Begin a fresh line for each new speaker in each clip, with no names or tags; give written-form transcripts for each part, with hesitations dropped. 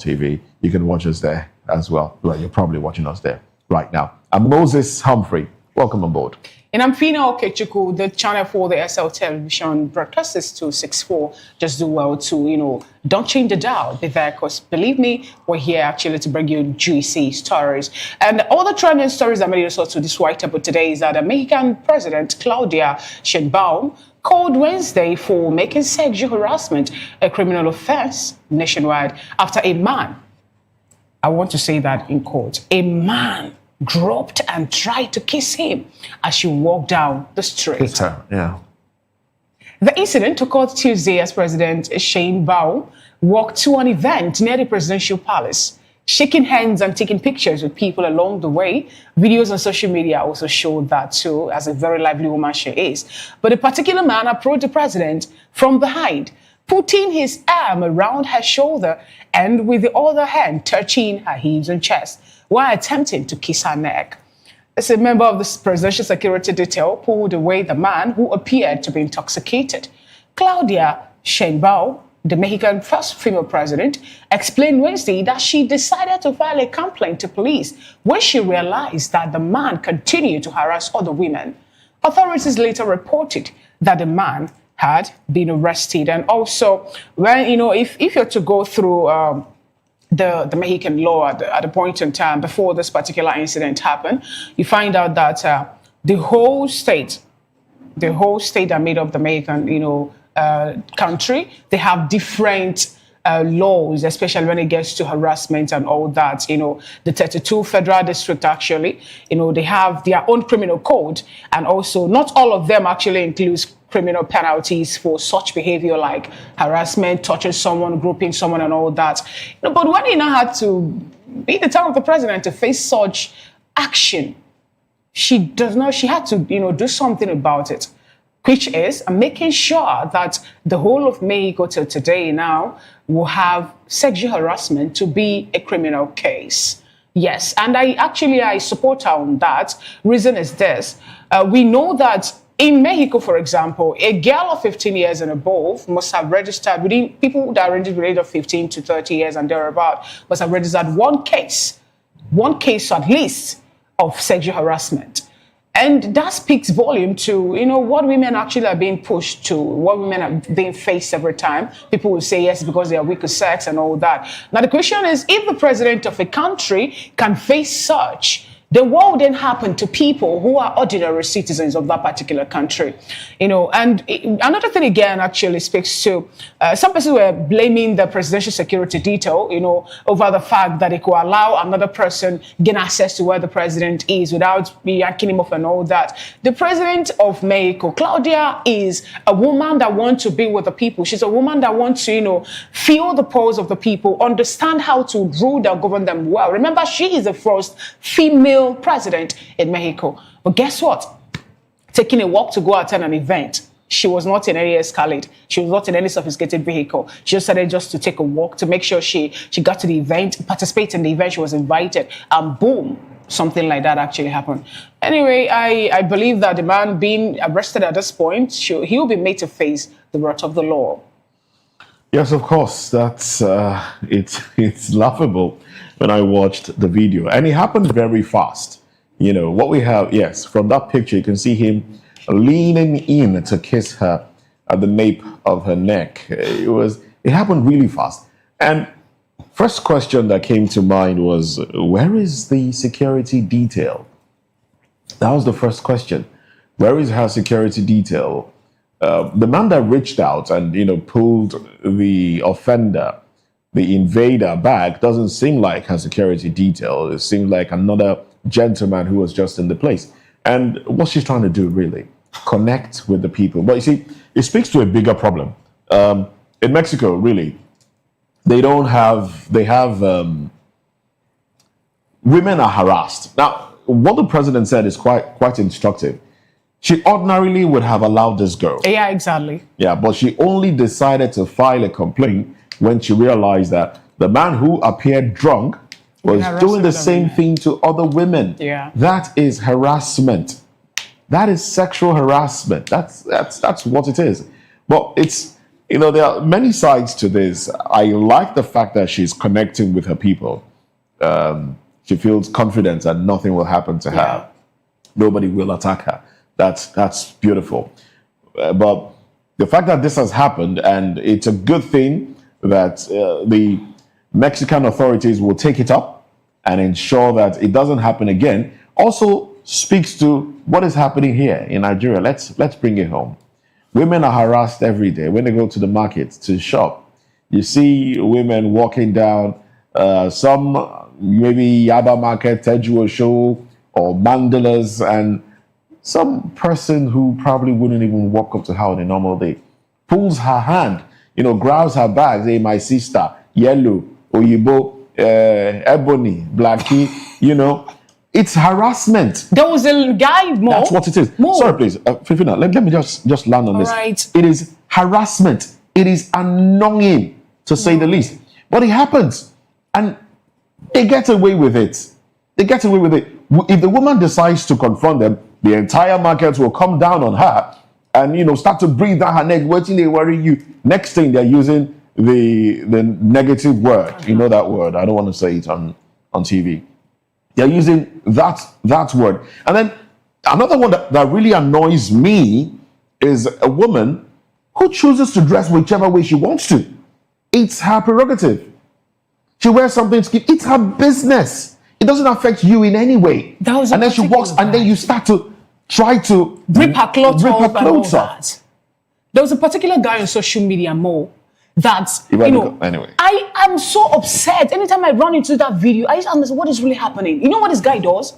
TV. You can watch us there as well. Well, you're probably watching us there right now. I'm Moses Humphrey. Welcome on board.
And I'm Fina Okechukwu, the channel for the SL television broadcasters 264. Just do well to, don't change the dial, be there, because believe me, we're here actually to bring you juicy stories. And all the trending stories that made us to this white table today is that American President Claudia Sheinbaum called Wednesday for making sexual harassment a criminal offense nationwide after a man, I want to say that in quotes, a man groped and tried to kiss him as she walked down the street.
Kiss her, yeah.
The incident occurred Tuesday as President Osinbajo walked to an event near the presidential palace, shaking hands and taking pictures with people along the way. Videos on social media also showed that too, as a very lively woman she is. But a particular man approached the president from behind, putting his arm around her shoulder and with the other hand touching her hips and chest, while attempting to kiss her neck. As a member of the presidential security detail pulled away the man who appeared to be intoxicated. Claudia Sheinbaum, the Mexican first female president, explained Wednesday that she decided to file a complaint to police when she realized that the man continued to harass other women. Authorities later reported that the man had been arrested. And also, when if you're to go through the Mexican law at a point in time before this particular incident happened, you find out that the whole state that made up the Mexican, country, they have different laws, especially when it gets to harassment and all that. The 32 federal district actually, they have their own criminal code, and also not all of them actually includes criminal penalties for such behavior like harassment, touching someone, groping someone, and all that. But when he now had to be the time of the president to face such action, she had to, do something about it, which is making sure that the whole of Mexico till today now will have sexual harassment to be a criminal case. Yes, and I support her on that. Reason is this. We know that in Mexico, for example, a girl of 15 years and above must have registered, within people that are in the age of 15 to 30 years and thereabout, must have registered one case at least of sexual harassment. And that speaks volume to, what women actually are being pushed to, what women are being faced every time. People will say yes because they are weak with sex and all that. Now, the question is, if the president of a country can face such, then what would then happen to people who are ordinary citizens of that particular country? And another thing again actually speaks to some people were blaming the presidential security detail, over the fact that it could allow another person gain access to where the president is without yanking him off and all that. The president of Mexico, Claudia, is a woman that wants to be with the people. She's a woman that wants to, feel the pulse of the people, understand how to rule and govern them well. Remember, she is the first female president in Mexico. But guess what? Taking a walk to go attend an event. She was not in any Escalade. She was not in any sophisticated vehicle. She just decided just to take a walk to make sure she got to the event, participate in the event. She was invited, and boom, something like that actually happened. Anyway, I believe that the man being arrested at this point, he will be made to face the wrath of the law.
Yes, of course. That's it's laughable when I watched the video, and it happened very fast. What we have, yes, from that picture you can see him leaning in to kiss her at the nape of her neck. It happened really fast. And first question that came to mind was, where is the security detail? That was the first question. Where is her security detail? The man that reached out and pulled the offender, the invader, back doesn't seem like her security detail. It seems like another gentleman who was just in the place. And what she's trying to do, really, connect with the people. But you see, it speaks to a bigger problem. In Mexico, really, they have women are harassed. Now, what the president said is quite instructive. She ordinarily would have allowed this girl.
Yeah, exactly.
Yeah, but she only decided to file a complaint when she realized that the man who appeared drunk was doing the same thing to other women.
Yeah.
That is harassment. That is sexual harassment. That's what it is. But there are many sides to this. I like the fact that she's connecting with her people. She feels confident that nothing will happen to her. Nobody will attack her. That's beautiful. But the fact that this has happened, and it's a good thing that the Mexican authorities will take it up and ensure that it doesn't happen again, also speaks to what is happening here in Nigeria. Let's bring it home. Women are harassed every day when they go to the market to shop. You see women walking down some maybe Yaba Market, Tejuo Show, or Mandalas, and some person who probably wouldn't even walk up to her on a normal day pulls her hand, grabs her bag, say, my sister, yellow, Oyibo, ebony, blackie, it's harassment.
There was a guy, Mo.
That's what it is.
Mo.
Sorry, please. Fifina, let me just land on this.
Right.
It is harassment. It is annoying, to say the least. But it happens. And they get away with it. They get away with it. If the woman decides to confront them, the entire market will come down on her and, start to breathe down her neck, waiting they worry you. Next thing, they're using the negative word. You know that word. I don't want to say it on TV. They're using that word. And then another one that really annoys me is a woman who chooses to dress whichever way she wants to. It's her prerogative. She wears something to keep. It's her business. It doesn't affect you in any way. And then she walks, and then you start to try to
rip her clothes off.
That.
There was a particular guy on social media, Mo, that
anyway.
I am so upset. Anytime I run into that video, I just understand what is really happening. You know what this guy does?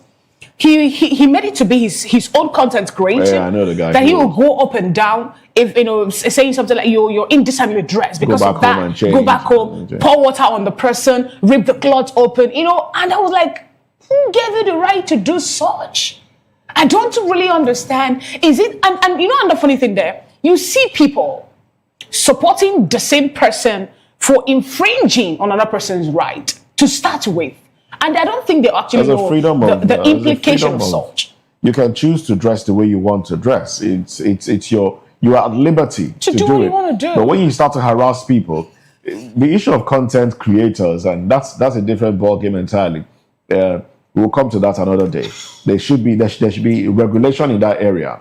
He made it to be his own content creation.
Yeah, I know the guy.
That he will go up and down if saying something like you're indecently dressed because of that. Go back home, pour water on the person, rip the cloth open, and I was like, who gave you the right to do such? I don't really understand. Is it and and the funny thing there, you see people supporting the same person for infringing on another person's right to start with. And I don't think they actually know the implication of such.
You can choose to dress the way you want to dress. You are at liberty to do
what
it.
You want to do.
But when you start to harass people, the issue of content creators, and that's a different ballgame entirely. We'll come to that another day. There should be regulation in that area.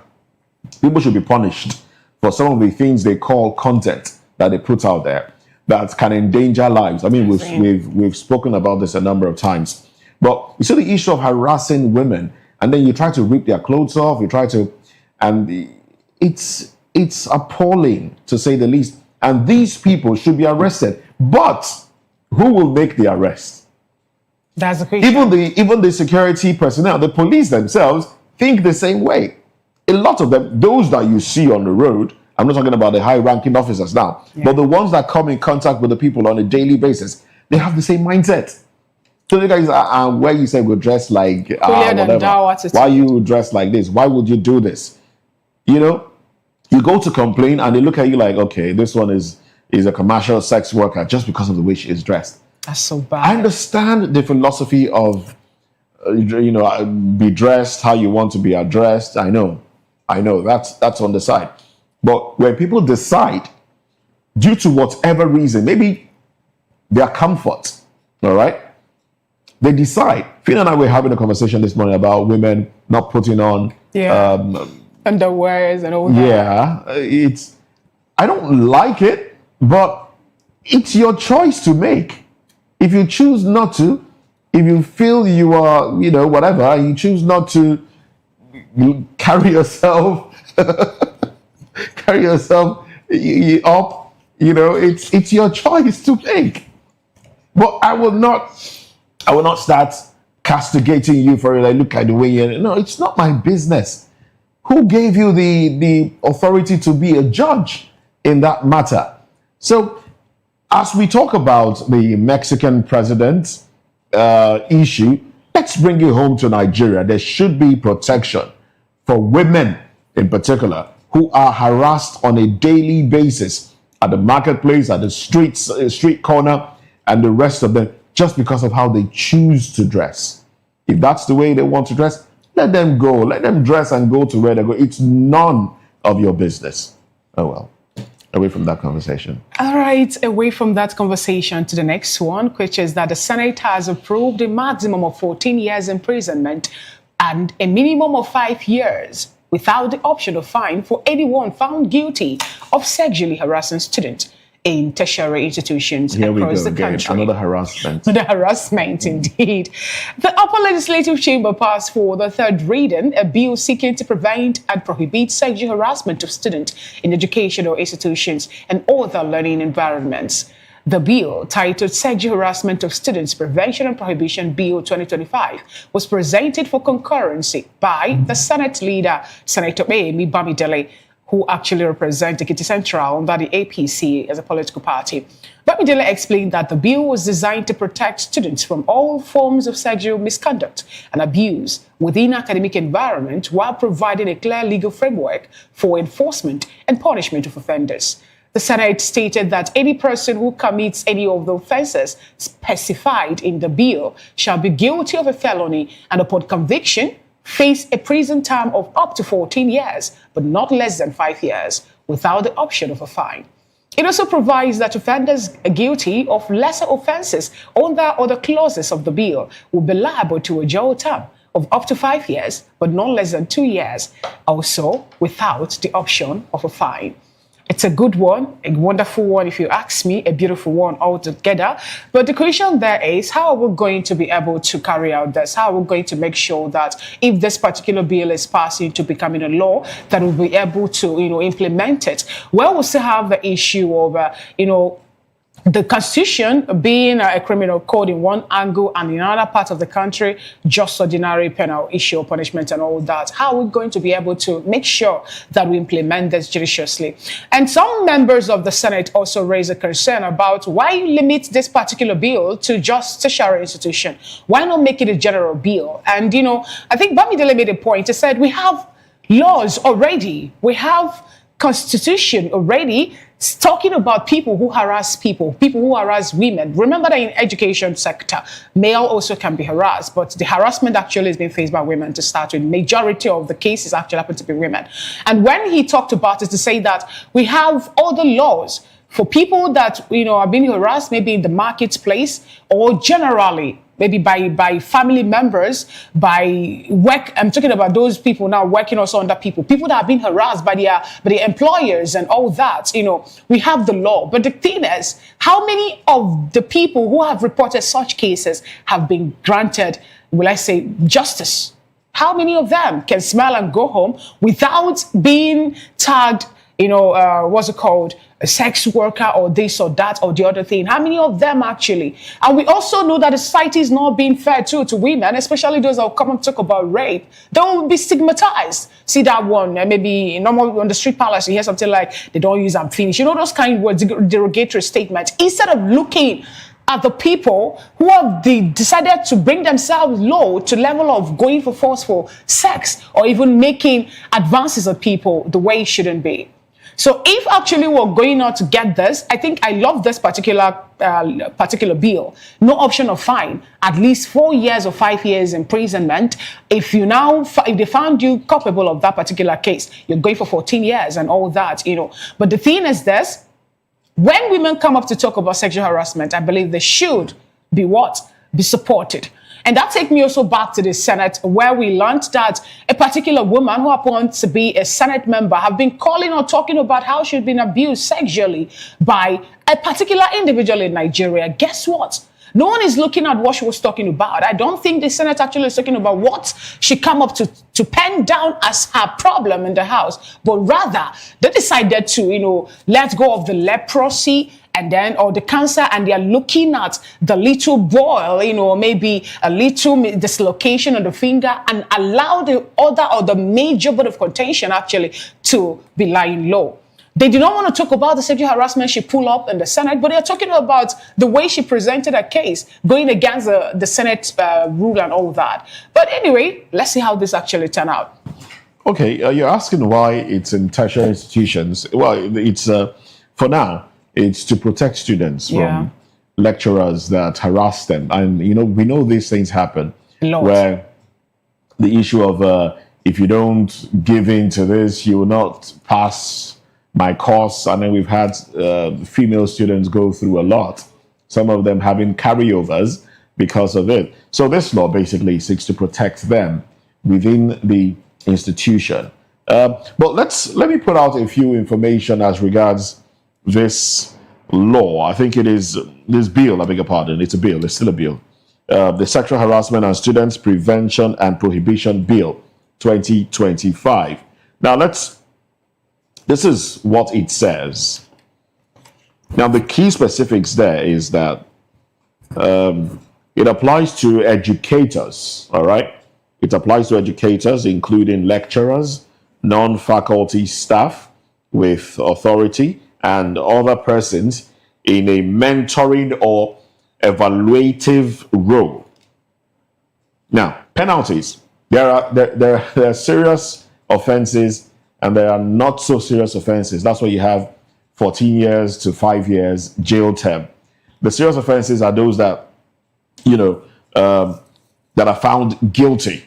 People should be punished for some of the things they call content that they put out there that can endanger lives. I mean, we've spoken about this a number of times. But you see the issue of harassing women, and then you try to rip their clothes off, and it's appalling, to say the least. And these people should be arrested. But who will make the arrest?
That's the question.
Even the security personnel, the police themselves, think the same way. A lot of them, those that you see on the road, I'm not talking about the high-ranking officers now, but the ones that come in contact with the people on a daily basis, they have the same mindset. So the guys are where you say we're dressed like whatever. Why you dressed like this? Why would you do this? You go to complain and they look at you like, okay, this one is a commercial sex worker just because of the way she is dressed.
That's so bad.
I understand the philosophy of, be dressed how you want to be addressed. I know, that's on the side. But when people decide, due to whatever reason, maybe their comfort, all right, they decide. Fina and I were having a conversation this morning about women not putting on
underwears and all that.
Yeah, I don't like it, but it's your choice to make. If you choose not to, if you feel you are, whatever, you choose not to carry yourself up, it's your choice to make. But I will not start castigating you for it. I look at the way no, it's not my business. Who gave you the authority to be a judge in that matter? So as we talk about the Mexican president issue, let's bring it home to Nigeria. There should be protection for women in particular who are harassed on a daily basis at the marketplace, at the street corner, and the rest of them, just because of how they choose to dress. If that's the way they want to dress, let them go. Let them dress and go to where they go. It's none of your business. Oh well. away from that conversation.
All right, away from that conversation to the next one, which is that the Senate has approved a maximum of 14 years imprisonment and a minimum of 5 years without the option of fine for anyone found guilty of sexually harassing students in tertiary institutions across the country.
Another harassment.
The harassment, indeed. The Upper Legislative Chamber passed for the third reading a bill seeking to prevent and prohibit sexual harassment of students in educational institutions and other learning environments. The bill, titled Sexual Harassment of Students Prevention and Prohibition Bill 2025, was presented for concurrency by the Senate leader, Senator Amy Bamidele, who actually represent Ekiti Central under the APC as a political party. Bamidele explained that the bill was designed to protect students from all forms of sexual misconduct and abuse within academic environment while providing a clear legal framework for enforcement and punishment of offenders. The Senate stated that any person who commits any of the offenses specified in the bill shall be guilty of a felony and upon conviction face a prison term of up to 14 years, but not less than 5 years, without the option of a fine. It also provides that offenders guilty of lesser offenses under other clauses of the bill will be liable to a jail term of up to 5 years, but not less than 2 years, also without the option of a fine. It's a good one, a wonderful one, if you ask me, a beautiful one altogether. But the question there is, how are we going to be able to carry out this? How are we going to make sure that if this particular bill is passed into becoming a law, that we'll be able to, implement it? Well, we'll still have the issue of, the Constitution being a criminal code in one angle and in another part of the country, just ordinary penal issue or punishment and all that. How are we going to be able to make sure that we implement this judiciously? And some members of the Senate also raised a concern about why you limit this particular bill to just tertiary institution. Why not make it a general bill? And, I think Bamidele made a point. He said, we have laws already. We have Constitution already talking about people who harass people who harass women. Remember that in education sector, male also can be harassed, but the harassment actually is being faced by women to start with. Majority of the cases actually happen to be women. And when he talked about it, to say that we have other laws for people that, are being harassed, maybe in the marketplace or generally, maybe by family members, by work. I'm talking about those people now working also under people that have been harassed by their employers and all that. We have the law. But the thing is, how many of the people who have reported such cases have been granted, will I say, justice? How many of them can smile and go home without being tagged, what's it called, a sex worker or this or that or the other thing? How many of them actually? And we also know that the society is not being fair to women, especially those that will come and talk about rape. They will be stigmatized. See that one, maybe normal on the street palace, you hear something like, they don't use and finish. Those kind of words, derogatory statements. Instead of looking at the people who have decided to bring themselves low to level of going for forceful sex or even making advances of people the way it shouldn't be. So if actually we're going out to get this, I think I love this particular bill. No option of fine, at least 4 years or 5 years imprisonment. If they found you culpable of that particular case, you're going for 14 years and all that, But the thing is this, when women come up to talk about sexual harassment, I believe they should be Be supported. And that takes me also back to the Senate, where we learned that a particular woman who happens to be a Senate member have been calling or talking about how she'd been abused sexually by a particular individual in Nigeria. Guess what? No one is looking at what she was talking about. I don't think the Senate actually is talking about what she came up to pen down as her problem in the House, but rather they decided to, let go of the leprosy or the cancer, and they are looking at the little boil, maybe a little dislocation of the finger, and allow the other or the major body of contention actually to be lying low. They do not want to talk about the sexual harassment she pulled up in the Senate, but they're talking about the way she presented her case, going against the Senate rule and all that. But anyway, let's see how this actually turned out.
Okay, you're asking why it's in tertiary institutions. Well, it's for now, it's to protect students from lecturers that harass them. And, we know these things happen where the issue of if you don't give in to this, you will not pass my course, and then we've had female students go through a lot, some of them having carryovers because of it. So this law basically seeks to protect them within the institution. But let me put out a few information as regards this law. I think it is this bill, I beg your pardon, it's a bill, it's still a bill. The Sexual Harassment and Students Prevention and Prohibition Bill 2025. Now this is what it says. Now the key specifics there is that it applies to educators, all right? It applies to educators, including lecturers, non-faculty staff with authority, and other persons in a mentoring or evaluative role. Now, penalties. There are serious offenses and there are not so serious offenses. That's why you have 14 years to 5 years jail term. The serious offenses are those that, that are found guilty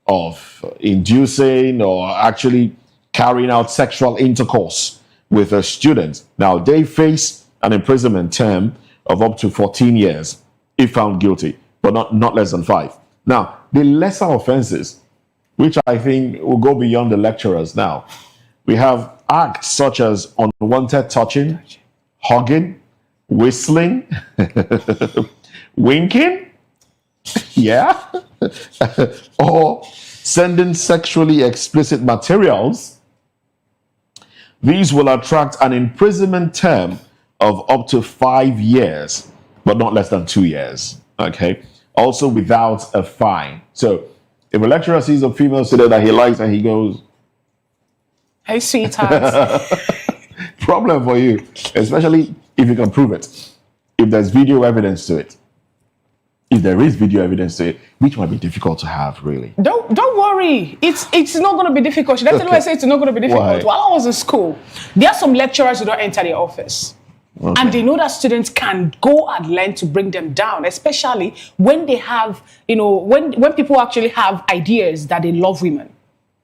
of inducing or actually carrying out sexual intercourse with a student. Now, they face an imprisonment term of up to 14 years if found guilty, but not less than 5. Now, the lesser offenses, which I think will go beyond the lecturers now, we have acts such as unwanted touching, hugging, whistling, winking, yeah, or sending sexually explicit materials. These will attract an imprisonment term of up to 5 years, but not less than 2 years, okay? Also without a fine. So if a lecturer sees a female student that he likes and he goes,
"Hey, sweetheart."
Problem for you, especially if you can prove it. If there's video evidence to it. If there is video evidence to it, which might be difficult to have, really.
Don't worry. It's not going to be difficult. That's why I say it's not going to be difficult.
Why?
While I was in school, there are some lecturers who don't enter the office.
Okay.
And they know that students can go and learn to bring them down, especially when they have, when people actually have ideas that they love women.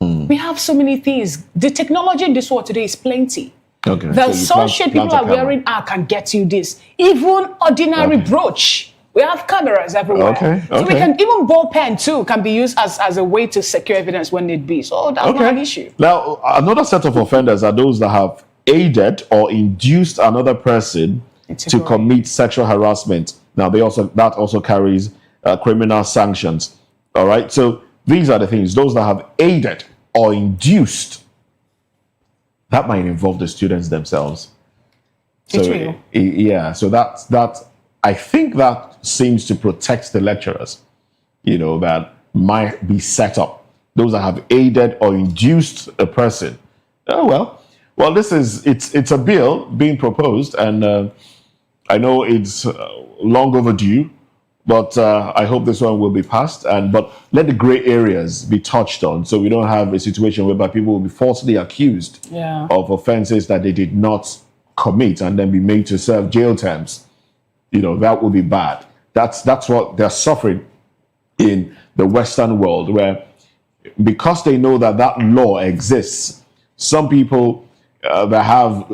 We have so many things. The technology in this world today is plenty.
Okay.
The
So
sunshade people are wearing can get you this. Even ordinary brooch. We have cameras everywhere.
Okay.
So we can, even ball pen too can be used as a way to secure evidence when need be. So that's not an issue.
Now, another set of offenders are those that have aided or induced another person to commit sexual harassment. Now, that also carries criminal sanctions. All right. So these are the things. Those that have aided or induced, that might involve the students themselves. So yeah. So that I think that seems to protect the lecturers. That might be set up. Those that have aided or induced a person. Oh well. Well, it's a bill being proposed, and I know it's long overdue, but I hope this one will be passed. But let the gray areas be touched on, so we don't have a situation whereby people will be falsely accused of offenses that they did not commit, and then be made to serve jail terms. That would be bad. That's what they're suffering in the Western world, where because they know that law exists, some people that have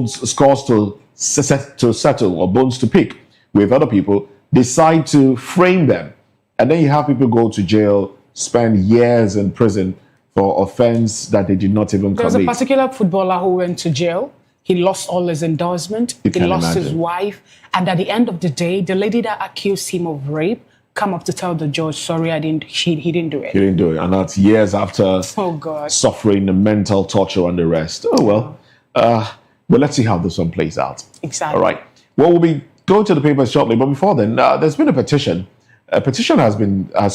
scores to settle or bones to pick with other people decide to frame them, and then you have people go to jail, spend years in prison for offense that they did not even commit.
There's a particular footballer who went to jail. He lost all his endorsement. He lost his wife, and at the end of the day, the lady that accused him of rape come up to tell the judge, "Sorry, he didn't do it."
He didn't do it, and that's years after suffering the mental torture and the rest. Oh well, but let's see how this one plays out.
Exactly.
All right. Well, we'll be going to the papers shortly, but before then, there's been a petition. A petition has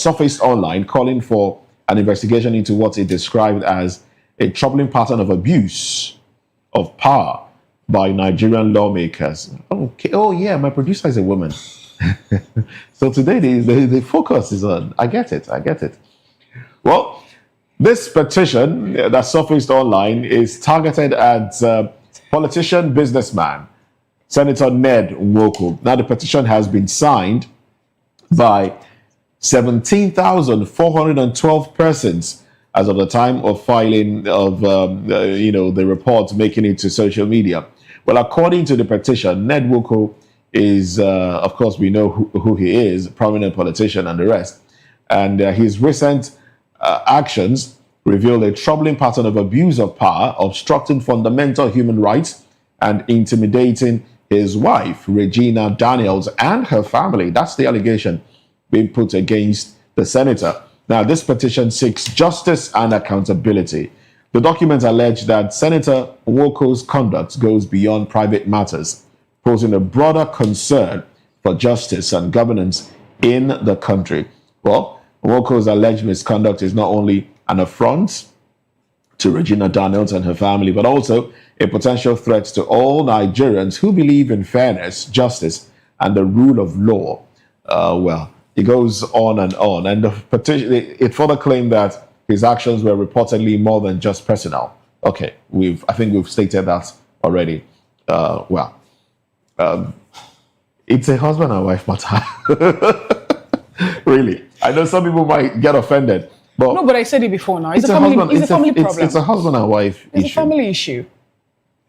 surfaced online calling for an investigation into what it described as a troubling pattern of abuse of power by Nigerian lawmakers. Okay. Oh yeah, my producer is a woman. So today the focus is on, I get it. Well, this petition that surfaced online is targeted at politician, businessman, Senator Ned Nwoko. Now the petition has been signed by 17,412 persons as of the time of filing of the report making it to social media. Well, according to the petition, Ned Nwoko is, of course, we know who he is, a prominent politician and the rest. And his recent actions revealed a troubling pattern of abuse of power, obstructing fundamental human rights, and intimidating his wife, Regina Daniels, and her family. That's the allegation being put against the senator. Now, this petition seeks justice and accountability. The documents allege that Senator Nwoko's conduct goes beyond private matters, posing a broader concern for justice and governance in the country. Well, Nwoko's alleged misconduct is not only an affront to Regina Daniels and her family, but also a potential threat to all Nigerians who believe in fairness, justice, and the rule of law. Well, it goes on, and the petition, it further claimed that his actions were reportedly more than just personal. Okay, I think we've stated that already. It's a husband and wife matter. Really, I know some people might get offended, but
no. But I said it before. Now it's a family problem.
It's a husband and wife issue.
It's a family issue.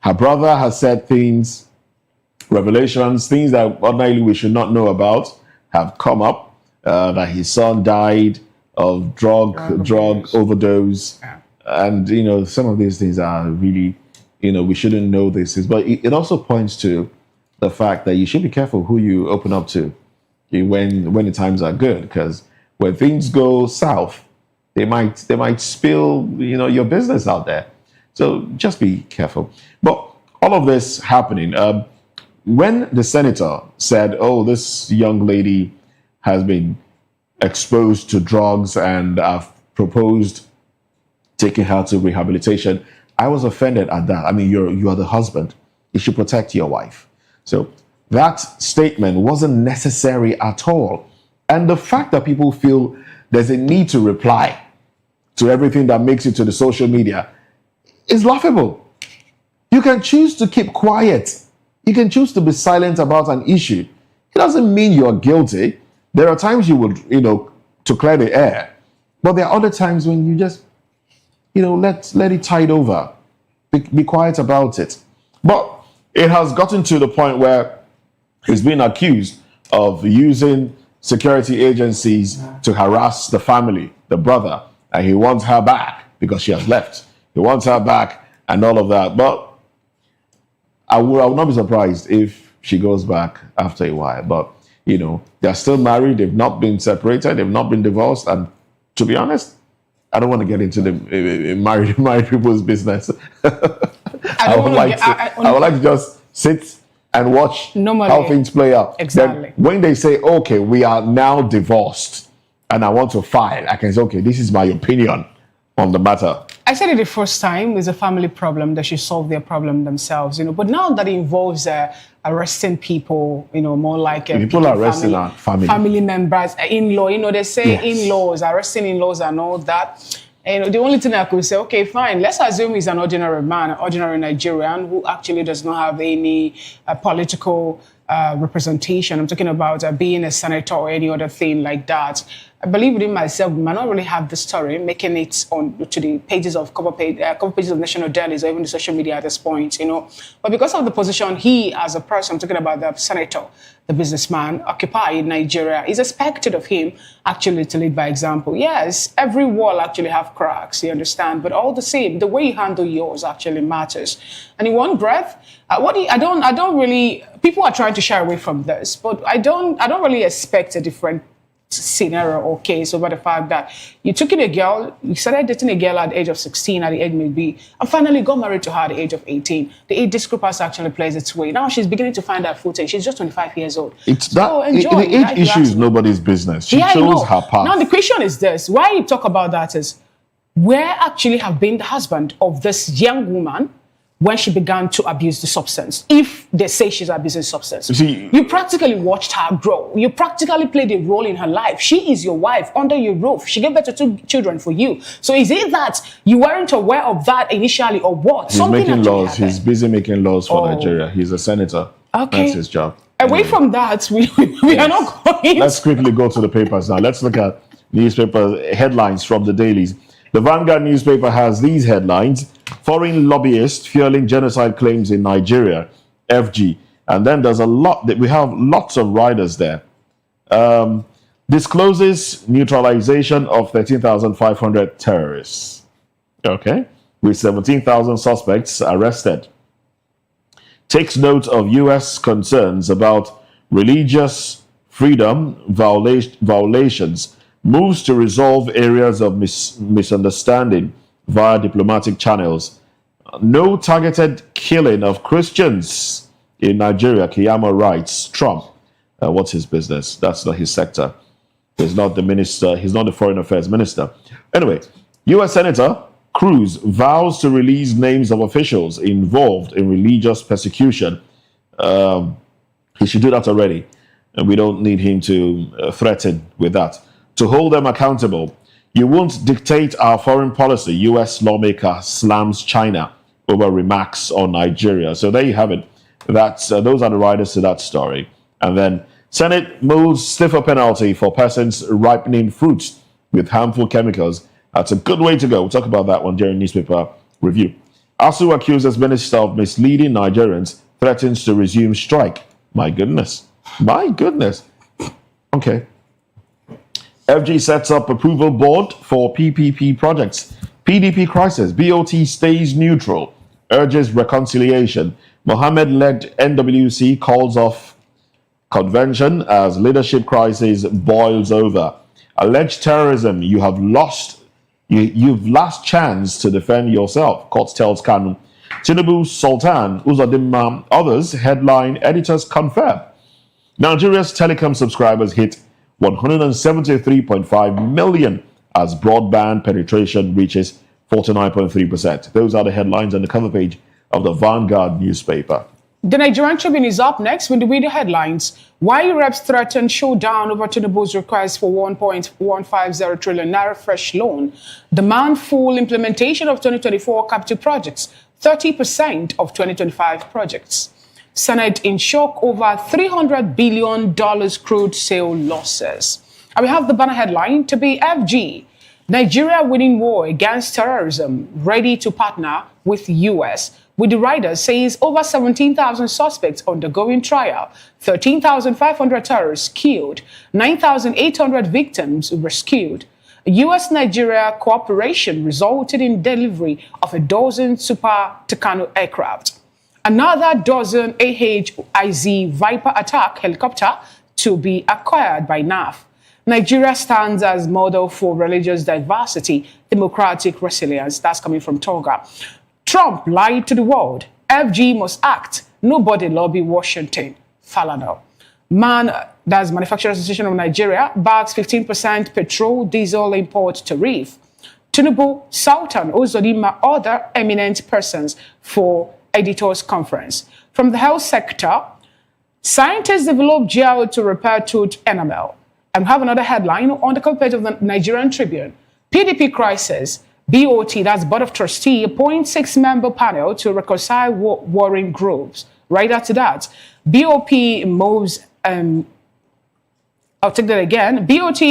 Her brother has said things, revelations, things that ordinarily we should not know about, have come up. That his son died of drug overdose. Yeah. And, some of these things are really, we shouldn't know this. But it also points to the fact that you should be careful who you open up to when the times are good. Because when things go south, they might spill, your business out there. So just be careful. But all of this happening, when the senator said, oh, this young lady has been exposed to drugs and I've proposed taking her to rehabilitation, I was offended at that. I mean, you are the husband. You should protect your wife. So that statement wasn't necessary at all. And the fact that people feel there's a need to reply to everything that makes it to the social media is laughable. You can choose to keep quiet. You can choose to be silent about an issue. It doesn't mean you're guilty. There are times you would, to clear the air. But there are other times when you just, let it tide over. Be quiet about it. But it has gotten to the point where he's been accused of using security agencies to harass the family, the brother, and he wants her back because she has left. He wants her back and all of that. But I would not be surprised if she goes back after a while. But, they're still married. They've not been separated. They've not been divorced. And to be honest, I don't want to get into the married people's business. I would like to just sit and watch how things play out.
Exactly.
Then when they say, okay, we are now divorced and I want to file, I can say, okay, this is my opinion on the matter.
I said it the first time, it's a family problem. They should solve their problem themselves, But now that it involves arresting people, more like
people arresting our
family members, in-law. They say
yes.
In-laws, arresting in-laws and all that. The only thing I could say, okay, fine. Let's assume he's an ordinary man, an ordinary Nigerian who actually does not have any political representation. I'm talking about being a senator or any other thing like that. I believe within myself, we might not really have the story, making it to the pages of cover pages of national dailies or even the social media at this point, But because of the position he, as a person, I'm talking about the senator, the businessman, occupy in Nigeria, is expected of him actually to lead by example. Yes, every wall actually have cracks, you understand, but all the same, the way you handle yours actually matters. And in one breath, I don't really. People are trying to shy away from this, but I don't really expect a different scenario or case over the fact that you took in a girl, you started dating a girl at the age of 16, at the age maybe, and finally got married to her at the age of 18. The age discrepancy actually plays its way. Now she's beginning to find her footing. She's just 25 years old.
It's that the age issue is nobody's business. She chose her path.
Now the question is this: why you talk about that is where actually have been the husband of this young woman when she began to abuse the substance, if they say she's abusing substance. You practically watched her grow. You practically played a role in her life. She is your wife under your roof. She gave birth to 2 children for you. So is it that you weren't aware of that initially or what?
He's making laws. He's busy making laws for Nigeria. He's a senator.
Okay.
That's his job.
Away from that, we are not going.
Let's quickly go to the papers now. Let's look at newspaper headlines from the dailies. The Vanguard newspaper has these headlines: foreign lobbyist fueling genocide claims in Nigeria, FG. And then there's a lot that we have lots of riders there. Discloses neutralization of 13,500 terrorists. Okay. With 17,000 suspects arrested. Takes note of U.S. concerns about religious freedom violations. Moves to resolve areas of misunderstanding via diplomatic channels. No targeted killing of Christians in Nigeria, Kiyama writes. Trump, what's his business? That's not his sector. He's not the minister. He's not the foreign affairs minister. Anyway, U.S. Senator Cruz vows to release names of officials involved in religious persecution. He should do that already. And we don't need him to threaten with that. To hold them accountable. You won't dictate our foreign policy. U.S. lawmaker slams China over remarks on Nigeria. So there you have it. That's those are the riders to that story. And then Senate moves stiffer penalty for persons ripening fruits with harmful chemicals. That's a good way to go. We'll talk about that one during newspaper review. ASU accuses Minister of misleading Nigerians, threatens to resume strike. My goodness. My goodness. Okay. FG sets up approval board for PPP projects. PDP crisis. BOT stays neutral. Urges reconciliation. Mohammed-led NWC calls off convention as leadership crisis boils over. Alleged terrorism. You've last chance to defend yourself. Court tells Kanu. Tinubu, Sultan, Uzodimma, others. Headline editors confirm. Nigeria's telecom subscribers hit 173.5 million as broadband penetration reaches 49.3%. Those are the headlines on the cover page of the Vanguard newspaper.
The Nigerian Tribune is up next with the video headlines. Why reps threaten showdown over Tinubu's request for 1.150 trillion naira fresh loan. Demand full implementation of 2024 capital projects, 30% of 2025 projects. Senate in shock over $300 billion crude sale losses. And we have the banner headline to be FG. Nigeria winning war against terrorism, ready to partner with U.S. With the riders says over 17,000 suspects undergoing trial, 13,500 terrorists killed, 9,800 victims rescued. U.S.-Nigeria cooperation resulted in delivery of a dozen Super Tucano aircraft. Another dozen AHIZ Viper attack helicopter to be acquired by NAF. Nigeria stands as model for religious diversity, democratic resilience. That's coming from Toga. Trump lied to the world. FG must act. Nobody lobby Washington. Falana. That's Manufacturers Association of Nigeria, backs 15% petrol diesel import tariff. Tinubu, Sultan, Uzodimma, other eminent persons for editors conference. From the health sector, scientists develop gel to repair tooth enamel. And we have another headline on the cover page of the Nigerian Tribune. PDP crisis. BOT, that's Board of Trustee, appoints 6-member panel to reconcile warring groups. Right after that, BOP moves, I'll take that again. BOT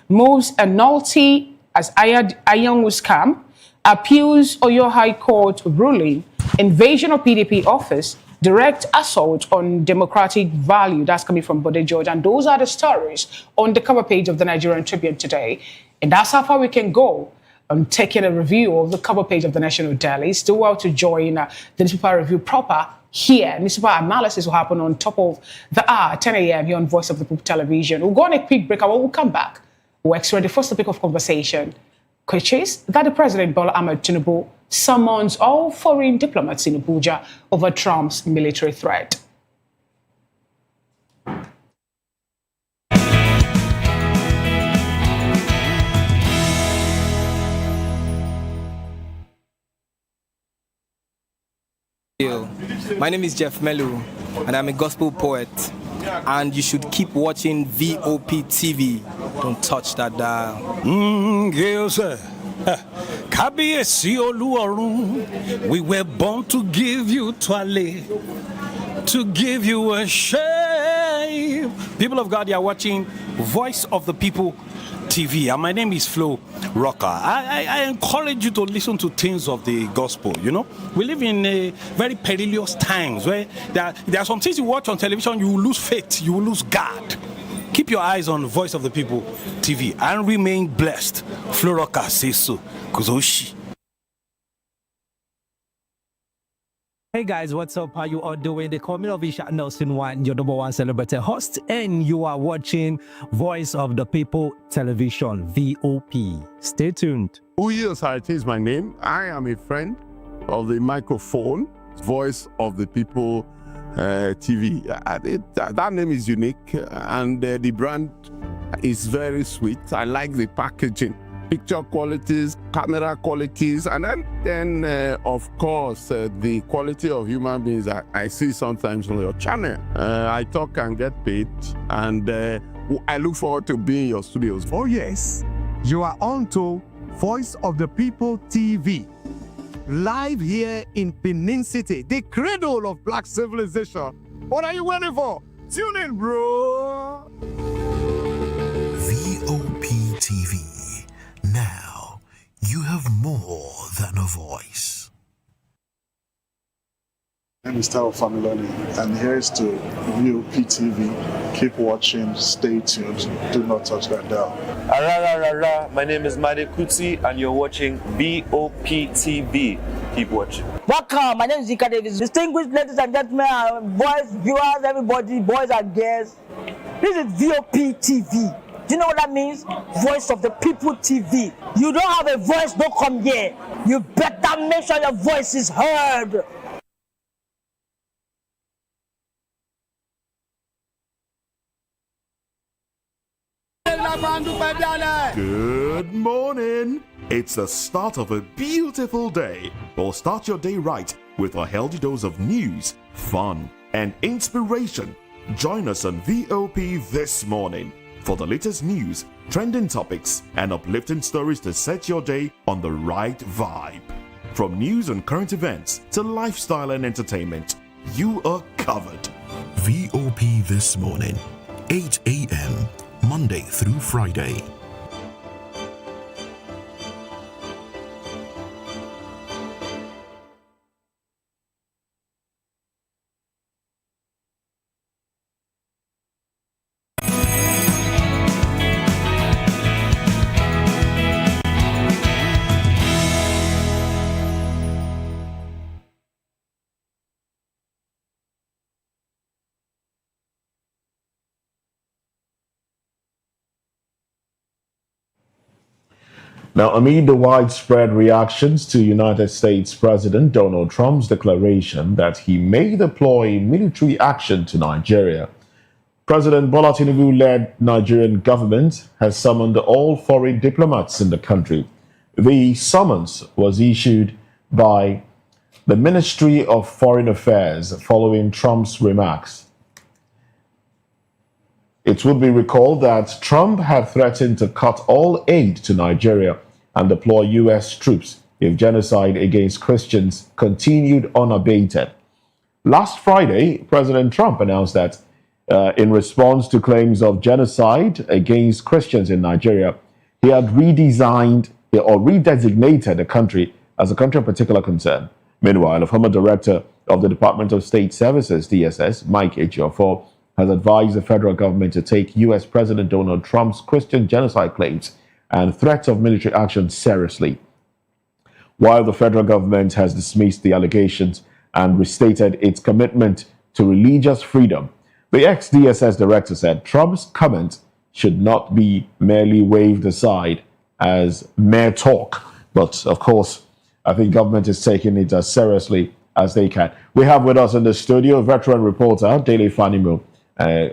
moves a nullity as Iron scam, appeals Oyo High Court ruling, invasion of PDP office, direct assault on democratic value. That's coming from Bode George. And those are the stories on the cover page of the Nigerian Tribune today. And that's how far we can go on taking a review of the cover page of the National Daily. Still well to join the newspaper review proper here. Newspaper analysis will happen on top of the hour, 10 a.m. here on Voice of the People Television. We'll go on a quick break and we'll come back. We'll extract the first topic of conversation, which is that the President Bola Ahmed Tinubu summons all foreign diplomats in Abuja over Trump's military threat.
My name is Jeff Melu, and I'm a gospel poet. And you should keep watching VOP TV. Don't touch that dial.
We were born to give you twale, to give you a shame. People of God, you are watching Voice of the People TV, and my name is Flo Rocker. I encourage you to listen to things of the gospel. You know, we live in very perilous times where there are some things you watch on television, you will lose faith, you will lose God. Keep your eyes on Voice of the People TV and remain blessed. Flo Rocker says so. Kuzoshi.
Hey guys, what's up? How you all doing? They call me Novisha Nelson One, your number one celebrity host, and you are watching Voice of the People Television, VOP. Stay tuned.
Uyosite is my name. I am a friend of the microphone, Voice of the People TV. That name is unique, and the brand is very sweet. I like the packaging, picture qualities, camera qualities, and then of course, the quality of human beings that I see sometimes on your channel. I talk and get paid, and I look forward to being in your studios.
Oh yes, you are on to Voice of the People TV, live here in Benin City, the cradle of black civilization. What are you waiting for? Tune in, bro.
VOP TV. Now, you have more than a voice.
My name is Tao Familoni, and here's to VOP TV. Keep watching, stay tuned, do not touch that dial.
My name is Made Kuti, and you're watching VOP TV. Keep watching.
Welcome, my name is Zika Davis. Distinguished ladies and gentlemen, boys, viewers, everybody, boys and girls. This is VOP TV. Do you know what that means? Voice of the People TV. You don't have a voice, don't come here. You better make sure your voice is heard.
Good morning. It's the start of a beautiful day. Well, start your day right with a healthy dose of news, fun, and inspiration. Join us on VOP this morning for the latest news, trending topics, and uplifting stories to set your day on the right vibe. From news and current events to lifestyle and entertainment, you are covered.
VOP This Morning, 8 a.m., Monday through Friday.
Now, amid the widespread reactions to United States President Donald Trump's declaration that he may deploy military action to Nigeria, President Bola Tinubu-led Nigerian government has summoned all foreign diplomats in the country. The summons was issued by the Ministry of Foreign Affairs following Trump's remarks. It would be recalled that Trump had threatened to cut all aid to Nigeria and deploy U.S. troops if genocide against Christians continued unabated. Last Friday, President Trump announced that in response to claims of genocide against Christians in Nigeria, he had redesigned or redesignated the country as a country of particular concern. Meanwhile, a former director of the Department of State Services, DSS, Mike Ejiofor, has advised the federal government to take U.S. President Donald Trump's Christian genocide claims and threats of military action seriously. While the federal government has dismissed the allegations and restated its commitment to religious freedom, the ex-DSS director said Trump's comment should not be merely waved aside as mere talk. But, of course, I think government is taking it as seriously as they can. We have with us in the studio veteran reporter Dele Fanimo,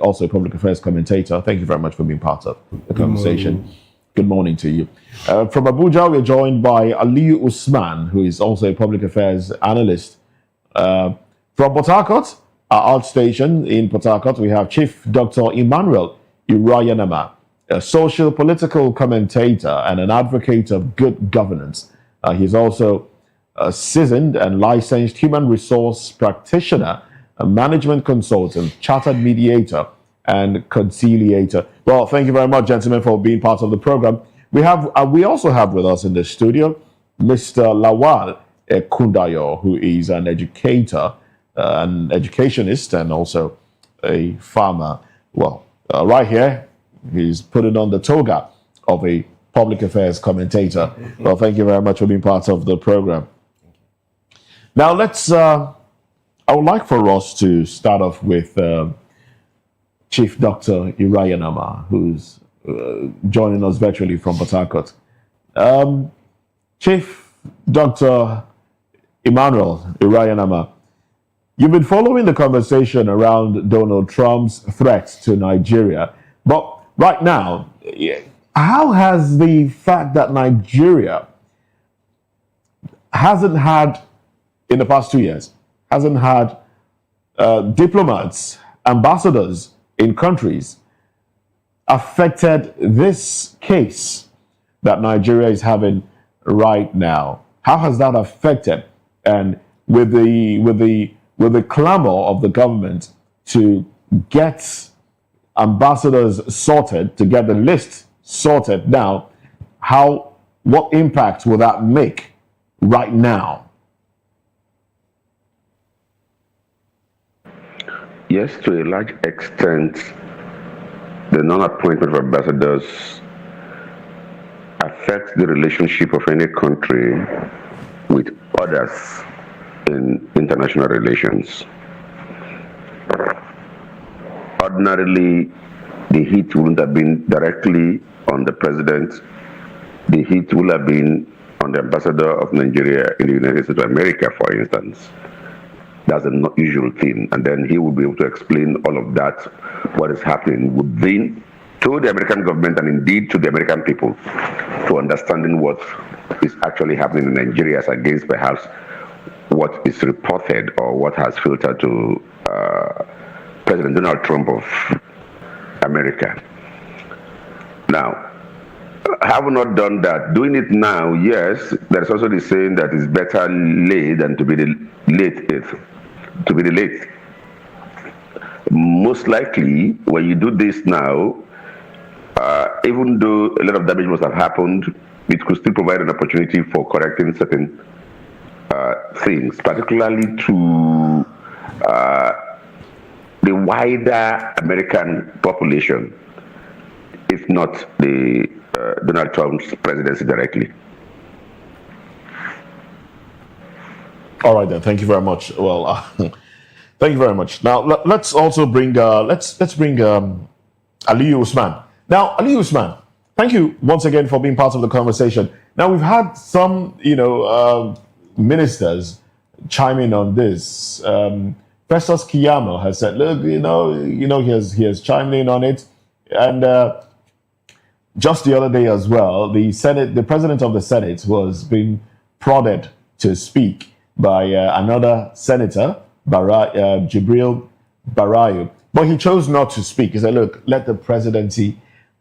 also a public affairs commentator. Thank you very much for being part of the conversation. Good morning to you. From Abuja, we're joined by Aliyu Usman, who is also a public affairs analyst. From Port Harcourt, our outstation in Port Harcourt, we have Chief Dr. Emmanuel Irayanama, a social political commentator and an advocate of good governance. He's also a seasoned and licensed human resource practitioner, a management consultant, chartered mediator, and conciliator. Well, thank you very much, gentlemen, for being part of the program. We also have with us in the studio Mr. Lawal Kundayo, who is an educator, an educationist, and also a farmer. Well, right here, he's putting on the toga of a public affairs commentator. Well, thank you very much for being part of the program. Now, I would like for us to start off with Chief Dr. Irayanama, who's joining us virtually from Port Harcourt. Chief Dr. Emmanuel Irayanama, you've been following the conversation around Donald Trump's threat to Nigeria. But right now, how has the fact that Nigeria hasn't had, in the past 2 years, hasn't had diplomats, ambassadors in countries affected this case that Nigeria is having right now? How has that affected? And with the clamor of the government to get ambassadors sorted, to get the list sorted now, what impact will that make right now?
Yes, to a large extent, the non-appointment of ambassadors affects the relationship of any country with others in international relations. Ordinarily, the heat wouldn't have been directly on the president. The heat would have been on the ambassador of Nigeria in the United States of America, for instance. That's a not usual thing. And then he will be able to explain all of that, what is happening within, to the American government and indeed to the American people, to understanding what is actually happening in Nigeria as against perhaps what is reported or what has filtered to President Donald Trump of America. Now, having not done that, doing it now, yes, there's also the saying that it's better late than to be late. Most likely, when you do this now, even though a lot of damage must have happened, it could still provide an opportunity for correcting certain things, particularly to the wider American population, if not the Donald Trump's presidency directly.
All right then. Thank you very much. Well, thank you very much. Now let's also bring let's bring Ali Usman. Now, Ali Usman, thank you once again for being part of the conversation. Now we've had some, ministers chime in on this. Festus Keyamo has said, look, he has chimed in on it, and just the other day as well, the president of the Senate was being prodded to speak by another senator, Jibril Barayu. But he chose not to speak. He said, look, let the presidency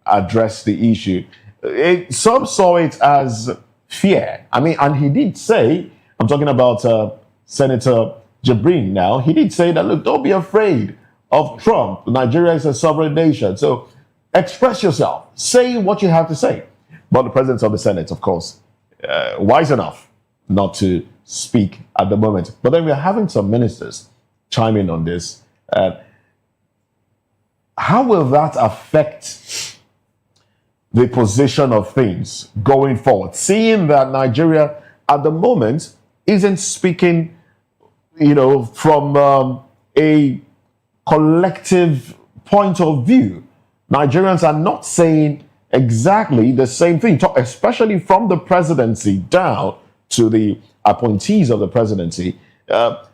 address the issue. Some saw it as fear. I mean, and he did say, I'm talking about Senator Jibrin now, he did say that, look, don't be afraid of Trump. Nigeria is a sovereign nation. So express yourself. Say what you have to say. But the president of the Senate, of course, wise enough not to speak at the moment. But then we're having some ministers chime in on this. How will that affect the position of things going forward? Seeing that Nigeria at the moment isn't speaking, from a collective point of view. Nigerians are not saying exactly the same thing, especially from the presidency down to the appointees of the presidency.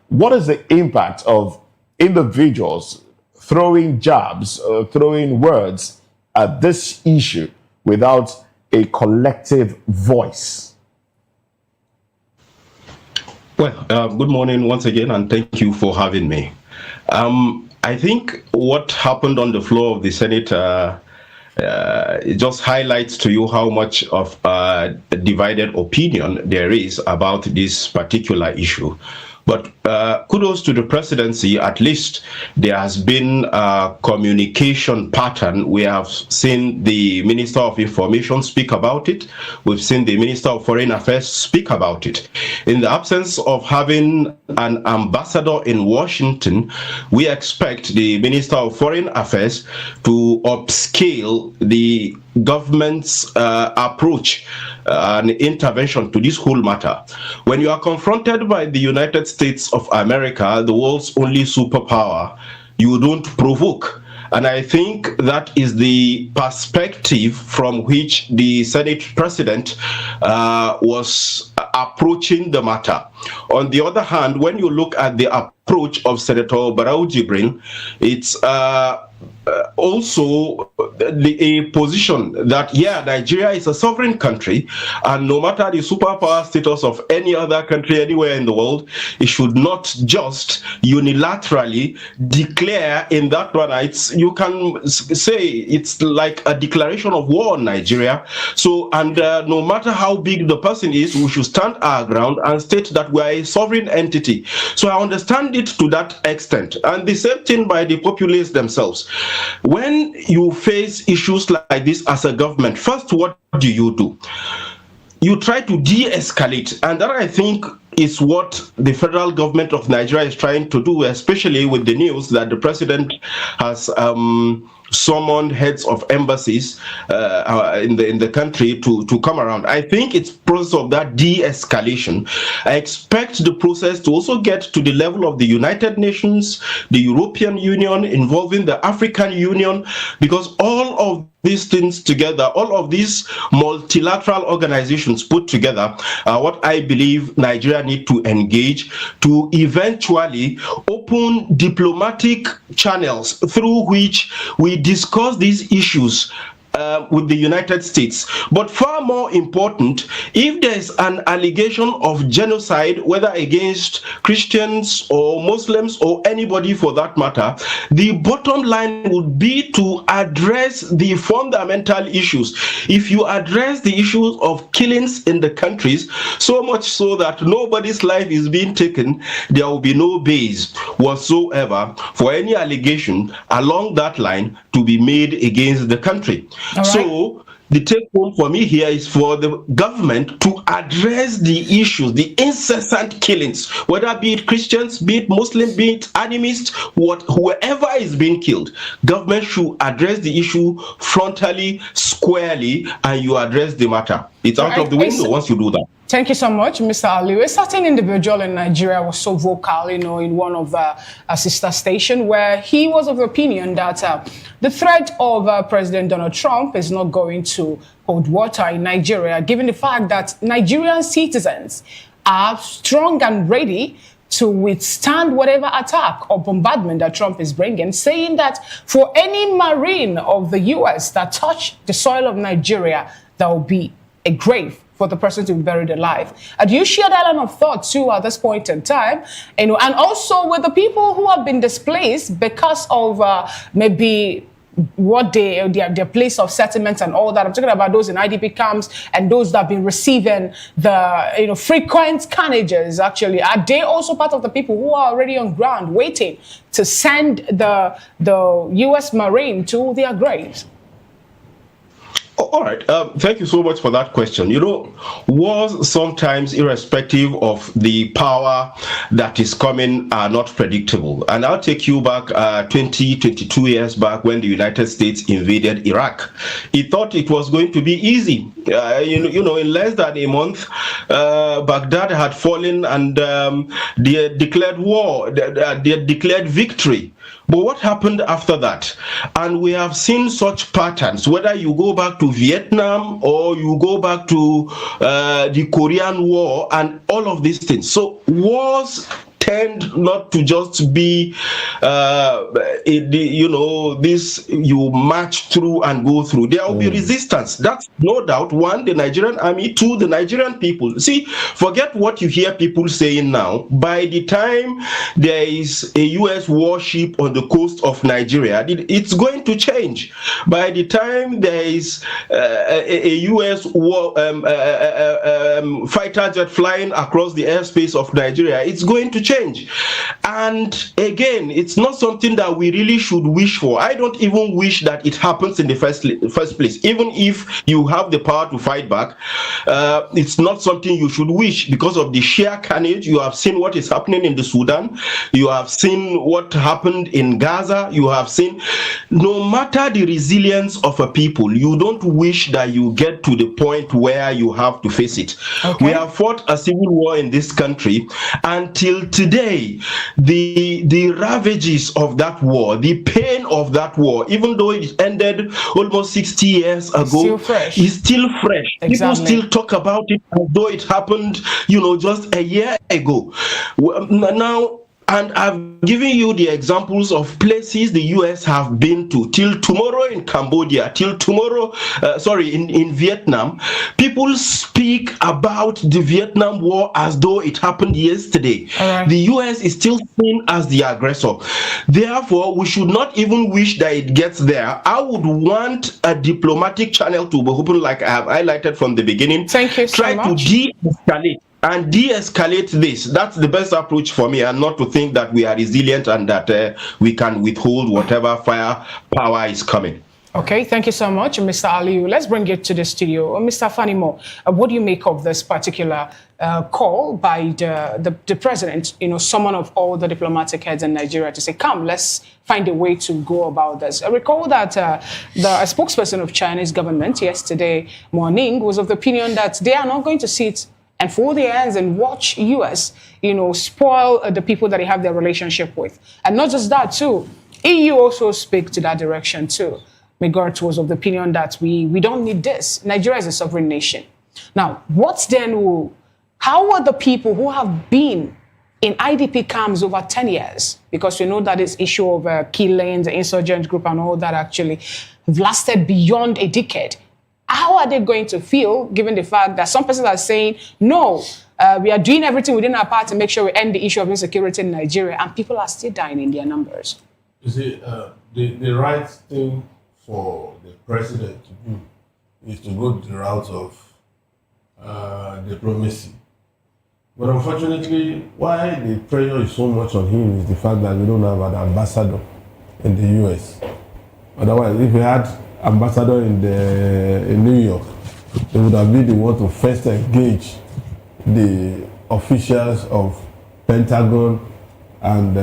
What is the impact of individuals throwing jabs, throwing words at this issue without a collective voice?
Well, good morning once again, and thank you for having me. I think what happened on the floor of the Senate it just highlights to you how much of a divided opinion there is about this particular issue. But kudos to the presidency. At least there has been a communication pattern. We have seen the Minister of Information speak about it. We've seen the Minister of Foreign Affairs speak about it. In the absence of having an ambassador in Washington, we expect the Minister of Foreign Affairs to upscale the government's approach and intervention to this whole matter. When you are confronted by the United States of America, the world's only superpower, you don't provoke. And I think that is the perspective from which the Senate president was approaching the matter. On the other hand, when you look at the approach of Senator Barrow Jibrin, it's also a position that, Nigeria is a sovereign country, and no matter the superpower status of any other country anywhere in the world, it should not just unilaterally declare in that manner. You can say it's like a declaration of war on Nigeria. So, and no matter how big the person is, we should stand our ground and state that we are a sovereign entity. So I understand it to that extent. And the same thing by the populace themselves. When you face issues like this as a government, first, what do? You try to de-escalate, and that, I think, is what the federal government of Nigeria is trying to do, especially with the news that the president has summoned heads of embassies in the country to come around. I think it's process of that de-escalation. I expect the process to also get to the level of the United Nations, the European Union, involving the African Union, because all of these things together, all of these multilateral organizations put together, what I believe Nigeria need to engage to eventually open diplomatic channels through which we discuss these issues with the United States. But far more important, if there's an allegation of genocide, whether against Christians or Muslims or anybody for that matter, the bottom line would be to address the fundamental issues. If you address the issues of killings in the countries, so much so that nobody's life is being taken, there will be no base whatsoever for any allegation along that line to be made against the country. Right. So the take home for me here is for the government to address the issues, the incessant killings, whether be it Christians, be it Muslim, be it animists, whoever is being killed. Government should address the issue frontally, squarely, and you address the matter. It's out of the window once you do that.
Thank you so much, Mr. Ali. A certain individual in Nigeria was so vocal, in one of the sister station, where he was of the opinion that the threat of President Donald Trump is not going to hold water in Nigeria, given the fact that Nigerian citizens are strong and ready to withstand whatever attack or bombardment that Trump is bringing, saying that for any Marine of the U.S. that touch the soil of Nigeria, there will be a grave for the person to be buried alive. Do you share that line of thought too at this point in time? And also with the people who have been displaced because of maybe what their place of settlement and all that. I'm talking about those in IDP camps and those that have been receiving the frequent carnages. Actually, are they also part of the people who are already on ground waiting to send the U.S. Marine to their graves?
All right. Thank you so much for that question. Wars sometimes, irrespective of the power that is coming, are not predictable. And I'll take you back 22 years back when the United States invaded Iraq. It thought it was going to be easy. In less than a month, Baghdad had fallen and they had declared war. They had declared victory. But what happened after that? And we have seen such patterns, whether you go back to Vietnam or you go back to the Korean War and all of these things. So wars tend not to just be this you march through and go through. There will be resistance. That's no doubt. One, the Nigerian army. Two, the Nigerian people. See, forget what you hear people saying now. By the time there is a U.S. warship on the coast of Nigeria, it's going to change. By the time there is a U.S. fighter jet flying across the airspace of Nigeria, it's going to change. change. And again, it's not something that we really should wish for. I don't even wish that it happens in the first place. Even if you have the power to fight back, it's not something you should wish because of the sheer carnage. You have seen what is happening in the Sudan. You have seen what happened in Gaza. You have seen, no matter the resilience of a people, you don't wish that you get to the point where you have to face it.
Okay.
We have fought a civil war in this country. Until today, the ravages of that war, the pain of that war, even though it ended almost 60 years ago, is still fresh.
Exactly.
People still talk about it as though it happened, just a year ago. Now, and I've given you the examples of places the US have been to. Till tomorrow in Cambodia, till tomorrow, in Vietnam, people speak about the Vietnam War as though it happened yesterday.
Right.
The US is still seen as the aggressor. Therefore, we should not even wish that it gets there. I would want a diplomatic channel to be open, like I have highlighted from the beginning.
Thank you so
Try
much.
to de-escalate. And de-escalate this. That's the best approach for me, and not to think that we are resilient and that we can withhold whatever firepower is coming.
Okay, thank you so much, Mr. Aliyu. Let's bring it to the studio. Mr. Fanimo, what do you make of this particular call by the president, someone of all the diplomatic heads in Nigeria, to say, come, let's find a way to go about this? I recall that a spokesperson of Chinese government yesterday morning was of the opinion that they are not going to sit and fold their hands and watch US, spoil the people that they have their relationship with. And not just that, too. EU also speak to that direction, too. McGirt was of the opinion that we don't need this. Nigeria is a sovereign nation. Now, how are the people who have been in IDP camps over 10 years, because we know that this issue of killings, the insurgent group and all that actually have lasted beyond a decade, how are they going to feel, given the fact that some persons are saying, no, we are doing everything within our part to make sure we end the issue of insecurity in Nigeria, and people are still dying in their numbers?
You see, the right thing for the president to do is to go the route of diplomacy. But unfortunately, why the pressure is so much on him is the fact that we don't have an ambassador in the US. Otherwise, if we had ambassador in New York, they would have been the one to first engage the officials of Pentagon and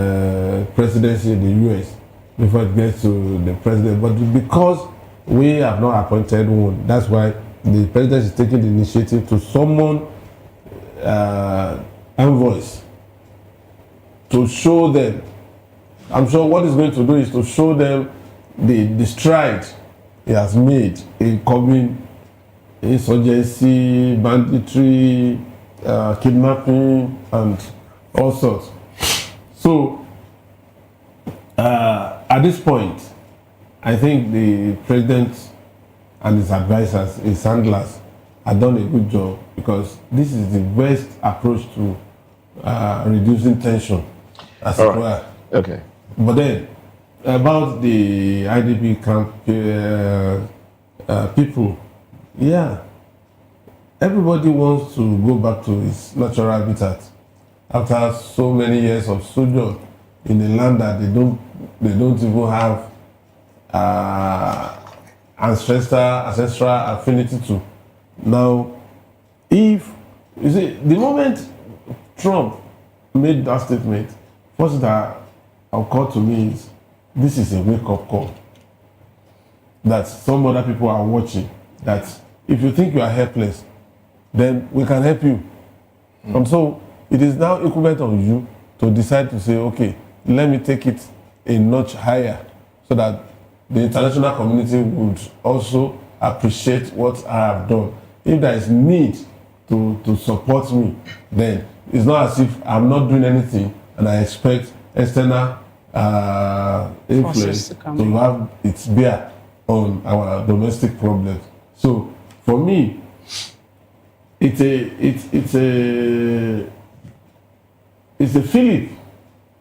presidency in the US before it gets to the president. But because we have not appointed one, that's why the president is taking the initiative to summon envoys to show them. I'm sure what he's going to do is to show them the stride he has made in curbing insurgency, banditry, kidnapping, and all sorts. So, at this point, I think the president and his advisors, his handlers, have done a good job, because this is the best approach to reducing tension, as it were.
Okay.
But then, about the IDP camp people, yeah, everybody wants to go back to its natural habitat after so many years of sojourn in a land that they don't even have ancestral affinity to. Now, if you see, the moment Trump made that statement, first that occurred to me is, this is a wake-up call that some other people are watching, that if you think you are helpless, then we can help you. And so it is now incumbent on you to decide to say, okay, let me take it a notch higher, so that the international community would also appreciate what I have done. If there is need to support me, then it's not as if I'm not doing anything and I expect external influence to have its bear on our domestic problems. So for me, it's a feeling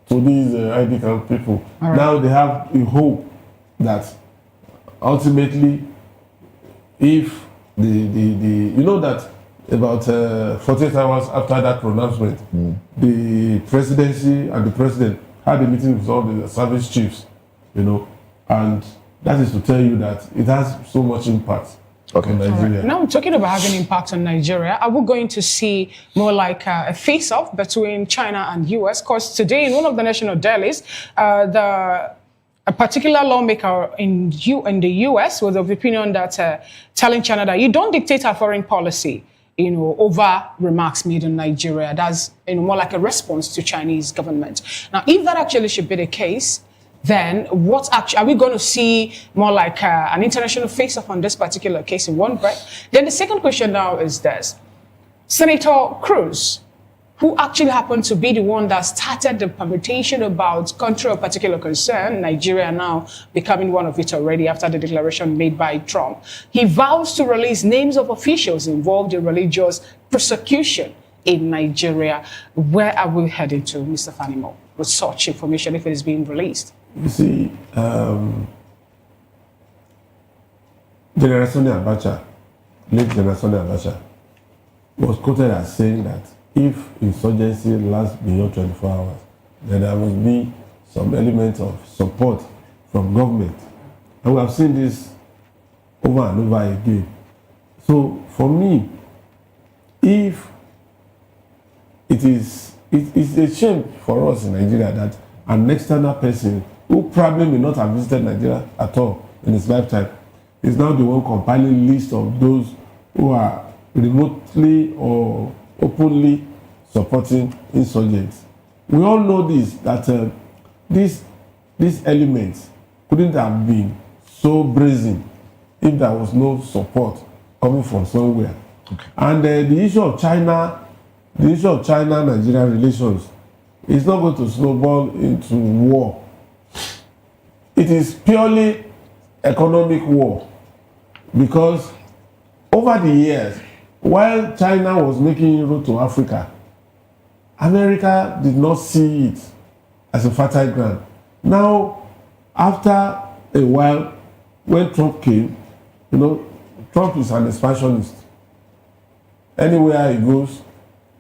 to these ID camp people. Right. Now they have a hope that ultimately, if you know that about 48 hours after that pronouncement, the presidency and the president had a meeting with all the service chiefs, you know, and that is to tell you that it has so much impact on Nigeria.
Right. Now, talking about having impact on Nigeria, are we going to see more like a face-off between China and US? Because today, in one of the national dailies, a particular lawmaker in the US was of the opinion that telling China that you don't dictate our foreign policy, you know, over remarks made in Nigeria. That's, you know, more like a response to Chinese government. Now, if that actually should be the case, then what actually are we going to see more like an international face-off on this particular case in one breath? Then the second question now is this: Senator Cruz, who actually happened to be the one that started the permutation about country of particular concern, Nigeria now becoming one of it already after the declaration made by Trump, he vows to release names of officials involved in religious persecution in Nigeria. Where are we heading to, Mr. Fanimo, with such information if it is being released?
You see, General Sani Abacha, late General Sani Abacha, was quoted as saying that if insurgency lasts beyond 24 hours, then there must be some element of support from government. And we have seen this over and over again. So for me, if it's a shame for us in Nigeria that an external person who probably may not have visited Nigeria at all in his lifetime is now the one compiling list of those who are remotely or openly supporting insurgents. We all know this, that these elements couldn't have been so brazen if there was no support coming from somewhere. Okay. And the issue of China-Nigeria relations is not going to snowball into war. It is purely economic war, because over the years, while China was making inroads to Africa, America did not see it as a fertile ground. Now, after a while, when Trump came, you know, Trump is an expansionist. Anywhere he goes,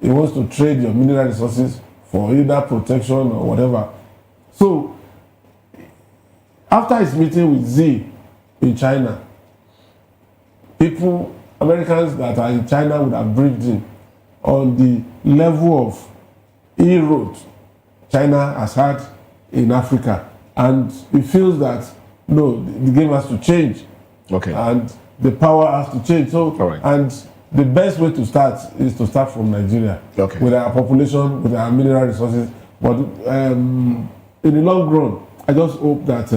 he wants to trade your mineral resources for either protection or whatever. So, after his meeting with Xi in China, Americans that are in China would have briefed him on the level of inroads China has had in Africa. And he feels that, no, the game has to change. Okay. And the power has to change. So, and the best way to start is to start from Nigeria. Okay. With our population, with our mineral resources. But in the long run, I just hope that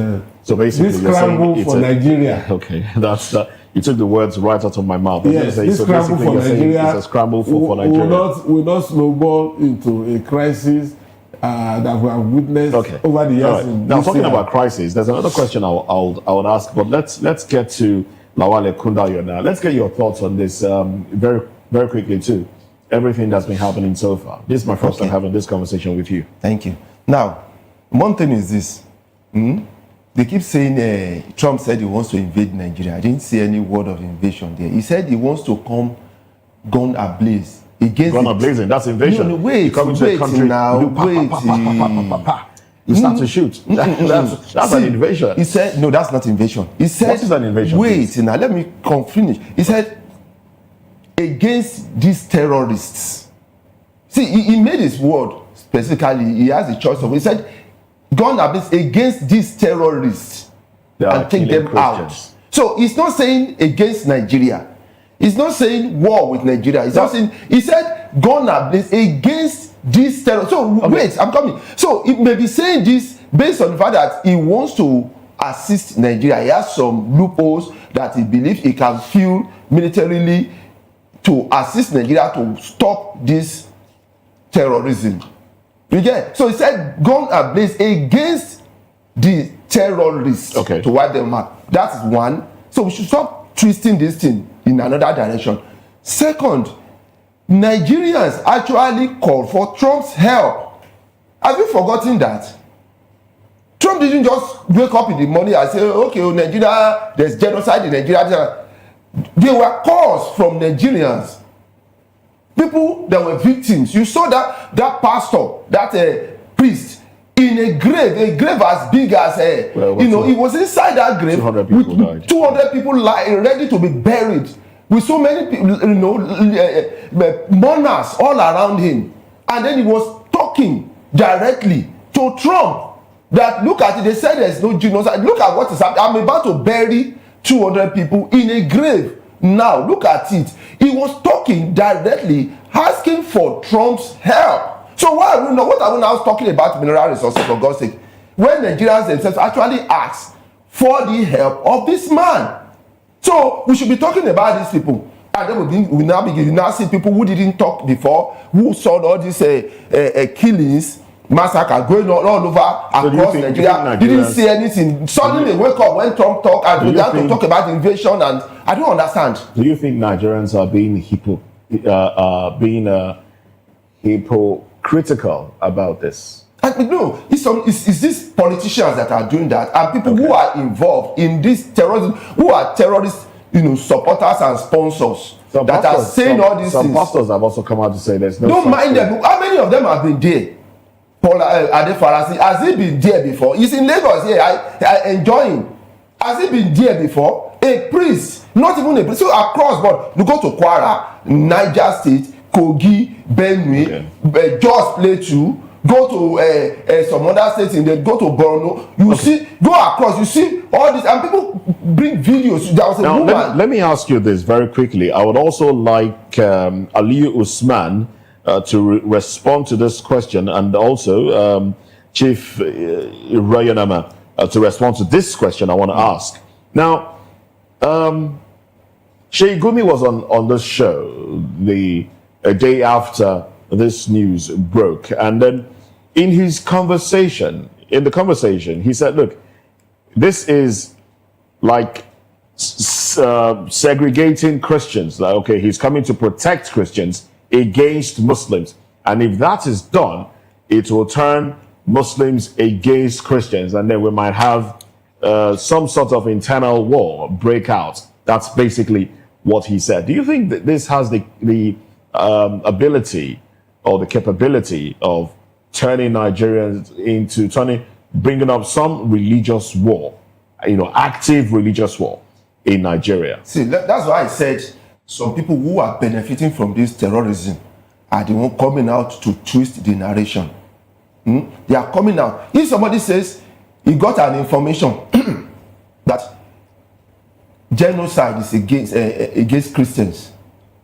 so basically
this scramble for Nigeria.
Okay, that's you took the words right out of my mouth.
Yes, this
so
scramble for Nigeria
is a scramble for Nigeria.
Will not snowball into a crisis that we have witnessed over the years.
Right. Now, talking about crisis, there's another question I would ask, but let's get to Lawale Kundayo now. Let's get your thoughts on this very very quickly too. Everything that's been happening so far. This is my first time having this conversation with you.
Thank you. Now, one thing is this. They keep saying Trump said he wants to invade Nigeria. I didn't see any word of invasion there. He said he wants to come gun ablaze against.
Gun ablazing, that's invasion.
No, wait,
you come to a country
now.
You start to shoot. That's an invasion.
He said, no, that's not invasion. He said,
what is an invasion?
Wait, now let me finish. He said, against these terrorists. See, he made his word specifically. He has a choice of. He said, gun ablaze against these terrorists and take them Christians out. So he's not saying against Nigeria. He's not saying war with Nigeria. He's not saying. He said gun ablaze against these terrorists. So wait, I'm coming. So he may be saying this based on the fact that he wants to assist Nigeria. He has some loopholes that he believes he can fill militarily to assist Nigeria to stop this terrorism. You get? So he said gun ablaze against the terrorists to wipe them out. That is one. So we should stop twisting this thing in another direction. Second, Nigerians actually called for Trump's help. Have you forgotten that? Trump didn't just wake up in the morning and say, okay, Nigeria, there's genocide in Nigeria. There were calls from Nigerians People that were victims. You saw that pastor, that priest, in a grave as big as he was inside that grave
200 people died.
200 people ready to be buried, with so many people, mourners all around him. And then he was talking directly to Trump that, look at it, they said there's no genocide. Look at what is happening. I'm about to bury 200 people in a grave. Now, look at it. He was talking directly, asking for Trump's help. So what are we now talking about mineral resources, for God's sake? When Nigerians themselves actually ask for the help of this man. So we should be talking about these people. And then we now see people who didn't talk before, who saw all these killings, massacre going on all over across Nigeria, didn't see anything. Suddenly they wake up when Trump talk and began to talk about invasion, and I don't understand.
Do you think Nigerians are being hypocritical about this?
No, it's these politicians that are doing that, and people who are involved in this terrorism, who are terrorist, supporters and sponsors that are saying all these things.
Some pastors have also come out to say there's no.
Don't mind them. How many of them have been there? Paul Adefarasi, has he been there before? He's in Lagos here, enjoying. Has he been there before? A priest, not even a priest. So across board, you go to Kwara, Niger State, Kogi, Benue, Jos Plateau, go to some other states in there, go to Borno, you see, go across, you see all this, and people bring videos. There was a woman.
Let me ask you this very quickly. I would also like Aliyu Usman to respond to this question, and also Chief Rayanama to respond to this question I want to ask. Now, Sheikh Gumi was on this show a day after this news broke, and then in the conversation, he said, look, this is like segregating Christians. Like, okay, he's coming to protect Christians against Muslims, and if that is done, it will turn Muslims against Christians, and then we might have some sort of internal war break out. That's basically what he said. Do you think that this has the ability or the capability of turning Nigerians bringing up some religious war, active religious war in Nigeria?
See, that's why I said some people who are benefiting from this terrorism are the ones coming out to twist the narration. They are coming out. If somebody says he got an information that genocide is against Christians,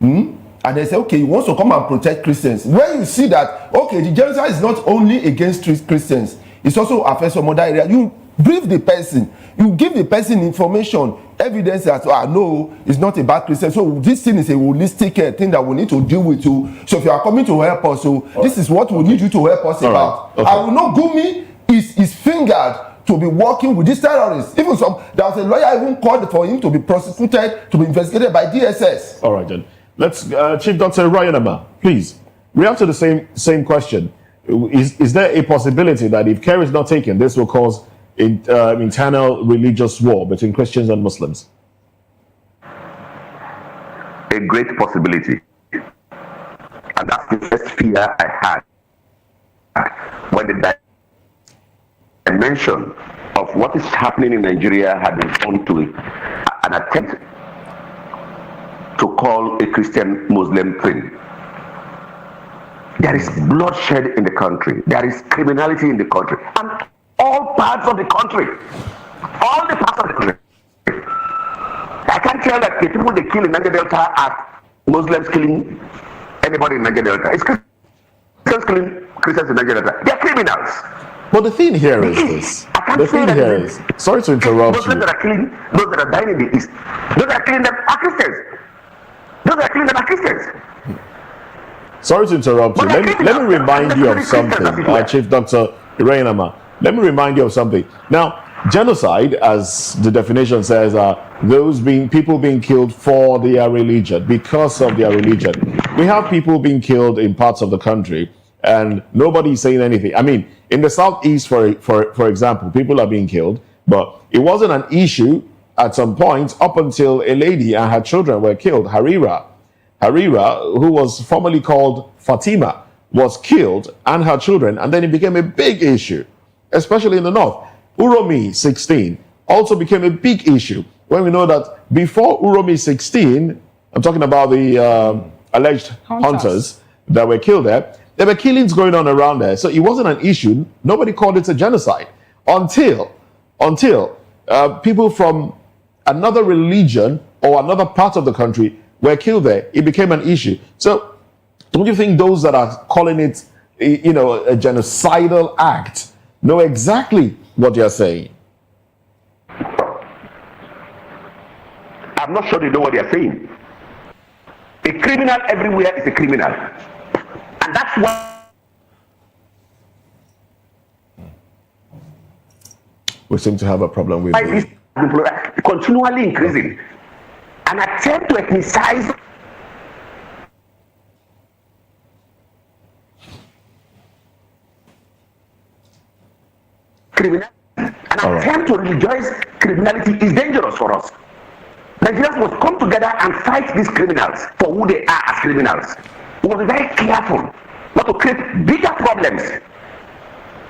and they say, okay, he wants to come and protect Christians. When you see that, okay, the genocide is not only against Christians, it's also affects some other area. You brief the person, you give the person information, evidence that, no, it's not about Christians. So this thing is a holistic thing that we need to deal with too. So if you are coming to help us, this is what we need you to help us about.
Right. Okay.
I will not Gumi is fingered to be working with these terrorists. Even there was a lawyer even called for him to be prosecuted, to be investigated by DSS.
All right, then. Let's, Chief Dr. Rayanama, please, react to the same question. Is there a possibility that if care is not taken, this will cause internal religious war between Christians and Muslims?
A great possibility. And that's the first fear I had when the dimension of what is happening in Nigeria had been on to an attempt to call a Christian-Muslim thing. There is bloodshed in the country. There is criminality in the country. And all parts of the country. All the parts of the country. I can't tell that the people they kill in Niger Delta are Muslims killing anybody in Niger Delta. It's Christians killing Christians in Niger Delta. They're criminals.
But the thing here is this. The thing here is, sorry to interrupt you.
Those that are killing, those that are dying in the East, those that are killing them are Christians. Those that are killing them are Christians.
Sorry to interrupt you. Let me remind you of something, Chief Dr. Rayanama. Let me remind you of something. Now, genocide, as the definition says, are people being killed for their religion, because of their religion. We have people being killed in parts of the country, and nobody is saying anything. I mean, in the southeast, for example, people are being killed, but it wasn't an issue at some point up until a lady and her children were killed, Harira. Harira, who was formerly called Fatima, was killed and her children, and then it became a big issue, especially in the north. Uromi 16 also became a big issue when we know that before Uromi 16, I'm talking about the alleged hunters that were killed there were killings going on around there. So it wasn't an issue. Nobody called it a genocide until people from another religion or another part of the country were killed there. It became an issue. So don't you think those that are calling it, a genocidal act know exactly what they are saying?
I'm not sure they know what they are saying. A criminal everywhere is a criminal. And that's why
we seem to have a problem with
this continually increasing. An attempt to ethnicize criminality, an attempt to religionize criminality is dangerous for us. Nigerians must come together and fight these criminals for who they are as criminals. We must be very careful not to create bigger problems.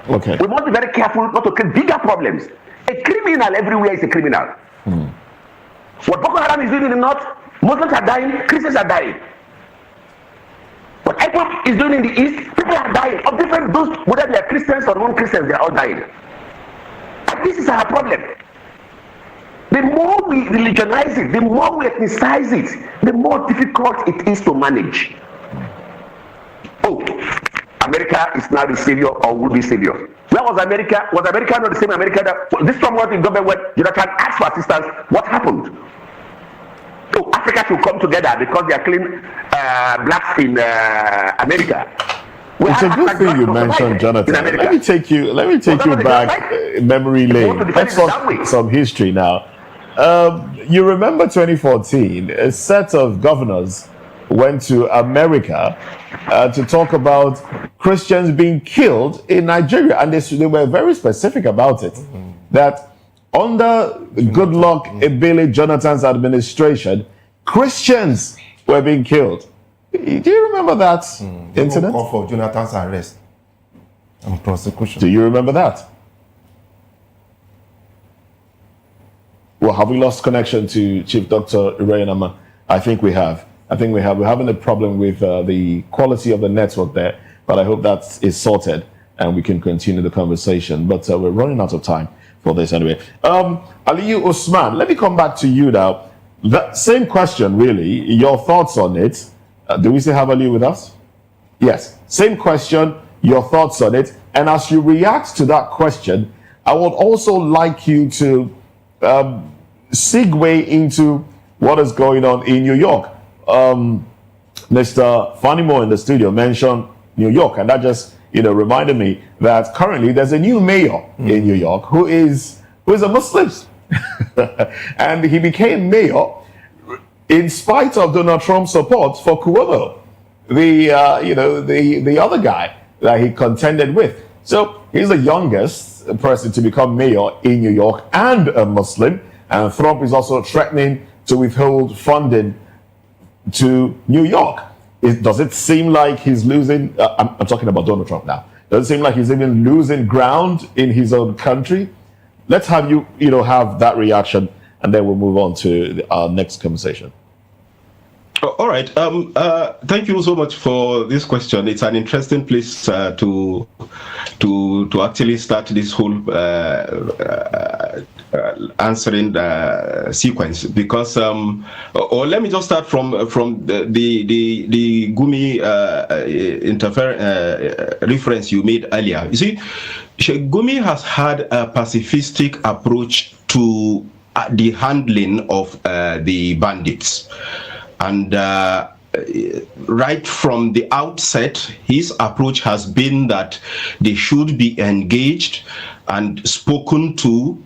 Okay.
We must be very careful not to create bigger problems. A criminal everywhere is a criminal. What Boko Haram is doing in the north, Muslims are dying, Christians are dying. What IPOP is doing in the east, people are dying of different those, whether they are Christians or non-Christians, they are all dying. And this is our problem. The more we religionize it, the more we ethnicize it, the more difficult it is to manage. Oh, America is now the savior or will be savior. Where was America? Was America not the same America that this time what the government when Jonathan asked for assistance? What happened? So Africa should come together because they are killing blacks in America.
It's a good thing you mentioned, Jonathan. Let me take you back memory lane. Let's talk some history now. You remember 2014, a set of governors went to America to talk about Christians being killed in Nigeria, and they were very specific about it. That under Goodluck Ebele Jonathan's administration, Christians were being killed. Do you remember that incident?
Call for Jonathan's arrest and prosecution.
Do you remember that? Well, have we lost connection to Chief Dr. Ireyanama? I think we have. We're having a problem with the quality of the network there, but I hope that is sorted and we can continue the conversation. But we're running out of time for this anyway. Aliyu Usman, let me come back to you now. That same question, really, your thoughts on it. Do we still have Aliyu with us? Yes. Same question, your thoughts on it. And as you react to that question, I would also like you to segue into what is going on in New York. Mr. Fanimo in the studio mentioned New York, and that just reminded me that currently there's a new mayor in New York who is a Muslim, and he became mayor in spite of Donald Trump's support for Cuomo, the other guy that he contended with. So he's the youngest person to become mayor in New York and a Muslim, and Trump is also threatening to withhold funding to New York. Does it seem like he's losing? I'm talking about Donald Trump now. Does it seem like he's even losing ground in his own country? Let's have you have that reaction, and then we'll move on to our next conversation.
All right. Thank you so much for this question. It's an interesting place to actually start this whole answering sequence, because or let me just start from the Gumi reference you made earlier. You see, Gumi has had a pacifistic approach to the handling of the bandits. And right from the outset, his approach has been that they should be engaged and spoken to,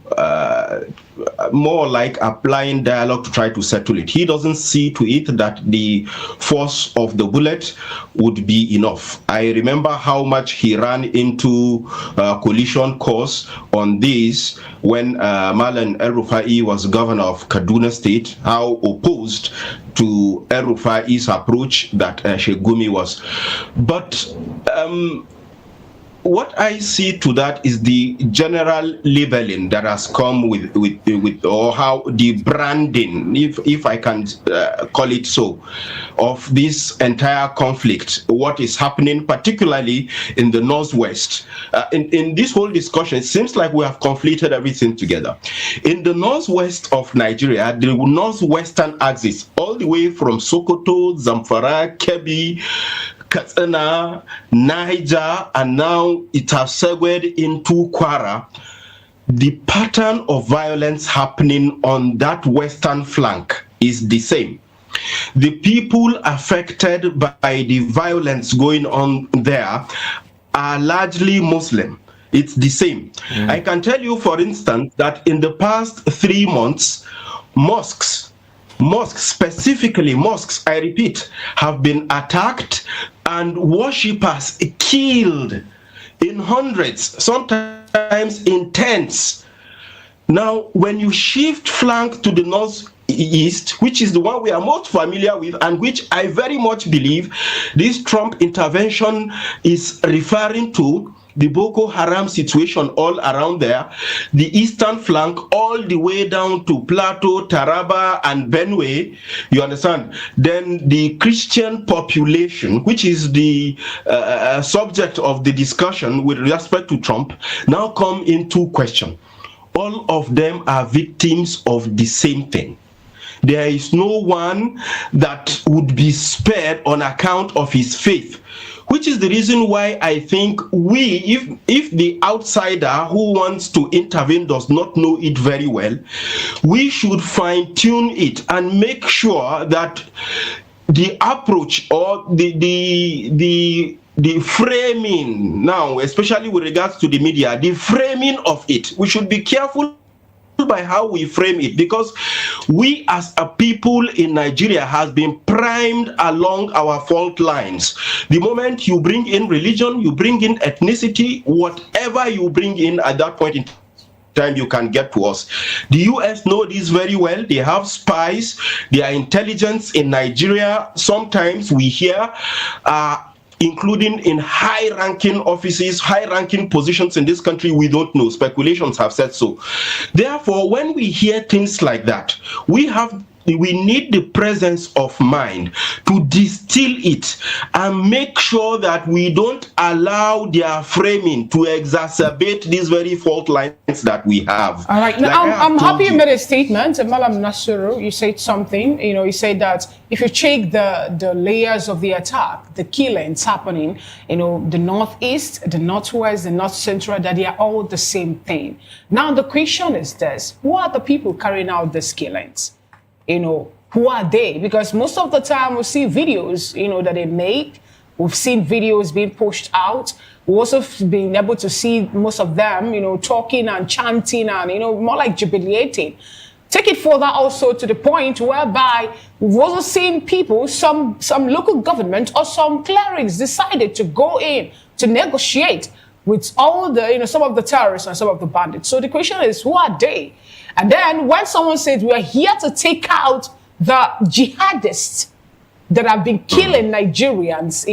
more like applying dialogue to try to settle it. He doesn't see to it that the force of the bullet would be enough. I remember how much he ran into collision course on this when Malan El-Rufai was governor of Kaduna State, how opposed to El-Rufai's approach that Sheikh Gumi was. But what I see to that is the general labeling that has come with or how the branding, if I can call it so, of this entire conflict, what is happening particularly in the Northwest. In this whole discussion, it seems like we have conflated everything together. In the Northwest of Nigeria, the Northwestern axis, all the way from Sokoto, Zamfara, Kebbi, Katsina, Niger, and now it has segued into Kwara. The pattern of violence happening on that western flank is the same. The people affected by the violence going on there are largely Muslim. It's the same. I can tell you, for instance, that in the past 3 months, mosques, specifically mosques, I repeat, have been attacked and worshippers killed in hundreds, sometimes in tens. Now, when you shift flank to the northeast, which is the one we are most familiar with and which I very much believe this Trump intervention is referring to, the Boko Haram situation all around there, the eastern flank all the way down to Plateau, Taraba, and Benue, you understand? Then the Christian population, which is the subject of the discussion with respect to Trump, now come into question. All of them are victims of the same thing. There is no one that would be spared on account of his faith, which is the reason why I think if the outsider who wants to intervene does not know it very well, we should fine-tune it and make sure that the approach or the framing now, especially with regards to the media, the framing of it, we should be careful by how we frame it, because we as a people in Nigeria has been primed along our fault lines. The moment you bring in religion, you bring in ethnicity, whatever you bring in at that point in time, you can get to us. The US know this very well. They have spies, their intelligence in Nigeria. Sometimes we hear including in high-ranking offices, high-ranking positions in this country, we don't know. Speculations have said so. Therefore, when we hear things like that, we need the presence of mind to distill it and make sure that we don't allow their framing to exacerbate these very fault lines that we have.
All right. Now, I'm happy you made a statement. Malam Nasiru, you said something. You said that if you check the layers of the attack, the killings happening, the northeast, the northwest, the north central, that they are all the same thing. Now, the question is this: who are the people carrying out these killings? Who are they? Because most of the time we see videos, that they make. We've seen videos being pushed out. We've also been able to see most of them, talking and chanting and, more like jubilating. Take it further also to the point whereby we've also seen people, some local government or some clerics decided to go in to negotiate with all the, some of the terrorists and some of the bandits. So the question is, who are they? And then when someone says we are here to take out the jihadists that have been killing Nigerians,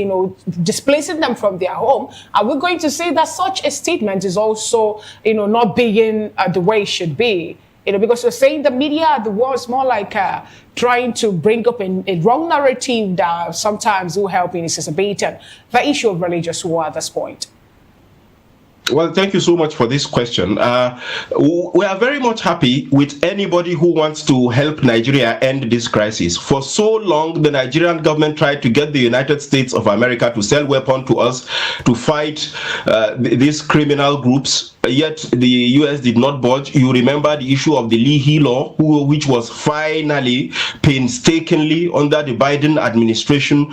displacing them from their home, are we going to say that such a statement is also, not being the way it should be? Because you're saying the media, the world is more like trying to bring up a wrong narrative that sometimes will help in exacerbating the issue of religious war at this point.
Well, thank you so much for this question. We are very much happy with anybody who wants to help Nigeria end this crisis. For so long, the Nigerian government tried to get the United States of America to sell weapons to us to fight these criminal groups. Yet the US did not budge. You remember the issue of the Leahy law, which was finally, painstakingly under the Biden administration.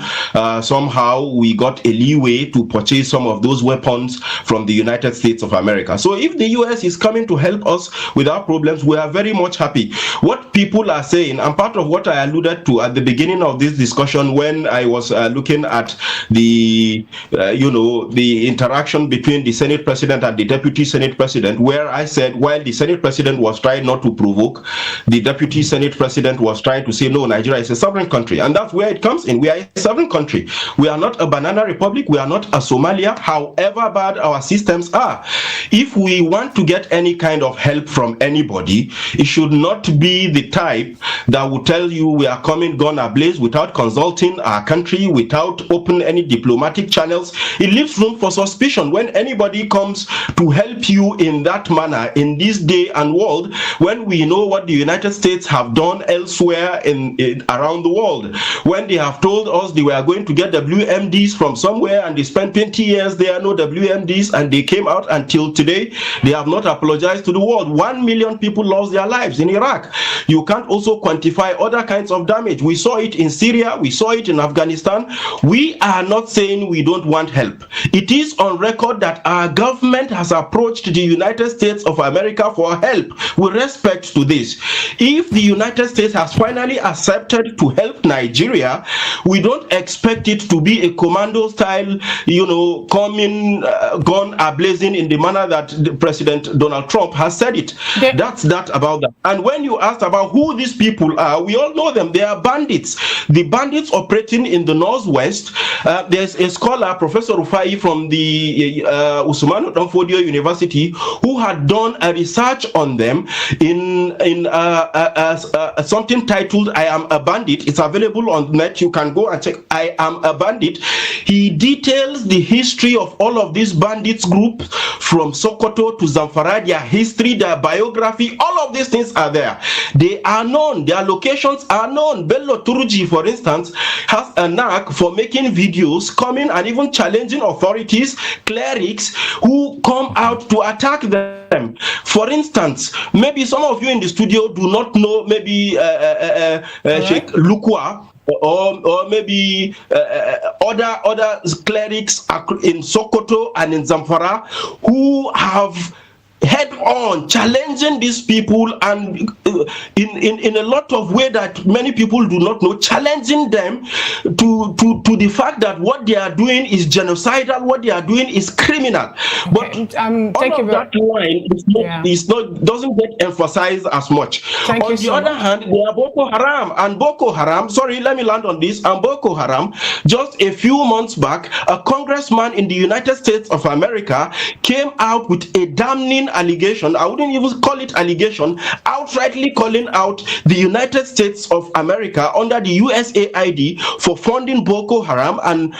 Somehow we got a leeway to purchase some of those weapons from the United United States of America. So if the US is coming to help us with our problems, we are very much happy. What people are saying, and part of what I alluded to at the beginning of this discussion when I was looking at the, the interaction between the Senate President and the Deputy Senate President, where I said while the Senate President was trying not to provoke, the Deputy Senate President was trying to say, no, Nigeria is a sovereign country. And that's where it comes in. We are a sovereign country. We are not a banana republic. We are not a Somalia, however bad our systems are. If we want to get any kind of help from anybody, it should not be the type that will tell you we are coming gun ablaze without consulting our country, without opening any diplomatic channels. It leaves room for suspicion when anybody comes to help you in that manner in this day and world, when we know what the United States have done elsewhere in around the world, when they have told us they were going to get WMDs from somewhere and they spent 20 years there, no WMDs, and they came out until today, they have not apologized to the world. 1 million people lost their lives in Iraq. You can't also quantify other kinds of damage. We saw it in Syria, we saw it in Afghanistan. We are not saying we don't want help. It is on record that our government has approached the United States of America for help. With respect to this, if the United States has finally accepted to help Nigeria, we don't expect it to be a commando style, coming gun ablazing in the manner that President Donald Trump has said it. That's that about that. And when you asked about who these people are, we all know them. They are bandits. The bandits operating in the Northwest. There's a scholar, Professor Rufai from the Osinbajo University, who had done a research on them in something titled "I Am a Bandit." It's available on the net. You can go and check "I Am a Bandit." He details the history of all of these bandits groups from Sokoto to Zamfara, their history, their biography. All of these things are there. They are known. Their locations are known. Bello Turuji, for instance, has a knack for making videos, coming and even challenging authorities, clerics who come out to attack them. For instance, maybe some of you in the studio do not know, maybe Sheikh Lukwa, or maybe other clerics in Sokoto and in Zamfara who have head-on challenging these people, and in a lot of way that many people do not know, challenging them to the fact that what they are doing is genocidal, what they are doing is criminal. But all of that line doesn't get emphasized as much. On the other hand, they are Boko Haram, and Boko Haram, sorry, let me land on this, and Boko Haram, just a few months back, a congressman in the United States of America came out with a damning allegation. I wouldn't even call it allegation, outrightly calling out the United States of America under the USAID for funding Boko Haram and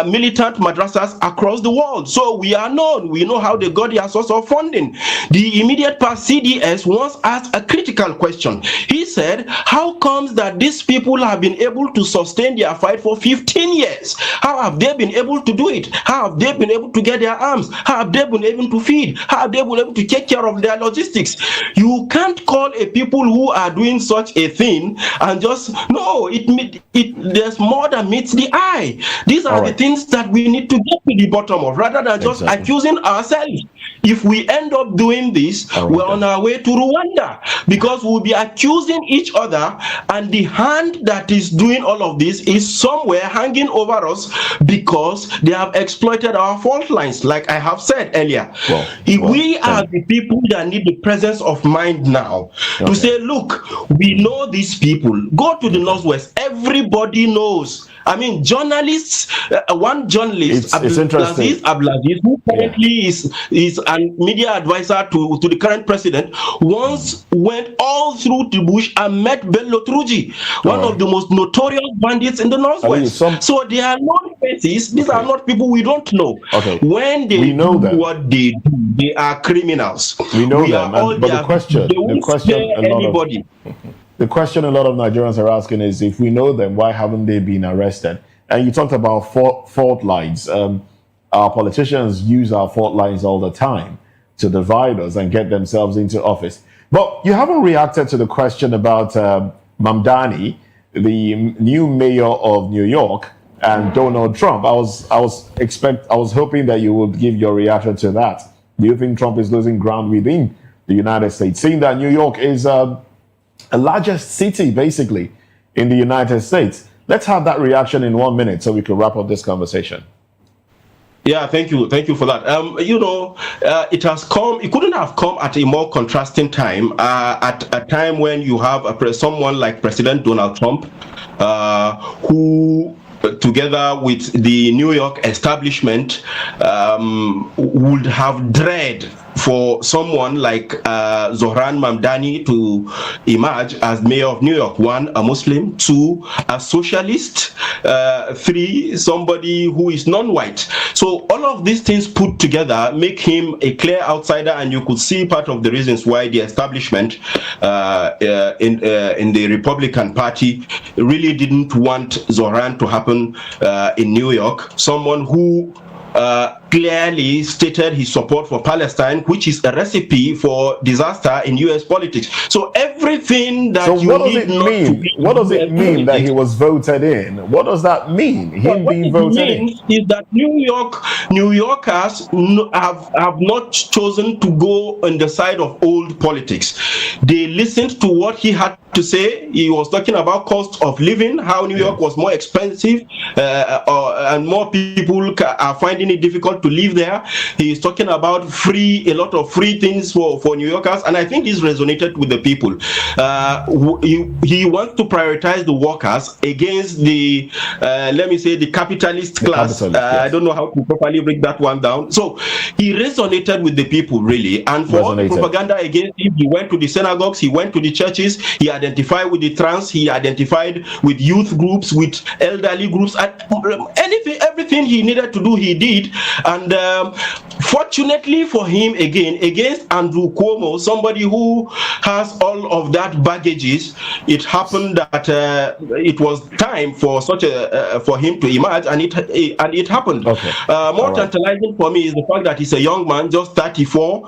militant madrasas across the world. So we are known. We know how they got their source of funding. The immediate past CDS once asked a critical question. He said, how comes that these people have been able to sustain their fight for 15 years? How have they been able to do it? How have they been able to get their arms? How have they been able to feed? How have they been able to take care of their logistics? You can't call a people who are doing such a thing and just, no, there's more than meets the eye. These are the things that we need to get to the bottom of, rather than just accusing ourselves. If we end up doing this, we're on our way to Rwanda, because we'll be accusing each other, and the hand that is doing all of this is somewhere hanging over us because they have exploited our fault lines, like I have said earlier. We are the people that need the presence of mind now to say, look, we know these people. Go to the Northwest. Everybody knows. I mean, journalists, one journalist, Abdulaziz Abdulaziz, who currently is a media advisor to the current president, once went all through the bush and met Bello Turuji, one of the most notorious bandits in the Northwest. So they are known faces. These are not people we don't know. When they do what they do, they are criminals.
We know them. But the question a lot of Nigerians are asking is, if we know them, why haven't they been arrested? And you talked about fault lines. Our politicians use our fault lines all the time to divide us and get themselves into office. But you haven't reacted to the question about Mamdani, the new mayor of New York, and Donald Trump. I was hoping that you would give your reaction to that. Do you think Trump is losing ground within the United States? Seeing that New York is a largest city, basically, in the United States. Let's have that reaction in 1 minute so we can wrap up this conversation.
Yeah, thank you for that. It has come. It couldn't have come at a more contrasting time. At a time when you have someone like President Donald Trump, who, together with the New York establishment, would have dread for someone like Zohran Mamdani to emerge as mayor of New York. 1, a Muslim; 2, a socialist; 3, somebody who is non-white. So all of these things put together make him a clear outsider, and you could see part of the reasons why the establishment in the Republican Party really didn't want Zohran to happen in New York. Someone who clearly stated his support for Palestine, which is a recipe for disaster in U.S. politics. So everything that
what does it mean that he was voted in? What does that mean? Him being voted in
is that New Yorkers have not chosen to go on the side of old politics. They listened to what he had to say. He was talking about cost of living, how New York was more expensive, and more people are finding it difficult to live there. He is talking about a lot of free things for New Yorkers, and I think this resonated with the people. He wants to prioritize the workers against the, let me say, the capitalist class. Yes. I don't know how to properly break that one down. So he resonated with the people, really. And for all the propaganda against him, he went to the synagogues, he went to the churches, he identified with the trans, he identified with youth groups, with elderly groups, and everything he needed to do, he did. And fortunately for him, again, against Andrew Cuomo, somebody who has all of that baggages, it happened that it was time for for him to emerge, and it happened. Okay. More tantalizing for me is the fact that he's a young man, just 34,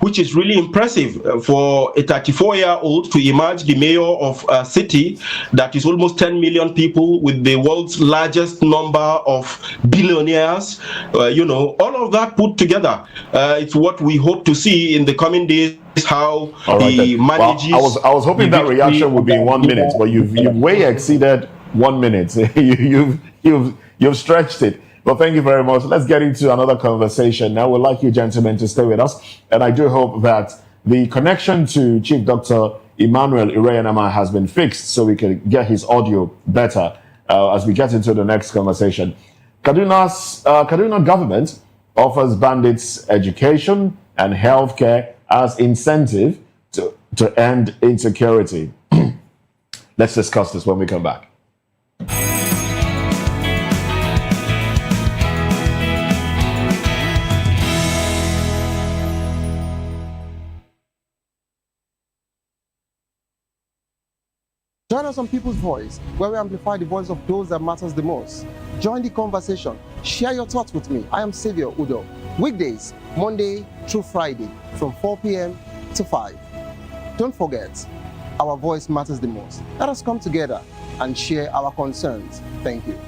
which is really impressive for a 34-year-old to emerge the mayor of a city that is almost 10 million people, with the world's largest number of billionaires. All of that put together, it's what we hope to see in the coming days. How he manages.
Well, I was hoping that reaction would be in 1 minute, but you've way exceeded 1 minute. you've stretched it. Well, thank you very much. Let's get into another conversation now. We'd like you gentlemen to stay with us, and I do hope that the connection to Chief Dr. Emmanuel Ireyanama has been fixed so we can get his audio better as we get into the next conversation. Kaduna government offers bandits education and healthcare as incentive to end insecurity. Let's discuss this when we come back.
Join us on People's Voice, where we amplify the voice of those that matters the most. Join the conversation. Share your thoughts with me. I am Xavier Udo. Weekdays, Monday through Friday, from 4 p.m. to 5. Don't forget, our voice matters the most. Let us come together and share our concerns. Thank you.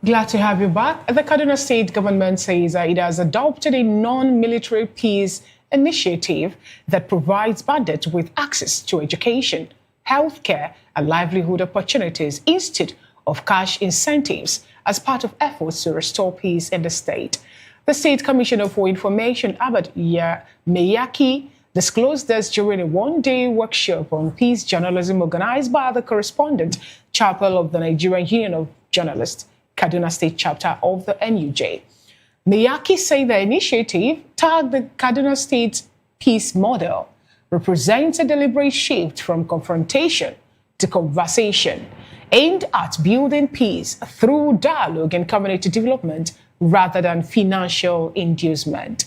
Glad to have you back. The Kaduna State government says it has adopted a non-military peace initiative that provides bandits with access to education, healthcare, and livelihood opportunities instead of cash incentives as part of efforts to restore peace in the state. The State Commissioner for Information, Abad Meyaki, disclosed this during a one-day workshop on peace journalism organized by the correspondent chapel of the Nigerian Union of Journalists, Kaduna State chapter of the NUJ. Miyaki said the initiative, tagged the Kaduna State Peace Model, represents a deliberate shift from confrontation to conversation, aimed at building peace through dialogue and community development rather than financial inducement.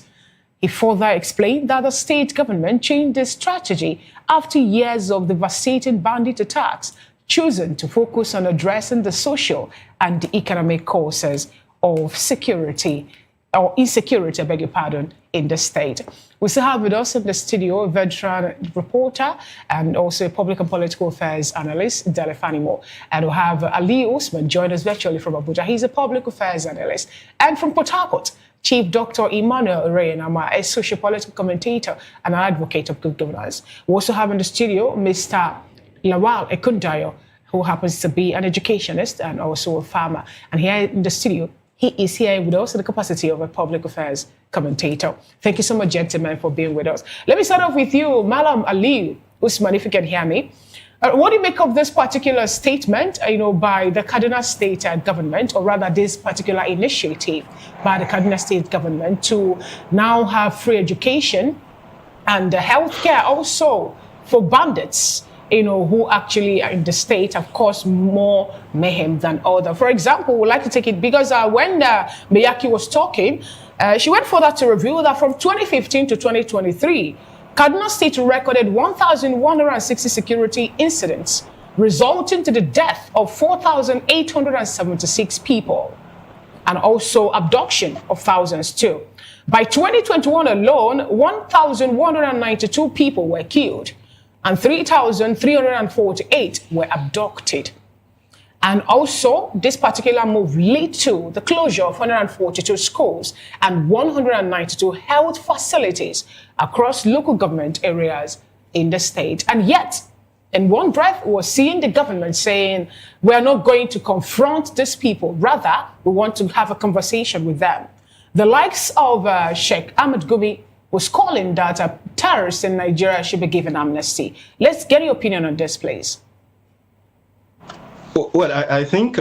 He further explained that the state government changed its strategy after years of devastating bandit attacks chosen to focus on addressing the social and the economic causes of security or insecurity, I beg your pardon, in the state. We still have with us in the studio a veteran reporter and also a public and political affairs analyst, Delefanimo. And we have Ali Osman join us virtually from Abuja. He's a public affairs analyst. And from Port Harcourt, Chief Dr. Emmanuel Reyenama, a socio-political commentator and an advocate of good governance. We also have in the studio Mr. Lawal Ekundayo, who happens to be an educationist and also a farmer. And here in the studio, he is here with us in the capacity of a public affairs commentator. Thank you so much, gentlemen, for being with us. Let me start off with you, Malam Ali Usman, if you can hear me. What do you make of this particular statement, by the Kaduna State government, or rather this particular initiative by the Kaduna State government to now have free education and healthcare also for bandits, who actually are in the state have caused more mayhem than other. For example, we'd like to take it because when Miyaki was talking, she went further to reveal that from 2015 to 2023, Kaduna State recorded 1,160 security incidents, resulting to the death of 4,876 people, and also abduction of thousands too. By 2021 alone, 1,192 people were killed, and 3,348 were abducted. And also, this particular move led to the closure of 142 schools and 192 health facilities across local government areas in the state. And yet, in one breath, we're seeing the government saying, we're not going to confront these people. Rather, we want to have a conversation with them. The likes of Sheikh Ahmed Gumi was calling that terrorists in Nigeria should be given amnesty. Let's get your opinion on this, please.
Well, I think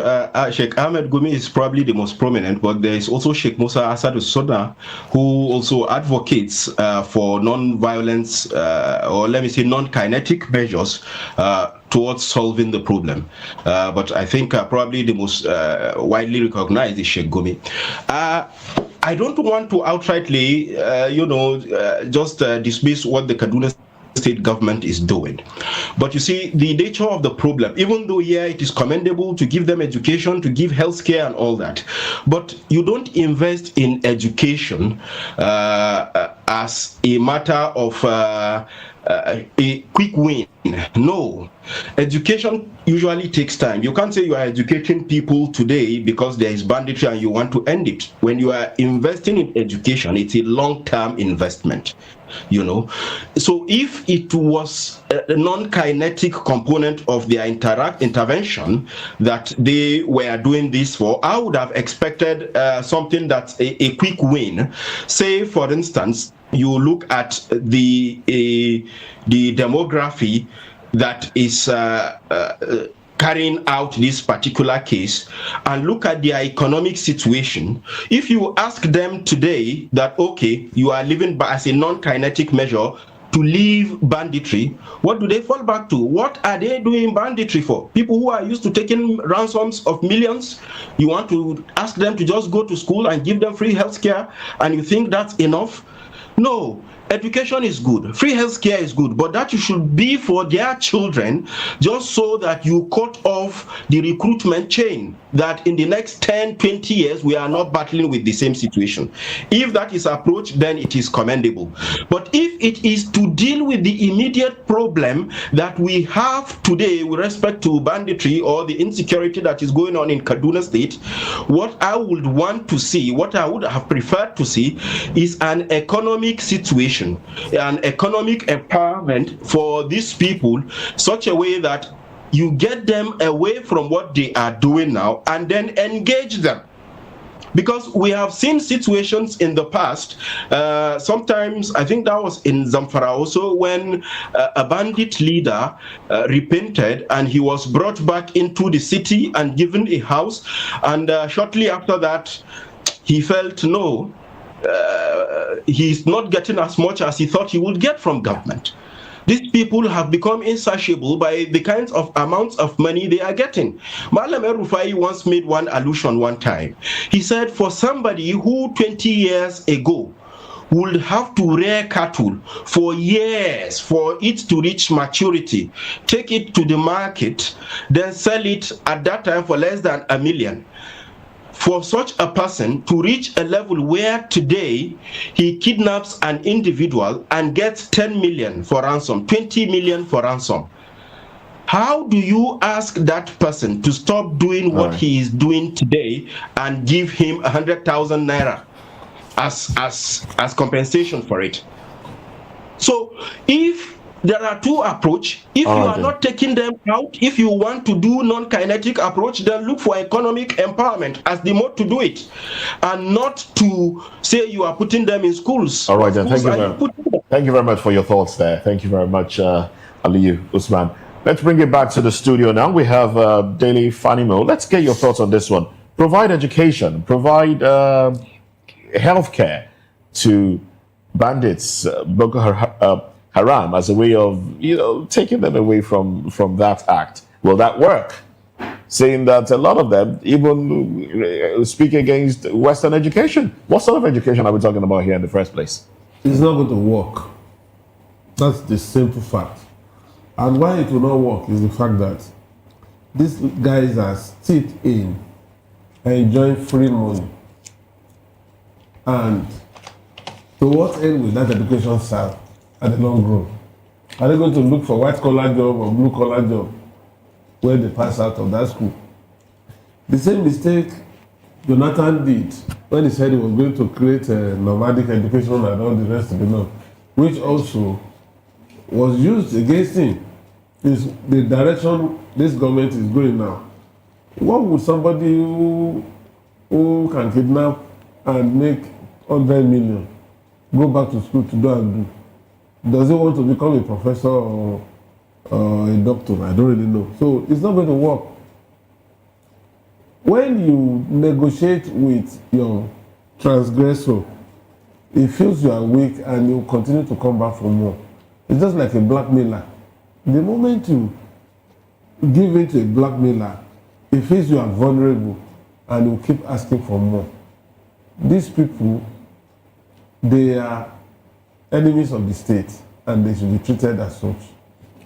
Sheikh Ahmed Gumi is probably the most prominent, but there is also Sheikh Musa Asadu Soda, who also advocates for non-violence, or let me say non-kinetic measures towards solving the problem. But I think probably the most widely recognized is Sheikh Gumi. I don't want to outrightly, just dismiss what the Kaduna State government is doing. But you see, the nature of the problem, even though, yeah, it is commendable to give them education, to give healthcare and all that, but you don't invest in education as a matter of a quick win. No. Education usually takes time. You can't say you are educating people today because there is banditry and you want to end it. When you are investing in education, it's a long-term investment. So if it was a non-kinetic component of their intervention that they were doing this for, I would have expected something that's a quick win. Say, for instance, you look at the demography that is carrying out this particular case and look at their economic situation. If you ask them today that, okay, you are living as a non-kinetic measure to leave banditry, what do they fall back to? What are they doing banditry for? People who are used to taking ransoms of millions, you want to ask them to just go to school and give them free healthcare, and you think that's enough? No. Education is good, free healthcare is good, but that should be for their children, just so that you cut off the recruitment chain, that in the next 10, 20 years, we are not battling with the same situation. If that is approach, then it is commendable. But if it is to deal with the immediate problem that we have today with respect to banditry or the insecurity that is going on in Kaduna State, what I would want to see, what I would have preferred to see, is an economic situation, an economic empowerment for these people, such a way that you get them away from what they are doing now and then engage them. Because we have seen situations in the past, sometimes, I think that was in Zamfara also, when a bandit leader repented and he was brought back into the city and given a house, and shortly after that, he felt, no, he's not getting as much as he thought he would get from government. These people have become insatiable by the kinds of amounts of money they are getting. Malam El-Rufai once made one allusion one time. He said, for somebody who 20 years ago would have to rear cattle for years for it to reach maturity, take it to the market, then sell it at that time for less than $1 million. For such a person to reach a level where today he kidnaps an individual and gets 10 million for ransom, 20 million for ransom, how do you ask that person to stop doing what he is doing today and give him 100,000 naira as compensation for it? So if there are two approaches, if you are not taking them out, if you want to do non-kinetic approach, then look for economic empowerment as the mode to do it, and not to say you are putting them in schools.
All right, then. Thank you very much for your thoughts there. Thank you very much, Aliyu Usman. Let's bring it back to the studio now. We have Daily Fanimo. Let's get your thoughts on this one. Provide education, provide healthcare to bandits, Boko Haram, as a way of, taking them away from that act. Will that work? Saying that a lot of them even speak against Western education. What sort of education are we talking about here in the first place?
It's not going to work. That's the simple fact. And why it will not work is the fact that these guys are steeped in enjoying free money. And to what end will that education serve at the long run? Are they going to look for white-collar job or blue-collar job when they pass out of that school? The same mistake Jonathan did when he said he was going to create a nomadic education and all the rest of the north, which also was used against him. Is the direction this government is going now. What would somebody who can kidnap and make 100 million go back to school to do and do? Does he want to become a professor or a doctor? I don't really know. So it's not going to work. When you negotiate with your transgressor, he feels you are weak and you continue to come back for more. It's just like a blackmailer. The moment you give it to a blackmailer, he feels you are vulnerable and he will keep asking for more. These people, they are enemies of the state and they should be treated as such.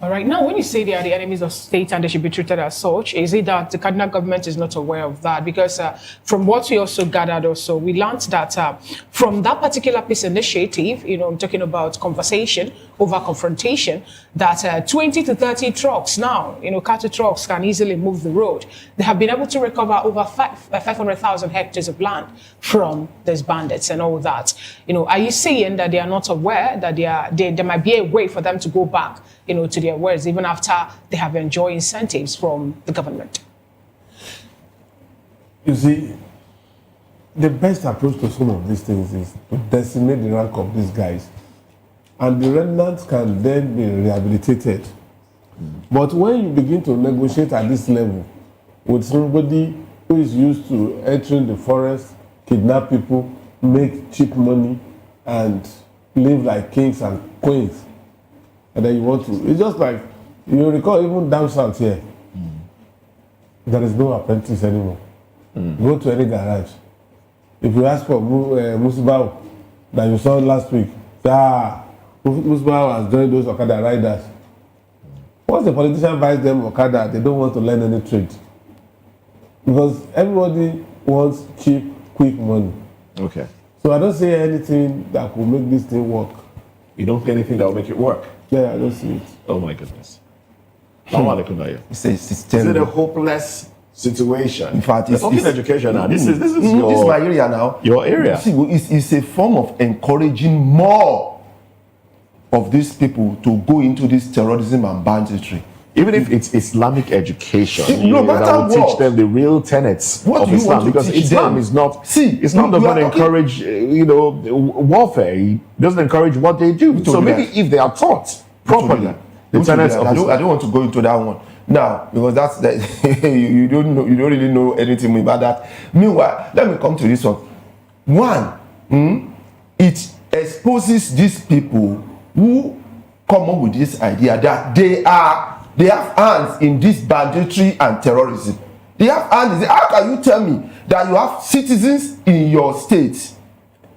All right. Now, when you say they are the enemies of state and they should be treated as such, is it that the Cardinal government is not aware of that? Because from what we also gathered we learned that from that particular peace initiative, I'm talking about conversation over confrontation, that 20 to 30 trucks now, cattle trucks can easily move the road. They have been able to recover over 500,000 hectares of land from these bandits and all that. Are you saying that they are not aware that there might be a way for them to go back, to their words, even after they have enjoyed incentives from the government?
You see, the best approach to some of these things is to decimate the rank of these guys. And the remnants can then be rehabilitated. But when you begin to negotiate at this level with somebody who is used to entering the forest, kidnap people, make cheap money, and live like kings and queens, and then you want to, it's just like, you recall even down south here, there is no apprentice anymore. Go to any garage. If you ask for Osinbajo that you saw last week, Osinbajo has joined those Okada riders. Once the politician buys them Okada, they don't want to learn any trade. Because everybody wants cheap, quick money.
Okay.
So I don't see anything that will make this thing work.
You don't see anything that will make it work?
Yeah, I don't see it.
Oh my goodness. It's
Is
it a hopeless situation?
In fact,
it's education now. This is
this is my area now.
Your area.
See, it's a form of encouraging more of these people to go into this terrorism and banditry.
Even if it's Islamic education,
no matter
that will
what,
teach them the real tenets
what
of
do you
Islam,
want to
because
teach
Islam
them?
is not.
See,
it's not going to encourage, warfare. It doesn't encourage what they do. So maybe if they are taught properly, the tenets of Islam.
I don't want to go into that one now because that's you don't know, you don't really know anything about that. Meanwhile, let me come to this one. One, it exposes these people who come up with this idea that they have hands in this banditry and terrorism. They have hands. How can you tell me that you have citizens in your state?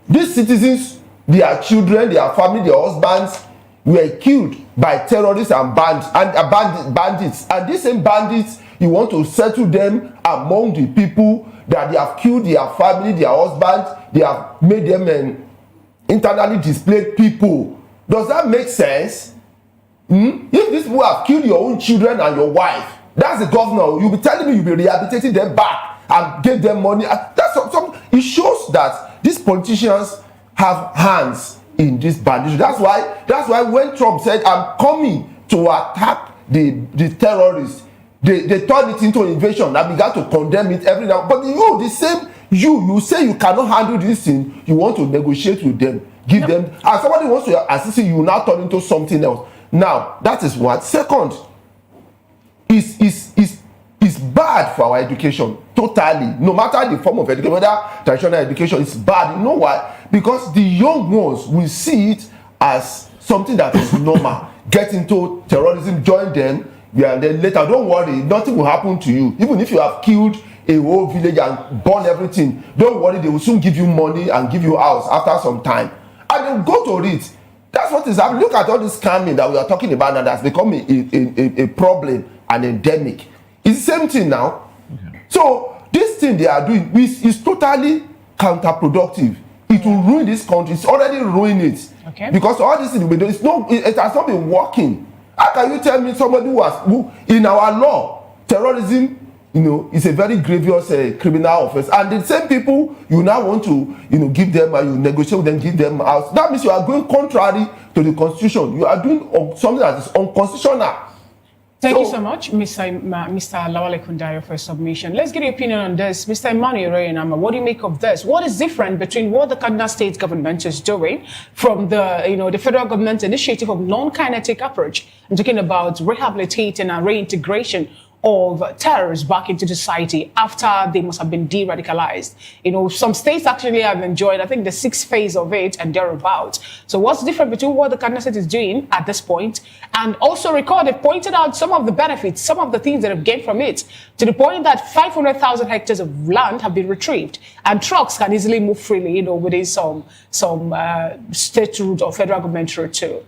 These citizens their children, their family, their husbands were killed by terrorists and bandits. And these same bandits, you want to settle them among the people that they have killed their family, their husbands, they have made them internally displaced people. Does that make sense? If these people have killed your own children and your wife, that's the governor, you'll be telling me you'll be rehabilitating them back and give them money. That's some, it shows that these politicians have hands in this banditry. That's why when Trump said, I'm coming to attack the terrorists, they turned it into an invasion and began to condemn it every now. But you say you cannot handle this thing, you want to negotiate with them, give them, and somebody wants to assist you now turn into something else. Now, that is one. Second, is bad for our education, totally. No matter the form of education, whether traditional education, is bad. You know why? Because the young ones will see it as something that is normal. Get into terrorism, join them, and then later, don't worry, nothing will happen to you. Even if you have killed a whole village and burn everything, don't worry, they will soon give you money and give you house after some time. And then go to it. That's what is happening. Look at all this scamming that we are talking about now that's become a problem, an endemic. It's the same thing now. Okay. So this thing they are doing is totally counterproductive. It will ruin this country. It's already ruined it. Okay. Because all this thing it has not been working. How can you tell me somebody who in our law, terrorism, is a very grievous criminal offense, and the same people you now want to give them and you negotiate with them, give them out. That means you are going contrary to the constitution. You are doing something that is unconstitutional.
Thank you so much, Mr. Lawale Kundayo, for your submission. Let's get your opinion on this. Mr. Emmanuel Reyenama, what do you make of this? What is different between what the Kaduna State government is doing from the federal government initiative of non-kinetic approach? I'm talking about rehabilitating and reintegration of terrorists back into society after they must have been de-radicalized. Some states actually have enjoyed, I think, the 6th phase of it and thereabouts. So what's different between what the Kaduna State is doing at this point? And also, they've pointed out some of the benefits, some of the things that have gained from it, to the point that 500,000 hectares of land have been retrieved, and trucks can easily move freely, within some state route or federal government route too.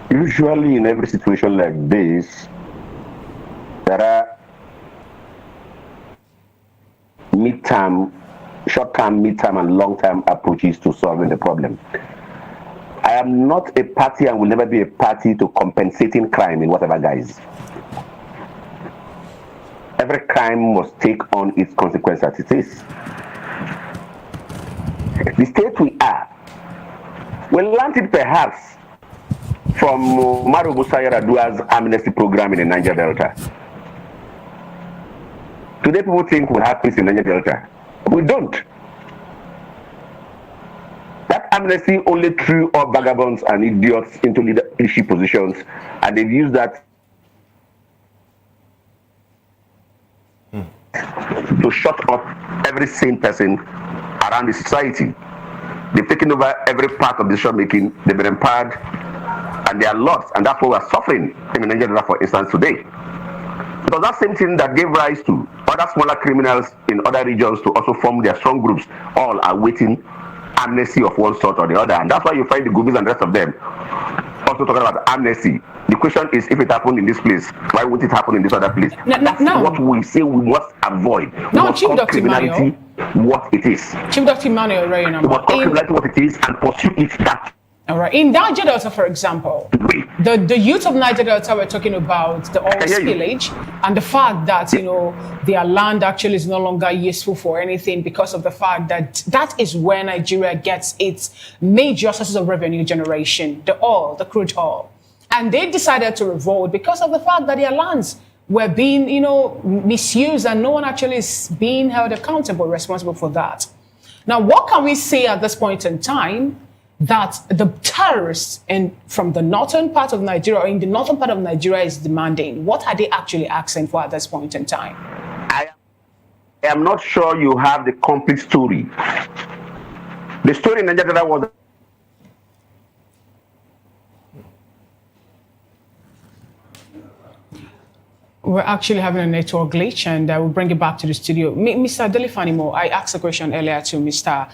Usually in every situation like this, there are short-term, mid-term, and long-term approaches to solving the problem. I am not a party and will never be a party to compensating crime in whatever guise. Every crime must take on its consequence as it is. The state we are, we learned it perhaps from Maru Musa Yar'Adua's amnesty program in the Niger Delta. Today people think we have peace in Niger Delta. We don't. That amnesty only threw all vagabonds and idiots into leadership positions, and they've used that to shut up every sane person around the society. They've taken over every part of decision making, they've been empowered, and they are lost, and that's what we are suffering in Nigeria, for instance, today. Because that same thing that gave rise to other smaller criminals in other regions to also form their strong groups, all are waiting amnesty of one sort or the other. And that's why you find the Gubis and the rest of them also talking about amnesty. The question is, if it happened in this place, why won't it happen in this other place? That's what we say we must avoid. We must call criminality what it is.
Chief Dr. Emmanuel Reyenama.
We must call criminality what it is and pursue it that.
All right. In Niger Delta, for example, the youth of Niger Delta were talking about the oil spillage and the fact that, their land actually is no longer useful for anything because of the fact that that is where Nigeria gets its major sources of revenue generation, the oil, the crude oil. And they decided to revolt because of the fact that their lands were being, misused, and no one actually is being held accountable, responsible for that. Now, what can we say at this point in time that the terrorists from the northern part of Nigeria, or in the northern part of Nigeria, is demanding? What are they actually asking for at this point in time?
I am not sure you have the complete story. The story in Nigeria was
We're actually having a network glitch, and I will bring it back to the studio. Mr. Delifanimo, I asked a question earlier to Mr.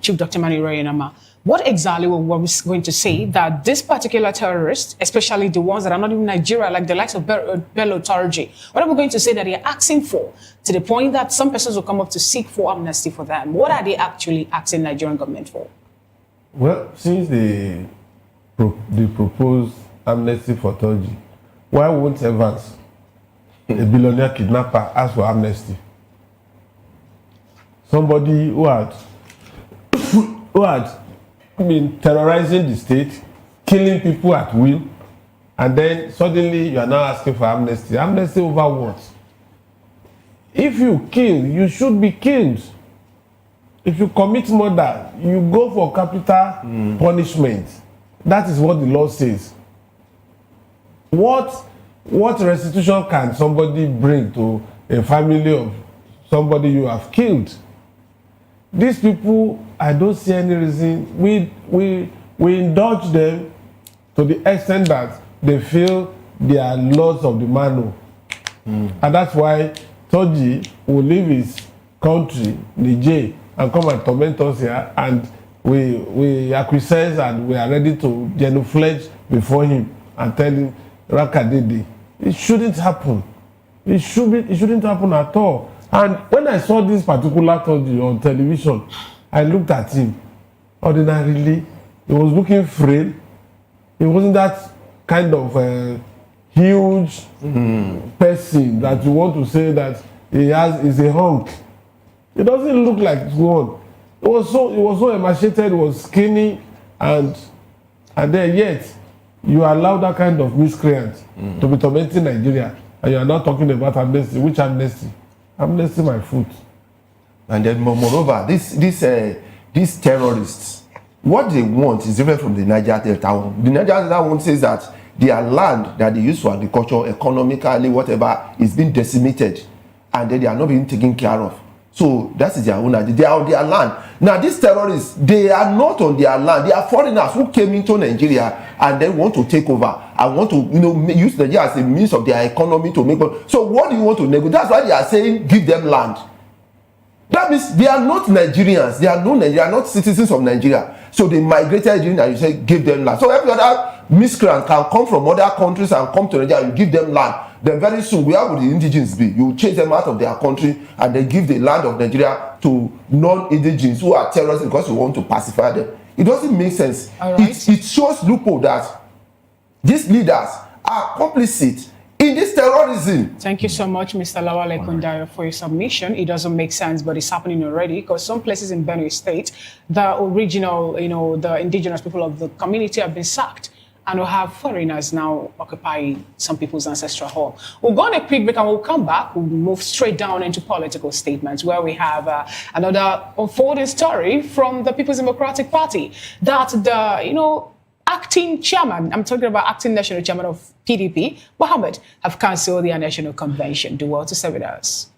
Chief Dr. Mani Rayanama. What exactly were we going to say that this particular terrorist, especially the ones that are not in Nigeria, like the likes of Bello Turji, what are we going to say that they are asking for, to the point that some persons will come up to seek for amnesty for them? What are they actually asking Nigerian government for?
Well, since they proposed amnesty for Turji, why won't Evans, a billionaire kidnapper, ask for amnesty? Somebody who had been terrorizing the state, killing people at will, and then suddenly you are now asking for amnesty. Amnesty over what? If you kill, you should be killed. If you commit murder, you go for capital punishment. That is what the law says. What restitution can somebody bring to a family of somebody you have killed? These people, I don't see any reason. We indulge them to the extent that they feel they are lords of the manor. And that's why Turji will leave his country, Niger, and come and torment us here, and we acquiesce and we are ready to genuflect before him and tell him, Rakadede. It shouldn't happen. It shouldn't happen at all. And when I saw this particular Turji on television, I looked at him. Ordinarily, he was looking frail. He wasn't that kind of huge person that you want to say that is a hunk. It doesn't look like one. It was so emaciated, it was skinny, and then yet you allow that kind of miscreant to be tormenting Nigeria, and you are not talking about amnesty. Which amnesty? Amnesty my foot.
And then moreover, these terrorists, what they want is different from the Niger Delta one. The Niger Delta one says that their land that they use for agriculture, economically, whatever, is being decimated, and then they are not being taken care of. So that is their own idea. They are on their land. Now these terrorists, they are not on their land. They are foreigners who came into Nigeria and then want to take over and want to, use Nigeria as a means of their economy to make money. So what do you want to negotiate? That's why they are saying give them land. That means they are not Nigerians. They are not citizens of Nigeria. So they migrated in and you say give them land. So every other miscreant can come from other countries and come to Nigeria and you give them land. Then very soon, where would the indigenes be? You chase them out of their country and then give the land of Nigeria to non-indigenes who are terrorists because you want to pacify them. It doesn't make sense. Right. It shows loophole that these leaders are complicit in this terrorism.
Thank you so much, Mr. Lawale Kundayo, for your submission. It doesn't make sense, but it's happening already because some places in Benue State, the original, the indigenous people of the community have been sacked. And we'll have foreigners now occupying some people's ancestral home. We'll go on a quick break and we'll come back. We'll move straight down into political statements where we have another unfolding story from the People's Democratic Party that the, acting chairman, I'm talking about acting national chairman of PDP, Mohammed, have cancelled their national convention. Do well to stay with us.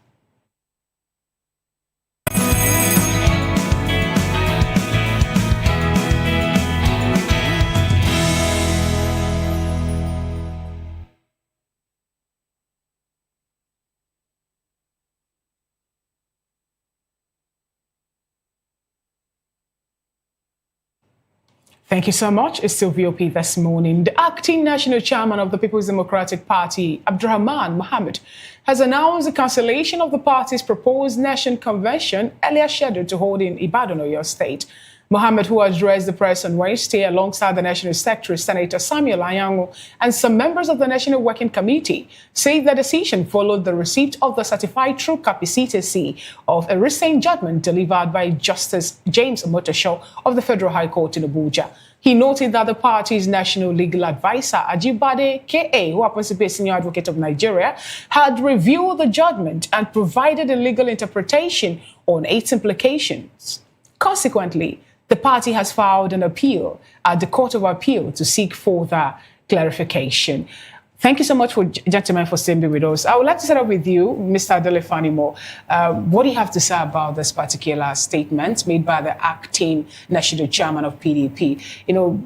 Thank you so much. It's still VOP this morning. The acting national chairman of the People's Democratic Party, Abdurrahman Mohammed, has announced the cancellation of the party's proposed national convention earlier scheduled to hold in Ibadan, Oyo State. Mohammed, who addressed the press on Wednesday alongside the National Secretary, Senator Samuel Anyango, and some members of the National Working Committee, said the decision followed the receipt of the certified true capacity of a recent judgment delivered by Justice James Omotosho of the Federal High Court in Abuja. He noted that the party's national legal advisor, Ajibade K.A., who happens to be a senior advocate of Nigeria, had reviewed the judgment and provided a legal interpretation on its implications. Consequently, the party has filed an appeal at the Court of Appeal to seek further clarification. Thank you so much, gentlemen, for staying with us. I would like to start off with you, Mr. Delefanimo. What do you have to say about this particular statement made by the acting national chairman of PDP?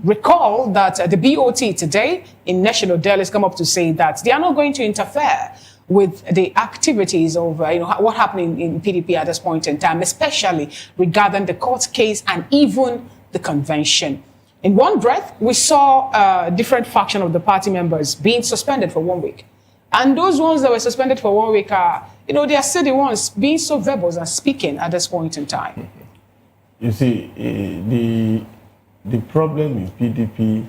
Recall that the BOT today in National Daily has come up to say that they are not going to interfere with the activities of what happened in PDP at this point in time, especially regarding the court case and even the convention. In one breath, we saw a different faction of the party members being suspended for 1 week. And those ones that were suspended for 1 week are, they are still the ones being so verbose and speaking at this point in time.
You see, the problem with PDP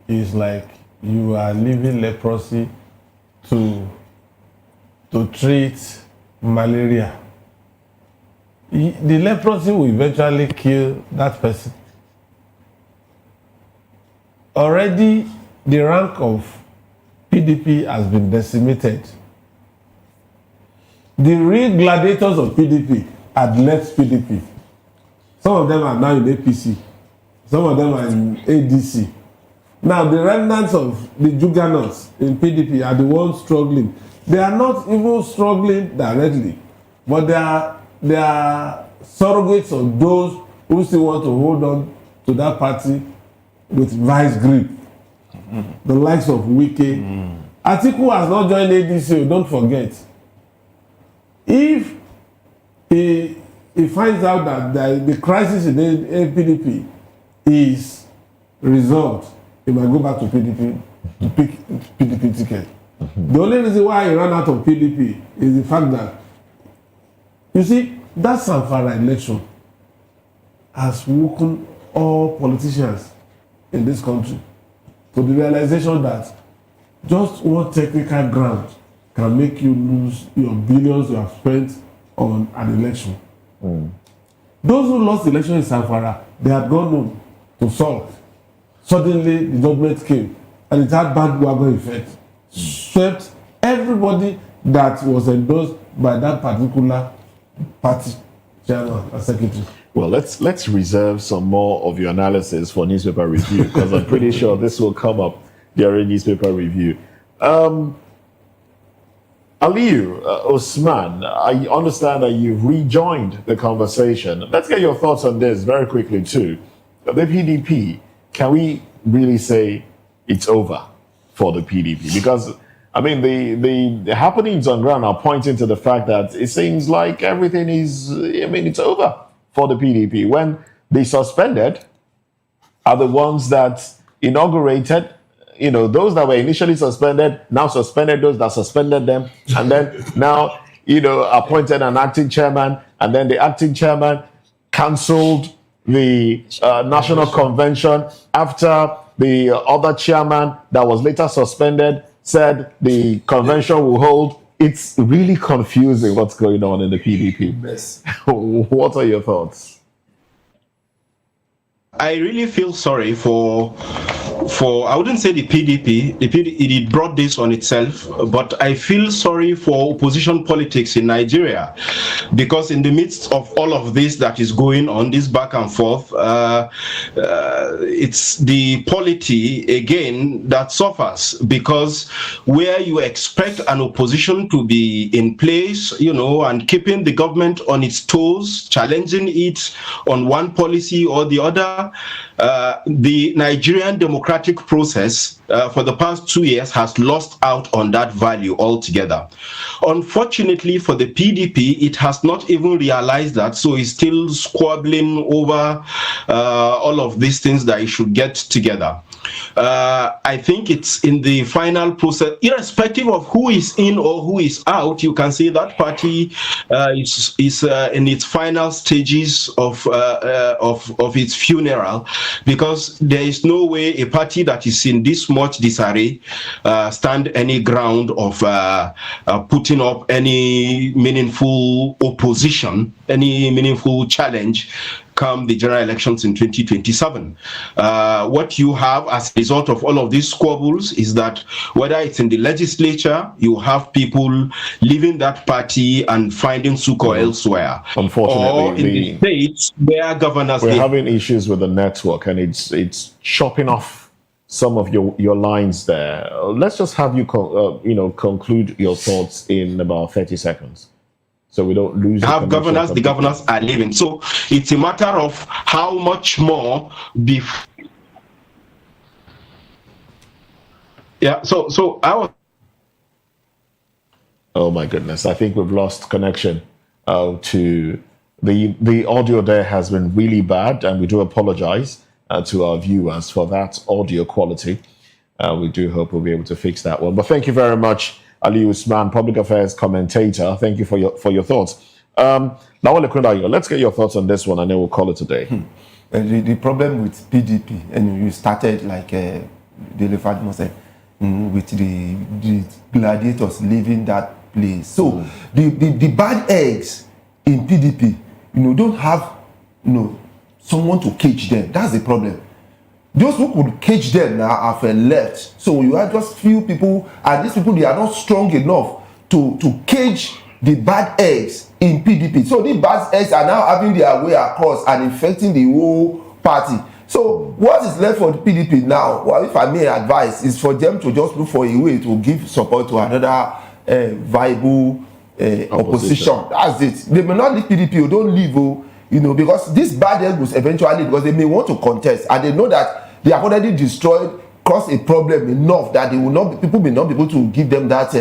is like you are leaving leprosy to treat malaria. The leprosy will eventually kill that person. Already, the rank of PDP has been decimated. The real gladiators of PDP had left PDP. Some of them are now in APC. Some of them are in ADC. Now, the remnants of the juggernauts in PDP are the ones struggling. They are not even struggling directly, but they are surrogates of those who still want to hold on to that party with vice grip. The likes of Wike. Atiku has not joined ADC, don't forget. If he finds out that the crisis in PDP is resolved, he might go back to PDP to pick PDP ticket. The only reason why he ran out of PDP is the fact that, you see, that Zamfara election has woken all politicians in this country to the realization that just one technical ground can make you lose your billions you have spent on an election. Those who lost the election in Zamfara, they had gone home to sulk. Suddenly, the judgment came, and it had bandwagon effect. Swept everybody that was endorsed by that particular party chairman and secretary.
Well, let's reserve some more of your analysis for newspaper review, because I'm pretty sure this will come up during newspaper review. Aliyu, Osman, I understand that you've rejoined the conversation. Let's get your thoughts on this very quickly too. The PDP, can we really say it's over for the PDP? Because, I mean, the happenings on ground are pointing to the fact that it seems like everything is, it's over for the PDP. When they suspended are the ones that inaugurated, those that were initially suspended, now suspended those that suspended them, and then now, appointed an acting chairman, and then the acting chairman cancelled the national convention after the other chairman that was later suspended said the convention will hold. It's really confusing what's going on in the PDP.
Yes.
What are your thoughts?
I really feel sorry for I wouldn't say the PDP. It brought this on itself, but I feel sorry for opposition politics in Nigeria, because in the midst of all of this that is going on, this back and forth, it's the polity again that suffers, because where you expect an opposition to be in place, and keeping the government on its toes, challenging it on one policy or the other, the Nigerian democratic process for the past 2 years has lost out on that value altogether. Unfortunately for the PDP, it has not even realized that, so it's still squabbling over all of these things that it should get together. I think it's in the final process, irrespective of who is in or who is out. You can see that party is in its final stages of its funeral, because there is no way a party that is in this much disarray stand any ground of putting up any meaningful opposition, any meaningful challenge come the general elections in 2027. What you have as a result of all of these squabbles is that whether it's in the legislature, you have people leaving that party and finding succor elsewhere.
Unfortunately,
or in the states where governors...
We're having issues with the network, and it's chopping off some of your lines there. Let's just have you conclude your thoughts in about 30 seconds. So we don't lose.
Have governors, the governors are leaving. So it's a matter of how much more Yeah, so I was
Oh my goodness! I think we've lost connection to the audio. There has been really bad, and we do apologize to our viewers for that audio quality. We do hope we'll be able to fix that one. But thank you very much, Ali Usman, public affairs commentator. Thank you for your thoughts. Lawale Kundayo, let's get your thoughts on this one, and then we'll call it a day.
The problem with PDP, and you started like Dele Fatima said, with the gladiators leaving that place. So the bad eggs in PDP, don't have someone to cage them. That's the problem. Those who could cage them now have left. So you have just few people, and these people, they are not strong enough to cage the bad eggs in PDP. So these bad eggs are now having their way across and infecting the whole party. So what is left for the PDP now? Well, if I may advise, is for them to just look for a way to give support to another viable opposition. That's it. They may not leave PDP or don't leave, because this bad egg will eventually, because they may want to contest, and they know that they have already destroyed, caused a problem enough that they will not, people may not be able to give them that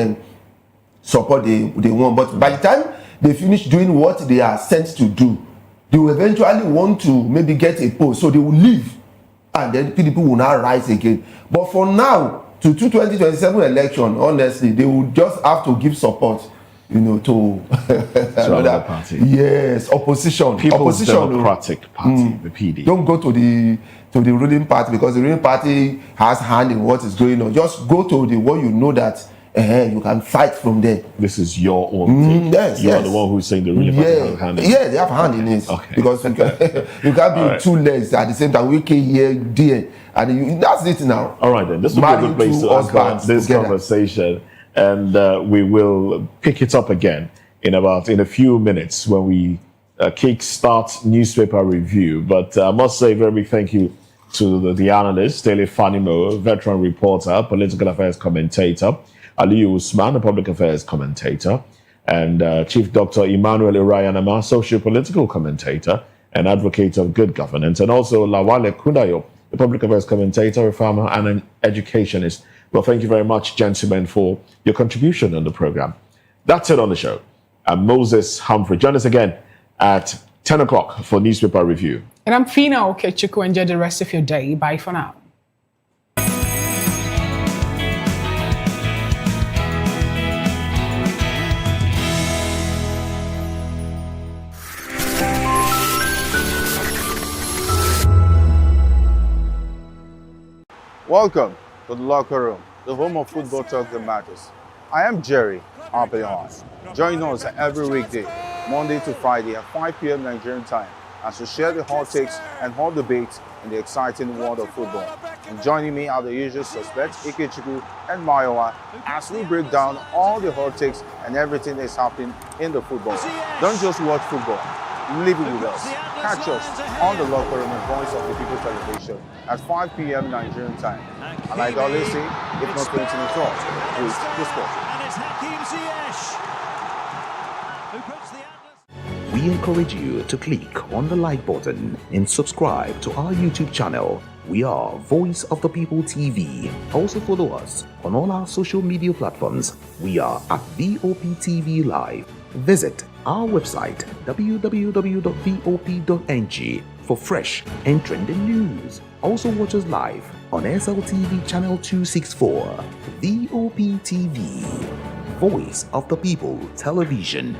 support they want. But by the time they finish doing what they are sent to do, they will eventually want to maybe get a post, so they will leave, and then PDP will now rise again. But for now, to 2027 election, honestly, they will just have to give support, to another
party.
Yes, opposition.
People's
opposition,
Democratic Party, the PD.
Don't go to the ruling party, because the ruling party has hand in what is going on. Just go to the one you know that you can fight from there.
This is your own thing.
Yes,
you are the one who's saying the ruling party has hand in it.
Yeah, they have hand in it.
Okay.
Because you can't be
All right.
two legs at the same time. We can hear there, and that's it now.
All right, then. This will be a good place to end this conversation, and we will pick it up again in a few minutes when we kick-start newspaper review. But I must say very big thank you to the analyst, Dele Fanimo, veteran reporter, political affairs commentator, Aliyu Usman, a public affairs commentator, and Chief Dr. Emmanuel Irayanama, socio-political commentator and advocate of good governance, and also Lawale Kundayo, the public affairs commentator, a farmer, and an educationist. Well, thank you very much, gentlemen, for your contribution on the program. That's it on the show. I'm Moses Humphrey. Join us again at 10 o'clock for newspaper review.
And I'm Fina Okechukwu. Enjoy the rest of your day. Bye for now.
Welcome to the locker room, the home of football talk that matters. I am Jerry Ampelon. Join us every weekday, Monday to Friday at 5 p.m. Nigerian time, as we share the hot takes and hot debates in the exciting world of football. And joining me are the usual suspects, Ikechukwu and Mayowa, as we break down all the hot takes and everything that's happening in the football. Don't just watch football, live it with us. Catch us on the locker room and Voice of the People television at 5 p.m. Nigerian time. And like I always say, if not 20 minutes off, please the sport.
We encourage you to click on the like button and subscribe to our YouTube channel. We are Voice of the People TV. Also follow us on all our social media platforms. We are at VOPTV Live. Visit our website www.vop.ng for fresh and trending news. Also watch us live on SLTV channel 264. VOP TV, Voice of the People Television.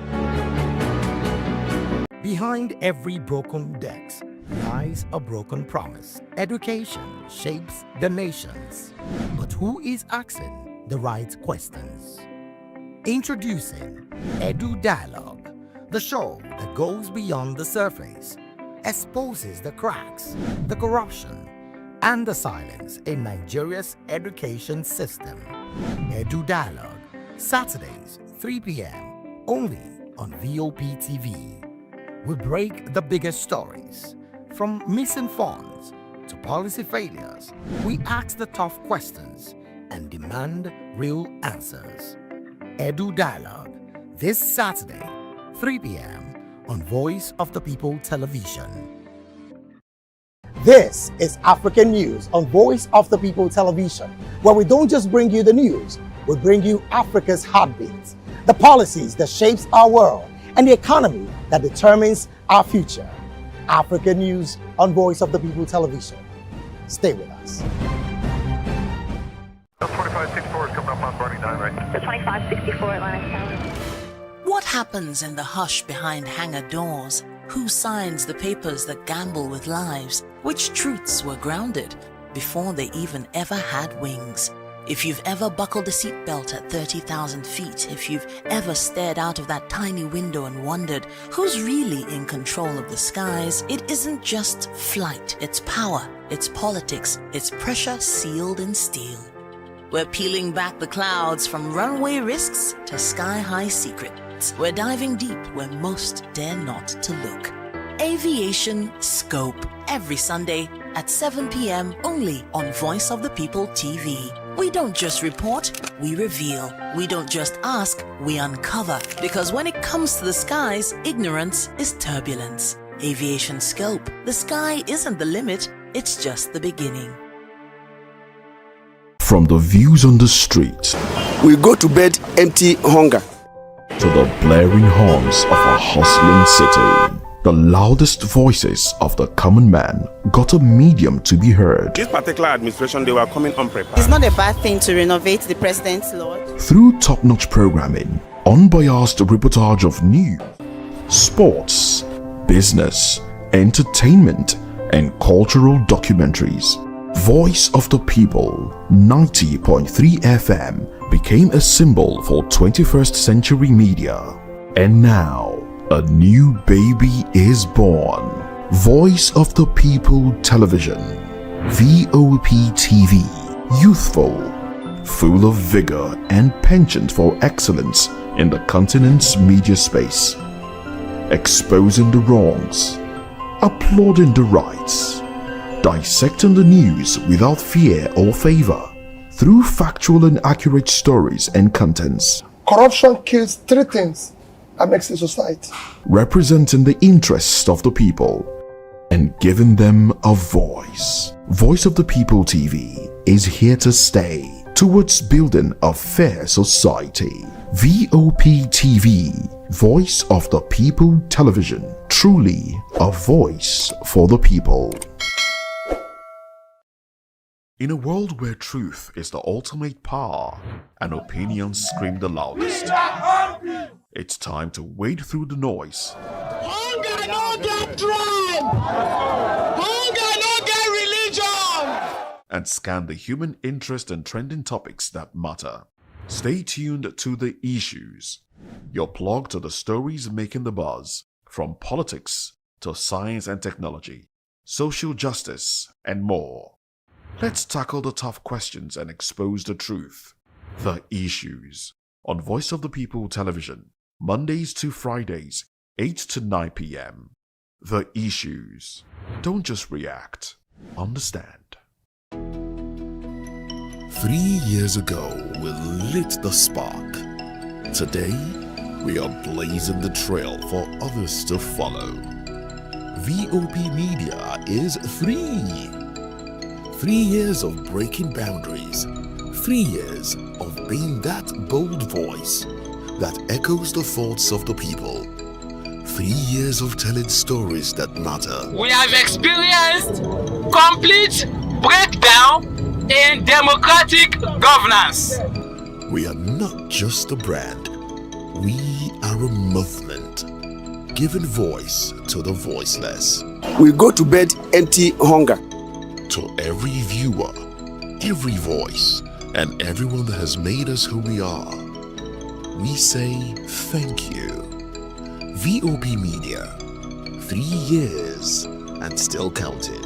Behind every broken desk lies a broken promise. Education shapes the nations. But who is asking the right questions? Introducing Edu Dialogue, the show that goes beyond the surface, exposes the cracks, the corruption, and the silence in Nigeria's education system. Edu Dialogue, Saturdays, 3 p.m., only on VOP TV. We break the biggest stories, from missing funds to policy failures. We ask the tough questions and demand real answers. Edu Dialogue, this Saturday, 3 p.m. on Voice of the People Television.
This is African News on Voice of the People Television, where we don't just bring you the news, we bring you Africa's heartbeats. the policies that shapes our world, and the economy that determines our future. African News on Voice of the People Television. Stay with us.
2564 is coming up on Barney 9, right?
The 2564 Atlantic Tower.
What happens in the hush behind hangar doors? Who signs the papers that gamble with lives? Which truths were grounded before they even ever had wings? If you've ever buckled a seatbelt at 30,000 feet, if you've ever stared out of that tiny window and wondered who's really in control of the skies, it isn't just flight, it's power, it's politics, it's pressure sealed in steel. We're peeling back the clouds from runway risks to sky-high secrets. We're diving deep where most dare not to look. Aviation Scope, every Sunday at 7 p.m. only on Voice of the People TV. We don't just report, we reveal. We don't just ask, we uncover. Because when it comes to the skies, ignorance is turbulence. Aviation Scope, the sky isn't the limit, it's just the beginning.
From the views on the street,
we go to bed empty hunger,
to the blaring horns of a hustling city, the loudest voices of the common man got a medium to be heard.
This particular administration, they were coming unprepared.
It's not a bad thing to renovate the president's lodge.
Through top-notch programming, unbiased reportage of news, sports, business, entertainment, and cultural documentaries, Voice of the People 90.3 FM became a symbol for 21st century media. And now, a new baby is born. Voice of the People Television, VOP TV, youthful, full of vigor and penchant for excellence in the continent's media space, exposing the wrongs, applauding the rights, dissecting the news without fear or favor, through factual and accurate stories and contents.
Corruption kills three things that makes a society.
Representing the interests of the people and giving them a voice. Voice of the People TV is here to stay towards building a fair society. VOP TV, Voice of the People Television, truly a voice for the people. In a world where truth is the ultimate power and opinions scream the loudest, it's time to wade through the noise.
Hunger no get tribe! Hunger no get religion!
And scan the human interest and trending topics that matter. Stay tuned to The Issues, your plug to the stories making the buzz, from politics to science and technology, social justice, and more. Let's tackle the tough questions and expose the truth. The Issues on Voice of the People Television, Mondays to Fridays, 8 to 9 p.m. The Issues. Don't just react, understand.
3 years ago, we lit the spark. Today, we are blazing the trail for others to follow. VOP Media is free. 3 years of breaking boundaries. 3 years of being that bold voice that echoes the thoughts of the people. 3 years of telling stories that matter.
We have experienced complete breakdown in democratic governance.
We are not just a brand. We are a movement, giving voice to the voiceless.
We go to bed empty hunger.
To every viewer, every voice, and everyone that has made us who we are, we say thank you. VOP Media, 3 years and still counting.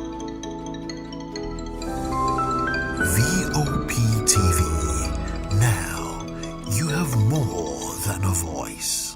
VOP TV. Now you have more than a voice.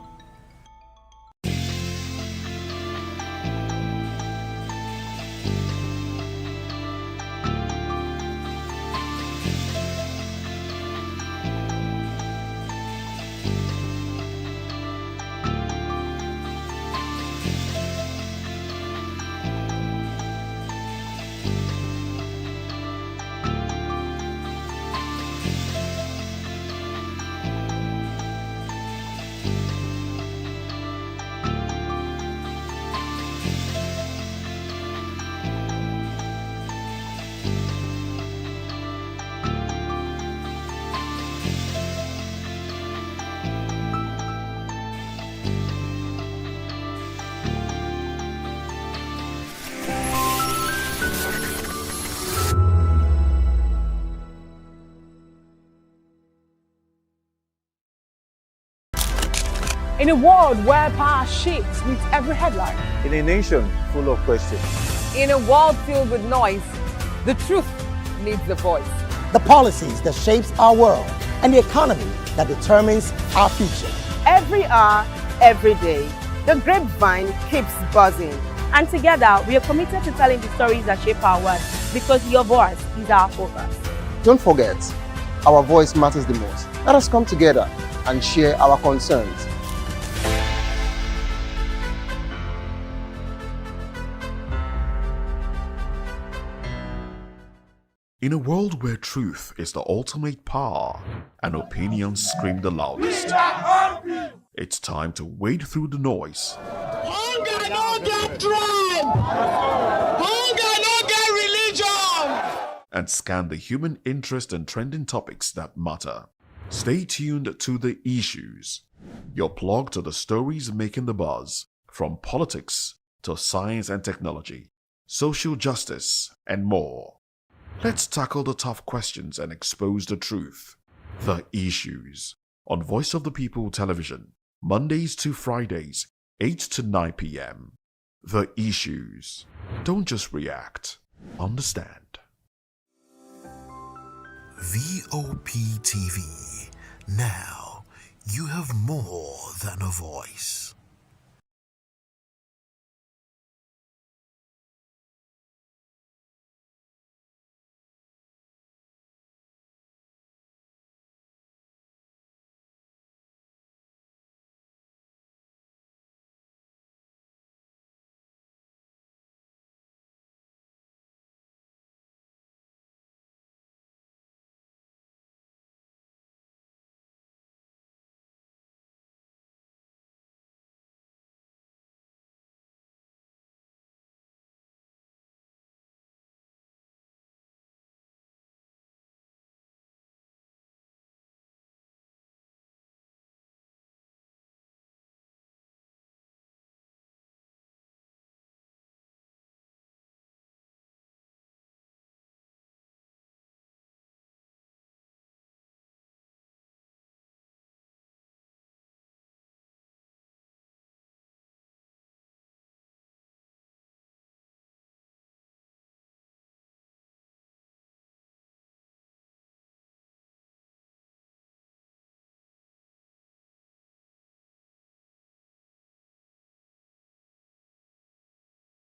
In a world where power shifts with every headline.
In a nation full of questions.
In a world filled with noise, the truth needs a voice.
The policies that shapes our world and the economy that determines our future.
Every hour, every day, the grapevine keeps buzzing. And together, we are committed to telling the stories that shape our world because your voice is our focus.
Don't forget, our voice matters the most. Let us come together and share our concerns.
In a world where truth is the ultimate power and opinions scream the loudest, it's time to wade through the noise.
Hunger no get tribe. Hunger no get religion.
And scan the human interest and trending topics that matter. Stay tuned to The Issues, your plug to the stories making the buzz, from politics to science and technology, social justice, and more. Let's tackle the tough questions and expose the truth. The Issues, on Voice of the People Television, Mondays to Fridays, 8 to 9 p.m. The Issues. Don't just react, understand.
VOP TV. Now, you have more than a voice.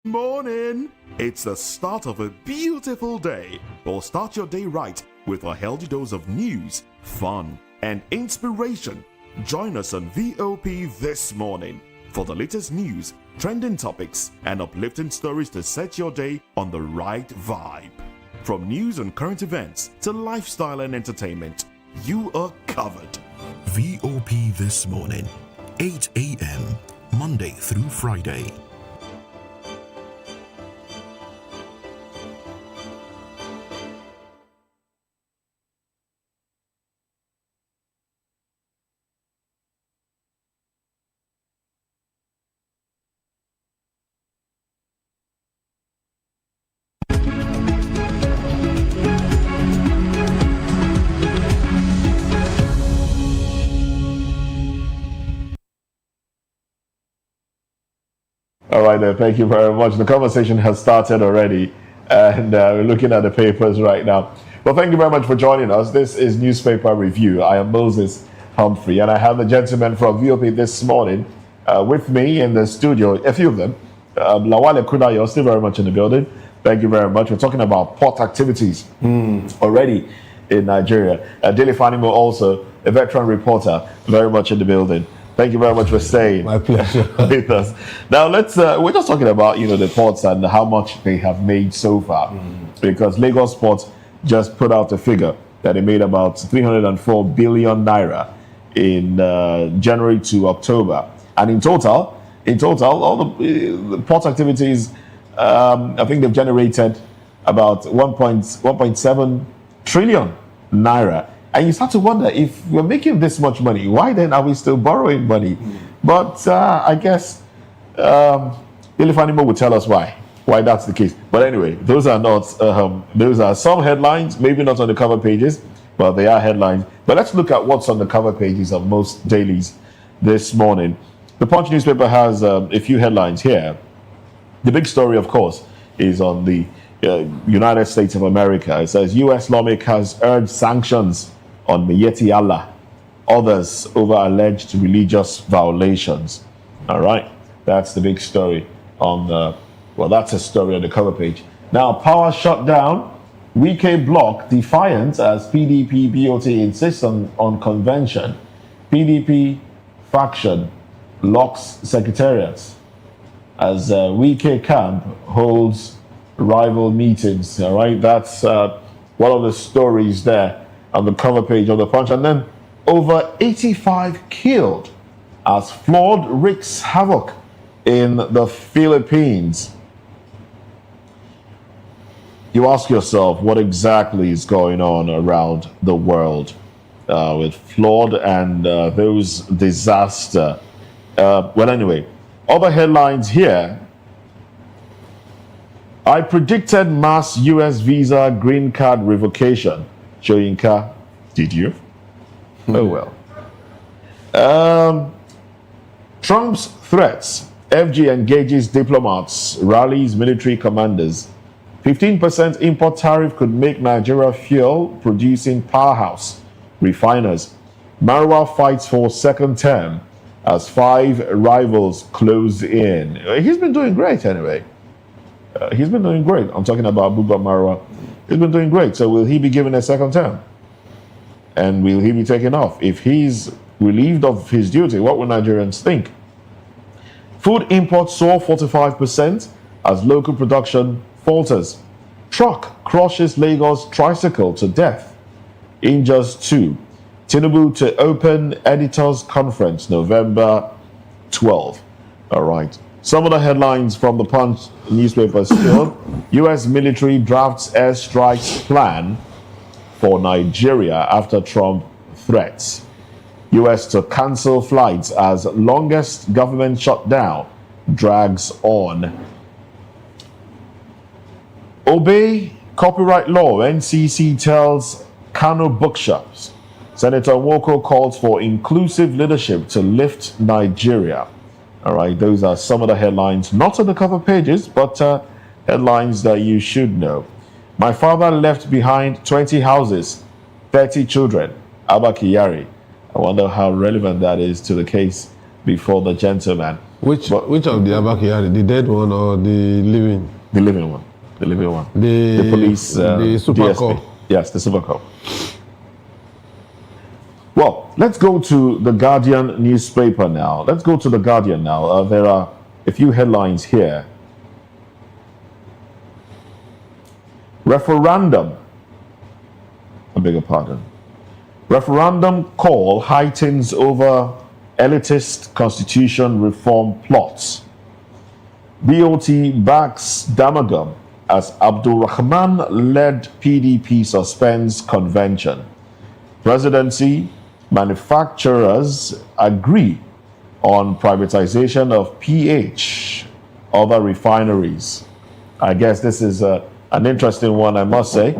Morning! It's the start of a beautiful day. Or start your day right with a healthy dose of news, fun, and inspiration. Join us on VOP this morning for the latest news, trending topics, and uplifting stories to set your day on the right vibe. From news and current events to lifestyle and entertainment, you are covered.
VOP This Morning, 8 a.m., Monday through Friday.
All right, then. Thank you very much. The conversation has started already, and we're looking at the papers right now. Well, thank you very much for joining us. This is Newspaper Review. I am Moses Humphrey, and I have the gentlemen from VOP this morning with me in the studio, a few of them. Lawale Kuna, you're still very much in the building. Thank you very much. We're talking about port activities already in Nigeria. Daily Fanimo also, a veteran reporter, very much in the building. Thank you very much for staying.
My pleasure.
With us. Now we're just talking about the ports and how much they have made so far, because Lagos Port just put out a figure that they made about 304 billion naira in January to October, and in total, all the port activities, I think they've generated about 1.7 trillion naira. And you start to wonder, if we're making this much money, why then are we still borrowing money? But I guess Ilifanimo will tell us why that's the case. But anyway, those are not, those are some headlines, maybe not on the cover pages, but they are headlines. But let's look at what's on the cover pages of most dailies this morning. The Punch newspaper has a few headlines here. The big story, of course, is on the United States of America. It says U.S. lawmakers urge sanctions on Miyetti Allah, others over alleged religious violations. All right, that's the big story on the, well, that's a story on the cover page. Now, power shut down. Wike block defiant as PDP BOT insists on convention. PDP faction locks secretariats as Wike camp holds rival meetings. All right, that's one of the stories there on the cover page of the Punch. And then over 85 killed as flood wreaks havoc in the Philippines. You ask yourself what exactly is going on around the world with flood and those disaster. Well, anyway, other headlines here. I predicted mass US visa green card revocation. Shoyinka, did you? Oh well. Trump's threats. FG engages diplomats, rallies military commanders. 15% import tariff could make Nigeria fuel producing powerhouse. Refiners. Marwa fights for second term as 5 rivals close in. He's been doing great anyway. He's been doing great. I'm talking about Buba Marwa. He's been doing great. So will he be given a second term? And will he be taken off? If he's relieved of his duty, what will Nigerians think? Food imports soar 45% as local production falters. Truck crushes Lagos tricycle to death. Injures 2. Tinubu to open editors conference November 12. All right. Some of the headlines from the Punch newspaper still. U.S. military drafts airstrikes plan for Nigeria after Trump threats. U.S. to cancel flights as longest government shutdown drags on. Obey copyright law. NCC tells Kano bookshops. Senator Nwoko calls for inclusive leadership to lift Nigeria. All right, those are some of the headlines, not on the cover pages, but headlines that you should know. My father left behind 20 houses, 30 children. Abba Kyari. I wonder how relevant that is to the case before the gentleman.
Which of the Abba Kyari, the dead one or the living?
The living one. The living one.
The
police.
The super
DSP.
cop.
Yes, the super cop. Well, let's go to the Guardian newspaper now. Let's go to the Guardian now. There are a few headlines here. Referendum. I beg your pardon. Referendum call heightens over elitist constitution reform plots. BOT backs Damagum as Abdul Rahman-led PDP suspends convention. Presidency, manufacturers agree on privatization of PH, other refineries. I guess this is an interesting one, I must say.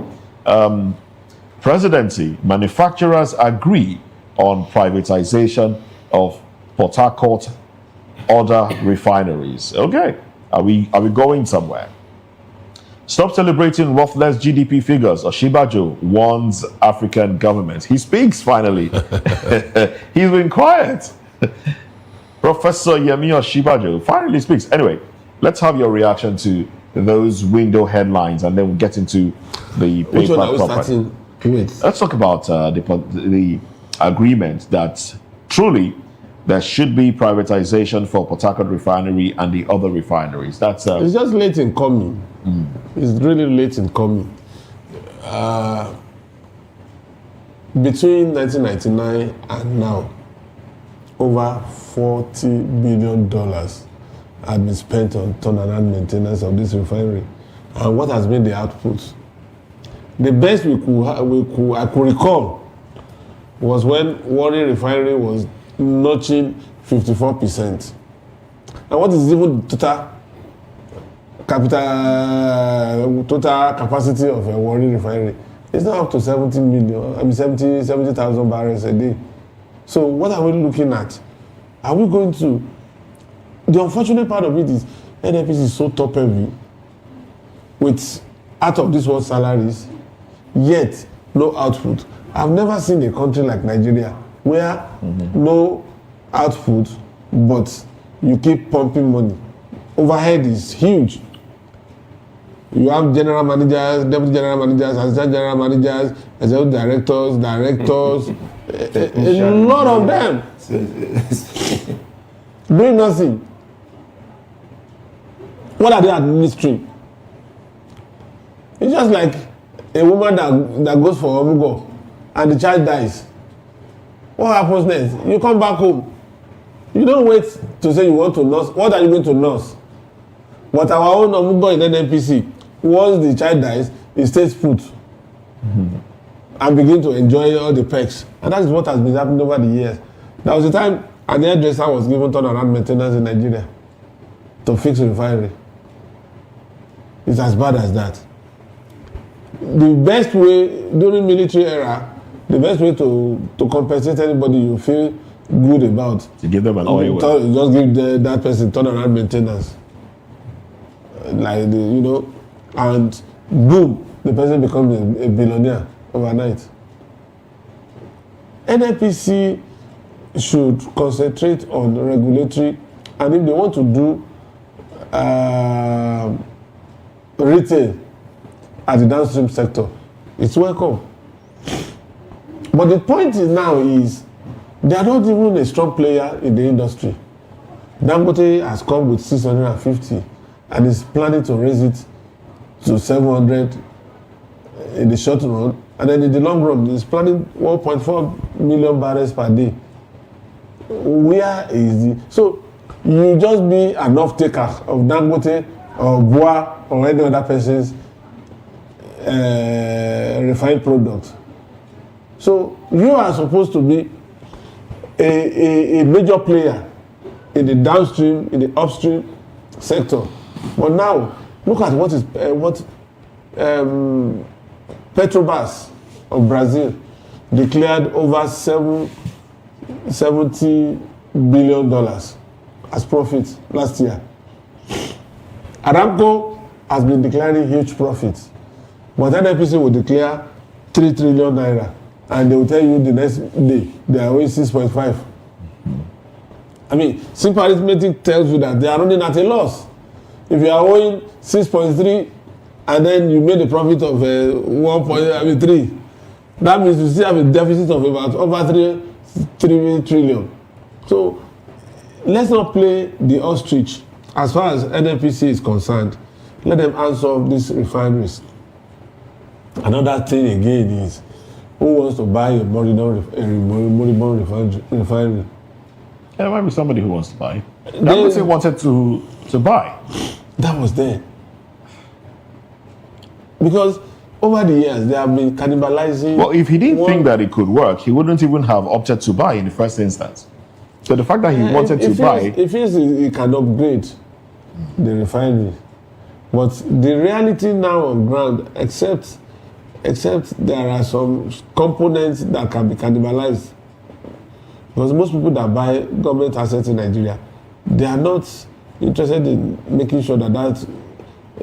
Presidency, manufacturers agree on privatization of Port Harcourt, other refineries. Okay, are we going somewhere? Stop celebrating worthless GDP figures. Osinbajo warns African governments. He speaks finally. He's been quiet. Professor Yemi Osinbajo finally speaks. Anyway, let's have your reaction to those window headlines, and then we'll get into the paper.
Which one are we starting with?
Let's talk about the agreement that truly there should be privatization for Port Harcourt refinery and the other refineries. That's
it's just late in coming. It's really late in coming. Between 1999 and now, over $40 billion had been spent on turnaround maintenance of this refinery. And what has been the output? The best I could recall was when Warri Refinery was notching 54%. And what is even total capacity of a Warri Refinery? It's now up to 70,000 barrels a day. So what are we looking at? are we going to? The unfortunate part of it is NNPC is so top heavy with out of this world salaries, yet no output. I've never seen a country like Nigeria where no output, but you keep pumping money. Overhead is huge. You have general managers, deputy general managers, assistant general managers, executive directors, a lot of them doing nothing. What are they administering? It's just like a woman that goes for Omugo and the child dies. What happens next? You come back home. You don't wait to say you want to nurse. What are you going to nurse? But our own Omugo in NNPC, once the child dies, it stays put and begin to enjoy all the perks. And that is what has been happening over the years. There was a time an hairdresser was given turnaround maintenance in Nigeria to fix a refinery. It's as bad as that. The best way during military era, the best way to compensate anybody you feel good about,
to give them an oil,
just give that person turnaround maintenance, and boom, the person becomes a billionaire overnight. NNPC should concentrate on regulatory, and if they want to do retail at the downstream sector, it's welcome. But the point is now is they are not even a strong player in the industry. Dangote has come with 650 and is planning to raise it to 700 in the short run, and then in the long run is planning 1.4 million barrels per day. Where is the so you just be an off-taker of Dangote or Boa or any other person's refined product. So you are supposed to be a major player in the downstream, in the upstream sector. But now, look at what Petrobras of Brazil declared over $70 billion as profit last year. Aramco has been declaring huge profits, but NNPC will declare 3 trillion naira, and they will tell you the next day they are owing 6.5. I mean, simple arithmetic tells you that they are running at a loss. If you are owing 6.3 and then you made a profit of 1.3, that means you still have a deficit of about over 3 trillion. So let's not play the ostrich. As far as NNPC is concerned, let them answer these refineries. Another thing again is, who wants to buy a moribund refinery?
There might be somebody who wants to buy. Dangote wanted to buy.
That was there. Because over the years, they have been cannibalizing.
Well, if he didn't think that it could work, he wouldn't even have opted to buy in the first instance. So the fact that he wanted to buy...
If he can upgrade the refinery. But the reality now on ground, except there are some components that can be cannibalized. Because most people that buy government assets in Nigeria, they are not interested in making sure that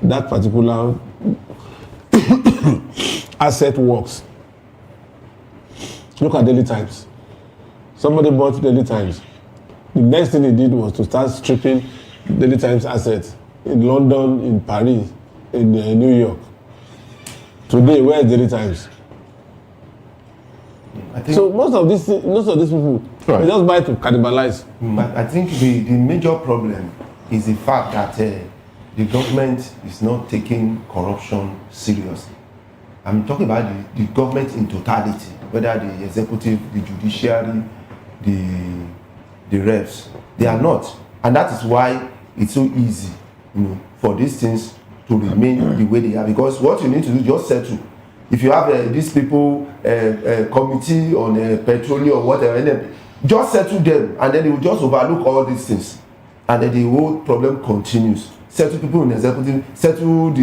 that particular asset works. Look at Daily Times. Somebody bought Daily Times. The next thing he did was to start stripping Daily Times assets in London, in Paris, in New York. Today, where is Daily Times? So most of these people, they just buy to cannibalize.
But I think the major problem is the fact that the government is not taking corruption seriously. I'm talking about the government in totality, whether the executive, the judiciary, the reps. They are not. And that is why it's so easy, for these things to remain the way they are. Because what you need to do is just settle. If you have these people, committee on petroleum or whatever, just settle them, and then they will just overlook all these things. And then the whole problem continues. Settle people in executive, settle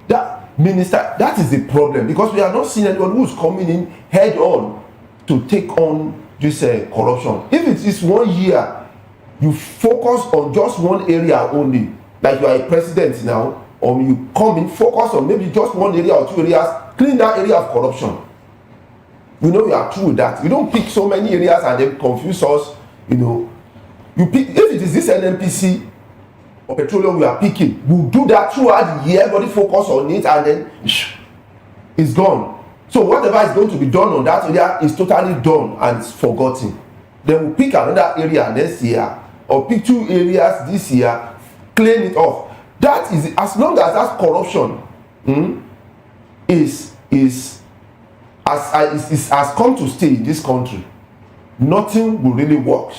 that minister. That is the problem, because we are not seeing anyone who is coming in head on to take on this corruption. If it is 1 year you focus on just one area only, like you are a president now, or you come in, focus on maybe just one area or two areas, clean that area of corruption. You know you are true with that. You don't pick so many areas and then confuse us, you know. You pick, if it is this NNPC or petroleum we are picking, we'll do that throughout the year, everybody focus on it, and then it's gone. So whatever is going to be done on that area is totally done and it's forgotten. Then we'll pick another area next year, or pick 2 areas this year, clean it off. That is, as long as that corruption has come to stay in this country, nothing will really work.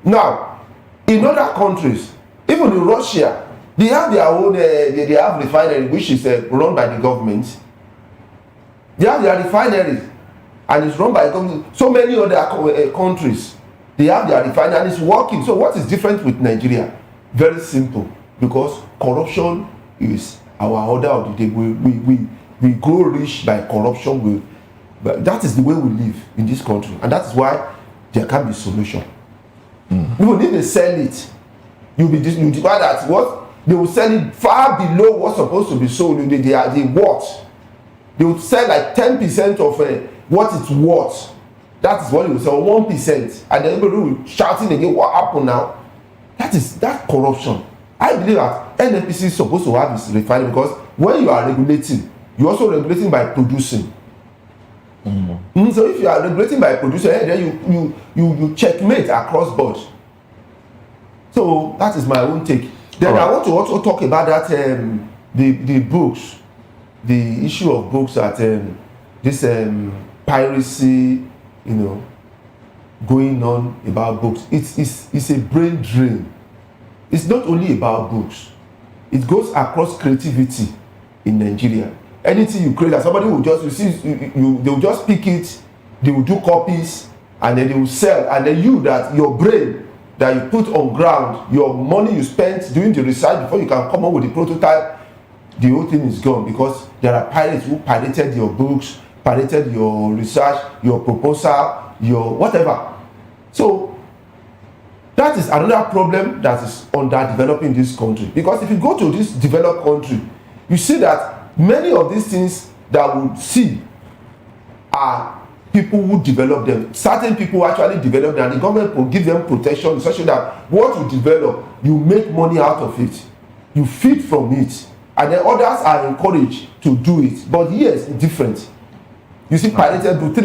Now, in other countries, even in Russia, they have their own, they have refinery which is run by the government. They have their refineries and it's run by the government. So many other countries, they have their refinery and it's working. So what is different with Nigeria? Very simple, because corruption is our order of the day. We grow rich by corruption. But that is the way we live in this country, and that is why there can be solution. Even if they sell it, you divide that what they will sell it far below what's supposed to be sold. They worth. They would sell like 10% of what it's worth. That is what they will sell, 1%, and then everybody will shouting again. What happened now? That corruption. I believe that NNPC is supposed to have this refinery, because when you are regulating, you're also regulating by producing. So if you are regulating by producing, then you checkmate across board. So that is my own take. Then I want to also talk about that the books, the issue of books, that this piracy, you know, going on about books. It's a brain drain. It's not only about books. It goes across creativity in Nigeria. Anything you create, that somebody will just receive, they will just pick it, they will do copies, and then they will sell. And then your brain that you put on ground, your money you spent doing the research before you can come up with the prototype, the whole thing is gone, because there are pirates who pirated your books, pirated your research, your proposal, your whatever. So that is another problem that is underdeveloped in this country. Because if you go to this developed country, you see that many of these things that we see are people who develop them. Certain people actually develop them, and the government will give them protection, such that what you develop, you make money out of it, you feed from it, and then others are encouraged to do it. But yes, it's different. You see pirated books,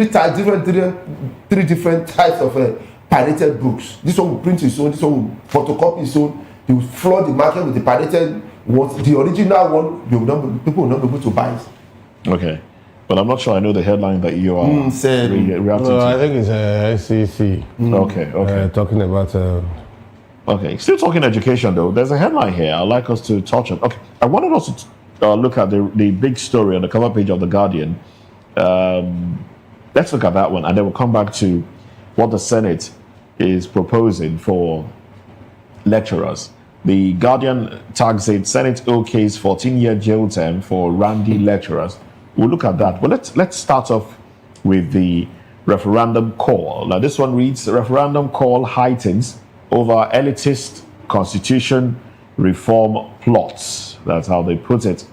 three different types of pirated books. This one will print its own, this one will photocopy its own. He will flood the market with the pirated ones. The original one, people will not be able to buy it.
Okay. But I'm not sure I know the headline that you are reacting to.
I think it's SEC.
Okay.
Talking about...
Okay, still talking education though. There's a headline here I'd like us to touch on. Okay, I wanted us to look at the big story on the cover page of The Guardian. Let's look at that one, and then we'll come back to what the Senate is proposing for lecturers. The Guardian tags it, Senate okays 14-year jail term for Randy lecturers. We'll look at that. But let's start off with the referendum call. Now this one reads, referendum call heightens over elitist constitution reform plots. That's how they put it.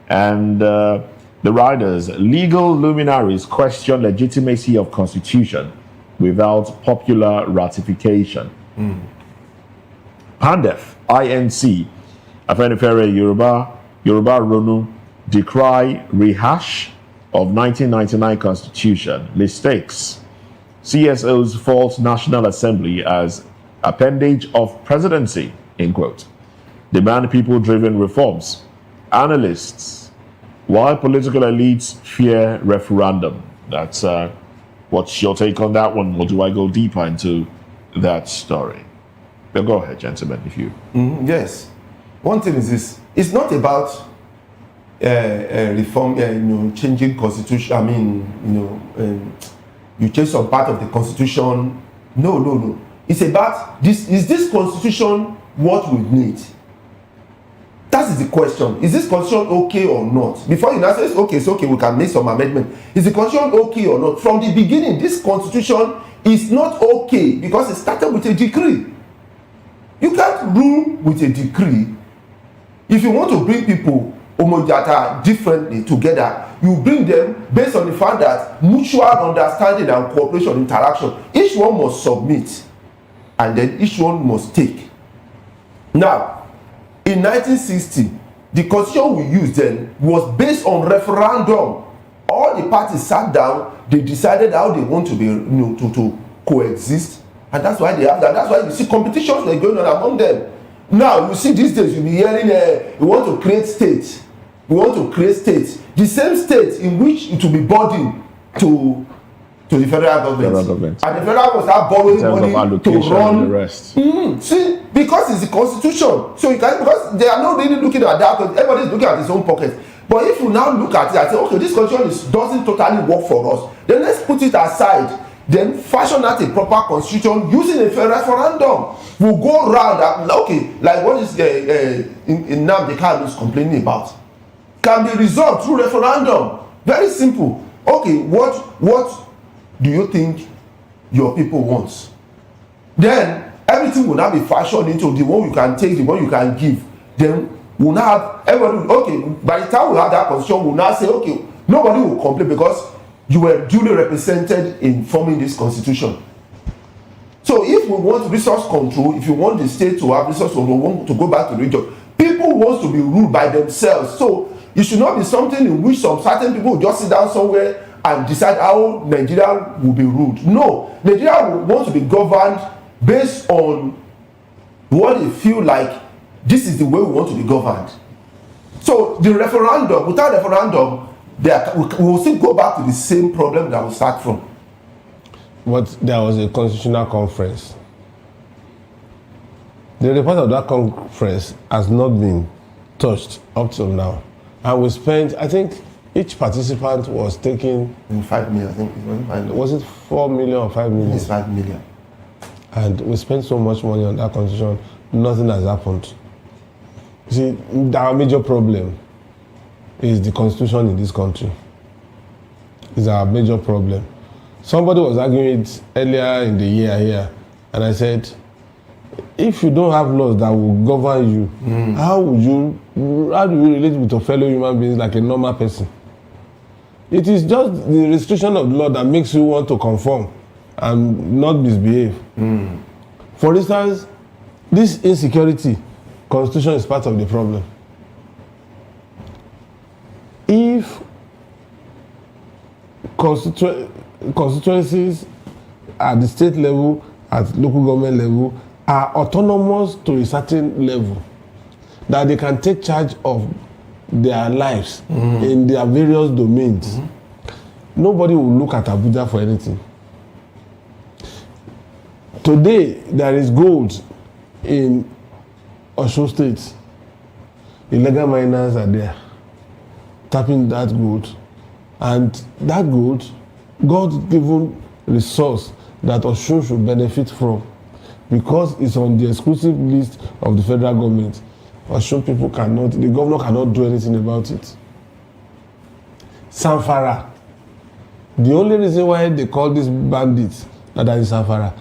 And the writers, legal luminaries question legitimacy of constitution without popular ratification. Pandef, INC, Afenifere Yoruba Ronu, decry rehash of 1999 constitution, mistakes. CSO's false National Assembly as appendage of presidency, in quote. Demand people-driven reforms. Analysts, why political elites fear referendum. That's what's your take on that one, or do I go deeper into that story? Well, go ahead, gentlemen, if you...
Yes. One thing is this. It's not about reform, changing constitution. I mean, you change some part of the constitution. No. It's about this. Is this constitution what we need? That is the question. Is this constitution okay or not? Before you now say it's okay, we can make some amendment. Is the constitution okay or not? From the beginning, this constitution is not okay because it started with a decree. You can't rule with a decree. If you want to bring people that are differently together, you bring them based on the fact that mutual understanding and cooperation, interaction, each one must submit and then each one must take. Now, in 1960, the constitution we used then was based on referendum. All the parties sat down, they decided how they want to be, to coexist, and that's why they have that. That's why you see competitions were going on among them. Now you see these days, you'll be hearing, we want to create states. We want to create states. The same states in which it will be burdened to the federal government. And the federal government start borrowing money to run
the rest.
See, because it's the constitution. So you can, because they are not really looking at that, everybody is looking at his own pocket. But if you now look at it and say, okay, this constitution doesn't totally work for us, then let's put it aside. Then fashion out a proper constitution using a referendum. We'll go around, okay, like what is in now the Kanu is complaining about, can be resolved through referendum. Very simple. Okay, what do you think your people want? Then everything will now be fashioned into the one you can take, the one you can give. Then we'll now have everybody. Okay, by the time we have that constitution, we'll now say, okay, nobody will complain because you were duly represented in forming this constitution. So if we want resource control, if you want the state to have resource control, we want to go back to the region, people want to be ruled by themselves. So it should not be something in which some certain people will just sit down somewhere and decide how Nigeria will be ruled. No, Nigeria will want to be governed based on what they feel like this is the way we want to be governed. So the referendum, without referendum, we will still go back to the same problem that we start from.
But there was a constitutional conference. The report of that conference has not been touched up till now. And we spent, I think, each participant was taking...
5 million, I think. It wasn't 5 million.
Was it 4 million or 5 million?
It's 5 million.
And we spent so much money on that constitution, nothing has happened. You see, our major problem is the constitution in this country. It's our major problem. Somebody was arguing it earlier in the year here, and I said, if you don't have laws that will govern you, how do you relate with your fellow human beings like a normal person? It is just the restriction of the law that makes you want to conform and not misbehave. For instance, this insecurity, constitution is part of the problem. If constituencies at the state level, at local government level, are autonomous to a certain level, that they can take charge of their lives in their various domains, nobody will look at Abuja for anything. Today, there is gold in Osun State. Illegal miners are there, tapping that gold. And that gold, God-given resource that Osun should benefit from, because it's on the exclusive list of the federal government. Osun people cannot, the governor cannot do anything about it. Samfara. The only reason why they call these bandits that are in Samfara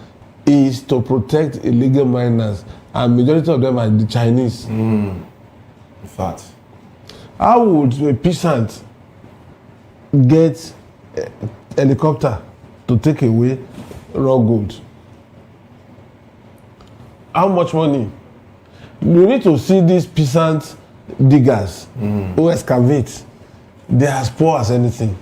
is to protect illegal miners, and majority of them are the Chinese.
In fact.
How would a peasant get a helicopter to take away raw gold? How much money? You need to see these peasant diggers who excavate. They are as poor as anything.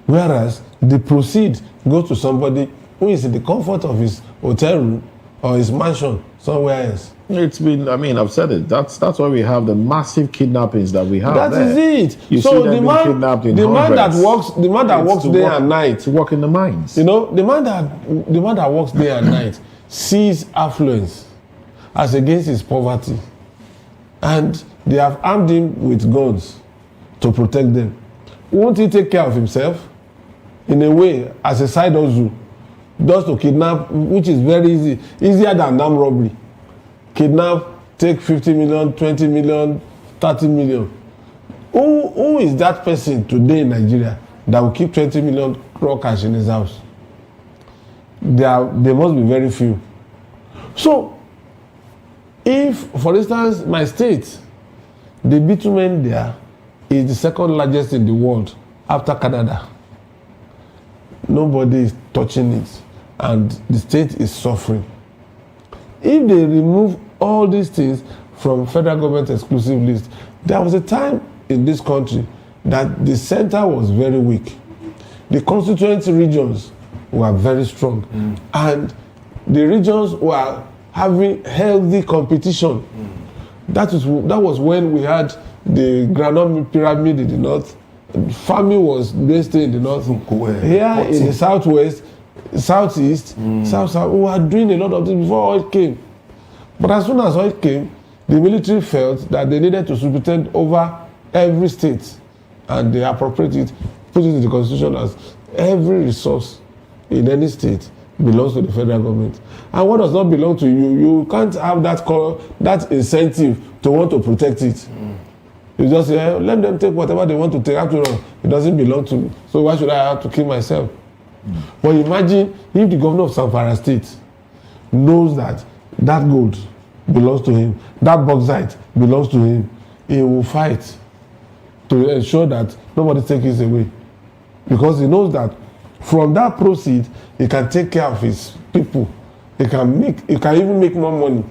Whereas the proceeds go to somebody who is in the comfort of his hotel room or his mansion somewhere else.
It's been, I mean, I've said it. That's why we have the massive kidnappings that we have.
That is it.
You
so
see them being kidnapped in hundreds.
The man that works day and night
to work in the mines.
You know, the man that works day and night sees affluence as against his poverty, and they have armed him with guns to protect them. Won't he take care of himself in a way as a side hustle, just to kidnap, which is very easy, easier than armed robbery? Kidnap, take 50 million, 20 million, 30 million. Who is that person today in Nigeria that will keep 20 million raw cash in his house? There must be very few. So If, for instance, my state, the bitumen there is the second largest in the world after Canada. Nobody is touching it, and the state is suffering. If they remove all these things from federal government exclusive list, there was a time in this country that the center was very weak. The constituent regions were very strong, and the regions were having healthy competition. That was when we had the Granite Pyramid in the north. Farming was based in the north. Here in the southwest, southeast, south, we were doing a lot of things before oil came. But as soon as oil came, the military felt that they needed to superintend over every state, and they appropriated it, put it in the constitution as every resource in any state belongs to the federal government. And what does not belong to you, you can't have that incentive to want to protect it. You just say, let them take whatever they want to take. After all, it doesn't belong to me. So why should I have to kill myself? But imagine if the governor of Zamfara State knows that that gold belongs to him, that bauxite belongs to him, he will fight to ensure that nobody takes it away. Because he knows that from that proceed, he can take care of his people. He can even make more money.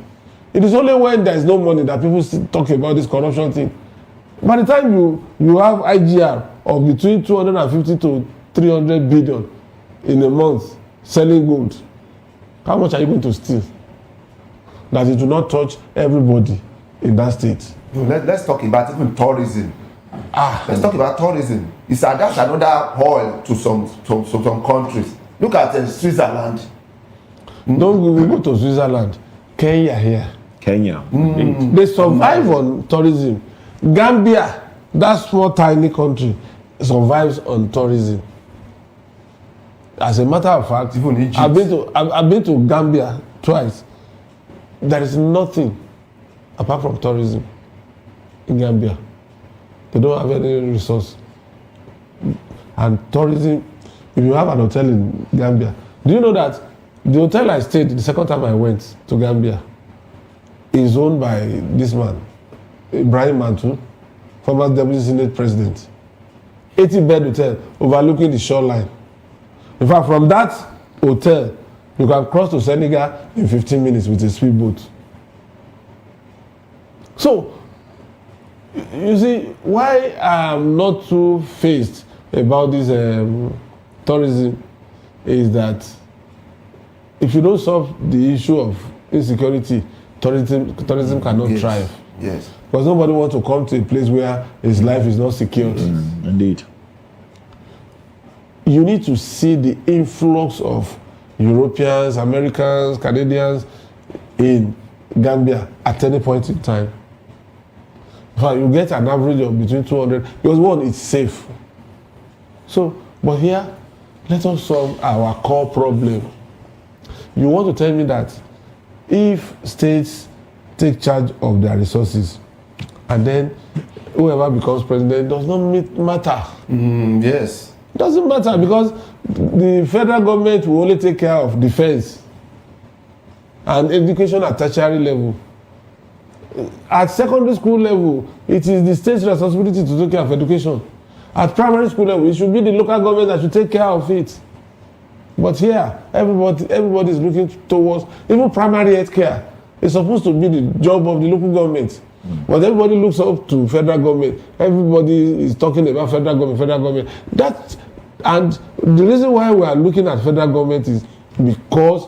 It is only when there is no money that people still talk about this corruption thing. By the time you have IGR of between 250 to 300 billion in a month selling gold, how much are you going to steal? That it will not touch everybody in that state.
Let's talk about even tourism. Let's talk about tourism. That's another oil to some countries. Look at Switzerland.
Don't we go to Switzerland? Kenya here.
Kenya.
They survive on tourism. Gambia, that small tiny country, survives on tourism. As a matter of fact, even Egypt. I've been to Gambia twice. There is nothing apart from tourism in Gambia. They don't have any resource. And tourism, if you have an hotel in Gambia, do you know that the hotel I stayed the second time I went to Gambia is owned by this man, Ibrahim Mantu, former Deputy Senate President. 80-bed hotel overlooking the shoreline. In fact, from that hotel, you can cross to Senegal in 15 minutes with a speedboat. So, you see, why I'm not too phased about this tourism is that if you don't solve the issue of insecurity, tourism cannot thrive.
Yes.
Because nobody wants to come to a place where his life is not secured.
Indeed.
You need to see the influx of Europeans, Americans, Canadians in Gambia at any point in time. In fact, you get an average of between 200, because one, it's safe. So, but here, let us solve our core problem. You want to tell me that if states take charge of their resources, and then whoever becomes president does not matter.
Yes.
It doesn't matter, because the federal government will only take care of defense and education at tertiary level. At secondary school level, it is the state's responsibility to take care of education. At primary school level, it should be the local government that should take care of it. But here, everybody is looking towards, even primary health care is supposed to be the job of the local government. But everybody looks up to federal government. Everybody is talking about federal government. And the reason why we are looking at federal government is because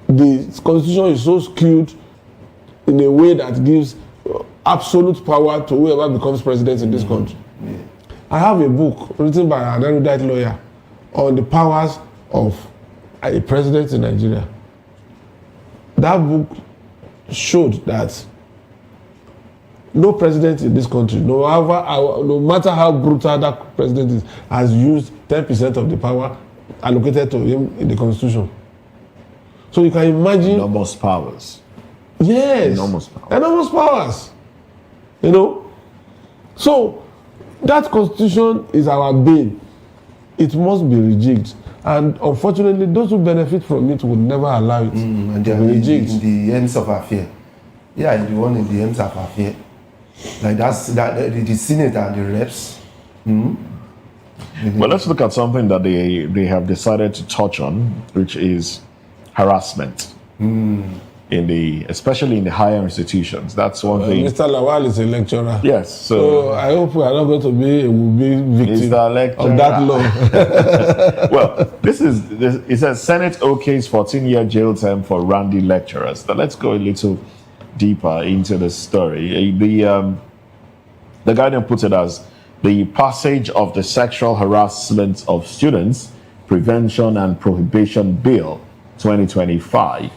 the constitution is so skewed in a way that gives absolute power to whoever becomes president in this country.
Yeah.
I have a book written by an erudite lawyer on the powers of a president in Nigeria. That book showed that no president in this country, no matter how brutal that president is, has used 10% of the power allocated to him in the constitution. So you can imagine
enormous powers.
Yes,
enormous
powers. You know, so that constitution is our bane. It must be rejigged, and unfortunately, those who benefit from it will never allow it
And
to
they
be
are
rejigged.
in the ends of affair. Yeah, the one in the MSAP affair. Like the Senate and the reps.
Well, let's look at something that they have decided to touch on, which is harassment. Especially in the higher institutions. That's one thing.
Mr. Lawal is a lecturer.
Yes.
So I hope we are not going to be a victim of that law.
Well, it says Senate okays 14-year jail term for Randy lecturers. Now let's go a little deeper into the story. The Guardian puts it as the passage of the Sexual Harassment of Students Prevention and Prohibition Bill 2025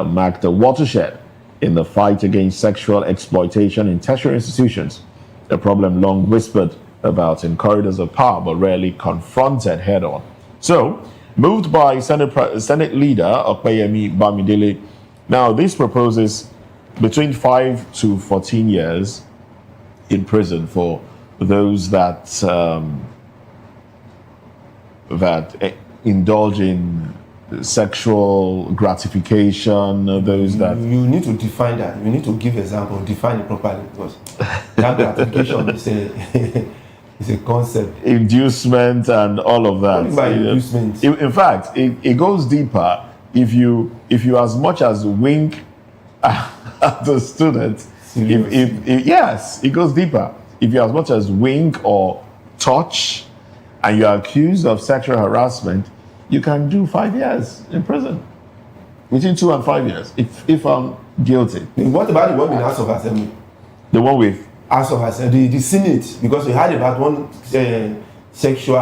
marked a watershed in the fight against sexual exploitation in tertiary institutions, a problem long whispered about in corridors of power but rarely confronted head-on. So, moved by Senate Leader Opeyemi Bamidele, now this proposes between 5 to 14 years in prison for those that indulge in sexual gratification, those that...
You need to define that. You need to give example, define it properly, because that gratification is a concept.
Inducement and all of that.
What do you mean by inducement?
In fact, it goes deeper. If you as much as wink at the student, yes, it goes deeper. If you as much as wink or touch and you're accused of sexual harassment, you can do 5 years in prison. Between 2 and 5 years, if I'm guilty.
What about the one in House of Assembly?
The one with?
House of Assembly, the Senate, because we heard about one sexual...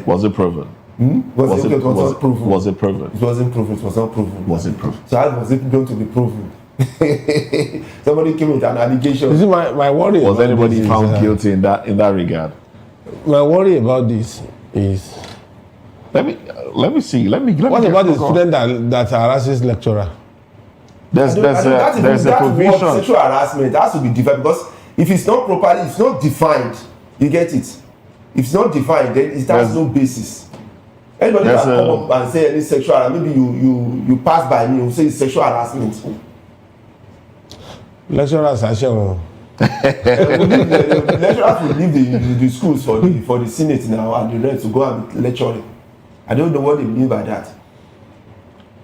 was it proven?
Was it proven?
Was it proven?
It wasn't proven, it was not proven.
Was it proven?
So how was it going to be proven? Somebody came with an allegation.
You see, my worry
was
about
anybody
this
found guilty in that regard?
My worry about this is...
Let me see.
What about the student that harasses lecturer?
There's a provision.
Sexual harassment has to be defined, because if it's not properly, it's not defined. You get it? If it's not defined, then it has no basis. Anybody can come up and say any sexual, maybe you pass by me, you say it's sexual harassment.
Lecturers are sure.
The lecturers will leave the schools for the Senate now and the rest to go and be lecturing. I don't know what they mean by that.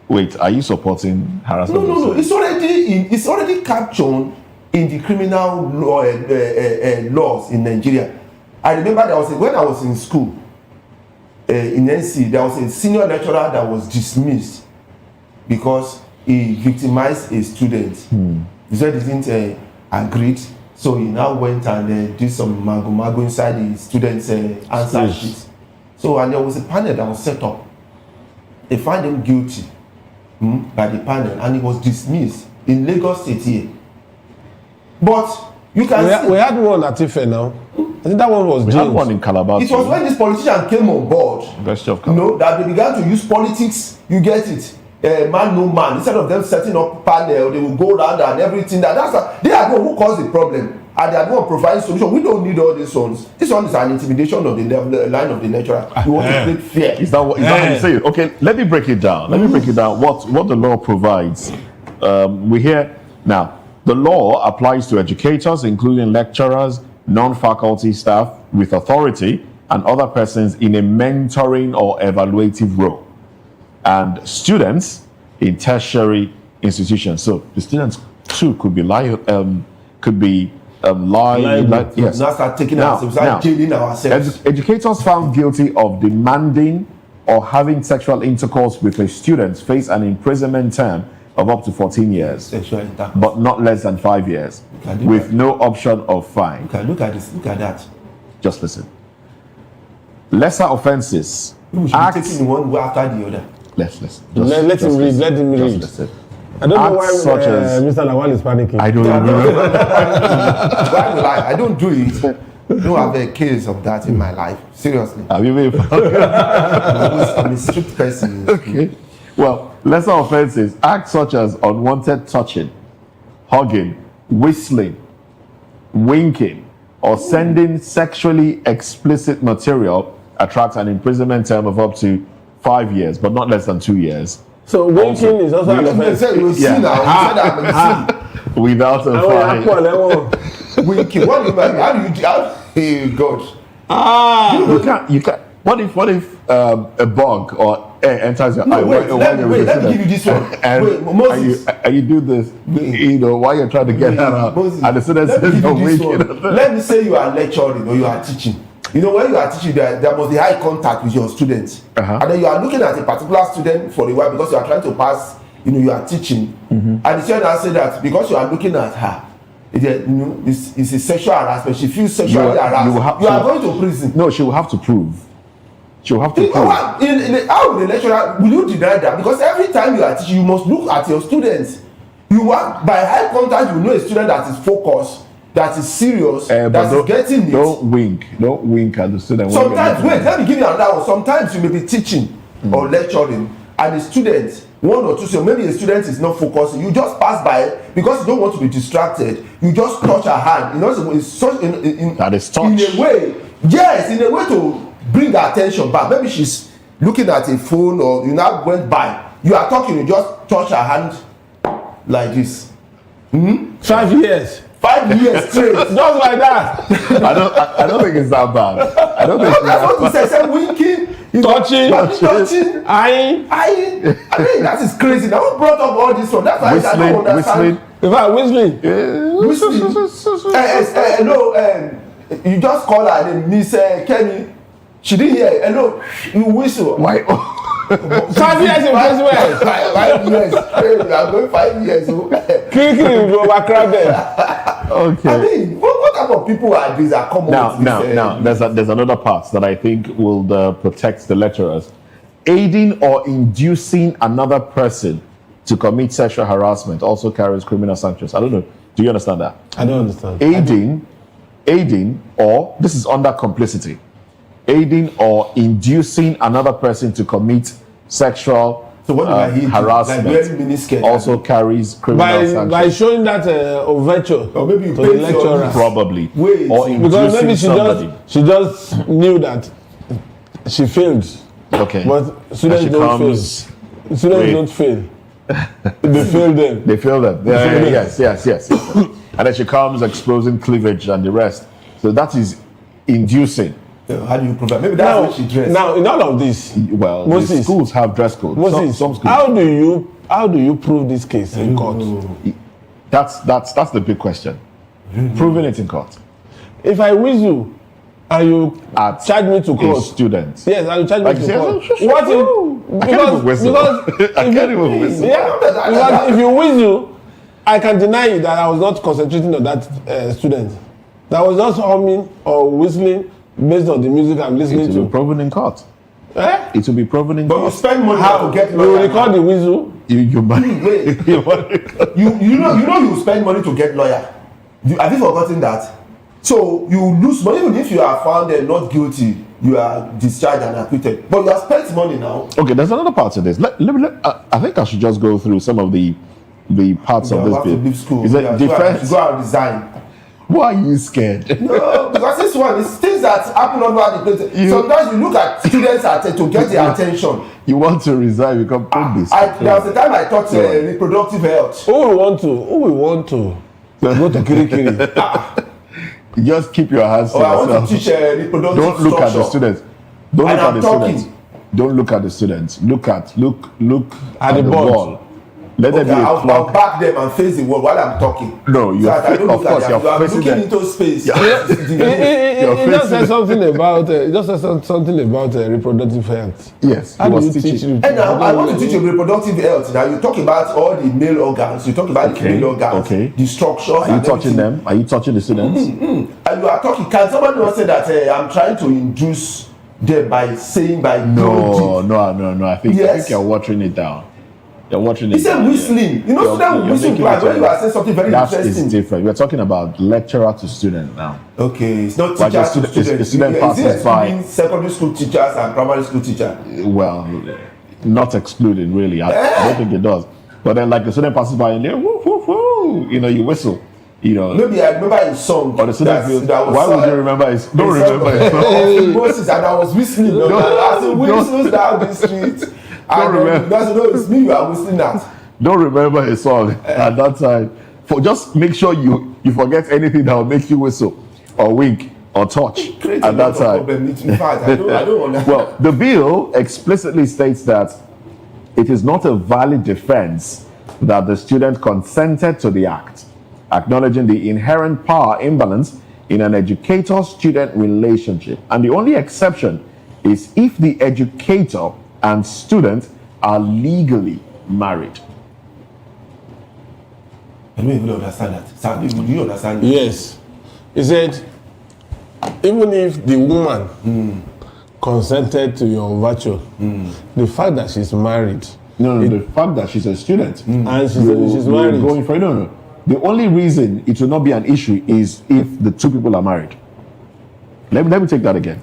Wait, are you supporting harassment?
No. It's already captured in the criminal law, laws in Nigeria. I remember when I was in school in NC, there was a senior lecturer that was dismissed because he victimized a student. He said he didn't agree, so he now went and did some mago inside the student's answer sheet. So, and there was a panel that was set up. They found him guilty by the panel, and he was dismissed in Lagos State here. But you can
we had one at Ife now. I think that one was
we had one in Calabar.
It was when this politician came on board. That they began to use politics. You get it? Man no man. Instead of them setting up panel, they will go around and everything. They are the one who caused the problem. And they are the one providing solution. We don't need all these ones. This one is an intimidation of the line of the lecturer. We want to create fear.
Is that what you say? Okay, let me break it down. What the law provides. We hear now. The law applies to educators, including lecturers, non-faculty staff with authority, and other persons in a mentoring or evaluative role, and students in tertiary institutions. So the students too could be yes.
Now start taking ourselves, jailing ourselves.
Educators found guilty of demanding or having sexual intercourse with a student face an imprisonment term of up to 14 years, but not less than 5 years, with no option of fine.
Okay, look at this. Look at that.
Just listen. Lesser offences.
We should be taking one after the other.
Let's listen.
Let him read. Let him read.
Listen.
I don't know why Mr. Lawal is panicking.
I don't know.
Why would I don't do it. I don't have a case of that in my life. Seriously.
Have you been?
I'm a strict person.
Okay. Well, lesser offences, acts such as unwanted touching, hugging, whistling, winking, or sending sexually explicit material attracts an imprisonment term of up to 5 years, but not less than 2 years,
So winking is also an offense.
You see now. You said that.
Without a fine.
Winking. What do you mean? How do you? Hey God.
You can't. What if a bug or air enters your eye?
Let me give you this one.
And
Moses.
and you do this, while you're trying to get that out,
Moses,
and the students
let me
says
give you
you're
this one.
winking.
Let me say you are lecturing or you are teaching. When you are teaching, there must be high contact with your students, and then you are looking at a particular student for a while because you are trying to pass. You are teaching, and the student say that because you are looking at her. It's a sexual harassment. She feels sexually harassed. You are going to prison.
No, she will have to prove. She will have to prove.
How will the lecturer, will you deny that? Because every time you are teaching, you must look at your students. You want, by high contact, you know a student that is focused, that is serious, that is getting it.
Don't wink at the student.
Sometimes, wait, let me give you another one. Sometimes you may be teaching or lecturing, and the student, one or two, so maybe a student is not focusing. You just pass by because you don't want to be distracted. You just touch her hand. It's such
that is touch.
In a way, yes, in a way to bring her attention back. Maybe she's looking at a phone or you now went by. You are talking, you just touch her hand like this.
5 years.
5 years straight.
Just like that.
I don't think it's that bad. I don't think
that's what you say winking, touching,
eyeing.
I mean, that is crazy. Now who brought up all this from? That's why I don't understand.
Whistling.
Hello, you just call her name, Miss Kenny. She didn't hear. Hello, you whistle.
Why?
5 years in prison.
5 years. You are going 5 years.
Quickly, you overcrowded.
Okay.
I mean, what type of people are these that come
now, there's another part that I think will protect the lecturers. Aiding or inducing another person to commit sexual harassment also carries criminal sanctions. I don't know. Do you understand that?
I don't understand.
Aiding, or this is under complicity. Aiding or inducing another person to commit sexual harassment also carries criminal sanctions.
By showing that overture
or maybe you
to the lecturer.
Probably. Or
because maybe
somebody.
she just knew that she failed.
Okay.
But students don't fail. Students don't fail. They fail them.
They fail them. Yes. And then she comes exposing cleavage and the rest. So that is inducing.
How do you prove that? Maybe that's what she dressed.
Now, in all of this,
well, the schools have dress codes. Some schools.
How do you prove this case in court?
That's the big question. Proving it in court.
If I whistle and you charge me to court,
students.
Yes, and you charge me to court.
What if? I can't even whistle.
Because if you whistle, I can deny you that I was not concentrating on that student. That was just humming or whistling based on the music I'm listening to.
It will be proven in court. It will be proven in
court. But you spend money to get lawyer.
You record the whistle.
You
know you spend money to get lawyer. Have you forgotten that? So you lose money even if you are found not guilty. You are discharged and acquitted. But you have spent money now.
Okay, there's another part to this. I think I should just go through some of the parts of this bit.
Leave school.
Is it defense?
Go and resign.
Why are you scared?
No, because this one is things that happen all over the place. Sometimes you look at students to get their attention.
You want to resign because
there was a time I taught reproductive health.
Who will want to go to Kirikiri?
You just keep your hands to yourself.
I want to teach reproductive
Don't look at the students. Don't look at the students. Don't look at the students. Look at the wall. Let them be
I'll back them and face the wall while I'm talking.
No, you are facing
looking
them.
into space.
It just says something about reproductive health.
Yes.
How do you teach? And now I want to teach you reproductive health. Now you talk about all the male organs. You talk about the female organs. The structures.
Are you touching them? Are you touching the students?
And you are talking. Can somebody not say that I'm trying to induce them by saying by
no. I think you're watering it down. You're watching it.
He said whistling. You know, students will whistle class when you are saying something very interesting.
That is different. We're talking about lecturer to student now.
Okay, it's not teacher to student.
The student passes by.
Secondary school teachers and primary school teachers.
Well, not excluding really. I don't think it does. But then, like the student passes by and you whistle.
Maybe I remember his song.
Or the student feels, why would you remember his song? Don't remember his song.
Moses, and I was whistling. I was whistles down the street. It's me you are whistling at.
Don't remember a song at that time. Just make sure you forget anything that will make you whistle or wink or touch at that time.
In fact, I don't understand.
Well, the bill explicitly states that it is not a valid defense that the student consented to the act, acknowledging the inherent power imbalance in an educator-student relationship. And the only exception is if the educator and student are legally married.
I don't even understand that. Do you understand that?
Yes. He said, even if the woman consented to your virtue, the fact that she's married.
The fact that she's a student
and she's married.
Going for it. No. The only reason it will not be an issue is if the two people are married. Let me take that again.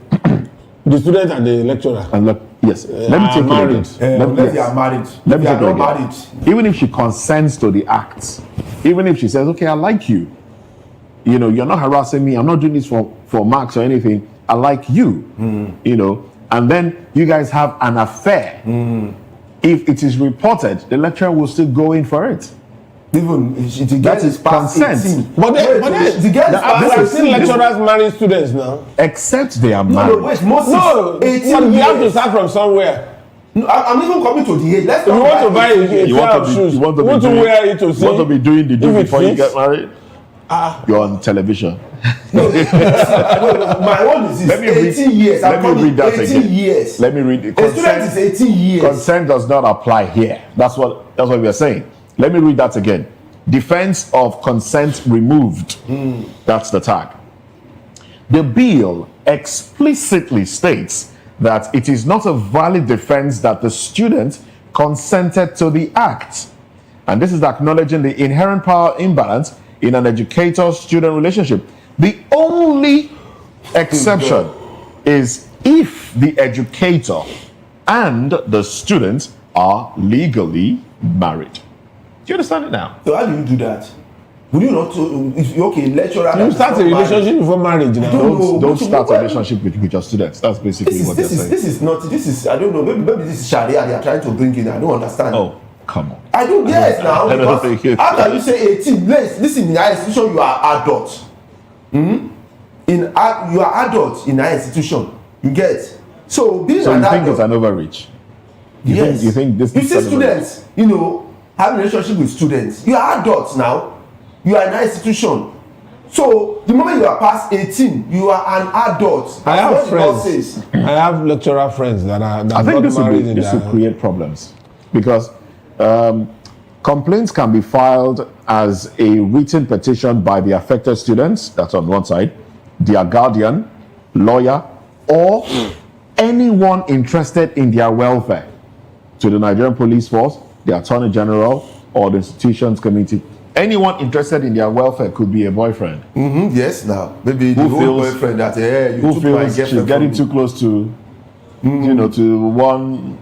The student and the lecturer.
And look, yes. Let me take
married.
it again.
Unless they are married.
Let me
they
take
are
it
not
again.
married.
Even if she consents to the act, even if she says, okay, I like you. You know, you're not harassing me. I'm not doing this for marks or anything. I like you. You know, and then you guys have an affair. If it is reported, the lecturer will still go in for it.
Even
that is consent.
18.
But the girl is I've seen lecturers marry students now.
Except they are married.
No,
18
but we have to
years.
start from somewhere.
No, I'm even coming to the age. Let's
If you want to buy a pair of shoes,
you want to
wear it to see.
You want to be doing the do
if it
before you
fits.
get married? You're on television.
My own is
Let me read-
18 years.
Let me read that
18
again.
years.
Let me read it.
A student is 18 years.
Consent does not apply here. That's what we are saying. Let me read that again. Defense of consent removed. That's the tag. The bill explicitly states that it is not a valid defense that the student consented to the act. And this is acknowledging the inherent power imbalance in an educator-student relationship. The only exception is if the educator and the student are legally married. Do you understand it now?
So how do you do that? Would you not? If you're okay, lecturer.
You start a relationship before marriage now.
Don't start a relationship with your students. That's basically what they're saying.
This is not. This is. I don't know. Maybe this is Sharia. They are trying to bring in. I don't understand.
Oh, come on.
I don't. Yes, now.
I don't think
Because how can you say 18? Listen, in our institution, you are adult. You are adult in our institution. You get. So being
So
an
you think
adult.
it's an overreach?
Yes.
You think this?
You
is
see
an overreach?
students. You know, have a relationship with students. You are adults now. You are in an institution. So the moment you are past 18, you are an adult.
I have
That's what the law
friends.
says.
I have lecturer friends that are
I think
not
this
married
will
in
this will
their-
create problems because complaints can be filed as a written petition by the affected students. That's on one side, their guardian, lawyer, or anyone interested in their welfare to the Nigerian Police Force, the Attorney General, or the institution's committee. Anyone interested in their welfare could be a boyfriend.
Yes, now maybe the whole boyfriend that you
who
took my
feels she's
girlfriend
getting
from
too close to, you know, to one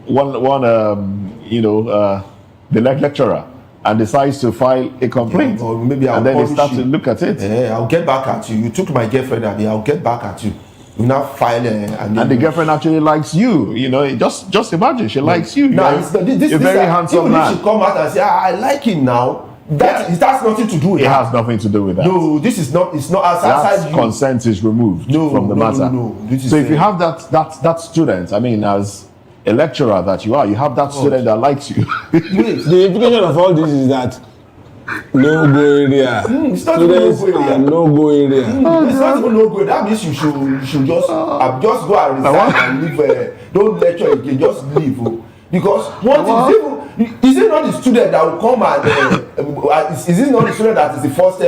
the lecturer, and decides to file a complaint.
Or maybe I'll
and then they
punish
start
you.
to look at it.
I'll get back at you. You took my girlfriend, Abby. I'll get back at you. You now file
And the girlfriend actually likes you. You know, just imagine she likes you.
Now,
You're a very handsome
even
man.
if she come out and say, I like him now, that it has nothing to do with
It
that.
has nothing to do with that.
No, this is not. It's not
That
outside you.
consent is removed from the matter.
No. This is
So if you have that student, I mean, as a lecturer that you are, you have that student that likes you.
The implication of all this is that no-go area.
It's not
Students
no-go area.
are no-go area.
It's not even no good. That means you should just go and resign and leave. Don't lecture again. Just leave. Because is it not the student that will come and is it not the student that is the first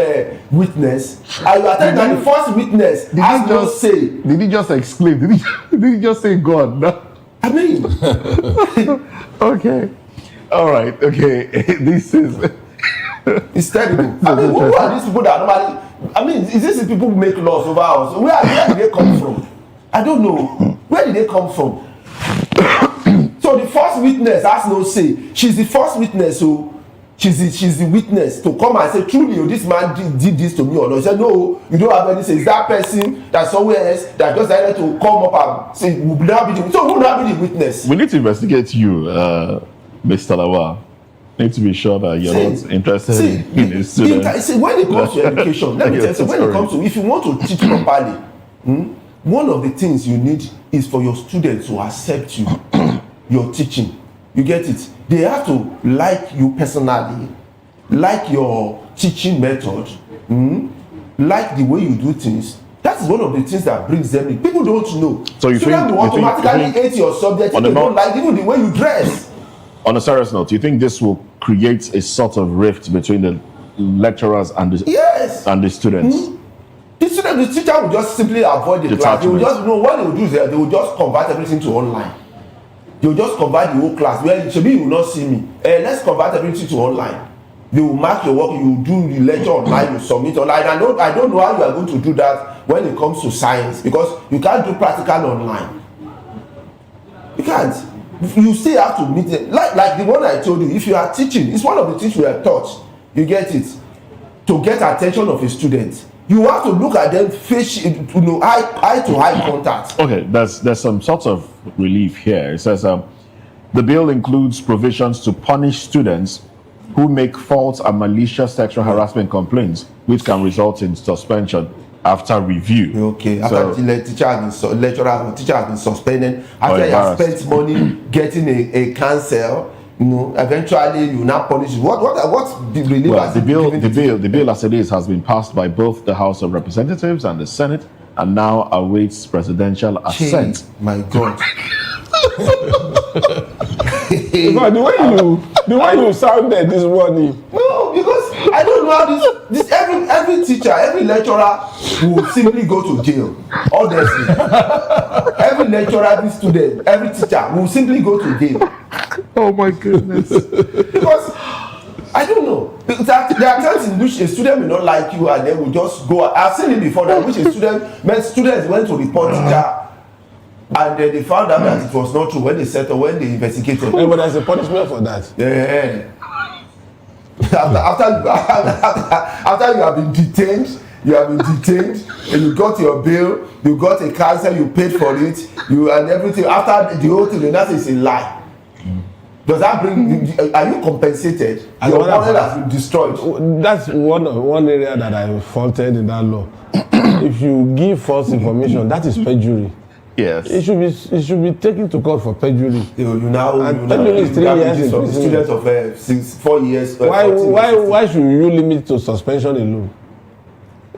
witness? And you are telling that the first witness has no say.
Did he just exclaim? Did he just say God? No.
I mean,
okay, all right, okay. This is
it's terrible. I mean, who are these people that normally? I mean, is this the people who make laws over us? Where did they come from? I don't know. Where did they come from? So the first witness has no say. She's the first witness, so she's the witness to come and say truly this man did this to me or not. He said no, you don't have any say. It's that person that somewhere else that just decided to come up and say will now be the, so who will now be the witness?
We need to investigate you, Mr. Lawal. Need to be sure that you're not interested in a student.
See, when it comes to education, let me tell you, when it comes to, if you want to teach properly, one of the things you need is for your students to accept you, your teaching. You get it? They have to like you personally, like your teaching method, like the way you do things. That is one of the things that brings them in. People don't know.
So you
students will automatically hate your subject if they don't like even the way you dress.
On a serious note, do you think this will create a sort of rift between the lecturers and the, and the students?
The teacher will just simply avoid the class. They will just know what they will do is they will just convert everything to online. They will just convert the whole class. Well, maybe you will not see me. Let's convert everything to online. They will mark your work. You will do the lecture online. You submit online. I don't know how you are going to do that when it comes to science because you can't do practical online. You can't. You still have to meet them. Like the one I told you. If you are teaching, it's one of the things we are taught. You get it. To get attention of a student, you have to look at them face, eye to eye contact.
Okay, there's some sort of relief here. It says the bill includes provisions to punish students who make false and malicious sexual harassment complaints, which can result in suspension after review.
Okay, after the teacher has been suspended, after he has spent money getting a cancel. Eventually you now punish. What the relief?
Well, the bill as it is has been passed by both the House of Representatives and the Senate, and now awaits presidential assent.
My God.
the way you sounded this morning.
No, because I don't know how this every teacher, every lecturer will simply go to jail. Honestly, every lecturer, every student, every teacher will simply go to jail.
Oh my goodness!
Because I don't know. There are times in which a student will not like you and they will just go. I've seen it before that which students went to report teacher. And they found out that it was not true when they investigated.
But there's a punishment for that.
Yeah. After you have been detained, and you got your bill, you got a cancel, you paid for it, and everything. After the whole thing, that is a lie. Does that bring? Are you compensated? Your wallet has been destroyed.
That's one area that I faulted in that law. If you give false information, that is perjury.
Yes.
It should be taken to court for perjury.
Perjury
is 3 years in prison.
Students of 4 years.
Why should you limit to suspension alone?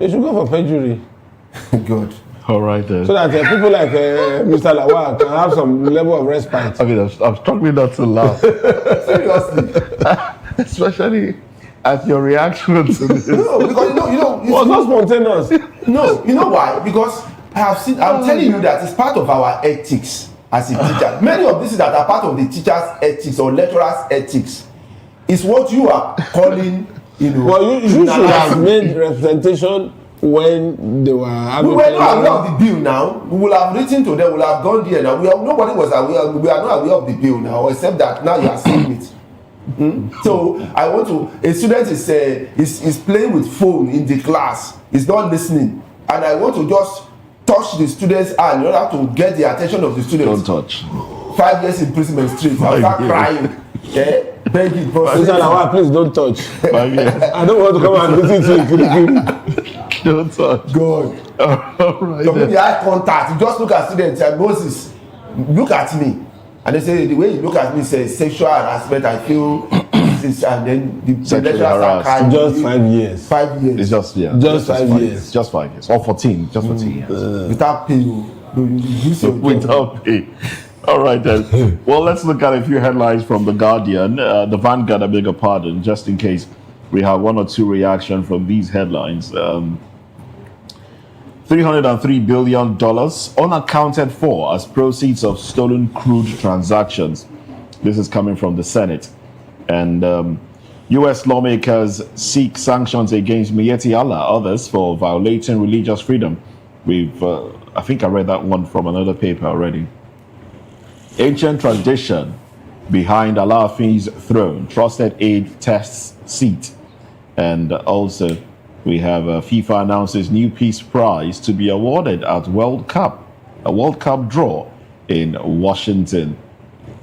You should go for perjury.
Good.
All right then.
So that people like Mr. Lawal can have some level of respite.
I mean, I'm struggling not to laugh.
Seriously.
Especially at your reaction to this.
No, because
it was not spontaneous.
No, you know why? Because I'm telling you that it's part of our ethics as a teacher. Many of these that are part of the teacher's ethics or lecturer's ethics is what you are calling,
Well, you should have made representation when they were having.
We were not aware of the bill now. We will have written to them, we will have gone there now. Nobody was aware. We are not aware of the bill now, except that now you are seeing it. So I want to. A student is playing with phone in the class. He's not listening, and I want to just touch the student's hand in order to get the attention of the students.
Don't touch.
5 years imprisonment straight. I'll start crying. Begging.
Please don't touch.
5 years.
I don't want to come and visit you.
Don't touch.
God.
All right.
So with the eye contact, you just look at students and Moses, look at me. And they say the way you look at me says sexual harassment. I feel this, and then the lecturers are crying.
Just 5 years.
5 years.
It's just
5 years.
Just 5 years. Or 14. Just 14 years.
Without pay.
Without pay. All right then. Well, let's look at a few headlines from The Guardian. The Vanguard, I beg your pardon, just in case we have one or two reactions from these headlines. $303 billion unaccounted for as proceeds of stolen crude transactions. This is coming from the Senate. And U.S. lawmakers seek sanctions against Miyetti Allah, others for violating religious freedom. I think I read that one from another paper already. Ancient tradition behind Alaafin's throne. Trusted aide tests seat. And also, we have FIFA announces new peace prize to be awarded at a World Cup draw in Washington.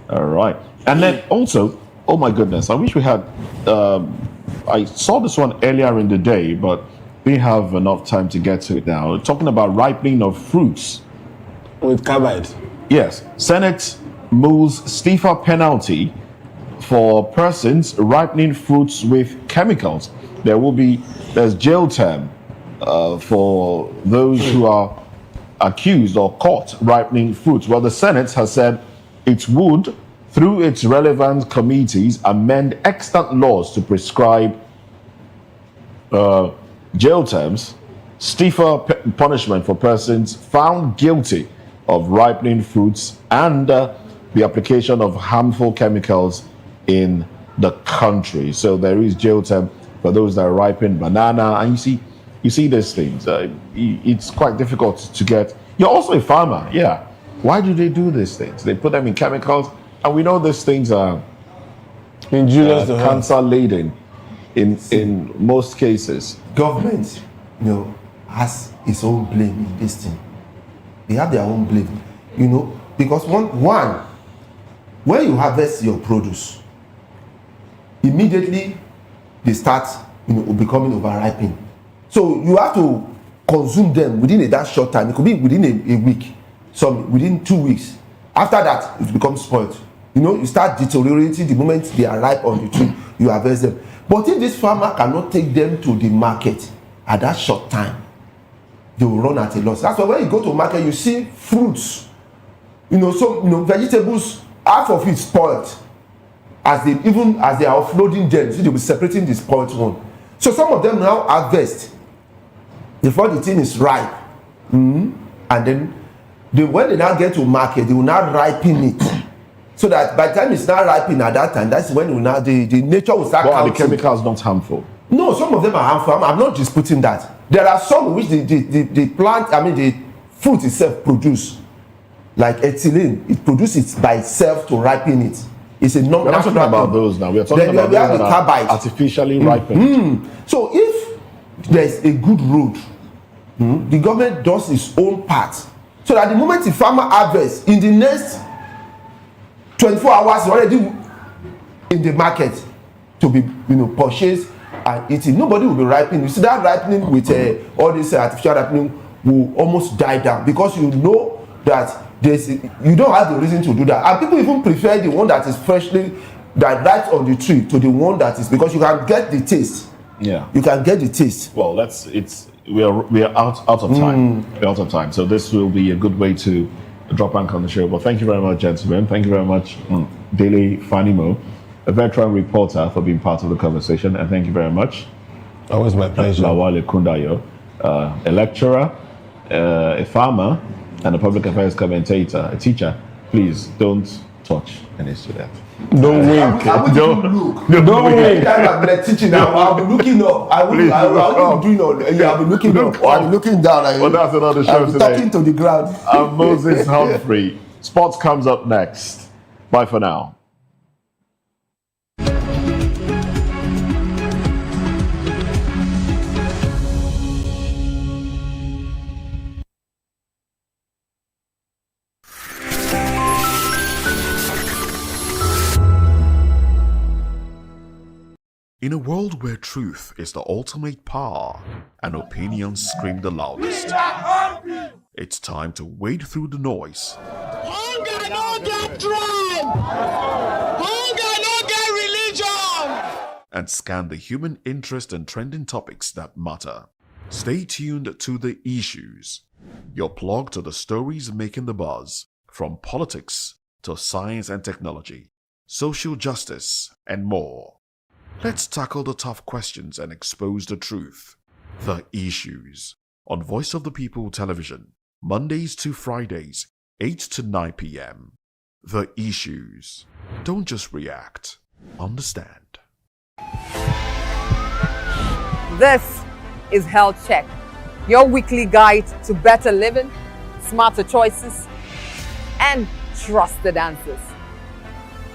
All right. And then also, oh my goodness, I wish we had, I saw this one earlier in the day, but we have enough time to get to it now. We're talking about ripening of fruits.
With carbide.
Yes. Senate moves stiffer penalty for persons ripening fruits with chemicals. There's jail term for those who are accused or caught ripening fruits. Well, the Senate has said it would, through its relevant committees, amend extant laws to prescribe jail terms, stiffer punishment for persons found guilty of ripening fruits, and the application of harmful chemicals in the country. So there is jail term for those that ripen banana, and you see these things. It's quite difficult to get. You're also a farmer, yeah. Why do they do these things? They put them in chemicals, and we know these things are
injurious to health,
cancer laden in most cases.
Government, has its own blame in this thing. They have their own blame, because one, when you harvest your produce, immediately they start, becoming overripened. So you have to consume them within that short time. It could be within a week, some within 2 weeks. After that, it becomes spoiled. You start deteriorating the moment they are ripe on the tree. You harvest them. But if this farmer cannot take them to the market at that short time, they will run at a loss. That's why when you go to market, you see fruits, vegetables, half of it spoiled. As they are offloading them, see, they'll be separating the spoiled one. So some of them now harvest before the thing is ripe, and then when they now get to market, they will now ripen it. So that by the time it's not ripening at that time, that's when the nature will start counting.
Are the chemicals not harmful?
No, some of them are harmful. I'm not disputing that. There are some which the plant, the fruit itself produce, like ethylene. It produces it by itself to ripen it. It's a non-natural.
We're not talking about those now. We're talking about those that are artificially ripened.
So if there's a good road, the government does its own part. So that the moment the farmer harvests, in the next 24 hours already in the market to be purchased and eaten. Nobody will be ripening. You see that ripening with all this artificial ripening will almost die down, because you know that you don't have the reason to do that. And people even prefer the one that is that right on the tree to the one that is, because you can get the taste.
Yeah.
You can get the taste.
Well, we are out of time. We're out of time. So this will be a good way to drop rank on the show. But thank you very much, gentlemen. Thank you very much, Dele Fanimo, a veteran reporter, for being part of the conversation. And thank you very much.
Always my pleasure.
Lawale Kundayo, a lecturer, a farmer, and a public affairs commentator, a teacher. Please don't touch any student.
Don't wink.
Don't wink. Anytime I'm teaching, I'll be looking up. I'll be looking up. I'll be looking down.
Well, that's another show today.
Talking to the ground.
I'm Moses Humphrey. Sports comes up next. Bye for now.
In a world where truth is the ultimate power and opinions scream the loudest, it's time to wade through the noise.
Hunger no get tribe! Hunger no get religion!
And scan the human interest and trending topics that matter. Stay tuned to The Issues, your plug to the stories making the buzz, from politics to science and technology, social justice, and more. Let's tackle the tough questions and expose the truth. The Issues, on Voice of the People Television, Mondays to Fridays, 8 to 9 p.m. The Issues. Don't just react. Understand.
This is Health Check, your weekly guide to better living, smarter choices, and trusted answers.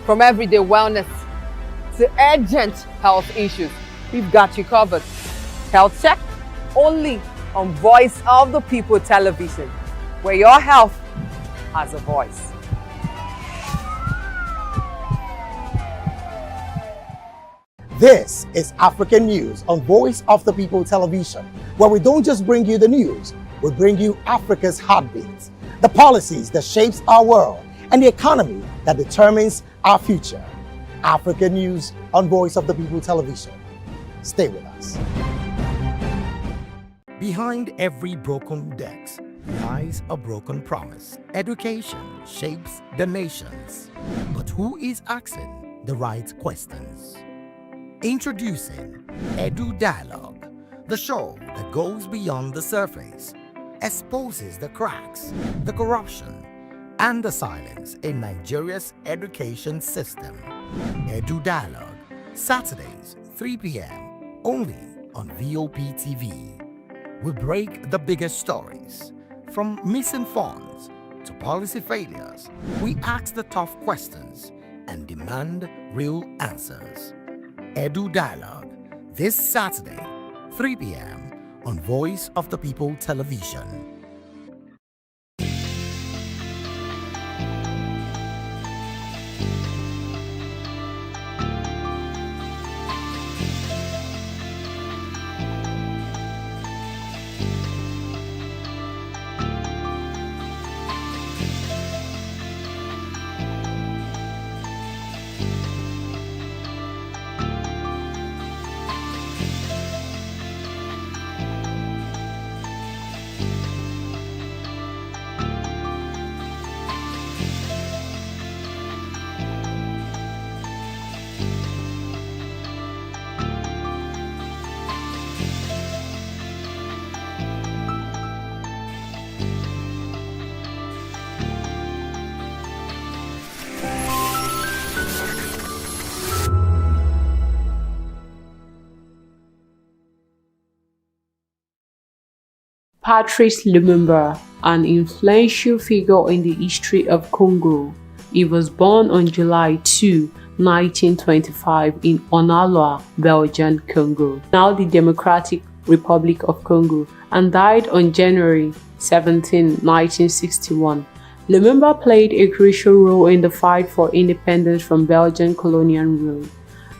From everyday wellness to urgent health issues, we've got you covered. Health Check, only on Voice of the People television, where your health has a voice.
This is African News on Voice of the People television, where we don't just bring you the news, we bring you Africa's heartbeat, the policies that shapes our world, and the economy that determines our future. African News on Voice of the People television. Stay with us.
Behind every broken desk lies a broken promise. Education shapes the nations. But who is asking the right questions? Introducing Edu Dialogue, the show that goes beyond the surface, exposes the cracks, the corruption, and the silence in Nigeria's education system. Edu Dialogue, Saturdays, 3 p.m., only on VOP TV. We break the biggest stories, from missing funds to policy failures. We ask the tough questions and demand real answers. Edu Dialogue, this Saturday, 3 p.m. on Voice of the People television.
Patrice Lumumba, an influential figure in the history of Congo. He was born on July 2, 1925 in Onaloa, Belgian Congo, now the Democratic Republic of Congo, and died on January 17, 1961. Lumumba played a crucial role in the fight for independence from Belgian colonial rule.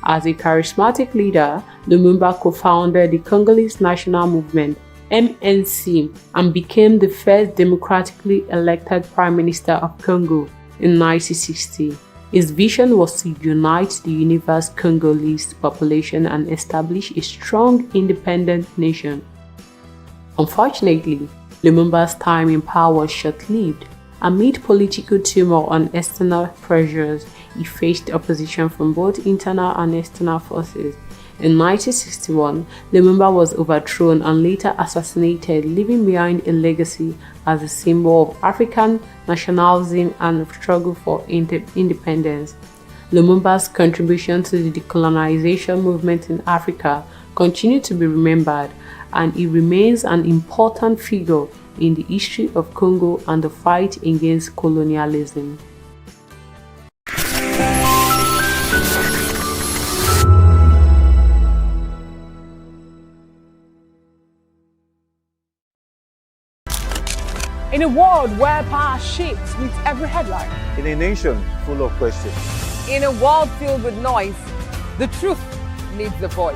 As a charismatic leader, Lumumba co-founded the Congolese National Movement (MNC) and became the first democratically elected Prime Minister of Congo in 1960. His vision was to unite the universe Congolese population and establish a strong, independent nation. Unfortunately, Lumumba's time in power was short-lived. Amid political turmoil and external pressures, he faced opposition from both internal and external forces. In 1961, Lumumba was overthrown and later assassinated, leaving behind a legacy as a symbol of African nationalism and struggle for independence. Lumumba's contribution to the decolonization movement in Africa continue to be remembered, and he remains an important figure in the history of Congo and the fight against colonialism.
In a world where power shifts with every headline,
In a nation full of questions,
in a world filled with noise, the truth needs a voice.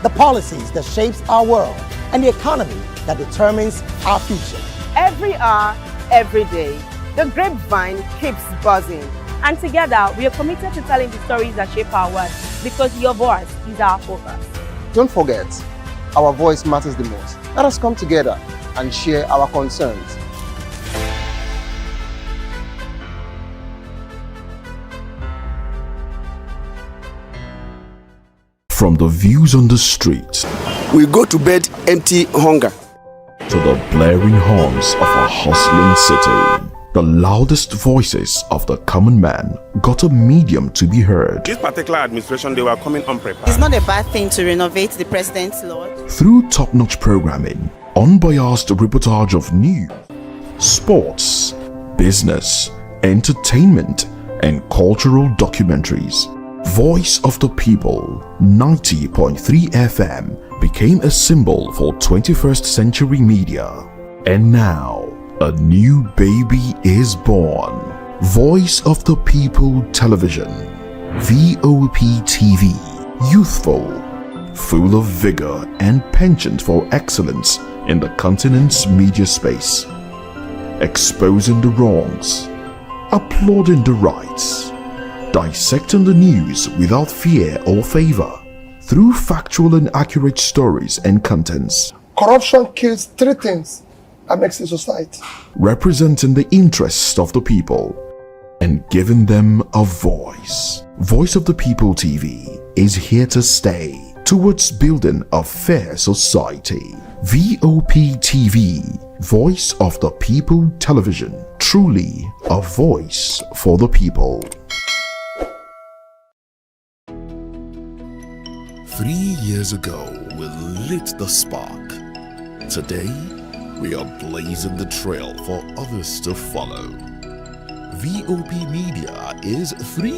The policies that shapes our world, and the economy that determines our future.
Every hour, every day, the grapevine keeps buzzing. And together, we are committed to telling the stories that shape our world, because your voice is our focus.
Don't forget, our voice matters the most. Let us come together and share our concerns.
From the views on the street,
we go to bed empty hunger,
to the blaring horns of a hustling city, the loudest voices of the common man got a medium to be heard.
This particular administration, they were coming unprepared.
It's not a bad thing to renovate the president's lodge.
Through top-notch programming, unbiased reportage of news, sports, business, entertainment, and cultural documentaries. Voice of the People 90.3 FM became a symbol for 21st century media. And now, a new baby is born. Voice of the People Television, VOP TV, youthful, full of vigor and penchant for excellence in the continent's media space, exposing the wrongs, applauding the rights, dissecting the news without fear or favor, through factual and accurate stories and contents.
Corruption kills three things that makes a society.
Representing the interests of the people and giving them a voice. Voice of the People TV is here to stay towards building a fair society. VOP TV, Voice of the People Television, truly a voice for the people. 3 years ago, we lit the spark. Today, we are blazing the trail for others to follow. VOP Media is 3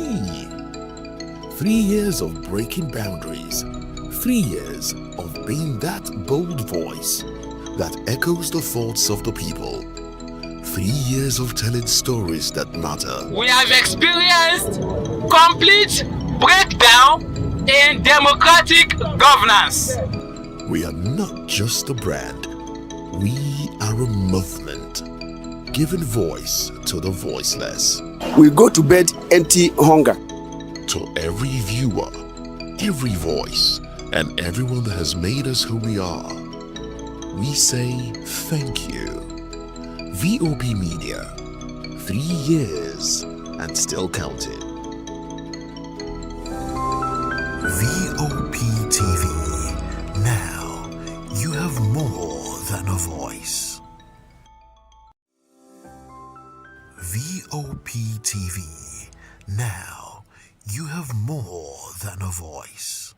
years of breaking boundaries. 3 years of being that bold voice that echoes the thoughts of the people. 3 years of telling stories that matter.
We have experienced complete breakdown in democratic governance.
We are not just a brand, we are a movement, giving voice to the voiceless.
We go to bed empty hunger.
To every viewer, every voice, and everyone that has made us who we are, we say thank you. VOP Media, 3 years and still counting.
VOP TV. Now you have more than a voice. VOP TV. Now you have more than a voice.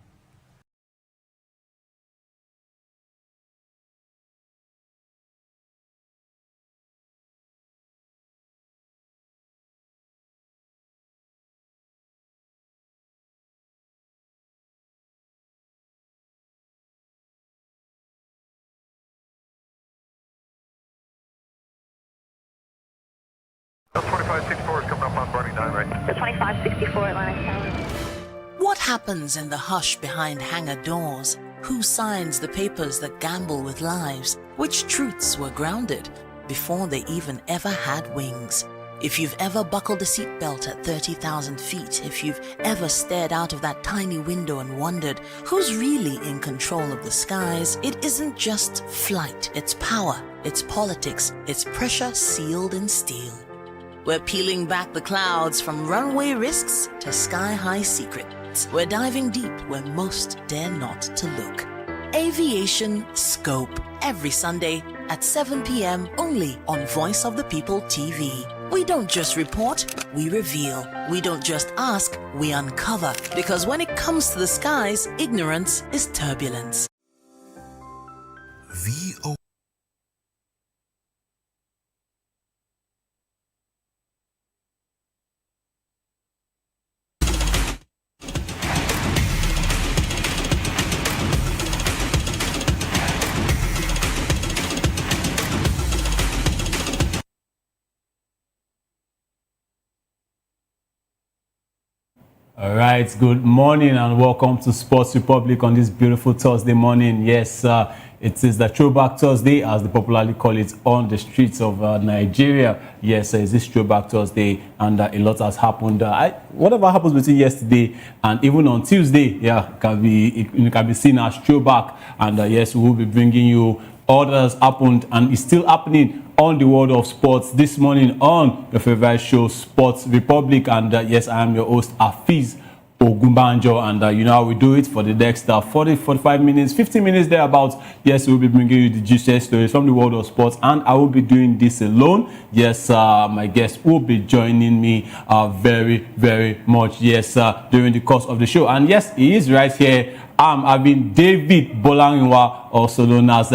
That's 2564 is coming up on Barney 9, right? The 2564 Atlantic Tower.
What happens in the hush behind hangar doors? Who signs the papers that gamble with lives? Which truths were grounded before they even ever had wings? If you've ever buckled a seatbelt at 30,000 feet, if you've ever stared out of that tiny window and wondered who's really in control of the skies, it isn't just flight, it's power, it's politics, it's pressure sealed in steel. We're peeling back the clouds from runway risks to sky-high secrets. We're diving deep where most dare not to look. Aviation Scope, every Sunday at 7 p.m. only on Voice of the People TV. We don't just report, we reveal. We don't just ask, we uncover. Because when it comes to the skies, ignorance is turbulence.
VOP.
All right, good morning and welcome to Sports Republic on this beautiful Thursday morning. Yes, it is the Throwback Thursday, as they popularly call it, on the streets of Nigeria. Yes, it's this Throwback Thursday, and a lot has happened. Whatever happens between yesterday and even on Tuesday, yeah, it can be seen as throwback. And yes, we will be bringing you all that has happened and is still happening on the world of sports this morning on your favorite show, Sports Republic. And yes, I am your host, Afiz Ogunbanjo, and you know how we do it for the next 45 minutes, 50 minutes thereabouts. Yes, we'll be bringing you the juiciest stories from the world of sports, and I will be doing this alone. Yes, my guest will be joining me very, very much, yes, during the course of the show. And yes, he is right here. I'm having David Bolangiwa, also known as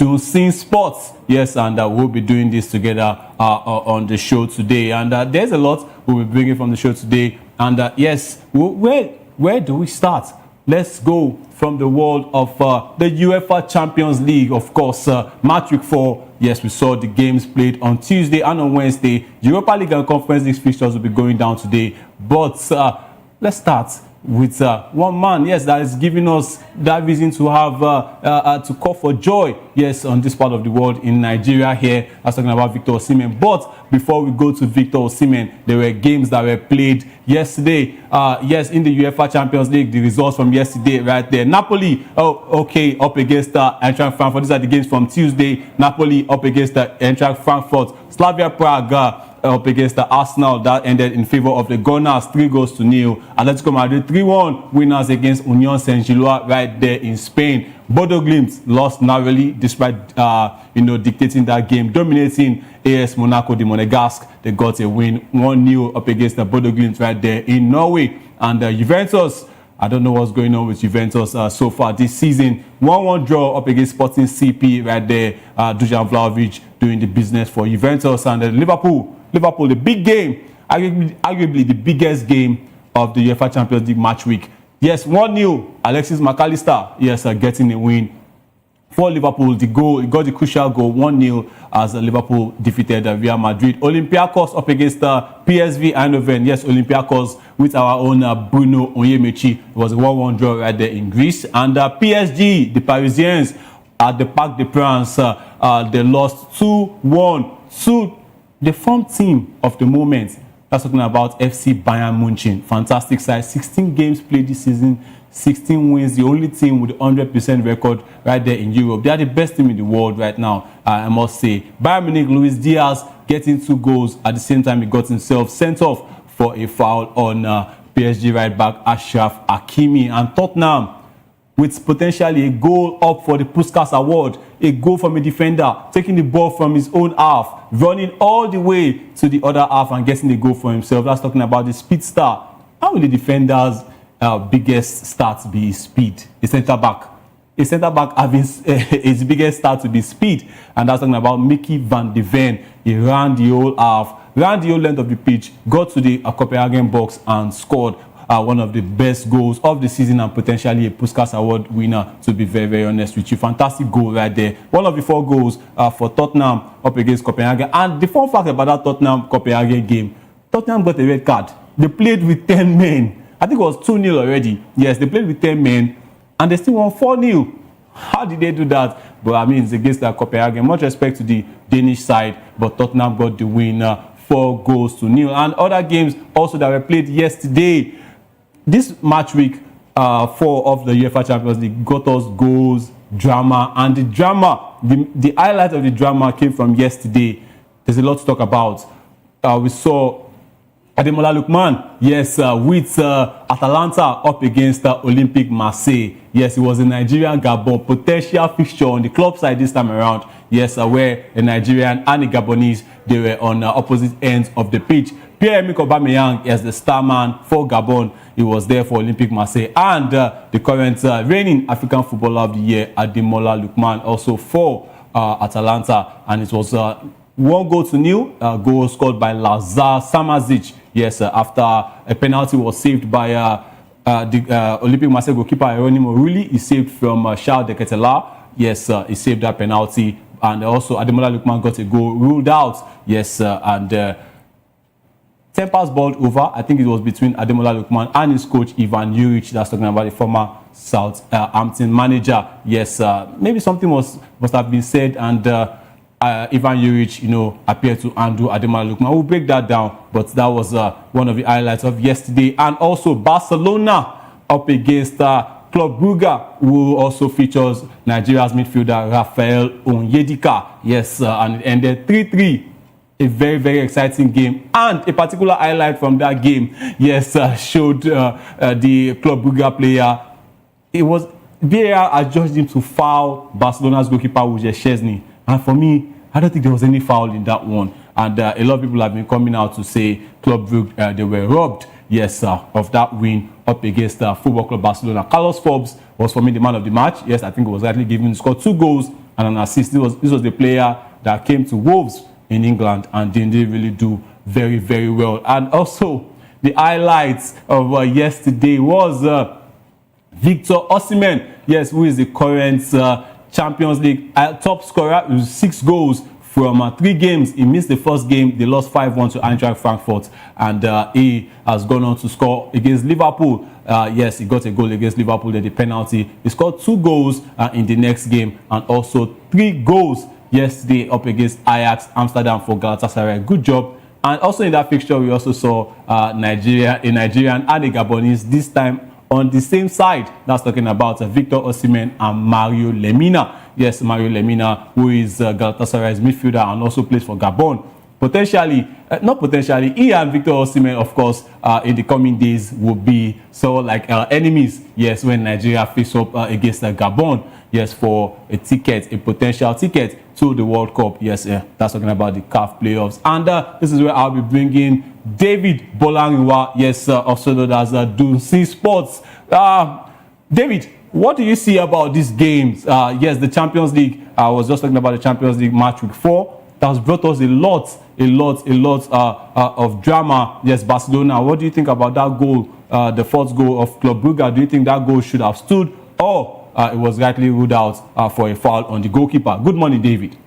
Deceiving Sports. Yes, and we'll be doing this together on the show today. And there's a lot we'll be bringing from the show today. And yes, where do we start? Let's go from the world of the UEFA Champions League, of course. Match week 4. Yes, we saw the games played on Tuesday and on Wednesday. Europa League and Conference League fixtures will be going down today. But let's start with one man, yes, that is giving us that reason to have to call for joy, yes, on this part of the world in Nigeria here. I was talking about Victor Osimhen. But before we go to Victor Osimhen, there were games that were played yesterday. Yes, in the UEFA Champions League, the results from yesterday right there. Napoli, up against Eintracht Frankfurt. These are the games from Tuesday. Napoli up against Eintracht Frankfurt. Slavia Prague up against the Arsenal. That ended in favor of the Gunners, 3-0. Atletico Madrid 3-1 winners against Union Saint-Gilloise right there in Spain. Bodo Glimt lost narrowly despite dictating that game, dominating AS Monaco de Monegasque. They got a win 1-0 up against the Bodo Glimt right there in Norway. And Juventus, I don't know what's going on with Juventus so far this season. 1-1 draw up against Sporting CP right there. Dusan Vlahovic doing the business for Juventus. And Liverpool, the big game, arguably the biggest game of the UEFA Champions League match week. Yes, 1-0, Alexis McAllister, yes, getting a win for Liverpool. He got the crucial goal, 1-0, as Liverpool defeated Real Madrid. Olympiacos up against PSV Eindhoven. Yes, Olympiacos with our own Bruno Onyemaechi. It was a 1-1 draw right there in Greece. And PSG, the Parisians, at the Parc des Princes, they lost 2-1 to the form team of the moment. That's talking about FC Bayern Munich. Fantastic side. 16 games played this season, 16 wins. The only team with 100% record right there in Europe. They are the best team in the world right now, I must say. Bayern Munich, Luis Diaz getting 2 goals. At the same time, he got himself sent off for a foul on PSG right back Achraf Hakimi. And Tottenham, with potentially a goal up for the Puskas Award, a goal from a defender, taking the ball from his own half, running all the way to the other half and getting the goal for himself. That's talking about the speed star. How will the defender's biggest stat be speed? A centre-back having his biggest stat to be speed. And that's talking about Mickey van de Ven. He ran the whole half, ran the whole length of the pitch, got to the Copenhagen box and scored one of the best goals of the season and potentially a Puskas Award winner, to be very, very honest with you. Fantastic goal right there. One of the 4 goals for Tottenham up against Copenhagen. And the fun fact about that Tottenham-Copenhagen game, Tottenham got a red card. They played with 10 men. I think it was 2-0 already. Yes, they played with 10 men and they still won 4-0. How did they do that? But I mean, it's against Copenhagen. Much respect to the Danish side, but Tottenham got the win 4-0. And other games also that were played yesterday. This match week 4 of the UEFA Champions League got us goals, drama, and the drama, the highlight of the drama came from yesterday. There's a lot to talk about. We saw Ademola Lookman, yes, with Atalanta up against Olympique Marseille. Yes, it was a Nigerian Gabon potential fixture on the club side this time around. Yes, where a Nigerian and a Gabonese, they were on opposite ends of the pitch. Pierre-Emerick Aubameyang is the star man for Gabon. He was there for Olympique Marseille. And the current reigning African Footballer of the Year, Ademola Lookman, also for Atalanta. And it was 1-0. Goal scored by Lazar Samazic. Yes, after a penalty was saved by the Olympique Marseille goalkeeper, Hieronymo Rulli. He saved from Charles de Ketelaere. Yes, he saved that penalty. And also Ademola Lookman got a goal ruled out. Yes, and tempers boiled over. I think it was between Ademola Lookman and his coach Ivan Juric. That's talking about the former Southampton manager. Yes, maybe something must have been said, and Ivan Juric, appeared to undo Ademola Lookman. We'll break that down, but that was one of the highlights of yesterday. And also Barcelona up against Club Brugge, who also features Nigeria's midfielder Rafael Onyedika. Yes, and it ended 3-3. A very, very exciting game. And a particular highlight from that game, yes, showed the Club Brugge player. It was VAR adjudged him to foul Barcelona's goalkeeper, Uje Szczesny. And for me, I don't think there was any foul in that one. And a lot of people have been coming out to say Club Brugge, they were robbed, yes, of that win up against Football Club Barcelona. Carlos Forbes was for me the man of the match. Yes, I think it was rightly given. He scored 2 goals and an assist. This was the player that came to Wolves in England and didn't really do very, very well. And also, the highlights of yesterday was Victor Osimhen, yes, who is the current Champions League top scorer with 6 goals from 3 games. He missed the first game. They lost 5-1 to Eintracht Frankfurt, and he has gone on to score against Liverpool. Yes, he got a goal against Liverpool, then the penalty. He scored 2 goals in the next game, and also 3 goals yesterday up against Ajax Amsterdam for Galatasaray. Good job. And also in that fixture, we also saw a Nigerian and a Gabonese, this time on the same side. That's talking about Victor Osimhen and Mario Lemina. Yes, Mario Lemina, who is Galatasaray's midfielder and also plays for Gabon. Potentially, not potentially, he and Victor Osimhen, of course, in the coming days will be enemies. Yes, when Nigeria face up against Gabon. Yes, for a potential ticket to the World Cup. Yes, that's talking about the CAF playoffs. And this is where I'll be bringing David Bolariwa, yes, also known as Dunsin Sports. David, what do you see about these games? Yes, the Champions League. I was just talking about the Champions League match week 4. That has brought us a lot of drama. Yes, Barcelona. What do you think about that goal, the 4th goal of Club Brugge? Do you think that goal should have stood, or it was rightly ruled out for a foul on the goalkeeper? Good morning, David.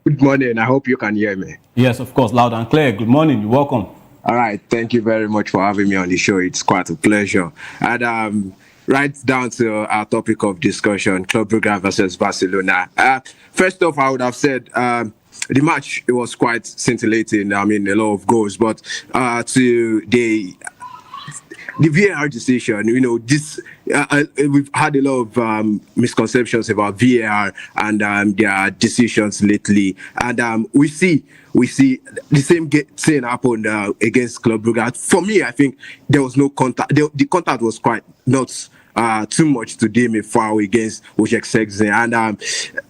Good morning. I hope you can hear me.
Yes, of course, loud and clear. Good morning. You're welcome.
All right. Thank you very much for having me on the show. It's quite a pleasure. And right down to our topic of discussion, Club Brugge versus Barcelona. First off, I would have said the match, it was quite scintillating. I mean, a lot of goals, but to the VAR decision, we've had a lot of misconceptions about VAR and their decisions lately, and we see the same thing happened against Club Brugge. For me, I think there was no contact. The contact was quite not too much to deem a foul against Wojciech Szczesny, and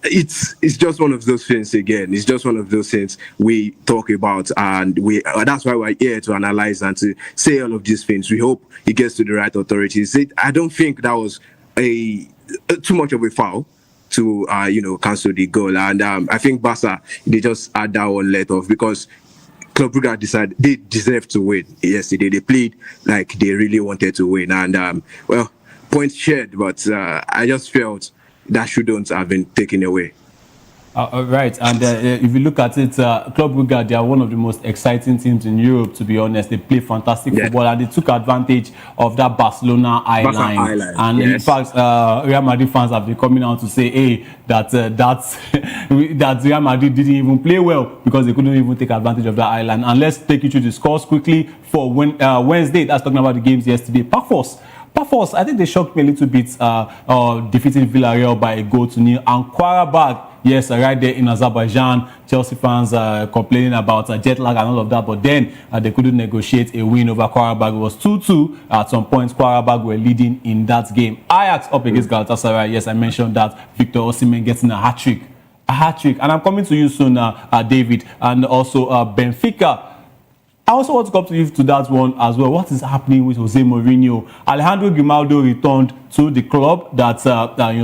it's just one of those things. Again, it's just one of those things we talk about, and that's why we're here to analyze and to say all of these things. We hope it gets to the right authorities. I don't think that was too much of a foul to cancel the goal, and I think Barca, they just had that one let off because Club Brugge decided they deserved to win yesterday. They played like they really wanted to win, and points shared, but I just felt that shouldn't have been taken away.
Right, and if you look at it, Club Brugge, they are one of the most exciting teams in Europe, to be honest. They play fantastic football, and they took advantage of that Barcelona eye line. And in fact, Real Madrid fans have been coming out to say, hey, that Real Madrid didn't even play well because they couldn't even take advantage of that eye line. And let's take you through the scores quickly for Wednesday. That's talking about the games yesterday. Pafos, I think they shocked me a little bit, defeating Villarreal by a 1-0. And Qarabag, yes, right there in Azerbaijan. Chelsea fans complaining about jet lag and all of that, but then they couldn't negotiate a win over Qarabag. It was 2-2. At some points, Qarabag were leading in that game. Ajax up against Galatasaray. Yes, I mentioned that. Victor Osimhen getting a hat-trick. And I'm coming to you soon, David. And also Benfica. I also want to come to you to that one as well. What is happening with Jose Mourinho? Alejandro Grimaldo returned to the club that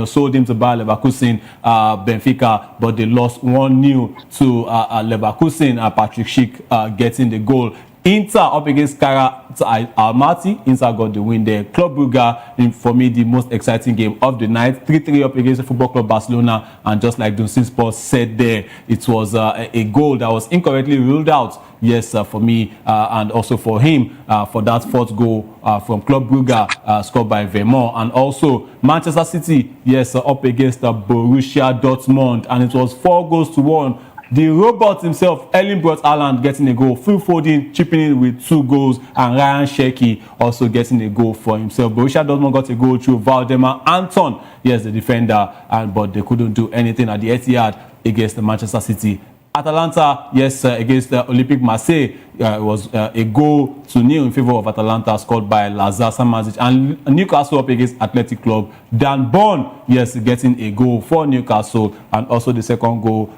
sold him to Bayer Leverkusen, Benfica, but they lost 1-0 to Leverkusen. Patrick Schick getting the goal. Inter up against Kara Almaty. Inter got the win there. Club Brugge, for me, the most exciting game of the night. 3-3 up against the Football Club Barcelona. And just like Dunsin Sports said there, it was a goal that was incorrectly ruled out. Yes, for me and also for him for that 4th goal from Club Brugge scored by Vermont. And also Manchester City, yes, up against Borussia Dortmund. And it was 4-1. The robot himself, Erling Braut Haaland, getting a goal. Phil Foden chipping in with 2 goals. And Ryan Cherki also getting a goal for himself. Borussia Dortmund got a goal through Valdemar Anton. Yes, the defender. But they couldn't do anything at the Etihad against the Manchester City. Atalanta, yes, against Olympique Marseille. It was a 2-0 in favor of Atalanta, scored by Lazar Samazic. And Newcastle up against Athletic Club. Dan Burn, yes, getting a goal for Newcastle. And also the second goal,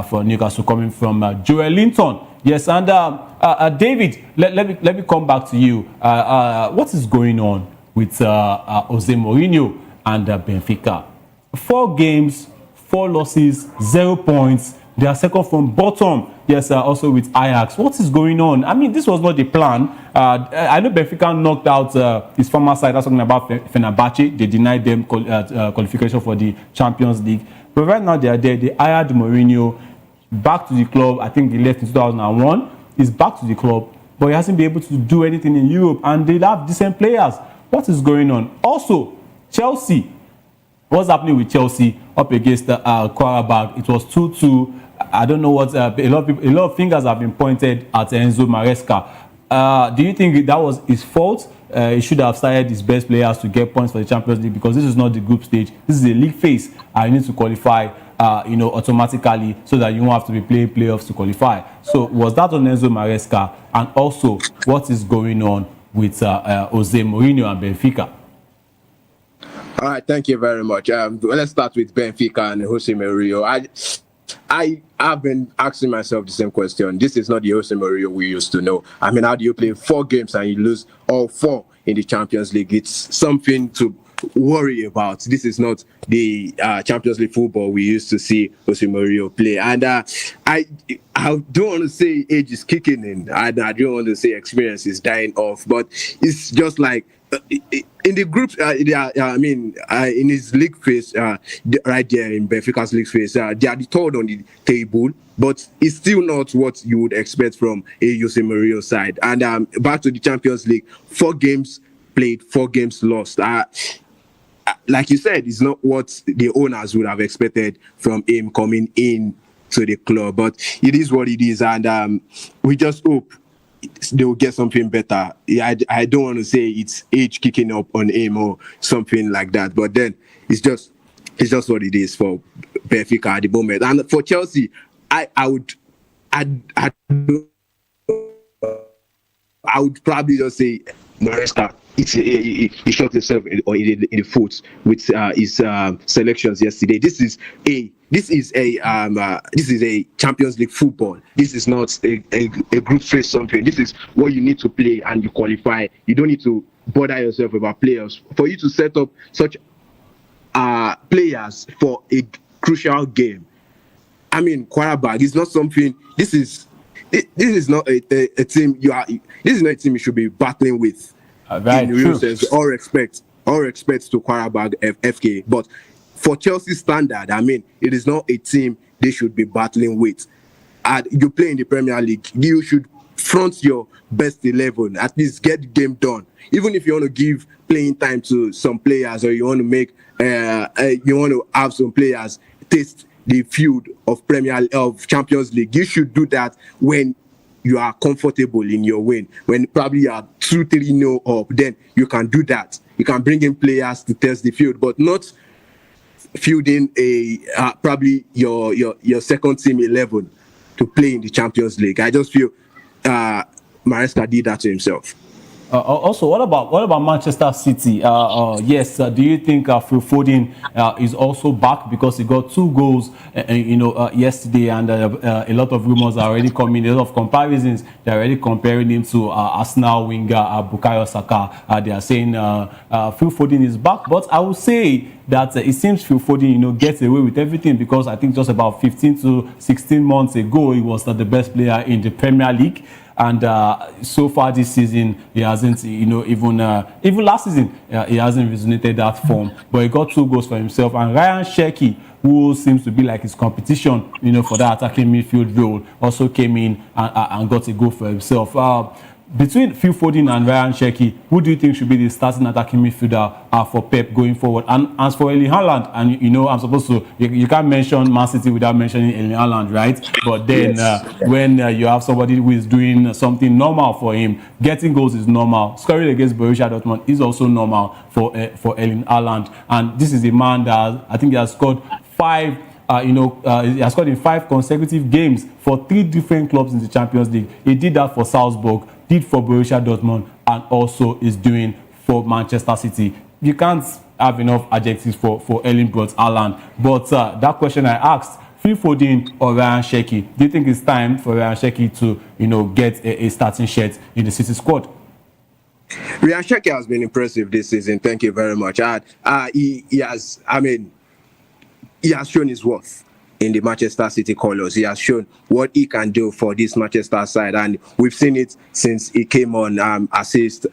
for Newcastle coming from Joel Linton. Yes, and David, let me come back to you. What is going on with Jose Mourinho and Benfica? 4 games, 4 losses, 0 points. They are second from bottom. Yes, also with Ajax. What is going on? I mean, this was not the plan. I know Benfica knocked out his former side. That's talking about Fenerbahce. They denied them qualification for the Champions League. But right now they are there. They hired Mourinho back to the club. I think he left in 2001. He's back to the club, but he hasn't been able to do anything in Europe. And they have decent players. What is going on? Also, Chelsea. What's happening with Chelsea up against Qarabağ? It was 2-2. I don't know what a lot of fingers have been pointed at Enzo Maresca. Do you think that was his fault? He should have started his best players to get points for the Champions League, because this is not the group stage. This is a league phase. You need to qualify, automatically, so that you won't have to be playing playoffs to qualify. So was that on Enzo Maresca? And also, what is going on with Jose Mourinho and Benfica?
All right, thank you very much. Let's start with Benfica and Jose Mourinho. I have been asking myself the same question. This is not the Jose Mourinho we used to know. I mean, how do you play 4 games and you lose all 4 in the Champions League? It's something to worry about. This is not the Champions League football we used to see Jose Mourinho play. And I don't want to say age is kicking in. I don't want to say experience is dying off. But it's just like, in the group, in his league phase, right there in Benfica's league phase, they are the third on the table, but it's still not what you would expect from a Jose Mourinho side. And back to the Champions League, 4 games played, 4 games lost. Like you said, it's not what the owners would have expected from him coming in to the club, but it is what it is, and we just hope they will get something better. I don't want to say it's age kicking up on him or something like that, but then it's just what it is for Benfica at the moment. And for Chelsea, I would probably just say Maresca. He shot himself in the foot with his selections yesterday. This is a Champions League football. This is not a group phase something. This is what you need to play and you qualify. You don't need to bother yourself about players. For you to set up such players for a crucial game. I mean, Qarabağ is not something. This is not a team This is not a team you should be battling with.
Right,
in real sense, all respect to Qarabağ FK, but for Chelsea standard, I mean, it is not a team they should be battling with. You play in the Premier League, you should front your best 11, at least get the game done. Even if you want to give playing time to some players, or you want to make have some players taste the field of Champions League, you should do that when you are comfortable in your win. When probably you are 2-3-0 up, then you can do that. You can bring in players to test the field, but not fielding probably your second team 11 to play in the Champions League. I just feel Maresca did that to himself.
Also, what about Manchester City? Yes, do you think Phil Foden is also back, because he got 2 goals, yesterday, and a lot of rumors are already coming, a lot of comparisons. They're already comparing him to Arsenal winger Bukayo Saka. They are saying Phil Foden is back, but I would say that it seems Phil Foden, gets away with everything, because I think just about 15 to 16 months ago, he was the best player in the Premier League. And so far this season, he hasn't, even last season, he hasn't resonated that form. But he got 2 goals for himself. And Ryan Cherki, who seems to be like his competition, for that attacking midfield role, also came in and got a goal for himself. Between Phil Foden and Ryan Cherki, who do you think should be the starting attacking midfielder for Pep going forward? And as for Erling Haaland, and I'm supposed to, you can't mention Man City without mentioning Erling Haaland, right? But then when you have somebody who is doing something normal for him, getting goals is normal. Scoring against Borussia Dortmund is also normal for Erling Haaland. And this is a man that I think he has scored 5. He has scored in 5 consecutive games for 3 different clubs in the Champions League. He did that for Salzburg, did for Borussia Dortmund, and also is doing for Manchester City. You can't have enough adjectives for Erling Braut Haaland. But that question I asked, Phil Foden or Ryan Cherki, do you think it's time for Ryan Cherki to get a starting shirt in the City squad?
Ryan Cherki has been impressive this season. Thank you very much. He has, he has shown his worth in the Manchester City colours. He has shown what he can do for this Manchester side, and we've seen it since he came on. Assist,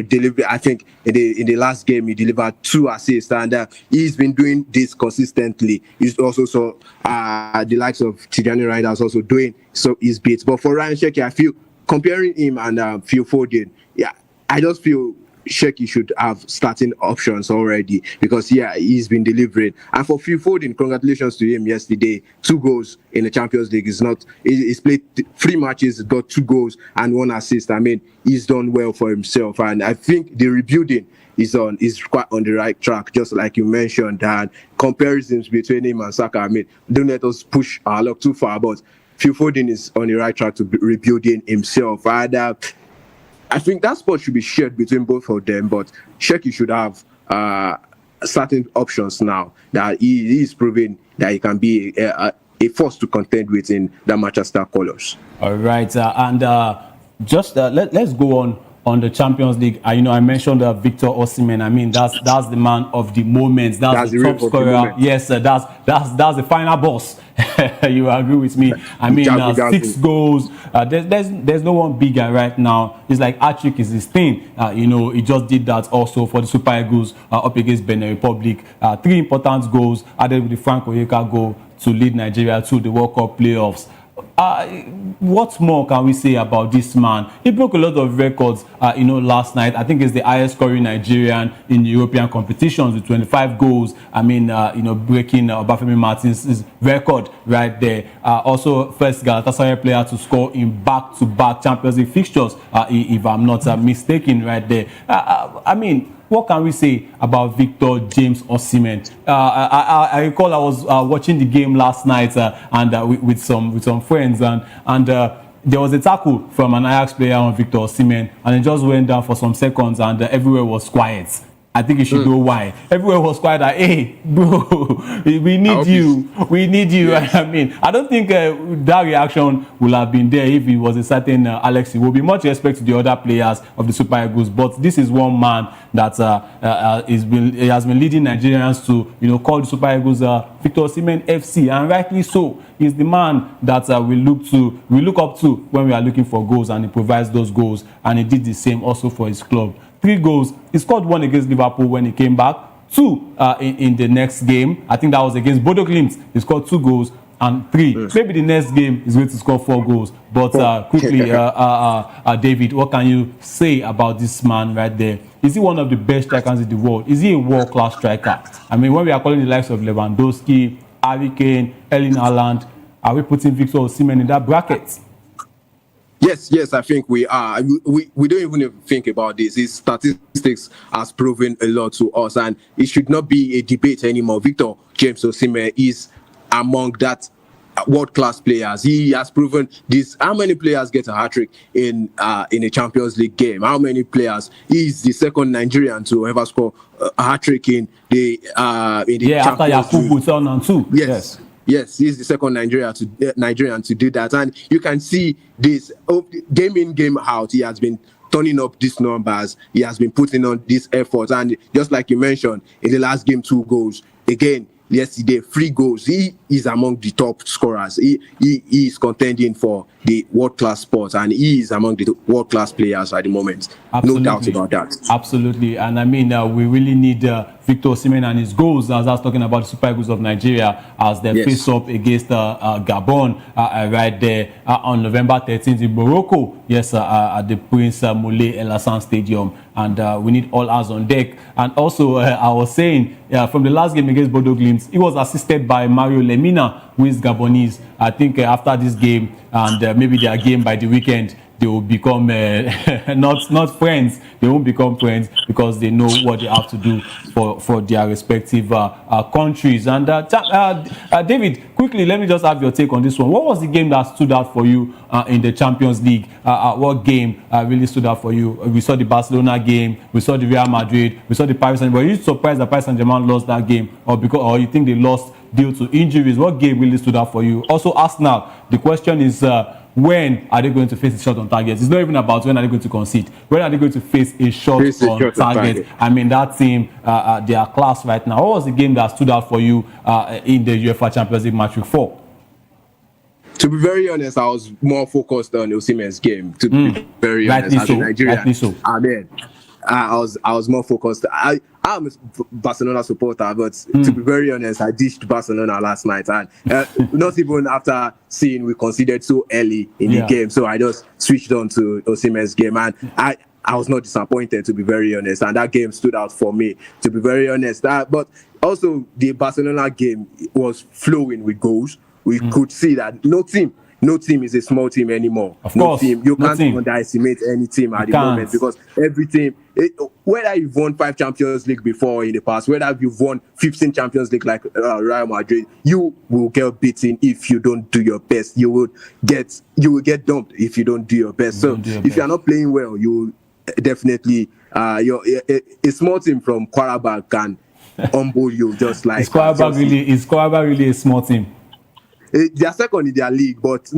delivery. I think in the last game he delivered 2 assists, and he's been doing this consistently. He's also saw the likes of Tijani Riders also doing his bits. But for Ryan Sheki, I feel comparing him and Phil Foden, yeah, I just feel Sheki should have starting options already, because he's been delivering. And for Phil Foden, congratulations to him yesterday. 2 goals in the Champions League. He's played 3 matches, got 2 goals and 1 assist. I mean, he's done well for himself, and I think the rebuilding is quite on the right track, just like you mentioned. And comparisons between him and Saka, I mean, don't let us push our luck too far, but Phil Foden is on the right track to be rebuilding himself. And I think that spot should be shared between both of them, but Sheki should have certain options now that he is proving that he can be a force to contend with in the Manchester colours.
All right, let's go on the Champions League. I mentioned Victor Osimhen. I mean, that's the man of the moment. That's the top scorer. Yes, that's the final boss. You agree with me? I mean, 6 goals. There's no one bigger right now. It's like hat-trick is his thing. He just did that also for the Super Eagles up against Benin Republic. 3 important goals added with the Frank Oyeka goal to lead Nigeria to the World Cup playoffs. What more can we say about this man? He broke a lot of records, last night. I think it's the highest scoring Nigerian in European competitions with 25 goals. I mean, breaking Obafemi Martins' record right there. Also, first Galatasaray player to score in back-to-back Champions League fixtures, if I'm not mistaken, right there. I mean, what can we say about Victor James Osimhen? I recall I was watching the game last night and with some friends, and there was a tackle from an Ajax player on Victor Osimhen, and it just went down for some seconds, and everywhere was quiet. I think you should know why. Everywhere was quiet. Like, hey, bro, we need you. We need you. Yes. I mean, I don't think that reaction will have been there if it was a certain Alex. It will be much respect to the other players of the Super Eagles, but this is one man that has been leading Nigerians to call the Super Eagles Victor Osimhen FC, and rightly so. He's the man that we look up to when we are looking for goals, and he provides those goals, and he did the same also for his club. 3 goals. He scored 1 against Liverpool when he came back. 2 in the next game. I think that was against Bodo Glimt. He scored 2 goals and 3. Yes. Maybe the next game is going to score 4 goals. But quickly, David, what can you say about this man right there? Is he one of the best strikers in the world? Is he a world-class striker? I mean, when we are calling the likes of Lewandowski, Harry Kane, Erling Haaland, are we putting Victor Osimhen in that bracket?
Yes, I think we are. We don't even think about this. His statistics has proven a lot to us, and it should not be a debate anymore. Victor James Osimhen is among that world-class players. He has proven this. How many players get a hat-trick in a Champions League game? How many players? He's the second Nigerian to ever score a hat-trick in the Champions League.
After Yakubu on 2.
Yes, he's the second Nigerian to do that. And you can see this game in, game out. He has been turning up these numbers. He has been putting on this effort. And just like you mentioned, in the last game, 2 goals. Again, yesterday, 3 goals. He is among the top scorers. He is contending for the world-class spot, and he is among the world-class players at the moment.
Absolutely.
No doubt about that.
Absolutely. And I mean, we really need Victor Osimhen and his goals, as I was talking about the Super Eagles of Nigeria, as they face up against Gabon right there on November 13th in Morocco. Yes, at the Prince Moulay El Hassan Stadium. And we need all hands on deck. And also, I was saying, from the last game against Bodo Glimt, he was assisted by Mario Lemina, who is Gabonese. I think after this game and maybe their game by the weekend, they will become not friends. They won't become friends because they know what they have to do for their respective countries. And David, quickly, let me just have your take on this one. What was the game that stood out for you in the Champions League? What game really stood out for you? We saw the Barcelona game. We saw the Real Madrid. We saw the Paris Saint-Germain. Were you surprised that Paris Saint-Germain lost that game, or you think they lost due to injuries? What game really stood out for you? Also, Arsenal. The question is, when are they going to face a shot on target. It's not even about when are they going to concede. When are they going to face a shot on target? I mean, that team, they are class right now. What was the game that stood out for you in the UEFA Champions League match week 4?
To be very honest, I was more focused on Osimhen's game. To be very honest, as a Nigerian, I was more focused. I'm a Barcelona supporter, but to be very honest, I dished Barcelona last night, and not even after seeing we conceded so early in the game. So I just switched on to Osimhen's game, and I was not disappointed, to be very honest, and that game stood out for me, to be very honest. But also, the Barcelona game was flowing with goals. We could see that no team is a small team anymore.
Of course,
you can't underestimate any team at the moment, because every team, whether you've won 5 Champions League before in the past, whether you've won 15 Champions League like Real Madrid, you will get beaten if you don't do your best. You will get dumped if you don't do your best. If you're not playing well, you will definitely a small team from Qarabag can humble you, just like
is Qarabag really a small team?
They are second in their league, but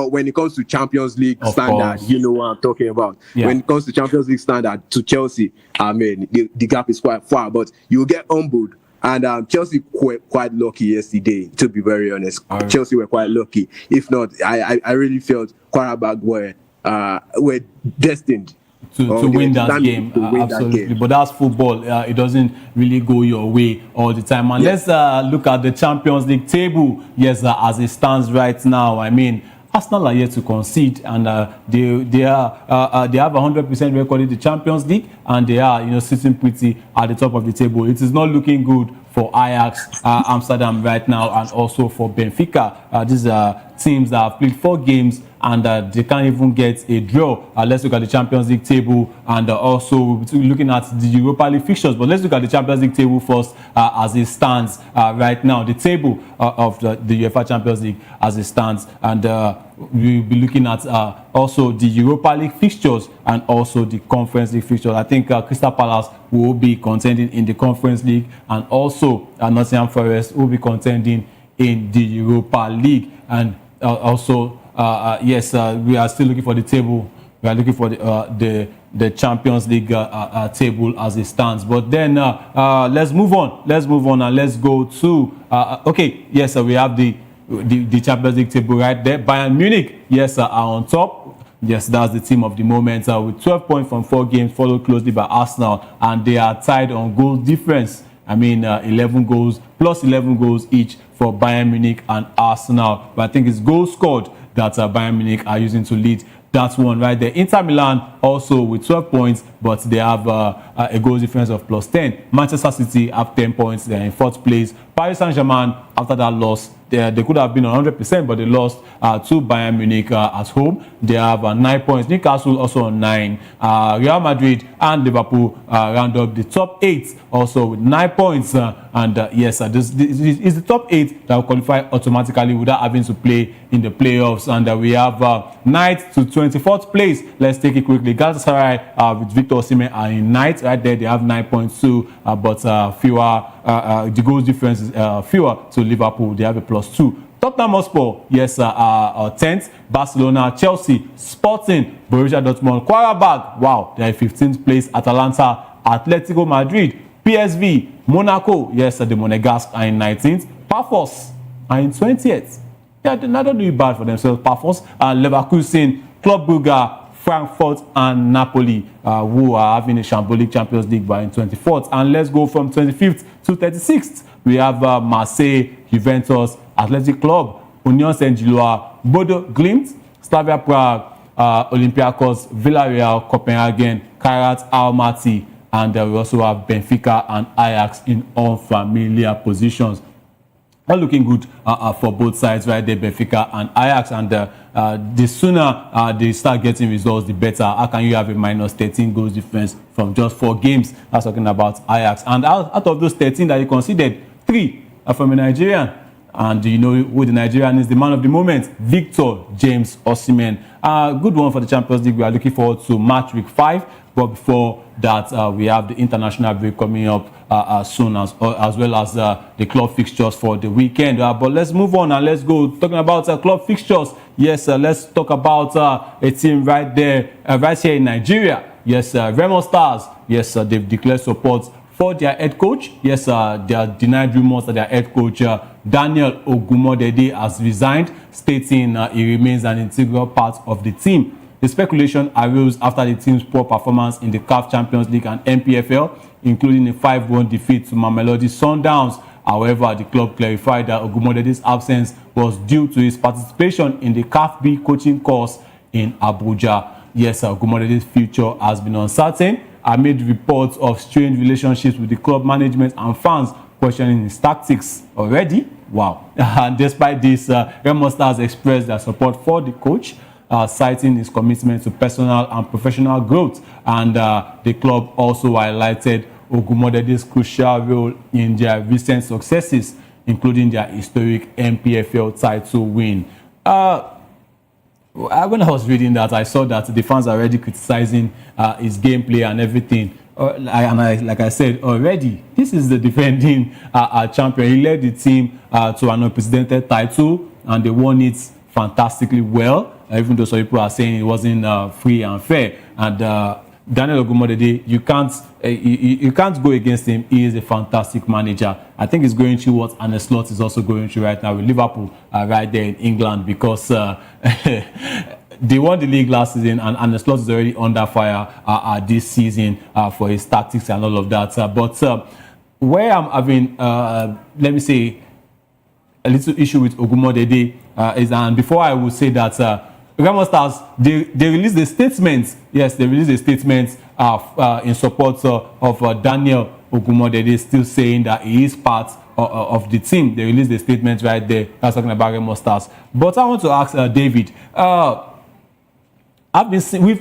when it comes to Champions League standard, you know what I'm talking about. Yeah. When it comes to Champions League standard to Chelsea, I mean, the gap is quite far, but you get humbled. And Chelsea were quite lucky yesterday, to be very honest. Chelsea were quite lucky. If not, I really felt Qarabag were destined
to win that game. Absolutely. But that's football. It doesn't really go your way all the time. And let's look at the Champions League table. Yes, as it stands right now. I mean, Arsenal are yet to concede, and they have 100% record in the Champions League, and they are sitting pretty at the top of the table. It is not looking good for Ajax Amsterdam right now, and also for Benfica. These are teams that have played 4 games and they can't even get a draw. Let's look at the Champions League table, and also we'll be looking at the Europa League fixtures. But let's look at the Champions League table first as it stands right now. The table of the UEFA Champions League as it stands, and we'll be looking at also the Europa League fixtures and also the Conference League fixtures. I think Crystal Palace will be contending in the Conference League, and also Nottingham Forest will be contending in the Europa League. And also, yes, we are still looking for the table. We are looking for the Champions League table as it stands. But then let's move on. Let's move on and let's go to okay. Yes, we have the Champions League table right there. Bayern Munich, yes, are on top. Yes, that's the team of the moment with 12 points from 4 games, followed closely by Arsenal, and they are tied on goal difference. I mean, 11 goals plus 11 goals each for Bayern Munich and Arsenal. But I think it's goals scored that Bayern Munich are using to lead that one right there. Inter Milan also with 12 points, but they have a goal difference of plus 10. Manchester City have 10 points. They're in 4th place. Paris Saint-Germain, after that loss, they could have been 100%, but they lost to Bayern Munich at home. They have 9 points. Newcastle also on 9. Real Madrid and Liverpool round up the top 8 also with 9 points. Yes, this is the top 8 that will qualify automatically without having to play in the playoffs. And we have 9th to 24th place. Let's take it quickly. Galatasaray with Victor Osimhen are in 9th. Right there, they have 9 points too, but fewer. The goals difference is fewer to Liverpool. They have a plus 2. Tottenham Hotspur, yes, are 10th. Barcelona, Chelsea, Sporting, Borussia Dortmund, Qarabag, wow, they are 15th place. Atalanta, Atletico Madrid, PSV, Monaco, yes, the Monegasque are in 19th. Pafos are in 20th. Yeah, they're not doing bad for themselves. Pafos, Leverkusen, Club Brugge, Frankfurt and Napoli, who are having a shambolic Champions League by in 24th. And let's go from 25th to 36th. We have Marseille, Juventus, Athletic Club, Union Saint-Gilloise, Bodo Glimt, Slavia Prague, Olympiacos, Villarreal, Copenhagen, Kairat Almaty, and we also have Benfica and Ajax in unfamiliar positions. Not looking good for both sides right there, Benfica and Ajax, and the sooner they start getting results, the better. How can you have a minus 13 goals difference from just 4 games? That's talking about Ajax. And out of those 13 that you considered, 3 are from a Nigerian. And you know who the Nigerian is? The man of the moment, Victor James Osimhen. Good one for the Champions League. We are looking forward to match week 5. But before that, we have the international break coming up soon, as well as the club fixtures for the weekend. But let's move on and let's go talking about club fixtures. Yes, let's talk about a team right there, right here in Nigeria. Yes, Remo Stars. Yes, they've declared support for their head coach. Yes, they are denied rumors that their head coach Daniel Ogumodede has resigned, stating he remains an integral part of the team. The speculation arose after the team's poor performance in the CAF Champions League and NPFL, including a 5-1 defeat to Mamelodi Sundowns. However, the club clarified that Ogumodede's absence was due to his participation in the CAF B coaching course in Abuja. Yes, Ogumodede's future has been uncertain amid reports of strained relationships with the club management and fans questioning his tactics already. Wow. And despite this, Remo Stars expressed their support for the coach, citing his commitment to personal and professional growth. And the club also highlighted Ogumodede's crucial role in their recent successes, including their historic MPFL title win. When I was reading that, I saw that the fans are already criticizing his gameplay and everything. Like I said already, this is the defending champion. He led the team to an unprecedented title, and they won it fantastically well. Even though some people are saying it wasn't free and fair. And Daniel Ogumodede, you can't go against him. He is a fantastic manager. I think he's going through what Arne Slot is also going through right now with Liverpool right there in England, because they won the league last season, and Arne Slot is already under fire this season for his tactics and all of that. But where I'm having, let me say, a little issue with Ogumodede is, and before I would say that Remo Stars, they released a statement. Yes, they released a statement in support of Daniel Ogumodede, still saying that he is part of the team. They released a statement right there. That's talking about Remo Stars. But I want to ask David.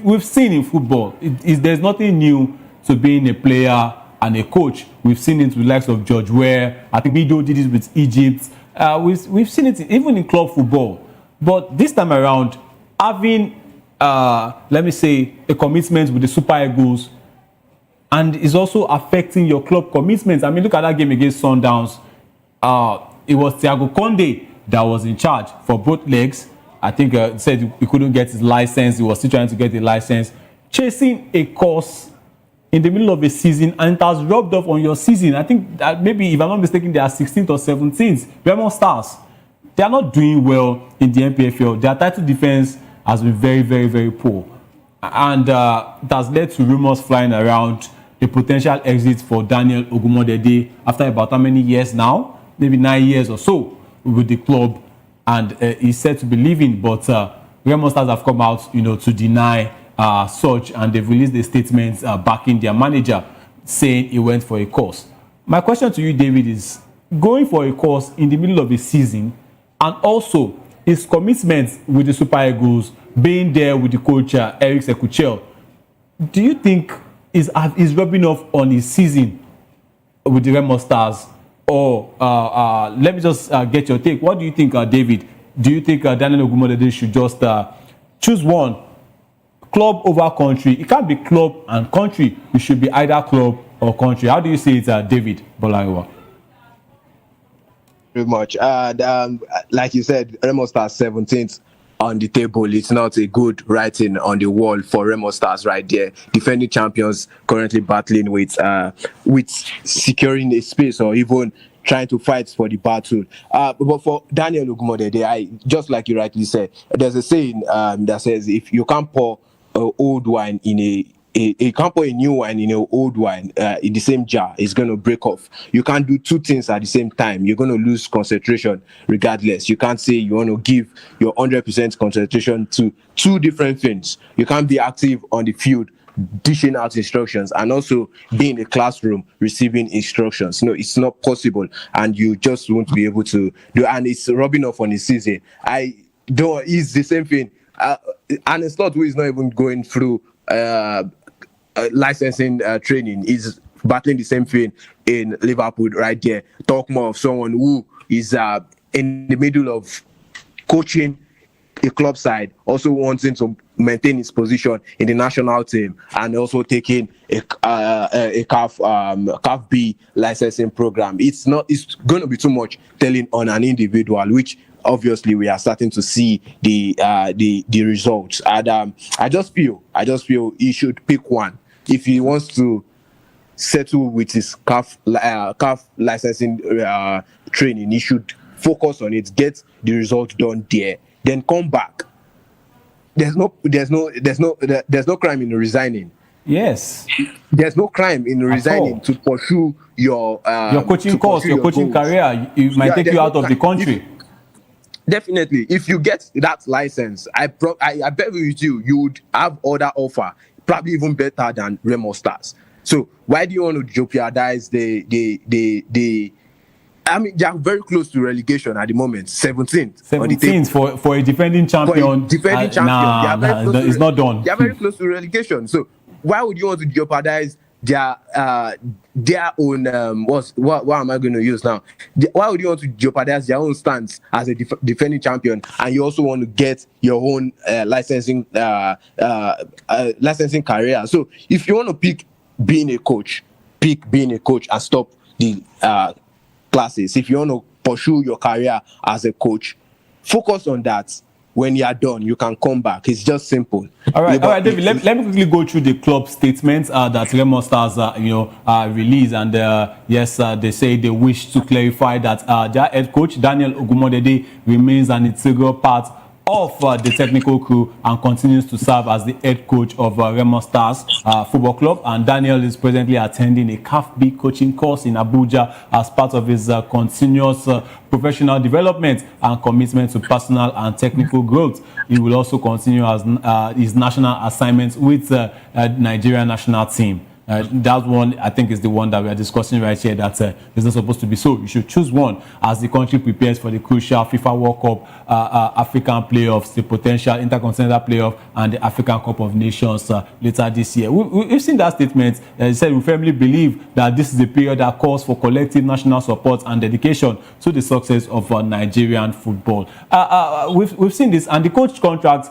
We've seen in football, there's nothing new to being a player and a coach. We've seen it with the likes of George Weah. I think Mido did it with Egypt. We've seen it even in club football. But this time around, having, let me say, a commitment with the Super Eagles, and is also affecting your club commitments. I mean, look at that game against Sundowns. It was Thiago Conde that was in charge for both legs. I think said he couldn't get his license. He was still trying to get a license. Chasing a course in the middle of a season, and it has rubbed off on your season. I think that maybe, if I'm not mistaken, they are 16th or 17th. Remo Stars, they are not doing well in the NPFL. Their title defense has been very, very, very poor. And it has led to rumors flying around a potential exit for Daniel Ogumodede after about how many years now? Maybe 9 years or so with the club. And he's said to be leaving, but Remo Stars have come out, to deny such, and they've released a statement backing their manager, saying he went for a course. My question to you, David, is going for a course in the middle of a season, and also his commitment with the Super Eagles, being there with the coach Eric Sekuchel, do you think is rubbing off on his season with the Remo Stars? Or let me just get your take. What do you think, David? Do you think Daniel Ogumodede should just choose one, club over country? It can't be club and country. It should be either club or country. How do you see it, David Bolayiwa?
Very much. Like you said, Remo Stars 17th on the table. It's not a good writing on the wall for Remo Stars right there. Defending champions currently battling with securing a space or even trying to fight for the battle. But for Daniel Ogumodede, just like you rightly said, there's a saying that says if you can't pour old wine in you can't pour a new wine in an old wine in the same jar, it's going to break off. You can't do two things at the same time. You're going to lose concentration regardless. You can't say you want to give your 100% concentration to two different things. You can't be active on the field dishing out instructions and also be in a classroom receiving instructions. No, it's not possible, and you just won't be able to do. And it's rubbing off on his season. It's the same thing. And it's not who is not even going through licensing training, is battling the same thing in Liverpool right there. Talk more of someone who is in the middle of coaching a club side, also wanting to maintain his position in the national team, and also taking a CAF B licensing program. It's going to be too much telling on an individual, which obviously we are starting to see the results. And I just feel he should pick one if he wants to settle with his CAF licensing training. He should focus on it, get the result done there, then come back. There's no crime in resigning.
Yes,
there's no crime in resigning to pursue your
coaching course, your coaching goals. Career. It might take you out of the country.
Definitely, if you get that license, I bet with you would have other offer, probably even better than Remo Stars. So why do you want to jeopardize the I mean, they are very close to relegation at the moment. 17th
for a defending champion. It's not done.
They are very close to relegation. So why would you want to jeopardize their own what am I going to use now? Why would you want to jeopardize their own stance as a defending champion, and you also want to get your own licensing career? So if you want to pick being a coach and stop the classes. If you want to pursue your career as a coach, focus on that. When you are done, you can come back. It's just simple.
All right, David. Let me quickly go through the club statements that Remo Stars, released, and yes, they say they wish to clarify that their head coach Daniel Ogumodede remains an integral part of the technical crew and continues to serve as the head coach of Remo Stars Football Club. And Daniel is presently attending a CAF B coaching course in Abuja as part of his continuous professional development and commitment to personal and technical growth. He will also continue as his national assignments with the Nigerian national team. That one, I think, is the one that we are discussing right here that is not supposed to be so. You should choose one as the country prepares for the crucial FIFA World Cup, African playoffs, the potential Intercontinental playoff, and the African Cup of Nations later this year. We've seen that statement. He said, we firmly believe that this is a period that calls for collective national support and dedication to the success of Nigerian football. We've seen this, and the coach contract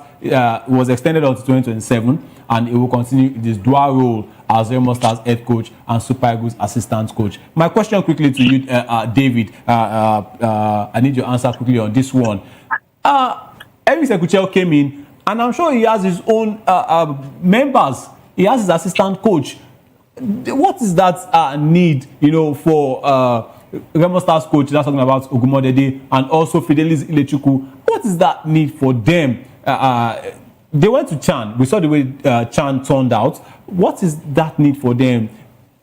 was extended until 2027, and it will continue this dual role as Remo Stars head coach and Super Eagles assistant coach. My question quickly to you, David, I need your answer quickly on this one. Eric Sekuchel came in, and I'm sure he has his own members. He has his assistant coach. What is that need, for Remo Stars coach? That's talking about Ogumodede and also Fidelis Ilechukwu. What is that need for them? They went to Chan. We saw the way Chan turned out. What is that need for them?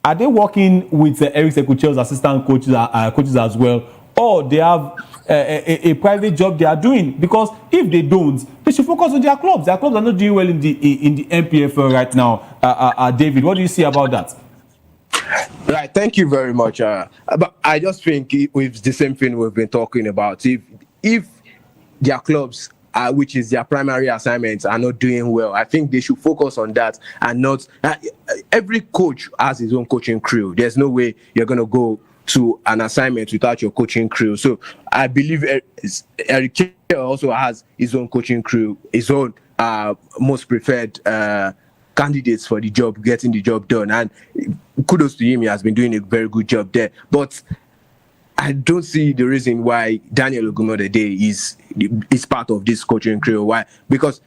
Are they working with Eric Sekuchel's assistant coaches as well, or they have a private job they are doing? Because if they don't, they should focus on their clubs. Their clubs are not doing well in the MPFL right now. David, what do you see about that?
Right, thank you very much. But I just think it's the same thing we've been talking about. If their clubs, which is their primary assignments, are not doing well, I think they should focus on that and not. Every coach has his own coaching crew. There's no way you're going to go to an assignment without your coaching crew. So I believe Eric also has his own coaching crew, his own most preferred candidates for the job, getting the job done. And kudos to him, he has been doing a very good job there. But I don't see the reason why Daniel Ogumodede is part of this coaching crew. Why? Because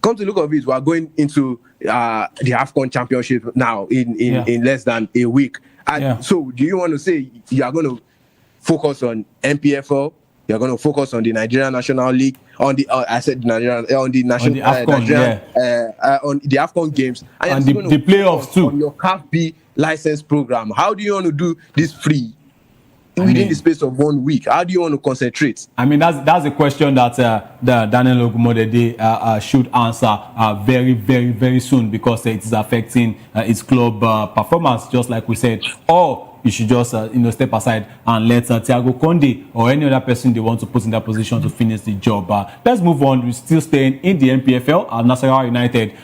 come to look of it, we are going into the AFCON championship now in less than a week. So do you want to say you are going to focus on MPFL? You're going to focus on the Nigerian National League, on the AFCON games,
and the playoffs too.
On your CAF B license program. How do you want to do this free within the space of 1 week? How do you want to concentrate?
I mean, that's a question that Daniel Ogumodede should answer very, very, very soon, because it is affecting his club performance, just like we said. Or you should just step aside and let Thiago Conde or any other person they want to put in that position to finish the job. Let's move on. We're still staying in the MPFL. Nasarawa United,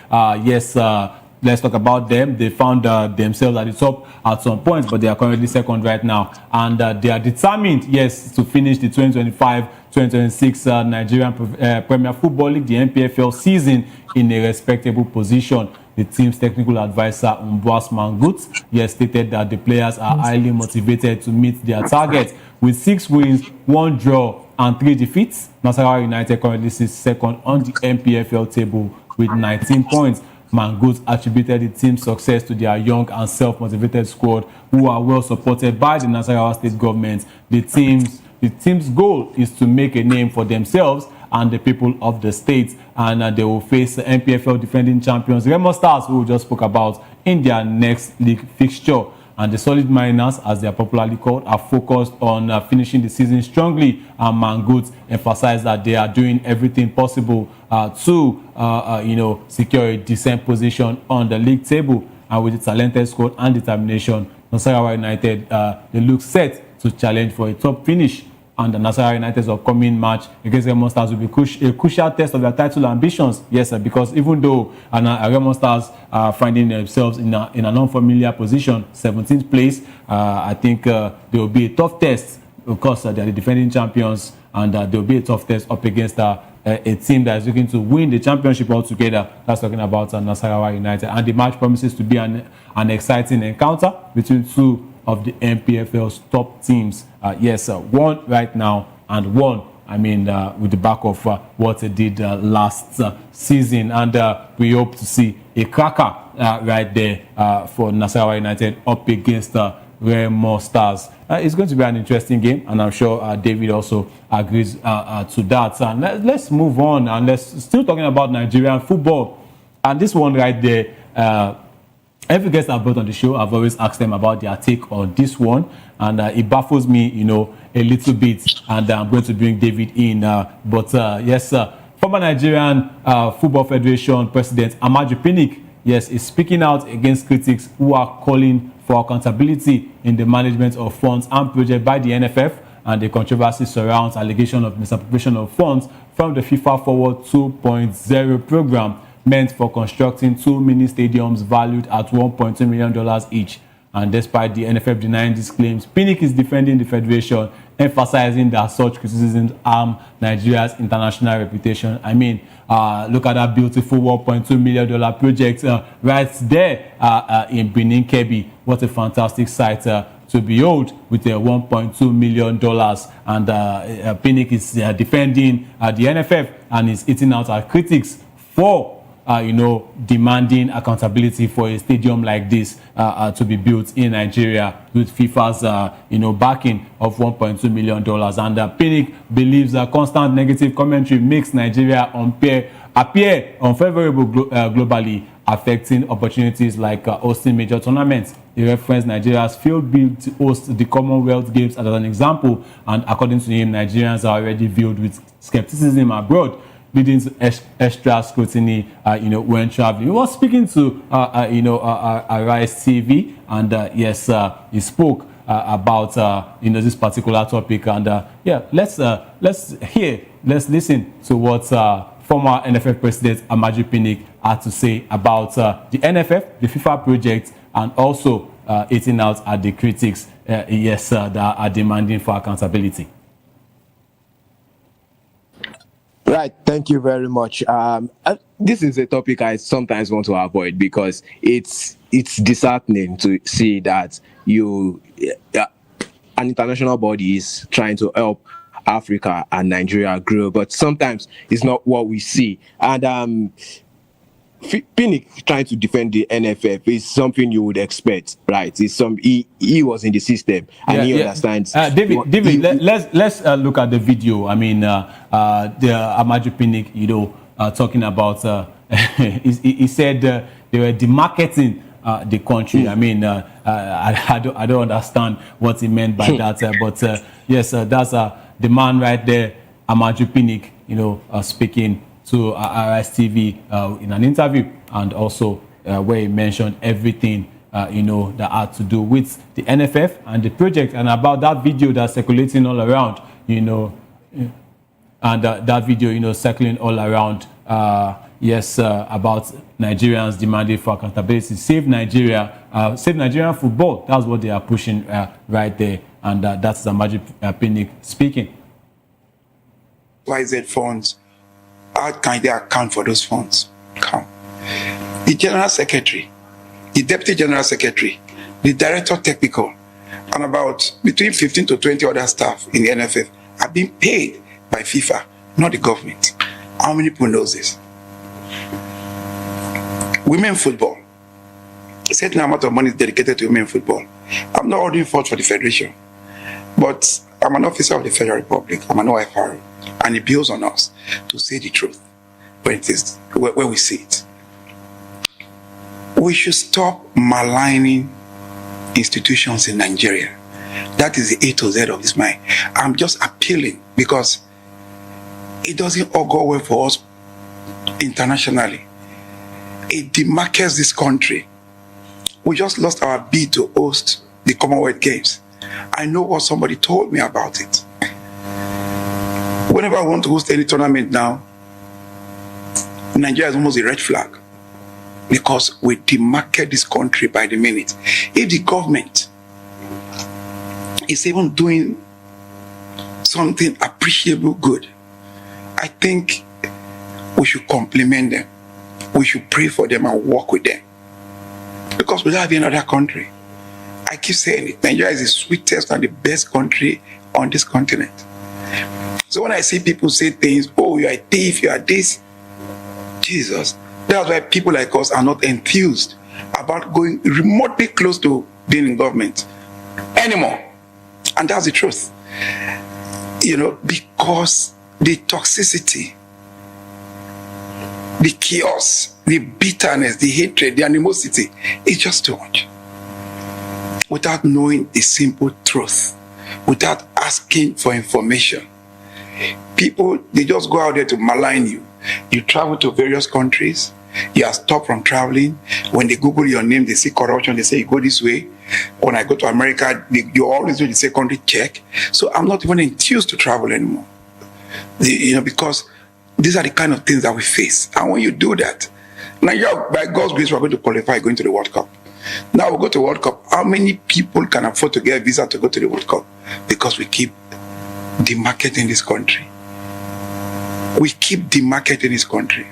let's talk about them. They found themselves at the top at some points, but they are currently second right now. And they are determined, yes, to finish the 2025-2026 Nigerian Premier Football League, the NPFL season, in a respectable position. The team's technical advisor, Mbwas Mangut, yes, stated that the players are highly motivated to meet their targets. With 6 wins, 1 draw, and 3 defeats, Nasarawa United currently sits second on the NPFL table with 19 points. Mangut attributed the team's success to their young and self-motivated squad, who are well supported by the Nasarawa state government. The team's goal is to make a name for themselves and the people of the state, and they will face the NPFL defending champions Remo Stars, who we just spoke about, in their next league fixture. And the Solid Mariners, as they are popularly called, are focused on finishing the season strongly. And Mangut emphasized that they are doing everything possible to secure a decent position on the league table. And with the talented squad and determination, Nasarawa United they look set to challenge for a top finish. And the Nasarawa United's upcoming match against Remo Stars will be a crucial test of their title ambitions. Yes, sir, because even though Remo Stars are finding themselves in an unfamiliar position, 17th place, I think there will be a tough test because they are the defending champions, and there will be a tough test up against a team that is looking to win the championship altogether. That's talking about Nasarawa United. And the match promises to be an exciting encounter between two of the NPFL's top teams. Yes, one right now and one, with the back of what they did last season. And we hope to see a cracker right there for Nasarawa United up against Remo Stars. It's going to be an interesting game, and I'm sure David also agrees to that. And let's move on, and let's still talking about Nigerian football. And this one right there, every guest I've brought on the show, I've always asked them about their take on this one, and it baffles me, a little bit, and I'm going to bring David in. Yes, former Nigerian Football Federation President Amaju Pinnick, yes, is speaking out against critics who are calling for accountability in the management of funds and projects by the NFF, and the controversy surrounds allegation of misappropriation of funds from the FIFA Forward 2.0 program, meant for constructing 2 mini stadiums valued at $1.2 million each. And despite the NFF denying these claims, Pinnick is defending the federation, emphasizing that such criticisms harm Nigeria's international reputation. Look at that beautiful $1.2 million project right there in Benin Kebbi. What a fantastic sight to behold, with $1.2 million. And Pinnick is defending the NFF and is eating out our critics for demanding accountability for a stadium like this to be built in Nigeria with FIFA's, backing of $1.2 million. And Pinnick believes that constant negative commentary makes Nigeria appear unfavorable globally, affecting opportunities like hosting major tournaments. He referenced Nigeria's failed bid to host the Commonwealth Games as an example, and according to him, Nigerians are already viewed with skepticism abroad, leading to extra scrutiny, when traveling. He was speaking to, Arise TV, and yes, he spoke about, this particular topic. And let's listen to what former NFF President Amaju Pinnick had to say about the NFF, the FIFA project, and also eating out at the critics, that are demanding for accountability.
Right, thank you very much. This is a topic I sometimes want to avoid because it's disheartening to see that an international body is trying to help Africa and Nigeria grow, but sometimes it's not what we see. And Pinnick trying to defend the NFF is something you would expect, right? It's he was in the system and he understands.
David, let's look at the video. The Amaju Pinnick, talking about. He said they were demarketing the country. I don't understand what he meant by that. But yes, that's the man right there, Amaju Pinnick, speaking to RS TV in an interview, and also where he mentioned everything that had to do with the NFF and the project, and about that video that's circulating all around, and that video circling all around yes, about Nigerians demanding for accountability. Save Nigeria, save Nigerian football. That's what they are pushing right there. And that's Osinbajo Pinnick speaking.
YZ funds, how can they account for those funds? Come. The General Secretary, the Deputy General Secretary, the Director Technical, and about between 15 to 20 other staff in the NFF are being paid by FIFA, not the government. How many people knows this? Women football. A certain amount of money is dedicated to women football. I'm not ordering fault for the Federation, but I'm an officer of the Federal Republic. I'm an OFR, and it builds on us to say the truth when we see it. We should stop maligning institutions in Nigeria. That is the A to Z of this mind. I'm just appealing because it doesn't all go well for us internationally. It demarcates this country. We just lost our bid to host the Commonwealth Games. I know what somebody told me about it. Whenever I want to host any tournament now, Nigeria is almost a red flag because we demarcate this country by the minute. If the government is even doing something appreciable good, I think we should compliment them. We should pray for them and work with them. Because we don't have another country. I keep saying it, Nigeria is the sweetest and the best country on this continent. So when I see people say things, oh, you are a thief, you are this, Jesus, that's why people like us are not enthused about going remotely close to being in government anymore. And that's the truth. You know, because the toxicity, the chaos, the bitterness, the hatred, the animosity is just too much. Without knowing the simple truth, without asking for information, people, they just go out there to malign you. You travel to various countries, you are stopped from traveling. When they Google your name, they see corruption, they say you go this way. When I go to America, you always do the secondary check. So I'm not even enthused to travel anymore. Because these are the kind of things that we face. And when you do that, now by God's grace, we're going to qualify going to the World Cup. Now we go to the World Cup. How many people can afford to get a visa to go to the World Cup? Because we keep demarcating this country. We keep demarcating this country.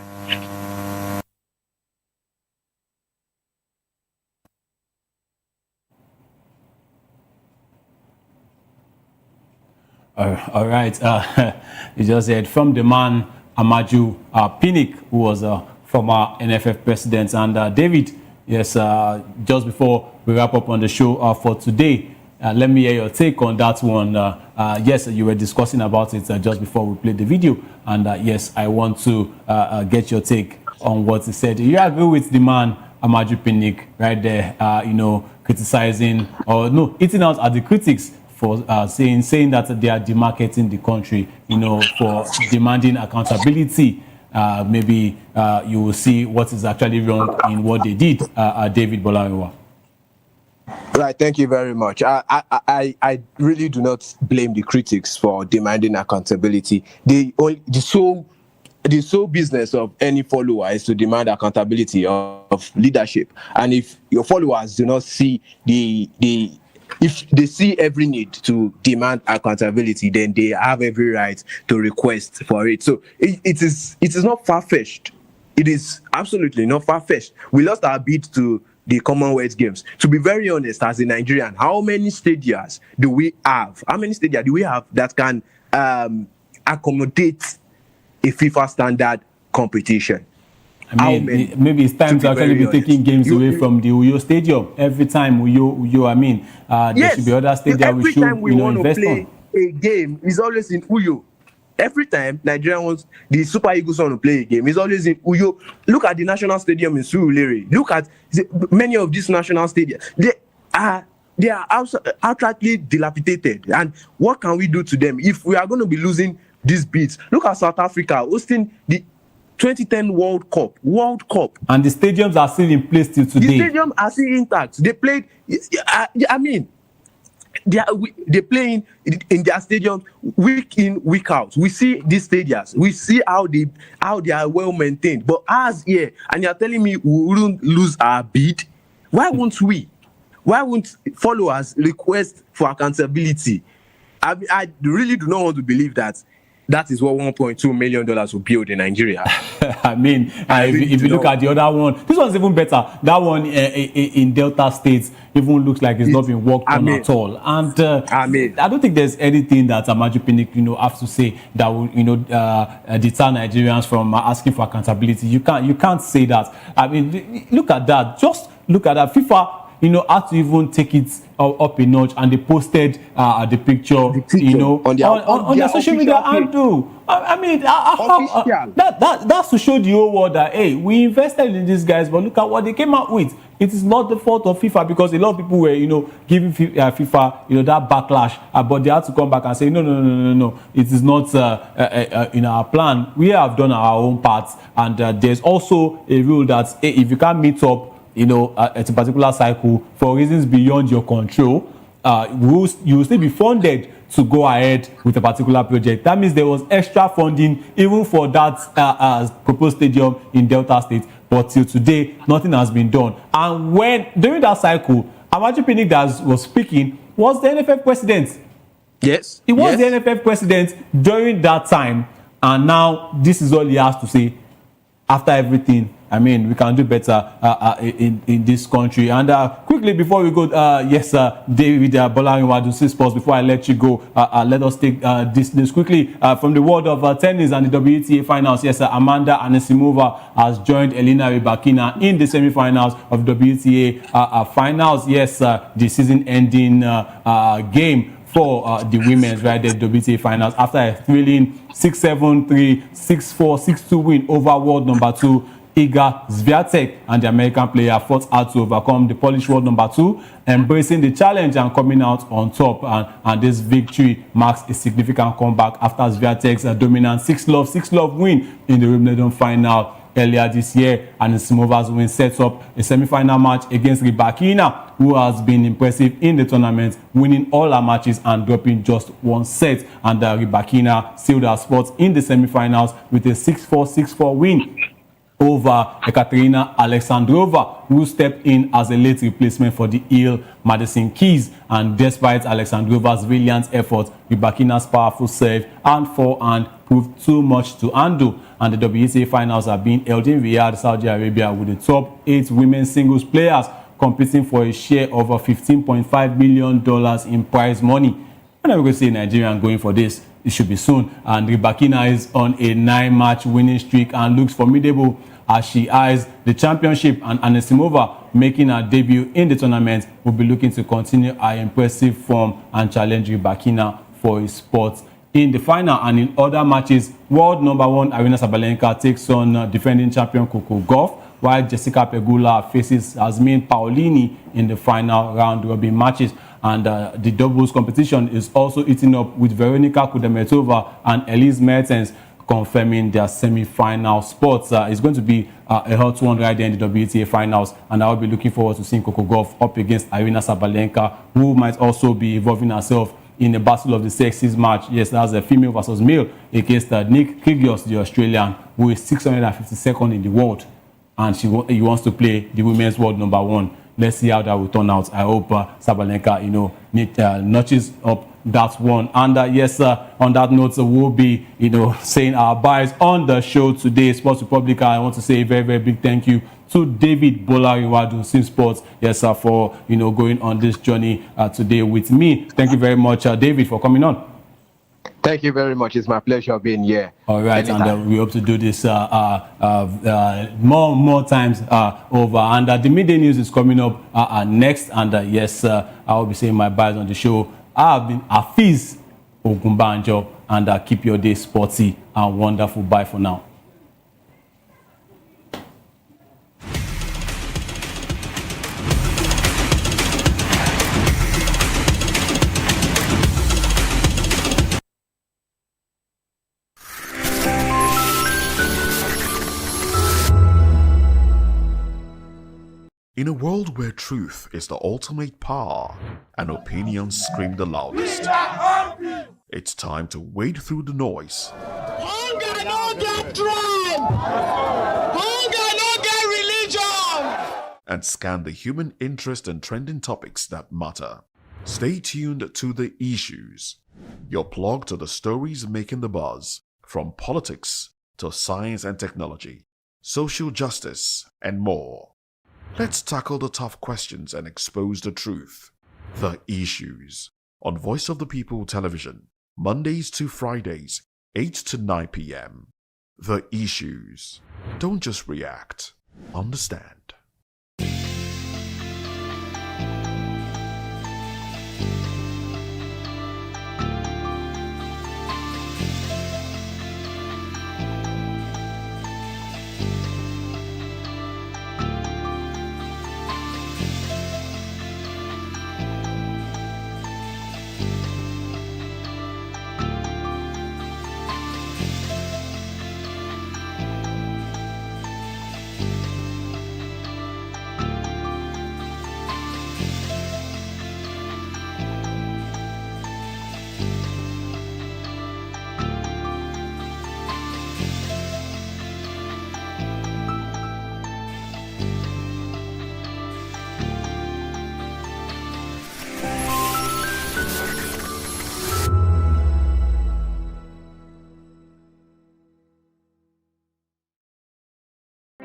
All right. You just said from the man Osinbajo Pinnick, who was a former NFF president. And David, yes, just before we wrap up on the show for today, let me hear your take on that one. Yes, you were discussing about it just before we played the video. And yes, I want to get your take on what he said. You agree with the man Osinbajo Pinnick right there, criticizing or eating out at the critics for saying that they are demarcating the country, for demanding accountability. Maybe you will see what is actually wrong in what they did. David Bolarinwa.
Right, thank you very much. I really do not blame the critics for demanding accountability. The sole business of any follower is to demand accountability of leadership. And if your followers do not see if they see every need to demand accountability, then they have every right to request for it. So it is not far-fetched. It is absolutely not far-fetched. We lost our bid to the Commonwealth Games. To be very honest, as a Nigerian, how many stadiums do we have? How many stadiums do we have that can accommodate a FIFA standard competition?
I mean, maybe it's time to actually be taking games away from the Uyo Stadium. Every time Uyo, there should be other stadiums we should invest on.
A game is always in Uyo. Every time Nigeria wants the Super Eagles want to play a game, it's always in Uyo. Look at the national stadium in Surulere. Look at many of these national stadiums. They are outrightly dilapidated. And what can we do to them if we are going to be losing these bids? Look at South Africa hosting the 2010 World Cup.
And the stadiums are still in place till today.
The stadiums are still intact. They played. They play in their stadium week in, week out. We see these stadiums. We see how they are well maintained. But us here, and you're telling me we wouldn't lose our bid? Why won't we? Why won't followers request for accountability? I really do not want to believe that is what $1.2 million will build in Nigeria.
I mean, if you look at the other one, this one's even better. That one in Delta States even looks like it's not been worked on at all. And I don't think there's anything that Amaju Pinnick, have to say that will, deter Nigerians from asking for accountability. You can't say that. I mean, look at that. Just look at that. FIFA, had to even take it up a notch, and they posted the picture, on their social media handle. I mean, that's to show the whole world that, hey, we invested in these guys, but look at what they came out with. It is not the fault of FIFA, because a lot of people were, giving FIFA, that backlash, but they had to come back and say, no, it is not in our plan. We have done our own part, and there's also a rule that, hey, if you can't meet up, at a particular cycle for reasons beyond your control, you will still be funded to go ahead with a particular project. That means there was extra funding even for that proposed stadium in Delta State, but till today nothing has been done. And during that cycle, Amaju Pinnick that was speaking was the NFF president.
Yes,
he was the NFF president during that time, and now this is all he has to say after everything. I mean, we can do better in this country. And quickly, before we go, David Bolarinwadu, Sports, before I let you go, let us take this news quickly from the world of tennis and the WTA finals. Yes, Amanda Anisimova has joined Elena Rybakina in the semi-finals of WTA finals. Yes, the season-ending game for the women's right there, WTA finals, after a thrilling 6-7, 3, 6-4, 6-2 win over world number 2 Iga Swiatek, and the American player fought hard to overcome the Polish world number 2, embracing the challenge and coming out on top. And this victory marks a significant comeback after Swiatek's dominant 6-love win in the Wimbledon final earlier this year. And Simova's win sets up a semi-final match against Rybakina, who has been impressive in the tournament, winning all her matches and dropping just one set. And Rybakina sealed her spot in the semi-finals with a 6-4, 6-4 win over Ekaterina Alexandrova, who stepped in as a late replacement for the ill Madison Keys. And despite Alexandrova's valiant effort, Rybakina's powerful serve and forehand proved too much to handle. And the WTA finals are being held in Riyadh, Saudi Arabia, with the top 8 women's singles players competing for a share of $15.5 million in prize money. And I'm going to say Nigerian going for this. It should be soon. And Rybakina is on a 9-match winning streak and looks formidable as she eyes the championship. And Anisimova, making her debut in the tournament, will be looking to continue her impressive form and challenge Rybakina for a spot in the final. And in other matches, world number 1 Aryna Sabalenka takes on defending champion Coco Gauff, while Jessica Pegula faces Yasmin Paolini in the final round robin matches. And the doubles competition is also eating up, with Veronika Kudermetova and Elise Mertens confirming their semi-final spots. It's going to be a hot one right there in the WTA finals, and I'll be looking forward to seeing Coco Gauff up against Aryna Sabalenka, who might also be involving herself in a battle of the sexes match. Yes, that's a female versus male against Nick Kyrgios, the Australian, who is 652nd in the world, and he wants to play the women's world number 1. Let's see how that will turn out. I hope Sabalenka, notches up that one. And yes, on that note, we'll be, saying our byes on the show today. Sports Republica, I want to say a very, very big thank you to David Bolarinwadu, Sim Sports, yes, for, going on this journey today with me. Thank you very much, David, for coming on.
Thank you very much. It's my pleasure being here.
All right, anytime. And we hope to do this more times over. And the midday news is coming up next. And yes, I will be saying my byes on the show. I have been Afiz Ogunbanjo, and keep your day sporty and wonderful. Bye for now.
In In a world where truth is the ultimate power and opinions scream the loudest, it's time to wade through the noise.
Hunger no get tribe! Hunger no get religion!
And scan the human interest and trending topics that matter. Stay tuned to The Issues, your plug to the stories making the buzz, from politics to science and technology, social justice, and more. Let's tackle the tough questions and expose the truth. The Issues, on Voice of the People Television, Mondays to Fridays, 8 to 9 p.m. The Issues. Don't just react, understand.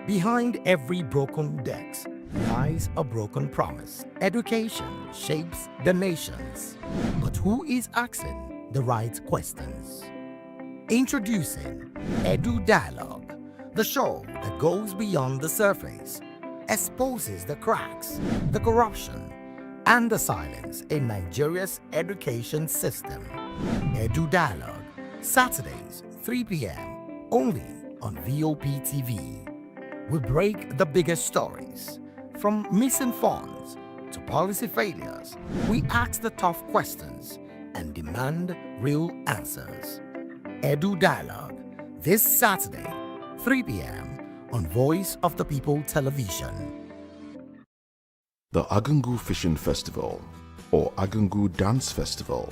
Behind every broken desk lies a broken promise. Education shapes the nations. But who is asking the right questions? Introducing Edu Dialogue, the show that goes beyond the surface, exposes the cracks, the corruption, and the silence in Nigeria's education system. Edu Dialogue, Saturdays, 3 p.m., only on VOP TV. We break the biggest stories, from missing funds to policy failures. We ask the tough questions and demand real answers. Edu Dialogue, this Saturday, 3 p.m. on Voice of the People Television.
The Agungu Fishing Festival, or Agungu Dance Festival,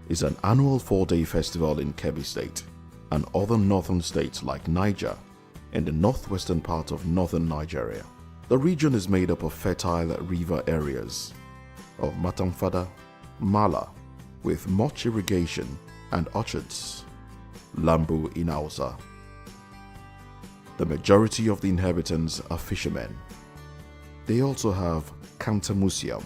is an annual 4-day festival in Kebbi State and other northern states like Niger, in the northwestern part of northern Nigeria. The region is made up of fertile river areas of Matamfada, Mala, with much irrigation and orchards, Lambu in Hausa. The majority of the inhabitants are fishermen. They also have Kanta Museum.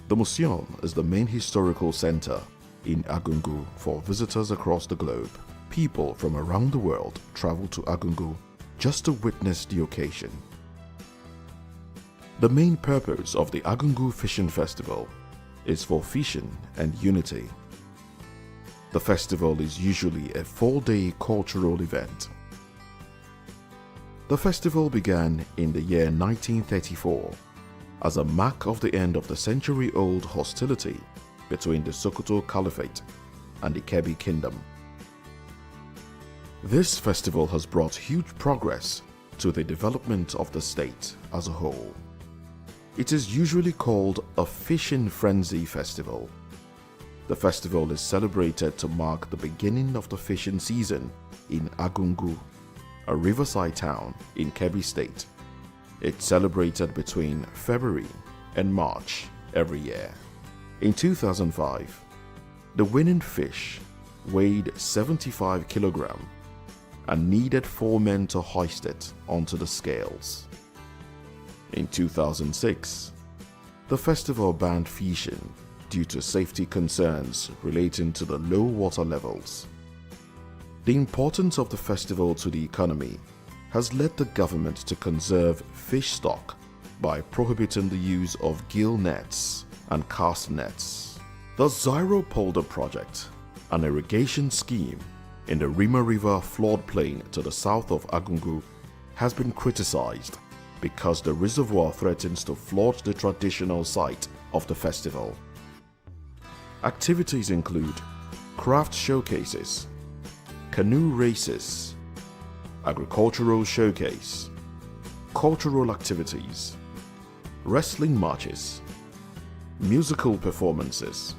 The museum is the main historical center in Agungu for visitors across the globe. People from around the world travel to Agungu just to witness the occasion. The main purpose of the Agungu Fishing Festival is for fishing and unity. The festival is usually a 4-day cultural event. The festival began in the year 1934 as a mark of the end of the century-old hostility between the Sokoto Caliphate and the Kebbi Kingdom. This festival has brought huge progress to the development of the state as a whole. It is usually called a fishing frenzy festival. The festival is celebrated to mark the beginning of the fishing season in Agungu, a riverside town in Kebbi State. It's celebrated between February and March every year. In 2005, the winning fish weighed 75 kilograms and needed 4 men to hoist it onto the scales. In 2006, the festival banned fishing due to safety concerns relating to the low water levels. The importance of the festival to the economy has led the government to conserve fish stock by prohibiting the use of gill nets and cast nets. The Zairo Polder project, an irrigation scheme in the Rima River floodplain to the south of Agungu, has been criticized because the reservoir threatens to flood the traditional site of the festival. Activities include craft showcases, canoe races, agricultural showcase, cultural activities, wrestling matches, musical performances,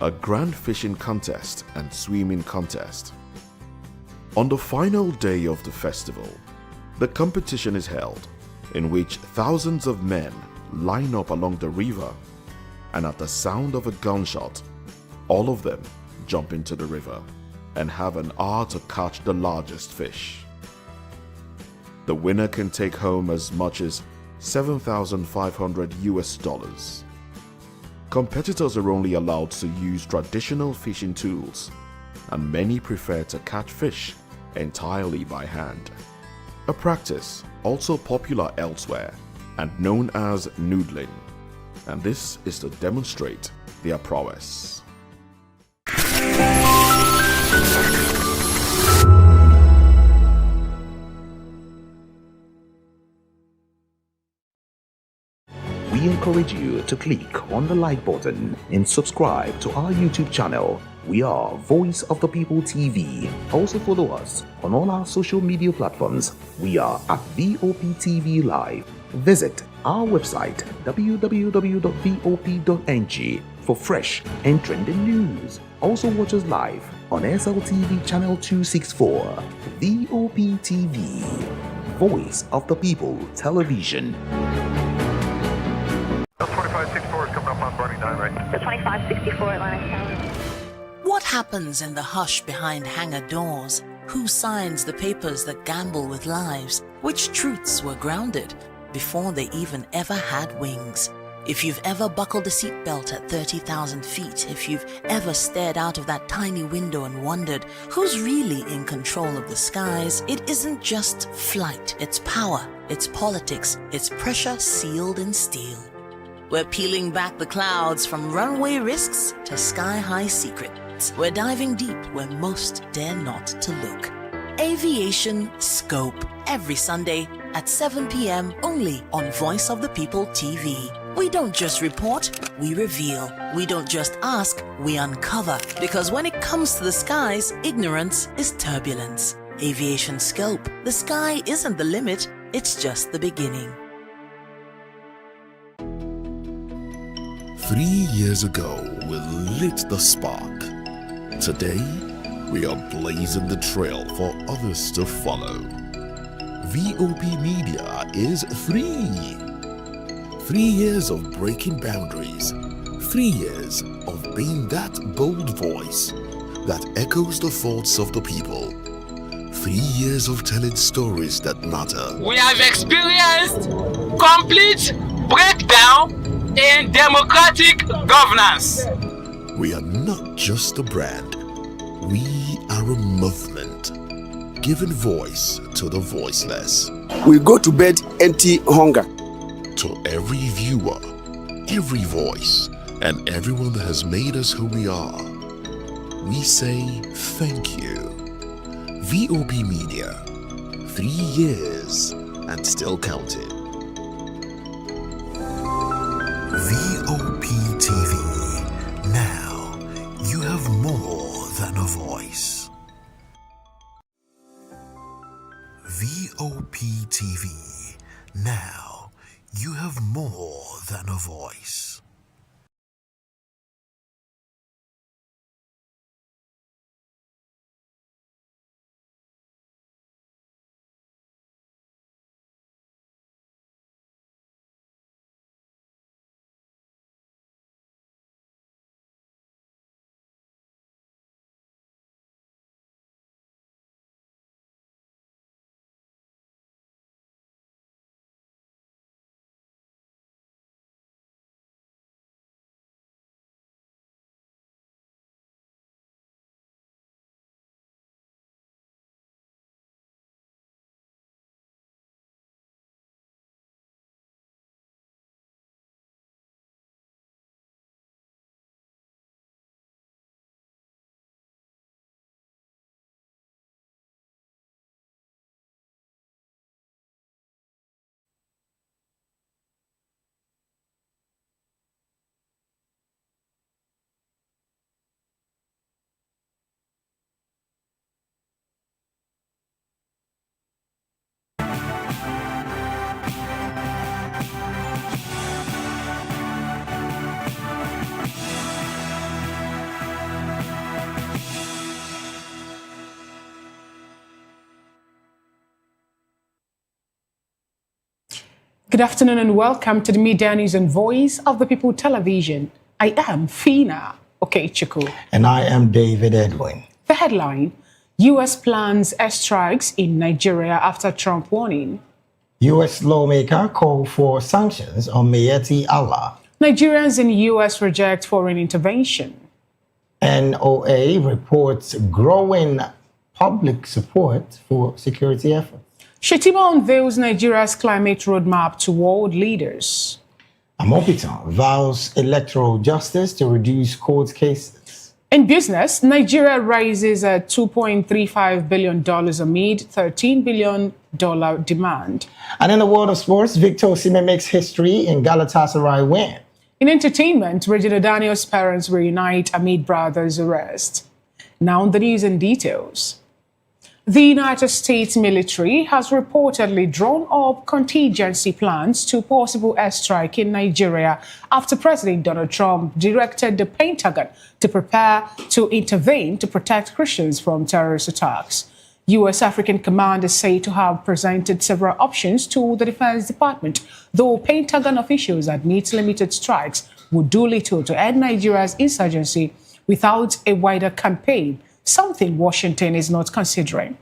a grand fishing contest and swimming contest. On the final day of the festival, the competition is held, in which thousands of men line up along the river, and at the sound of a gunshot, all of them jump into the river and have an hour to catch the largest fish. The winner can take home as much as $7,500. Competitors are only allowed to use traditional fishing tools, and many prefer to catch fish entirely by hand. A practice also popular elsewhere and known as noodling, and this is to demonstrate their prowess.
We encourage you to click on the like button and subscribe to our YouTube channel. We are Voice of the People TV. Also follow us on all our social media platforms. We are at VOPTV Live. Visit our website www.vop.ng for fresh and trending news. Also watch us live on SLTV channel 264. VOPTV, Voice of the People Television.
2564 is coming up on Barney 9, right? The 2564 Atlantic Tower.
What happens in the hush behind hangar doors? Who signs the papers that gamble with lives? Which truths were grounded before they even ever had wings? If you've ever buckled a seatbelt at 30,000 feet, if you've ever stared out of that tiny window and wondered who's really in control of the skies, it isn't just flight, it's power, it's politics, it's pressure sealed in steel. We're peeling back the clouds from runway risks to sky-high secrets. We're diving deep where most dare not to look. Aviation Scope, every Sunday at 7 p.m. only on Voice of the People TV. We don't just report, we reveal. We don't just ask, we uncover. Because when it comes to the skies, ignorance is turbulence. Aviation Scope, the sky isn't the limit, it's just the beginning.
3 years ago, we lit the spark. Today, we are blazing the trail for others to follow. VOP Media is 3. 3 years of breaking boundaries. 3 years of being that bold voice that echoes the thoughts of the people. 3 years of telling stories that matter.
We have experienced complete breakdown in democratic governance.
We are not just a brand, we are a movement, giving voice to the voiceless.
We go to bed empty hunger.
To every viewer, every voice, and everyone that has made us who we are, we say thank you. VOP Media, 3 years and still counting.
VOP TV. Now you have more than a voice. VOP TV. Now you have more than a voice.
Good afternoon and welcome to the Media News and Voice of the People television. I am Fina Okechukwu.
And I am David Edwin.
The headline, U.S. plans airstrikes in Nigeria after Trump warning.
U.S. lawmaker call for sanctions on Miyetti Allah.
Nigerians in U.S. reject foreign intervention.
NOA reports growing public support for security efforts.
Shettima unveils Nigeria's climate roadmap to world leaders.
Amopita vows electoral justice to reduce court cases.
In business, Nigeria rises at $2.35 billion amid $13 billion demand.
And in the world of sports, Victor Osimhen makes history in Galatasaray win.
In entertainment, Regina Daniel's parents reunite amid brother's arrest. Now the news and details. The United States military has reportedly drawn up contingency plans to possible airstrike in Nigeria after President Donald Trump directed the Pentagon to prepare to intervene to protect Christians from terrorist attacks. U.S. African Command is said to have presented several options to the Defense Department, though Pentagon officials admit limited strikes would do little to end Nigeria's insurgency without a wider campaign, something Washington is not considering.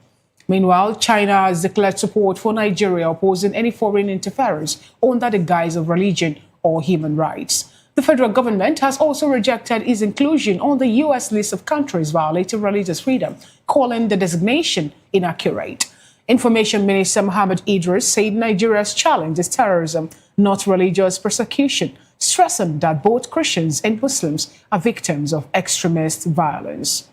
Meanwhile, China has declared support for Nigeria, opposing any foreign interference under the guise of religion or human rights. The federal government has also rejected its inclusion on the U.S. list of countries violating religious freedom, calling the designation inaccurate. Information Minister Mohammed Idris said Nigeria's challenge is terrorism, not religious persecution, stressing that both Christians and Muslims are victims of extremist violence.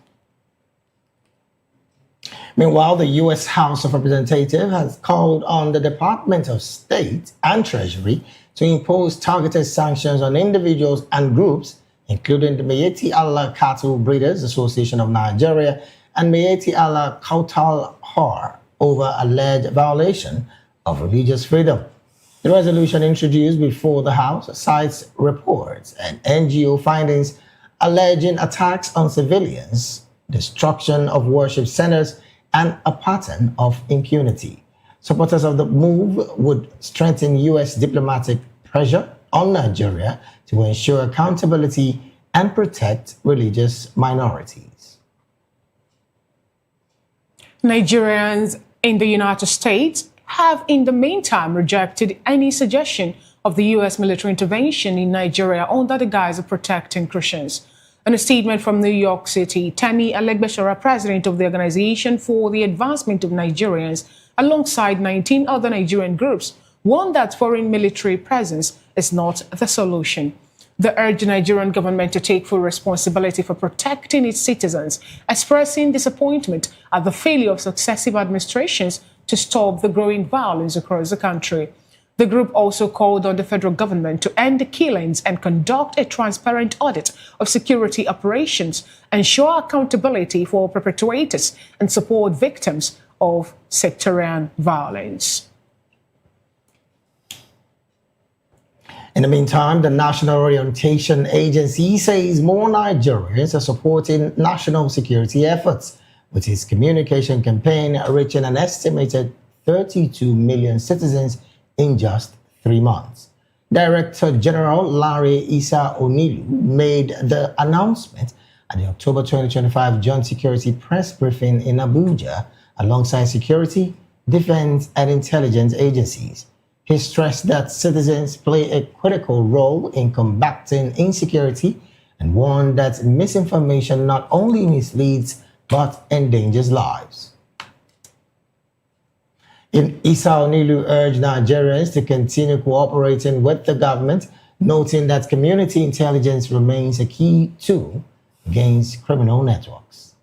Meanwhile, the U.S. House of Representatives has called on the Department of State and Treasury to impose targeted sanctions on individuals and groups, including the Miyetti Allah Cattle Breeders Association of Nigeria and Miyetti Allah Kautal Har, over alleged violation of religious freedom. The resolution introduced before the House cites reports and NGO findings alleging attacks on civilians, destruction of worship centers, and a pattern of impunity. Supporters of the move would strengthen U.S. diplomatic pressure on Nigeria to ensure accountability and protect religious minorities.
Nigerians in the United States have in the meantime rejected any suggestion of the U.S. military intervention in Nigeria under the guise of protecting Christians. In a statement from New York City, Tani Alegbeshora, president of the Organization for the Advancement of Nigerians, alongside 19 other Nigerian groups, warned that foreign military presence is not the solution. They urged the Nigerian government to take full responsibility for protecting its citizens, expressing disappointment at the failure of successive administrations to stop the growing violence across the country. The group also called on the federal government to end the killings and conduct a transparent audit of security operations, ensure accountability for perpetrators, and support victims of sectarian violence.
In the meantime, the National Orientation Agency says more Nigerians are supporting national security efforts, with its communication campaign reaching an estimated 32 million citizens in just 3 months. Director General Larry Isa Onilu made the announcement at the October 2025 Joint Security Press Briefing in Abuja alongside security, defense, and intelligence agencies. He stressed that citizens play a critical role in combating insecurity and warned that misinformation not only misleads but endangers lives. Isa Onilu urged Nigerians to continue cooperating with the government, noting that community intelligence remains a key tool against criminal networks.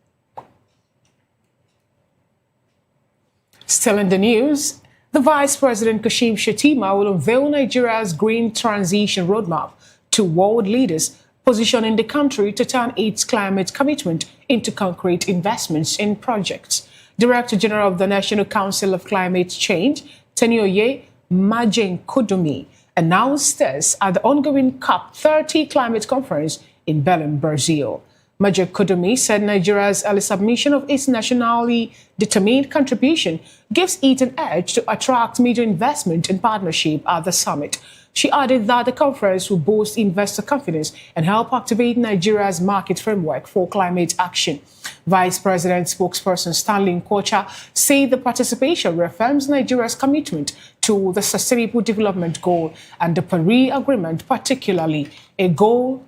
Still in the news, the Vice President Kashim Shettima will unveil Nigeria's green transition roadmap to world leaders, positioning the country to turn its climate commitment into concrete investments in projects. Director General of the National Council of Climate Change, Tenioye Majenkodumi, announced this at the ongoing COP30 climate conference in Belém, Brazil. Major Kodomi said Nigeria's early submission of its nationally determined contribution gives it an edge to attract major investment and partnership at the summit. She added that the conference will boost investor confidence and help activate Nigeria's market framework for climate action. Vice President spokesperson Stanley Nkocha said the participation reaffirms Nigeria's commitment to the Sustainable Development Goal and the Paris Agreement, particularly a goal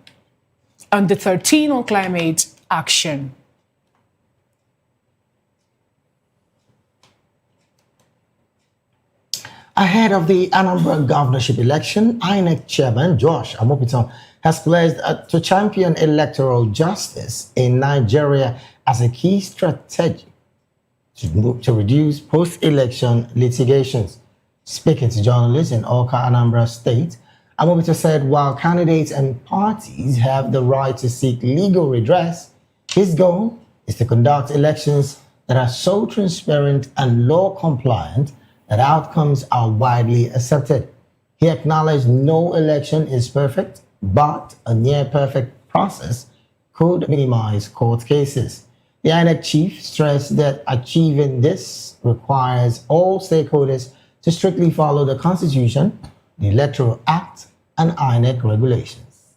under 13 on climate action.
Ahead of the Anambra governorship election, INEC chairman Josh Amopitan has pledged to champion electoral justice in Nigeria as a key strategy to reduce post-election litigations. Speaking to journalists in Awka, Anambra State, Amopitan said while candidates and parties have the right to seek legal redress, his goal is to conduct elections that are so transparent and law-compliant that outcomes are widely accepted. He acknowledged no election is perfect, but a near-perfect process could minimize court cases. The INEC chief stressed that achieving this requires all stakeholders to strictly follow the Constitution, the Electoral Act, and INEC regulations.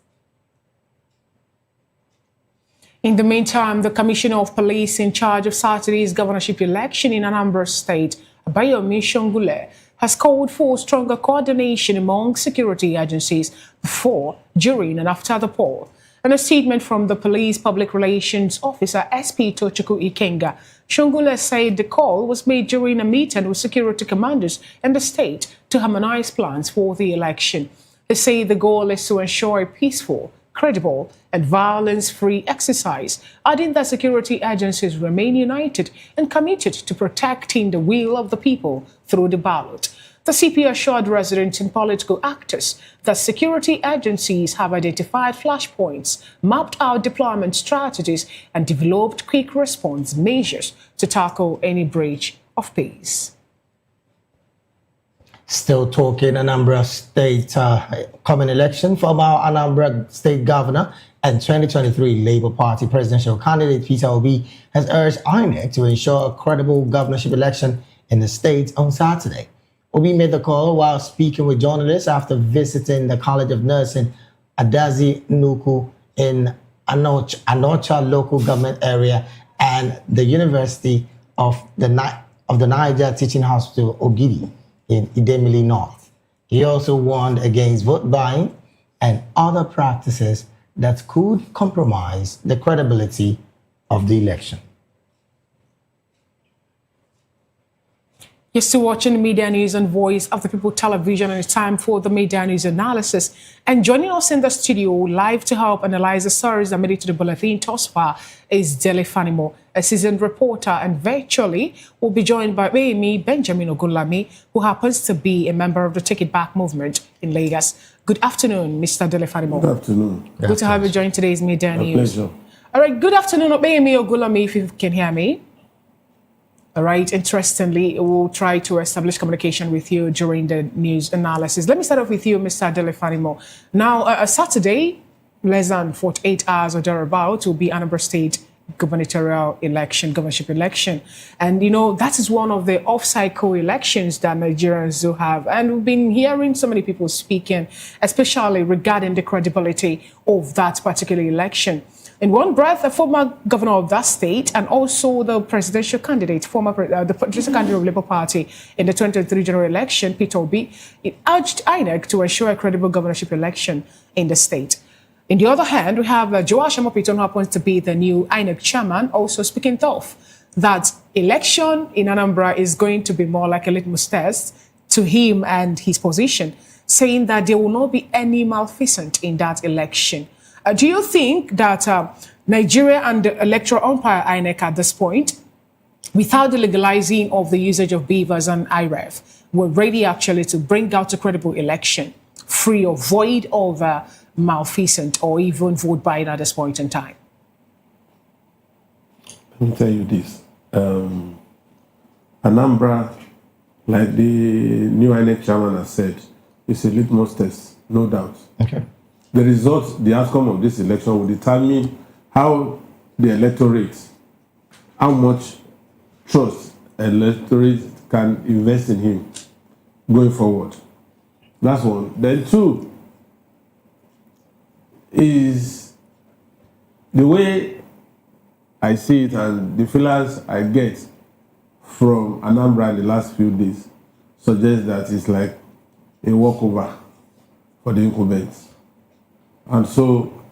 In the meantime, the Commissioner of Police in charge of Saturday's governorship election in Anambra State, Abayomi Shongule, has called for stronger coordination among security agencies before, during, and after the poll. In a statement from the police public relations officer, SP Tochukwu Ikenga, Shongule said the call was made during a meeting with security commanders in the state to harmonize plans for the election. They say the goal is to ensure a peaceful, credible, and violence-free exercise, adding that security agencies remain united and committed to protecting the will of the people through the ballot. The CP assured residents and political actors that security agencies have identified flashpoints, mapped out deployment strategies, and developed quick response measures to tackle any breach of peace.
Still talking Anambra State coming election, former Anambra State Governor and 2023 Labour Party presidential candidate Peter Obi has urged INEC to ensure a credible governorship election in the state on Saturday. Obi made the call while speaking with journalists after visiting the College of Nursing Adazi Nuku in Anocha local government area and the University of the Niger Teaching Hospital Ogidi in Idemili North. He also warned against vote buying and other practices that could compromise the credibility of the election.
You're still watching Media News on Voice of the People Television, and it's time for the Media News analysis. And joining us in the studio live to help analyze the stories that made it to the bulletin thus far is Dele Fanimo, a seasoned reporter, and virtually will be joined by me, Benjamin Ogulami, who happens to be a member of the Take It Back movement in Lagos. Good afternoon, Mr. Dele Fanimo.
Good afternoon.
Good to have you join today's Media News.
Pleasure.
All right, good afternoon, Obeyemi Ogulami, if you can hear me. All right, interestingly, we'll try to establish communication with you during the news analysis. Let me start off with you, Mr. Dele Fanimo. Now, Saturday, less than 48 hours or thereabouts, will be Anambra State gubernatorial election, governorship election. And, you know, that is one of the off-cycle elections that Nigerians do have. And we've been hearing so many people speaking, especially regarding the credibility of that particular election. In one breath, a former governor of that state and also the presidential candidate, the presidential candidate of Labour Party in the 2023 general election, Peter Obi, urged INEC to ensure a credible governorship election in the state. On the other hand, we have Joash Amopiton, who happens to be the new INEC chairman, also speaking tough that election in Anambra is going to be more like a litmus test to him and his position, saying that there will not be any malfeasance in that election. Do you think that Nigeria and the electoral umpire INEC at this point, without the legalizing of the usage of beavers and IREF, were ready actually to bring out a credible election, free or void of malfeasance or even vote buying at this point in time?
Let me tell you this. Anambra, like the new INEC chairman has said, is a litmus test, no doubt.
Okay.
The results, the outcome of this election will determine how the electorate, how much trust electorate can invest in him going forward. That's one. Then two is the way I see it and the feelings I get from Anambra in the last few days suggests that it's like a walkover for the incumbents. And so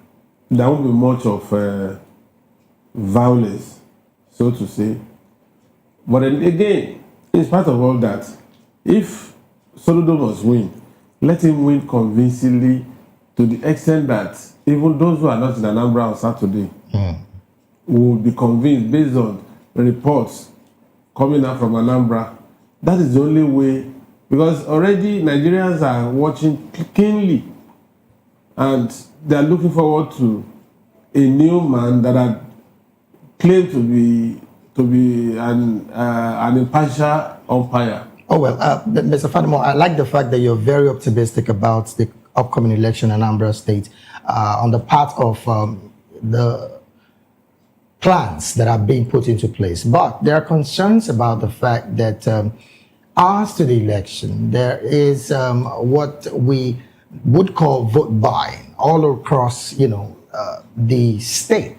there won't be much of violence, so to say. But then again, in spite of all that, if Soludo must win, let him win convincingly to the extent that even those who are not in Anambra on Saturday will be convinced based on reports coming out from Anambra. That is the only way, because already Nigerians are watching keenly and they are looking forward to a new man that had claimed to be an impartial umpire.
Oh, well, Mr. Fadimo, I like the fact that you're very optimistic about the upcoming election in Anambra State on the part of the plans that are being put into place. But there are concerns about the fact that as to the election, there is what we would call vote buying all across, the state.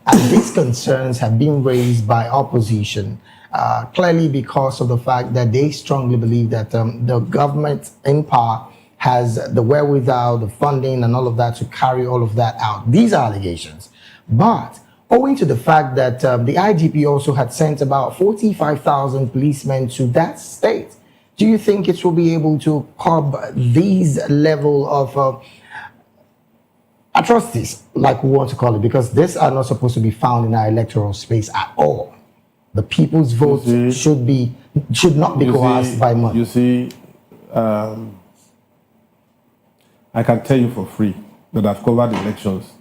And these concerns have been raised by opposition, clearly because of the fact that they strongly believe that the government in power has the wherewithal, the funding, and all of that to carry all of that out. These are allegations. But owing to the fact that the IGP also had sent about 45,000 policemen to that state, do you think it will be able to curb these level of atrocities, like we want to call it, because these are not supposed to be found in our electoral space at all? The people's vote should not be coerced by money.
You see, I can tell you for free that I've covered elections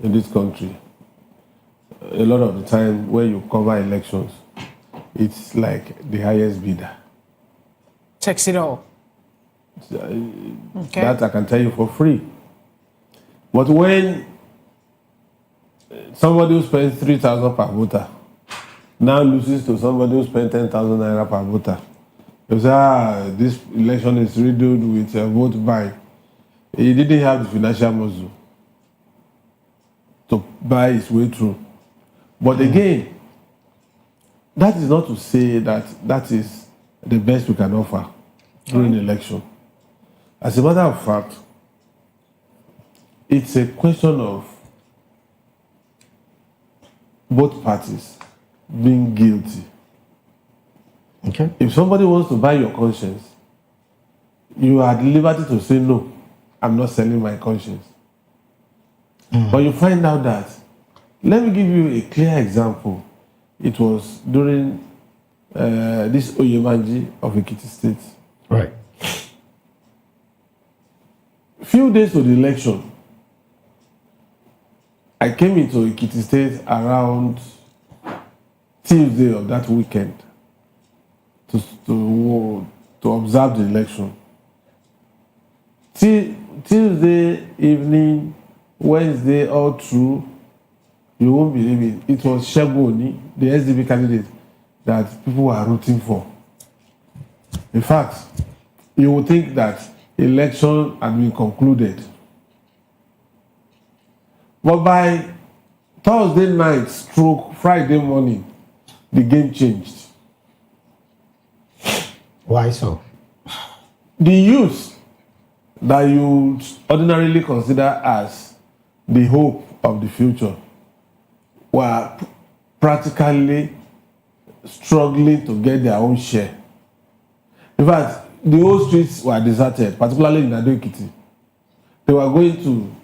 in this country. A lot of the time when you cover elections, it's like the highest bidder
takes it all.
Okay. That I can tell you for free. But when somebody who spends 3,000 per voter now loses to somebody who spends 10,000 naira per voter, you say, this election is riddled with vote buying. He didn't have the financial muscle to buy his way through. But again, that is not to say that that is the best we can offer during the election. As a matter of fact, it's a question of both parties being guilty.
Okay.
If somebody wants to buy your conscience, you are at liberty to say, no, I'm not selling my conscience. But you find out that, let me give you a clear example. It was during this Oyemanji of Ekiti State.
Right.
Few days to the election, I came into Ekiti State around Tuesday of that weekend to observe the election. Tuesday evening, Wednesday all through, you won't believe it. It was Shegoni, the SDP candidate, that people were rooting for. In fact, you would think that election had been concluded. But by Thursday night, Friday morning, the game changed.
Why so?
The youth that you ordinarily consider as the hope of the future were practically struggling to get their own share. In fact, the whole streets were deserted, particularly in Ado Ekiti. They were going to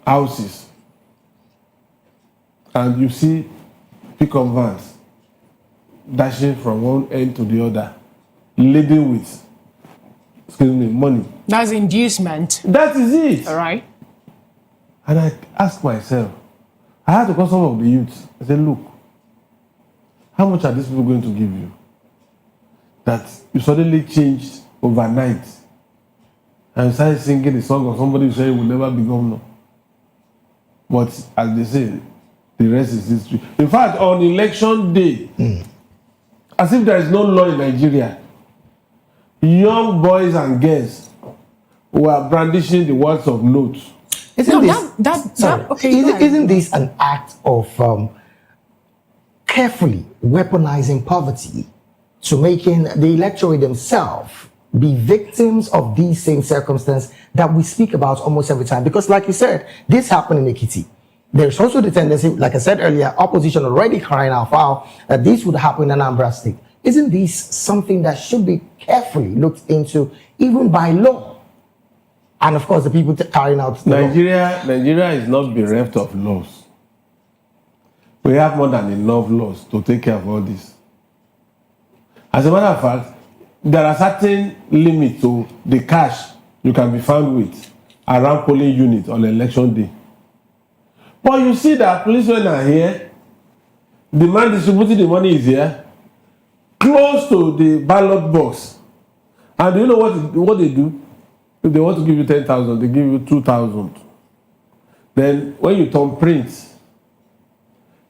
houses, and you see pick-up vans dashing from one end to the other, laden with, money.
That's inducement.
That is it.
All right.
And I asked myself, I had to call some of the youths. I said, look, how much are these people going to give you? That you suddenly changed overnight and you started singing the song of somebody who said will never be governor. But as they say, The rest is history. In fact, on election day, as if there is no law in Nigeria, young boys and girls were brandishing the words of notes.
Isn't this an act of carefully weaponizing poverty to making the electorate themselves be victims of these same circumstances that we speak about almost every time? Because like you said, this happened in Ekiti. There's also the tendency, like I said earlier, opposition already crying out foul that this would happen in Anambra State. Isn't this something that should be carefully looked into, even by law? And of course, the people carrying out the
Nigeria is not bereft of laws. We have more than enough laws to take care of all this. As a matter of fact, there are certain limits to the cash you can be found with around polling units on election day. But you see that policemen are here, the man distributing the money is here, close to the ballot box. And you know what they do? If they want to give you 10,000, they give you 2,000. Then when you turn print,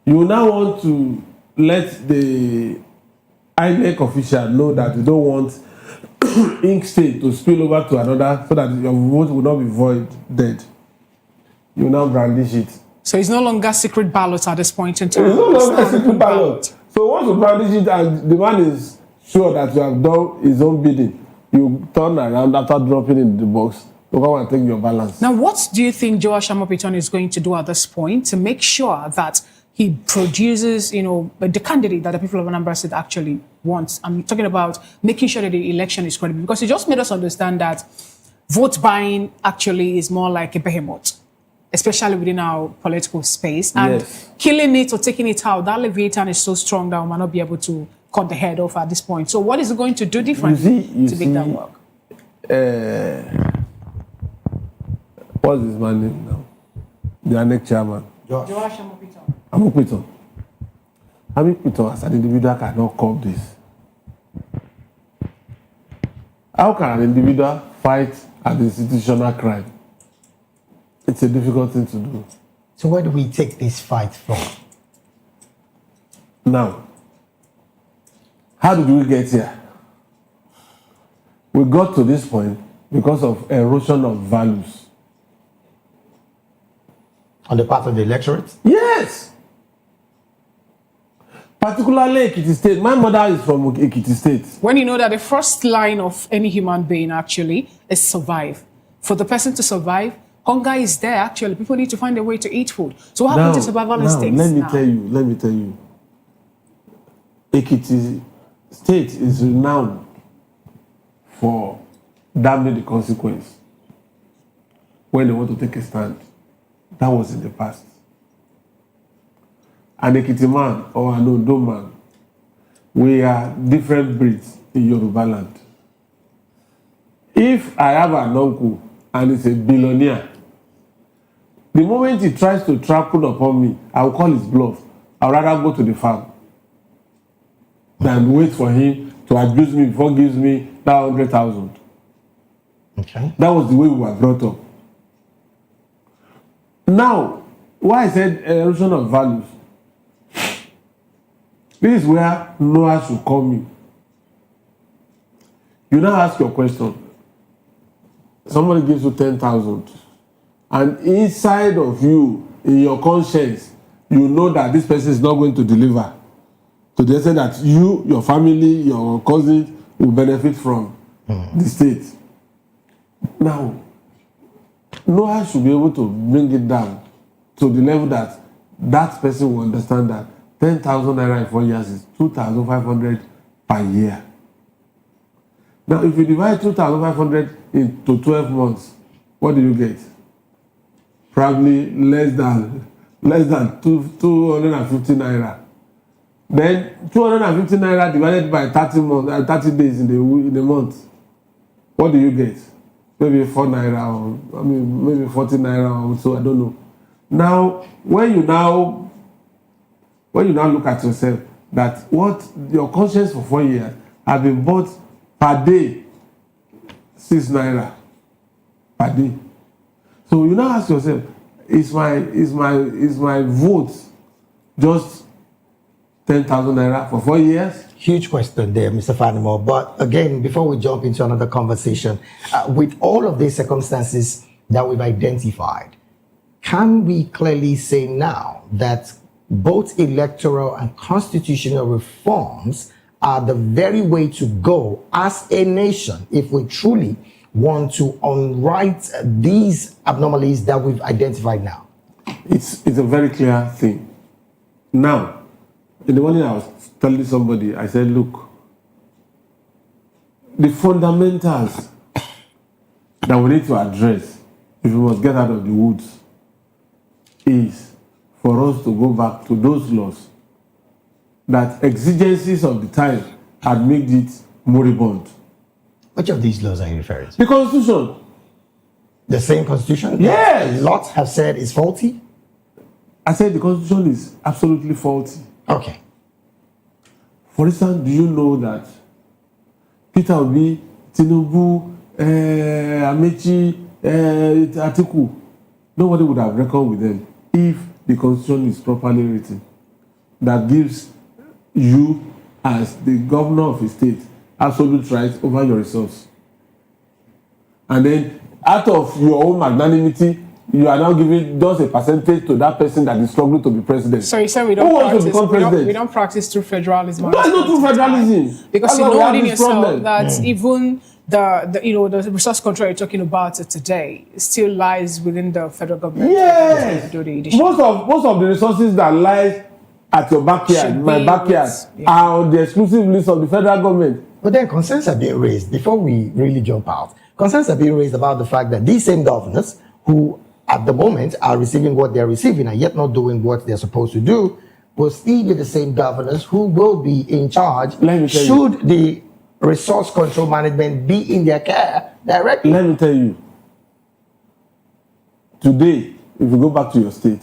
you now want to let the INEC official know that you don't want ink state to spill over to another so that your vote will not be voided. You now brandish it.
So it's no longer secret ballot at this point in time.
It's no longer secret ballot. So once you brandish it and the man is sure that you have done his own bidding, you turn around after dropping in the box to come and take your balance.
Now, what do you think Joash Amopiton is going to do at this point to make sure that he produces, the candidate that the people of Anambra State actually want? I'm talking about making sure that the election is credible, because he just made us understand that vote buying actually is more like a behemoth, especially within our political space. And killing it or taking it out, that Leviathan is so strong that we might not be able to cut the head off at this point. So what is it going to do differently to make that work?
What's his man name now? The ANEC chairman.
Joash Amopiton.
Amopiton as an individual cannot curb this. How can an individual fight an institutional crime? It's a difficult thing to do.
So where do we take this fight from?
Now, how did we get here? We got to this point because of erosion of values.
On the part of the electorate?
Yes! Particularly Ekiti State. My mother is from Ekiti State.
When you know that the first line of any human being actually is survive. For the person to survive, hunger is there actually. People need to find a way to eat food. So what happens to survival instincts?
Let me tell you. Ekiti State is renowned for damning the consequence when they want to take a stand. That was in the past. An Ekiti man or an Ondo man, we are different breeds in Yoruba land. If I have an uncle and he's a billionaire, the moment he tries to trample upon me, I will call his bluff. I'd rather go to the farm than wait for him to abuse me before he gives me that 100,000.
Okay.
That was the way we were brought up. Now, why I said erosion of values, this is where Noah should come in. You now ask your question. Somebody gives you 10,000, and inside of you, in your conscience, you know that this person is not going to deliver. To the extent that you, your family, your cousins will benefit from the state. Now, Noah should be able to bring it down to the level that that person will understand that 10,000 naira in 4 years is 2,500 per year. Now, if you divide 2,500 into 12 months, what do you get? Probably less than 250 naira. Then 250 naira divided by 30 days in the month. What do you get? Maybe 4 naira or maybe 40 naira or so, I don't know. Now, when you now look at yourself, that what your conscience for 4 years have been bought per day 6 naira per day. So you now ask yourself, is my vote just 10,000 naira for 4 years?
Huge question there, Mr. Fanimo. But again, before we jump into another conversation, with all of these circumstances that we've identified, can we clearly say now that both electoral and constitutional reforms are the very way to go as a nation if we truly want to unwrite these abnormalities that we've identified now?
It's a very clear thing. Now, in the morning I was telling somebody, I said, look, the fundamentals that we need to address if we must get out of the woods is for us to go back to those laws that exigencies of the time had made it moribund.
Which of these laws are you referring to?
The Constitution.
The same Constitution?
Yes.
Lots have said is faulty?
I said the Constitution is absolutely faulty.
Okay.
For instance, do you know that Peter Obi, Tinubu, Amechi, Atiku, nobody would have reckoned with them if the Constitution is properly written, that gives you, as the governor of a state, absolute rights over your resource. And then, out of your own magnanimity, you are now giving just a percentage to that person that is struggling to be president.
So you said
Who wants to become president?
we don't practice true federalism.
No, it's not true federalism.
Because you know within yourself
problem.
that even the resource control you're talking about today still lies within the federal government.
Yes. Most of the resources that lie at your backyard, my backyard, are on the exclusive list of the federal government.
But then concerns are being raised, before we really jump out, concerns are being raised about the fact that these same governors who at the moment are receiving what they're receiving and yet not doing what they're supposed to do will still be the same governors who will be in charge should the resource control management be in their care directly.
Let me tell you, today, if you go back to your state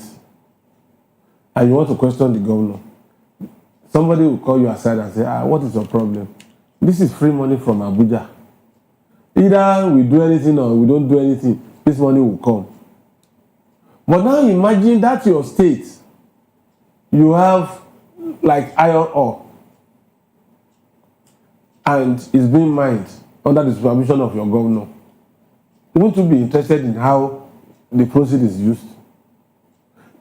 and you want to question the governor, somebody will call you aside and say, what is your problem? This is free money from Abuja. Either we do anything or we don't do anything, this money will come. But now imagine that your state, you have like iron ore and it's being mined under the supervision of your governor. You want to be interested in how the proceed is used.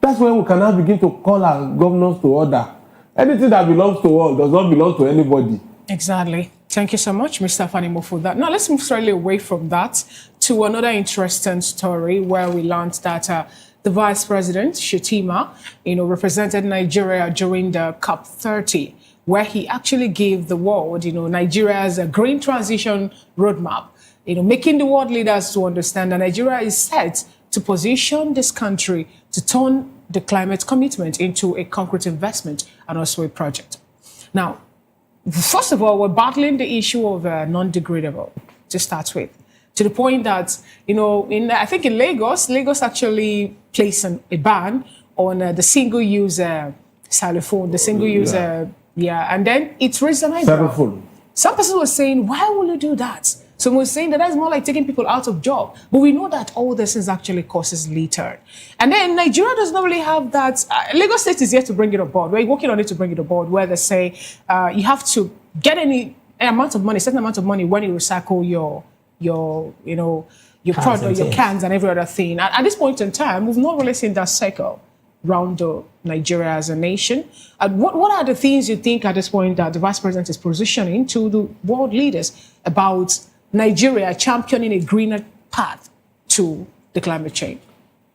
That's when we can now begin to call our governors to order. Anything that belongs to all does not belong to anybody.
Exactly. Thank you so much, Mr. Fanimo, for that. Now, let's move slightly away from that to another interesting story where we learned that the Vice President, Shettima, represented Nigeria during the COP30, where he actually gave the world, Nigeria's green transition roadmap, making the world leaders to understand that Nigeria is set to position this country to turn the climate commitment into a concrete investment and also a project. Now, first of all, we're battling the issue of non-degradable to start with, to the point that, I think in Lagos actually placed a ban on the single-use xylophone, the single-use, and then it raised an eyebrow.
Xylophone.
Some person was saying, why will you do that? Some was saying that's more like taking people out of job. But we know that all this is actually causes litter. And then Nigeria does not really have that. Lagos State is yet to bring it aboard. We're working on it to bring it aboard, where they say you have to get certain amount of money when you recycle your product, your cans and every other thing. At this point in time, we've not really seen that cycle around Nigeria as a nation. What are the things you think at this point that the Vice President is positioning to the world leaders about Nigeria championing a greener path to the climate change?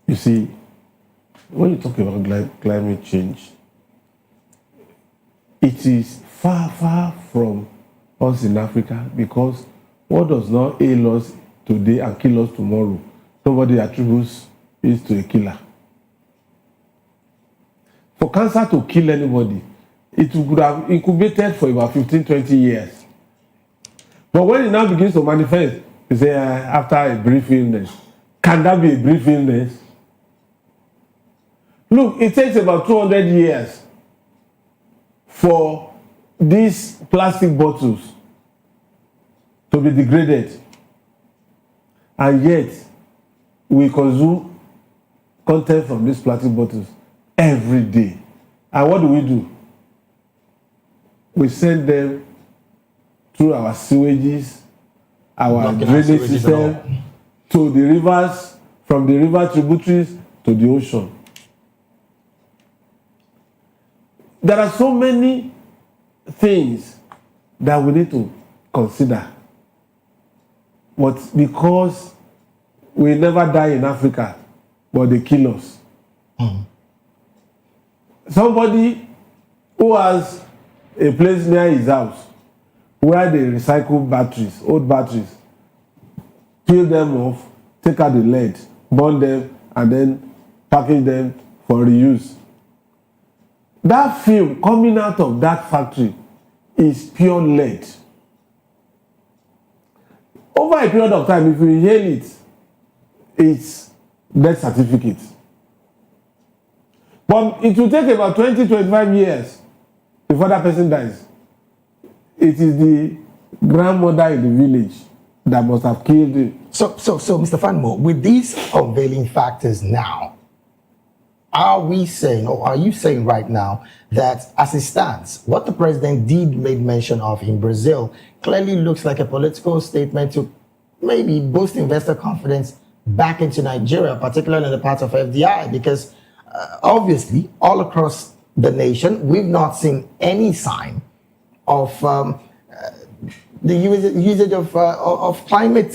You see, when you talk about climate change, it is far, far from us in Africa, because what does not ail us today and kill us tomorrow, nobody attributes it to a killer. For cancer to kill anybody, it would have incubated for about 15-20 years. But when it now begins to manifest, you say, after a brief illness, can that be a brief illness? Look, it takes about 200 years for these plastic bottles to be degraded. And yet, we consume content from these plastic bottles every day. And what do? We send them through our sewages, our drainage system, to the rivers, from the river tributaries to the ocean. There are so many things that we need to consider. But because we never die in Africa, but they kill us. Somebody who has a place near his house where they recycle batteries, old batteries, peel them off, take out the lead, burn them, and then package them for reuse. That film coming out of that factory is pure lead. Over a period of time, if you inhale it, it's death certificate. But it will take about 20-25 years before that person dies. It is the grandmother in the village that must have killed him.
So, Mr. Fanmo, with these unveiling factors now, are we saying, or are you saying right now, that as it stands, what the president did make mention of in Brazil clearly looks like a political statement to maybe boost investor confidence back into Nigeria, particularly in the part of FDI? Because obviously, all across the nation, we've not seen any sign of the usage of climate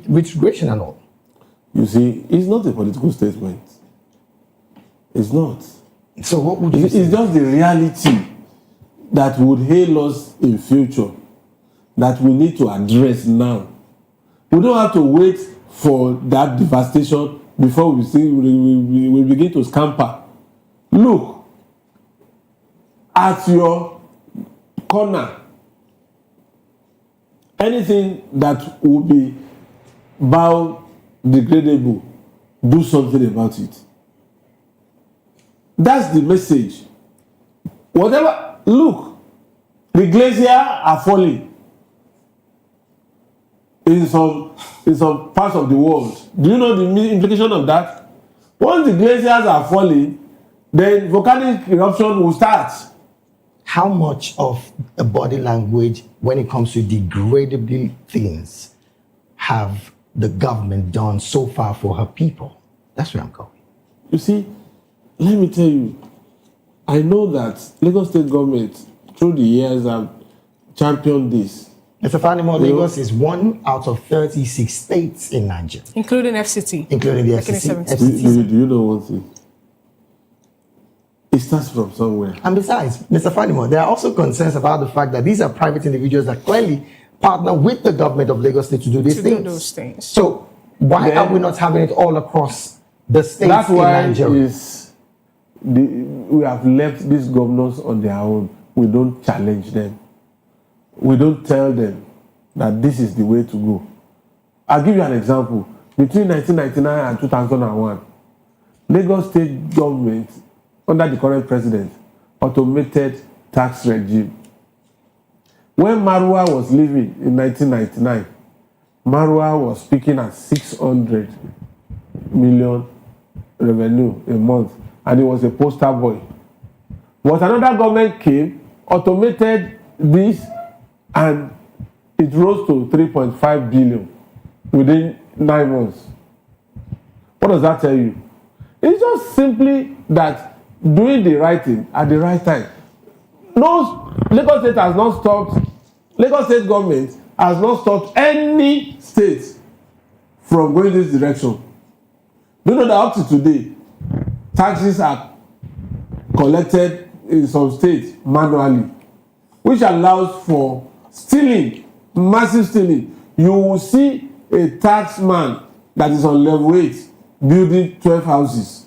retrogression and all.
You see, it's not a political statement. It's not.
So what would you say?
It's just the reality that would hail us in future that we need to address now. We don't have to wait for that devastation before we begin to scamper. Look at your corner. Anything that will be biodegradable, do something about it. That's the message. Whatever, look, the glaciers are falling in some parts of the world. Do you know the implication of that? Once the glaciers are falling, then volcanic eruption will start.
How much of a body language when it comes to degradable things have the government done so far for her people? That's where I'm going.
You see, let me tell you, I know that Lagos State government through the years have championed this.
Mr. Fanimo, Lagos is 1 out of 36 states in Nigeria.
Including FCT.
Including the FCT.
Do you know one thing? It starts from somewhere.
And besides, Mr. Fanimo, there are also concerns about the fact that these are private individuals that clearly partner with the government of Lagos State to do these things. So why are we not having it all across the states in Nigeria?
We have left these governors on their own. We don't challenge them. We don't tell them that this is the way to go. I'll give you an example. Between 1999 and 2001, Lagos State government, under the current president, automated tax regime. When Marwa was living in 1999, Marwa was speaking at 600 million revenue a month, and he was a poster boy. But another government came, automated this, and it rose to 3.5 billion within 9 months. What does that tell you? It's just simply that doing the right thing at the right time. No, Lagos State has not stopped, Lagos State government has not stopped any state from going this direction. Do you know that up to today, taxes are collected in some states manually, which allows for stealing, massive stealing. You will see a tax man that is on level 8 building 12 houses.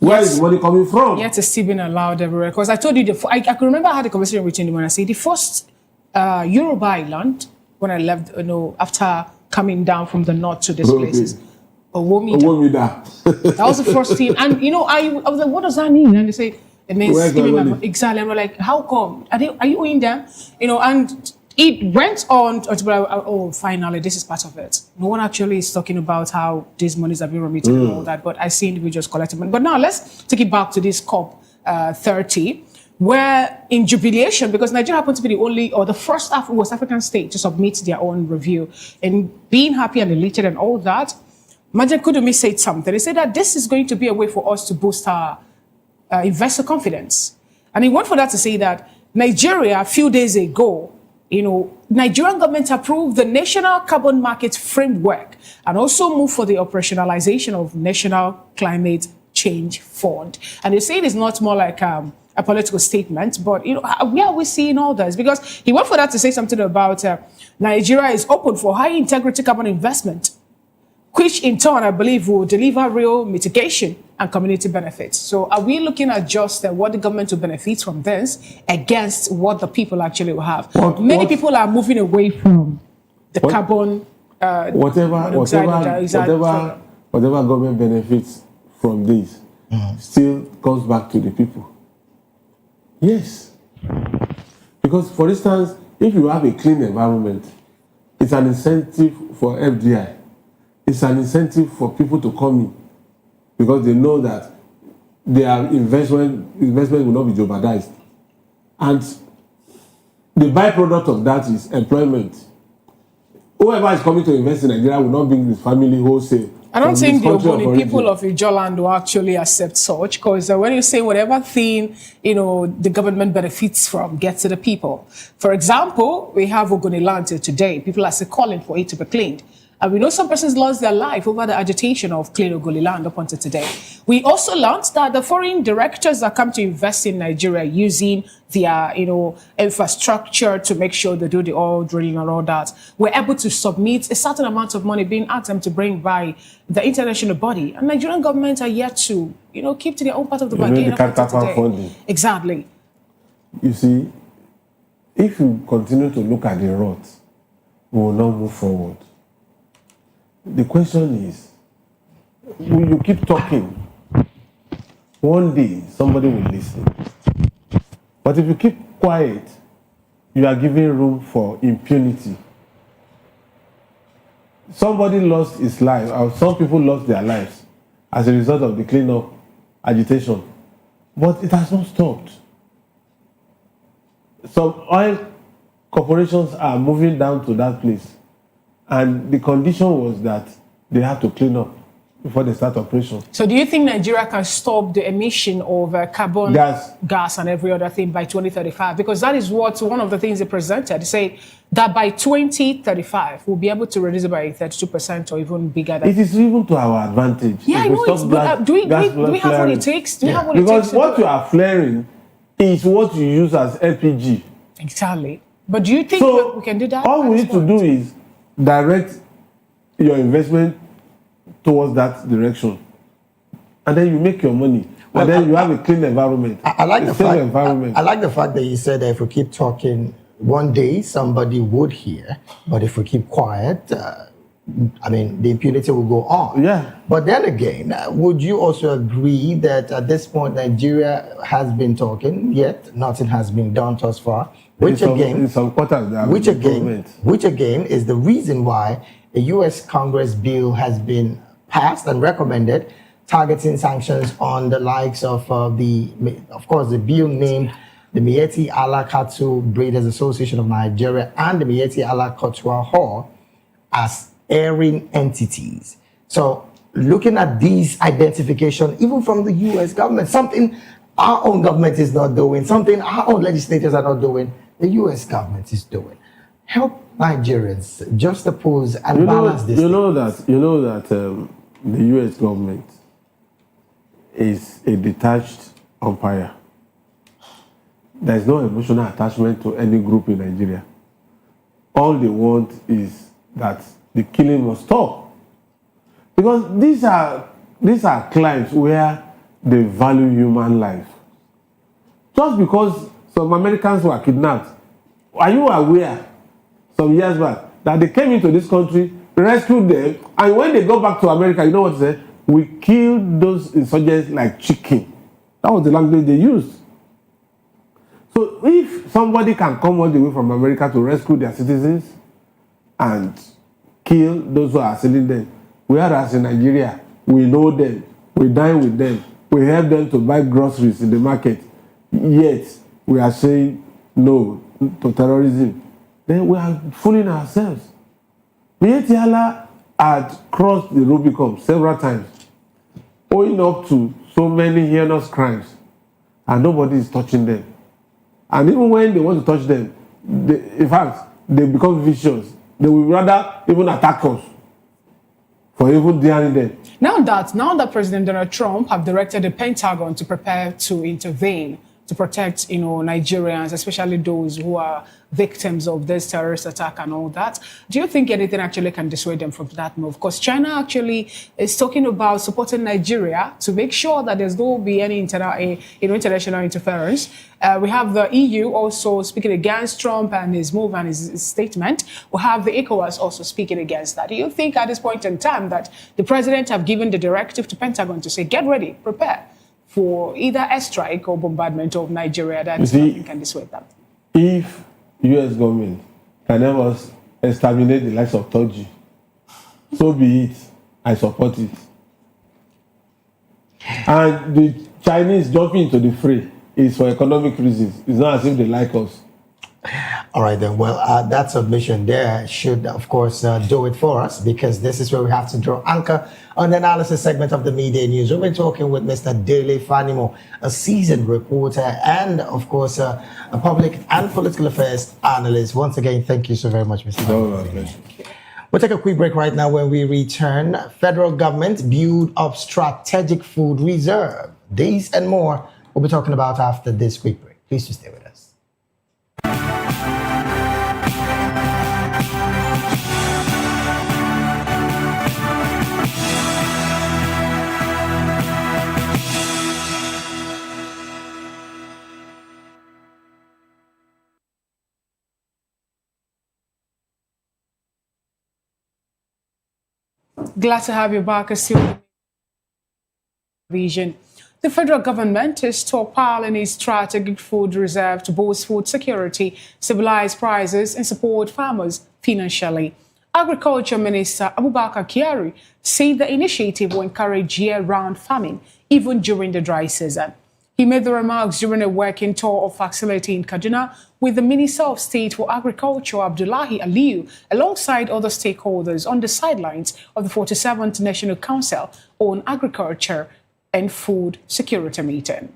Where is the money coming from?
Yet it's still being allowed everywhere. Because I told you, I can remember I had a conversation with Tinubu when I said the first Yoruba island, when I left, after coming down from the north to these places, Owomida. That was the first thing. And, I was like, what does that mean? And they say, it means exactly. And we're like, how come? Are you in there? And it went on to, finally, this is part of it. No one actually is talking about how these monies are being remitted and all that, but I see individuals collecting money. But now let's take it back to this COP 30, were in jubilation because Nigeria happened to be the only or the first West African state to submit their own review. And being happy and elated and all that, Majid Kudumi said something. He said that this is going to be a way for us to boost our investor confidence. And he went for that to say that Nigeria, a few days ago, Nigerian government approved the National Carbon Market Framework and also moved for the operationalization of National Climate Change Fund. And they say it is not more like a political statement, but where are we seeing all this? Because he went for that to say something about Nigeria is open for high integrity carbon investment, which in turn, I believe, will deliver real mitigation and community benefits. So are we looking at just what the government will benefit from this against what the people actually will have? Many people are moving away from the carbon.
Whatever government benefits from this still comes back to the people. Yes. Because, for instance, if you have a clean environment, it's an incentive for FDI. It's an incentive for people to come in because they know that their investment will not be jeopardized. And the byproduct of that is employment. Whoever is coming to invest in Nigeria will not bring his family wholesale.
I don't think the people of Ijoland will actually accept such, because when you say whatever thing, the government benefits from gets to the people. For example, we have Ogoniland today. People are still calling for it to be cleaned. And we know some persons lost their life over the agitation of clean Ogoniland up until today. We also learned that the foreign directors that come to invest in Nigeria using their, infrastructure to make sure they do the oil drilling and all that, were able to submit a certain amount of money being asked them to bring by the international body. And Nigerian government are yet to, keep to their own part of the bargain.
Funding.
Exactly.
You see, if you continue to look at the rot, we will not move forward. The question is, will you keep talking? One day, somebody will listen. But if you keep quiet, you are giving room for impunity. Somebody lost his life, or some people lost their lives as a result of the cleanup agitation. But it has not stopped. Some oil corporations are moving down to that place. And the condition was that they had to clean up before they start operation.
So do you think Nigeria can stop the emission of carbon gas and every other thing by 2035? Because that is what one of the things they presented. They say that by 2035, we'll be able to reduce it by 32% or even bigger.
It is even to our advantage.
Yeah, I know it's, but do we have what it takes? Do we have what it takes?
Because what you are flaring is what you use as LPG.
Exactly. But do you think we can do that?
All we need to do is direct your investment towards that direction, and then you make your money, and then you have a clean environment.
I like the fact that you said that if we keep talking, one day somebody would hear, but if we keep quiet, the impunity will go on.
Yeah.
But then again, would you also agree that at this point Nigeria has been talking, yet nothing has been done thus far? Which again is the reason why a U.S. Congress bill has been passed and recommended targeting sanctions on the likes of the bill named the Miyetti Allah Cattle Breeders Association of Nigeria and the Miyetti Allah Cultural Hall as erring entities. So looking at these identification, even from the U.S. government, something our own government is not doing, something our own legislators are not doing, the U.S. government is doing. Help Nigerians juxtapose and balance this.
You know that the U.S. government is a detached umpire. There is no emotional attachment to any group in Nigeria. All they want is that the killing must stop. Because these are crimes where they value human life. Just because some Americans were kidnapped, are you aware some years back that they came into this country, rescued them, and when they go back to America, you know what they said? We killed those insurgents like chicken. That was the language they used. So if somebody can come all the way from America to rescue their citizens and kill those who are assailing them, whereas in Nigeria, we know them, we dine with them, We help them to buy groceries in the market. Yet, we are saying no to terrorism. Then we are fooling ourselves. Mietiala had crossed the Rubicon several times, owing up to so many heinous crimes, and nobody is touching them. And even when they want to touch them, in fact, they become vicious. They will rather even attack us for even daring them.
Now that President Donald Trump have directed the Pentagon to prepare to intervene to protect, Nigerians, especially those who are victims of this terrorist attack and all that, do you think anything actually can dissuade them from that move? Because China actually is talking about supporting Nigeria to make sure that there's no be any international interference. We have the EU also speaking against Trump and his move and his statement. We have the ECOWAS also speaking against that. Do you think at this point in time that the president have given the directive to Pentagon to say, get ready, prepare for either airstrike or bombardment of Nigeria, that nothing can dissuade them?
If U.S. government can help us exterminate the likes of Toji, so be it. I support it. And the Chinese jumping into the fray is for economic reasons. It's not as if they like us.
All right, then. Well, that submission there should, of course, do it for us, because this is where we have to draw anchor on the analysis segment of the Midday News. We've been talking with Mr. Dele Fanimo, a seasoned reporter and, of course, a public and political affairs analyst. Once again, thank you so very much, Mr. Fanimo. We'll take a quick break right now. When we return, federal government build up strategic food reserve. These and more we'll be talking about after this quick break. Please do stay with us.
Glad to have you back. Vision. The federal government is stockpiling its strategic food reserve to boost food security, stabilize prices, and support farmers financially. Agriculture Minister Abubakar Kyari said the initiative will encourage year-round farming, even during the dry season. He made the remarks during a working tour of facility in Kaduna with the Minister of State for Agriculture, Abdullahi Aliyu, alongside other stakeholders on the sidelines of the 47th National Council on Agriculture and Food Security meeting.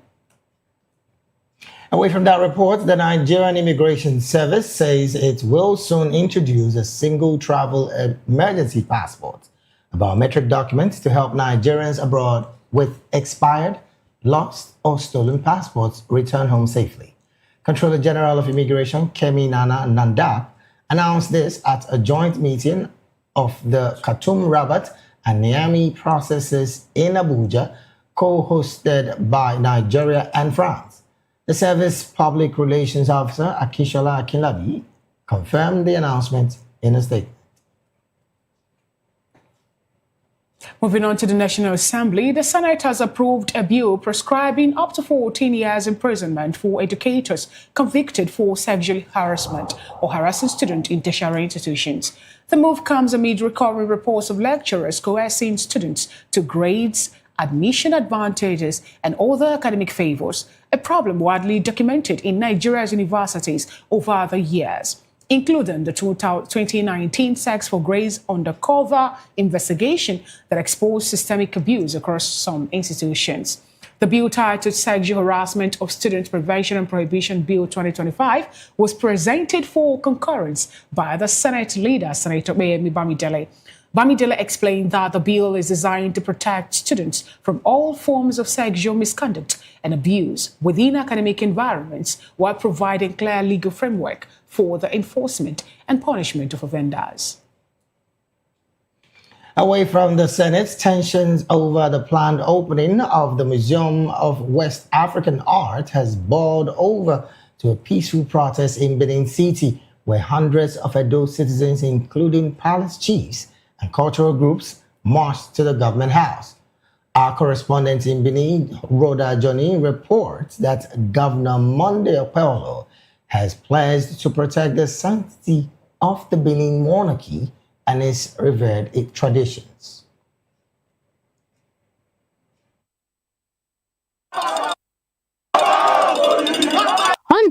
Away from that report, the Nigerian Immigration Service says it will soon introduce a single travel emergency passport, a biometric document to help Nigerians abroad with expired, lost, or stolen passports return home safely. Controller General of Immigration, Kemi Nana Nandap, announced this at a joint meeting of the Khartoum Rabat and Niamey processes in Abuja, co-hosted by Nigeria and France. The service public relations officer, Akishola Akinlabi, confirmed the announcement in a statement.
Moving on to the National Assembly, the Senate has approved a bill prescribing up to 14 years imprisonment for educators convicted for sexual harassment or harassing students in tertiary institutions. The move comes amid recurring reports of lecturers coercing students to grades, admission advantages, and other academic favors, a problem widely documented in Nigeria's universities over the years, including the 2019 Sex for Grades undercover investigation that exposed systemic abuse across some institutions. The bill titled Sexual Harassment of Students Prevention and Prohibition Bill 2025 was presented for concurrence by the Senate leader, Senator Bamidele. Bamidele explained that the bill is designed to protect students from all forms of sexual misconduct and abuse within academic environments while providing clear legal framework for the enforcement and punishment of offenders.
Away from the Senate, tensions over the planned opening of the Museum of West African Art has boiled over to a peaceful protest in Benin City, where hundreds of Edo citizens, including palace chiefs and cultural groups, marched to the government house. Our correspondent in Benin, Rhoda Johnny, reports that Governor Monday Okpebholo has pledged to protect the sanctity of the Benin monarchy and its revered traditions.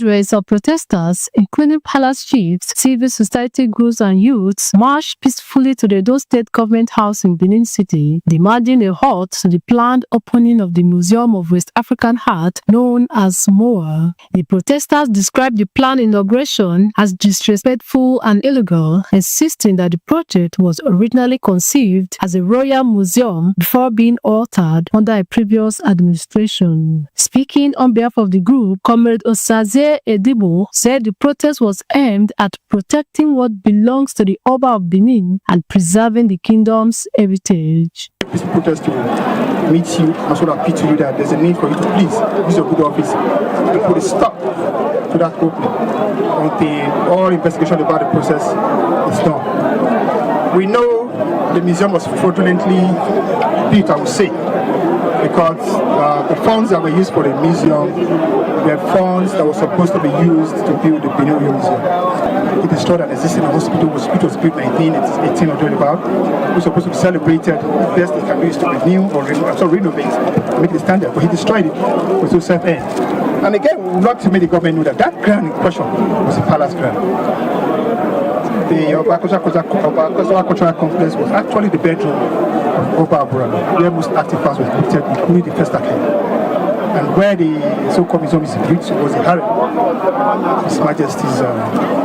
Hundreds of protesters, including palace chiefs, civil society groups and youths, marched peacefully to the Edo State Government House in Benin City, demanding a halt to the planned opening of the Museum of West African Art, known as MOA. The protesters described the planned inauguration as disrespectful and illegal, insisting that the project was originally conceived as a royal museum before being altered under a previous administration. Speaking on behalf of the group, Comrade Osaze Edibo said the protest was aimed at protecting what belongs to the Oba of Benin and preserving the kingdom's heritage.
This protest to meet you and sort of appeal to you that there's a need for you to please use your good office to put a stop to that opening until all investigation about the process is done. We know the museum was fraudulently built, I would say, because the funds that were used for the museum were funds that were supposed to be used to build the Benin Museum. It is true that existing hospital was built 18 or thereabout. It was supposed to be celebrated. The best it can do is to renew or renovate, make it standard. But he destroyed it with so self-end. And again, we would like to make the government know that that ground in question was a palace ground. The Oba Cultural Complex was actually the bedroom of Oba Aburana, where most artifacts were depicted, including the first attack. And where the so-called museum is built was the harem, His Majesty's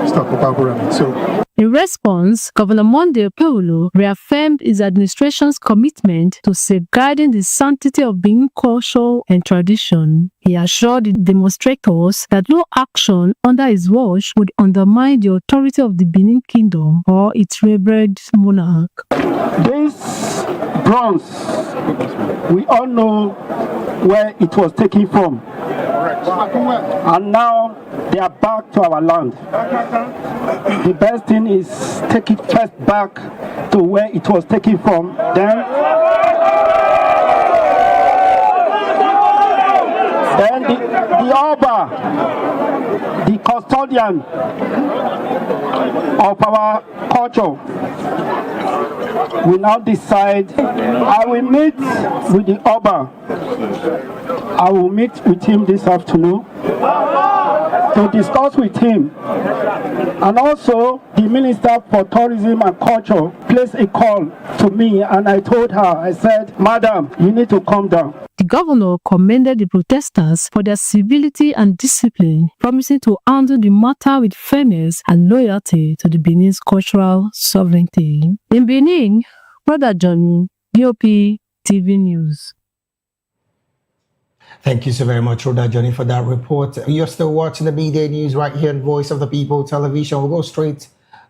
stock of Oba Aburana. So,
in response, Governor Monday Okpebholo reaffirmed his administration's commitment to safeguarding the sanctity of Benin culture and tradition. He assured the demonstrators that no action under his watch would undermine the authority of the Benin Kingdom or its revered monarch.
This bronze, we all know where it was taken from. And now they are back to our land. The best thing is take it first back to where it was taken from. Then the Oba, the custodian of our culture, will now decide. I will meet with the Oba. I will meet with him this afternoon to discuss with him. And also, the Minister for Tourism and Culture placed a call to me, and I told her, I said, Madam, you need to calm down.
The governor commended the protesters for their civility and discipline, promising to handle the matter with fairness and loyalty to the Benin's cultural sovereignty. In Benin, Brother Johnny, BOP TV News.
Thank you so very much, Rhoda Johnny, for that report. You're still watching the Midday News right here on Voice of the People Television. We'll go straight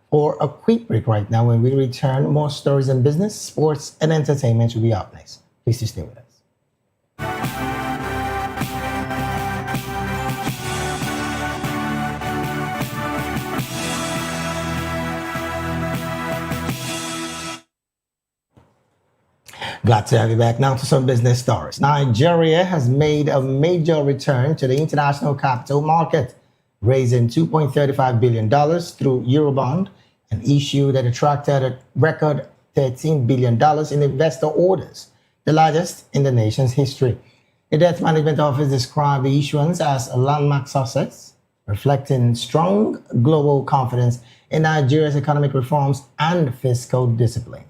for a quick break right now. When we return, more stories in business, sports, and entertainment will be up next. Please stay with us. Glad to have you back. Now to some business stories. Nigeria has made a major return to the international capital market, raising $2.35 billion through Eurobond, an issue that attracted a record $13 billion in investor orders, the largest in the nation's history. The Debt Management Office described the issuance as a landmark success, reflecting strong global confidence in Nigeria's economic reforms and fiscal discipline.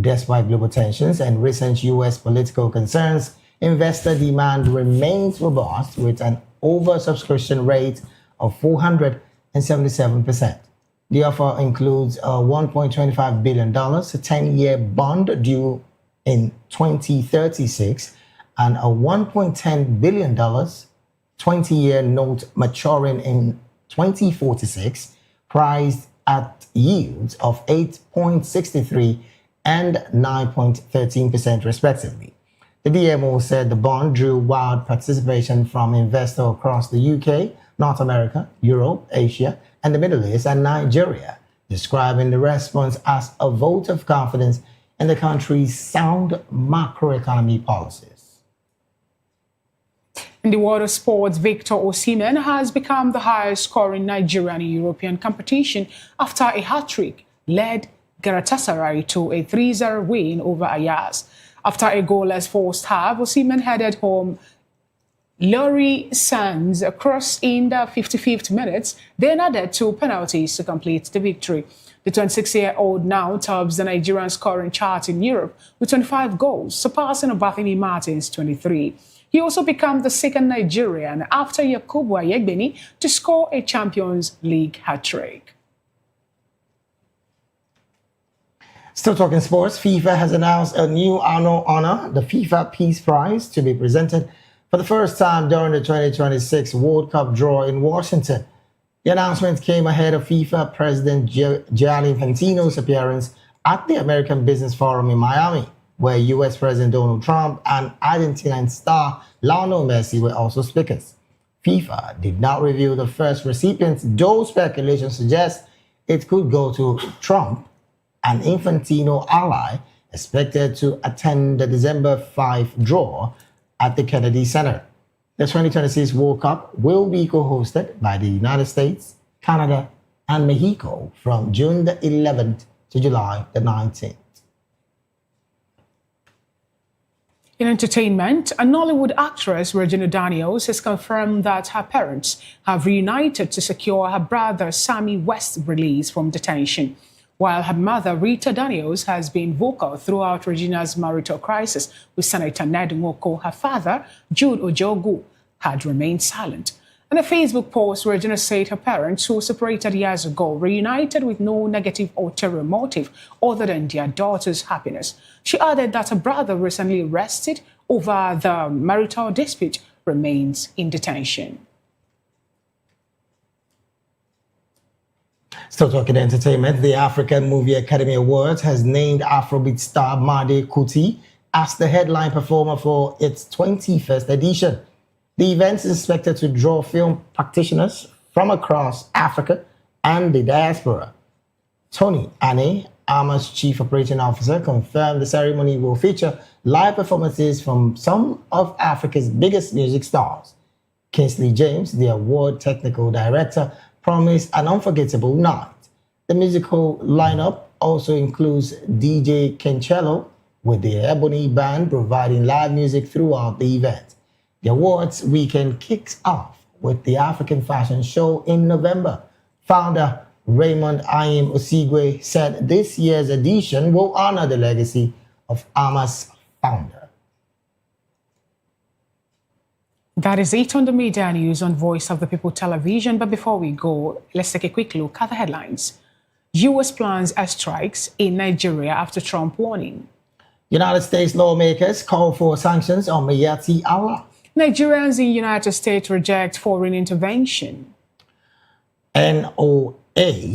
Despite global tensions and recent U.S. political concerns, investor demand remains robust with an oversubscription rate of 477%. The offer includes a $1.25 billion 10-year bond due in 2036 and a $1.10 billion 20-year note maturing in 2046, priced at yields of 8.63% and 9.13% respectively. The DMO said the bond drew wide participation from investors across the UK, North America, Europe, Asia, and the Middle East, and Nigeria, describing the response as a vote of confidence in the country's sound macroeconomy policies.
In the world of sports, Victor Osimhen has become the highest-scoring Nigerian in European competition after a hat-trick led Galatasaray to a 3-0 win over Ajax. After a goalless first half, Osimhen headed home Laurie Sands crossed in the 55th minute, then added 2 penalties to complete the victory. The 26-year-old now tops the Nigerian scoring chart in Europe with 25 goals, surpassing Obafemi Martins' 23. He also became the second Nigerian after Yakubu Ayegbeni to score a Champions League hat-trick.
Still talking sports, FIFA has announced a new annual honor, the FIFA Peace Prize, to be presented for the first time during the 2026 World Cup draw in Washington. The announcement came ahead of FIFA President Gianni Infantino's appearance at the American Business Forum in Miami, where US President Donald Trump and Argentinian star Lionel Messi were also speakers. FIFA did not reveal the first recipients, though speculation suggests it could go to Trump, an Infantino ally, expected to attend the December 5 draw at the Kennedy Center. The 2026 World Cup will be co-hosted by the United States, Canada, and Mexico from June the 11th to July the 19th.
In entertainment, a Nollywood actress, Regina Daniels, has confirmed that her parents have reunited to secure her brother Sammy West's release from detention, while her mother, Rita Daniels, has been vocal throughout Regina's marital crisis with Senator Ned Nwoko. Her father, Jude Ojogu, had remained silent. In a Facebook post, Regina said her parents, who separated years ago, reunited with no negative ulterior motive other than their daughter's happiness. She added that her brother, recently arrested over the marital dispute, remains in detention.
Still talking entertainment, the African Movie Academy Awards has named Afrobeat star Made Kuti as the headline performer for its 21st edition. The event is expected to draw film practitioners from across Africa and the diaspora. Tony Ane, AMA's chief operating officer, confirmed the ceremony will feature live performances from some of Africa's biggest music stars. Kingsley James, the award technical director, promised an unforgettable night. The musical lineup also includes DJ Kencello with the Ebony Band providing live music throughout the event. The awards weekend kicks off with the African Fashion Show in November. Founder Raymond Ayim Osigwe said this year's edition will honor the legacy of AMA's founder.
That is it on the media news on Voice of the People television. But before we go, let's take a quick look at the headlines. U.S. plans airstrikes in Nigeria after Trump warning.
United States lawmakers call for sanctions on Mayati Allah.
Nigerians in United States reject foreign intervention.
NOA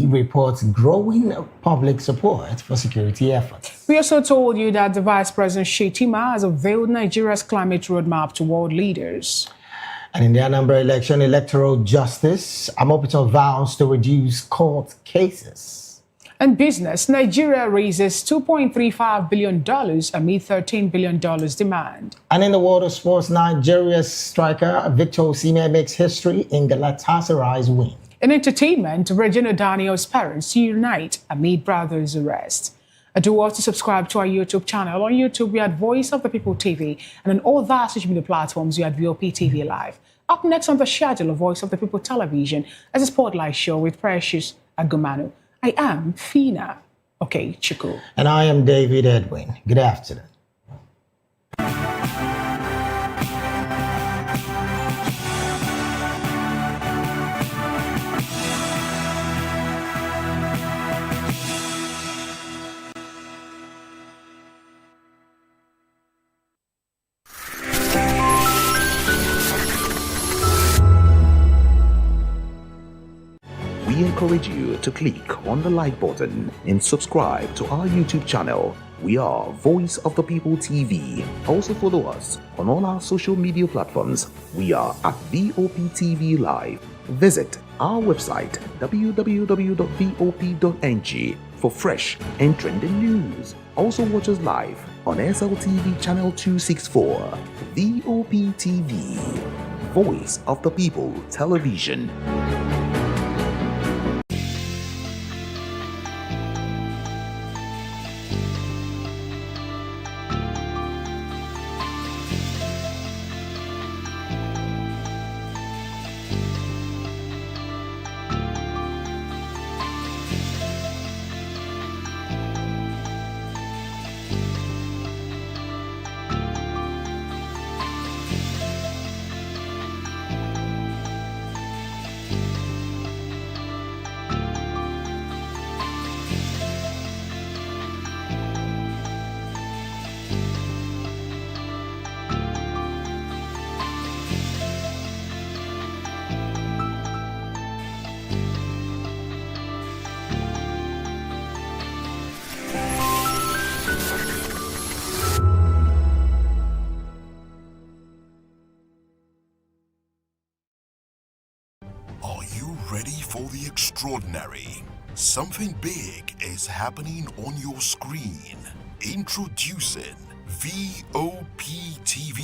reports growing public support for security efforts.
We also told you that the Vice President Shetima has unveiled Nigeria's climate roadmap to world leaders.
And in the Anambra election, electoral justice, Amopiton vows to reduce court cases.
And business, Nigeria raises $2.35 billion amid $13 billion demand.
And in the world of sports, Nigeria's striker Victor Osimhen makes history in Galatasaray's win.
In entertainment, Regina Daniels' parents unite amid brother's arrest. Do also subscribe to our YouTube channel. On YouTube, we are at Voice of the People TV, and on all the social media platforms, we are at VOP TV Live. Up next on the schedule of Voice of the People television is a spotlight show with Precious Agumanu. I am Fina Chiku.
And I am David Edwin. Good afternoon.
We encourage you to click on the like button and subscribe to our YouTube channel. We are Voice of the People TV. Also follow us on all our social media platforms. We are at VOP TV Live. Visit our website www.vop.ng for fresh and trending news. Also watch us live on SLTV channel 264. VOP TV, Voice of the People Television.
ready for the extraordinary? Something big is happening on your screen. Introducing VOPTV.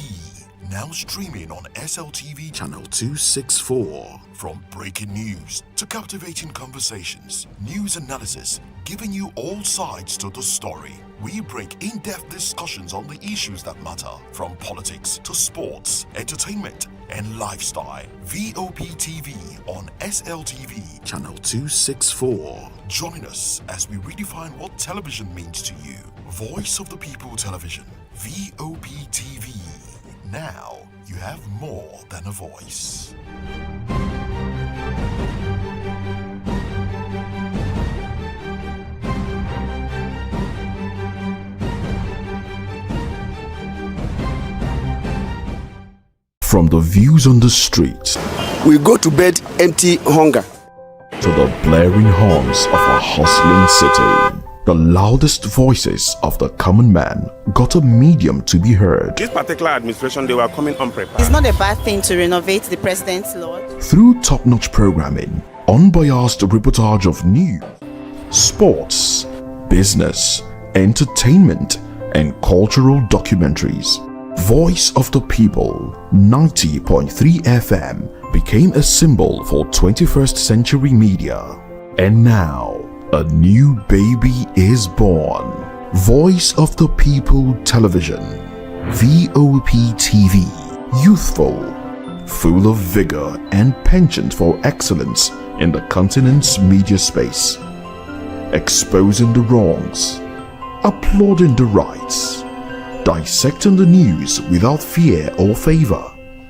Now streaming on SLTV channel 264. From breaking news to captivating conversations, news analysis, giving you all sides to the story. We break in-depth discussions on the issues that matter, from politics to sports, entertainment, and lifestyle. VOPTV on SLTV channel 264. Join us as we redefine what television means to you. Voice of the People Television, VOPTV. Now you have more than a voice.
From the views on the street,
we go to bed empty hunger,
to the blaring horns of a hustling city. The loudest voices of the common man got a medium to be heard.
This particular administration, they were coming unprepared.
It's not a bad thing to renovate the president's lodge.
Through top-notch programming, unbiased reportage of news, sports, business, entertainment, and cultural documentaries, Voice of the People 90.3 FM became a symbol for 21st century media. And now, a new baby is born. Voice of the People Television, VOPTV. Youthful, full of vigor and penchant for excellence in the continent's media space. Exposing the wrongs, applauding the rights, dissecting the news without fear or favor,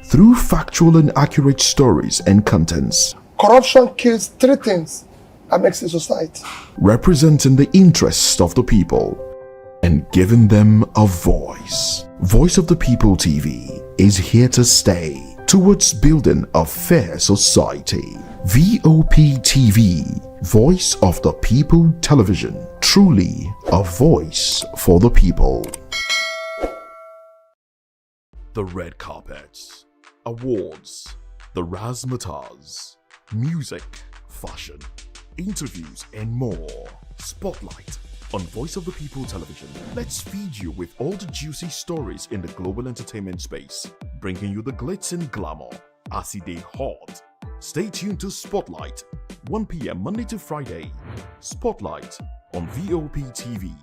through factual and accurate stories and contents.
Corruption kills three things that makes a society.
Representing the interests of the people and giving them a voice. Voice of the People TV is here to stay towards building a fair society. VOPTV, Voice of the People Television, truly a voice for the people. The red carpets, awards, the razzmatazz, music, fashion, interviews, and more. Spotlight on Voice of the People Television. Let's feed you with all the juicy stories in the global entertainment space, bringing you the glitz and glamour as it is hot. Stay tuned to Spotlight, 1 p.m. Monday to Friday. Spotlight on VOPTV.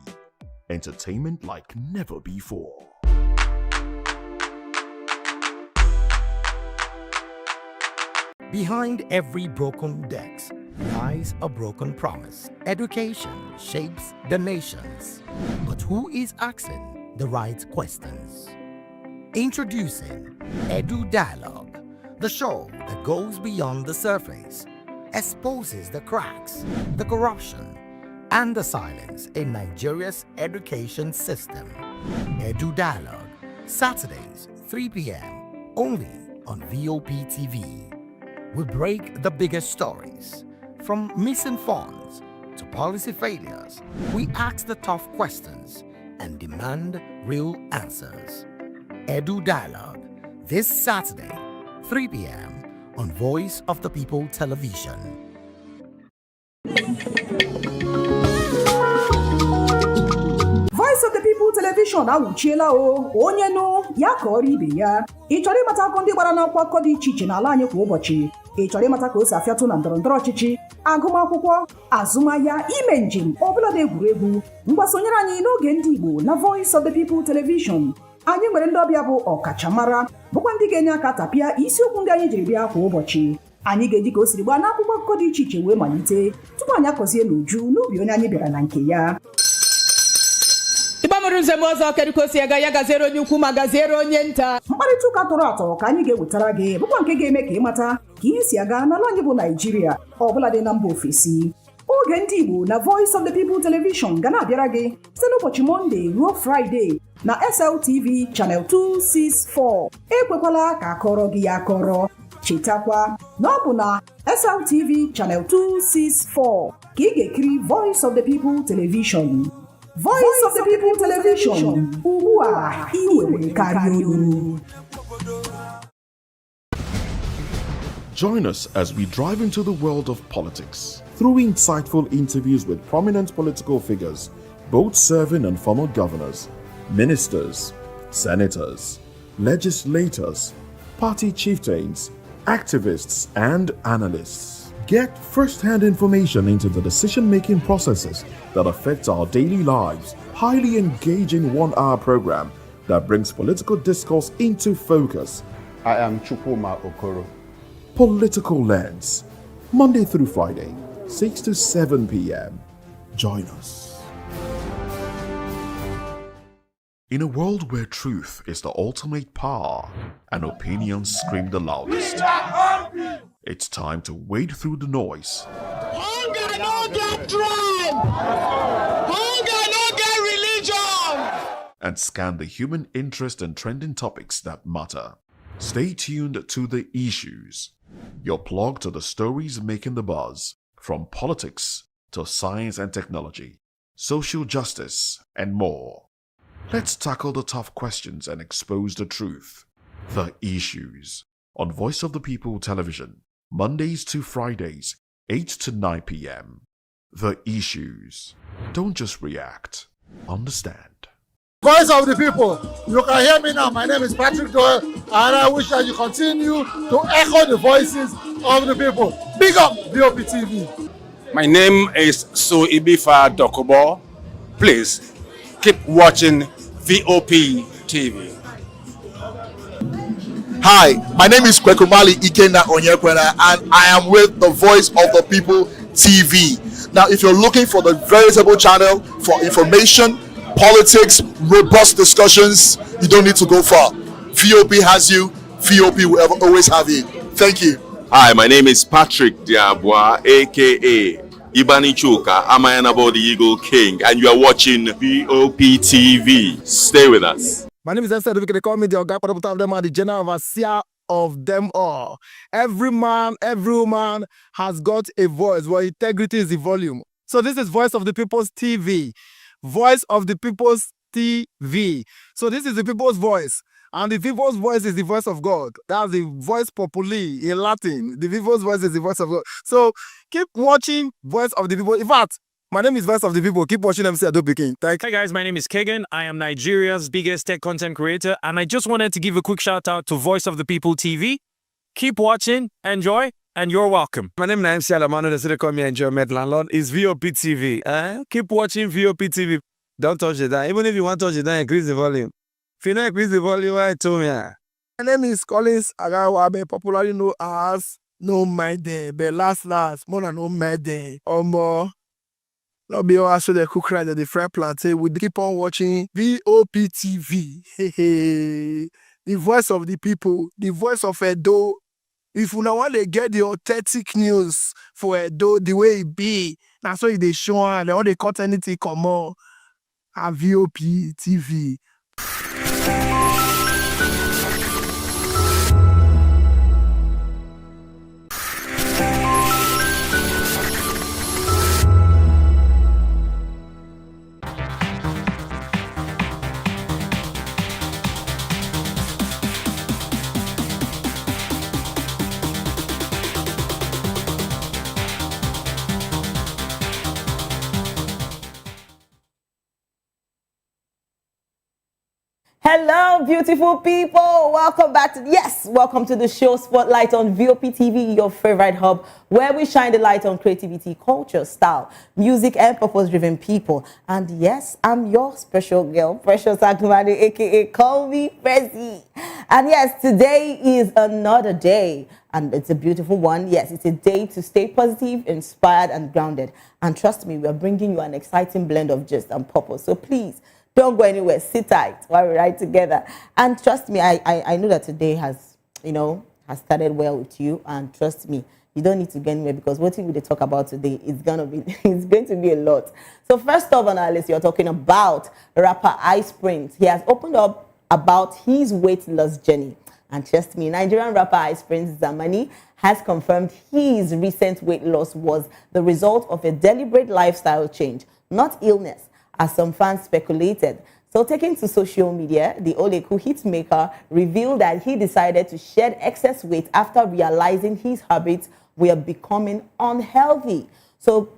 Entertainment like never before.
Behind every broken deck lies a broken promise. Education shapes the nations, but who is asking the right questions? Introducing Edu Dialogue, the show that goes beyond the surface, exposes the cracks, the corruption, and the silence in Nigeria's education system. Edu Dialogue, Saturdays, 3 p.m., only on VOPTV. We break the biggest stories, from missing funds to policy failures. We ask the tough questions and demand real answers. Edu Dialogue, this Saturday, 3 p.m. on Voice of the People Television.
Voice of the People Television awuchiela onye nụ ya ka ọrụ ibe ya. Ị chọrọ ịmata akụkọ ndị gbara n'akwụkwọ akụkọ dị iche iche n'ala anyị kwa ụbọchị. Ị chọrọ ịmata ka o si afịatụ na ndọrọndọrọ ọchịchị, agụmakwụkwọ, azụmahịa, ime njem, ọbụladị egwuregwu. Mgbasonyere anyị n'oge ndị Igbo na Voice of the People Television. Anyị nwere ndị ọbịa bụ ọkachamara, bụkwa ndị ga-enye aka tapịa isiokwu ndị anyị jiri bịa kwa ụbọchị. Anyị ga-eji ka o siri gbaa n'akwụkwọ akụkọ dị iche iche wee malite tupu anyị akọzie n'uju n'ubi onye anyị bịara na nke ya.
Ịgbamụrụ nzem ọzọ kedụkosi ya gaziere onye ukwu ma gaziere onye nta.
Mkparịta ụka tọrọ atọ ka anyị ga-ewetara gị bụkwa nke ga-eme ka ịmata ka ihe si aga n'ala anyị bụ Naịjirịa, ọbụladị na mba ofesi. Oge ndị Igbo na Voice of the People Television ga na-abịara gị site n'ụbọchị Mọnde ruo Fraịde na SLTV Channel 264. Ekwekwala ka akọrọ gị ya akọrọ. Chetakwa na ọ bụ na SLTV Channel 264 ka ị ga-ekiri Voice of the People Television. Voice of the People Television, ugbu a ị nwere karịa olu.
Join us as we drive into the world of politics through insightful interviews with prominent political figures, both serving and former governors, ministers, senators, legislators, party chieftains, activists, and analysts. Get first-hand information into the decision-making processes that affect our daily lives. Highly engaging one-hour program that brings political discourse into focus.
I am Chukwuma Okoro.
Political Lens, Monday through Friday, 6 to 7 p.m. Join us. In a world where truth is the ultimate power and opinions scream the loudest, it's time to wade through the noise.
Hunger no get tribe. Hunger no get religion.
And scan the human interest and trending topics that matter. Stay tuned to The Issues, your plug to the stories making the buzz, from politics to science and technology, social justice, and more. Let's tackle the tough questions and expose the truth. The Issues, on Voice of the People Television, Mondays to Fridays, 8 to 9 p.m. The Issues. Don't just react, understand.
Voice of the people, you can hear me now. My name is Patrick Doyle, and I wish that you continue to echo the voices of the people. Big up VOP TV.
My name is Suibifa Dokubo. Please keep watching VOP TV.
Hi, my name is Kwekumali Ikenda Onyekwena, and I am with the Voice of the People TV. Now, if you're looking for the veritable channel for information, politics, robust discussions, you don't need to go far. VOP has you. VOP will always have you. Thank you.
Hi, my name is Patrick Diabwa, aka Ibani Chuka, Amayanabo the Eagle King, and you are watching VOP TV. Stay with us.
My name is Esther. They call me the Oga of them and the general overseer of them all. Every man, every woman has got a voice where integrity is the volume. So this is Voice of the People's TV. Voice of the People's TV. So this is the people's voice. And the people's voice is the voice of God. That's the voice populi in Latin. The people's voice is the voice of God. So keep watching Voice of the People. In fact, my name is Voice of the People. Keep watching MC Adobe King.
Hi guys, my name is Kagan. I am Nigeria's biggest tech content creator. And I just wanted to give a quick shout out to Voice of the People TV. Keep watching, enjoy, and you're welcome.
My name is MC Alamano. They call me Enjoy Med Landlord. It's VOP TV. Keep watching VOP TV. Don't touch it down. Even if you want to touch it down, increase the volume. If you don't increase the volume, I told me. My name is Collins Agawabe, popularly known as No Mide, but last, more than No Mide, or more. Not be all so the cook right at the fry plantain. We keep on watching VOP TV. The voice of the people, the voice of Edo. If you want to get the authentic news for Edo, the way it be, that's why they show and all they cut anything come on. At VOP TV.
Hello, beautiful people. Welcome back welcome to the show Spotlight on VOP TV, your favorite hub, where we shine the light on creativity, culture, style, music, and purpose-driven people. And yes, I'm your special girl, Precious Akumani, aka Call Me Prezi. And yes, today is another day, and it's a beautiful one. Yes, it's a day to stay positive, inspired, and grounded. And trust me, we are bringing you an exciting blend of gist and purpose. So please, don't go anywhere. Sit tight while we ride together. And trust me, I know that today has started well with you. And trust me, you don't need to go anywhere because what we talk about today is it's going to be a lot. So first off on our list, you're talking about rapper Ice Prince. He has opened up about his weight loss journey. And trust me, Nigerian rapper Ice Prince Zamani has confirmed his recent weight loss was the result of a deliberate lifestyle change, not illness, as some fans speculated. So taken to social media, the Oleku hitmaker revealed that he decided to shed excess weight after realizing his habits were becoming unhealthy. So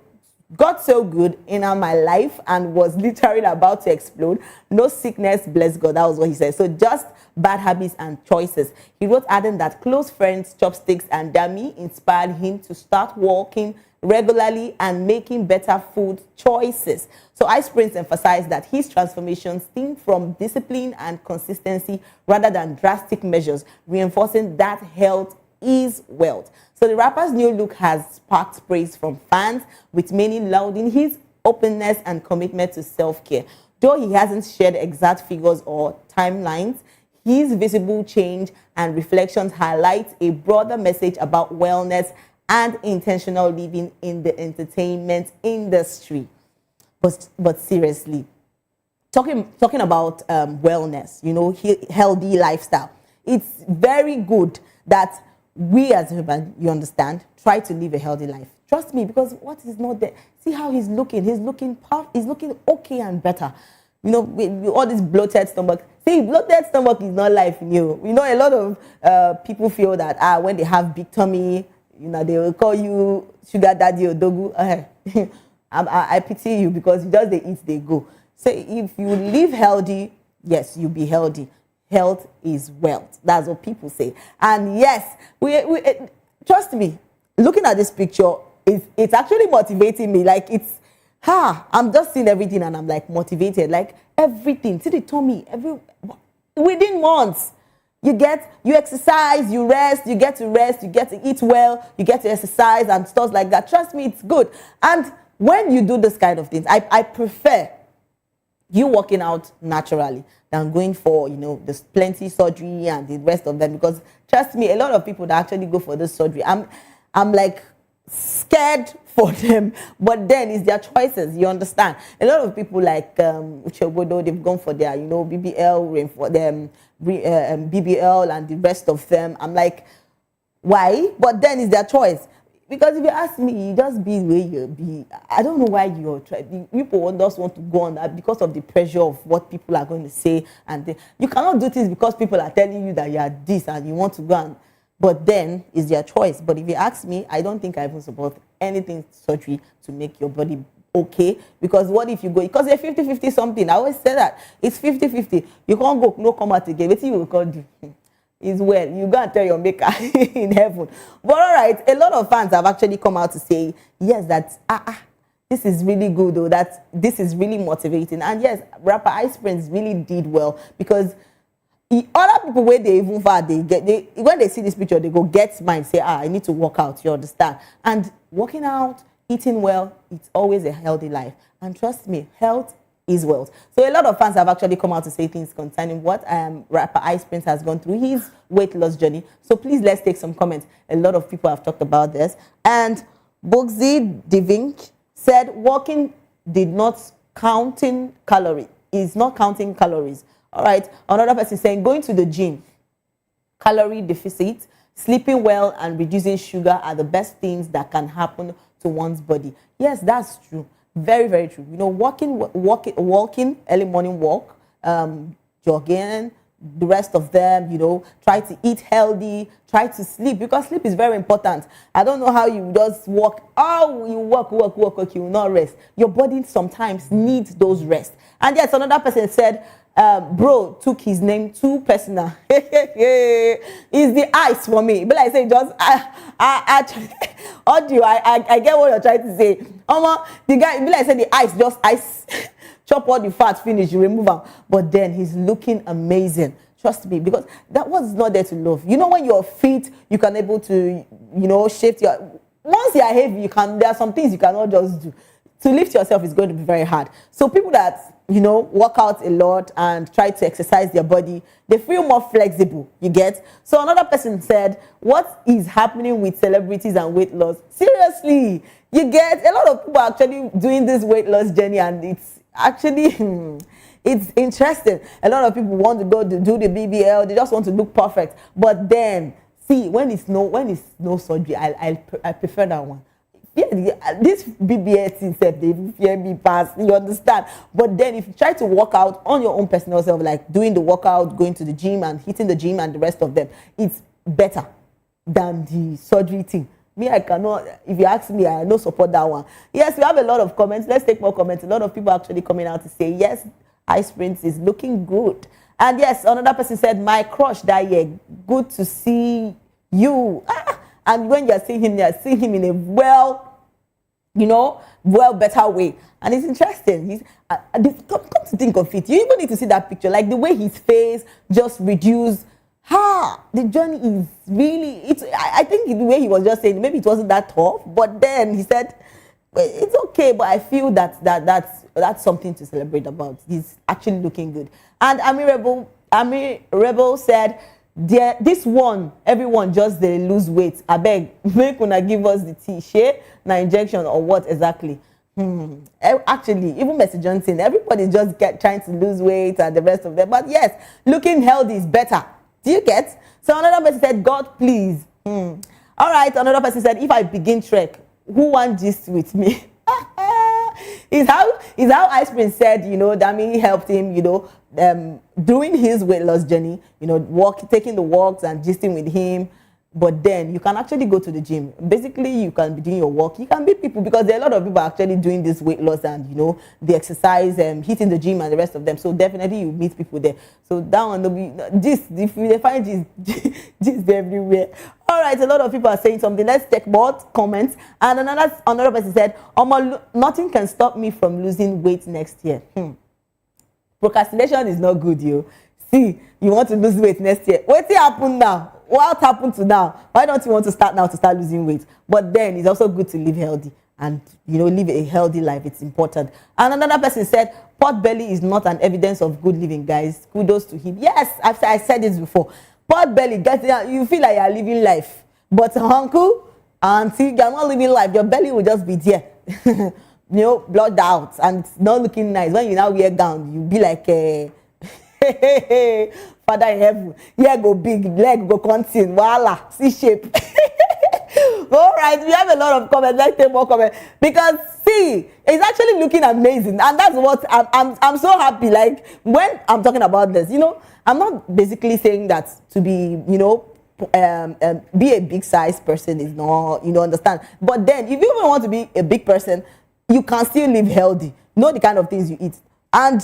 got so good in my life and was literally about to explode. No sickness, bless God. That was what he said. So just bad habits and choices. He wrote adding that close friends, chopsticks, and dummy inspired him to start walking regularly and making better food choices. So Ice Prince emphasized that his transformation stemmed from discipline and consistency rather than drastic measures, reinforcing that health is wealth. So the rapper's new look has sparked praise from fans, with many lauding his openness and commitment to self-care. Though he hasn't shared exact figures or timelines, his visible change and reflections highlight a broader message about wellness and intentional living in the entertainment industry. But seriously, talking about wellness, you know, healthy lifestyle, it's very good that we as human, you understand, try to live a healthy life. Trust me, because what is not there? See how he's looking. He's looking okay and better. You know, with all this bloated stomach. See, bloated stomach is not life new. You know, a lot of people feel that when they have big tummy, you know, they will call you sugar daddy or dogu. I pity you because you just they eat, they go. So if you live healthy, yes, you'll be healthy. Health is wealth. That's what people say. And yes, we trust me, looking at this picture, it's actually motivating me. Like I'm just seeing everything and I'm like motivated. Like everything. See the tummy, within months. You exercise, you rest, you get to eat well, you get to exercise and stuff like that. Trust me, it's good. And when you do this kind of things, I prefer you working out naturally than going for, you know, there's plenty surgery and the rest of them, because trust me, a lot of people that actually go for this surgery, I'm like scared for them, but then it's their choices, you understand. A lot of people like Uchegodo, they've gone for their, you know, BBL, for them, BBL and the rest of them. I'm like, why? But then it's their choice. Because if you ask me, you just be where you be. I don't know why you're trying. People just want to go on that because of the pressure of what people are going to say. And you cannot do things because people are telling you that you are this and you want to go on. But then it's their choice. But if you ask me, I don't think I even support anything surgery to make your body okay. Because what if you go, because you're 50-50 something. I always say that. It's 50-50. You can't go, no come out again. What you will call do? Is well, you go and tell your maker in heaven. But all right, a lot of fans have actually come out to say, yes, that this is really good, though, that this is really motivating. And yes, rapper Ice Prince really did well, because other people, where they even far, when they see this picture, they go get mine, say, I need to work out, you understand? And working out, eating well, it's always a healthy life. And trust me, health is wealth. So a lot of fans have actually come out to say things concerning what rapper Ice Prince has gone through, his weight loss journey. So please, let's take some comments. A lot of people have talked about this. And Deceiving said walking did not counting calories. Is not counting calories. All right. Another person saying going to the gym, calorie deficit, sleeping well, and reducing sugar are the best things that can happen to one's body. Yes, that's true. Very, very true. You know, walking, early morning walk, jogging, the rest of them, you know, try to eat healthy, try to sleep, because sleep is very important. I don't know how you just walk. Oh, you work, you will not rest. Your body sometimes needs those rest. And yes, another person said, bro took his name too personal. It's the ice for me. But like I say, just audio. I get what you're trying to say. The guy, be like I said, the ice, just ice, chop all the fat, finish, you remove them. But then he's looking amazing. Trust me, because that was not there to love. You know, when you're fit, you can able to, you know, shift your. Once you're heavy, you can. There are some things you cannot just do. To lift yourself is going to be very hard. So people that, you know, work out a lot and try to exercise their body, they feel more flexible, you get? So another person said, what is happening with celebrities and weight loss? Seriously, you get? A lot of people are actually doing this weight loss journey, and it's actually, it's interesting. A lot of people want to go to do the BBL, they just want to look perfect. But then, see, when it's no surgery, I prefer that one. this BBS itself, they fear me past, you understand? But then if you try to work out on your own personal self, like doing the workout, going to the gym and hitting the gym and the rest of them, it's better than the surgery thing. Me, I cannot, if you ask me, I no support that one. Yes, we have a lot of comments. Let's take more comments. A lot of people actually coming out to say, yes, Ice Prince is looking good. And yes, another person said, my crush that year, good to see you. And when you're seeing him in a better way. And it's interesting. Come to think of it, you even need to see that picture, like the way his face just reduced. The journey is really, I think the way he was just saying, maybe it wasn't that tough, but then he said, well, it's okay, but I feel that's something to celebrate about. He's actually looking good. And Ami Rebel said, this one, everyone just they lose weight. I beg, make una give us the tea, share, na injection or what exactly? Actually, even Messi Johnson, everybody just trying to lose weight and the rest of them. But yes, looking healthy is better. Do you get? So another person said, God, please. All right, another person said, if I begin trek, who wants this with me? is how Ice Prince said, Dami helped him, during his weight loss journey, taking the walks and gisting with him. But then you can actually go to the gym. Basically, you can be doing your work. You can meet people because there are a lot of people actually doing this weight loss and, the exercise and hitting the gym and the rest of them. So definitely you meet people there. So that one will be if they find this everywhere. All right, a lot of people are saying something. Let's take more comments. And another person said, nothing can stop me from losing weight next year. Procrastination is not good, you. See, you want to lose weight next year. What's happened now? What happened to now? Why don't you want to start now to start losing weight? But then it's also good to live healthy and live a healthy life. It's important. And another person said, pot belly is not an evidence of good living, guys. Kudos to him. Yes, I said this before. Pot belly, you feel like you're living life. But uncle, auntie, you're not living life. Your belly will just be there. Blood out and it's not looking nice. When you now wear gown, you be like Father in heaven, here go big, leg go continue, voila, see shape. All right, we have a lot of comments. Let's take more comments because see, it's actually looking amazing, and that's what I'm so happy. Like when I'm talking about this, I'm not basically saying that to be, be a big size person is not, understand. But then, if you even want to be a big person, you can still live healthy. Know the kind of things you eat. And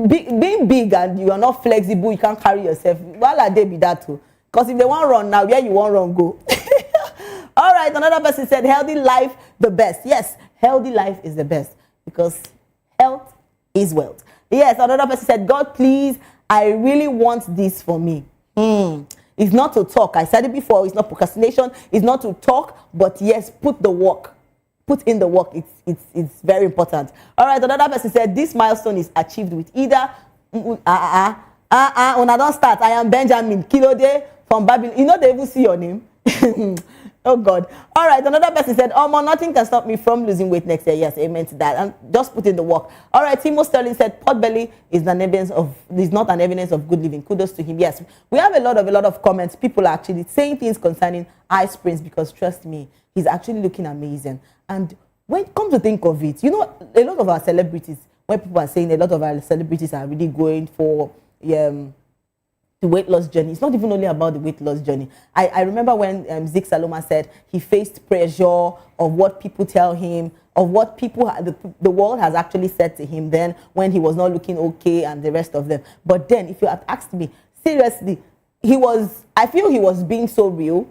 being big and you are not flexible, you can't carry yourself. Well, they be that too. Because if they want to run now, where you want to run, go. All right, another person said, healthy life, the best. Yes, healthy life is the best because health is wealth. Yes, another person said, God, please, I really want this for me. It's not to talk. I said it before. It's not procrastination. It's not to talk, but yes, put the work. Put in the work. It's very important. All right, another person said this milestone is achieved with either when I don't start, I am Benjamin Kilode from Babylon. They even see your name. Oh God. All right, another person said, nothing can stop me from losing weight next year. Yes, amen to that. And just put in the work. All right, Timo Sterling said pot belly is not an evidence of good living. Kudos to him. Yes, we have a lot of comments. People are actually saying things concerning Ice Prince because trust me, he's actually looking amazing. And when it comes to think of it, a lot of our celebrities, when people are saying a lot of our celebrities are really going for the weight loss journey, it's not even only about the weight loss journey. I remember when Zik Saloma said he faced pressure of what people tell him, of what the world has actually said to him then when he was not looking okay and the rest of them. But then if you had asked me, seriously, I feel he was being so real.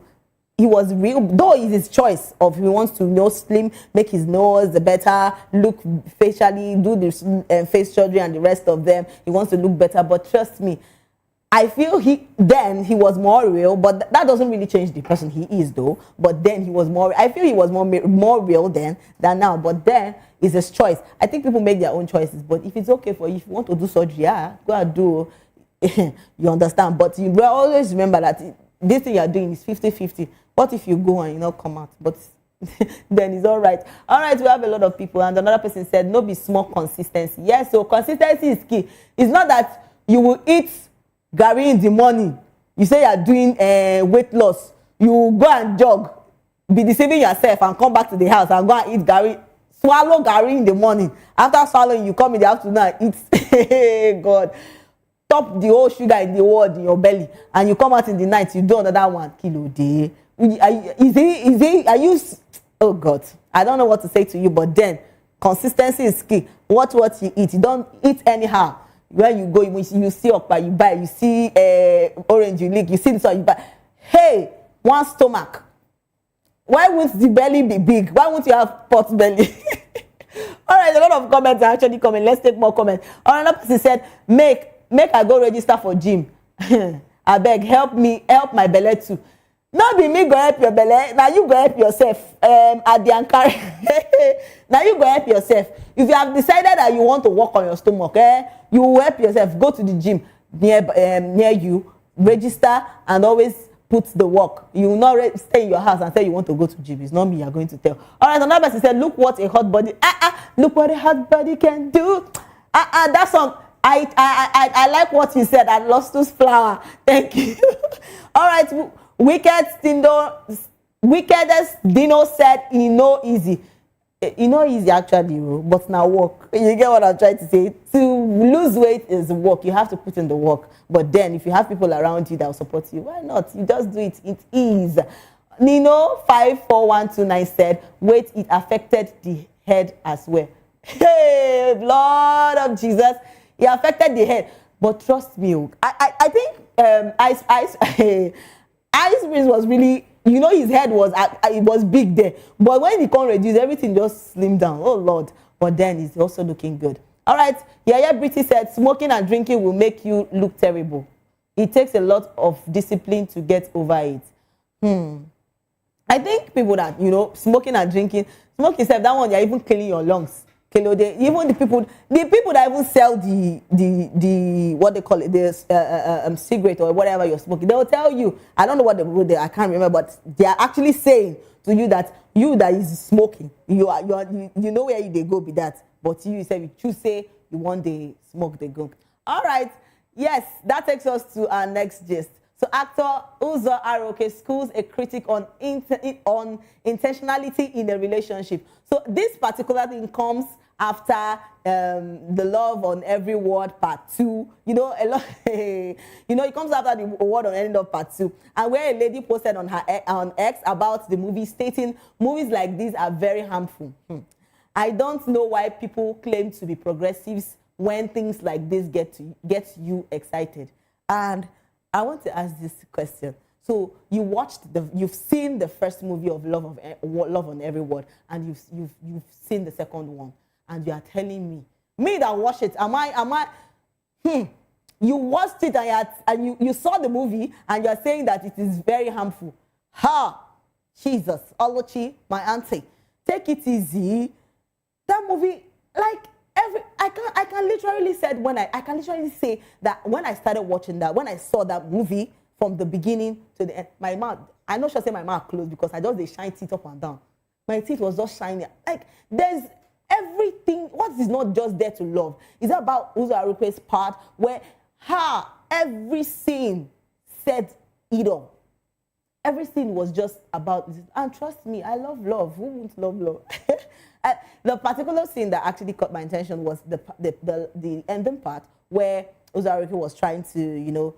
He was real, though it's his choice of he wants to slim, make his nose better, look facially, do this face surgery and the rest of them. He wants to look better, but trust me, I feel he was more real, but that doesn't really change the person he is though. But then I feel he was more real then than now, but then it's his choice. I think people make their own choices, but if it's okay for you, if you want to do surgery, go and do, you understand. But you will always remember that this thing you're doing is 50-50. What if you go and you not come out? But then it's all right. All right, we have a lot of people. And another person said, no be small consistency. Yes, so consistency is key. It's not that you will eat Gary in the morning. You say you're doing weight loss. You go and jog. be deceiving yourself and come back to the house and go and eat garri, swallow garri in the morning. After swallowing, you come in the afternoon and eat. God, top the whole sugar in the world in your belly, and you come out in the night, you do another 1 kilo a day. Are you? Oh God, I don't know what to say to you, but then consistency is key. What you eat, you don't eat anyhow. When you go, you see okpa, you buy. You see orange, you lick. You see this one, you buy. Hey, one stomach. Why won't the belly be big? Why won't you have pot belly? All right, a lot of comments are actually coming. Let's take more comments. Another person said, make I go register for gym. I beg, help my belly too. Not be me go help your belly. Now you go help yourself. At the Ankara. Now you go help yourself. If you have decided that you want to work on your stomach, you will help yourself. Go to the gym near you, register, and always put the work. You will not stay in your house and say you want to go to gym. It's not me you're going to tell. All right, another person said, look what a hot body, look what a hot body can do. That song, I like what you said. I lost those flower. Thank you. All right, wickedest Dino said, he no easy. You know easy actually, but now work. You get what I'm trying to say? To lose weight is work. You have to put in the work. But then if you have people around you that will support you, why not? You just do it. It is. Nino 54129 said, wait, it affected the head as well. Hey, blood of Jesus. It affected the head. But trust me, I think Ice Prince was really, you know, his head was it was big there, but when he can't reduce, everything just slimmed down. Oh Lord! But then he's also looking good. All right, Yaya Britty said smoking and drinking will make you look terrible. It takes a lot of discipline to get over it. I think people that smoking and drinking, smoking self, that one you're even killing your lungs. Even the people that even sell the what they call it, the cigarette or whatever you're smoking, they will tell you, I don't know what I can't remember, but they are actually saying to you that is smoking, you know where they go with that, but you say you choose say you want the smoke they go. All right, yes, that takes us to our next gist. So actor Uzo Aroke schools a critic on intentionality in a relationship. So this particular thing comes after the Love on Every Word Part 2. It comes after the Word on End of Part 2. And where a lady posted on X about the movie, stating movies like these are very harmful. I don't know why people claim to be progressives when things like this get you excited. And I want to ask this question. So you've seen the first movie of Love on Every Word, and you've seen the second one, and you are telling me that watched it, you watched it and you saw the movie and you are saying that it is very harmful. Jesus, Olochi, my auntie, take it easy. That movie, like I can literally say that when I started watching that, when I saw that movie from the beginning to the end, my mouth, I know she'll say my mouth closed because I just shine teeth up and down. My teeth was just shining. Like there's everything. What is not just there to love? It's about Uzo Aroke's part where every scene said it all. Every scene was just about this. And trust me, I love love. Who won't love love? The particular scene that actually caught my attention was the ending part where Uzo Aroke was trying to,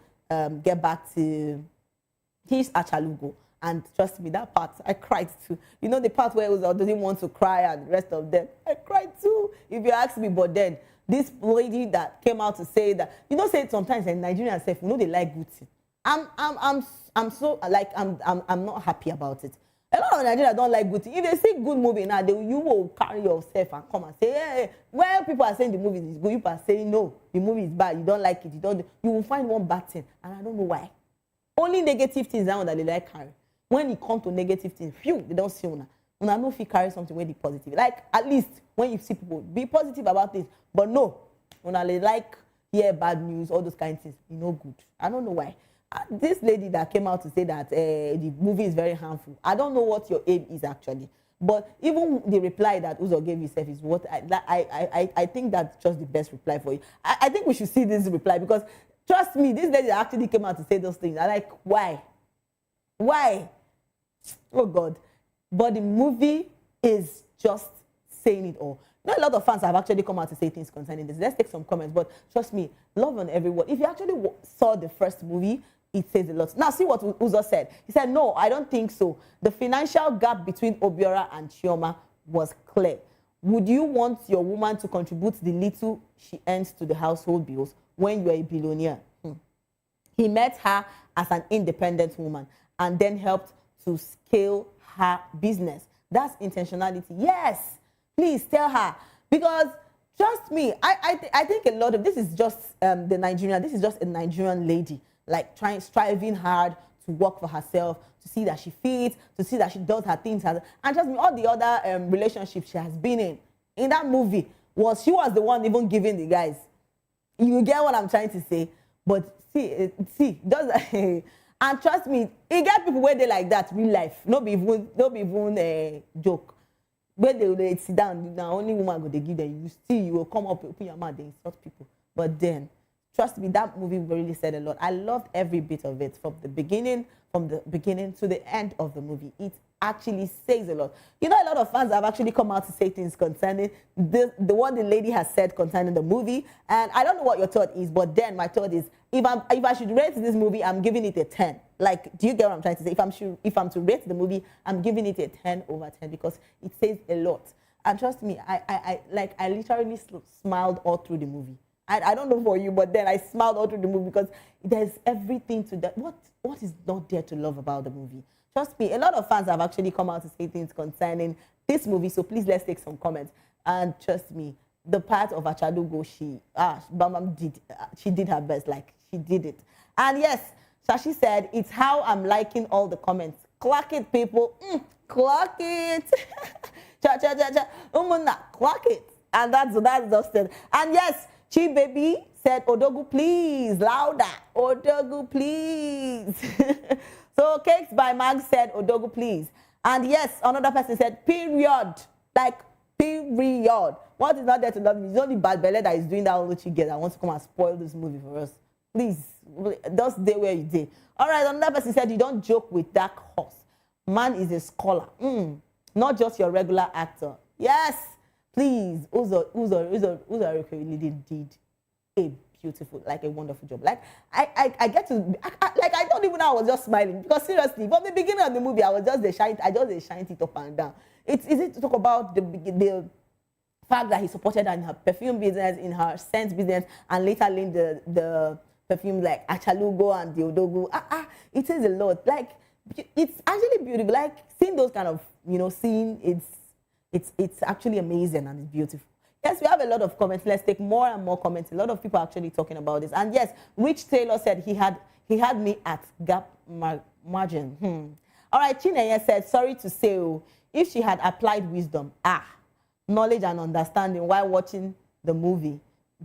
get back to his Achalugo. And trust me, that part, I cried too. The part where Uzo doesn't want to cry and the rest of them, I cried too, if you ask me. But then, this lady that came out to say that, say sometimes in Nigeria self, they like good thing. I'm so, like, I'm not happy about it. A lot of Nigerians don't like good things. If they see good movie now, you will carry yourself and come and say, hey, when people are saying the movie is good, people are saying, no, the movie is bad, you don't like it, you will find one bad thing, and I don't know why. Only negative things now that they like carry. When it comes to negative things, they don't see una. Una no fit carry something where they positive. Like, at least, when you see people, be positive about things, but no, una they like hear bad news, all those kind of things, good. I don't know why. This lady that came out to say that the movie is very harmful, I don't know what your aim is actually. But even the reply that Uzo gave himself is what I think that's just the best reply for you. I think we should see this reply because, trust me, this lady actually came out to say those things. I like, why? Why? Oh God. but the movie is just saying it all. Not a lot of fans have actually come out to say things concerning this. Let's take some comments, but trust me, love on everyone. If you actually saw the first movie, it says a lot. Now, see what Uzo said. He said, no, I don't think so. The financial gap between Obiora and Chioma was clear. Would you want your woman to contribute the little she earns to the household bills when you're a billionaire? He met her as an independent woman and then helped to scale her business. That's intentionality. Yes, please tell her. Because trust me, I think a lot of this is just this is just a Nigerian lady, like striving hard to work for herself, to see that she fits, to see that she does her things. And trust me, all the other relationships she has been in that movie, she was the one even giving the guys. You get what I'm trying to say? But see, does and trust me, it get people where they like that real life. No be even a joke. Where they sit down, the only woman go they give them. You will come up, open your mouth, they insult people. But then, trust me, that movie really said a lot. I loved every bit of it from the beginning to the end of the movie. It actually says a lot. You know, a lot of fans have actually come out to say things concerning the one the lady has said concerning the movie. And I don't know what your thought is, but then my thought is, if I should rate this movie, I'm giving it a 10. Like, do you get what I'm trying to say? If I'm to rate the movie, I'm giving it a 10 over 10 because it says a lot. And trust me, I literally smiled all through the movie. I don't know for you, but then I smiled all through the movie because there's everything to that. What is not there to love about the movie? Trust me, a lot of fans have actually come out to say things concerning this movie, so please let's take some comments. And trust me, the part of Achalugo, she did her best, like she did it. And yes, Shashi said, it's how I'm liking all the comments. Clock it, people. Clock it. Clock it. And that's just it. And yes, Chi Baby said, Odogu, please, louder. Odogu, please. So Cakes by Mag said, Odogu, please. And yes, another person said, period. Like, period. What is not there to love me? It's only Bad Belle that is doing that all she gets. I want to come and spoil this movie for us. Please, just stay where you did. All right, another person said, you don't joke with Dark Horse. Man is a scholar. Not just your regular actor. Yes, please. Uzo really did a beautiful, like a wonderful job. Like, I get to, like, I don't even know, I was just smiling. Because seriously, from the beginning of the movie, I just shined it up and down. It's easy to talk about the fact that he supported her in her perfume business, in her scent business, and later linked the perfume like Achalugo and the Odogu. It says a lot. Like, it's actually beautiful. Like, seeing those kind of, it's actually amazing and it's beautiful. Yes, we have a lot of comments. Let's take more and more comments. A lot of people are actually talking about this. And yes, Rich Taylor said he had me at gap margin. All right, Chineye said, sorry to say, if she had applied wisdom, knowledge and understanding while watching the movie,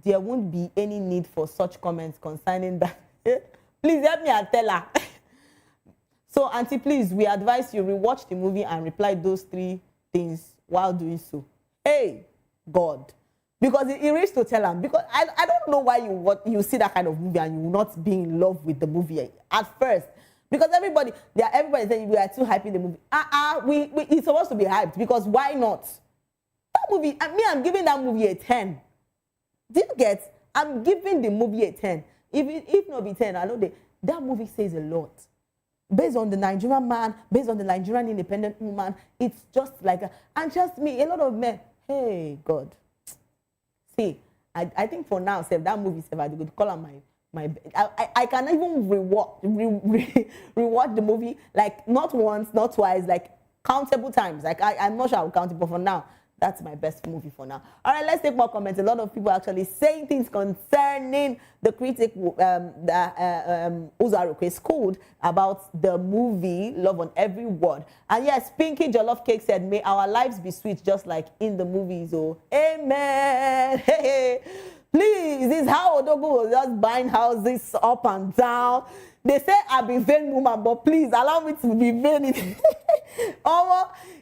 there won't be any need for such comments concerning that. Please help me and tell her. So, Auntie, please, we advise you rewatch the movie and reply those 3 things while doing so. Hey, God. Because it reached to tell him. Because I don't know why you see that kind of movie and you will not be in love with the movie at first. Because everybody saying we are too hyping the movie. It's supposed to be hyped because why not? That movie, I'm giving that movie a 10. Do you get? I'm giving the movie a 10. If not be 10, I know that movie says a lot. Based on the Nigerian man, based on the Nigerian independent woman, it's just like, and trust me, a lot of men, hey, God. See, I think for now, that movie, I could call her I can even rewatch the movie, like not once, not twice, like countable times. Like I'm not sure I'll count it, but for now, that's my best movie for now. All right, let's take more comments. A lot of people actually saying things concerning the critic Uzaruke scored about the movie Love on Every Word. And yes, Pinky Jollof Cake said, may our lives be sweet just like in the movies. Oh, amen. Hey, please, this is how Odogu was just buying houses up and down. They say I be vain woman, but please allow me to be vain.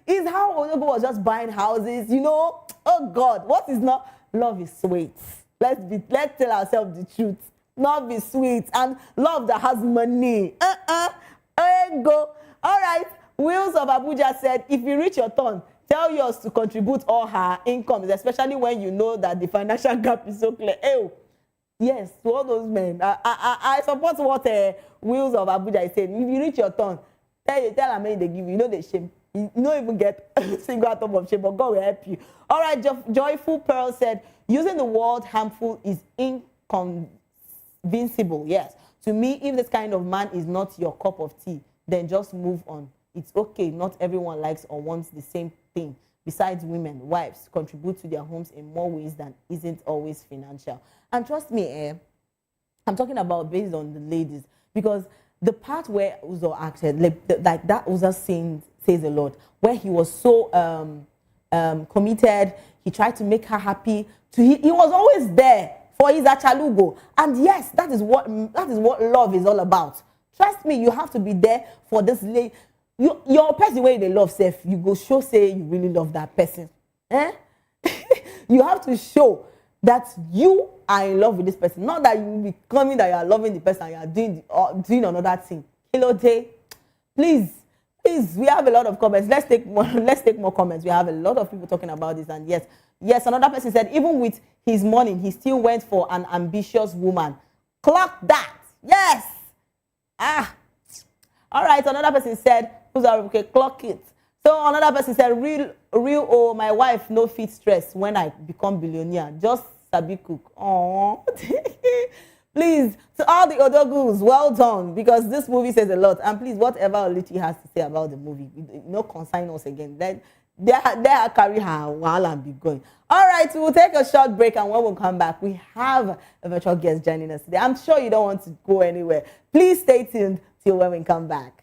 Is how Odogu was just buying houses, Oh God, what is not? Love is sweet. Let's tell ourselves the truth. Love is sweet and love that has money. Go. All right, Wheels of Abuja said, if you reach your turn, tell yours to contribute all her incomes, especially when you know that the financial gap is so clear. Ew. Yes, to all those men. I support what Wheels of Abuja is saying. If you reach your turn, tell how many they give you. You know they shame. You don't even get a single atom of shame, but God will help you. All right, Joyful Pearl said, using the word harmful is inconvincible. Yes. To me, if this kind of man is not your cup of tea, then just move on. It's okay. Not everyone likes or wants the same thing. Besides, women, wives contribute to their homes in more ways than isn't always financial. And trust me, I'm talking about based on the ladies, because the part where Uzo acted, like that Uzo scene says a lot, where he was so committed, he tried to make her happy. He was always there for his achalugo. And yes, that is what love is all about. Trust me, you have to be there for this lady. Your person where they love self, you go show say you really love that person. You have to show that you are in love with this person. Not that you be claiming that you are loving the person and you are doing another thing. Hello, Day. Please, we have a lot of comments. Let's take more comments. We have a lot of people talking about this. And yes, another person said, even with his money, he still went for an ambitious woman. Clock that. Yes. All right, another person said, okay, clock it. So another person said, real, my wife no fit stress when I become billionaire. Just sabi cook. Oh, please, to all the odogus, well done, because this movie says a lot. And please, whatever Oliti has to say about the movie, no consign us again. Then they carry her while and be going. All right, we will take a short break, and when we come back, we have a virtual guest joining us today. I'm sure you don't want to go anywhere. Please stay tuned till when we come back.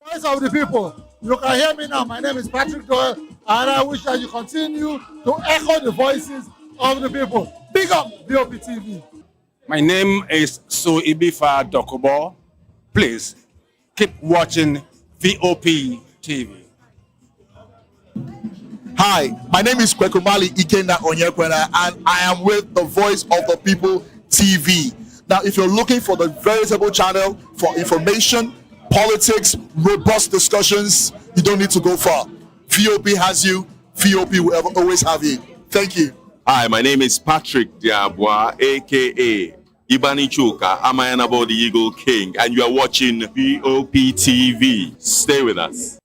Voice of the people. You can hear me now. My name is Patrick Doyle, and I wish that you continue to echo the voices of the people. Big up VOP TV.
My name is Osinbajo Dokubo. Please keep watching VOP TV.
Hi, my name is Kwekumali Ikenna Onyekwena, and I am with the Voice of the People TV. Now, if you're looking for the veritable channel for information, politics, robust discussions, you don't need to go far. VOP has you. VOP will always have you. Thank you.
Hi, my name is Patrick Diabwa, aka Ibani Chuka, Amayanabo the Eagle King, and you are watching VOP TV. Stay with us.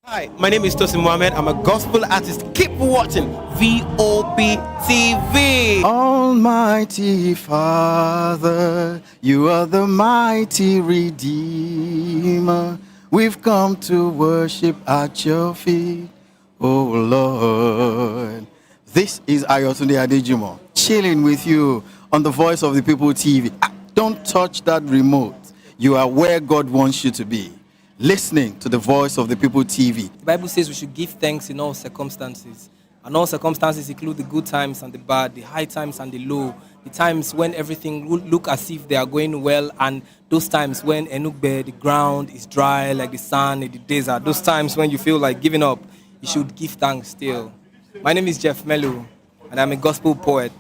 Hi, my name is Tosin Mohammed. I'm a gospel artist. Keep watching VOP TV.
Almighty Father, you are the mighty Redeemer. We've come to worship at your feet, oh Lord. This is Ayotunde Adejimo, chilling with you on the Voice of the People TV. Don't touch that remote. You are where God wants you to be. Listening to the Voice of the People TV.
The Bible says we should give thanks in all circumstances. And all circumstances include the good times and the bad, the high times and the low, the times when everything look as if they are going well, and those times when Enugbe, the ground is dry like the sand in the desert. Those times when you feel like giving up, you should give thanks still. My name is Jeff Melu, and I'm a gospel poet.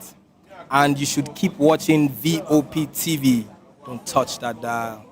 And you should keep watching VOP TV. Don't touch that dial.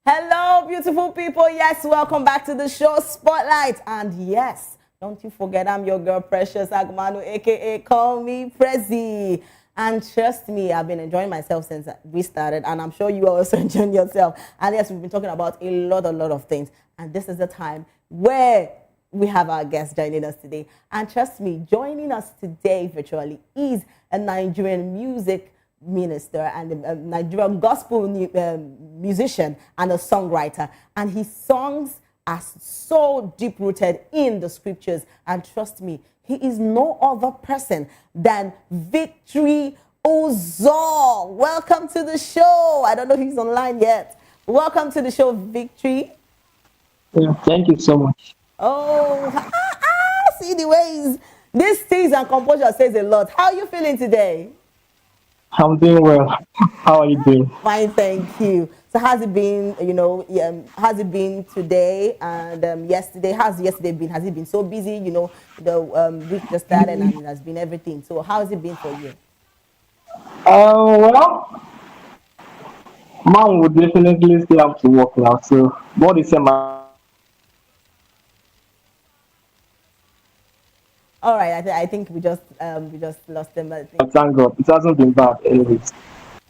Hello, beautiful people. Yes, welcome back to the show Spotlight. And yes, don't you forget, I'm your girl, Precious Agmanu, a.k.a. Call Me Prezi. And trust me, I've been enjoying myself since we started, and I'm sure you are also enjoying yourself. And yes, we've been talking about a lot of things. And this is the time where we have our guest joining us today. And trust me, joining us today virtually is a Nigerian music minister and a Nigerian gospel musician and a songwriter. And his songs as so deep-rooted in the scriptures. And trust me, he is no other person than Victory Ozor. Welcome to the show. I don't know if he's online yet. Welcome to the show, Victory.
Yeah, thank you so much.
Oh, see the ways. This tease and composure says a lot. How are you feeling today?
I'm doing well. How are you doing?
Fine, thank you. So how's it been, how's it been today and yesterday? How's yesterday been? Has it been so busy? The week just started and it has been everything. So how has it been for you?
Well, mom would definitely still have to work now. So what is my...
All right, I think we just lost them.
Thank God, it hasn't been bad anyways.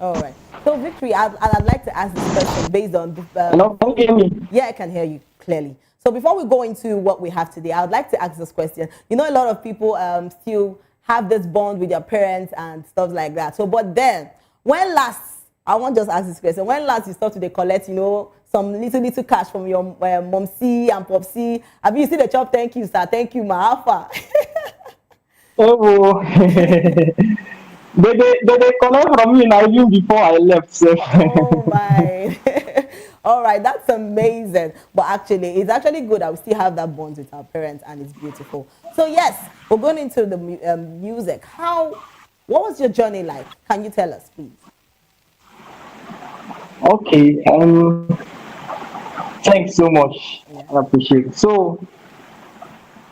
All right. So Victory, I'd like to ask this question based on.
Hello, can you hear me?
Yeah, I can hear you clearly. So before we go into what we have today, I would like to ask this question. A lot of people still have this bond with their parents and stuff like that. So, but then, when last, I want to just ask this question, when last you start to collect, some little cash from your mom C and pop C? Have you seen the chop? Thank you, sir. Thank you, ma alpha.
Oh, they collect from me now even before I left. So.
Oh my. All right, that's amazing. But actually, it's actually good that we still have that bond with our parents, and it's beautiful. So yes, we're going into the music. What was your journey like? Can you tell us, please?
Okay. Thanks so much. I appreciate it. So,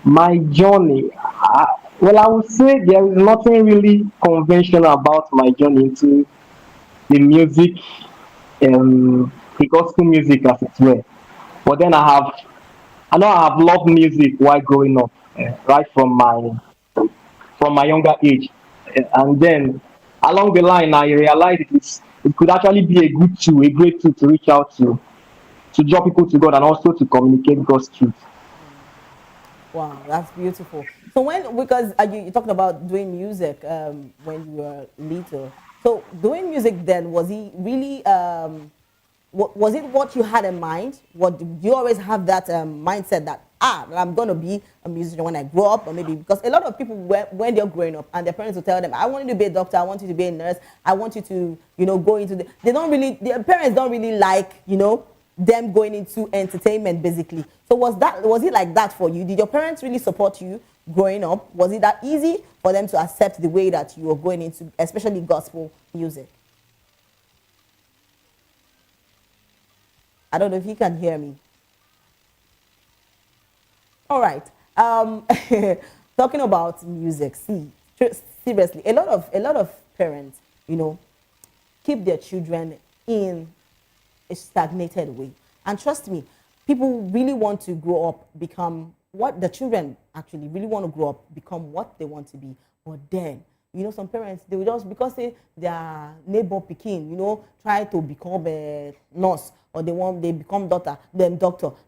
my journey. Well, I would say there is nothing really conventional about my journey into the music, the gospel music as it were. But then I know I have loved music while growing up, right from my younger age. And then along the line, I realized it could actually be a great tool to reach out to draw people to God and also to communicate God's truth.
Wow, that's beautiful. So because you talked about doing music when you were little. So doing music then, was it really, was it what you had in mind? Did you always have that mindset that, I'm going to be a musician when I grow up? Or maybe because a lot of people, when they're growing up and their parents will tell them, I want you to be a doctor, I want you to be a nurse, I want you to, go into their parents don't really like, them going into entertainment basically. So was it like that for you? Did your parents really support you growing up? Was it that easy for them to accept the way that you were going into, especially gospel music? I don't know if you can hear me. All right. Talking about music, seriously, a lot of parents, keep their children in a stagnated way. And trust me, people really want to grow up, become what the children actually really want to grow up, become what they want to be. But then, some parents, they will just, because their neighbor Pekin, try to become a nurse, or they become doctor,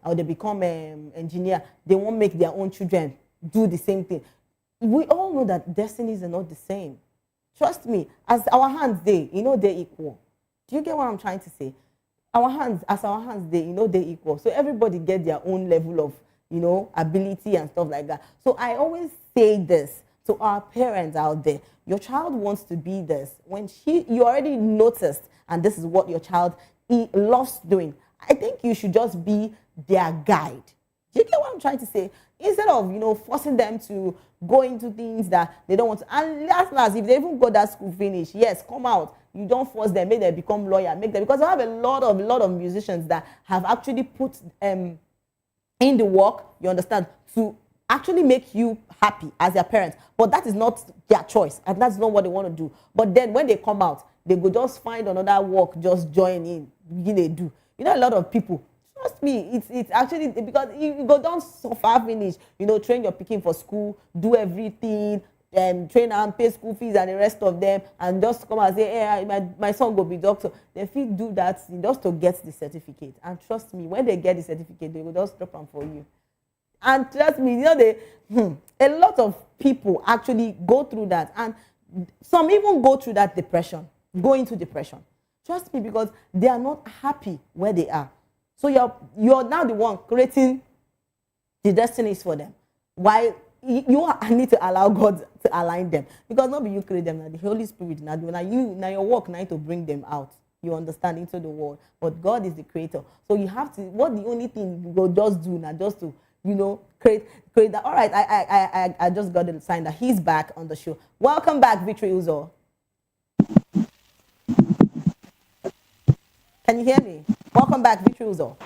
or they become engineer. They won't make their own children do the same thing. We all know that destinies are not the same. Trust me, as our hands, they're equal. Do you get what I'm trying to say? Our hands, they equal. So everybody get their own level of, ability and stuff like that. So I always say this to our parents out there. Your child wants to be this. When you already noticed, and this is what your child loves doing, I think you should just be their guide. Do you get what I'm trying to say? Instead of, forcing them to go into things that they don't want to. And last, if they even got that school finish, yes, come out. You don't force them, make them become lawyer, because I have a lot of musicians that have actually put in the work, you understand, to actually make you happy as their parents. But that is not their choice, and that's not what they want to do. But then when they come out, they go just find another work, just join in, they do. A lot of people, trust me, it's actually, because you go down so far finish, train your picking for school, do everything, train and pay school fees and the rest of them, and just come and say, hey, my son will be doctor. They feel do that just to get the certificate. And trust me, when they get the certificate, they will just drop them for you. And trust me, a lot of people actually go through that, and some even go through that depression, go into depression. Trust me, because they are not happy where they are. So you're now the one creating the destinies for them. Why you need to allow God to align them, because not be you create them, now the Holy Spirit now your work now to bring them out. You understand, into the world, but God is the creator. So you have to. What the only thing you go just do now, just to create that. All right, I just got the sign that he's back on the show. Welcome back, Victory Uzo. Can you hear me? Welcome back, Victory Uzo.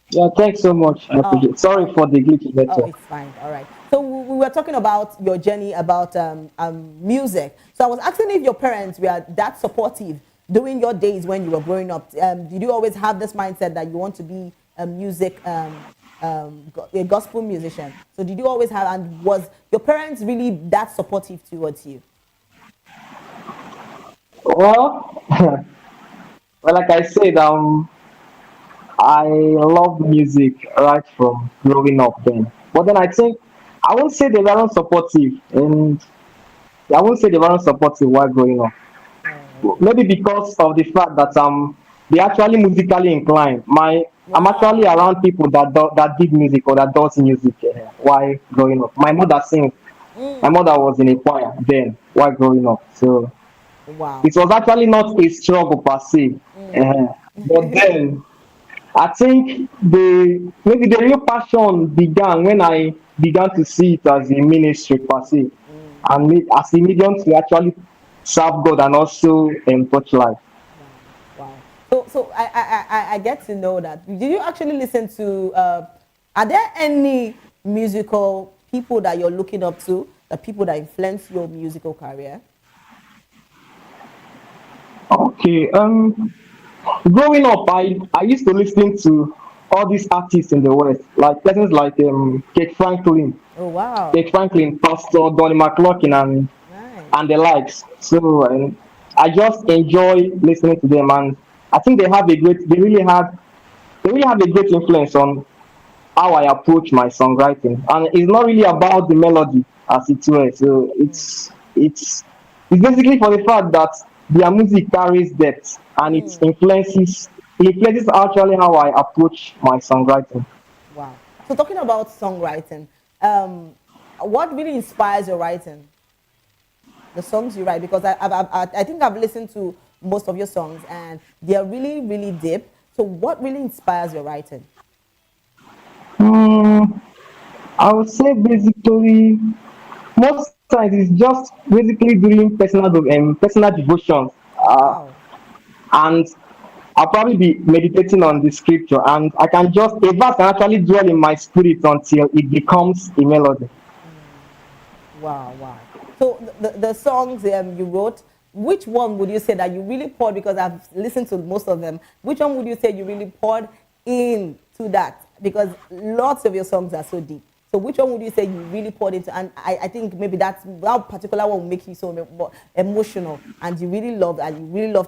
Yeah, thanks so much. I appreciate it. Sorry for the glitch.
Oh, it's fine. All right. So we were talking about your journey about music. So I was asking if your parents were that supportive during your days when you were growing up. Did you always have this mindset that you want to be a gospel musician? So did you always have, and was your parents really that supportive towards you?
Well, well, like I said, I love music right from growing up then. But then I won't say they weren't supportive, and I won't say they weren't supportive while growing up. Maybe because of the fact that they actually musically inclined. I'm actually around people that did music or that does music while growing up. My mother sings. My mother was in a choir then while growing up. So it was actually not a struggle per se. But then I think maybe the real passion began when I began to see it as a ministry per se, and as a medium to actually serve God and also touch life.
Wow. So I get to know that. Did you actually listen to? Are there any musical people that you're looking up to? The people that influence your musical career?
Okay. Growing up, I used to listen to all these artists in the West, like persons like Kate Franklin.
Oh wow.
Kate Franklin, Pastor Donnie McLaughlin, and the likes. So I just enjoy listening to them, and I think they really have a great influence on how I approach my songwriting. And it's not really about the melody as it were. So it's basically for the fact that their music carries depth, and it influences actually how I approach my songwriting.
Wow. So talking about songwriting, what really inspires your writing? The songs you write, because I think I've listened to most of your songs and they are really, really deep. So what really inspires your writing?
I would say basically most times it's just basically doing personal devotions, and I'll probably be meditating on the scripture, and a verse can actually dwell in my spirit until it becomes a melody.
Wow. So the songs you wrote, which one would you say that you really poured, because I've listened to most of them, which one would you say you really poured into that? Because lots of your songs are so deep. So which one would you say you really poured into? And I think maybe that particular one will make you so emotional, and you really love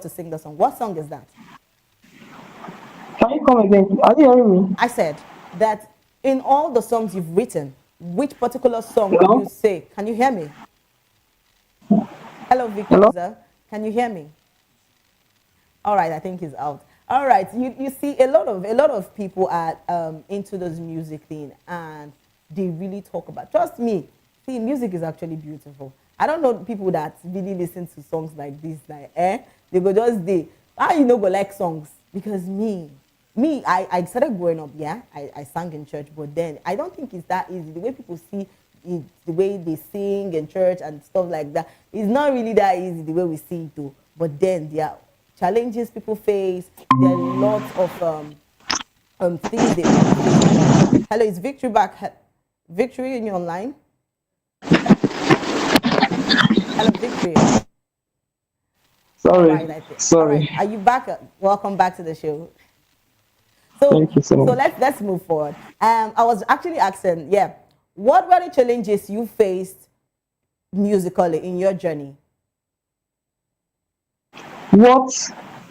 to sing the song. What song is that?
Can you come again? Are you hearing me?
I said that in all the songs you've written, which particular song would you say? Can you hear me? Hello, Victor. Can you hear me? All right, I think he's out. All right, you see, a lot of people are into this music thing, and they really talk about. Trust me, see, music is actually beautiful. I don't know people that really listen to songs like this, like they go just how you know go like songs, because I started growing up, I sang in church, but then I don't think it's that easy. The way people see it, the way they sing in church and stuff like that, it's not really that easy the way we see it though. But then there are challenges people face. There are lots of things they face. Hello, is Victory back? Victory, in your online? Hello, Victory.
Sorry.
Sorry. Right. Are you back? Welcome back to the show. So,
thank you so much.
So let's move forward. I was actually asking, what were the challenges you faced musically in your journey? What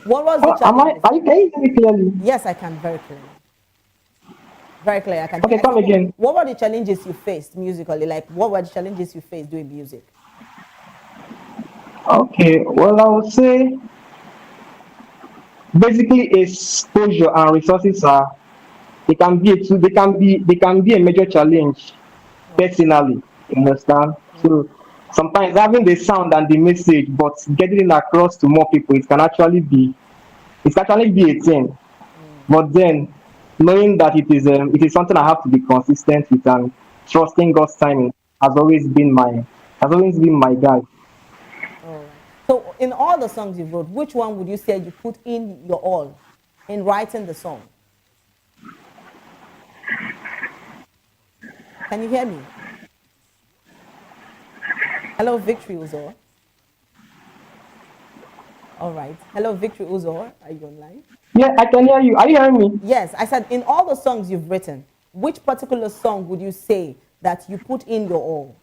was the challenge?
Can you hear me clearly?
Yes, I can, very clearly. Very clear. I can.
Okay, come again.
What were the challenges you faced musically? Like, what were the challenges you faced doing music?
Okay, well, I would say basically exposure and resources are they can be a major challenge personally. You understand? So sometimes having the sound and the message, but getting it across to more people, it actually be a thing. But then knowing that it is something I have to be consistent with and trusting God's timing has always been my guide.
All right. So in all the songs you wrote, which one would you say you put in your all in writing the song? Can you hear me? Hello, Victory Uzor. All right. Hello, Victory Uzor. Are you online?
Yeah, I can hear you. Are you hearing me?
Yes, I said in all the songs you've written, which particular song would you say that you put in your all?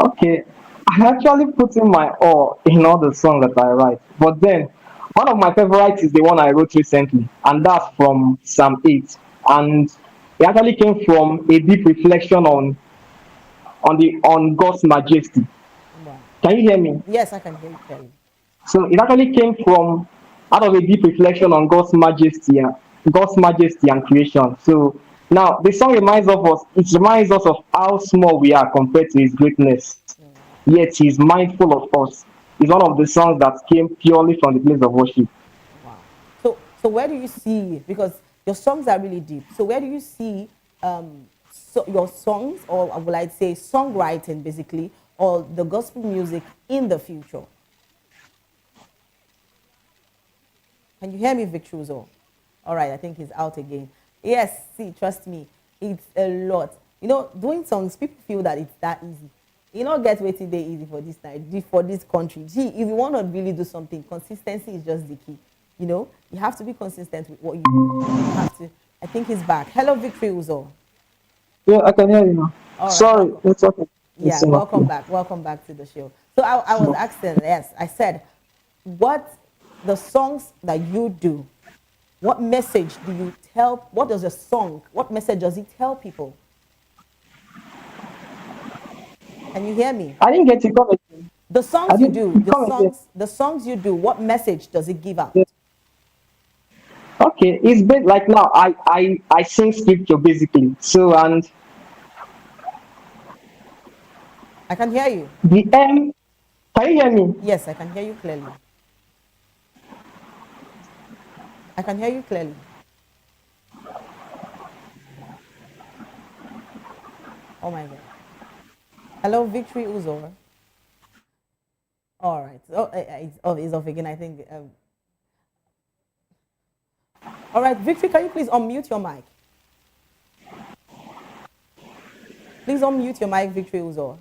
Okay. I actually put in my all in all the songs that I write. But then one of my favorites is the one I wrote recently, and that's from Psalm 8. And it actually came from a deep reflection on God's majesty.
Wow.
Can you hear me?
Yes, I can hear you clearly.
So it actually came from out of a deep reflection on God's majesty and creation. So now the song reminds of us. It reminds us of how small we are compared to His greatness. Yet He's mindful of us. It's one of the songs that came purely from the place of worship.
Wow. So where do you see, because your songs are really deep, so where do you see your songs, or will I say songwriting basically, or the gospel music in the future? Can you hear me, Victruzo? All right, I think he's out again. Yes, see, trust me, it's a lot. You know, doing songs, people feel that it's that easy. You know, get waiting day easy for this night, for this country. Gee, if you want to really do something, consistency is just the key. You know, you have to be consistent with what you do. You have to. I think he's back. Hello, Victory Uzo.
Yeah, I can hear you now.
All right,
Sorry,
welcome.
it's okay.
Yeah,
It's enough.
welcome back. Welcome back to the show. So I was asking, yes, I said, what the songs that you do, what message do you tell? What does a song, what message does it tell people? Can you hear me?
I didn't get you. Comment.
The songs you do, the songs you do, what message does it give out?
Yeah. Okay, it's been like now I sing scripture basically. So and
I can hear you.
Can you hear me?
Yes, I can hear you clearly. I can hear you clearly. Oh my God. Hello, Victory Uzor. All right. It's off again, I think. All right, Victory, can you please unmute your mic? Please unmute your mic, Victory Uzor.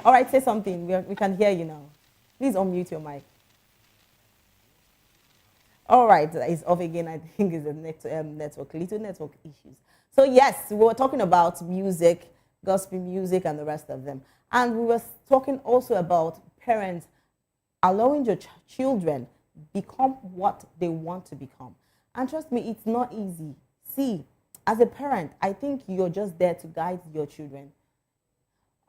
All right, say something. We can hear you now. Please unmute your mic. All right, it's off again. I think it's a little network issues. So yes, we were talking about music, gospel music, and the rest of them. And we were talking also about parents allowing your children become what they want to become. And trust me, it's not easy. See, as a parent, I think you're just there to guide your children.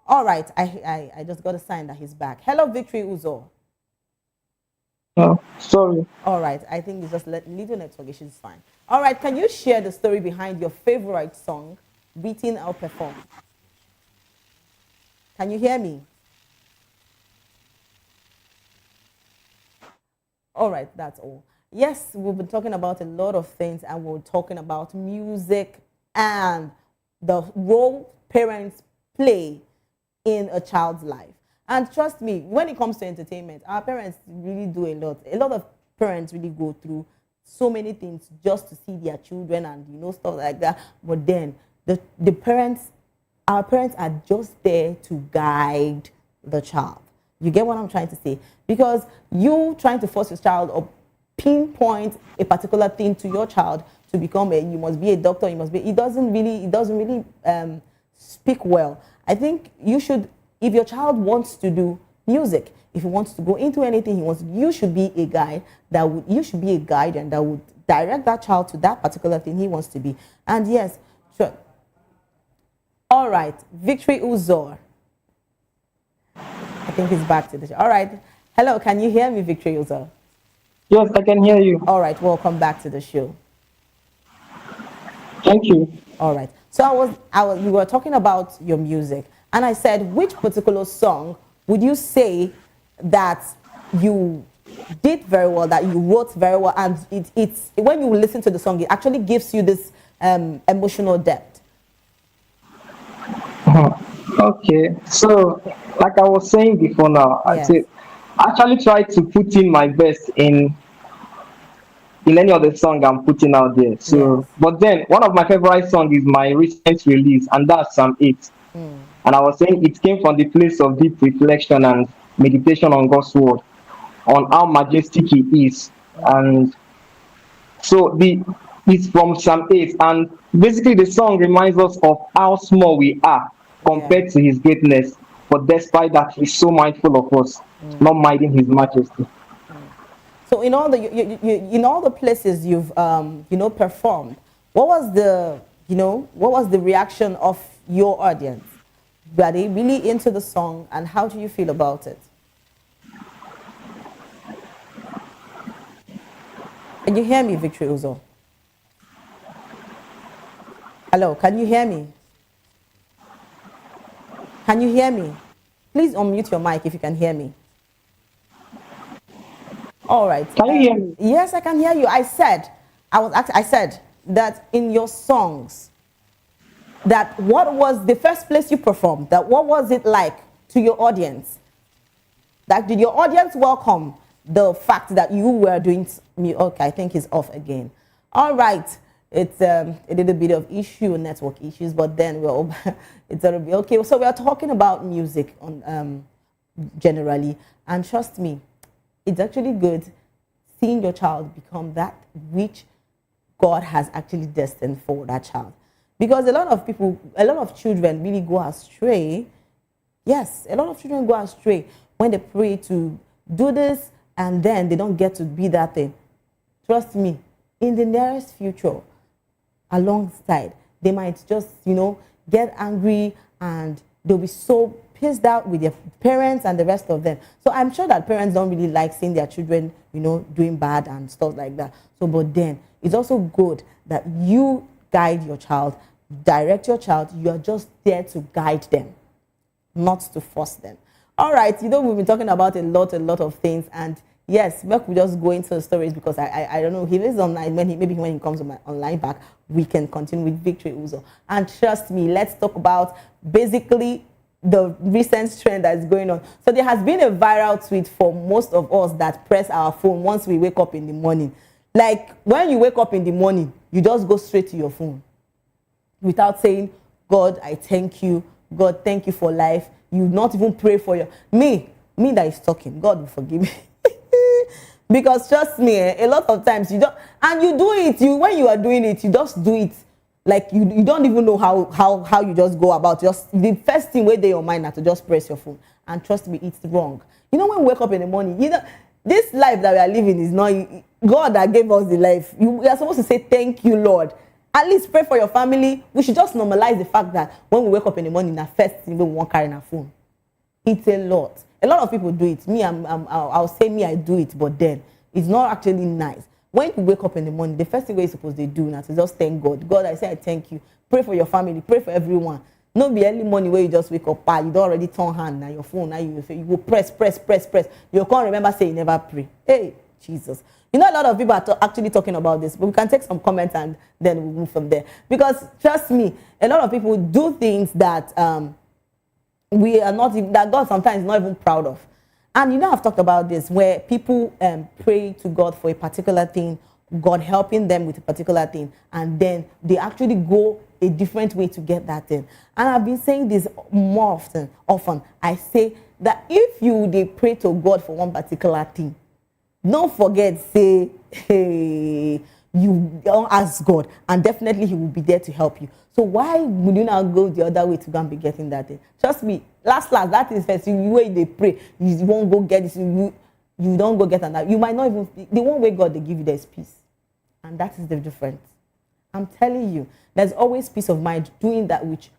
All right, I just got a sign that he's back. Hello, Victory Uzo.
Oh, sorry.
All right, I think it's just little network issues, fine. All right, can you share the story behind your favorite song, written or performed? Can you hear me? All right, that's all. Yes, we've been talking about a lot of things, and we're talking about music and the role parents play in a child's life. And trust me, when it comes to entertainment, our parents really do a lot. A lot of parents really go through so many things just to see their children and, you know, stuff like that. But then our parents are just there to guide the child. You get what I'm trying to say? Because you trying to force your child or pinpoint a particular thing to your child to become you must be a doctor, you must be, it doesn't really speak well. I think you should, if your child wants to do music, if he wants to go into anything he wants, you should be a guide and that would direct that child to that particular thing he wants to be. And yes, sure. All right, Victory Uzor. I think he's back to the show. All right. Hello, can you hear me, Victoriosa?
Yes, I can hear you.
All right, welcome back to the show.
Thank you.
All right. So we were talking about your music, and I said, which particular song would you say that you did very well, that you wrote very well, and it's when you listen to the song, it actually gives you this emotional depth?
Okay, so like I was saying before now,
Yes.
I actually try to put in my best in any of the song I'm putting out there. So, but then one of my favorite songs is my recent release, and that's Psalm 8. And I was saying it came from the place of deep reflection and meditation on God's word, on how majestic He is, and so it's from Psalm 8, and basically the song reminds us of how small we are compared to His greatness. But despite that, He's so mindful of us, not minding His majesty.
So in all the in all the places you've performed, what was the reaction of your audience? Were they really into the song, and how do you feel about it? Can you hear me, Victory Uzo? Hello, can you hear me? Can you hear me? Please unmute your mic if you can hear me. All right.
Can you hear me?
Yes, I can hear you. I said that in your songs, that what was the first place you performed? That what was it like to your audience? That did your audience welcome the fact that you were doing me? Okay, I think it's off again. All right. It's a little bit of network issues, but then it's gonna be okay. So we are talking about music on generally, and trust me, it's actually good seeing your child become that which God has actually destined for that child. Because a lot of children really go astray. Yes, a lot of children go astray when they pray to do this and then they don't get to be that thing. Trust me, in the nearest future, alongside, they might just, get angry and they'll be so pissed out with their parents and the rest of them. So I'm sure that parents don't really like seeing their children, doing bad and stuff like that. So, but then it's also good that you guide your child, direct your child. You are just there to guide them, not to force them. All right, we've been talking about a lot of things, and yes, we just go into the stories because I don't know, he is online. Maybe when he comes online back, we can continue with Victory Uzo. And trust me, let's talk about basically the recent trend that is going on. So there has been a viral tweet for most of us that press our phone once we wake up in the morning. Like when you wake up in the morning, you just go straight to your phone without saying, God, I thank you. God, thank you for life. You not even pray for me that is talking. God will forgive me. Because trust me, a lot of times you don't, and you do it. When you are doing it, you just do it like you don't even know how you just go about. Just the first thing where they your mind now to just press your phone. And trust me, it's wrong. When we wake up in the morning, this life that we are living is not God that gave us the life. You are supposed to say thank you, Lord. At least pray for your family. We should just normalize the fact that when we wake up in the morning, the first thing we want carrying our phone. It's a lot. A lot of people do it. I'll say I do it, but then it's not actually nice. When you wake up in the morning, the first thing you're supposed to do now is just thank God. God, I say I thank you. Pray for your family. Pray for everyone. Not be early morning where you just wake up, you don't already turn hand now your phone. Now you go press. You can't remember say you never pray. Hey, Jesus. A lot of people are actually talking about this, but we can take some comments and then we'll move from there. Because trust me, a lot of people do things that we are not, that God sometimes is not even proud of. And I've talked about this, where people pray to God for a particular thing, God helping them with a particular thing, and then they actually go a different way to get that thing. And I've been saying this more often. I say that if they pray to God for one particular thing, don't forget, say, hey, you don't ask God, and definitely He will be there to help you. So why would you now go the other way to go and be getting that thing? Trust me, last, that is first. When they pray, you won't go get this. You don't go get that. You might not even, the one way God they give you, there's peace. And that is the difference. I'm telling you, there's always peace of mind doing that which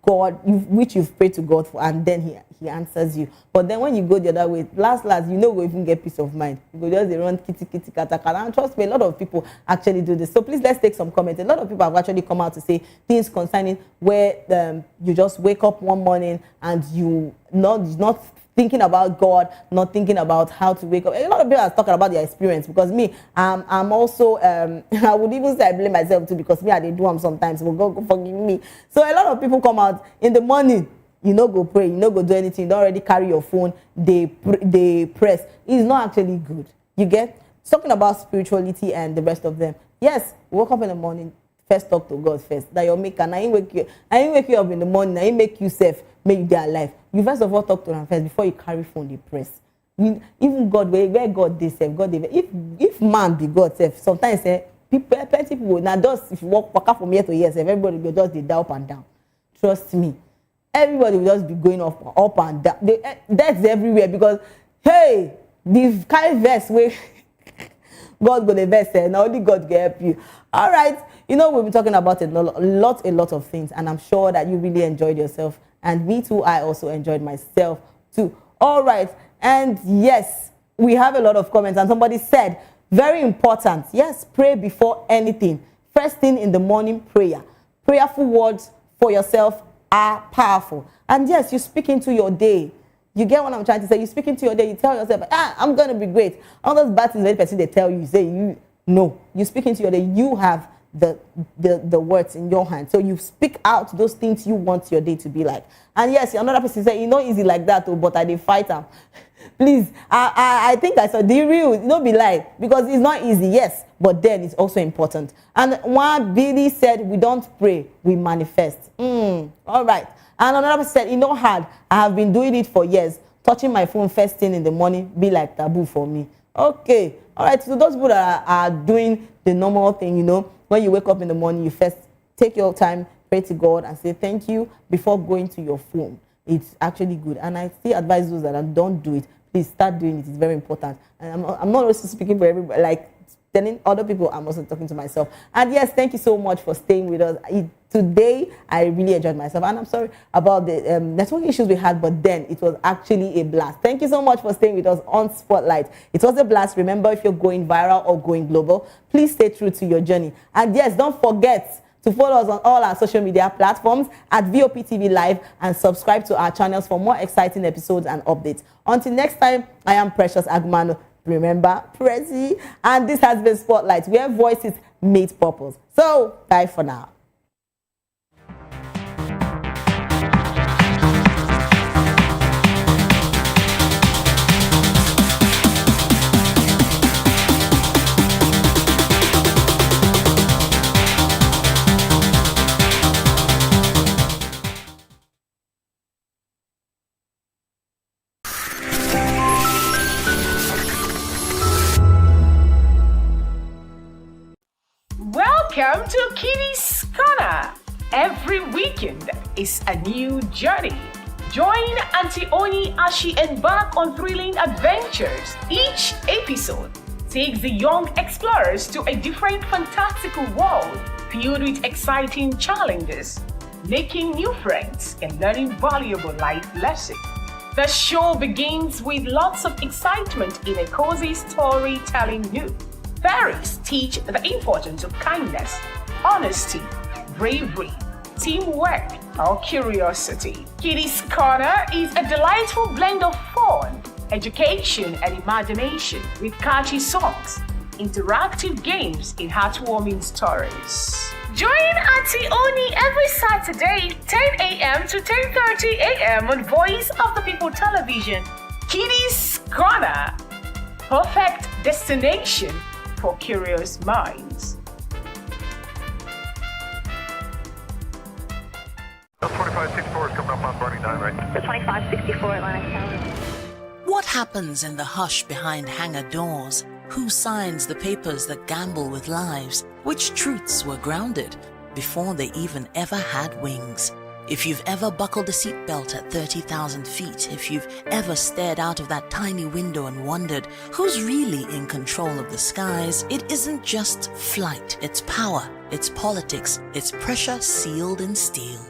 which you've prayed to God for, and then he answers you. But then when you go the other way, last you know go even get peace of mind. You go just run kitty kata. And trust me, a lot of people actually do this. So please, let's take some comments. A lot of people have actually come out to say things concerning where you just wake up one morning and you not thinking about God, not thinking about how to wake up. A lot of people are talking about their experience, because me, I'm also, I would even say I blame myself too, because me, I did do them sometimes. Well, God forgive me. So a lot of people come out in the morning, you know, go pray, you know, go do anything, you don't already carry your phone, they press. It's not actually good. You get? Talking about spirituality and the rest of them. Yes, woke up in the morning, first talk to God first. That your maker, I ain't wake you up in the morning, I ain't make you safe, make you get alive. You first of all talk to him first before you carry phone, they press. Even God, where God they self, God they if man be God self, sometimes plenty people now just if you walk out from here to here, everybody will just they up and down. Trust me, everybody will just be going up and down. That's everywhere, because hey, the kind of verse where God go the best, now only God can help you. All right, you know, we'll be talking about a lot of things, and I'm sure that you really enjoyed yourself. And me too, I also enjoyed myself too. All right, and yes, we have a lot of comments, and somebody said, very important, yes, pray before anything. First thing in the morning, prayer. Prayerful words for yourself are powerful. And yes, you speak into your day. You get what I'm trying to say? You speak into your day, you tell yourself, I'm going to be great. All those bad things, person they tell you, say, no. You speak into your day, you have the words in your hand. So you speak out those things you want your day to be like. And yes, another person say, easy like that, but I did fight them. Please, I think I saw the real, be like, because it's not easy, yes, but then it's also important. And one Billy said, we don't pray, we manifest. All right. And another person said, hard. I have been doing it for years. Touching my phone first thing in the morning be like taboo for me. Okay. All right. So those people that are doing the normal thing, when you wake up in the morning, you first take your time, pray to God, and say thank you before going to your phone. It's actually good. And I still advise those that don't do it. Please start doing it. It's very important. And I'm not also speaking for everybody, like telling other people, I'm also talking to myself. And yes, thank you so much for staying with us. Today, I really enjoyed myself. And I'm sorry about the network issues we had, but then it was actually a blast. Thank you so much for staying with us on Spotlight. It was a blast. Remember, if you're going viral or going global, please stay true to your journey. And yes, don't forget to follow us on all our social media platforms at VOPTV Live, and subscribe to our channels for more exciting episodes and updates. Until next time, I am Precious Agmano. Remember, Prezi. And this has been Spotlight, where voices meet purpose. So, bye for now.
Welcome to Kitty's Corner. Every weekend is a new journey. Join Auntie Oni as she embarks on thrilling adventures. Each episode takes the young explorers to a different fantastical world filled with exciting challenges, making new friends and learning valuable life lessons. The show begins with lots of excitement in a cozy storytelling mood. Fairies teach the importance of kindness, honesty, bravery, teamwork, or curiosity. Kitty's Corner is a delightful blend of fun, education, and imagination with catchy songs, interactive games, and heartwarming stories. Join Auntie Oni every Saturday, 10 a.m. to 10:30 a.m. on Voice of the People Television. Kitty's Corner, perfect destination for curious minds.
2564 is coming up on Burning 9, right?
2564 Atlantic Tower.
What happens in the hush behind hangar doors? Who signs the papers that gamble with lives? Which truths were grounded before they even ever had wings? If you've ever buckled a seatbelt at 30,000 feet, if you've ever stared out of that tiny window and wondered who's really in control of the skies, it isn't just flight, it's power, it's politics, it's pressure sealed in steel.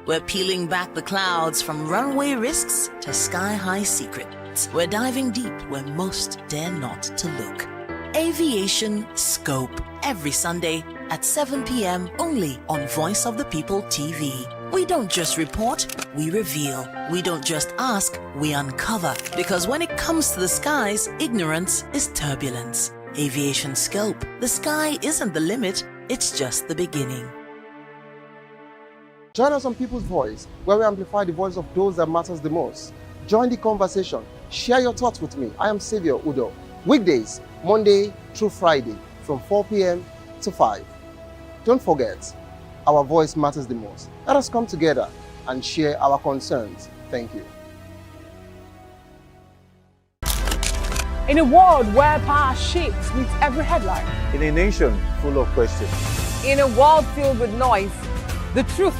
We're peeling back the clouds from runway risks to sky-high secrets. We're diving deep where most dare not to look. Aviation Scope, every Sunday at 7 p.m. only on Voice of the People TV. We don't just report, we reveal. We don't just ask, we uncover. Because when it comes to the skies, ignorance is turbulence. Aviation Scope, the sky isn't the limit, it's just the beginning.
Join us on People's Voice, where we amplify the voice of those that matters the most. Join the conversation. Share your thoughts with me. I am Savior Udo. Weekdays, Monday through Friday, from 4 p.m. to 5. Don't forget, our voice matters the most. Let us come together and share our concerns. Thank you.
In a world where power shifts with every headline,
In a nation full of questions.
in a world filled with noise, the truth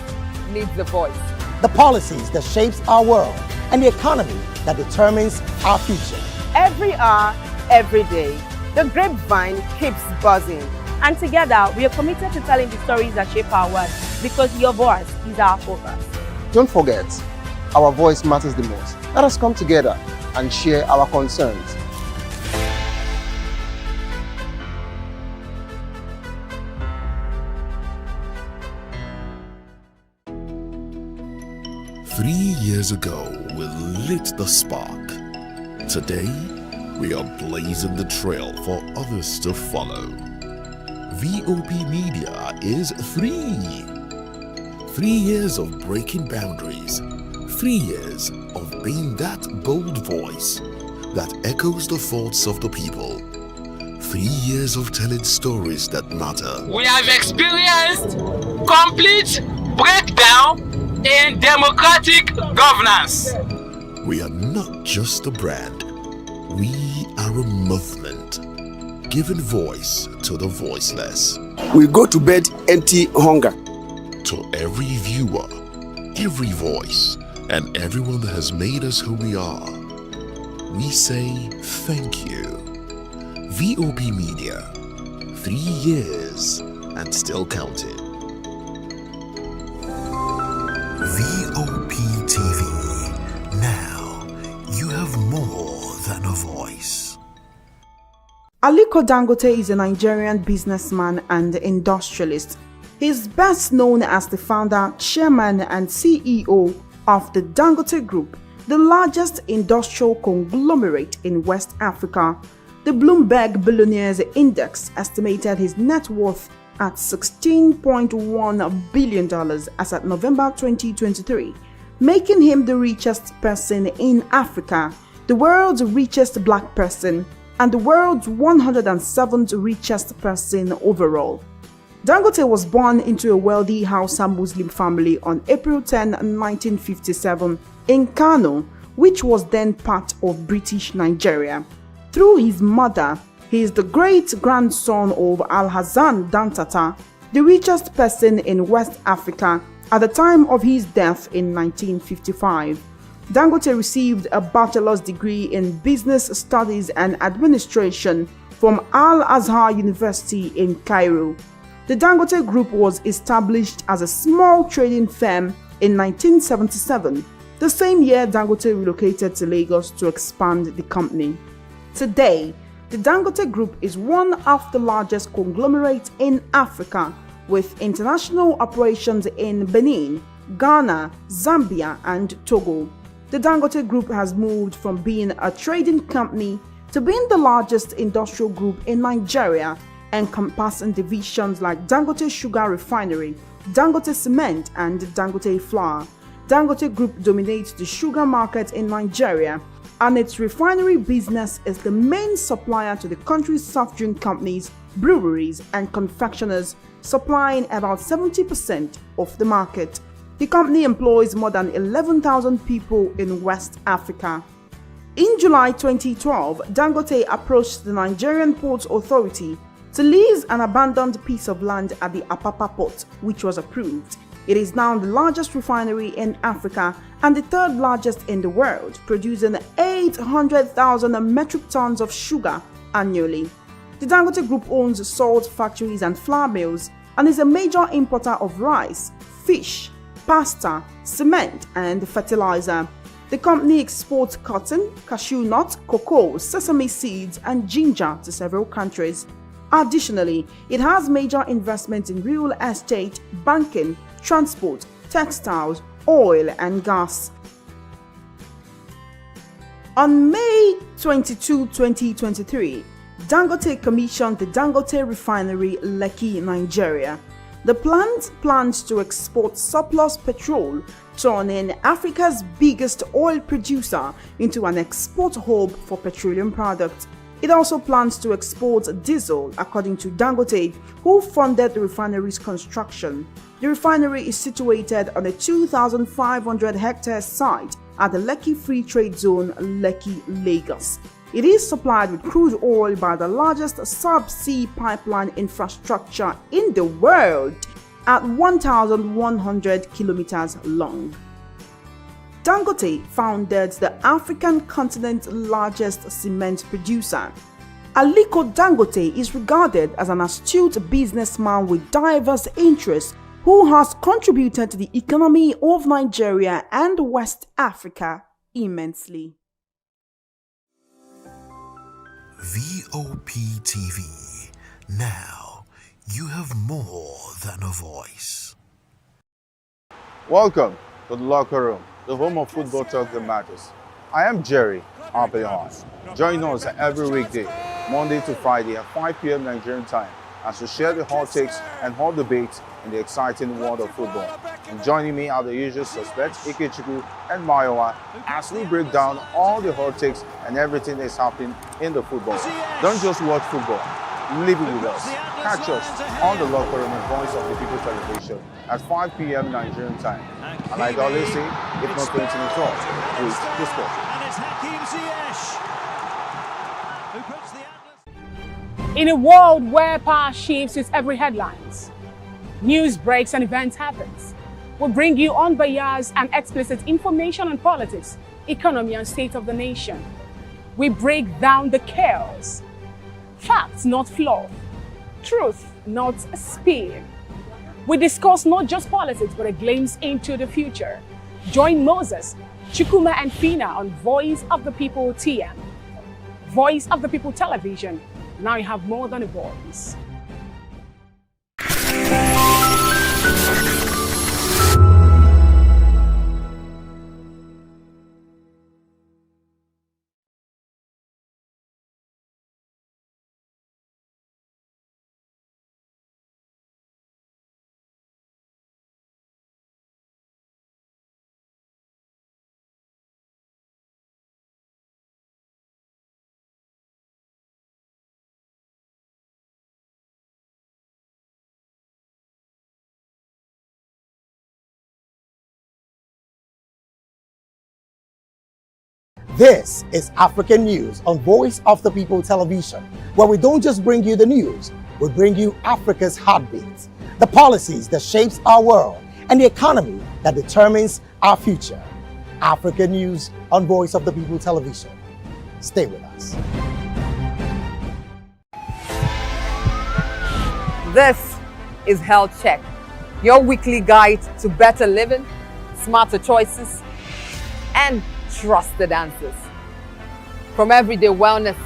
needs the voice.
The policies that shapes our world and the economy that determines our future.
Every hour, every day, the grapevine keeps buzzing.
And together, we are committed to telling the stories that shape our world, because your voice is our focus.
Don't forget, our voice matters the most. Let us come together and share our concerns.
Years ago, we lit the spark. Today, we are blazing the trail for others to follow. VOP Media is 3. 3 years of breaking boundaries. 3 years of being that bold voice that echoes the thoughts of the people. 3 years of telling stories that matter.
We have experienced complete breakdown in democratic governance.
We are not just a brand. We are a movement, giving voice to the voiceless.
We go to bed empty hunger.
To every viewer, every voice, and everyone that has made us who we are, we say thank you. VOP Media, 3 years and still counting.
VOP TV. Now, you have more than a voice.
Aliko Dangote is a Nigerian businessman and industrialist. He is best known as the founder, chairman, and CEO of the Dangote Group, the largest industrial conglomerate in West Africa. The Bloomberg Billionaires Index estimated his net worth at $16.1 billion as at November 2023, making him the richest person in Africa, the world's richest black person, and the world's 107th richest person overall. Dangote was born into a wealthy Hausa Muslim family on April 10, 1957 in Kano, which was then part of British Nigeria. Through his mother, he is the great-grandson of Alhassan Dantata, the richest person in West Africa at the time of his death in 1955. Dangote received a bachelor's degree in business studies and administration from Al-Azhar University in Cairo. The Dangote Group was established as a small trading firm in 1977, the same year Dangote relocated to Lagos to expand the company. Today, the Dangote Group is one of the largest conglomerates in Africa, with international operations in Benin, Ghana, Zambia, and Togo. The Dangote Group has moved from being a trading company to being the largest industrial group in Nigeria, encompassing divisions like Dangote Sugar Refinery, Dangote Cement, and Dangote Flour. Dangote Group dominates the sugar market in Nigeria, and its refinery business is the main supplier to the country's soft drink companies, breweries, and confectioners, supplying about 70% of the market. The company employs more than 11,000 people in West Africa. In July 2012, Dangote approached the Nigerian Ports Authority to lease an abandoned piece of land at the Apapa port, which was approved. It is now the largest refinery in Africa and the third largest in the world, producing 800,000 metric tons of sugar annually. The Dangote Group owns salt factories and flour mills and is a major importer of rice, fish, pasta, cement, and fertilizer. The company exports cotton, cashew nuts, cocoa, sesame seeds, and ginger to several countries. Additionally, it has major investments in real estate, banking, transport, textiles, oil, and gas. On May 22, 2023, Dangote commissioned the Dangote Refinery, Lekki, Nigeria. The plant plans to export surplus petrol, turning Africa's biggest oil producer into an export hub for petroleum products. It also plans to export diesel, according to Dangote, who funded the refinery's construction. The refinery is situated on a 2,500-hectare site at the Lekki Free Trade Zone, Lekki, Lagos. It is supplied with crude oil by the largest sub-sea pipeline infrastructure in the world at 1,100 kilometers long. Dangote founded the African continent's largest cement producer. Aliko Dangote is regarded as an astute businessman with diverse interests who has contributed to the economy of Nigeria and West Africa immensely.
VOP TV. Now, you have more than a voice.
Welcome to the locker room, the home of football talk that matters. I am Jerry Ampelon. Join us every weekday, Monday to Friday at 5 p.m. Nigerian time, as we share the hot takes and hot debates in the exciting world of football. And joining me are the usual suspects, Ikechukwu and Mayowa, as we break down all the hot takes and everything that's happening in the football. Don't just watch football, live it with us. Catch us on the locker room and Voice of the People television at 5 p.m. Nigerian time. And like I always say, if not 20 minutes off, please the sport.
In a world where power shifts with every headlines, news breaks and events happens, we bring you unbiased and explicit information on politics, economy, and state of the nation. We break down the chaos. Facts, not fluff. Truth, not a spin. We discuss not just politics, but a glimpse into the future. Join Moses, Chukuma, and Fina on Voice of the People TM. Voice of the People Television. Now you have more than a voice.
This is African News on Voice of the People Television, where we don't just bring you the news, we bring you Africa's heartbeats, the policies that shapes our world, and the economy that determines our future. African News on Voice of the People Television. Stay with us.
This is Health Check, your weekly guide to better living, smarter choices, and trusted answers. From everyday wellness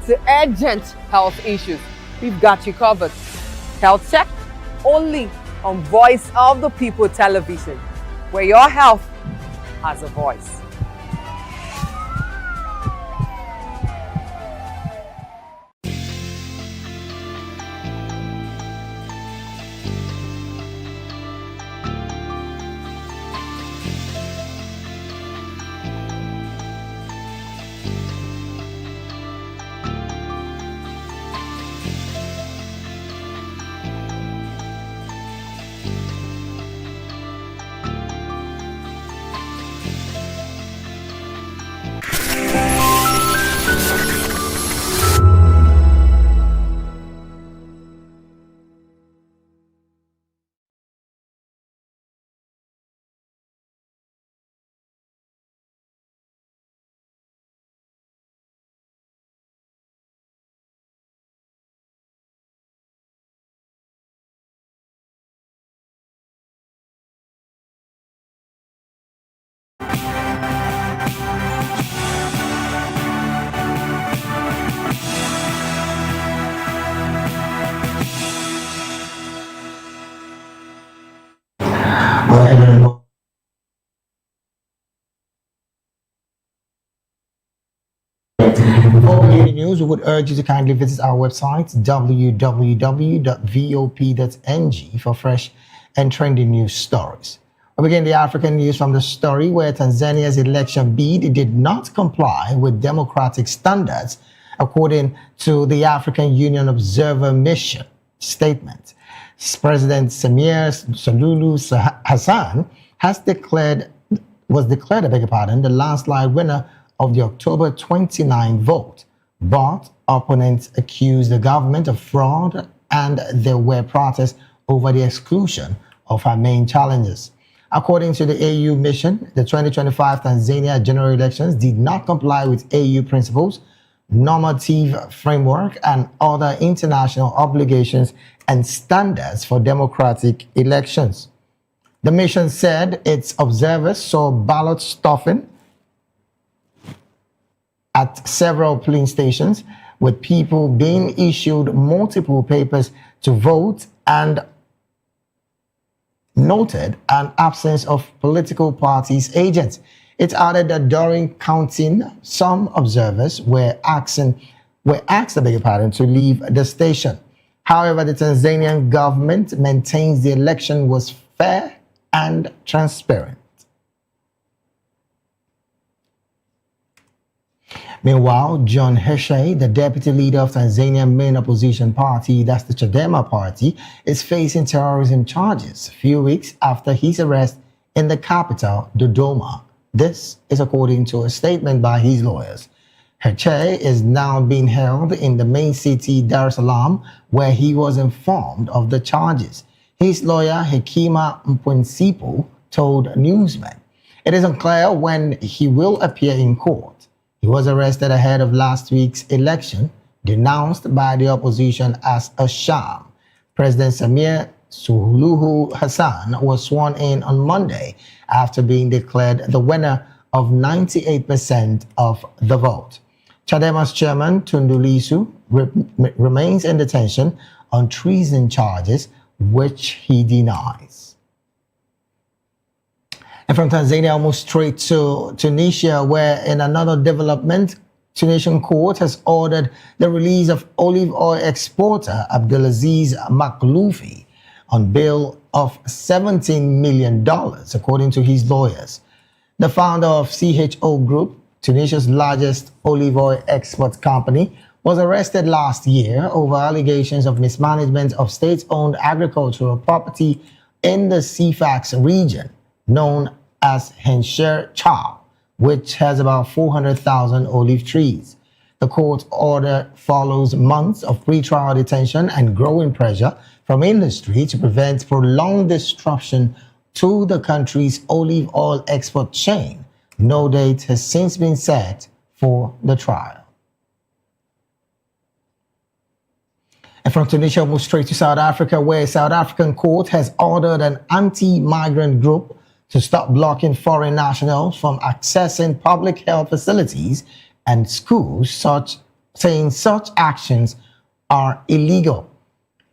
to urgent health issues, we've got you covered. Health Check only on Voice of the People Television, where your health has a voice.
news, we would urge you to kindly visit our website, www.vop.ng, for fresh and trending news stories. We begin the African news from the story where Tanzania's election bid did not comply with democratic standards, according to the African Union Observer Mission statement. President Samia Suluhu Hassan was declared, the landslide winner of the October 29 vote, but opponents accused the government of fraud and there were protests over the exclusion of her main challengers. According to the AU mission, the 2025 Tanzania general elections did not comply with AU principles, normative framework, and other international obligations and standards for democratic elections. The mission said its observers saw ballot stuffing at several polling stations, with people being issued multiple papers to vote, and noted an absence of political parties' agents. It added that during counting, some observers were asked to leave the station. However, the Tanzanian government maintains the election was fair and transparent. Meanwhile, John Heche, the deputy leader of Tanzania's main opposition party, that's the Chadema party, is facing terrorism charges a few weeks after his arrest in the capital, Dodoma. This is according to a statement by his lawyers. Heche is now being held in the main city, Dar es Salaam, where he was informed of the charges. His lawyer, Hekima Mpunsipo, told newsmen, "It is unclear when he will appear in court. He was arrested ahead of last week's election, denounced by the opposition as a sham." President Samia Suluhu Hassan was sworn in on Monday after being declared the winner of 98% of the vote. Chadema's chairman, Tundu Lissu, remains in detention on treason charges, which he denies. And from Tanzania, almost straight to Tunisia, where in another development, Tunisian court has ordered the release of olive oil exporter Abdelaziz Makhloufi on bail of $17 million, according to his lawyers. The founder of CHO Group, Tunisia's largest olive oil export company, was arrested last year over allegations of mismanagement of state-owned agricultural property in the Sifax region, known as Hensher Chow, which has about 400,000 olive trees. The court order follows months of pretrial detention and growing pressure from industry to prevent prolonged disruption to the country's olive oil export chain. No date has since been set for the trial. And from Tunisia, we'll move straight to South Africa, where a South African court has ordered an anti-migrant group to stop blocking foreign nationals from accessing public health facilities and schools, saying such actions are illegal.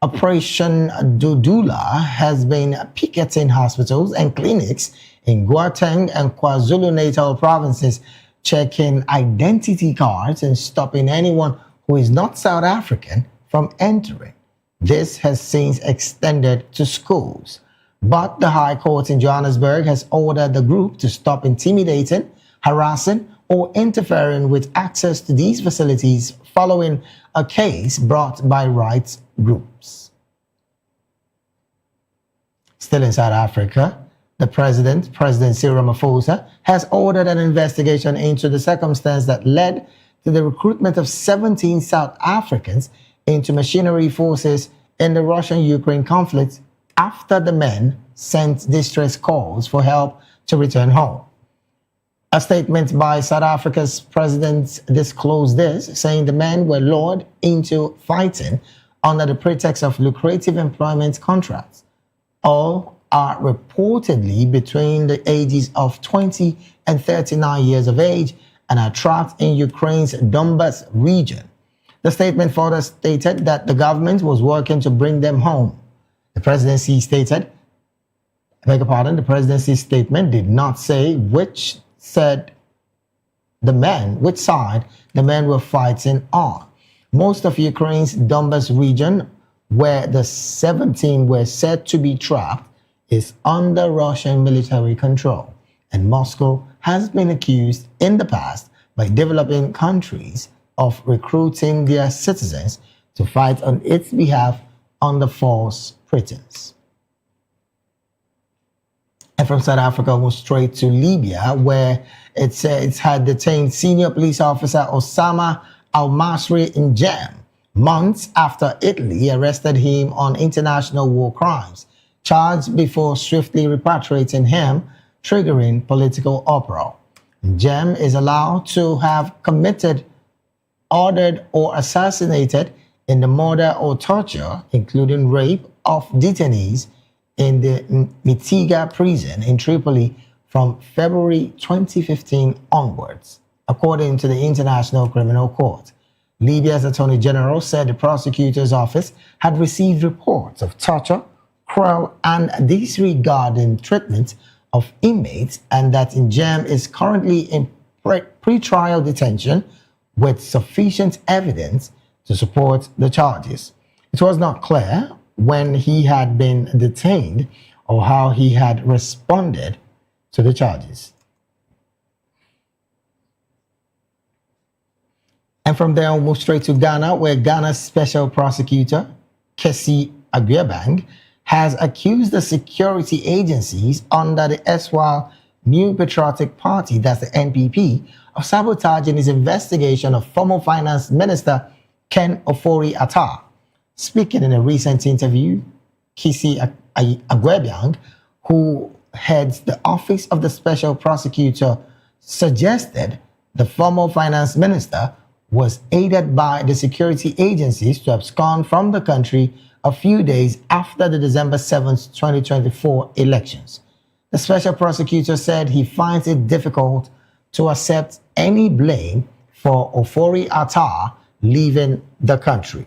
Operation Dudula has been picketing hospitals and clinics in Gauteng and KwaZulu-Natal provinces, checking identity cards and stopping anyone who is not South African from entering. This has since extended to schools. But the High Court in Johannesburg has ordered the group to stop intimidating, harassing, or interfering with access to these facilities following a case brought by rights groups. Still in South Africa, the President Cyril Ramaphosa, has ordered an investigation into the circumstance that led to the recruitment of 17 South Africans into machinery forces in the Russian-Ukraine conflict after the men sent distress calls for help to return home. A statement by South Africa's president disclosed this, saying the men were lured into fighting under the pretext of lucrative employment contracts. All are reportedly between the ages of 20 and 39 years of age and are trapped in Ukraine's Donbas region. The statement further stated that the government was working to bring them home. The presidency statement did not say which side the men were fighting on.
Most of Ukraine's Donbas region, where the 17 were said to be trapped, is under Russian military control, and Moscow has been accused in the past by developing countries of recruiting their citizens to fight on its behalf under false pretense. And from South Africa, we'll straight to Libya, where it's had detained senior police officer Osama Al-Masri in Jam, months after Italy arrested him on international war crimes, charged before swiftly repatriating him, triggering political uproar. Jem is allowed to have committed, ordered, or assassinated in the murder or torture, including rape, of detainees in the Mitiga prison in Tripoli from February 2015 onwards, according to the International Criminal Court. Libya's Attorney General said the prosecutor's office had received reports of torture, cruel and disregarding treatment of inmates, and that Jem is currently in pre-trial detention with sufficient evidence to support the charges. It was not clear when he had been detained or how he had responded to the charges. And from there, we'll move straight to Ghana, where Ghana's special prosecutor, Kesi Agwebang, has accused the security agencies under the erstwhile New Patriotic Party, that's the NPP, of sabotaging his investigation of former Finance Minister Ken Ofori-Atta. Speaking in a recent interview, Kesi Agwebang, who heads the Office of the Special Prosecutor, suggested the former Finance Minister was aided by the security agencies to abscond from the country a few days after the December 7, 2024 elections. The special prosecutor said he finds it difficult to accept any blame for Ofori-Atta leaving the country.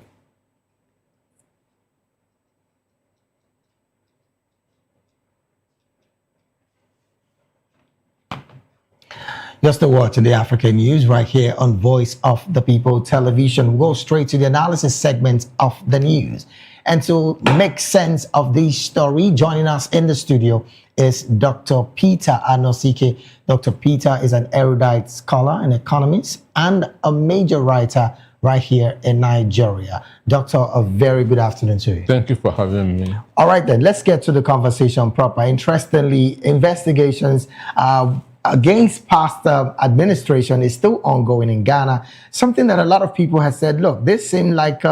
You're still watching the African news right here on Voice of the People Television. We'll go straight to the analysis segment of the news. And to make sense of this story, joining us in the studio is Dr. Peter Anosike. Dr. Peter is an erudite scholar, an economist, and a major writer right here in Nigeria. Doctor, a very good afternoon to you.
Thank you for having me.
All right, then, let's get to the conversation proper. Interestingly, investigations against past administration is still ongoing in Ghana. Something that a lot of people have said, look, this seemed like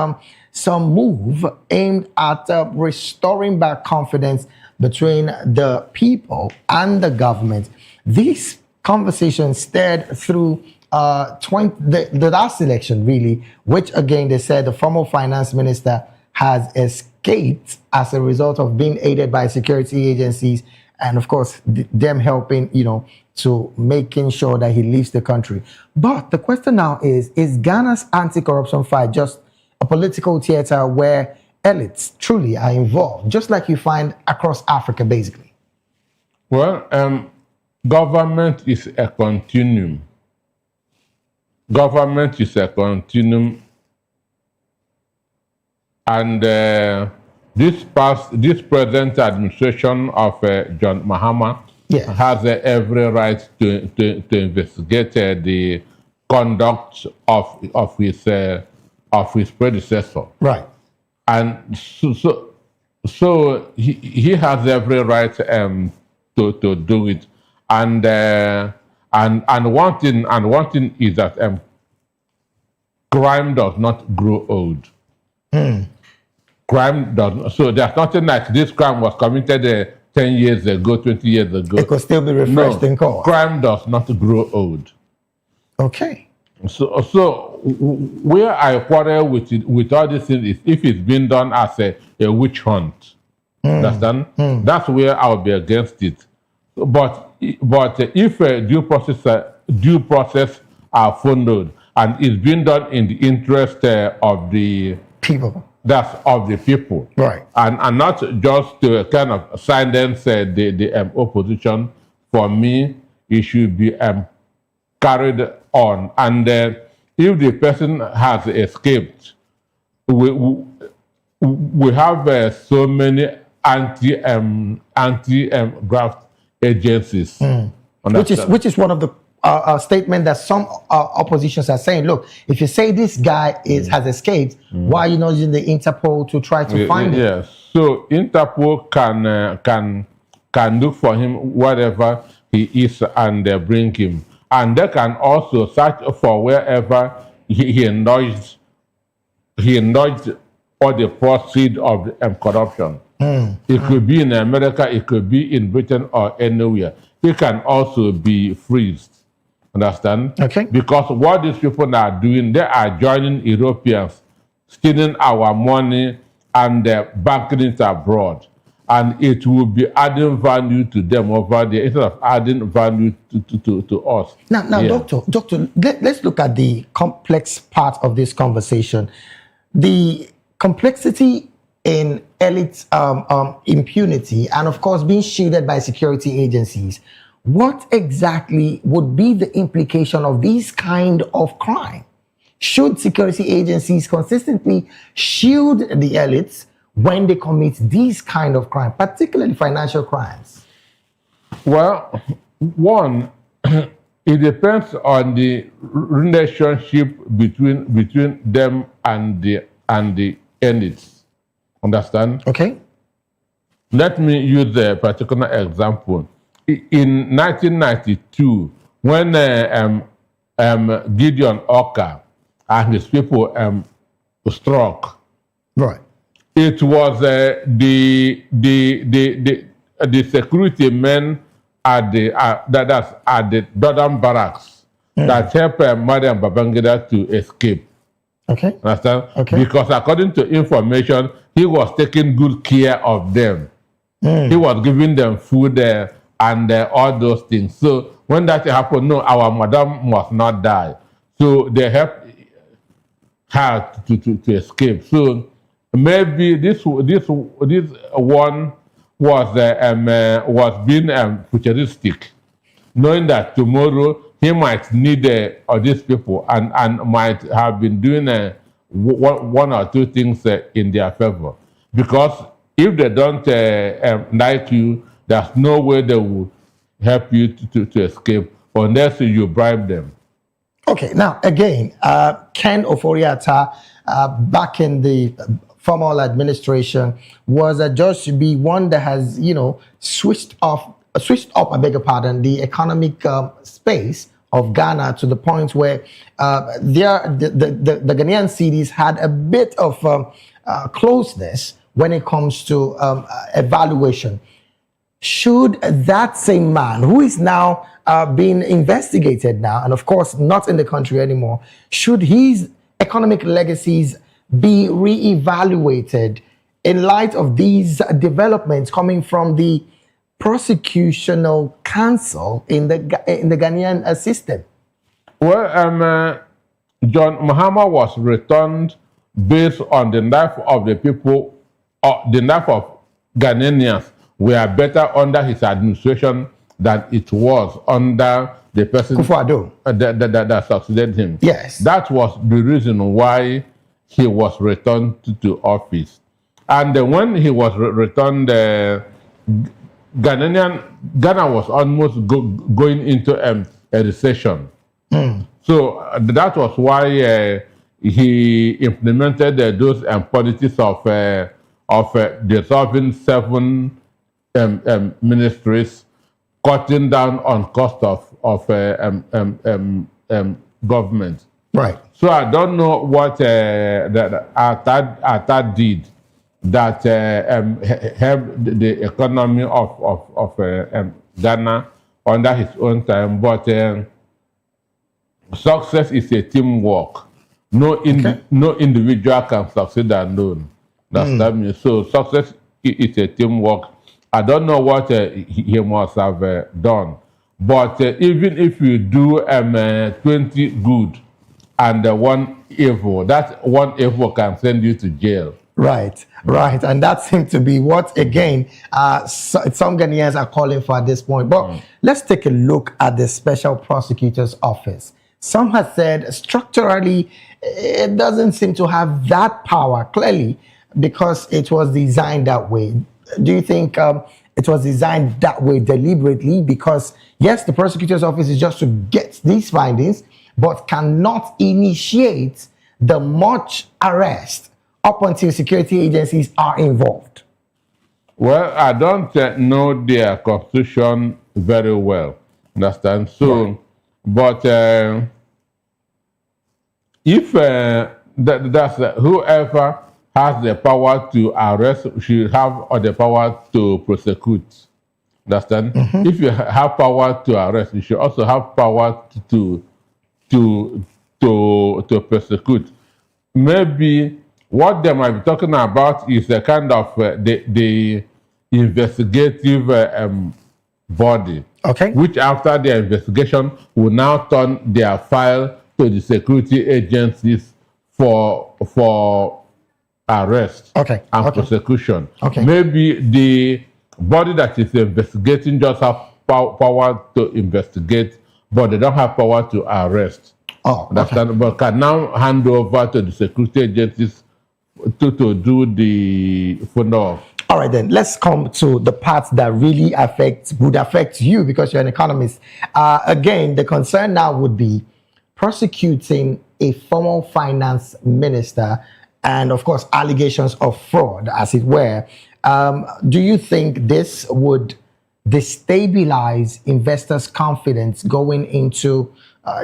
some move aimed at restoring back confidence between the people and the government. These conversations steered through the last election, really, which again, they said the former finance minister has escaped as a result of being aided by security agencies and, of course, them helping, to making sure that he leaves the country. But the question now is Ghana's anti-corruption fight just a political theater where elites truly are involved, just like you find across Africa, basically?
Well, government is a continuum. Government is a continuum, and this present administration of John Mahama has every right to investigate the conduct of his predecessor.
Right.
And so he has every right to do it. And one thing is that crime does not grow old. Crime does not. So there's nothing like this crime was committed 10 years ago, 20 years ago.
It could still be refreshed in court.
Crime does not grow old.
Okay.
So where I quarrel with all these things is if it's been done as a witch hunt. Understand? That's where I'll be against it. But if due process are followed and it's been done in the interest of the
people,
that's of the people,
right?
And not just to kind of silence the opposition. For me, it should be carried on. And if the person has escaped, we have so many anti-graft agencies.
Which is one of the statement that some oppositions are saying. Look, if you say this guy has escaped, why are you not using the Interpol to try to find him?
Yes. So Interpol can look for him wherever he is and bring him, and they can also search for wherever he indulged all the proceeds of corruption. It could be in America, it could be in Britain or anywhere. It can also be freezed. Understand?
Okay.
Because what these people are doing, they are joining Europeans, stealing our money and banking it abroad. And it will be adding value to them over there instead of adding value to us.
Now, Doctor, let's look at the complex part of this conversation. The complexity in elite impunity and, of course, being shielded by security agencies. What exactly would be the implication of these kind of crime? Should security agencies consistently shield the elites when they commit these kind of crime, particularly financial crimes?
Well, one, it depends on the relationship between them and the elites. Understand?
Okay.
Let me use a particular example. In 1992, when Gideon Oka and his people struck,
right?
It was the security men at the Dodam barracks that helped Madam Babangida to escape.
Okay.
Understand?
Okay.
Because according to information, he was taking good care of them. He was giving them food and all those things. So when that happened, no, our madam must not die. So they helped her to escape. So maybe this one was being futuristic, knowing that tomorrow he might need all these people and might have been doing one or two things in their favor. Because if they don't like you, there's no way they will help you to escape unless you bribe them.
Okay, now again, Ken Ofori-Atta, back in the formal administration, was judged to be one that has, switched up, I beg your pardon, the economic space of Ghana to the point where the Ghanaian cities had a bit of closeness when it comes to evaluation. Should that same man, who is now being investigated now, and of course not in the country anymore, should his economic legacies be re-evaluated in light of these developments coming from the prosecutional council in the Ghanaian system?
Well, John Mahama was returned based on the life of the people, the life of Ghanaians were better under his administration than it was under the person that succeeded him.
Yes.
That was the reason why he was returned to office. And when he was returned, Ghana was almost going into a recession. So that was why he implemented those policies of dissolving 7 ministries, cutting down on cost of government.
Right.
So I don't know what Atta did that helped the economy of Ghana under his own time, but success is a teamwork. No individual can succeed alone. That's me. So success is a teamwork. I don't know what he must have done, but even if you do 20 good and 1 evil, that 1 evil can send you to jail.
Right. And that seems to be what, again, some Ghanaians are calling for at this point. But let's take a look at the Special Prosecutor's Office. some have said structurally it doesn't seem to have that power clearly because it was designed that way. Do you think it was designed that way deliberately? Because yes, the prosecutor's office is just to get these findings, but cannot initiate the much arrest up until security agencies are involved.
Well, I don't know their constitution very well. Understand? So, right. But if that's whoever has the power to arrest should have the power to prosecute. Understand? Mm-hmm. If you have power to arrest, you should also have power to persecute. Maybe what they might be talking about is a kind of the investigative body,
okay,
which after their investigation will now turn their file to the security agencies for arrest,
okay,
and prosecution.
Okay.
Maybe the body that is investigating just have power to investigate, but they don't have power to arrest.
Oh,
okay. But can now hand over to the security agencies to do the follow-up.
All right, then let's come to the part that really would affect you because you're an economist. Again, the concern now would be prosecuting a former finance minister and, of course, allegations of fraud, as it were. Do you think this would destabilize investors' confidence going into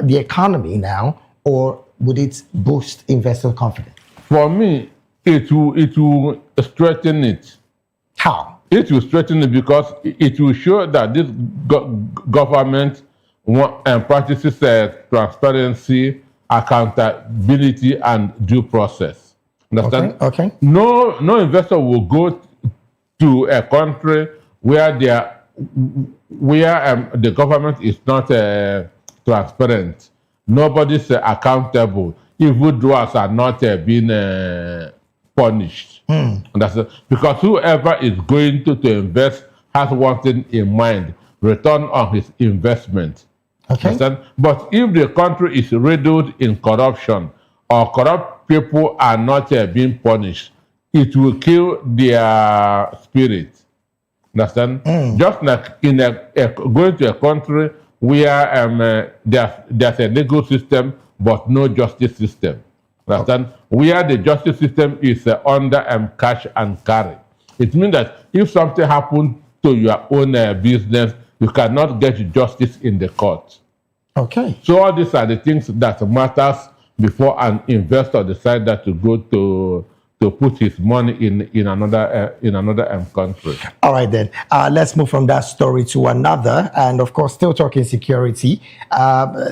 the economy now, or would it boost investor confidence?
For me, it will strengthen it.
How?
It will strengthen it because it will show that this government practices transparency, accountability, and due process. Understand?
Okay.
No investor will go to a country where the government is not transparent. Nobody's accountable. Evildoers are not being punished. Because whoever is going to invest has one thing in mind: return on his investment.
Okay.
Understand? But if the country is riddled in corruption, or corrupt people are not being punished, it will kill their spirit. Understand? Just like in going to a country where there's a legal system but no justice system. Understand? Where the justice system is under cash and carry. It means that if something happens to your own business, you cannot get justice in the court.
Okay.
So all these are the things that matters before an investor decides that to go to put his money in another country.
All right, then. Let's move from that story to another. And of course, still talking security.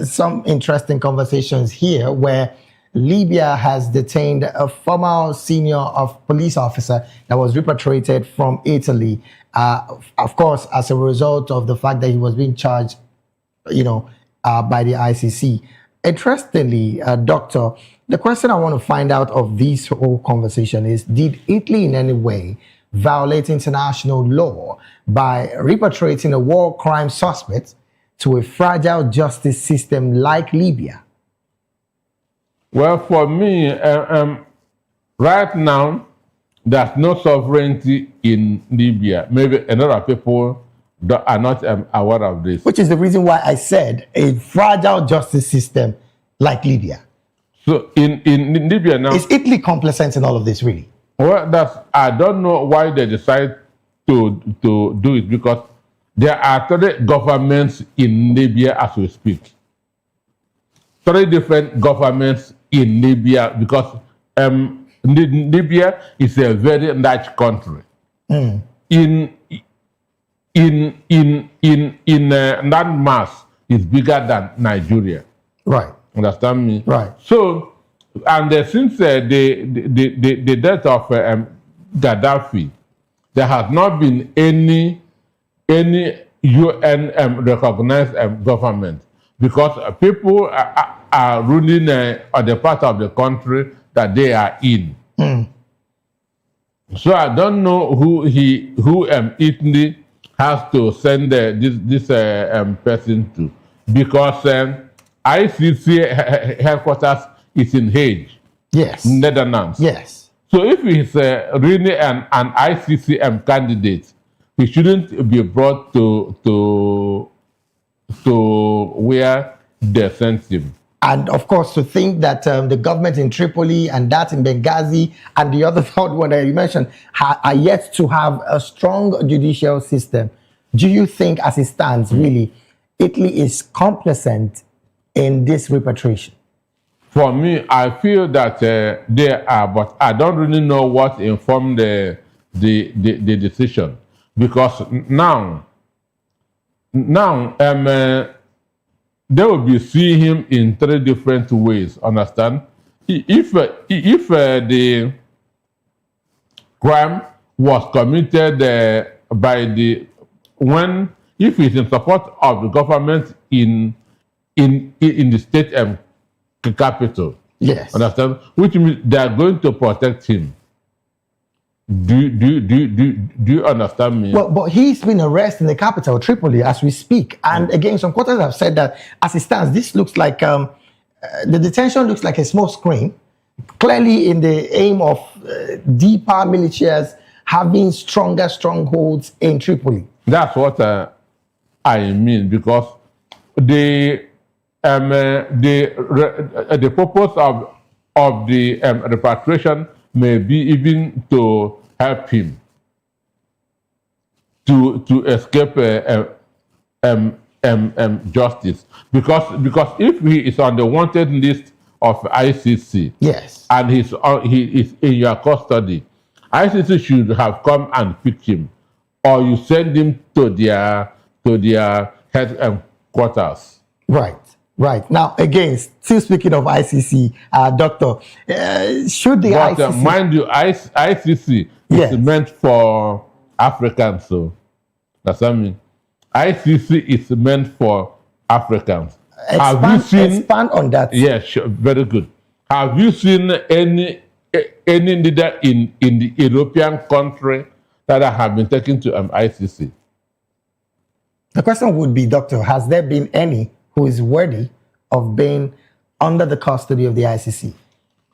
Some interesting conversations here where Libya has detained a former senior police officer that was repatriated from Italy. Of course, as a result of the fact that he was being charged, by the ICC. Interestingly, Doctor, the question I want to find out of this whole conversation is, did Italy in any way violate international law by repatriating a war crime suspect to a fragile justice system like Libya?
Well, for me, right now, there's no sovereignty in Libya. Maybe a lot of people are not aware of this.
Which is the reason why I said a fragile justice system like Libya.
So in Libya now...
Is Italy complicit in all of this, really?
Well, I don't know why they decide to do it, because there are 3 governments in Libya as we speak. 3 different governments in Libya, because Libya is a very large country. In landmass, is bigger than Nigeria.
Right.
Understand me?
Right.
So, and since the death of Gaddafi, there has not been any UN recognized government, because people are ruling on the part of the country that they are in. So I don't know who Italy has to send this person to, because ICC headquarters is in Hague,
Yes.
Netherlands.
Yes.
So if he's really an ICCM candidate, he shouldn't be brought to where they sent him.
And of course, to think that the government in Tripoli and that in Benghazi and the other third one that you mentioned are yet to have a strong judicial system. Do you think, as it stands, really, Italy is complicit in this repatriation?
For me, I feel that they are, but I don't really know what informed the decision, because now they will be seeing him in 3 different ways. Understand? If the crime was committed if he's in support of the government in the state capital.
Yes.
Understand? Which means they are going to protect him. Do you understand me?
Well, but he's been arrested in the capital, Tripoli, as we speak. And again, some quarters have said that as it stands, this looks like the detention looks like a small screen, clearly in the aim of deeper militias having stronger strongholds in Tripoli.
That's what I mean, because the purpose of the repatriation may be even to help him to escape justice, because if he is on the wanted list of ICC,
yes,
and he is in your custody, ICC should have come and pick him, or you send him to their headquarters.
Right. Now, again, still speaking of ICC, Doctor, should the ICC...
mind you, ICC is meant for Africans, so that's what I mean. ICC is meant for Africans.
Expand on that.
Yes, sure, very good. Have you seen any leader in the European country that have been taken to ICC?
The question would be, Doctor, has there been any who is worthy of being under the custody of the ICC?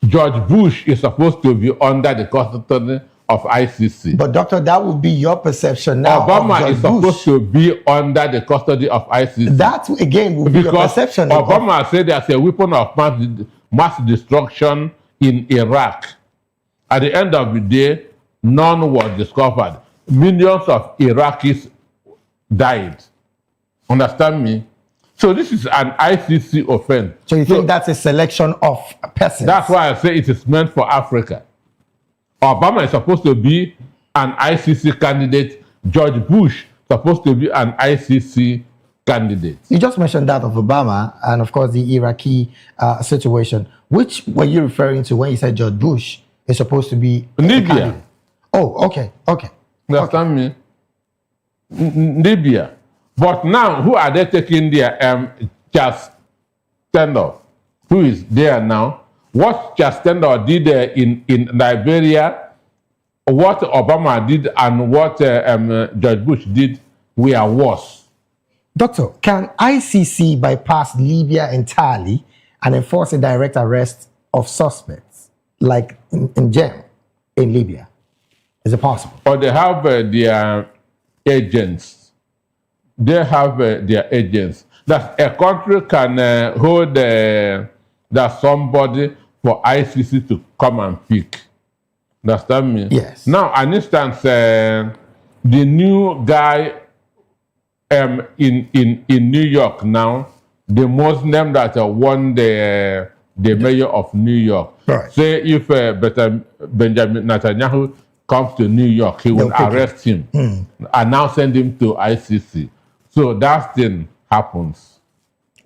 George Bush is supposed to be under the custody of ICC.
But Doctor, that would be your perception now.
Obama is supposed to be under the custody of ICC.
That again would be your perception.
Obama said there's a weapon of mass destruction in Iraq. At the end of the day, none was discovered. Millions of Iraqis died. Understand me? So this is an ICC offense.
So you think that's a selection of persons?
That's why I say it is meant for Africa. Obama is supposed to be an ICC candidate. George Bush is supposed to be an ICC candidate.
You just mentioned that of Obama and, of course, the Iraqi situation. Which were you referring to when you said George Bush is supposed to be
Libya?
Oh, okay.
Understand me? Libya. But now, who are they taking there? Charles Taylor, who is there now? What Charles Taylor did in Liberia, what Obama did, and what George Bush did were worse.
Doctor, can ICC bypass Libya entirely and enforce a direct arrest of suspects, like in Gem in Libya? Is it possible?
Or they have their agents. They have their agents. That a country can hold that somebody for ICC to come and pick. Understand me?
Yes.
Now, an instance, the new guy in New York now, the Muslim that won the mayor of New York.
Right.
Say if Benjamin Netanyahu comes to New York, he will arrest him and now send him to ICC. So that thing happens.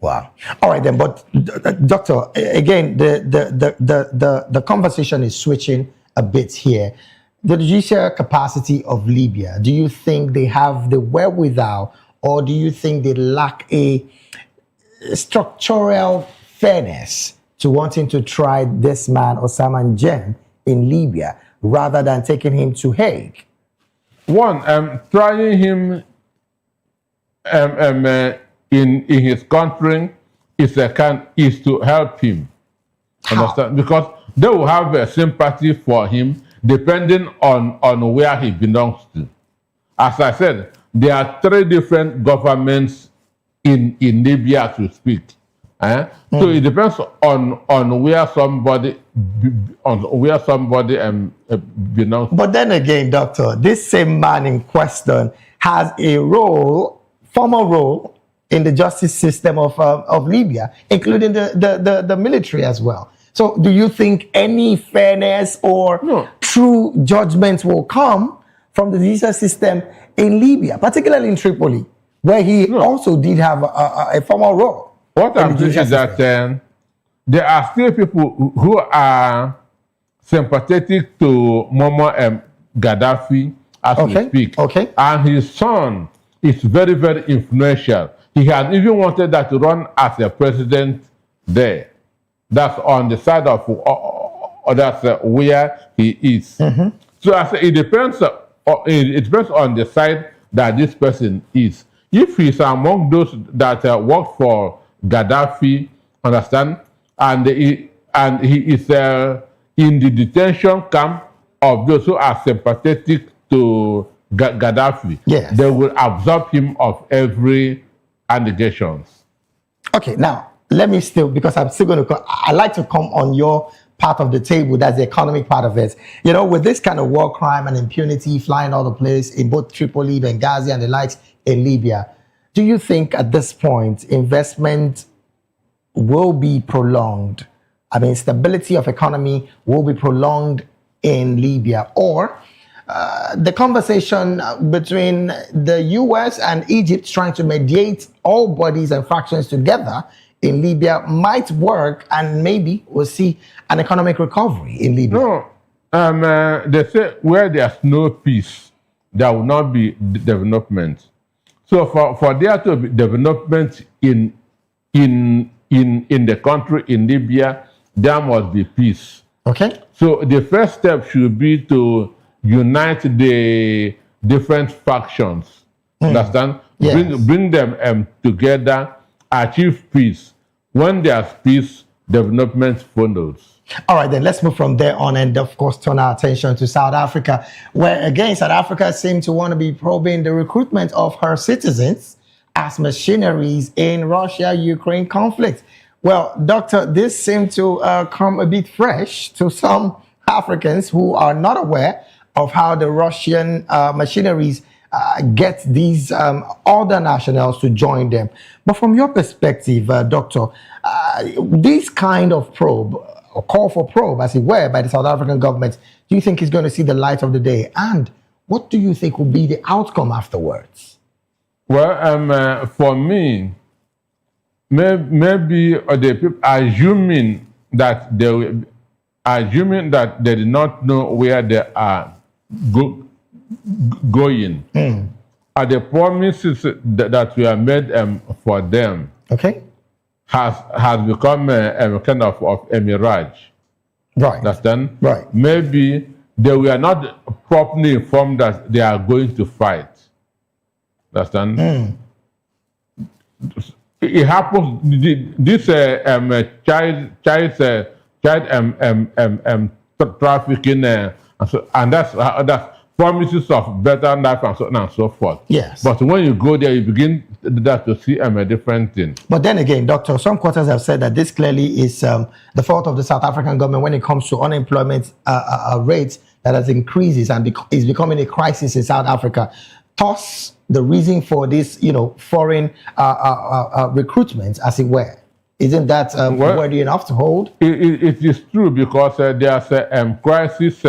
Wow. All right then, but Doctor, again, the conversation is switching a bit here. The judicial capacity of Libya, do you think they have the wherewithal, or do you think they lack a structural fairness to wanting to try this man, Osama Jem, in Libya, rather than taking him to Hague?
One, trying him in his country is to help him. Understand? Because they will have a sympathy for him depending on where he belongs to. As I said, there are 3 different governments in Libya to speak. So it depends on where somebody belongs.
But then again, Doctor, this same man in question has a formal role in the justice system of Libya, including the military as well. So do you think any fairness or true judgment will come from the judicial system in Libya, particularly in Tripoli, where he also did have a formal role?
What I'm saying is that there are still people who are sympathetic to Muammar Gaddafi as we speak. And his son is very, very influential. He has even wanted that to run as a president there. That's on the side of that's where he is. So I say it depends on the side that this person is. If he's among those that work for Gaddafi, understand, and he is in the detention camp of those who are sympathetic to Gaddafi, they will absolve him of every allegations.
Okay, now let me still, because I'm still going to, I like to come on your part of the table, that's the economic part of it. You know, with this kind of war crime and impunity flying all the place in both Tripoli, Benghazi, and the likes in Libya, do you think at this point investment will be prolonged? I mean, stability of economy will be prolonged in Libya, or the conversation between the US and Egypt trying to mediate all bodies and factions together in Libya might work, and maybe we'll see an economic recovery in Libya?
No, they say where there's no peace, there will not be development. So for there to be development in the country, in Libya, there must be peace.
Okay.
So the first step should be to unite the different factions. Understand?
Yes.
Bring them together, achieve peace. When there's peace, development follows.
All right, then let's move from there on and, of course, turn our attention to South Africa, where, again, South Africa seems to want to be probing the recruitment of her citizens as mercenaries in Russia-Ukraine conflict. Well, Doctor, this seemed to come a bit fresh to some Africans who are not aware of how the Russian mercenaries get these other nationals to join them. But from your perspective, Doctor, this kind of probe, or call for probe, as it were, by the South African government, do you think is going to see the light of the day? And what do you think will be the outcome afterwards?
Well, for me, maybe the people assuming that they did not know where they are going. Are the promises that were made for them?
Okay.
Has become a kind of a mirage.
Right.
Understand?
Right.
Maybe they were not properly informed that they are going to fight. Understand? It happens. This child trafficking, and that's promises of better life and so on and so forth.
Yes.
But when you go there, you begin to see a different thing.
But then again, Doctor, some quarters have said that this clearly is the fault of the South African government when it comes to unemployment rates that has increases and is becoming a crisis in South Africa. Thus, the reason for this, foreign recruitment, as it were, isn't that worthy enough to hold?
It is true, because there's a crisis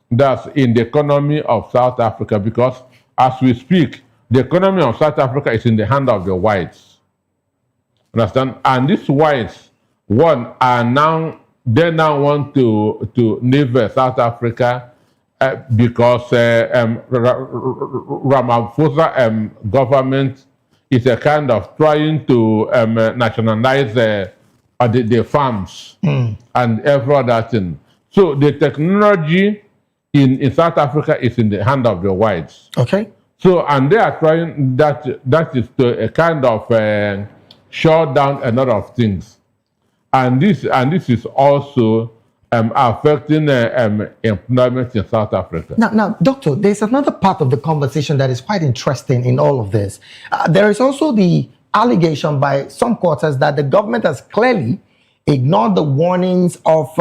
that's in the economy of South Africa, because as we speak, the economy of South Africa is in the hand of the whites. Understand? And these whites, they now want to leave South Africa because Ramaphosa government is a kind of trying to nationalize the farms and every other thing. So the technology in South Africa is in the hand of the whites.
Okay.
So, and they are trying, that is a kind of shut down a lot of things, and this is also affecting employment in South Africa.
Now, Doctor, there's another part of the conversation that is quite interesting in all of this. There is also the allegation by some quarters that the government has clearly ignored the warnings of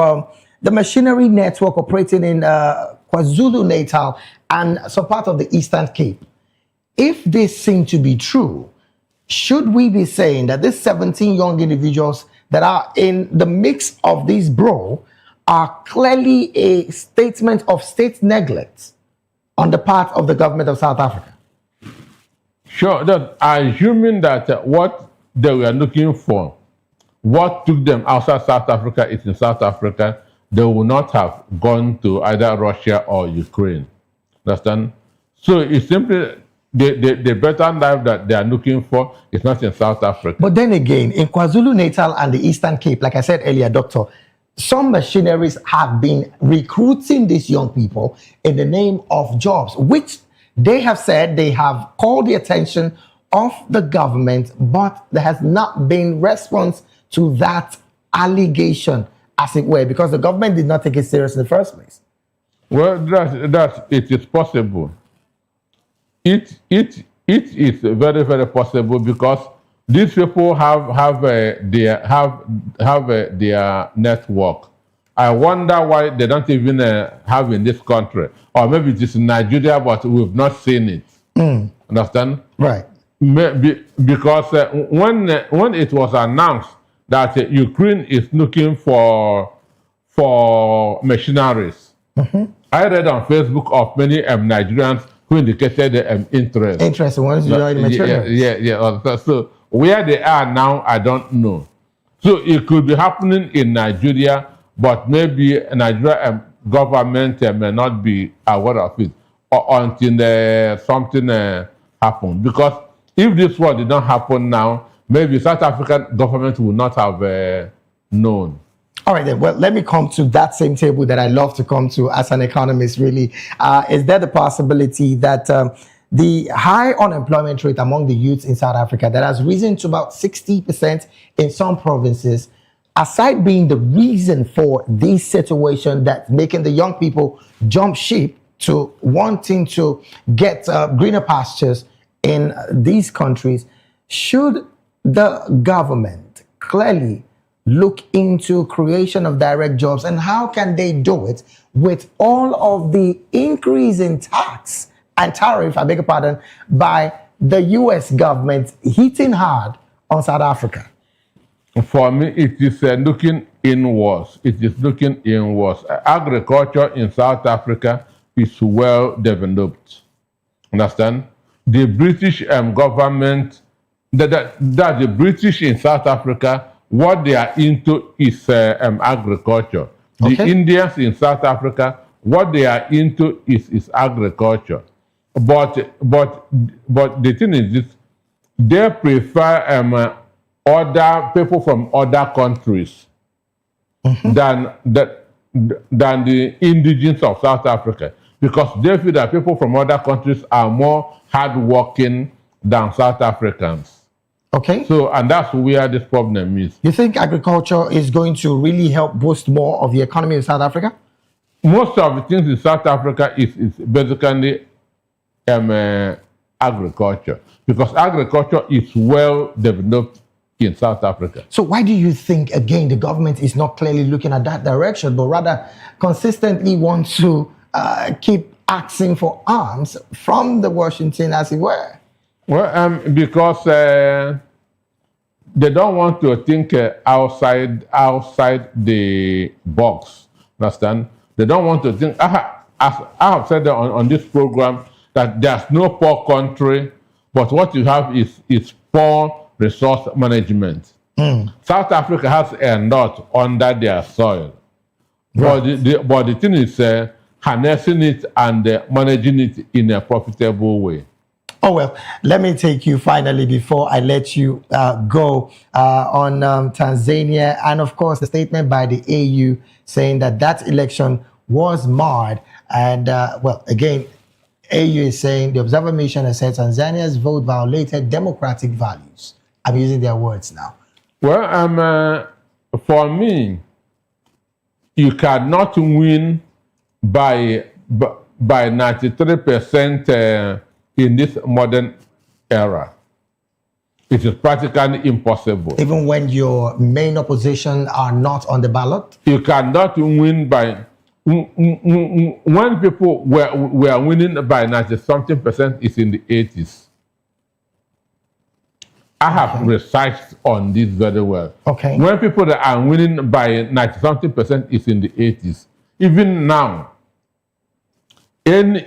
the machinery network operating in KwaZulu-Natal and some part of the Eastern Cape. If this seems to be true, should we be saying that these 17 young individuals that are in the mix of this brawl are clearly a statement of state neglect on the part of the government of South Africa?
Sure, that assuming that what they were looking for, what took them outside South Africa is in South Africa, they would not have gone to either Russia or Ukraine. Understand? So it's simply the better life that they are looking for is not in South Africa.
But then again, in KwaZulu-Natal and the Eastern Cape, like I said earlier, Doctor, some machineries have been recruiting these young people in the name of jobs, which they have said they have called the attention of the government, but there has not been response to that allegation, as it were, because the government did not take it serious in the first place.
Well, that it is possible. It is very, very possible because these people have their network. I wonder why they don't even have in this country, or maybe it is in Nigeria, but we've not seen it. Understand?
Right.
Maybe, because when it was announced that Ukraine is looking for machineries, I read on Facebook of many Nigerians who indicated interest.
Interest in ones you already materials.
Yeah. So where they are now, I don't know. So it could be happening in Nigeria, but maybe Nigeria government may not be aware of it until something happens. Because if this one did not happen now, maybe South African government would not have known.
All right, then. Well, let me come to that same table that I love to come to as an economist, really. Is there the possibility that the high unemployment rate among the youths in South Africa that has risen to about 60% in some provinces, aside being the reason for this situation that's making the young people jump ship to wanting to get greener pastures in these countries, should the government clearly look into creation of direct jobs, and how can they do it with all of the increase in tax and tariff, I beg your pardon, by the US government hitting hard on South Africa?
For me, it is looking inwards. It is looking inwards. Agriculture in South Africa is well developed. Understand? The British government, that the British in South Africa, what they are into is agriculture. The Indians in South Africa, what they are into is agriculture. But the thing is this: they prefer other people from other countries than the indigenous of South Africa, because they feel that people from other countries are more hardworking than South Africans.
Okay.
So, and that's where this problem is.
You think agriculture is going to really help boost more of the economy in South Africa?
Most of the things in South Africa is basically agriculture, because agriculture is well developed in South Africa.
So why do you think, again, the government is not clearly looking at that direction, but rather consistently wants to keep asking for arms from the Washington, as it were?
Well, because they don't want to think outside the box. Understand? They don't want to think. As I have said on this program, that there's no poor country, but what you have is poor resource management. South Africa has a lot under their soil, but the thing is harnessing it and managing it in a profitable way.
Oh, well, let me take you finally before I let you go on Tanzania. And of course, the statement by the AU saying that election was marred. And well, again, AU is saying the observer mission has said Tanzania's vote violated democratic values. I'm using their words now.
Well, for me, you cannot win by 93% in this modern era. It is practically impossible.
Even when your main opposition are not on the ballot?
You cannot win by... When people were winning by 90-something% is in the 80s. I have researched on this very well.
Okay.
When people that are winning by 90-something% is in the 80s. Even now, any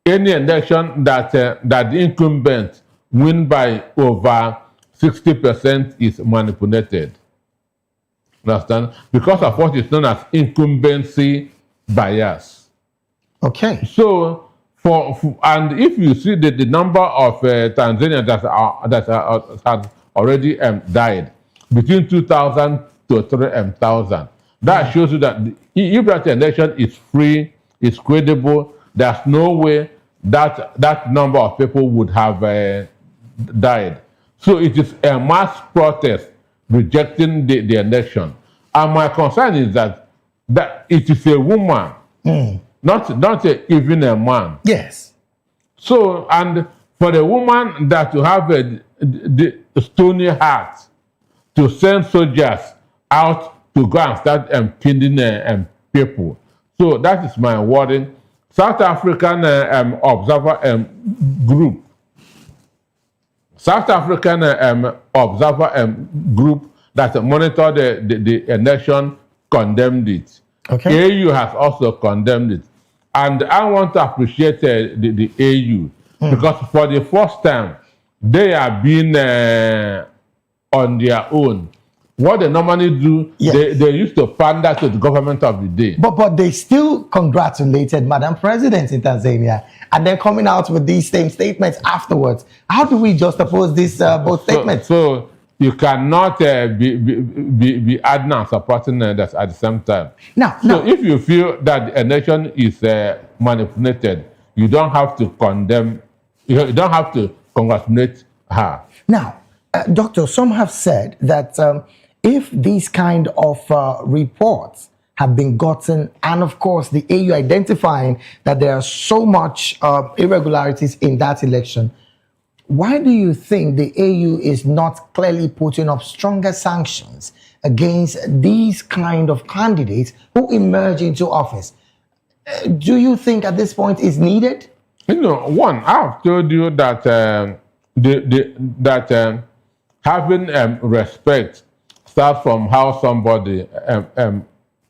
election that the incumbent win by over 60% is manipulated. Understand? Because of what is known as incumbency bias.
Okay.
So, and if you see the number of Tanzanians that has already died between 2,000 to 3,000, that shows you that if that election is free, is credible, there's no way that number of people would have died. So it is a mass protest rejecting the election. And my concern is that it is a woman, not even a man.
Yes.
So, and for the woman that to have the stony heart to send soldiers out to go and start killing people. So that is my worry. South African observer group. South African observer group that monitored the election condemned it.
Okay.
AU has also condemned it. And I want to appreciate the AU because for the first time, they are being on their own. What they normally do, they used to pander to the government of the day.
But they still congratulated Madam President in Tanzania and then coming out with these same statements afterwards. How do we juxtapose these both statements?
So you cannot be adding and supporting that at the same time. So if you feel that the election is manipulated, you don't have to condemn, you don't have to congratulate her.
Now, Doctor, some have said that if these kind of reports have been gotten, and of course the AU identifying that there are so much irregularities in that election, why do you think the AU is not clearly putting up stronger sanctions against these kind of candidates who emerge into office? Do you think at this point is needed?
You know, one, I've told you that having respect starts from how somebody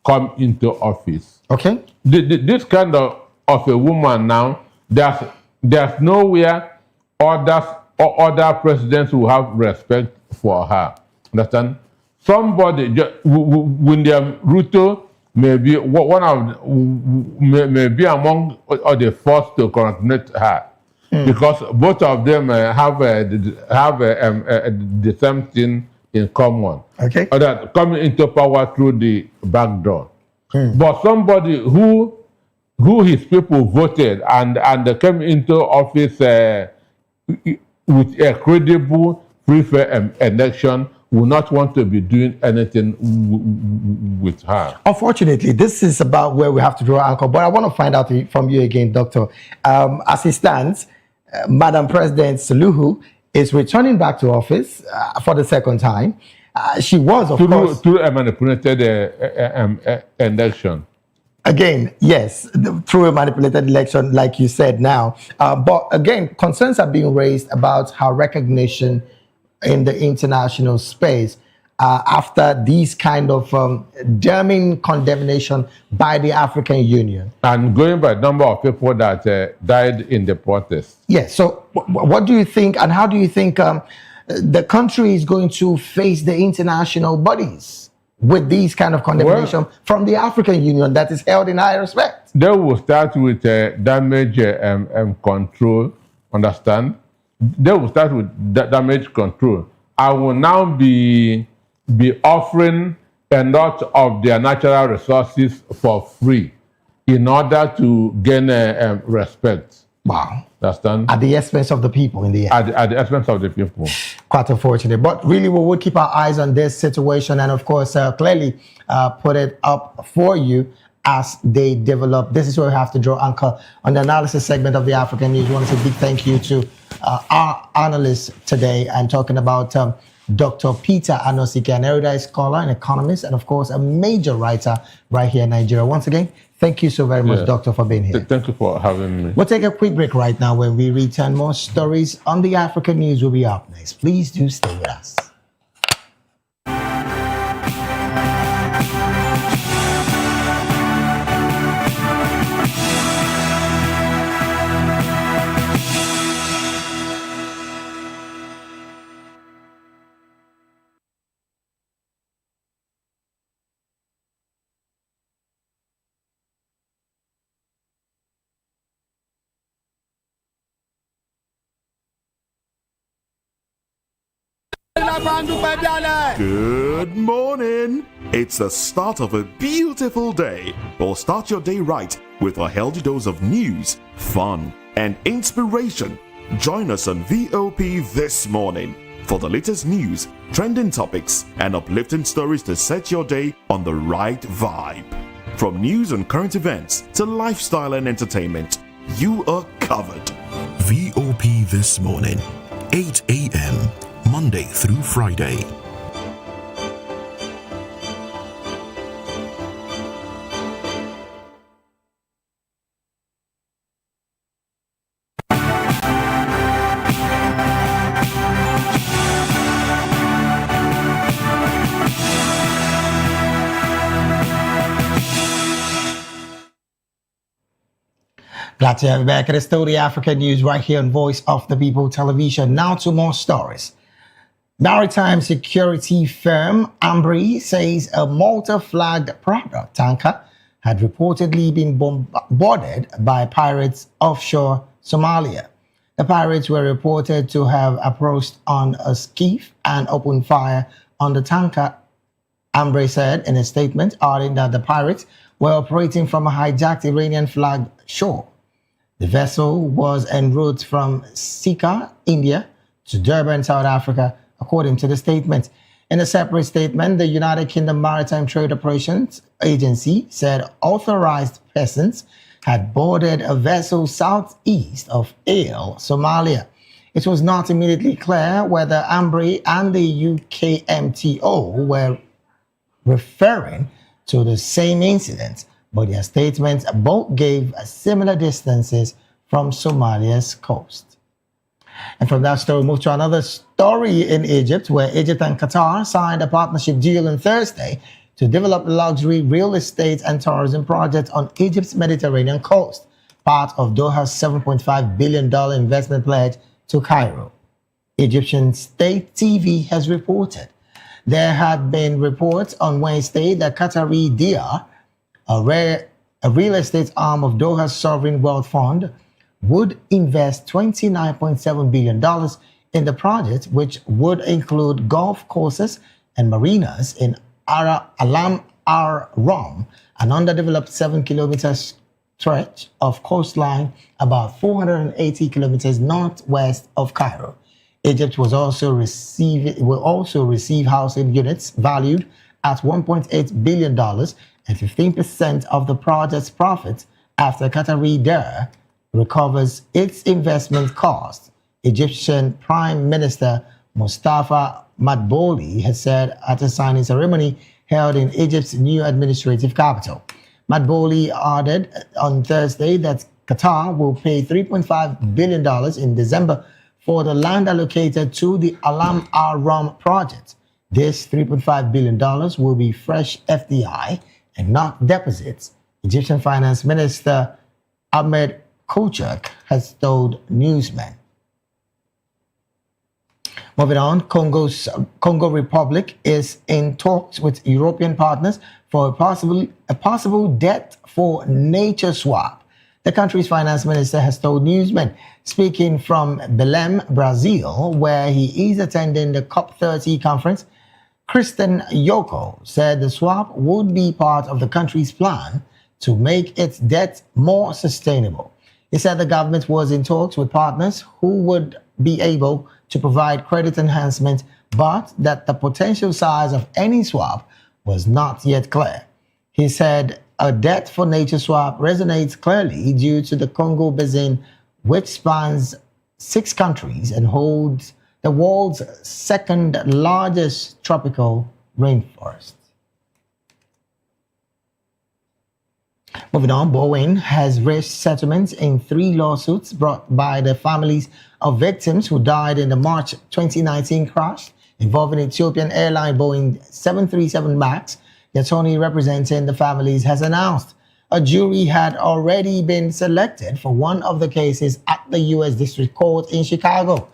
come into office.
Okay.
This kind of a woman now, there's nowhere other presidents will have respect for her. Understand? Somebody, William Ruto may be one of may be among the first to congratulate her. Because both of them have the same thing in common.
Okay.
That coming into power through the back door. But somebody who his people voted and came into office with a credible, free, fair election will not want to be doing anything with her.
Unfortunately, this is about where we have to draw anchor. But I want to find out from you again, Doctor. As it stands, Madam President Suluhu is returning back to office for the second time. She was, of course...
Through a manipulated election.
Again, yes, through a manipulated election, like you said now. But again, concerns are being raised about her recognition in the international space after these kind of damning condemnation by the African Union.
And going by the number of people that died in the protest.
Yes, so what do you think and how do you think the country is going to face the international bodies with these kind of condemnation from the African Union that is held in high respect?
They will start with damage control, understand? They will start with damage control. I will now be offering a lot of their natural resources for free in order to gain respect.
Wow.
Understand?
At the expense of the people in the end.
At the expense of the people.
Quite unfortunate. But really, we will keep our eyes on this situation and, of course, clearly put it up for you as they develop. This is where we have to draw anchor on the analysis segment of the African News. We want to say a big thank you to our analysts today and talking about Dr. Peter Anosike, an erudite scholar, an economist, and of course, a major writer right here in Nigeria. Once again, thank you so very much, Doctor, for being here.
Thank you for having me.
We'll take a quick break right now. When we return, more stories on the African News will be up next. Please do stay with us.
Good morning. It's the start of a beautiful day. Or start your day right with a healthy dose of news, fun, and inspiration. Join us on VOP this morning for the latest news, trending topics, and uplifting stories to set your day on the right vibe. From news and current events to lifestyle and entertainment, you are covered.
VOP This Morning, 8 a.m., Monday through Friday.
Glad to have you back. It is still the African News right here on Voice of the People Television. Now to more stories. Maritime security firm Ambri says a Malta-flagged product tanker had reportedly been boarded by pirates offshore Somalia. The pirates were reported to have approached on a skiff and opened fire on the tanker. Ambri said in a statement, adding that the pirates were operating from a hijacked Iranian-flagged shore. The vessel was en route from Sika, India, to Durban, South Africa, according to the statement. In a separate statement, the United Kingdom Maritime Trade Operations Agency said authorized persons had boarded a vessel southeast of Ale, Somalia. It was not immediately clear whether Ambri and the UKMTO were referring to the same incident, but their statements both gave similar distances from Somalia's coast. And from that story, move to another story in Egypt, where Egypt and Qatar signed a partnership deal on Thursday to develop luxury real estate and tourism projects on Egypt's Mediterranean coast, part of Doha's $7.5 billion investment pledge to Cairo. Egyptian state TV has reported. There had been reports on Wednesday that Qatari Dia, a real estate arm of Doha's Sovereign Wealth Fund, would invest $29.7 billion in the project, which would include golf courses and marinas in Alam Ar-Rum, an underdeveloped 7-kilometer stretch of coastline about 480 kilometers northwest of Cairo. Egypt will also receive housing units valued at $1.8 billion and 15% of the project's profits after Qatari Dir recovers its investment cost. Egyptian Prime Minister Mustafa Madbouly has said at a signing ceremony held in Egypt's new administrative capital. Madbouly added on Thursday that Qatar will pay $3.5 billion in December for the land allocated to the Alam Ar-Rum project. This $3.5 billion will be fresh FDI and not deposits, Egyptian Finance Minister Ahmed Kuchak has told newsmen. Moving on, Congo Republic is in talks with European partners for a possible debt for nature swap. The country's finance minister has told newsmen, speaking from Belém, Brazil, where he is attending the COP30 conference. Kristen Yoko said the swap would be part of the country's plan to make its debt more sustainable. He said the government was in talks with partners who would be able to provide credit enhancement, but that the potential size of any swap was not yet clear. He said a debt for nature swap resonates clearly due to the Congo Basin, which spans 6 countries and holds the world's second largest tropical rainforest. Moving on, Boeing has reached settlements in 3 lawsuits brought by the families of victims who died in the March 2019 crash involving Ethiopian airline Boeing 737 MAX. The attorney representing the families has announced a jury had already been selected for one of the cases at the U.S. District Court in Chicago.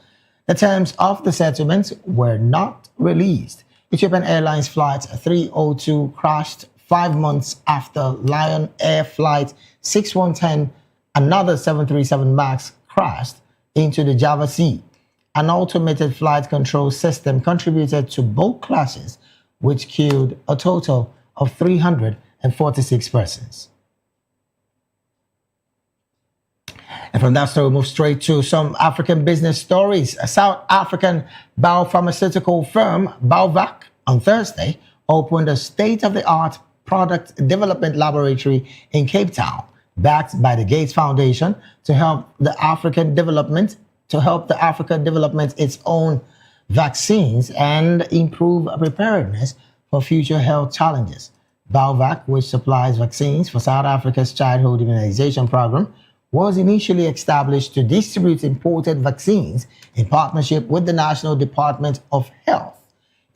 The terms of the settlements were not released. Ethiopian Airlines Flight 302 crashed 5 months after Lion Air Flight 6110, another 737 MAX, crashed into the Java Sea. An automated flight control system contributed to both crashes, which killed a total of 346 persons. And from that story, we move straight to some African business stories. A South African biopharmaceutical firm, Voptvlive, on Thursday opened a state-of-the-art product development laboratory in Cape Town, backed by the Gates Foundation to help the African development its own vaccines and improve preparedness for future health challenges. Voptvlive, which supplies vaccines for South Africa's childhood immunization program, was initially established to distribute imported vaccines in partnership with the National Department of Health.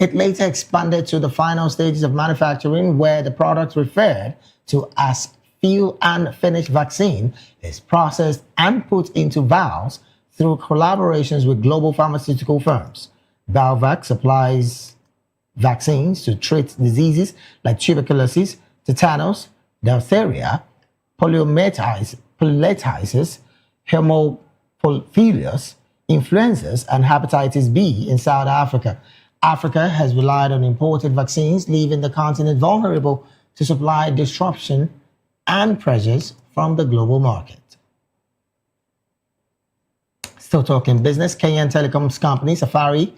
It later expanded to the final stages of manufacturing, where the product referred to as fill and finish vaccine is processed and put into vials through collaborations with global pharmaceutical firms. Voptvlive supplies vaccines to treat diseases like tuberculosis, tetanus, diphtheria, poliomyelitis, hemophilus, influenzas, and hepatitis B in South Africa. Africa has relied on imported vaccines, leaving the continent vulnerable to supply disruption and pressures from the global market. Still talking business, Kenyan telecoms company Safaricom,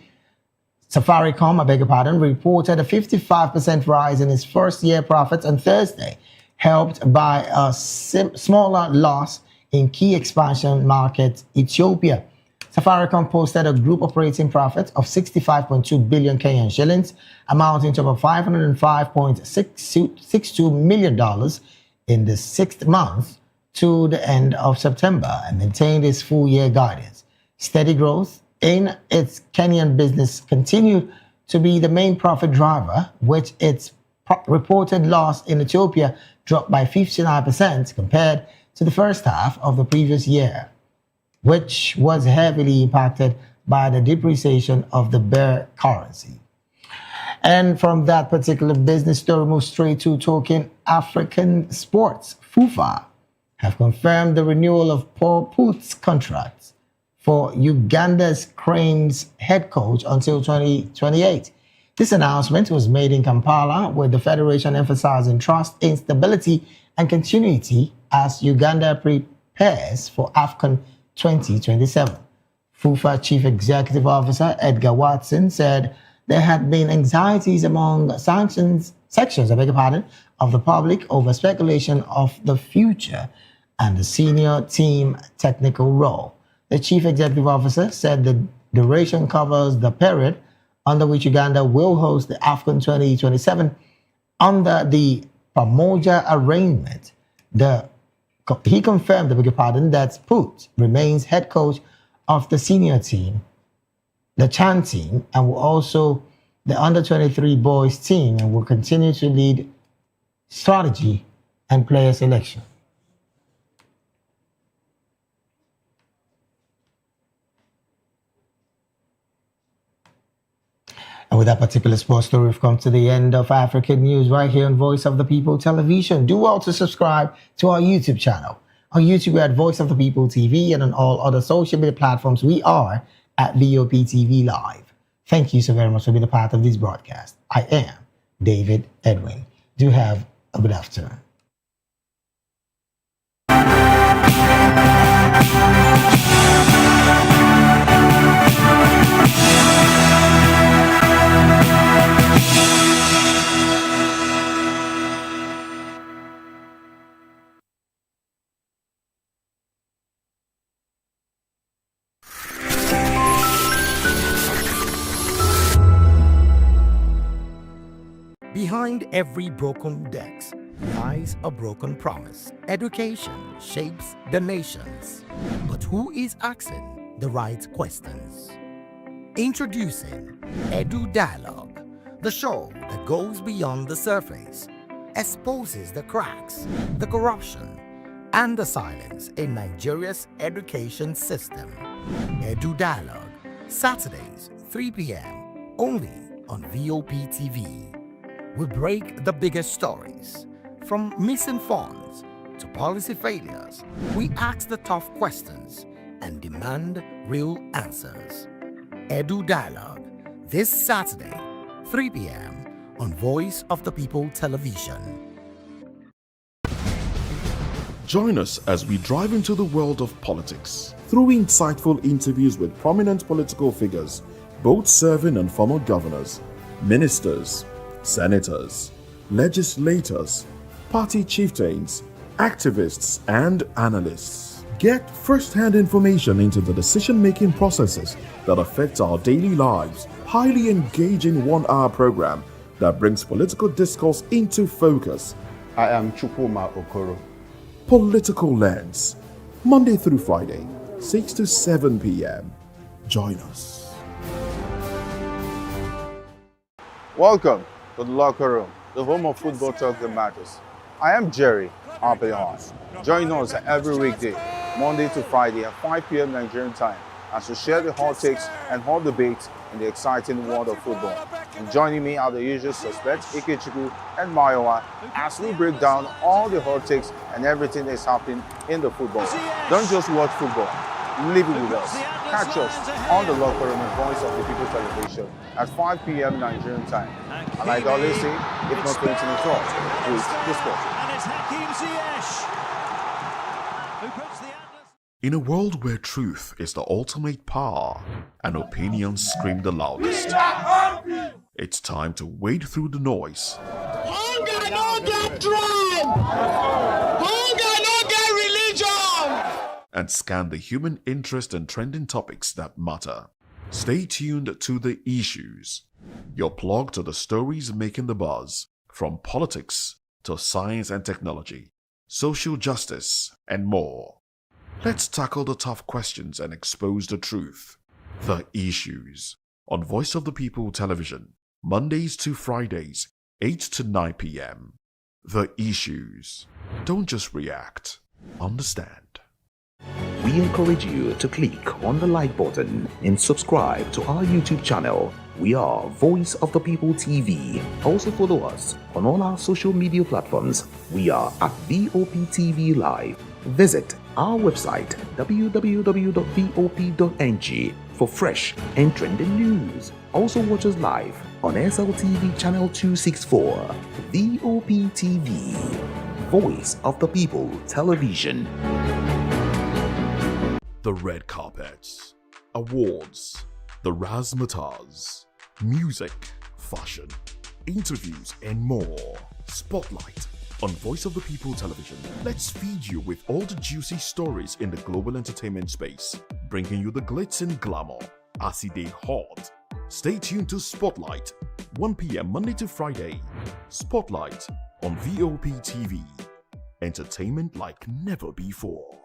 reported a 55% rise in its first-year profits on Thursday, helped by a smaller loss in key expansion market Ethiopia. Safaricom posted a group operating profit of 65.2 billion Kenyan shillings, amounting to about $505.62 million in the 6th month to the end of September, and maintained its full-year guidance. Steady growth in its Kenyan business continued to be the main profit driver, which its reported loss in Ethiopia dropped by 59% compared to the first half of the previous year, which was heavily impacted by the depreciation of the bear currency. And from that particular business story, move straight to talking African sports. FIFA have confirmed the renewal of Paul Put's contract for Uganda's Cranes head coach until 2028. This announcement was made in Kampala, with the federation emphasizing trust, instability, and continuity as Uganda prepares for AFCON 2027. FIFA Chief Executive Officer Edgar Watson said there had been anxieties among sections of the public over speculation of the future and the senior team technical role. The Chief Executive Officer said the duration covers the period under which Uganda will host the AFCON 2027 under the Pamoja arrangement. He confirmed that Put remains head coach of the senior team, the Chan team, and will also the under-23 boys team, and will continue to lead strategy and player selection. And with that particular sports story, we've come to the end of African News right here on Voice of the People Television. Do well to subscribe to our YouTube channel. On YouTube, we're at Voice of the People TV, and on all other social media platforms, we are at VOPTV Live. Thank you so very much for being a part of this broadcast. I am David Edwin. Do have a good afternoon.
Behind every broken desk lies a broken promise. Education shapes the nations. But who is asking the right questions? Introducing Edu Dialogue, the show that goes beyond the surface, exposes the cracks, the corruption, and the silence in Nigeria's education system. Edu Dialogue, Saturdays, 3 p.m., only on VOP TV. We break the biggest stories, from missing funds to policy failures. We ask the tough questions and demand real answers. Edu Dialogue, this Saturday, 3 p.m. on Voice of the People Television.
Join us as we drive into the world of politics through insightful interviews with prominent political figures, both serving and former governors, ministers, senators, legislators, party chieftains, activists, and analysts. Get first-hand information into the decision-making processes that affect our daily lives. Highly engaging one-hour program that brings political discourse into focus.
I am Chukwuma Okoro.
Political Lens, Monday through Friday, 6 to 7 p.m. Join us.
Welcome to the locker room, the home of football talk that matters. I am Jerry Arpillon. Join us every weekday, Monday to Friday at 5 p.m. Nigerian time, as we share the hot takes and hot debates in the exciting world of football. And joining me are the usual suspects, Ikechukwu and Mayowa, as we break down all the hot takes and everything that's happening in the football. Don't just watch football, live it with us. Catch us on the locker room and Voice of the People Television at 5 p.m. Nigerian time. And like I always say, if not 20 minutes off, please discuss.
In a world where truth is the ultimate power and opinions scream the loudest, it's time to wade through the noise.
Hunger no get tribe! Hunger no get religion!
And scan the human interest and trending topics that matter. Stay tuned to The Issues, your plug to the stories making the buzz, from politics to science and technology, social justice, and more. Let's tackle the tough questions and expose the truth. The Issues, on Voice of the People Television, Mondays to Fridays, 8 to 9 p.m. The Issues. Don't just react, understand.
We encourage you to click on the like button and subscribe to our YouTube channel. We are Voice of the People TV. Also follow us on all our social media platforms. We are at VOP TV Live. Visit our website www.vop.ng for fresh and trending news. Also watch us live on SLTV channel 264. VOP TV, Voice of the People Television.
The red carpets, awards, the razzmatazz, music, fashion, interviews, and more. Spotlight on Voice of the People Television. Let's feed you with all the juicy stories in the global entertainment space, bringing you the glitz and glamour as it is hot. Stay tuned to Spotlight, 1 p.m. Monday to Friday. Spotlight on VOP TV. Entertainment like never before.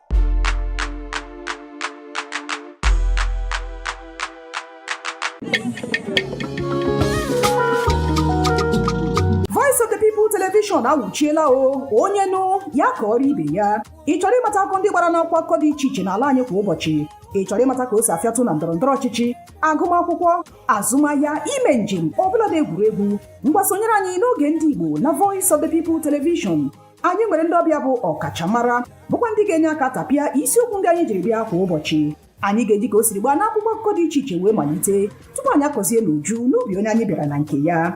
Voice of the People Television awuchiela o onye nụ ya ka ọrụ ibe ya. Ị chọrọ ịmata akụkọ ndị gbara n'akwụkwọ akụkọ dị iche iche n'ala anyị kwa ụbọchị. Ị chọrọ ịmata ka o si afịatụ na ndọrọndọrọ ọchịchị, agụmakwụkwọ, azụmahịa, ime njem, ọbụla dị egwuregwu. Ngwa sonyere anyị n'oge ndị Igbo na Voice of the People Television. Anyị nwere ndị ọbịa bụ ọkachamara, bụkwa ndị ga-enye aka tapịa isiokwu ndị anyị jiri bịa kwa ụbọchị. Anyị ga-eji ka o siri gbaa n'akwụkwọ akụkọ dị iche iche wee malite tupu anyị akọzie n'uju n'ubi onye anyị bịara na nke ya.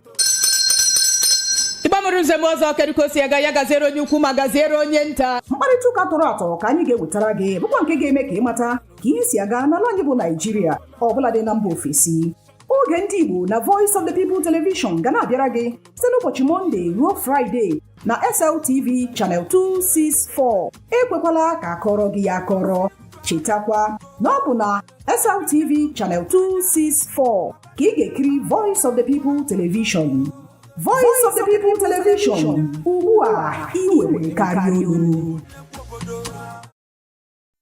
Ibamuru
nze m ọzọ kedukosi ya gazere onye ukwu ma gazere onye nta. Mkparịta ụka tọrọ atọ ka anyị ga-ewetara gị bụkwa nke ga-eme ka ị mata ka ihe si aga n'ala anyị bụ Naịjirịa ọbụla dị na mba ofesi. Oge ndị Igbo na Voice of the People Television ga na-abịara gị site n'ụbọchị Mọnde ruo Fraịde na SLTV Channel 264. Ekwekwala ka akọrọ gị ya akọrọ. Chetakwa na ọ bụ na SLTV Channel 264 ka ị ga-ekiri Voice of the People Television. Voice of the People Television. Ugbu a iwere karịa olu.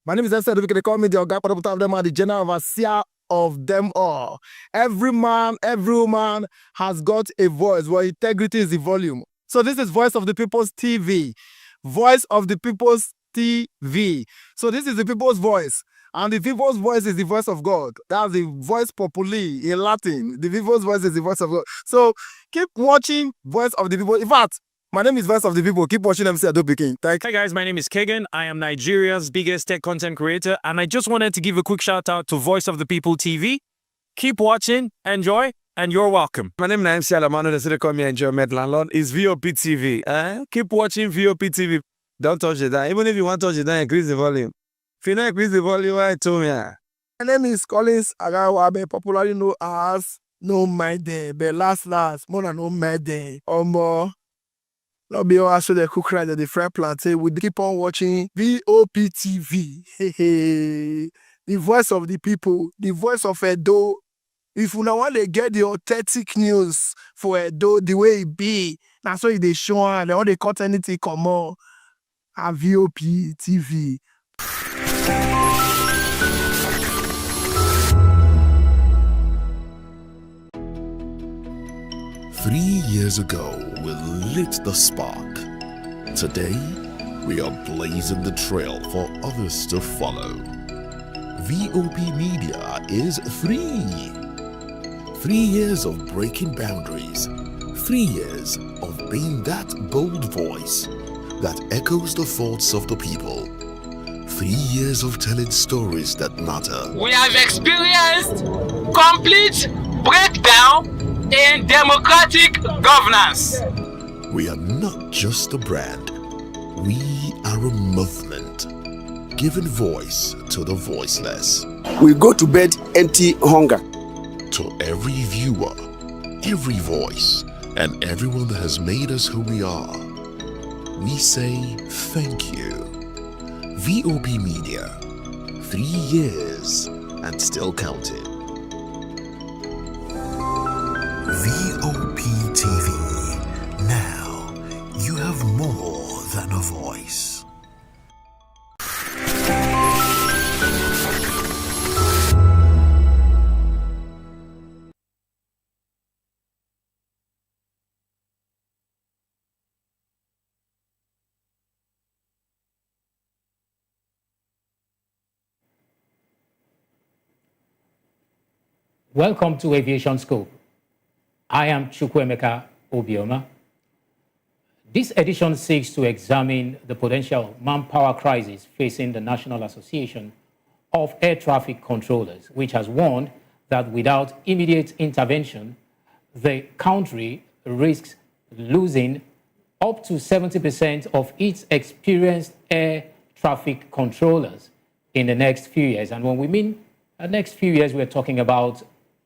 My name is Esther. They call me the Oga Part of them are the general overseer of them all. Every man, every woman has got a voice where integrity is the volume. So this is Voice of the People's TV. Voice of the People's TV. So this is the people's voice. And the people's voice is the voice of God. That's the voice populi in Latin. The people's voice is the voice of God. So keep watching Voice of the People. In fact, my name is Voice of the People. Keep watching MC Adobe King. Hi
guys, my name is Kagan. I am Nigeria's biggest tech content creator. And I just wanted to give a quick shout out to Voice of the People TV. Keep watching, enjoy, and you're welcome.
My name is MC Alamano. They call me Enjoy Med Landlord. It's VOP TV. Keep watching VOP TV. Don't touch it down. Even if you want to touch it down, increase the volume. If you don't increase the volume, why told me?
My name is Collins Agawabe, popularly known as No Mide, but last, more than No Mide. Or more. Not be all so the cook right at the fry plantain. We keep on watching VOP TV. Hey. The voice of the people, the voice of Edo. If you want to get the authentic news for Edo, the way it be, that's why they show and all they cut anything come on. A VOP TV.
3 years ago, we lit the spark. Today, we are blazing the trail for others to follow. VOP Media is free. 3 years of breaking boundaries. 3 years of being that bold voice that echoes the thoughts of the people. 3 years of telling stories that matter.
We have experienced complete breakdown in democratic governance.
We are not just a brand. We are a movement, giving voice to the voiceless.
We go to bed empty hunger.
To every viewer, every voice, and everyone that has made us who we are, we say thank you. VOP Media, 3 years and still counting.
VOP TV. Now you have more than a voice.
Welcome to Aviation School. I am Chukwuemeka Obioma. This edition seeks to examine the potential manpower crisis facing the National Association of Air Traffic Controllers, which has warned that without immediate intervention, the country risks losing up to 70% of its experienced air traffic controllers in the next few years. And when we mean the next few years, we're talking about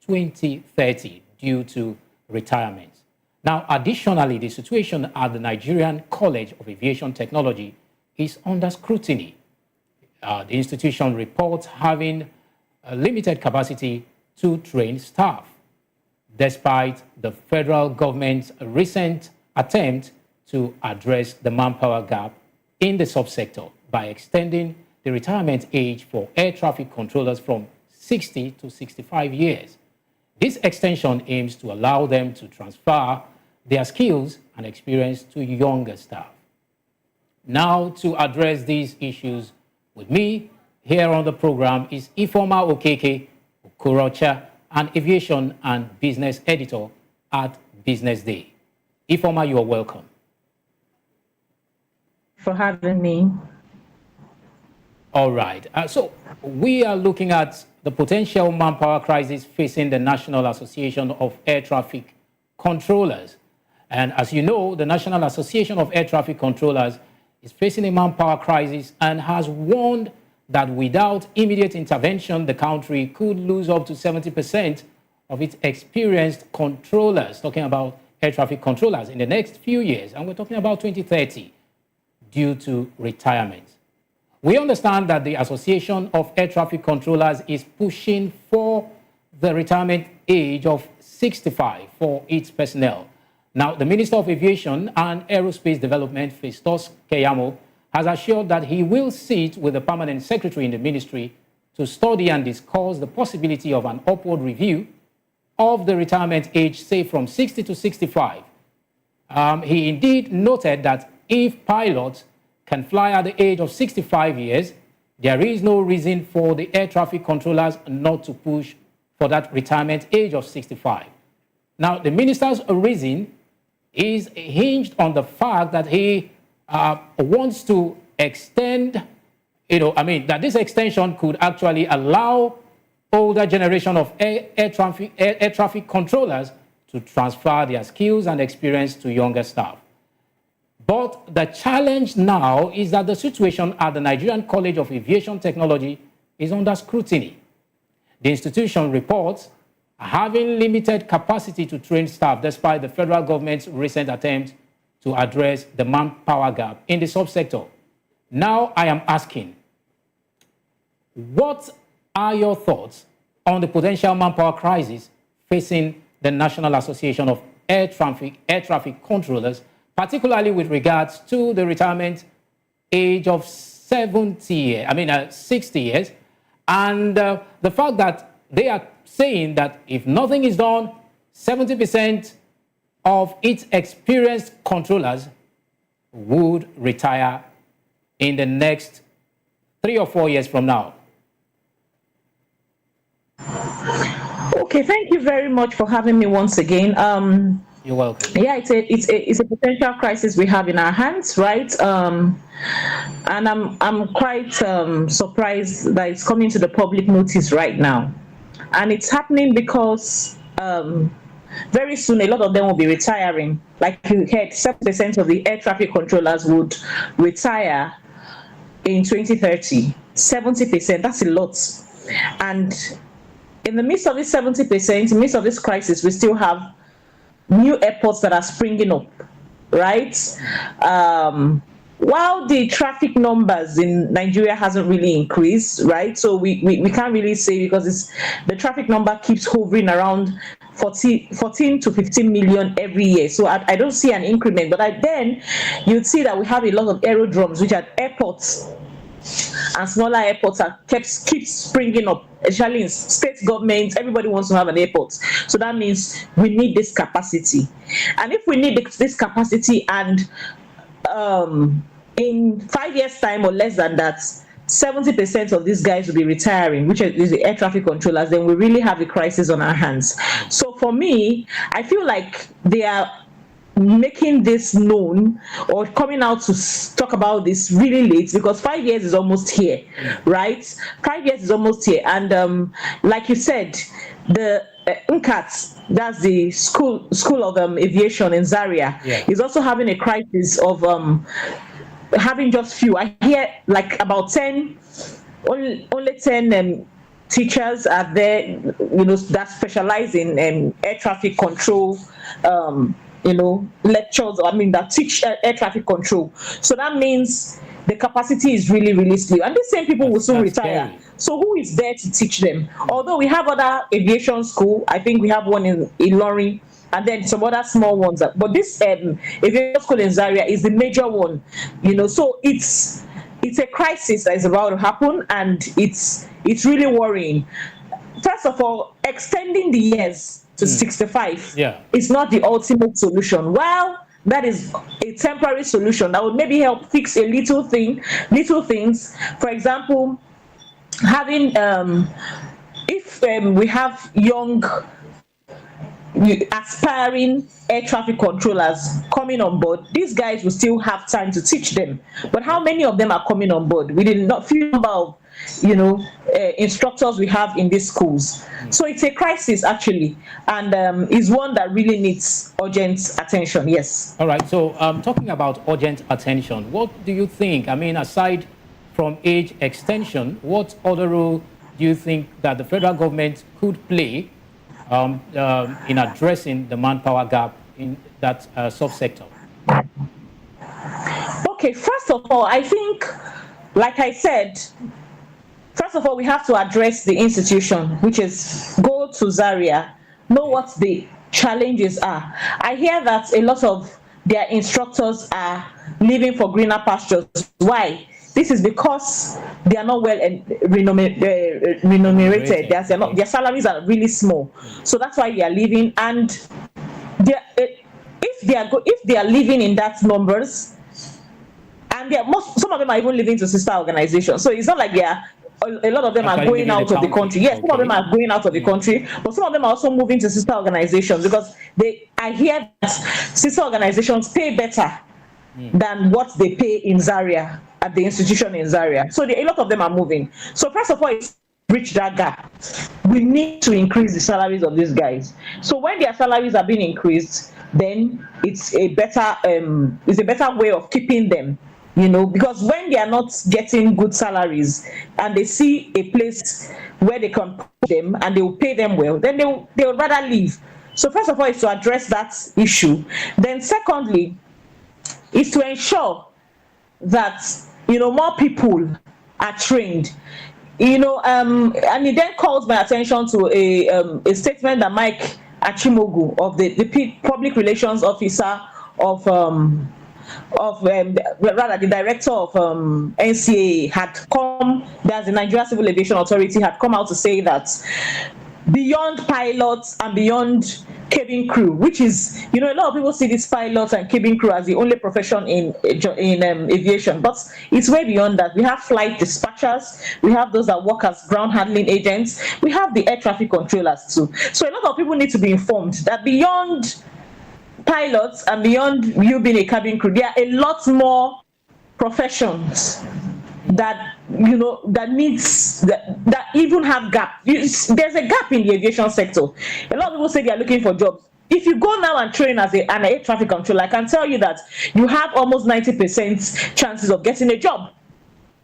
2030 due to retirements. Now, additionally, the situation at the Nigerian College of Aviation Technology is under scrutiny. The institution reports having a limited capacity to train staff, despite the federal government's recent attempt to address the manpower gap in the subsector by extending the retirement age for air traffic controllers from 60 to 65 years. This extension aims to allow them to transfer their skills and experience to younger staff. Now, to address these issues with me here on the program is Ifeoma Okeke Okorocha, an aviation and business editor at Business Day. Ifeoma, you are welcome.
For having me.
All right. So we are looking at the potential manpower crisis facing the National Association of Air Traffic Controllers. And as you know, the National Association of Air Traffic Controllers is facing a manpower crisis and has warned that without immediate intervention, the country could lose up to 70% of its experienced controllers, talking about air traffic controllers, in the next few years, and we're talking about 2030, due to retirement. We understand that the Association of Air Traffic Controllers is pushing for the retirement age of 65 for its personnel. Now, the Minister of Aviation and Aerospace Development, Festus Keyamo, has assured that he will sit with the permanent secretary in the ministry to study and discuss the possibility of an upward review of the retirement age, say from 60 to 65. He indeed noted that if pilots can fly at the age of 65 years, there is no reason for the air traffic controllers not to push for that retirement age of 65. Now, the minister's reason is hinged on the fact that he wants to extend, that this extension could actually allow older generation of air traffic controllers to transfer their skills and experience to younger staff. But the challenge now is that the situation at the Nigerian College of Aviation Technology is under scrutiny. The institution reports having limited capacity to train staff despite the federal government's recent attempt to address the manpower gap in the subsector. Now I am asking, what are your thoughts on the potential manpower crisis facing the National Association of Air Traffic Controllers, particularly with regards to the retirement age of 60 years, and the fact that they are saying that if nothing is done, 70% of its experienced controllers would retire in the next 3 or 4 years from now?
Okay, thank you very much for having me once again.
You're welcome.
Yeah, it's a potential crisis we have in our hands, right? And I'm quite surprised that it's coming to the public notice right now, and it's happening because very soon a lot of them will be retiring. Like you heard, 7% of the air traffic controllers would retire in 2030. 70%, that's a lot. And in the midst of this 70%, in the midst of this crisis, we still have new airports that are springing up, right? While the traffic numbers in Nigeria hasn't really increased, right? So we can't really say, because the traffic number keeps hovering around 14 to 15 million every year. So I don't see an increment, but then you'd see that we have a lot of aerodromes, which are airports, and smaller airports keep springing up, especially in state governments. Everybody wants to have an airport. So that means we need this capacity. And if we need this capacity, and in 5 years' time or less than that, 70% of these guys will be retiring, which is the air traffic controllers, then we really have a crisis on our hands. So for me, I feel like they are making this known or coming out to talk about this really late, because 5 years is almost here, right? 5 years is almost here. And like you said, the UNCAT, that's the school of aviation in Zaria, is also having a crisis of having just few. I hear like about 10, only 10 teachers are there, that specialize in air traffic control, lectures, that teach air traffic control. So that means the capacity is really, really slim. And these same people will soon retire. Scary. So who is there to teach them? Although we have other aviation school, I think we have one in Ilorin, and then some other small ones. But this aviation school in Zaria is the major one, So it's a crisis that is about to happen, and it's really worrying. First of all, extending the years to 65 is not the ultimate solution. Well, that is a temporary solution that would maybe help fix a little things. For example, having if we have young aspiring air traffic controllers coming on board, these guys will still have time to teach them. But how many of them are coming on board? We did not few number of instructors we have in these schools. So it's a crisis actually, and is one that really needs urgent attention. Yes.
All right. So talking about urgent attention, what do you think? I mean, aside from age extension, what other role do you think that the federal government could play in addressing the manpower gap in that subsector?
Okay, first of all, I think, like I said, first of all, we have to address the institution, which is go to Zaria, know what the challenges are. I hear that a lot of their instructors are leaving for greener pastures. Why? This is because they are not well remunerated. Their salaries are really small. So that's why they are leaving. And if they are living in that numbers, and some of them are even living to sister organizations. So it's not like a lot of them are going out of the country. Yes, some of them are going out of the country, but some of them are also moving to sister organizations because I hear that sister organizations pay better than what they pay in Zaria, at the institution in Zaria. So a lot of them are moving. So first of all, it's bridge that gap. We need to increase the salaries of these guys. So when their salaries are being increased, then it's a better way of keeping them. Because when they are not getting good salaries and they see a place where they can put them and they will pay them well, then they would rather leave. So first of all, is to address that issue. Then secondly, is to ensure that more people are trained. And it then calls my attention to a statement that Mike Achimogu, of the public relations officer of the director of NCA the Nigeria Civil Aviation Authority had come out to say that beyond pilots and beyond cabin crew, which is, a lot of people see these pilots and cabin crew as the only profession in aviation, but it's way beyond that. We have flight dispatchers, we have those that work as ground handling agents, we have the air traffic controllers too. So a lot of people need to be informed that beyond pilots and beyond you being a cabin crew, there are a lot more professions that that even have gap. There's a gap in the aviation sector. A lot of people say they are looking for jobs. If you go now and train as an air traffic controller, I can tell you that you have almost 90% chances of getting a job.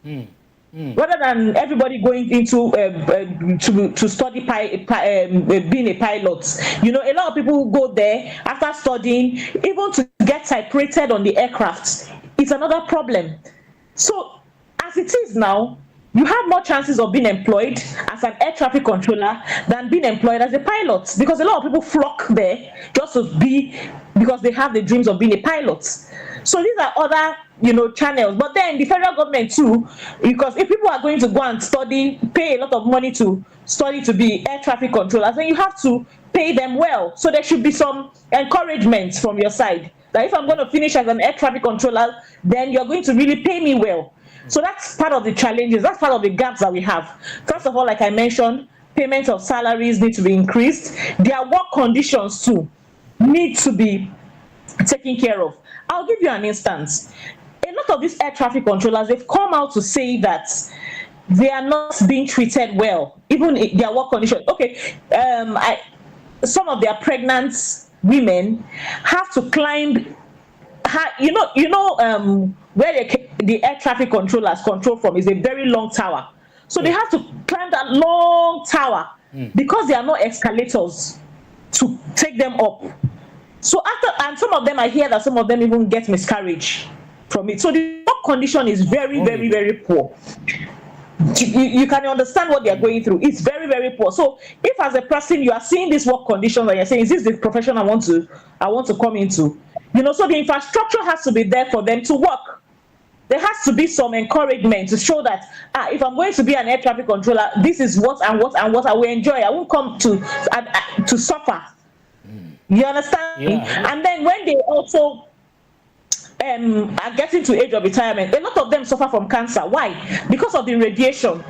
Rather than everybody going into to study being a pilot. A lot of people go there after studying, even to get type-rated on the aircraft. It's another problem. So as it is now, you have more chances of being employed as an air traffic controller than being employed as a pilot, because a lot of people flock there just to because they have the dreams of being a pilot. So these are other channels. But then the federal government too, because if people are going to go and study, pay a lot of money to study to be air traffic controllers, then you have to pay them well. So there should be some encouragement from your side that if I'm going to finish as an air traffic controller, then you're going to really pay me well. So that's part of the challenges, that's part of the gaps that we have. First of all, like I mentioned, payment of salaries need to be increased. Their work conditions too need to be taken care of. I'll give you an instance. A lot of these air traffic controllers, they've come out to say that they are not being treated well, even in their work conditions. Okay, some of their pregnant women have to climb, where the air traffic controllers control from is a very long tower. So they have to climb that long tower because there are no escalators to take them up. So and some of them, I hear that some of them even get miscarriage from it. So the work condition is very, very, very poor. You can understand what they are going through. It's very, very poor. So if as a person you are seeing this work condition and you're saying, is this the profession I want to come into? So the infrastructure has to be there for them to work. There has to be some encouragement to show that if I'm going to be an air traffic controller, this is what I will enjoy. I won't come to suffer. You understand? Yeah. And then when they also are getting to age of retirement, a lot of them suffer from cancer. Why? Because of the radiation.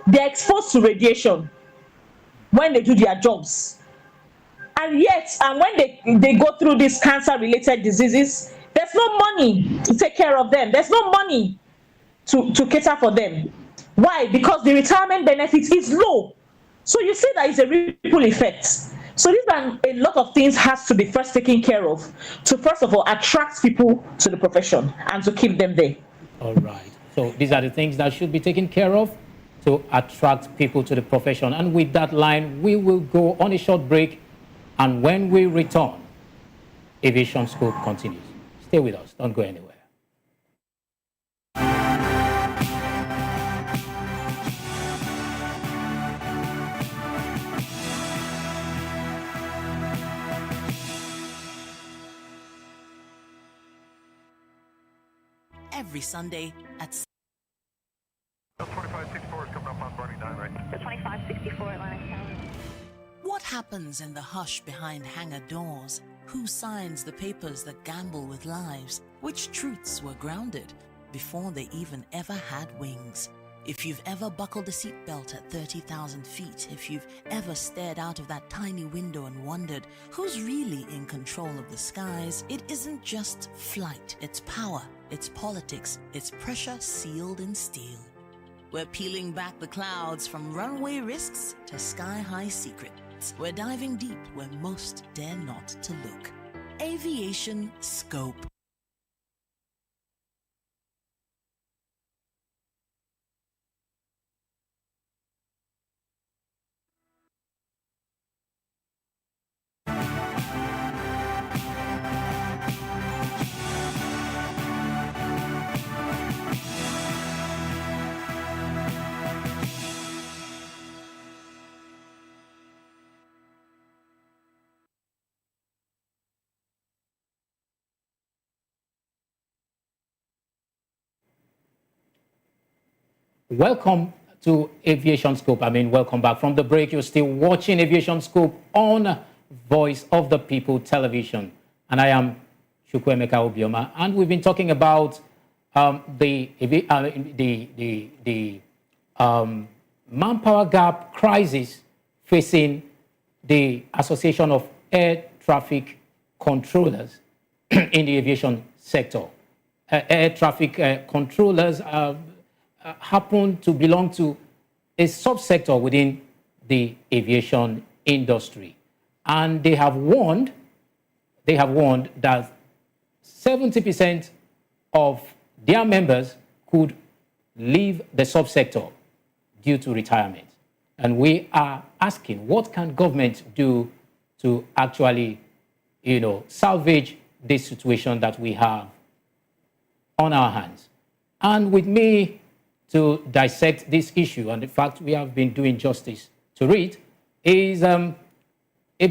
They're exposed to radiation when they do their jobs. And when they go through these cancer-related diseases, there's no money to take care of them. There's no money to cater for them. Why? Because the retirement benefit is low. So you see that it's a ripple effect. So these are a lot of things has to be first taken care of to first of all attract people to the profession and to keep them there.
All right. So these are the things that should be taken care of to attract people to the profession. And with that line, we will go on a short break. And when we return, Aviation Scoop continues. Stay with us. Don't go anywhere.
Every Sunday at
2564 is coming up on running 9, right?
the 2564 Atlantic Tower. What happens in the hush behind hangar doors? Who signs the papers that gamble with lives? Which truths were grounded before they even ever had wings? If you've ever buckled a seatbelt at 30,000 feet, if you've ever stared out of that tiny window and wondered who's really in control of the skies, it isn't just flight, it's power, it's politics, it's pressure sealed in steel. We're peeling back the clouds from runway risks to sky-high secrets. We're diving deep where most dare not to look. Aviation Scope.
Welcome to Aviation Scoop. Welcome back from the break. You're still watching Aviation Scoop on Voice of the People television. And I am Chukwuemeka Obioma. And we've been talking about the manpower gap crisis facing the Association of Air Traffic Controllers in the aviation sector. Air traffic controllers happen to belong to a subsector within the aviation industry. And they have warned that 70% of their members could leave the subsector due to retirement. And we are asking, what can government do to actually, salvage this situation that we have on our hands? And with me to dissect this issue, and the fact we have been doing justice to it, is a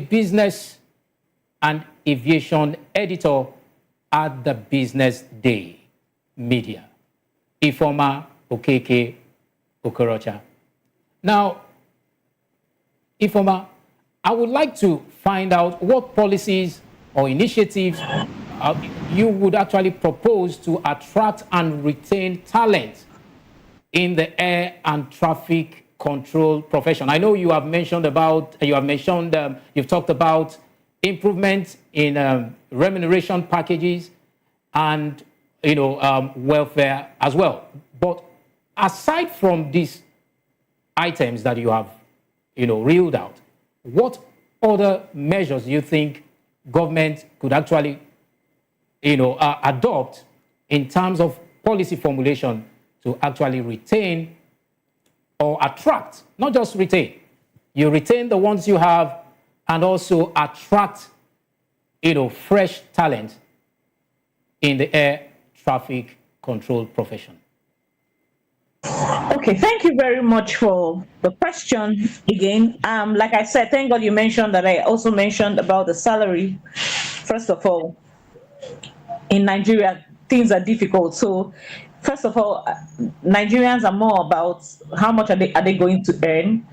business and aviation editor at the Business Day Media, Ifeoma Okeke Okorocha. Now, Ifeoma, I would like to find out what policies or initiatives you would actually propose to attract and retain talent in the air and traffic control profession. I know you have mentioned you've talked about improvements in remuneration packages and welfare as well. But aside from these items that you have reeled out, what other measures do you think government could actually adopt in terms of policy formulation to actually retain or attract, not just retain. You retain the ones you have and also attract, fresh talent in the air traffic control profession.
Okay, thank you very much for the question again. Like I said, thank God you mentioned that. I also mentioned about the salary. First of all, in Nigeria, things are difficult. So first of all, Nigerians are more about how much are they going to earn.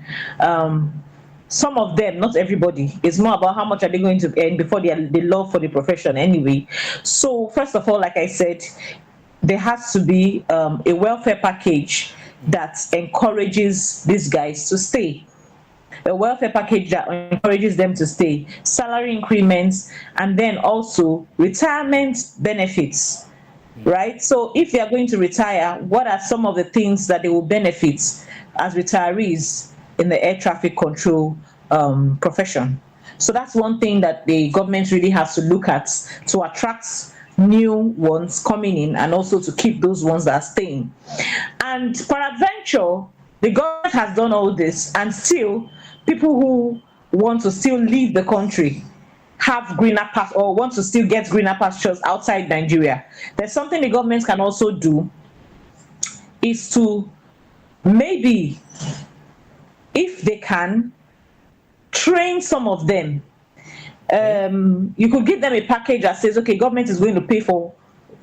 Some of them, not everybody, is more about how much are they going to earn before they love for the profession anyway. So first of all, like I said, there has to be a welfare package that encourages these guys to stay. A welfare package that encourages them to stay, salary increments, and then also retirement benefits right? So if they are going to retire, what are some of the things that they will benefit as retirees in the air traffic control profession? So that's one thing that the government really has to look at to attract new ones coming in and also to keep those ones that are staying. And peradventure, the government has done all this and still people who want to still leave the country have greener pastures or want to still get greener pastures outside Nigeria. There's something the government can also do is to maybe, if they can, train some of them. You could give them a package that says, okay, government is going to pay for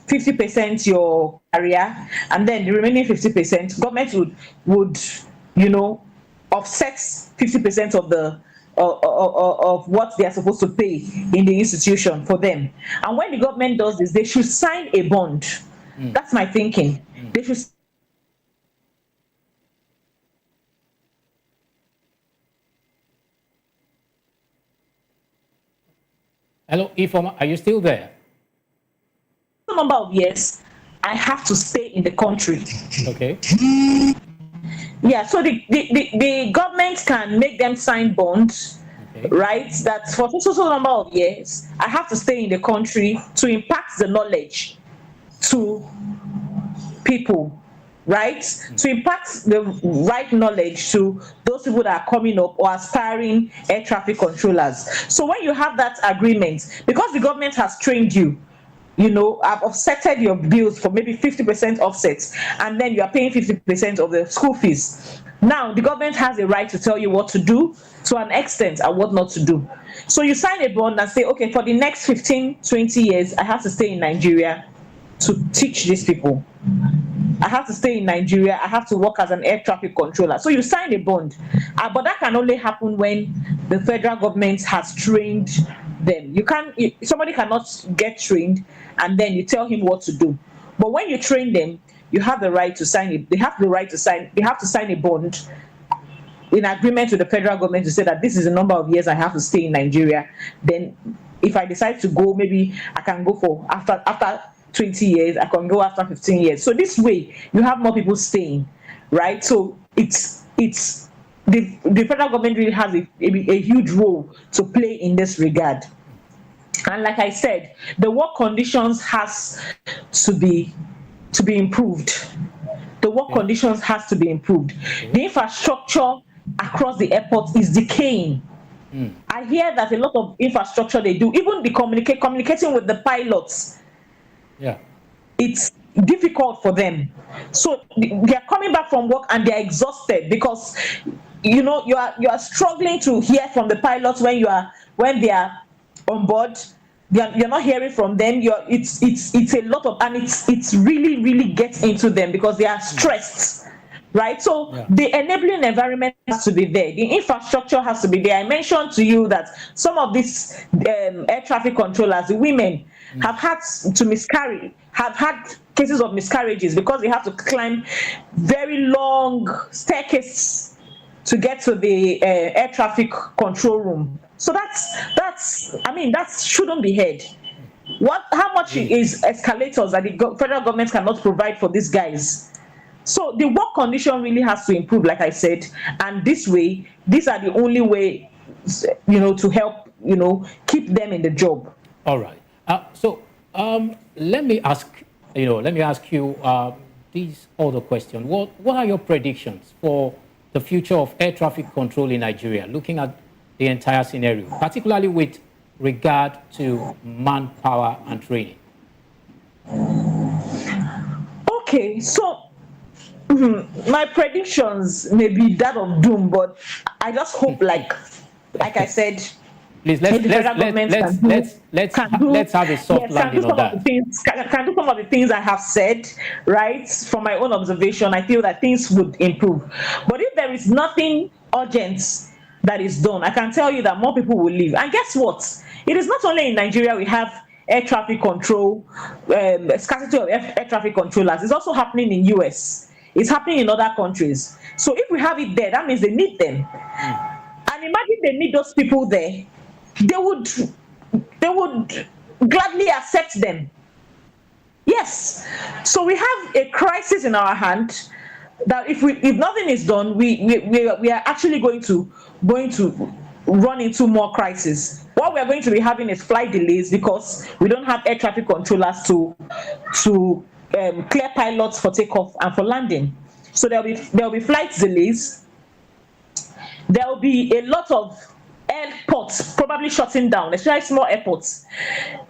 50% your career, and then the remaining 50%, government would offset 50% of the of what they are supposed to pay in the institution for them. And when the government does this, they should sign a bond. That's my thinking. They should.
Hello, Ifoma, are you still there?
Number of years, I have to stay in the country.
Okay.
Yeah, so the government can make them sign bonds, right? That for so number of years, I have to stay in the country to impact the knowledge to people, right? To impact the right knowledge to those people that are coming up or aspiring air traffic controllers. So when you have that agreement, because the government has trained you, I've offsetted your bills for maybe 50% offsets, and then you are paying 50% of the school fees. Now, the government has a right to tell you what to do to an extent and what not to do. So you sign a bond and say, okay, for the next 15, 20 years, I have to stay in Nigeria to teach these people. I have to stay in Nigeria. I have to work as an air traffic controller. So you sign a bond. But that can only happen when the federal government has trained them. Somebody cannot get trained and then you tell him what to do. But when you train them, you have the right to sign it. They have to sign a bond in agreement with the federal government to say that this is the number of years I have to stay in Nigeria. Then if I decide to go, maybe I can go for after 20 years, I can go after 15 years. So this way you have more people staying, right? So it's the federal government really has a huge role to play in this regard. And like I said, the work conditions has to be improved. The work conditions has to be improved. The infrastructure across the airport is decaying. I hear that a lot of infrastructure they do, even the communicating with the pilots.
Yeah,
it's difficult for them. So they are coming back from work and they are exhausted because you are struggling to hear from the pilots when they are on board. You're not hearing from them. It's a lot of, and it's really gets into them because they are stressed, right? So the enabling environment has to be there. The infrastructure has to be there. I mentioned to you that some of these air traffic controllers, the women, have had to miscarry, have had cases of miscarriages because they have to climb very long staircases to get to the air traffic control room. So that shouldn't be heard. How much is escalators that the federal government cannot provide for these guys? So the work condition really has to improve, like I said, and this way, these are the only way, to help, keep them in the job.
All right. So let me ask you this other question. What are your predictions for the future of air traffic control in Nigeria, looking at the entire scenario, particularly with regard to manpower and training?
Okay, so my predictions may be that of doom, but I just hope, like I said,
please let's have a soft landing on that.
Can do some of the things I have said, right? From my own observation, I feel that things would improve. But if there is nothing urgent that is done, I can tell you that more people will leave. And guess what? It is not only in Nigeria we have air traffic control, scarcity of air traffic controllers. It's also happening in US. It's happening in other countries. So if we have it there, that means they need them. And imagine they need those people there. They would gladly accept them. Yes. So we have a crisis in our hand that if nothing is done, we are actually going to run into more crisis. What we are going to be having is flight delays because we don't have air traffic controllers to clear pilots for takeoff and for landing. So there'll be flight delays. There will be a lot of airports probably shutting down, especially small airports.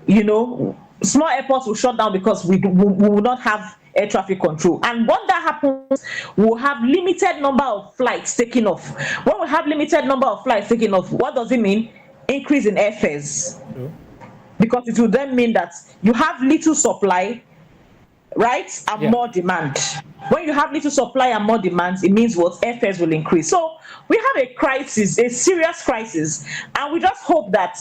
You know, small airports will shut down because we will not have air traffic control. And when that happens, we'll have limited number of flights taking off. When we have limited number of flights taking off, what does it mean? Increase in airfares. Because it will then mean that you have little supply, right, and more demand. When you have little supply and more demand, it means what? Airfares will increase. So we have a crisis, a serious crisis, and we just hope that,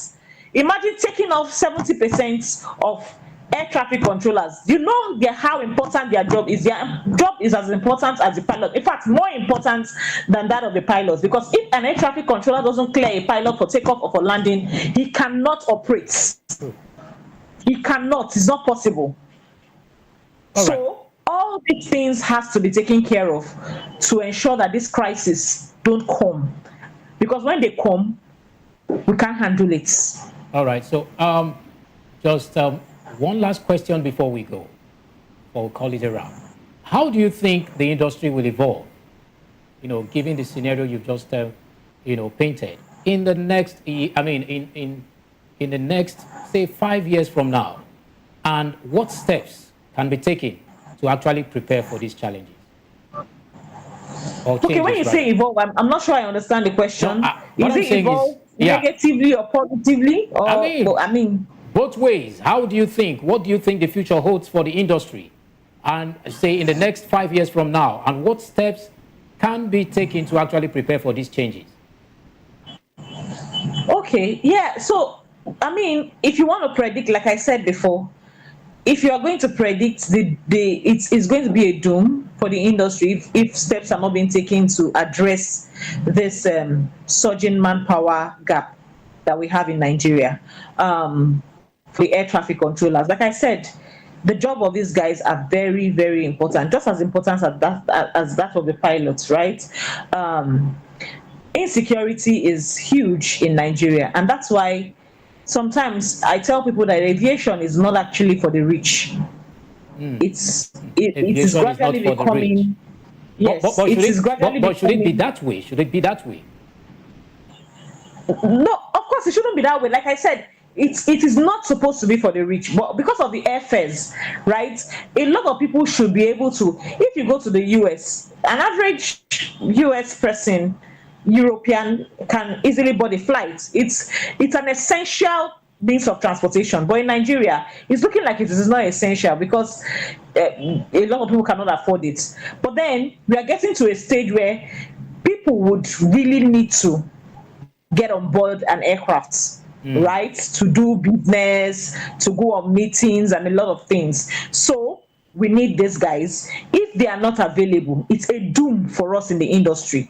imagine taking off 70% of air traffic controllers. You know how important their job is. Their job is as important as the pilot. In fact, more important than that of the pilots. Because if an air traffic controller doesn't clear a pilot for takeoff or for landing, he cannot operate. He cannot. It's not possible. All these things has to be taken care of to ensure that this crisis don't come. Because when they come, we can't handle it.
All right. So just one last question before we go, or we'll call it a wrap. How do you think the industry will evolve, you know, given the scenario you've just, painted in the next, in the next, say, 5 years from now? And what steps can be taken to actually prepare for these challenges?
Okay, when you say evolve, I'm not sure I understand the question. Is it evolve negatively or positively? Or, I mean,
both ways. What do you think the future holds for the industry? And say in the next 5 years from now, and what steps can be taken to actually prepare for these changes?
Okay, yeah. So, I mean, if you want to predict, like I said before, if you are going to predict it's going to be a doom for the industry if steps are not being taken to address this surging manpower gap that we have in Nigeria. For the air traffic controllers, like I said, the job of these guys are very, very important, just as important as that of the pilots, right? Insecurity is huge in Nigeria, and that's why sometimes I tell people that aviation is not actually for the rich. It is gradually becoming. Yes, it is gradually
but should it be that way? Should it be that way?
No, of course it shouldn't be that way. Like I said, it is not supposed to be for the rich, but because of the airfares, right? A lot of people should be able to. If you go to the US, an average US person, European, can easily board a flight. It's an essential means of transportation, but in Nigeria, it's looking like it is not essential because a lot of people cannot afford it. But then we are getting to a stage where people would really need to get on board an aircraft, right? To do business, to go on meetings and a lot of things. So we need these guys. If they are not available, it's a doom for us in the industry.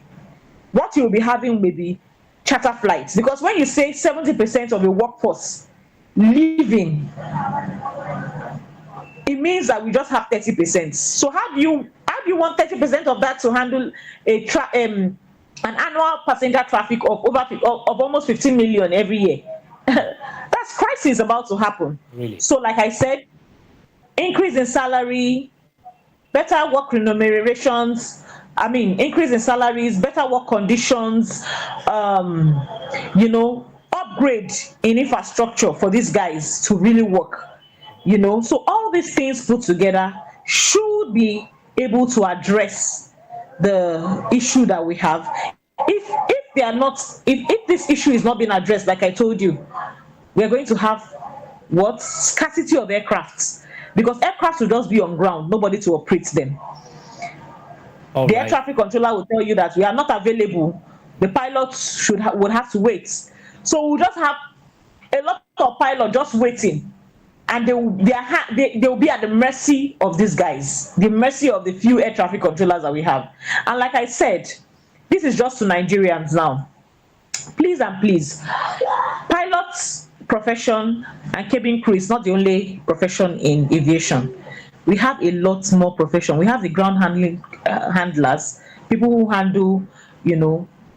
What you'll be having may be charter flights, because when you say 70% of the workforce leaving, it means that we just have 30%. So how do you want 30% of that to handle an annual passenger traffic of almost 15 million every year? That's crisis about to happen.
Really?
So like I said, increase in salary, better work remunerations, increase in salaries, better work conditions, upgrade in infrastructure for these guys to really work, So all these things put together should be able to address the issue that we have. If they are not, if this issue is not being addressed, like I told you, we are going to have scarcity of aircrafts, because aircrafts will just be on ground, nobody to operate them. The air traffic controller will tell you that we are not available. The pilots would have to wait. So we'll just have a lot of pilots just waiting, and they will be at the mercy of these guys, the mercy of the few air traffic controllers that we have. And like I said, this is just to Nigerians now. Please and please, pilots profession and cabin crew is not the only profession in aviation. we have a lot more profession. We have the ground handlers, people who handle,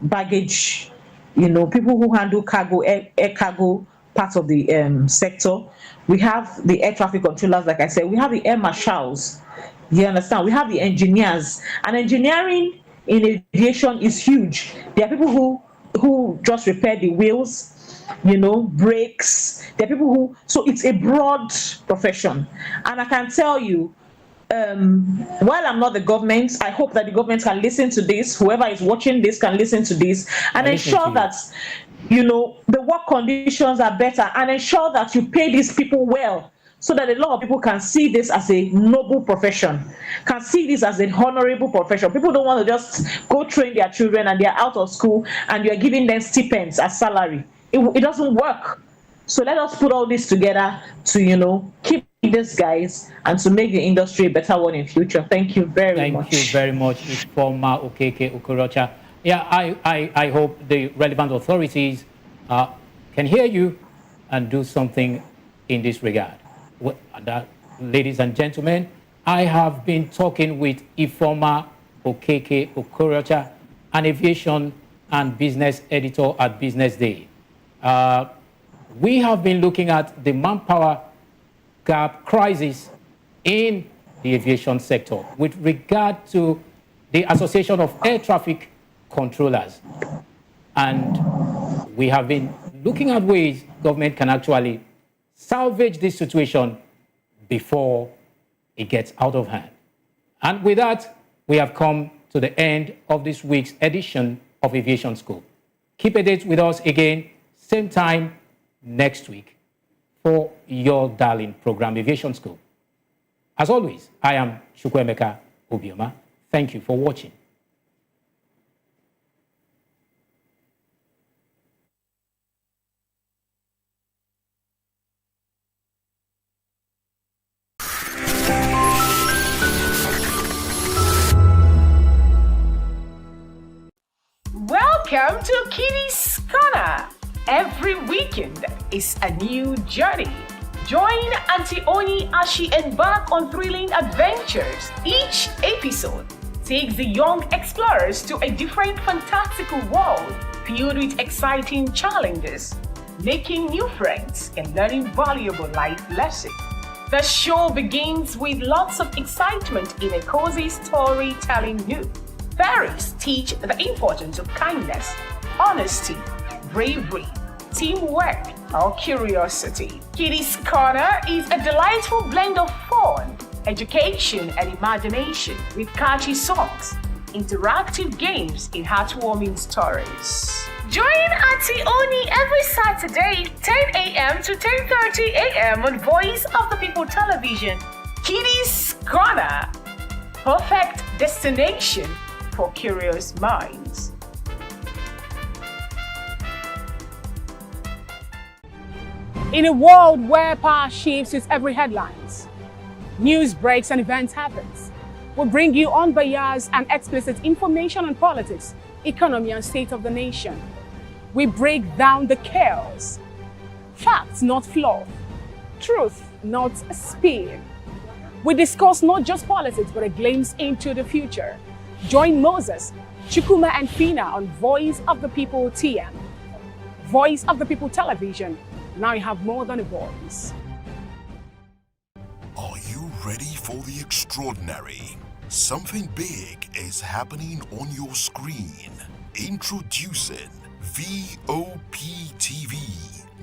baggage, people who handle cargo, air cargo part of the sector. We have the air traffic controllers, like I said. We have the air marshals. You understand? We have the engineers, and engineering in aviation is huge. There are people who just repair the wheels, brakes. There are people who, so it's a broad profession. And I can tell you, while I'm not the government, I hope that the government can listen to this. Whoever is watching this can listen to this and ensure that the work conditions are better, and ensure that you pay these people well, so that a lot of people can see this as a noble profession, can see this as an honorable profession. People don't want to just go train their children and they're out of school and you're giving them stipends as salary. It doesn't work. So let us put all this together to, keep these guys and to make the industry a better one in future. Thank you very much.
Thank you very much, Ifeoma Okeke Okorocha. Yeah, I hope the relevant authorities can hear you and do something in this regard. Ladies and gentlemen, I have been talking with Ifeoma Okeke Okorocha, an aviation and business editor at Business Day. We have been looking at the manpower gap crisis in the aviation sector with regard to the Association of Air Traffic Controllers. And we have been looking at ways government can actually salvage this situation before it gets out of hand. And with that, we have come to the end of this week's edition of Aviation School. Keep a date with us again, same time next week for your darling program, Aviation School. As always, I am Chukwuemeka Obioma. Thank you for watching.
Welcome to Kitty's Corner. Every weekend is a new journey. Join Auntie Oni as she embarks on thrilling adventures. Each episode takes the young explorers to a different fantastical world filled with exciting challenges, making new friends and learning valuable life lessons. The show begins with lots of excitement in a cozy storytelling mood. Fairies teach the importance of kindness, honesty, bravery, teamwork, or curiosity. Kitty's Corner is a delightful blend of fun, education, and imagination with catchy songs, interactive games, and heartwarming stories. Join Auntie Oni every Saturday, 10 a.m. to 10:30 a.m. on Voice of the People Television. Kitty's Corner, perfect destination for curious minds.
In a world where power shifts with every headlines, news breaks and events happens, we bring you unbiased and explicit information on politics, economy, and state of the nation. We break down the chaos. Facts, not fluff. Truth, not spin. We discuss not just politics, but a glimpse into the future. Join Moses, Chukuma, and Fina on Voice of the People TM. Voice of the People Television. Now you have more than a voice.
Are you ready for the extraordinary? Something big is happening on your screen. Introducing VOPTV.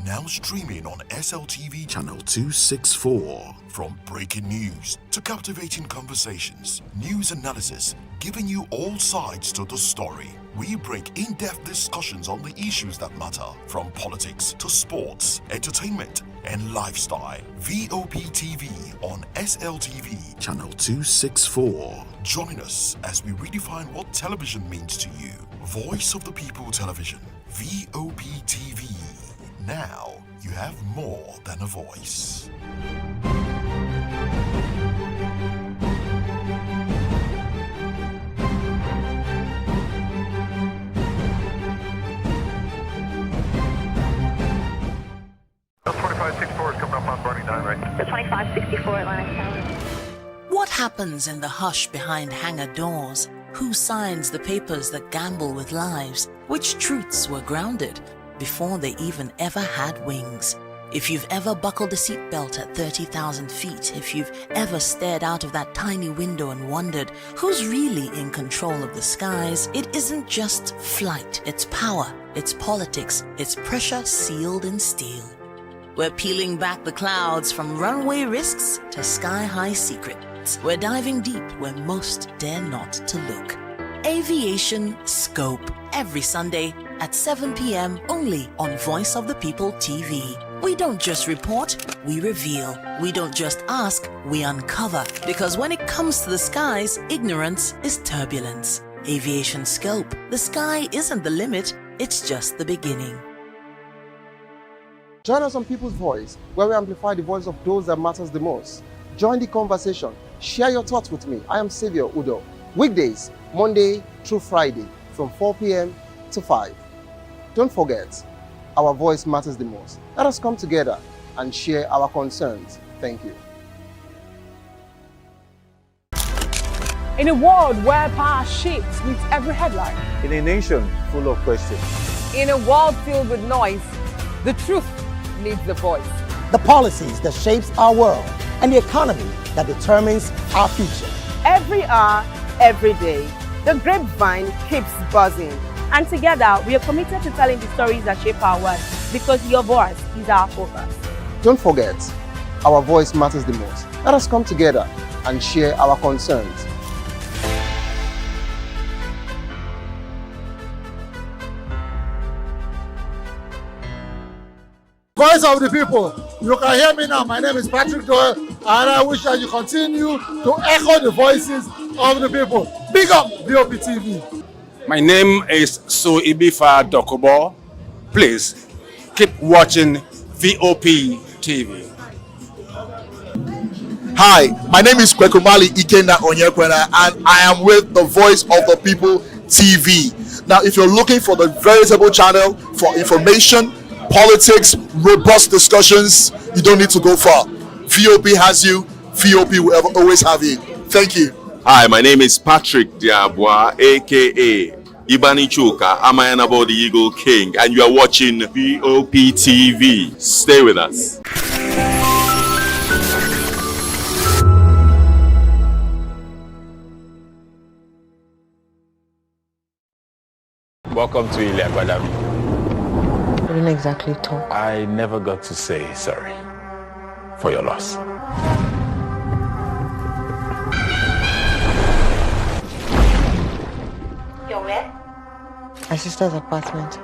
Now streaming on SLTV channel 264. From breaking news to captivating conversations, news analysis, giving you all sides to the story. We break in-depth discussions on the issues that matter, from politics to sports, entertainment, and lifestyle. VOPTV on SLTV channel 264. Join us as we redefine what television means to you. Voice of the People Television, VOPTV. Now you have more than a voice.
L 2564 is coming up on Barney 9, right?
The 2564 Atlantic Tower.
What happens in the hush behind hangar doors? Who signs the papers that gamble with lives? Which truths were grounded before they even ever had wings? If you've ever buckled a seatbelt at 30,000 feet, if you've ever stared out of that tiny window and wondered who's really in control of the skies, it isn't just flight, it's power, it's politics, it's pressure sealed in steel. We're peeling back the clouds from runway risks to sky-high secrets. We're diving deep where most dare not to look. Aviation Scope, every Sunday at 7 p.m. only on Voice of the People TV. We don't just report, we reveal. We don't just ask, we uncover. Because when it comes to the skies, ignorance is turbulence. Aviation Scope, the sky isn't the limit, it's just the beginning.
Join us on People's Voice, where we amplify the voice of those that matters the most. Join the conversation. Share your thoughts with me. I am Xavier Udo. Weekdays, Monday through Friday, from 4 p.m. to 5. Don't forget, our voice matters the most. Let us come together and share our concerns. Thank you.
In a world where power shifts with every headline,
In a nation full of questions,
In a world filled with noise, the truth needs a voice.
The policies that shapes our world and the economy that determines our future.
Every hour, every day, the grapevine keeps buzzing. And together, we are committed to telling the stories that shape our world because your voice is our focus.
Don't forget, our voice matters the most. Let us come together and share our concerns.
Voice of the people, you can hear me now. My name is Patrick Doyle, and I wish that you continue to echo the voices of the people. Big up VOP TV.
My name is Soibifa Dokobo. Please keep watching VOP TV.
Hi, my name is Kwekumali Ikenda Onyekwena, and I am with the Voice of the People TV. Now, if you're looking for the veritable channel for information, politics, robust discussions, you don't need to go far. VOP has you. VOP will always have you. Thank you.
Hi, my name is Patrick Diabwa, aka Ibani Chuka. I'm Ayanabo the Eagle King, and you are watching VOP TV. Stay with us.
Welcome to Iliagbadami.
I didn't exactly talk.
I never got to say sorry for your loss.
You're where? My sister's apartment.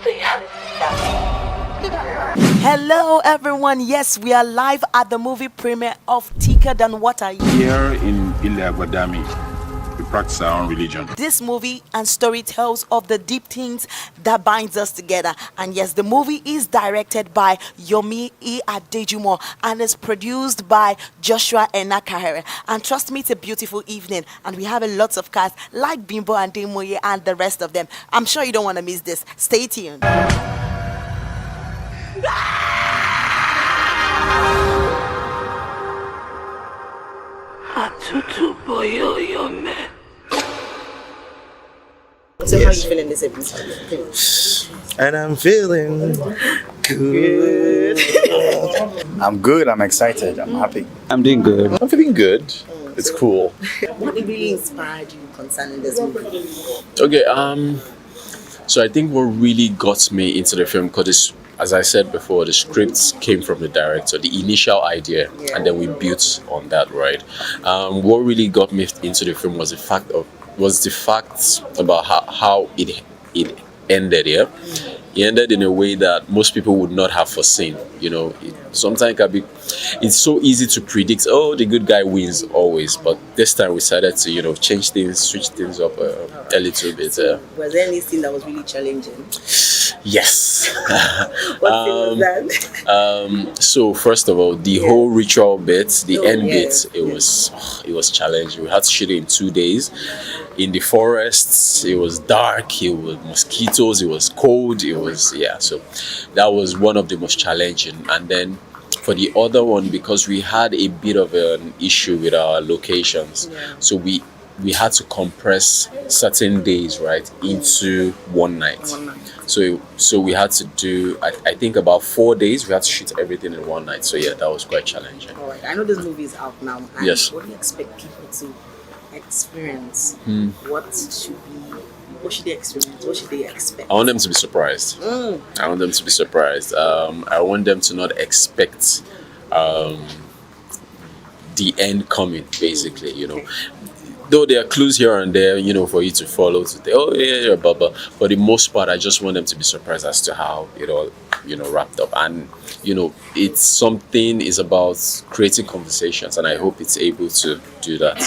So you haven't seen that? Hello everyone, yes, we are live at the movie premiere of Thicker Than Water.
Here in Iliagbadami, we practice our own religion.
This movie and story tells of the deep things that binds us together. And yes, the movie is directed by Yomi E. Adejumo and is produced by Joshua Enakahere. And trust me, it's a beautiful evening. And we have a lot of cast like Bimbo and Demoye and the rest of them. I'm sure you don't want to miss this. Stay tuned.
Atutu boyo yome.
So how are you feeling this episode?
And I'm feeling good. I'm good. I'm excited. I'm happy.
I'm doing good. I'm feeling good. It's cool.
What really inspired you concerning this movie?
Okay, so I think what really got me into the film, because as I said before, the script came from the director, the initial idea, and then we built on that, right? What really got me into the film was the fact about how it ended. Yeah, it ended in a way that most people would not have foreseen. You know, sometimes it's so easy to predict. Oh, the good guy wins always, but this time we decided to change things, switch things up a little bit.
Was there anything that was really challenging?
Yes.
What thing was that?
So first of all, the whole ritual bit, the end bit, it was challenging. We had to shoot it in 2 days. In the forests, it was dark, it was mosquitoes, it was cold, so that was one of the most challenging. And then For the other one, because we had a bit of an issue with our locations, so we had to compress certain days, right, into one night. So we had to do, I think, about 4 days. We had to shoot everything in one night. So yeah, that was quite challenging.
All right. I know this movie is out now. And
Yes.
what do you expect people to experience? What should they experience? What should they expect?
I want them to be surprised. I want them to be surprised. I want them to not expect the end coming, basically, you know. Though there are clues here and there, you know, for you to follow, to think, oh yeah, blah, blah. For the most part, I just want them to be surprised as to how it all, you know, wrapped up. And, you know, it's something is about creating conversations, and I hope it's able to do that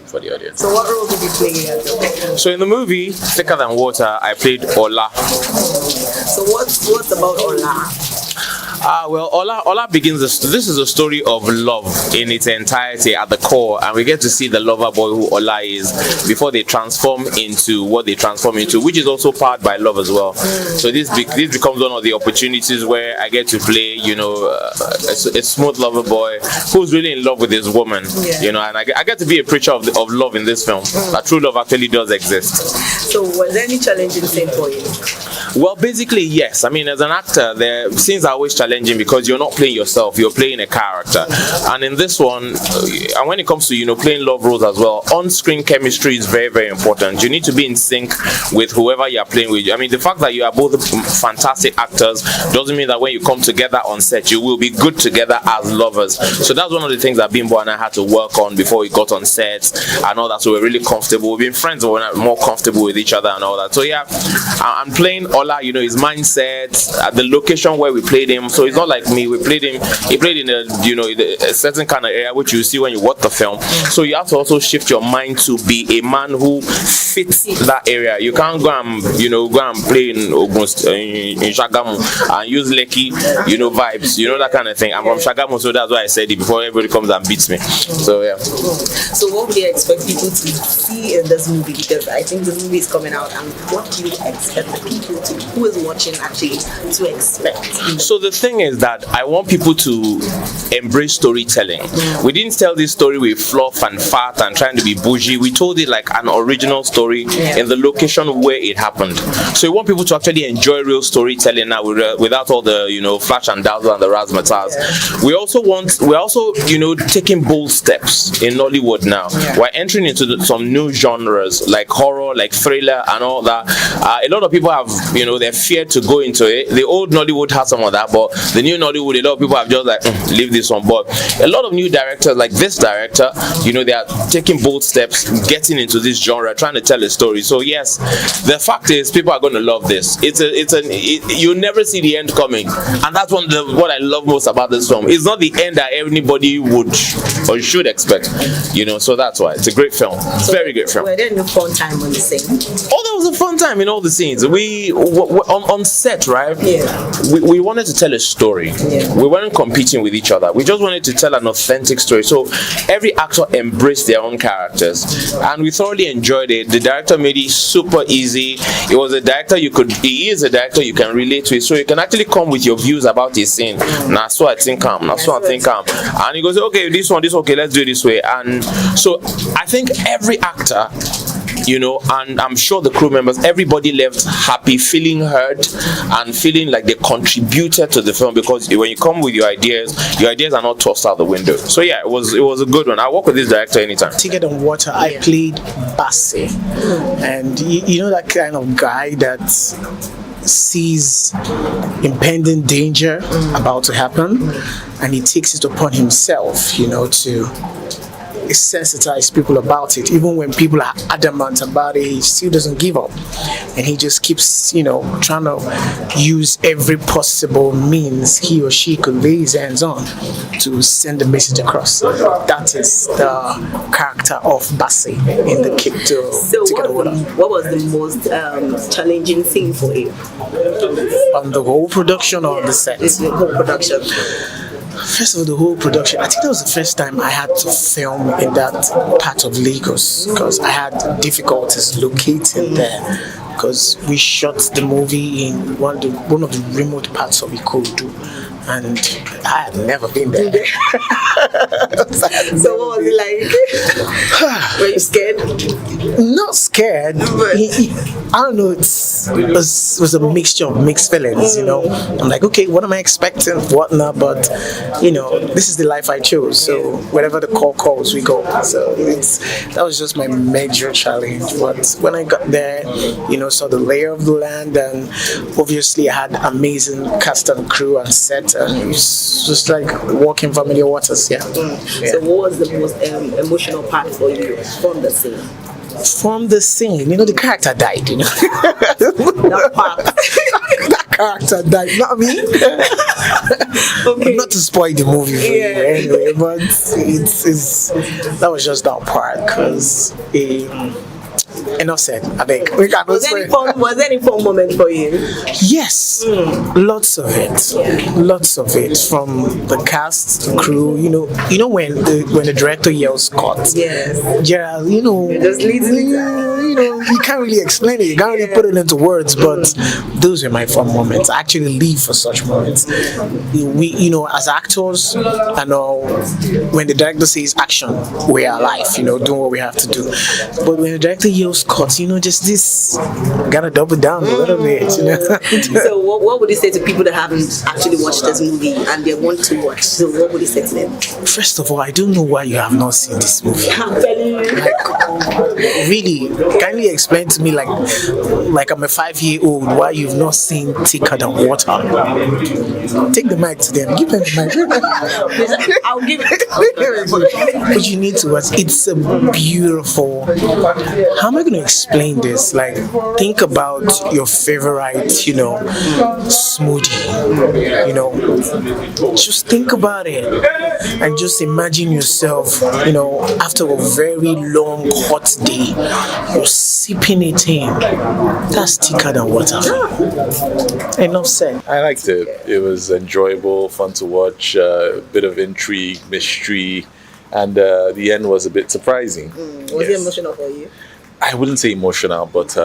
for the audience.
So what role did you play?
So in the movie Thicker Than Water, I played Ola.
So what's about Ola?
Well, Ola begins. This is a story of love in its entirety at the core, and we get to see the lover boy who Ola is before they transform into what they transform into, which is also powered by love as well. So this becomes one of the opportunities where I get to play, you know, a smooth lover boy who's really in love with his woman, you know, and I get to be a preacher of love in this film. That true love actually does exist.
So was there any challenging scene for you?
Well, basically, yes. I mean, as an actor, the scenes are always challenging because you're not playing yourself, you're playing a character. And in this one, and when it comes to, you know, playing love roles as well, on-screen chemistry is very, very important. You need to be in sync with whoever you're playing with. I mean, the fact that you are both fantastic actors doesn't mean that when you come together on set, you will be good together as lovers. So that's one of the things that Bimbo and I had to work on before we got on set and all that. So we're really comfortable. We've been friends, but we're not more comfortable with each other and all that. So yeah, I'm playing Ola, you know, his mindset at the location where we played him. So it's not like me. We played him. He played in a, you know, a certain kind of area which you see when you watch the film. So you have to also shift your mind to be a man who fits that area. You can't go and, you know, play in Shagamu and use Lekki, you know, vibes, you know, that kind of thing. I'm from Shagamu, so that's why I said it before everybody comes and beats me. So yeah.
So what would you expect people to see in this movie? Because I think this movie is coming out, and what do you expect the people who is watching actually to expect?
So the thing is that I want people to embrace storytelling. We didn't tell this story with fluff and fat and trying to be bougie. We told it like an original story in the location where it happened. So we want people to actually enjoy real storytelling now without all the, you know, flash and dazzle and the razzmatazz. We're also, you know, taking bold steps in Nollywood now. We're entering into some new genres like horror, like thriller and all that. A lot of people have, you know, they're feared to go into it. The old Nollywood has some of that, but the new Nollywood, a lot of people have just like, leave this one. But a lot of new directors, like this director, you know, they are taking bold steps, getting into this genre, trying to tell a story. So yes, the fact is, people are going to love this. You never see the end coming, and that's what I love most about this film. It's not the end that anybody would or should expect, you know. So that's why it's a great film. It's a very great film.
Were there no fun time on the set?
Oh, there was a fun time in all the scenes. We on set, right? We wanted to tell a story. We weren't competing with each other. We just wanted to tell an authentic story. So every actor embraced their own characters, and we thoroughly enjoyed it. The director made it super easy. It was a director he is a director you can relate to, so you can actually come with your views about his scene. Now, so I think and he goes, okay, this one, okay, let's do it this way. And so I think every actor, you know, and I'm sure the crew members, everybody left happy, feeling heard and feeling like they contributed to the film, because when you come with your ideas are not tossed out the window. So yeah, it was a good one. I work with this director anytime.
Thicker Than Water, I played Bassey, and you know that kind of guy that sees impending danger about to happen, and he takes it upon himself, you know, to sensitize people about it. Even when people are adamant about it, he still doesn't give up, and he just keeps, you know, trying to use every possible means he or she could lay his hands on to send the message across. That is the character of Bassey in the Kick to Thicker Than Water.
What was the most challenging thing for you?
On the whole production or on the set?
The whole production.
First of all, the whole production. I think that was the first time I had to film in that part of Lagos, because I had difficulties locating there, because we shot the movie in one of the remote parts of Ikodu, and I had never been there.
So what was it like? Were you scared?
Not scared. I don't know. It was a mixture of mixed feelings. You know, I'm like, okay, what am I expecting? What not? But you know, this is the life I chose. So wherever the call calls, we go. So that was just my major challenge. But when I got there, you know, saw the layer of the land, and obviously I had amazing cast and crew and set, and it was just like walking familiar waters. Yeah.
So what was the most emotional part for you from the scene?
From the scene, you know, the character died. You know, that
part.
That character died. Not me. Okay. Not to spoil the movie for you anyway, but it's that was just that part because. Enough said. I think.
Was there any fun moment for you?
Yes, lots of it. From the cast, the crew. You know when the director yells "cut."
Yes.
Gerald, you know,
just leads
you can't really explain it. You can't really put it into words. But those were my fun moments. I actually live for such moments. We, you know, as actors, and all, when the director says action, we are alive. You know, doing what we have to do. But when the director yells cut, you know, just this gotta double down a little bit, you know.
So what would you say to people that haven't actually watched this movie and they want to watch? So what would you say to them?
First of all, I don't know why you have not seen this movie.
I'm telling you.
Really, kindly explain to me, like I'm a 5-year-old, why you've not seen Thicker Than Water. Take the mic to them. Give them the mic.
I'll give it.
But you need to watch. It's a beautiful. How am I going to explain this? Like, think about your favorite, you know, smoothie. You know, just think about it, and just imagine yourself, you know, after a very long hot day, you're sipping it in. That's thicker than water. Enough said.
I liked it. It was enjoyable, fun to watch, a bit of intrigue, mystery, and the end was a bit surprising.
Was it emotional for you?
I wouldn't say emotional, but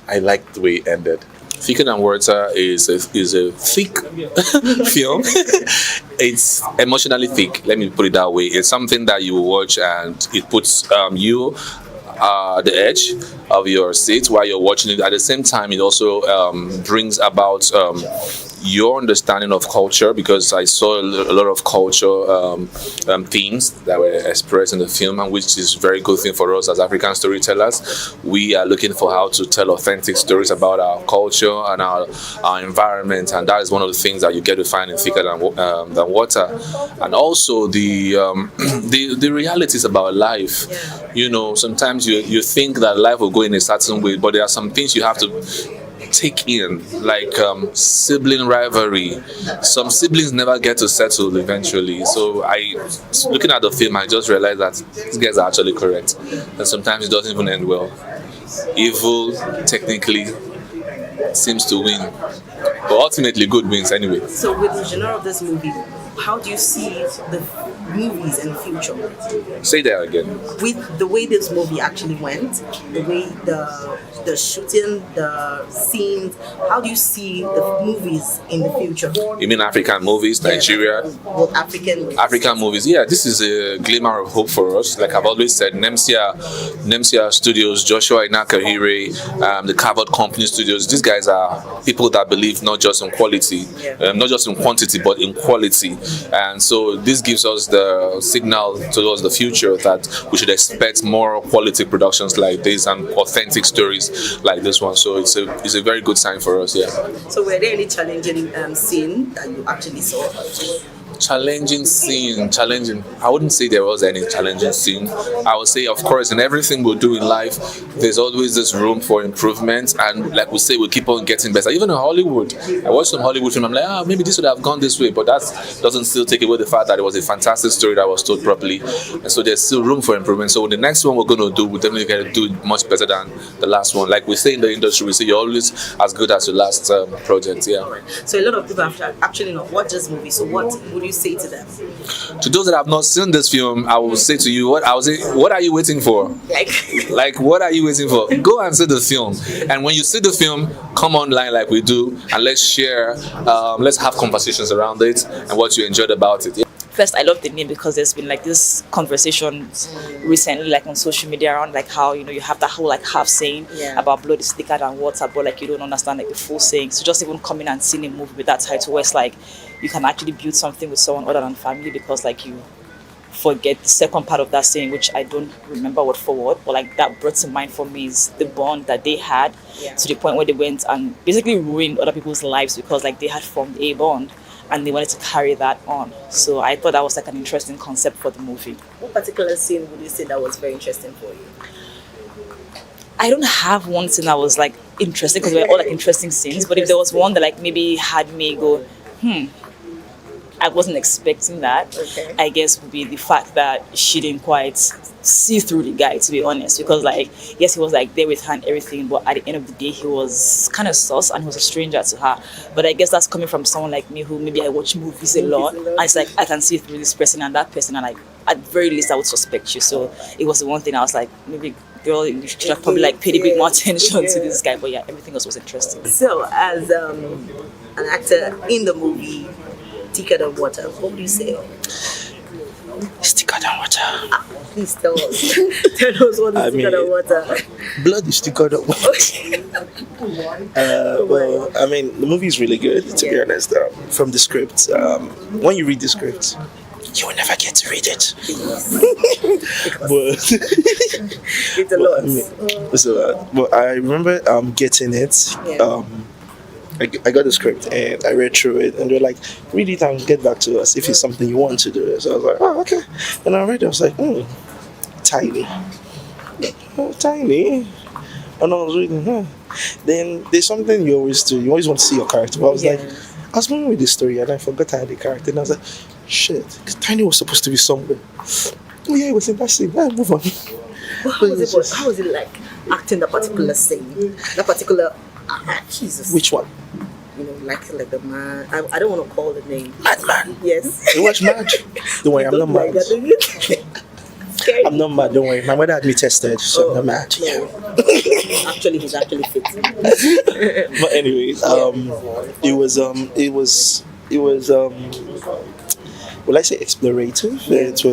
I liked the way it ended. Thicker Than Water is a thick film. It's emotionally thick, let me put it that way. It's something that you watch and it puts you the edge of your seat while you're watching it. At the same time, it also brings about your understanding of culture, because I saw a lot of culture themes that were expressed in the film, and which is a very good thing for us as African storytellers. We are looking for how to tell authentic stories about our culture and our environment, and that is one of the things that you get to find in Thicker Than Water. And also the realities about life. You know, sometimes you think that life will go in a certain way, but there are some things you have to take in, like sibling rivalry. Some siblings never get to settle eventually. So looking at the film, I just realized that these guys are actually correct, and sometimes it doesn't even end well. Evil technically seems to win, but ultimately good wins anyway.
So with the genre of this movie, how do you see the movies in the future?
Say that again.
With the way this movie actually went, the way the shooting, the scenes, how do you see the movies in the future?
You mean African movies, Nigeria?
Well, African
movies. Yeah, this is a glimmer of hope for us. Like I've always said, Nemsia Studios, Joshua Inakahire, the Carvard Company Studios, these guys are people that believe not just in quality, not just in quantity, but in quality. And so this gives us the signal towards the future that we should expect more quality productions like this and authentic stories like this one. So it's a very good sign for us. Yeah.
So were there any challenging scene that you actually saw?
Challenging. I wouldn't say there was any challenging scene. I would say, of course, in everything we do in life, there's always this room for improvement, and like we say, we keep on getting better. Even in Hollywood, I watched some Hollywood film. I'm like, maybe this would have gone this way, but that doesn't still take away the fact that it was a fantastic story that was told properly, and so there's still room for improvement. So the next one we're going to do, we're definitely going to do it much better than the last one. Like we say in the industry, we say you're always as good as your last project. Yeah.
So a lot of people have actually not watched this movie. So what would you say to them?
To those that have not seen this film, I will say to you, what are you waiting for? Like what are you waiting for? Go and see the film, and when you see the film,
come online like we do, and let's share, let's have conversations around it and what you enjoyed about it.
First, I love the name because there's been like this conversations recently, like on social media, around like how you have that whole like half saying about blood is thicker than water, but like you don't understand like the full saying. So just even coming and seeing a movie with that title, where it's like you can actually build something with someone other than family, because like you forget the second part of that saying, which I don't remember word for word, but like that brought to mind for me is the bond that they had to the point where they went and basically ruined other people's lives because like they had formed a bond. And they wanted to carry that on. So I thought that was like an interesting concept for the movie.
What particular scene would you say that was very interesting for you?
I don't have one scene that was like interesting because they were all like interesting scenes. But if there was one that like maybe had me go, I wasn't expecting that. Okay. I guess would be the fact that she didn't quite see through the guy, to be honest, because like yes, he was like there with her and everything, but at the end of the day he was kind of sus and he was a stranger to her. But I guess that's coming from someone like me who maybe I watch movies a lot, and it's like I can see through this person and that person, and like at very least I would suspect you. So it was the one thing I was like, maybe girl, you should have probably like paid a bit more attention to this guy. But yeah, everything else was interesting.
So as an actor in the movie Thicker Than Water, what would you say?
It's thicker than water.
Please tell us. Tell us what is thicker than water.
Blood is thicker than water. Well, I mean, the movie is really good, to be honest. From the script, when you read the script, you will never get to read it. But
it's a lot.
It's a lot. But I remember getting it. I got the script and I read through it, and they're like, read it and get back to us if it's something you want to do. So I was like, oh, okay. And I read it, I was like, tiny. Oh, tiny. And I was reading, Then there's something you always do. You always want to see your character. But I was like, I was moving with the story and I forgot I had the character. And I was like, shit, because Tiny was supposed to be somewhere. Oh yeah, it was in that scene. Move on.
How was it like acting that particular scene? That particular... Jesus.
Which one?
Like the man. I don't want to call the name.
Madman.
Yes.
You watch Mad? Don't worry, I'm not mad. I'm not mad. Don't worry. My mother had me tested, so I'm not mad. Yeah.
Actually, he's actually fit.
But anyways, it was will I say explorative? It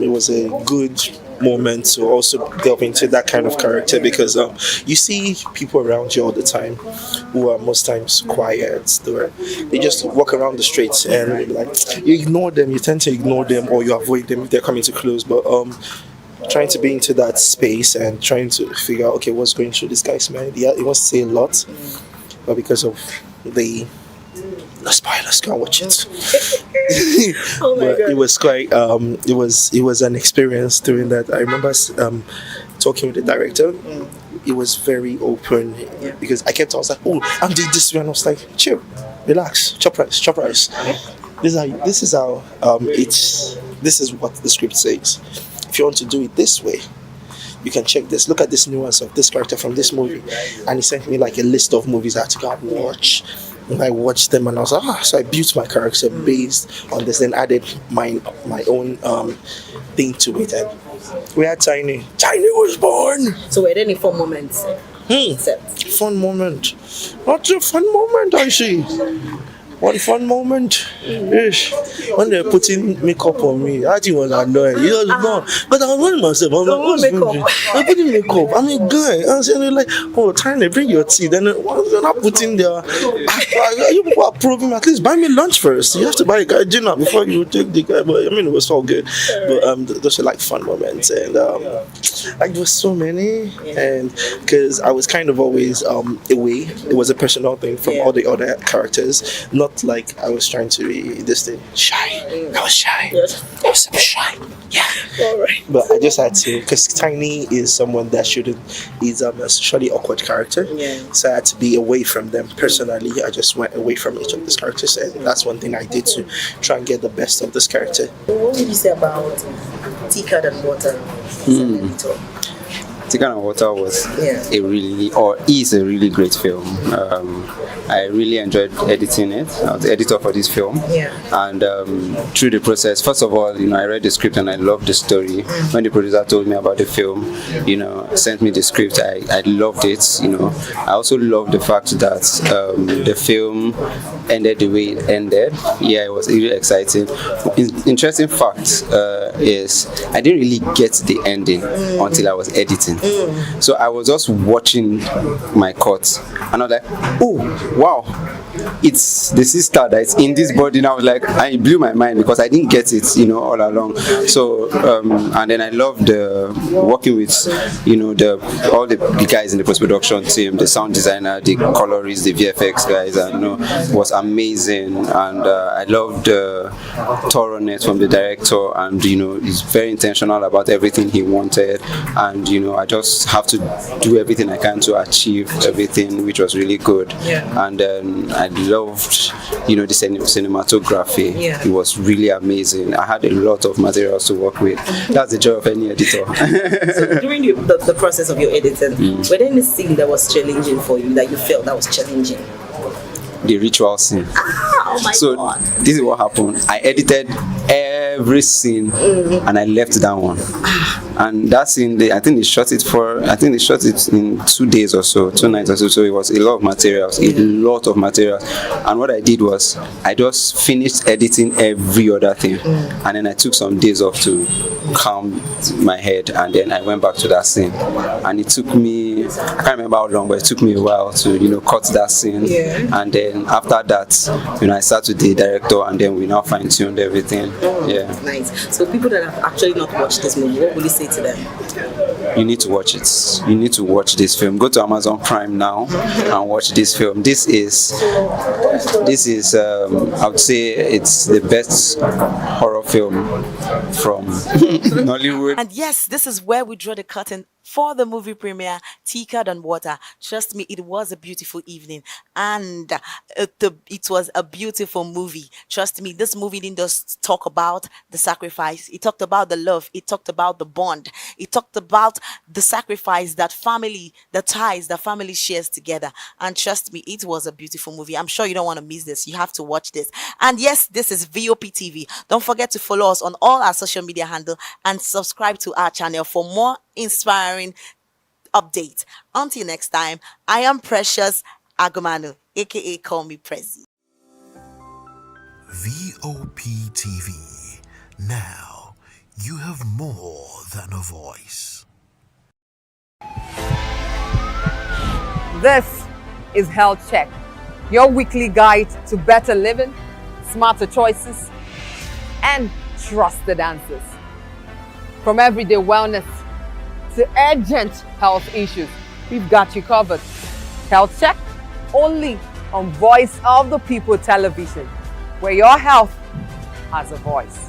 was a good moment to also delve into that kind of character, because you see people around you all the time who are most times quiet. They just walk around the streets and like you ignore them. You tend to ignore them or you avoid them if they're coming too close. But trying to be into that space and trying to figure out, okay, what's going through this guy's mind. Yeah, he wants to say a lot, but because of no spoilers, can't watch it.
Oh my God.
It was quite it was an experience doing that. I remember talking with the director. He was very open because I was like, oh, I'm doing this one. I was like, chill, relax, chop rice. This is what the script says. If you want to do it this way, you can check this. Look at this nuance of this character from this movie. And he sent me like a list of movies I had to go and watch. And I watched them and I was like, so I built my character based on this and added my own thing to it. And we had Tiny. Tiny was born.
So were there any fun moments?
Fun moment. What's a fun moment, I see? One fun moment is when they're putting makeup on me. I think it was annoying. You know, no, but I was wearing myself. I'm putting makeup. I'm a guy. I was saying like, oh, Tiny, bring your tea. Then they're not putting their. You people are proving at least buy me lunch first. You have to buy a guy dinner before you take the guy. But I mean, it was all good. But those were like fun moments, and like there was so many, and because I was kind of always away. It was a personal thing from all the other characters. Not like I was trying to be this thing shy. I was shy.
Yes.
I was so shy. Yeah.
All right.
But I just had to, because Tiny is someone that is a socially awkward character.
Yeah.
So I had to be away from them. Personally, I just went away from each of these characters, and that's one thing I did to try and get the best of this character.
What would you say about Thicker Than Water?
Ticket and Water was is a really great film. I really enjoyed editing it. I was the editor for this film. And through the process, first of all, I read the script and I loved the story. When the producer told me about the film, sent me the script, I loved it. I also loved the fact that the film ended the way it ended. Yeah, it was really exciting. Interesting fact is I didn't really get the ending until I was editing. So I was just watching my cut and I was like, oh wow, it's the sister that's in this body. And I was like, I blew my mind because I didn't get it, all along. So and then I loved working with all the guys in the post-production team, the sound designer, the colorists, the VFX guys, and it was amazing. And I loved the thoroughness from the director, and he's very intentional about everything he wanted, and I just have to do everything I can to achieve everything, which was really good. And then I loved the cinematography. It was really amazing. I had a lot of materials to work with. That's the joy of any editor.
So during the process of your editing, were there any scene that was challenging for you, that you felt that was challenging?
The ritual scene.
Oh my God.
This is what happened. I edited every scene and I left that one. And that scene, I think they shot it in 2 days or so, 2 nights or so. So it was a lot of materials, And what I did was I just finished editing every other thing, and then I took some days off to calm my head, and then I went back to that scene. And it took me, I can't remember how long, but it took me a while to cut that scene. And then after that, I sat with the director, and then we now fine-tuned everything.
Nice. So people that have actually not watched this movie, what will you say to them?
You need to watch it. You need to watch this film. Go to Amazon Prime now and watch this film. This is I would say it's the best horror film from Nollywood.
And yes, this is where we draw the curtain for the movie premiere, Thicker Than Water. Trust me, it was a beautiful evening, and it was a beautiful movie. Trust me, this movie didn't just talk about the sacrifice. It talked about the love. It talked about the bond. It talked about the sacrifice that family, the ties that family shares together. And trust me, it was a beautiful movie. I'm sure you don't want to miss this. You have to watch this. And yes, this is VOP TV. Don't forget to follow us on all our social media handle and subscribe to our channel for more inspiring updates. Until next time, I am Precious Agumanu, aka Call Me Prezi.
VOP TV. Now you have more than a voice.
This is Health Check, your weekly guide to better living, smarter choices, and trusted answers. From everyday wellness to urgent health issues, we've got you covered. Health Check, only on Voice of the People television, where your health has a voice.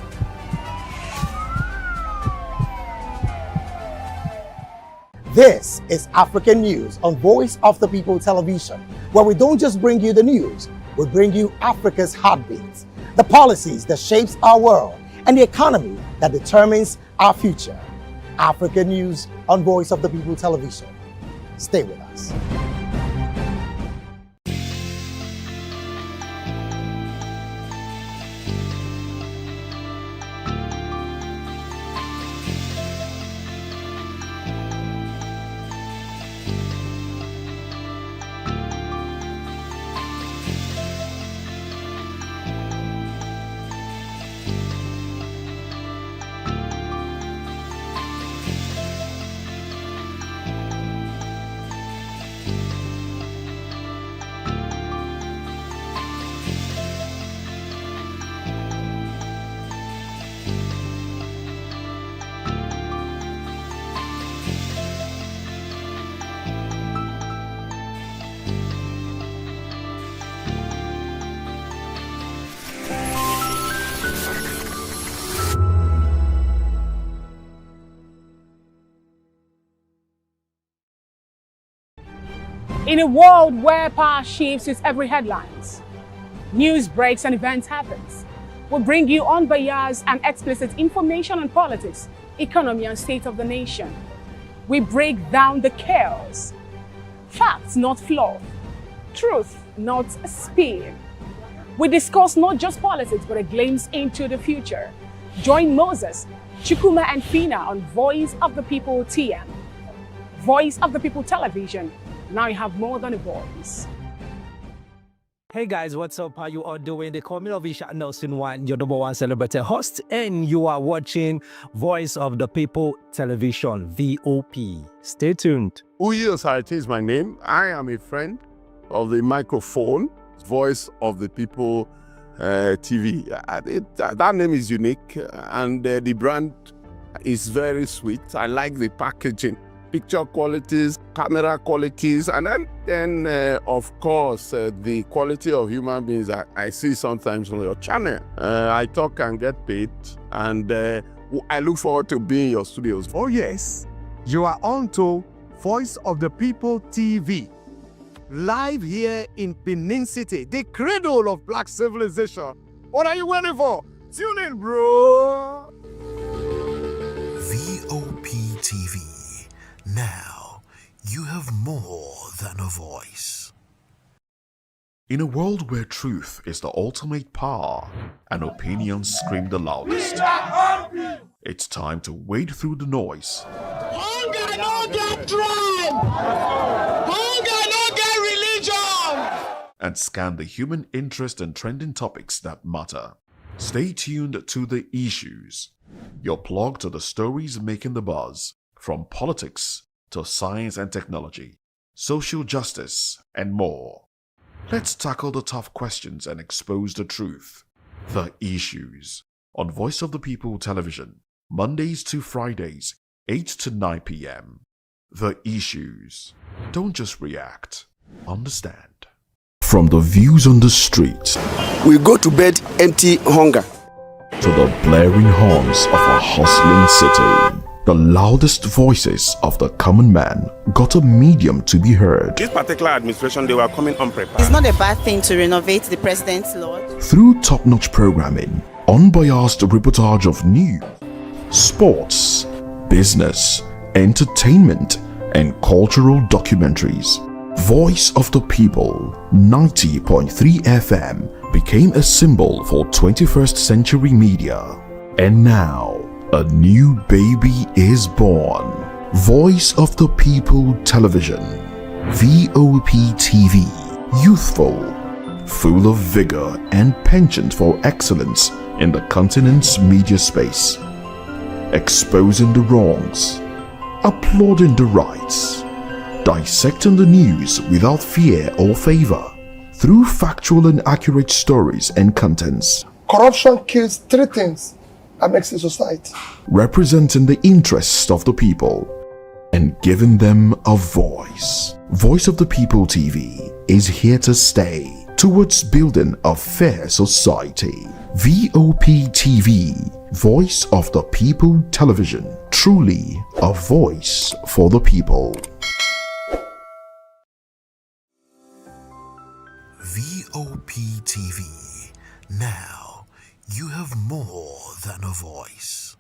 This is African News on Voice of the People television, where we don't just bring you the news, we bring you Africa's heartbeats, the policies that shapes our world, and the economy that determines our future. African News on Voice of the People television. Stay with us.
In a world where power shifts with every headlines, news breaks and events happens, we bring you unbiased and explicit information on politics, economy, and state of the nation. We break down the chaos. Facts, not fluff. Truth, not spin. We discuss not just politics, but a glimpse into the future. Join Moses, Chukuma, and Fina on Voice of the People TM. Voice of the People Television. Now you have more than a voice.
Hey guys, what's up? How you all doing? They call me Lovisha Nelson One, your number one celebrity host, and you are watching Voice of the People Television, VOP. Stay tuned.
Uyi Osarite is my name. I am a friend of the microphone, Voice of the People TV. That name is unique, and the brand is very sweet. I like the packaging. Picture qualities, camera qualities, and then of course, the quality of human beings that I see sometimes on your channel. I talk and get paid, and I look forward to being in your studios.
Oh yes, you are on to Voice of the People TV, live here in Benin City, the cradle of black civilization. What are you waiting for? Tune in, bro.
VOP TV. Now, you have more than a voice. In a world where truth is the ultimate power and opinions scream the loudest, it's time to wade through the noise.
Hunger no get tribe! Hunger no get religion!
And scan the human interest and trending topics that matter. Stay tuned to The Issues, your plug to the stories making the buzz. From politics to science and technology, social justice, and more. Let's tackle the tough questions and expose the truth. The Issues on Voice of the People Television, Mondays to Fridays, 8 to 9 p.m. The Issues. Don't just react, understand. From the views on the street,
we go to bed empty hunger,
to the blaring horns of a hustling city. The loudest voices of the common man got a medium to be heard.
This particular administration, they were coming unprepared.
It's not a bad thing to renovate the president's lodge.
Through top-notch programming, unbiased reportage of news, sports, business, entertainment, and cultural documentaries, Voice of the People 90.3 FM became a symbol for 21st century media. And now, a new baby is born. Voice of the People Television, VOP TV, youthful, full of vigor and penchant for excellence in the continent's media space, exposing the wrongs, applauding the rights, dissecting the news without fear or favor, through factual and accurate stories and contents.
Corruption kills three things that makes a society.
Representing the interests of the people and giving them a voice. Voice of the People TV is here to stay towards building a fair society. VOP TV, Voice of the People Television, truly a voice for the people. VOP TV, now you have more than a voice.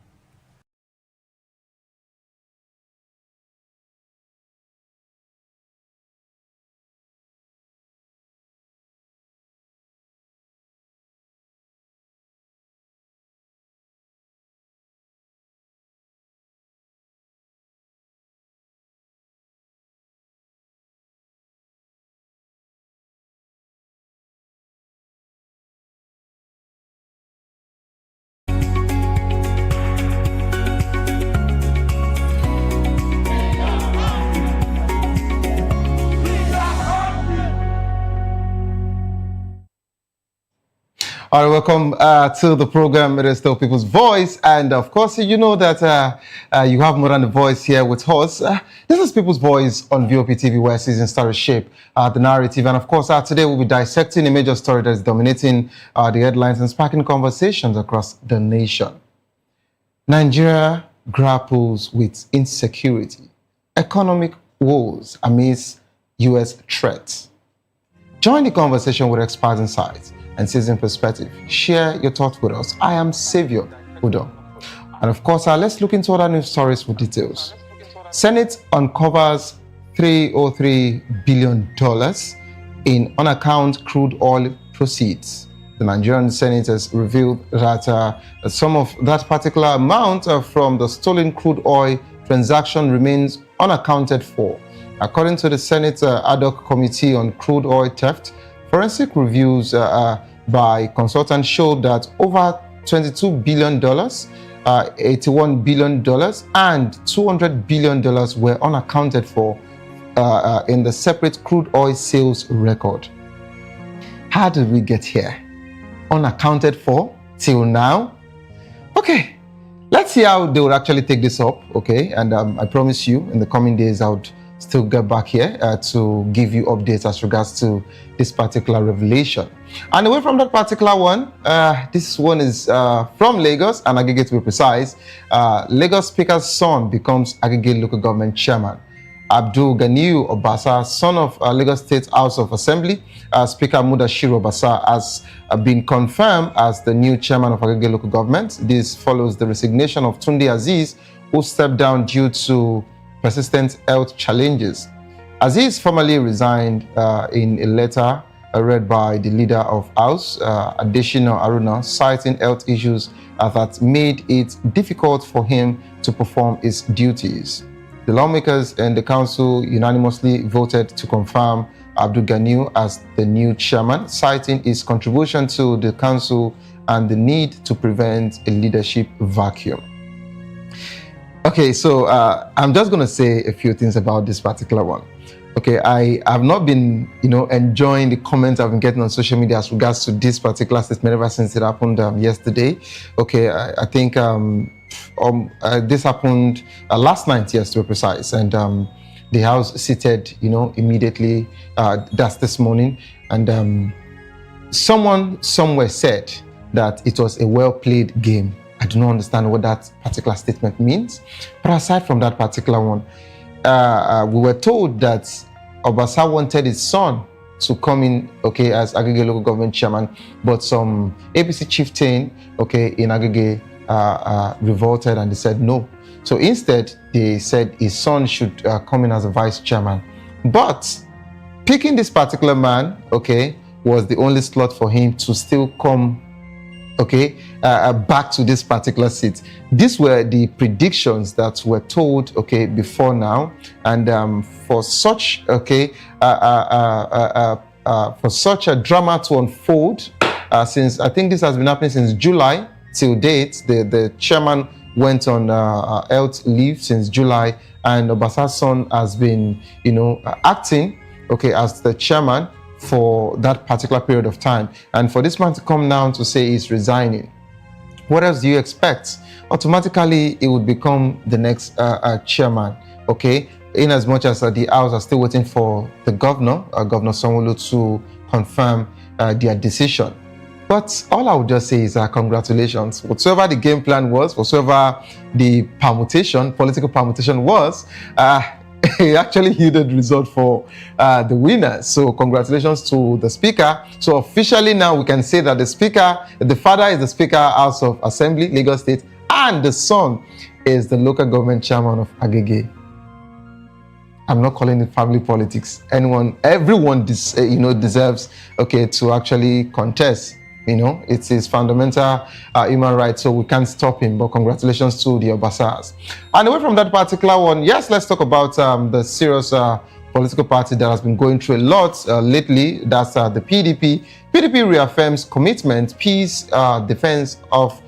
All right, welcome to the program. It is still People's Voice. And of course, you know that you have more than a voice here with us. This is People's Voice on VOP TV, where season stories shape the narrative. And of course, today we'll be dissecting a major story that is dominating the headlines and sparking conversations across the nation. Nigeria grapples with insecurity, economic woes amidst U.S. threats. Join the conversation with experts' insights and seasoned perspective. Share your thoughts with us. I am Savior Udo. And of course, let's look into other news stories for details. Senate uncovers $303 billion in unaccount crude oil proceeds. The Nigerian Senate has revealed that some of that particular amount from the stolen crude oil transaction remains unaccounted for. According to the Senate Ad hoc Committee on Crude Oil Theft, forensic reviews by consultants showed that over $22 billion, $81 billion, and $200 billion were unaccounted for in the separate crude oil sales record. How did we get here? Unaccounted for till now? Okay, let's see how they would actually take this up, okay? And I promise you, in the coming days, I would still get back here to give you updates as regards to this particular revelation. And away from that particular one, this one is from Lagos, and Agege to be precise. Lagos Speaker's son becomes Agege local government chairman. Abdul Ganiu Obasa, son of Lagos State House of Assembly, Speaker Mudashiru Obasa, has been confirmed as the new chairman of Agege local government. This follows the resignation of Tunde Aziz, who stepped down due to persistent health challenges. Aziz formally resigned in a letter read by the leader of House, Adeshina Aruna, citing health issues that made it difficult for him to perform his duties. The lawmakers and the council unanimously voted to confirm Abdul Ganiu as the new chairman, citing his contribution to the council and the need to prevent a leadership vacuum. Okay, so I'm just going to say a few things about this particular one. Okay, I have not been, enjoying the comments I've been getting on social media as regards to this particular statement ever since it happened yesterday. Okay, I think this happened last night, yes, to be precise, and the House seated, immediately. That's this morning, and someone somewhere said that it was a well-played game. I do not understand what that particular statement means, but aside from that particular one, we were told that Obasa wanted his son to come in, okay, as Agege local government chairman, but some APC chieftain, okay, in Agege revolted and they said no. So instead, they said his son should come in as a vice chairman. But picking this particular man, okay, was the only slot for him to still come, okay, back to this particular seat. These were the predictions that were told, okay, before now, and for such, okay, for such a drama to unfold, since I think this has been happening since July till date. The chairman went on health leave since July, and Obasa's son has been, acting, okay, as the chairman for that particular period of time. And for this man to come now to say he's resigning, what else do you expect? Automatically, it would become the next chairman, okay? In as much as the House are still waiting for the governor, Governor Sanwo-Olu, to confirm their decision. But all I would just say is congratulations. Whatsoever the game plan was, whatsoever the permutation, political permutation was, it actually yielded result for the winner. So congratulations to the speaker. So officially now we can say that the father is the Speaker House of Assembly, Lagos State, and the son is the local government chairman of Agege. I'm not calling it family politics. Everyone deserves, okay, to actually contest. It's his fundamental human right, so we can't stop him. But congratulations to the Obasas. And away from that particular one, yes, let's talk about the serious political party that has been going through a lot lately. That's the PDP. PDP reaffirms commitment, peace, defense of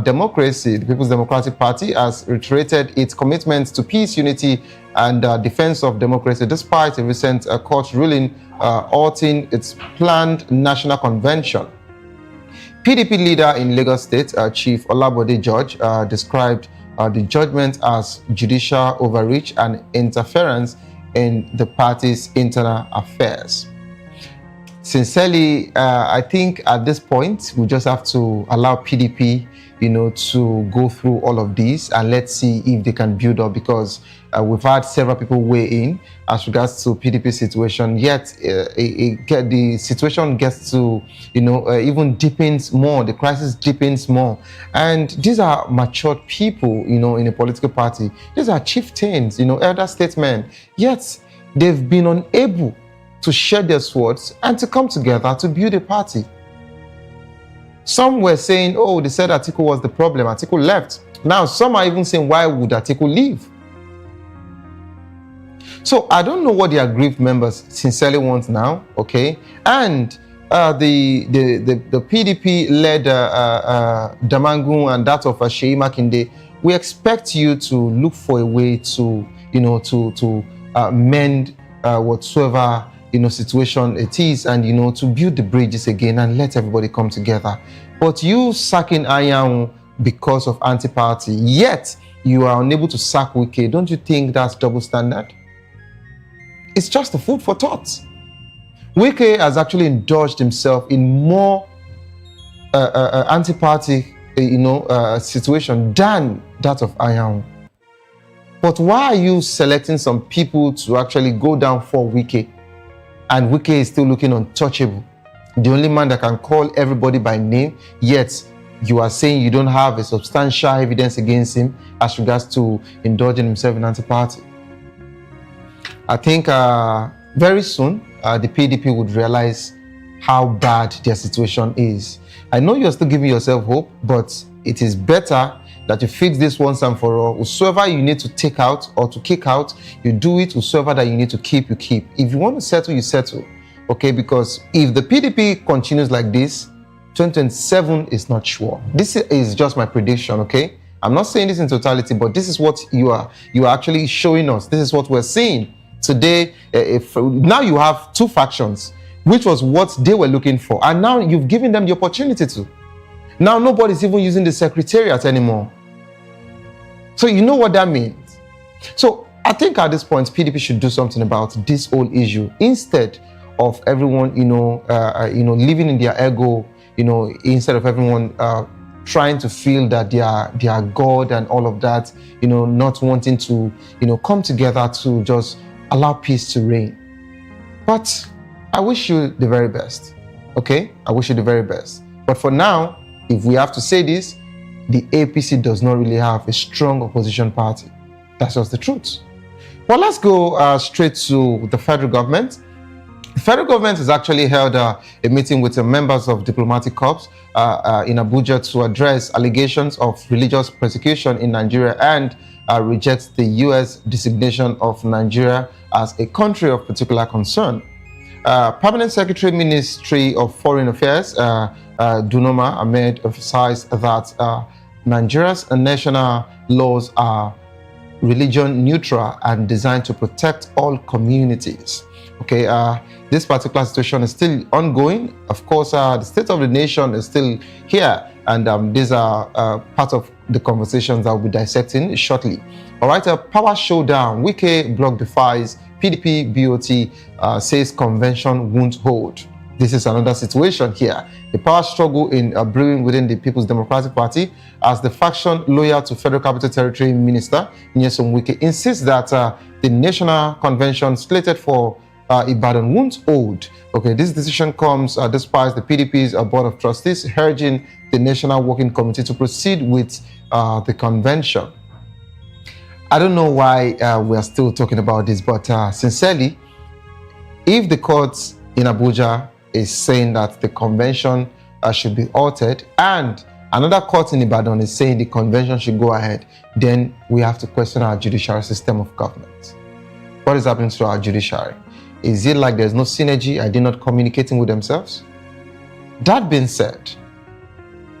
democracy. The People's Democratic Party has reiterated its commitment to peace, unity, and defense of democracy, despite a recent court ruling halting its planned national convention. PDP leader in Lagos State, Chief Olabode George, described the judgment as judicial overreach and interference in the party's internal affairs. Sincerely, I think at this point, we just have to allow PDP, to go through all of these, and let's see if they can build up, because we've had several people weigh in as regards to PDP situation, yet the situation gets to, even deepens more, the crisis deepens more. And these are matured people, in a political party. These are chieftains, elder statesmen, yet they've been unable to share their swords and to come together to build a party. Some were saying, oh, they said Atiku was the problem, Atiku left. Now, some are even saying, why would Atiku leave? So I don't know what the aggrieved members sincerely want now, okay? And the PDP-led Damangun and that of Sheyi Makinde, we expect you to look for a way to, mend whatsoever situation it is, and to build the bridges again and let everybody come together. But you sacking Anyanwu because of anti-party, yet you are unable to sack Wike, don't you think that's double standard? It's just a food for thought. Wike has actually indulged himself in more anti-party situation than that of Anyanwu. But why are you selecting some people to actually go down for Wike? And Wike is still looking untouchable. The only man that can call everybody by name, yet you are saying you don't have a substantial evidence against him as regards to indulging himself in anti-party. I think very soon the PDP would realize how bad their situation is. I know you're still giving yourself hope, but it is better that you fix this once and for all. Whosoever you need to take out or to kick out, you do it. Whosoever that you need to keep, you keep. If you want to settle, you settle. Okay, because if the PDP continues like this, 2027 is not sure. This is just my prediction, okay? I'm not saying this in totality, but this is what you are actually showing us. This is what we're seeing today. Now you have two factions, which was what they were looking for, and now you've given them the opportunity to. Now nobody's even using the secretariat anymore. So you know what that means. So I think at this point, PDP should do something about this whole issue instead of everyone, living in their ego, instead of everyone trying to feel that they are God and all of that, not wanting to, come together to just allow peace to reign. But I wish you the very best. Okay, I wish you the very best. But for now, if we have to say this, the APC does not really have a strong opposition party. That's just the truth. Well, let's go straight to the federal government. The federal government has actually held a meeting with the members of diplomatic corps in Abuja to address allegations of religious persecution in Nigeria and rejects the U.S. designation of Nigeria as a country of particular concern. Permanent Secretary, Ministry of Foreign Affairs, Dunoma Ahmed, emphasized that Nigeria's national laws are religion neutral and designed to protect all communities. Okay, this particular situation is still ongoing. Of course, the state of the nation is still here, and these are part of the conversations that we'll be dissecting shortly. All right, a power showdown. Wike bloc defies PDP BOT, says convention won't hold. This is another situation here. The power struggle in brewing within the People's Democratic Party as the faction loyal to Federal Capital Territory Minister Nyesom Wike insists that the national convention slated for Ibadan won't hold. Okay, this decision comes despite the PDP's Board of Trustees urging the National Working Committee to proceed with the convention. I don't know why we are still talking about this, but sincerely, if the court in Abuja is saying that the convention should be altered and another court in Ibadan is saying the convention should go ahead, then we have to question our judiciary system of government. What is happening to our judiciary? Is it like there's no synergy? Are they not communicating with themselves? That being said,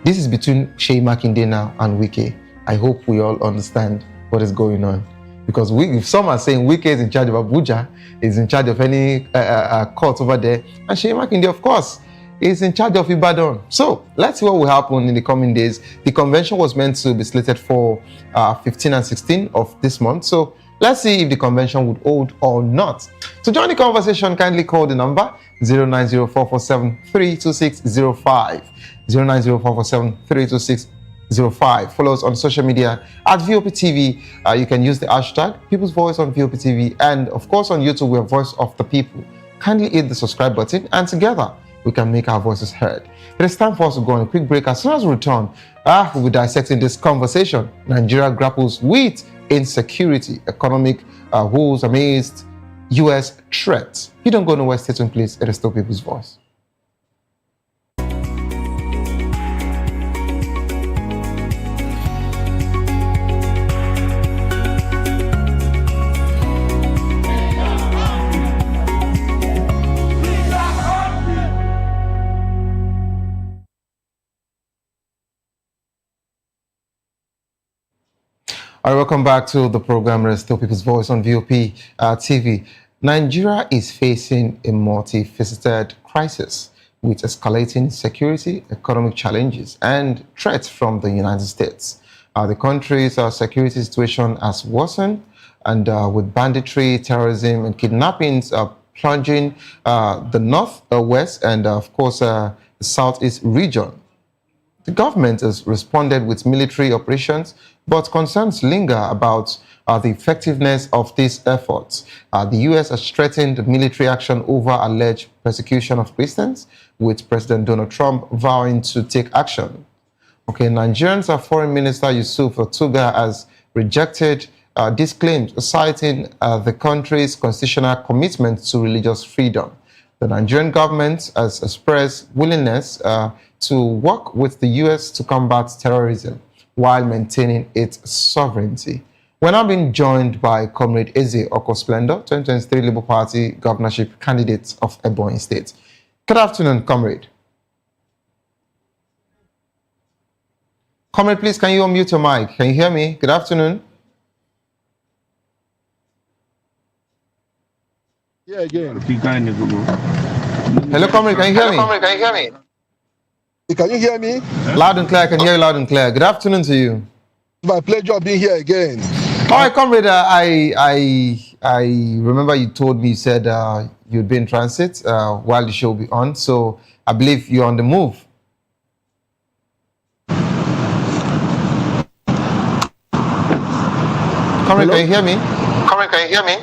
this is between Sheyi Makinde now and Wike. I hope we all understand what is going on. Because if some are saying Wike is in charge of Abuja, is in charge of any court over there, and Sheyi Makinde, of course, is in charge of Ibadan. So let's see what will happen in the coming days. The convention was meant to be slated for 15 and 16 of this month. So let's see if the convention would hold or not. To join the conversation, kindly call the number 09044732605. 09044732605. 05. Follow us on social media at VOPTV. You can use the hashtag People's Voice on VOPTV. And of course, on YouTube, we are Voice of the People. Kindly hit the subscribe button, and together we can make our voices heard. It is time for us to go on a quick break. As soon as we return, we'll be dissecting this conversation. Nigeria grapples with insecurity, economic woes amidst U.S. threats. You don't go nowhere, stay tuned, please. It is still People's Voice. All right, welcome back to the program. It's still People's Voice on VOP TV. Nigeria is facing a multifaceted crisis with escalating security, economic challenges, and threats from the United States. The country's security situation has worsened, and with banditry, terrorism, and kidnappings plunging the north, west, and of course the southeast region. The government has responded with military operations, but concerns linger about the effectiveness of these efforts. The U.S. has threatened military action over alleged persecution of Christians, with President Donald Trump vowing to take action. Okay, Nigerians, Foreign Minister Yusuf Tuga has rejected these claims, citing the country's constitutional commitment to religious freedom. The Nigerian government has expressed willingness to work with the U.S. to combat terrorism while maintaining its sovereignty. We're now being joined by Comrade Eze Okosplendor, 2023 Labour Party governorship candidate of Ebonyi State. Good afternoon, Comrade. Comrade, please, can you unmute your mic? Can you hear me? Good afternoon.
Yeah, again.
Hello, Comrade, can you hear me?
Can you hear me? Can you hear me?
Loud and clear, I can hear you loud and clear. Good afternoon to you.
My pleasure being here again.
All right, Comrade, I remember you told me, you said you'd be in transit while the show will be on, so I believe you're on the move. Comrade, can you hear me?
Comrade, can you hear me?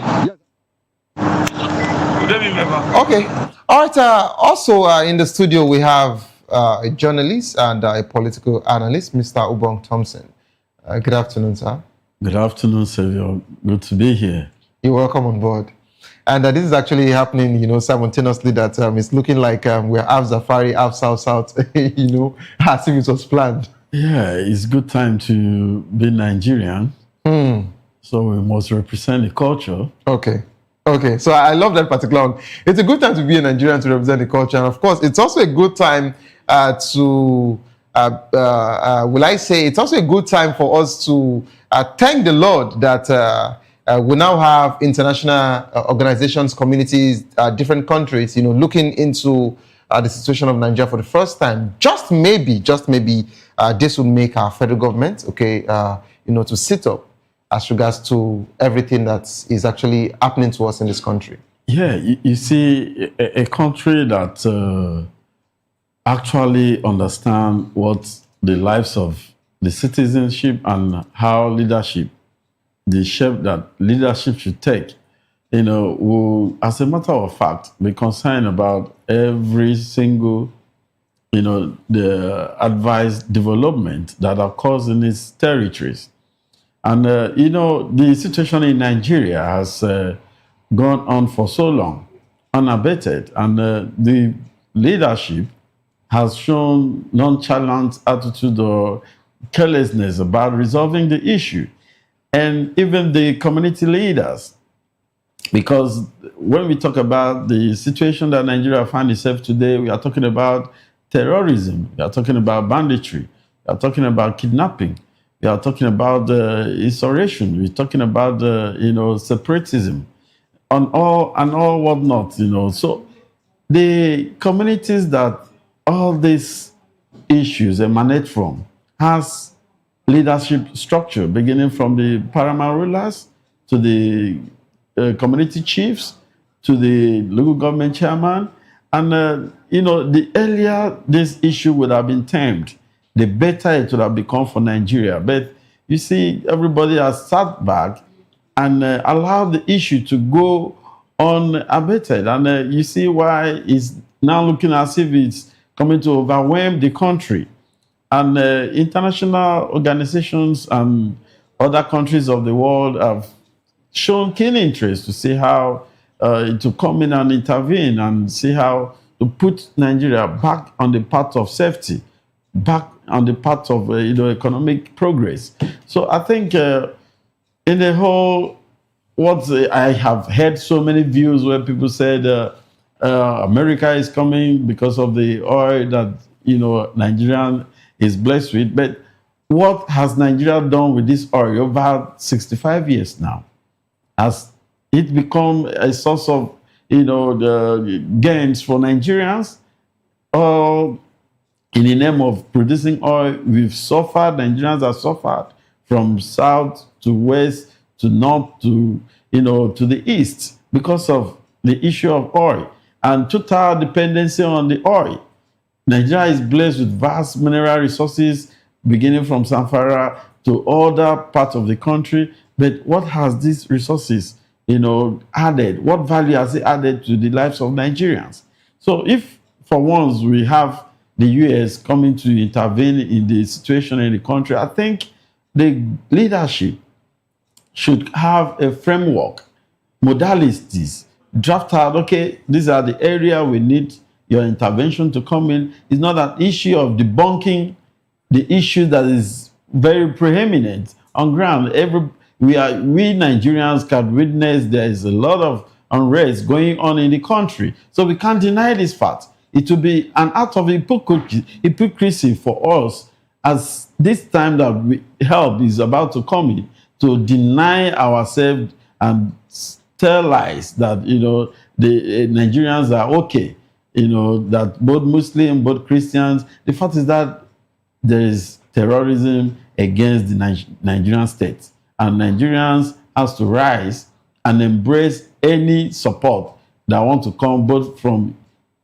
Okay. All right. Also, in the studio, we have a journalist and a political analyst, Mr. Ubong Thompson. Good afternoon, sir.
Good afternoon, Savio. Good to be here.
You're welcome on board. And this is actually happening, simultaneously. That it's looking like we're half Zafari, half South, as if it was planned.
Yeah, it's good time to be Nigerian. So we must represent the culture.
Okay. So I love that particular one. It's a good time to be a Nigerian to represent the culture. And of course, it's also a good time it's also a good time for us to thank the Lord that we now have international organizations, communities, different countries, looking into the situation of Nigeria for the first time. Just maybe, this would make our federal government, to sit up as regards to everything that is actually happening to us in this country.
Yeah, you see, a country that actually understands what the lives of the citizenship and how leadership, the shape that leadership should take, will, as a matter of fact, be concerned about every single, the advised development that occurs in its territories. And, the situation in Nigeria has gone on for so long, unabated, and the leadership has shown nonchalant attitude or carelessness about resolving the issue. And even the community leaders, because when we talk about the situation that Nigeria finds itself today, we are talking about terrorism, we are talking about banditry, we are talking about kidnapping, we are talking about insurrection. We're talking about separatism, and all whatnot. So the communities that all these issues emanate from has leadership structure, beginning from the paramount rulers to the community chiefs to the local government chairman, and the earlier this issue would have been tamed, the better it would have become for Nigeria. But you see, everybody has sat back and allowed the issue to go unabated. And you see why it's now looking as if it's coming to overwhelm the country. And international organizations and other countries of the world have shown keen interest to see how to come in and intervene and see how to put Nigeria back on the path of safety, back on the path of economic progress. So I think in the whole, I have heard so many views where people said America is coming because of the oil that Nigeria is blessed with. But what has Nigeria done with this oil over 65 years now? Has it become a source of the gains for Nigerians? Or in the name of producing oil, we've suffered, Nigerians have suffered from south to west to north to to the east because of the issue of oil and total dependency on the oil. Nigeria is blessed with vast mineral resources beginning from Zamfara to other parts of the country. But what has these resources added? What value has it added to the lives of Nigerians? So if for once we have the US coming to intervene in the situation in the country, I think the leadership should have a framework, modalities, draft out, okay, these are the area we need your intervention to come in. It's not an issue of debunking the issue that is very preeminent on ground. We Nigerians can witness there is a lot of unrest going on in the country. So we can't deny this fact. It will be an act of hypocrisy for us as this time that help is about to come in to deny ourselves and tell lies that the Nigerians are okay, that both Muslim, both Christians. The fact is that there is terrorism against the Nigerian state, and Nigerians has to rise and embrace any support that want to come both from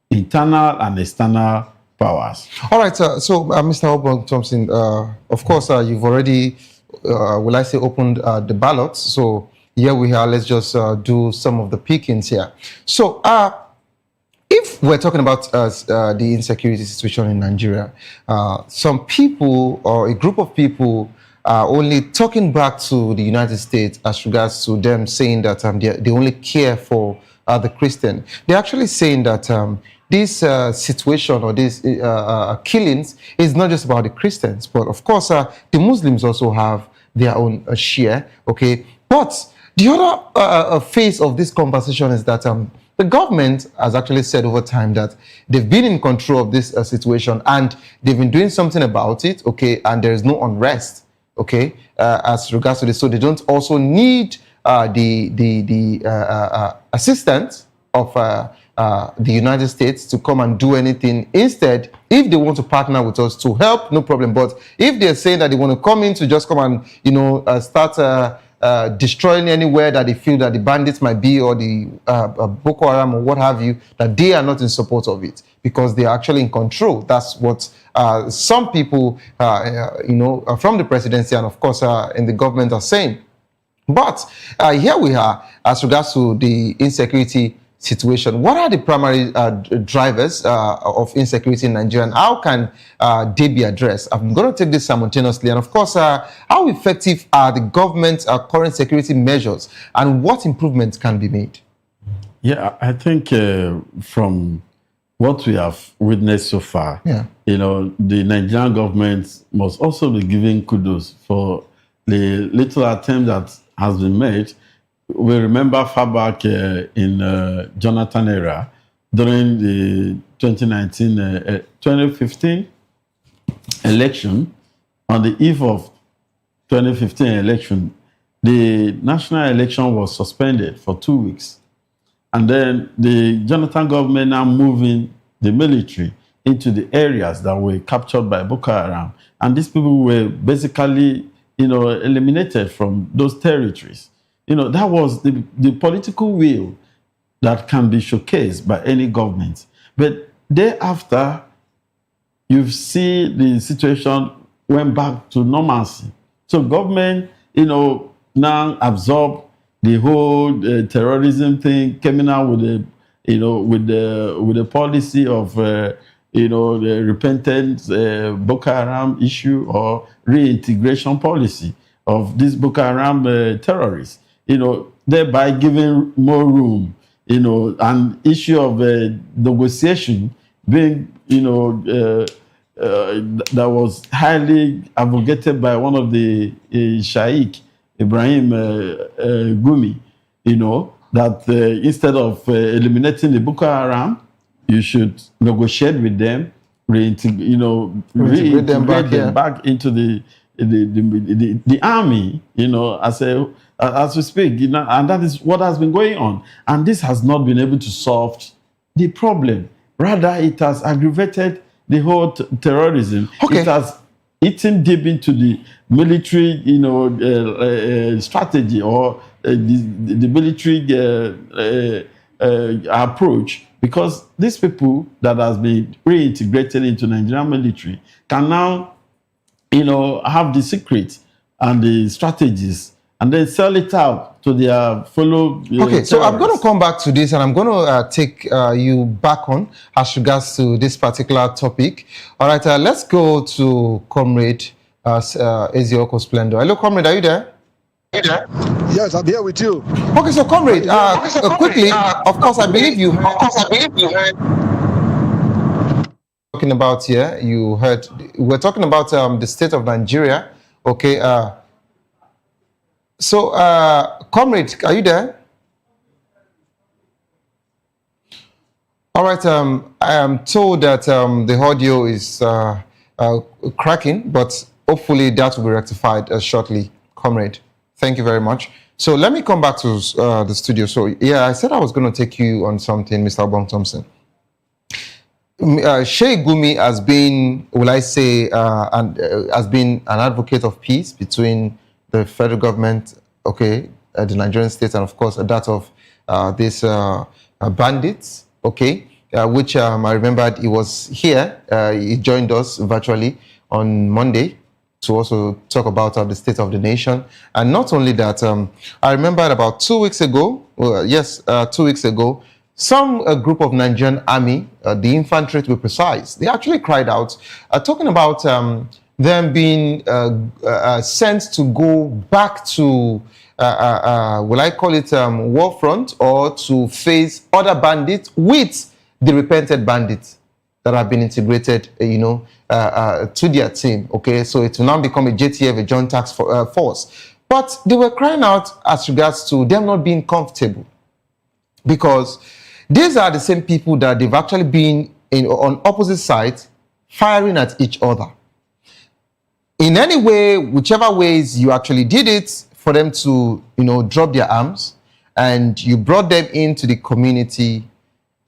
internal and external powers.
All right, so Mr. Obong Thompson, of course, you've already, will I say, opened the ballots. So here we are. Let's just do some of the pickings here. So if we're talking about the insecurity situation in Nigeria, some people or a group of people are only talking back to the United States as regards to them saying that they only care for the Christian. They're actually saying that this situation or these killings is not just about the Christians, but of course the Muslims also have their own share, okay? But the other phase of this conversation is that the government has actually said over time that they've been in control of this situation and they've been doing something about it, okay? And there is no unrest, okay, as regards to this. So they don't also need the assistance of the United States to come and do anything. Instead, if they want to partner with us to help, no problem. But if they're saying that they want to come in to just come and start destroying anywhere that they feel that the bandits might be or the Boko Haram or what have you, that they are not in support of it because they are actually in control. That's what some people, from the presidency and of course in the government are saying. But here we are as regards to the insecurity situation. What are the primary drivers of insecurity in Nigeria and how can they be addressed? I'm going to take this simultaneously. And of course, how effective are the government's current security measures and what improvements can be made?
Yeah, I think from what we have witnessed so far, the Nigerian government must also be giving kudos for the little attempt that has been made. We remember far back in Jonathan era, during the 2015 election, on the eve of 2015 election, the national election was suspended for 2 weeks. And then the Jonathan government now moving the military into the areas that were captured by Boko Haram. And these people were basically, eliminated from those territories. That was the political will that can be showcased by any government. But thereafter, you see the situation went back to normalcy. So government, now absorb the whole terrorism thing, coming out with the policy of the repentant Boko Haram issue or reintegration policy of these Boko Haram terrorists. Thereby giving more room, and issue of negotiation being, that was highly advocated by one of the Sheikh Ibrahim Gumi, that instead of eliminating the Boko Haram, you should negotiate with them, reintegrate them back into the army, as we speak, and that is what has been going on. And this has not been able to solve the problem. Rather, it has aggravated the whole terrorism.
Okay.
It has eaten deep into the military, strategy or the military approach, because these people that has been reintegrated into Nigerian military can now, have the secret and the strategies and then sell it out to their fellow
Okay, so I'm going to
terrorists.
come back to this, and I'm going to take you back on as regards to this particular topic. All right, let's go to Comrade Ezioko Splendor. Hello, Comrade, are you there?
Yes, I'm here with you.
Okay, so Comrade, quickly, of course, I believe you heard. Talking about here, you heard we're talking about the state of Nigeria. Okay, so Comrade, are you there? All right, I am told that the audio is cracking, but hopefully that will be rectified shortly, Comrade. Thank you very much. So let me come back to the studio. So yeah, I said I was going to take you on something, Mr. Obong Thompson. Sheikh Gumi has been, will I say, has been an advocate of peace between the federal government, the Nigerian state, and of course that of these bandits, which I remembered he was here. He joined us virtually on Monday to also talk about the state of the nation. And not only that, I remembered about 2 weeks ago, 2 weeks ago, some group of Nigerian army, the infantry to be precise, they actually cried out, talking about them being sent to go back to, will I call it war front, or to face other bandits with the repented bandits that have been integrated, to their team. Okay, so it will now become a JTF, a Joint Task Force. But they were crying out as regards to them not being comfortable, because these are the same people that they've actually been on opposite sides firing at each other. In any way, whichever ways you actually did it for them to, drop their arms, and you brought them into the community,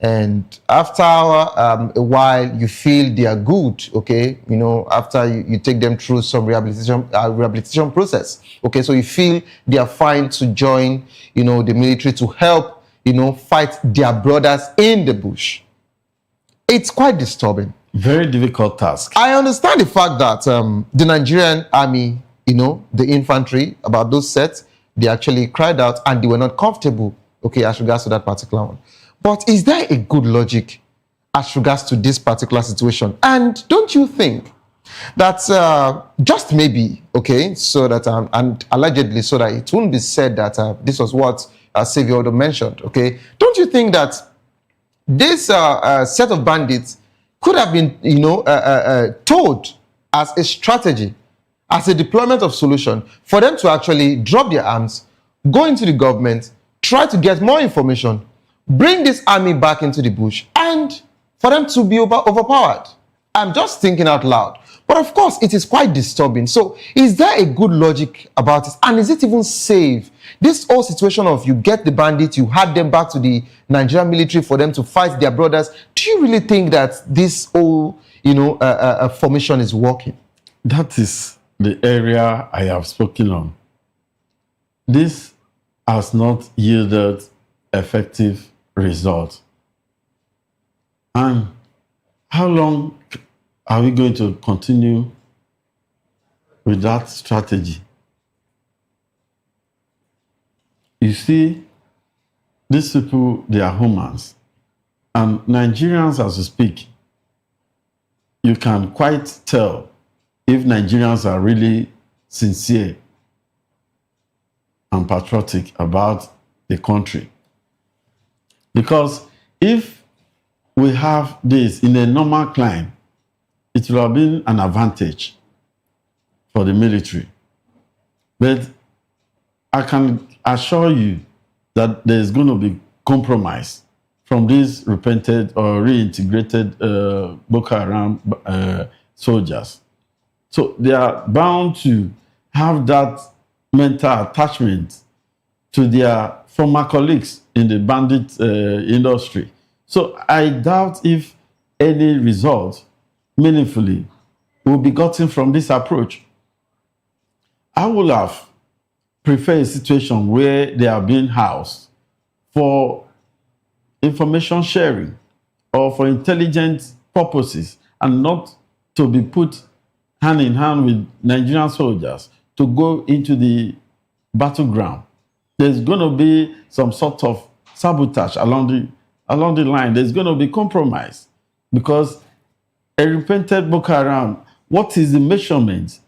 and after a while you feel they are good, after you take them through some rehabilitation process, so you feel they are fine to join, the military to help, fight their brothers in the bush. It's quite disturbing.
Very difficult task.
I understand the fact that the Nigerian army, the infantry, about those sets, they actually cried out and they were not comfortable, as regards to that particular one. But is there a good logic as regards to this particular situation? And don't you think that just maybe, so that, and allegedly, so that it won't be said that this was what Saviour mentioned, don't you think that this set of bandits could have been, told as a strategy, as a deployment of solution, for them to actually drop their arms, go into the government, try to get more information, bring this army back into the bush, and for them to be overpowered? I'm just thinking out loud. But of course, it is quite disturbing. So is there a good logic about it? And is it even safe? This whole situation of you get the bandits, you had them back to the Nigerian military for them to fight their brothers. Do you really think that this whole, formation is working?
That is the area I have spoken on. This has not yielded effective result. And how long are we going to continue with that strategy? You see, these people, they are humans. And Nigerians, as we speak, you can quite tell if Nigerians are really sincere and patriotic about the country. Because if we have this in a normal climate, it will have been an advantage for the military. But I can assure you that there's going to be compromise from these repented or reintegrated Boko Haram soldiers. So they are bound to have that mental attachment to their former colleagues in the bandit industry. So I doubt if any result meaningfully will be gotten from this approach. I would have preferred a situation where they are being housed for information sharing or for intelligence purposes and not to be put hand in hand with Nigerian soldiers to go into the battleground. There's going to be some sort of sabotage along the line. There's going to be compromise because a repented Boko Haram, what is the measurement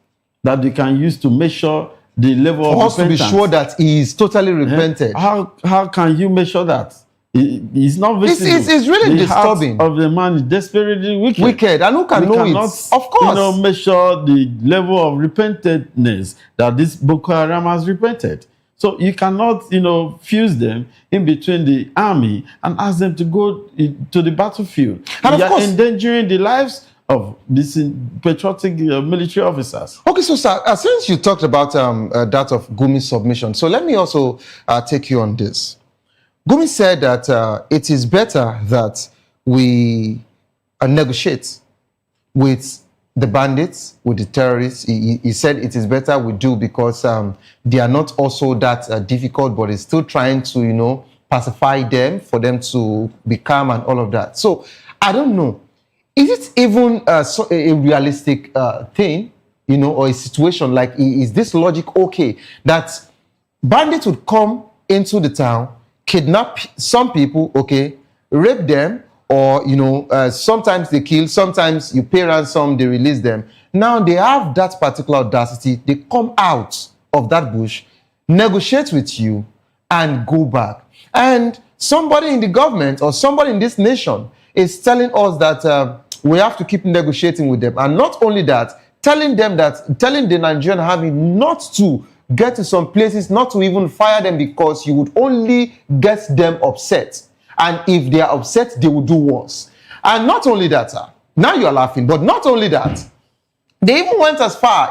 that they can use to measure the level of repentance?
For us to be sure that he is totally repented.
How can you measure that? It's not visible.
It's really
the
disturbing.
Heart of the man is desperately wicked.
Wicked, and who can know it? Of course.
Measure the level of repentedness that this Boko Haram has repented. So you cannot, fuse them in between the army and ask them to go to the battlefield. And you are endangering the lives of these patriotic military officers.
Okay, so sir, since you talked about that of Gumi's submission, so let me also take you on this. Gumi said that it is better that we negotiate with the bandits, with the terrorists. He said it is better we do because they are not also that difficult, but he's still trying to, pacify them, for them to be calm and all of that. So I don't know. Is it even a realistic thing, or a situation like, is this logic okay? That bandits would come into the town, kidnap some people, okay, rape them, or, sometimes they kill, sometimes you pay ransom, they release them. Now they have that particular audacity. They come out of that bush, negotiate with you, and go back. And somebody in the government or somebody in this nation is telling us that we have to keep negotiating with them. And not only that, telling the Nigerian army not to get to some places, not to even fire them because you would only get them upset. And if they are upset, they will do worse. And not only that, sir, now you are laughing, but not only that, they even went as far,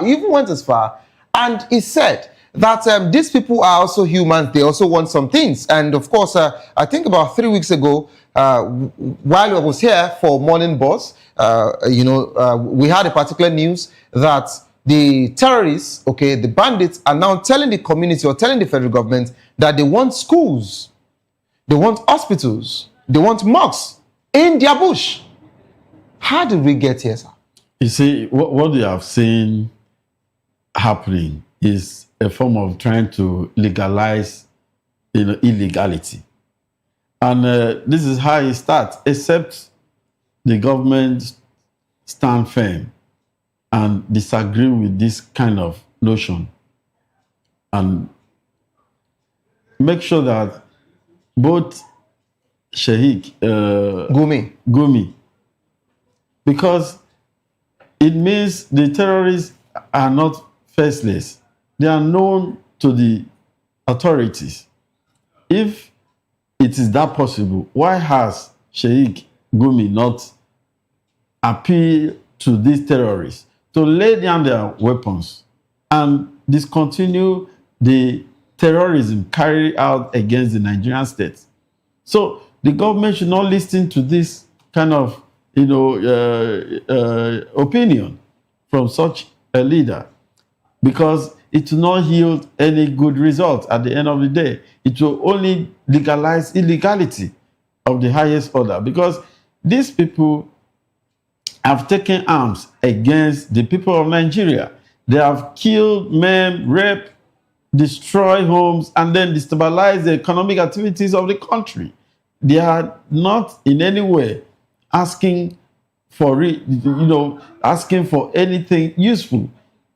and he said that these people are also humans, they also want some things. And of course, I think about 3 weeks ago, while I was here for Morning Boss, we had a particular news that the terrorists, okay, the bandits are now telling the community or telling the federal government that they want schools, they want hospitals, they want mosques in their bush. How did we get here, sir?
You see, what we have seen happening is a form of trying to legalize illegality. And this is how it starts, except the government stand firm and disagree with this kind of notion and make sure that both Sheikh Gumi, because it means the terrorists are not faceless. They are known to the authorities. If it is that possible, why has Sheikh Gumi not appealed to these terrorists to lay down their weapons and discontinue the terrorism carried out against the Nigerian state? So the government should not listen to this kind of opinion from such a leader, because it will not yield any good result at the end of the day. It will only legalize illegality of the highest order, because these people have taken arms against the people of Nigeria. They have killed men, raped, destroyed homes, and then destabilized the economic activities of the country. They are not in any way asking for asking for anything useful.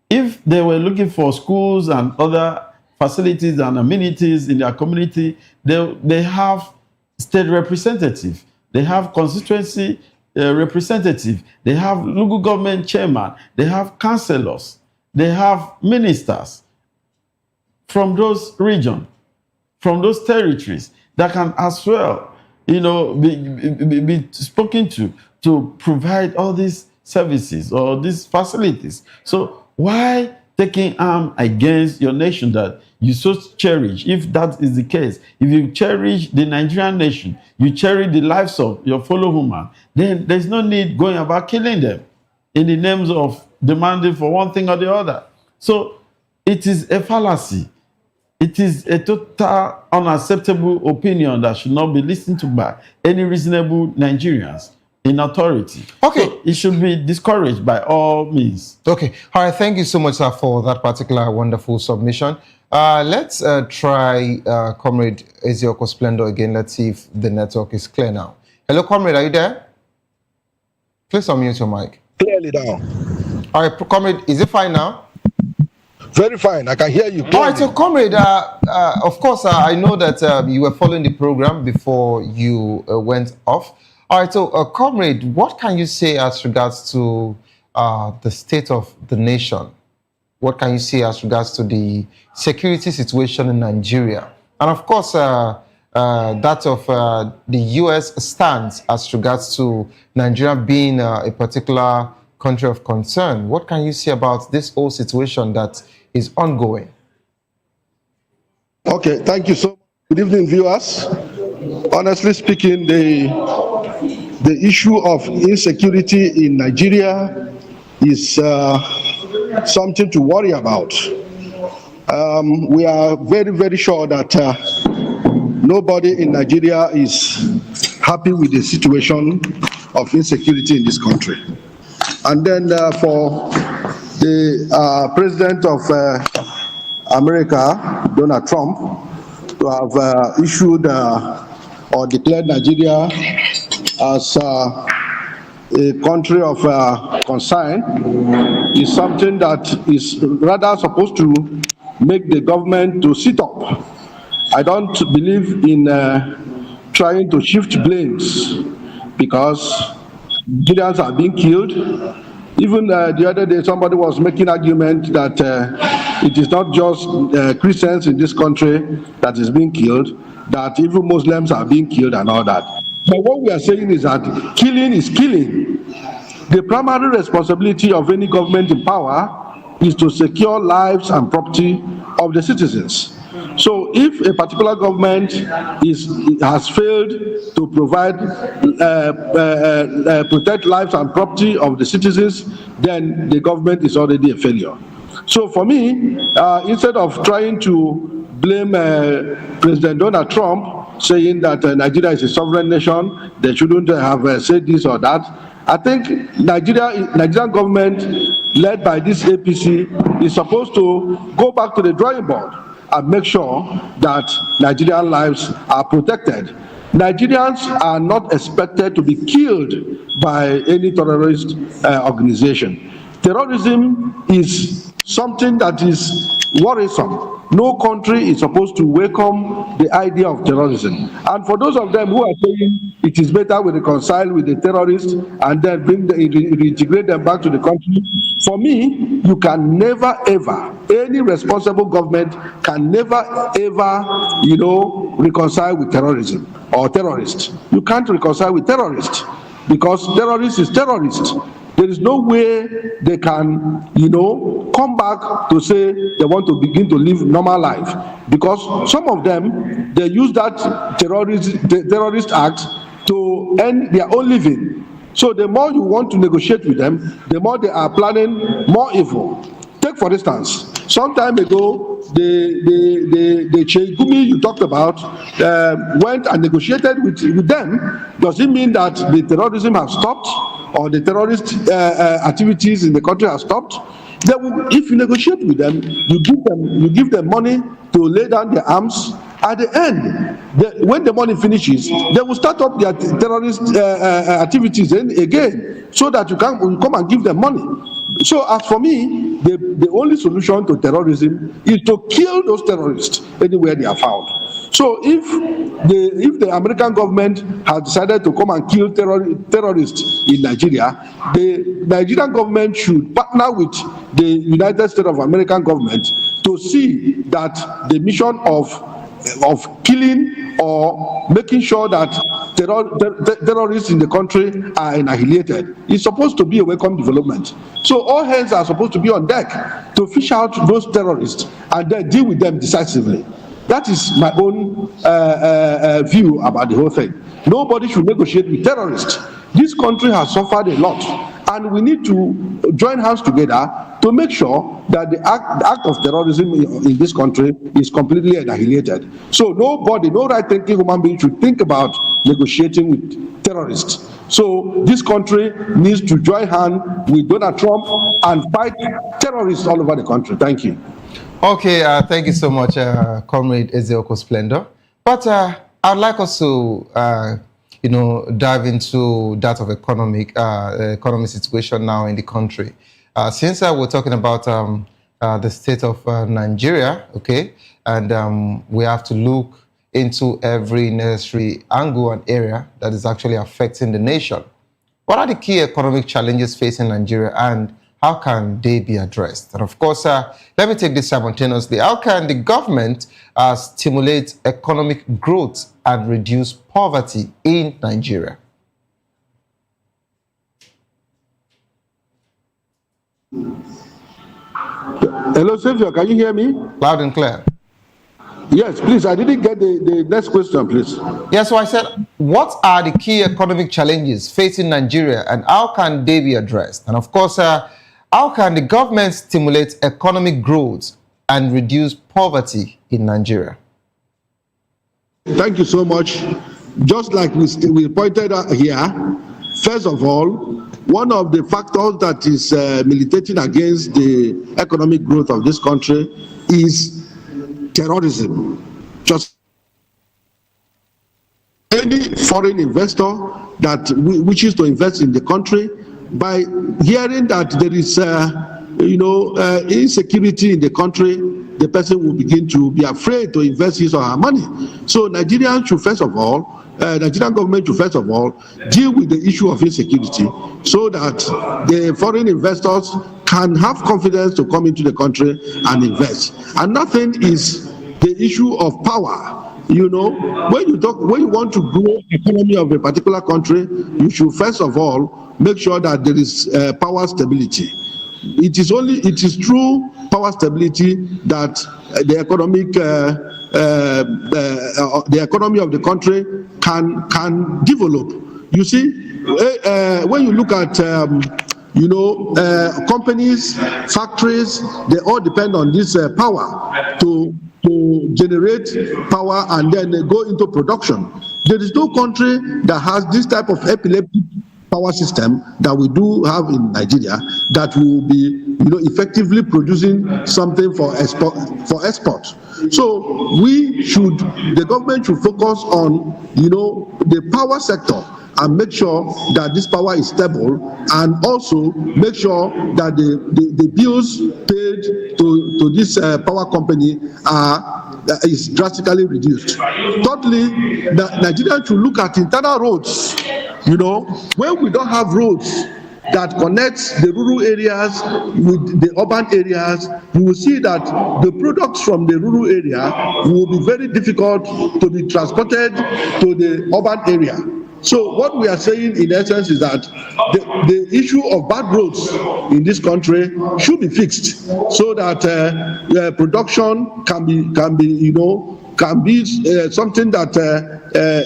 If they were looking for schools and other facilities and amenities in their community, they have state representative, they have constituency representative, they have local government chairman, they have councillors, they have ministers from those regions, from those territories that can as well, be spoken to provide all these services or these facilities. So why taking arm against your nation that you so cherish? If that is the case, if you cherish the Nigerian nation, you cherish the lives of your fellow human, then there's no need going about killing them in the names of demanding for one thing or the other. So it is a fallacy. It is a total unacceptable opinion that should not be listened to by any reasonable Nigerians in authority.
Okay.
So it should be discouraged by all means.
Okay. All right. Thank you so much, sir, for that particular wonderful submission. Let's try Comrade Ezioko Splendor again. Let's see if the network is clear now. Hello, Comrade. Are you there? Please unmute your mic.
Clearly down.
All right, Comrade. Is it fine now?
Very fine. I can hear you clearly.
All right, so Comrade, of course, I know that you were following the program before you went off. All right, so Comrade, what can you say as regards to the state of the nation? What can you say as regards to the security situation in Nigeria? And of course, that of the U.S. stance as regards to Nigeria being a particular country of concern. What can you say about this whole situation that is ongoing?
Okay, thank you so much. Good evening, viewers. Honestly speaking, the issue of insecurity in Nigeria is something to worry about. We are very, very sure that nobody in Nigeria is happy with the situation of insecurity in this country. And then for the President of America, Donald Trump, to have issued or declared Nigeria as a country of concern is something that is rather supposed to make the government to sit up. I don't believe in trying to shift blames because Nigerians are being killed. Even the other day, somebody was making argument that it is not just Christians in this country that is being killed, that even Muslims are being killed and all that. But what we are saying is that killing is killing. The primary responsibility of any government in power is to secure lives and property of the citizens. So if a particular government has failed to provide protect lives and property of the citizens, then the government is already a failure. So for me, instead of trying to blame President Donald Trump, saying that Nigeria is a sovereign nation, they shouldn't have said this or that, I think Nigerian government, led by this APC, is supposed to go back to the drawing board and make sure that Nigerian lives are protected. Nigerians are not expected to be killed by any terrorist organization. Terrorism is something that is worrisome. No country is supposed to welcome the idea of terrorism. And for those of them who are saying it is better we reconcile with the terrorists and then reintegrate them back to the country, for me, you can never ever, any responsible government can never ever, reconcile with terrorism or terrorists. You can't reconcile with terrorists because terrorist is terrorist. There is no way they can, come back to say they want to begin to live normal life, because some of them, they use that terrorist act to earn their own living. So the more you want to negotiate with them, the more they are planning more evil. Take for instance, some time ago, the Chegumi you talked about went and negotiated with them, does it mean that the terrorism has stopped or the terrorist activities in the country have stopped? They will, if you negotiate with them, you give them money to lay down their arms. At the end, when the money finishes, they will start up their terrorist activities again, so that you can come and give them money. So as for me, the only solution to terrorism is to kill those terrorists anywhere they are found. So if the American government has decided to come and kill terrorists in Nigeria, the Nigerian government should partner with the United States of American government to see that the mission of killing or making sure that terrorists in the country are annihilated is supposed to be a welcome development. So all hands are supposed to be on deck to fish out those terrorists and then deal with them decisively. That is my own view about the whole thing. Nobody should negotiate with terrorists. This country has suffered a lot, and we need to join hands together to make sure that the act of terrorism in this country is completely annihilated. So nobody, no right-thinking human being should think about negotiating with terrorists. So this country needs to join hands with Donald Trump and fight terrorists all over the country. Thank you.
Okay, thank you so much, Comrade Ezeoko Splendor. But I'd like us to, dive into that of economic situation now in the country. Since we're talking about the state of Nigeria, okay, and we have to look into every necessary angle and area that is actually affecting the nation. What are the key economic challenges facing Nigeria, and how can they be addressed? And of course, let me take this simultaneously. How can the government stimulate economic growth and reduce poverty in Nigeria?
Hello, Sylvia, can you hear me?
Loud and clear.
Yes, please. I didn't get the next question, please.
Yes, so I said, what are the key economic challenges facing Nigeria, and how can they be addressed? And of course, how can the government stimulate economic growth and reduce poverty in Nigeria?
Thank you so much. Just like we pointed out here, first of all, one of the factors that is militating against the economic growth of this country is terrorism. Just any foreign investor that wishes to invest in the country, by hearing that there is insecurity in the country, the person will begin to be afraid to invest his or her money. So Nigerians should first of all, Nigerian government should first of all deal with the issue of insecurity, so that the foreign investors can have confidence to come into the country and invest. And nothing is the issue of power. You know, when you want to grow the economy of a particular country, you should first of all make sure that there is power stability. It is through power stability that the economy of the country can develop. You see, when you look at companies, factories, they all depend on this power to generate power and then they go into production. There is no country that has this type of epileptic power system that we do have in Nigeria that will be effectively producing something for export. So the government should focus on the power sector and make sure that this power is stable, and also make sure that the bills paid to this power company is drastically reduced. Thirdly, Nigeria should look at internal roads. When we don't have roads that connects the rural areas with the urban areas, you will see that the products from the rural area will be very difficult to be transported to the urban area. So what we are saying in essence is that the issue of bad roads in this country should be fixed, so that production can be something that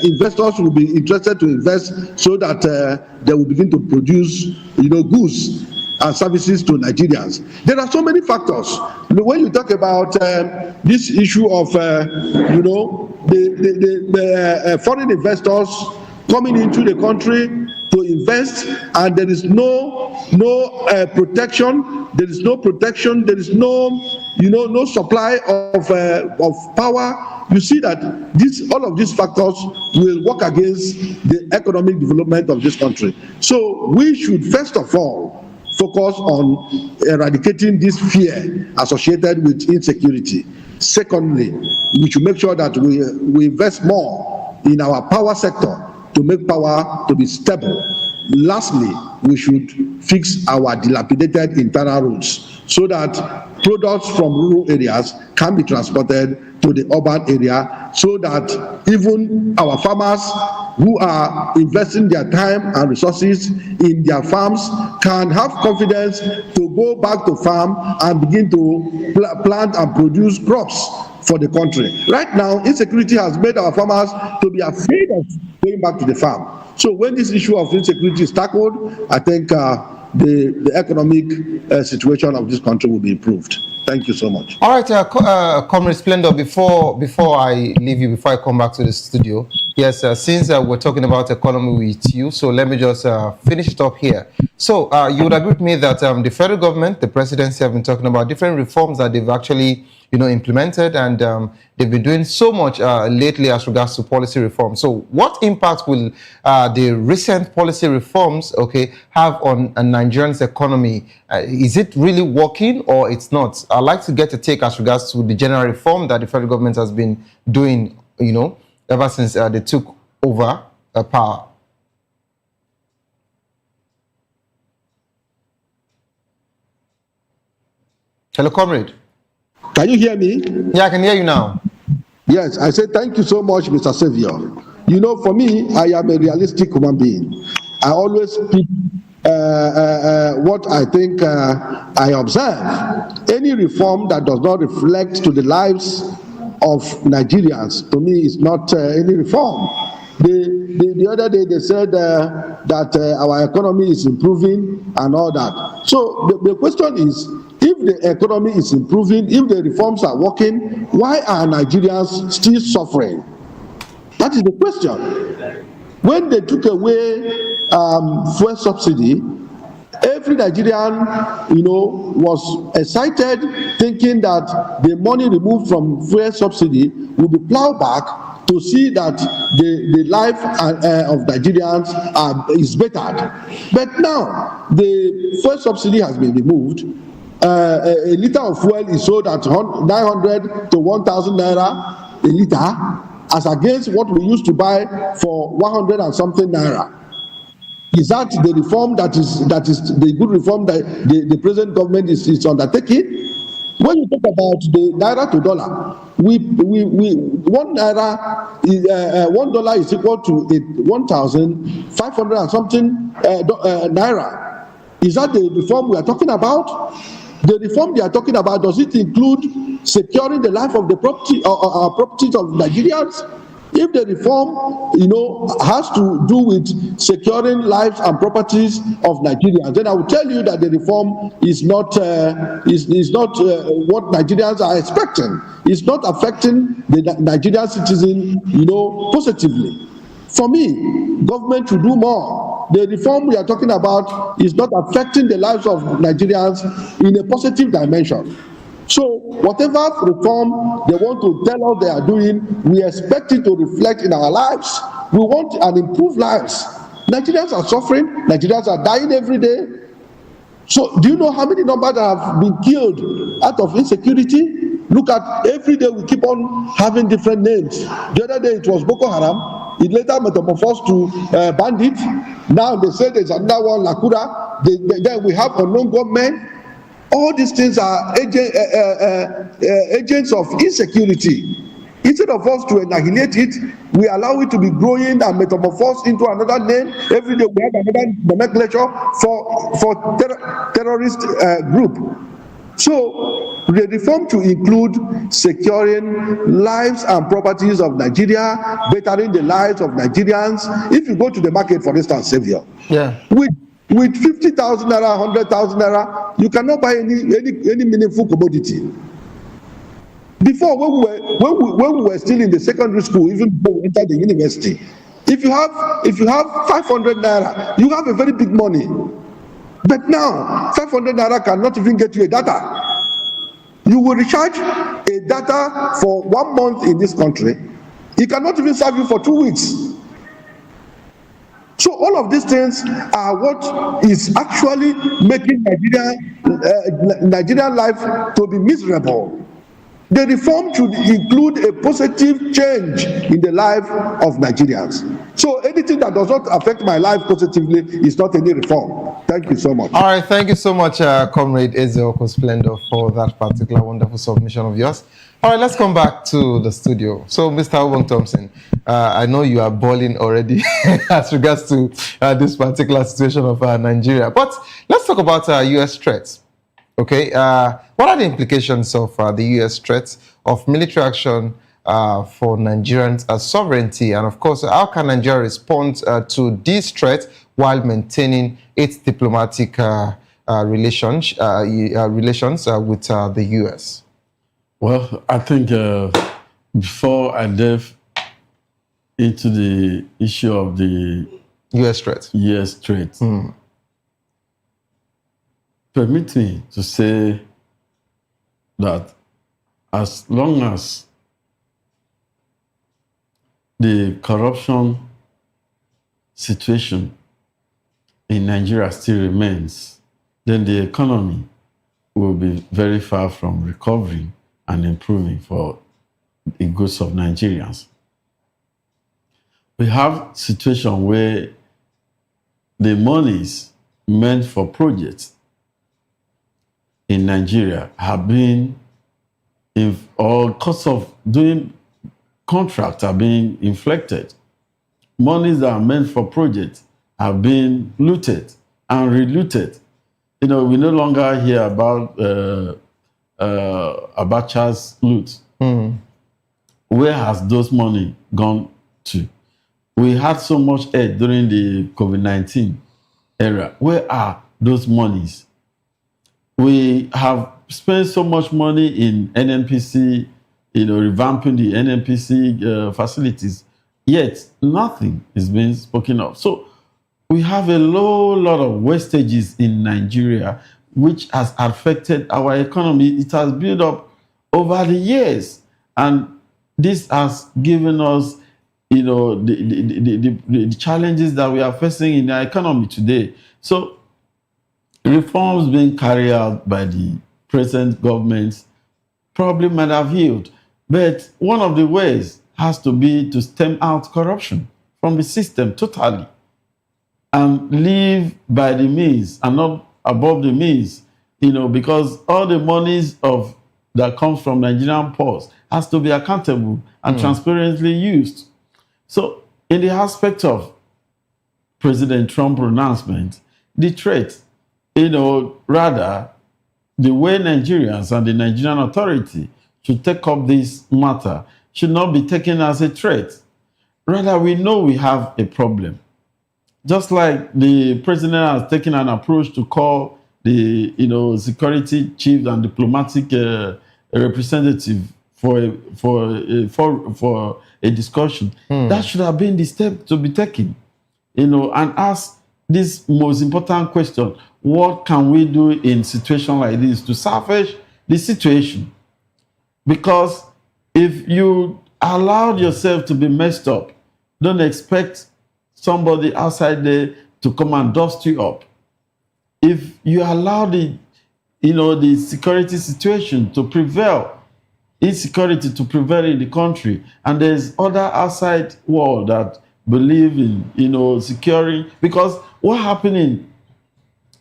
investors will be interested to invest, so that they will begin to produce goods and services to Nigerians. There are so many factors. When you talk about this issue of, the foreign investors coming into the country to invest, and there is no protection. There is no protection. There is no supply of power. You see that all of these factors will work against the economic development of this country. So we should first of all focus on eradicating this fear associated with insecurity. Secondly, we should make sure that we invest more in our power sector to make power to be stable. Lastly, we should fix our dilapidated internal roads so that products from rural areas can be transported to the urban area, so that even our farmers who are investing their time and resources in their farms can have confidence to go back to farm and begin to plant and produce crops for the country. Right now, insecurity has made our farmers to be afraid of going back to the farm. So when this issue of insecurity is tackled, I think the economic situation of this country will be improved. Thank you so much.
All right, Comrade Splendor, before I leave you, before I come back to the studio, yes, since we're talking about economy with you, so let me just finish it up here. So you would agree with me that the federal government, the presidency have been talking about different reforms that they've actually implemented, and they've been doing so much lately as regards to policy reform. So what impact will the recent policy reforms have on Nigerian's economy? Is it really working or it's not? I'd like to get a take as regards to the general reform that the federal government has been doing, ever since they took over power. Hello, comrade.
Can you hear me?
Yeah, I can hear you now.
Yes, I say thank you so much, Mr. Savior. For me, I am a realistic human being. I always speak what I think I observe. Any reform that does not reflect to the lives of Nigerians, to me, is not any reform. The other day they said that our economy is improving and all that. So the question is, if the economy is improving, if the reforms are working, why are Nigerians still suffering? That is the question. When they took away fuel subsidy, every Nigerian, was excited, thinking that the money removed from fuel subsidy will be plowed back to see that the life of Nigerians is bettered. But now the fuel subsidy has been removed. A liter of fuel is sold at 900 to 1,000 naira a liter, as against what we used to buy for 100 and something naira. Is that the reform that is the good reform that the present government is undertaking? When you talk about the naira to dollar, $1 is equal to 1,500 and something naira. Is that the reform we are talking about? The reform they are talking about, does it include securing the life of the properties of Nigerians? If the reform, has to do with securing lives and properties of Nigerians, then I will tell you that the reform is not what Nigerians are expecting. It's not affecting the Nigerian citizen, positively. For me, government should do more. The reform we are talking about is not affecting the lives of Nigerians in a positive dimension. So whatever reform they want to tell us they are doing, we expect it to reflect in our lives. We want an improved lives. Nigerians are suffering. Nigerians are dying every day. So do you know how many numbers that have been killed out of insecurity? Look at every day we keep on having different names. The other day it was Boko Haram. It later metamorphosed to bandit. Now they say there's another one, Lakura. Then we have unknown gunmen. All these things are agents of insecurity. Instead of us to annihilate it, we allow it to be growing and metamorphosed into another name. Every day we have another nomenclature for terrorist group. So the reform to include securing lives and properties of Nigeria, bettering the lives of Nigerians. If you go to the market, for instance, Savior, With 50,000 naira, 100,000 naira, you cannot buy any meaningful commodity. Before, when we were still in the secondary school, even before we entered the university, if you have 500 naira, you have a very big money. But now, 500 naira cannot even get you a data. You will recharge a data for 1 month in this country. It cannot even serve you for 2 weeks. So all of these things are what is actually making Nigerian life to be miserable. The reform should include a positive change in the life of Nigerians. So anything that does not affect my life positively is not any reform. Thank you so much.
All right, thank you so much, Comrade Ezeoko Splendor, for that particular wonderful submission of yours. All right, let's come back to the studio. So, Mr. Obong Thompson, I know you are boiling already as regards to this particular situation of Nigeria. But let's talk about U.S. threats. Okay, what are the implications of the U.S. threats of military action for Nigerians' sovereignty? And of course, how can Nigeria respond to these threats while maintaining its diplomatic relations with the U.S.?
Well, I think before I delve into the issue of the
U.S. threat,
permit me to say that as long as the corruption situation in Nigeria still remains, then the economy will be very far from recovering and improving for the goods of Nigerians. We have a situation where the monies meant for projects in Nigeria have been, or costs of doing contracts are being inflected. Monies that are meant for projects have been looted and relooted. You know, we no longer hear about Abacha's loot. Where has those money gone to? We had so much aid during the COVID-19 era. Where are those monies? We have spent so much money in NNPC, revamping the NNPC facilities, yet nothing is being spoken of. So we have a lot of wastages in Nigeria, which has affected our economy. It has built up over the years, and this has given us, the challenges that we are facing in our economy today. So reforms being carried out by the present government probably might have healed, but one of the ways has to be to stem out corruption from the system totally and live by the means and not above the means, because all the monies that comes from Nigerian ports has to be accountable and transparently used. So in the aspect of President Trump's pronouncement, the threat, rather the way Nigerians and the Nigerian authority should take up this matter should not be taken as a threat. Rather, we know we have a problem. Just like the president has taken an approach to call the security chief and diplomatic representative for a discussion, that should have been the step to be taken, and ask this most important question: what can we do in situation like this to salvage the situation? Because if you allowed yourself to be messed up, don't expect somebody outside there to come and dust you up. If you allow the security situation to prevail, insecurity to prevail in the country, and there's other outside world that believe in securing, because what happened in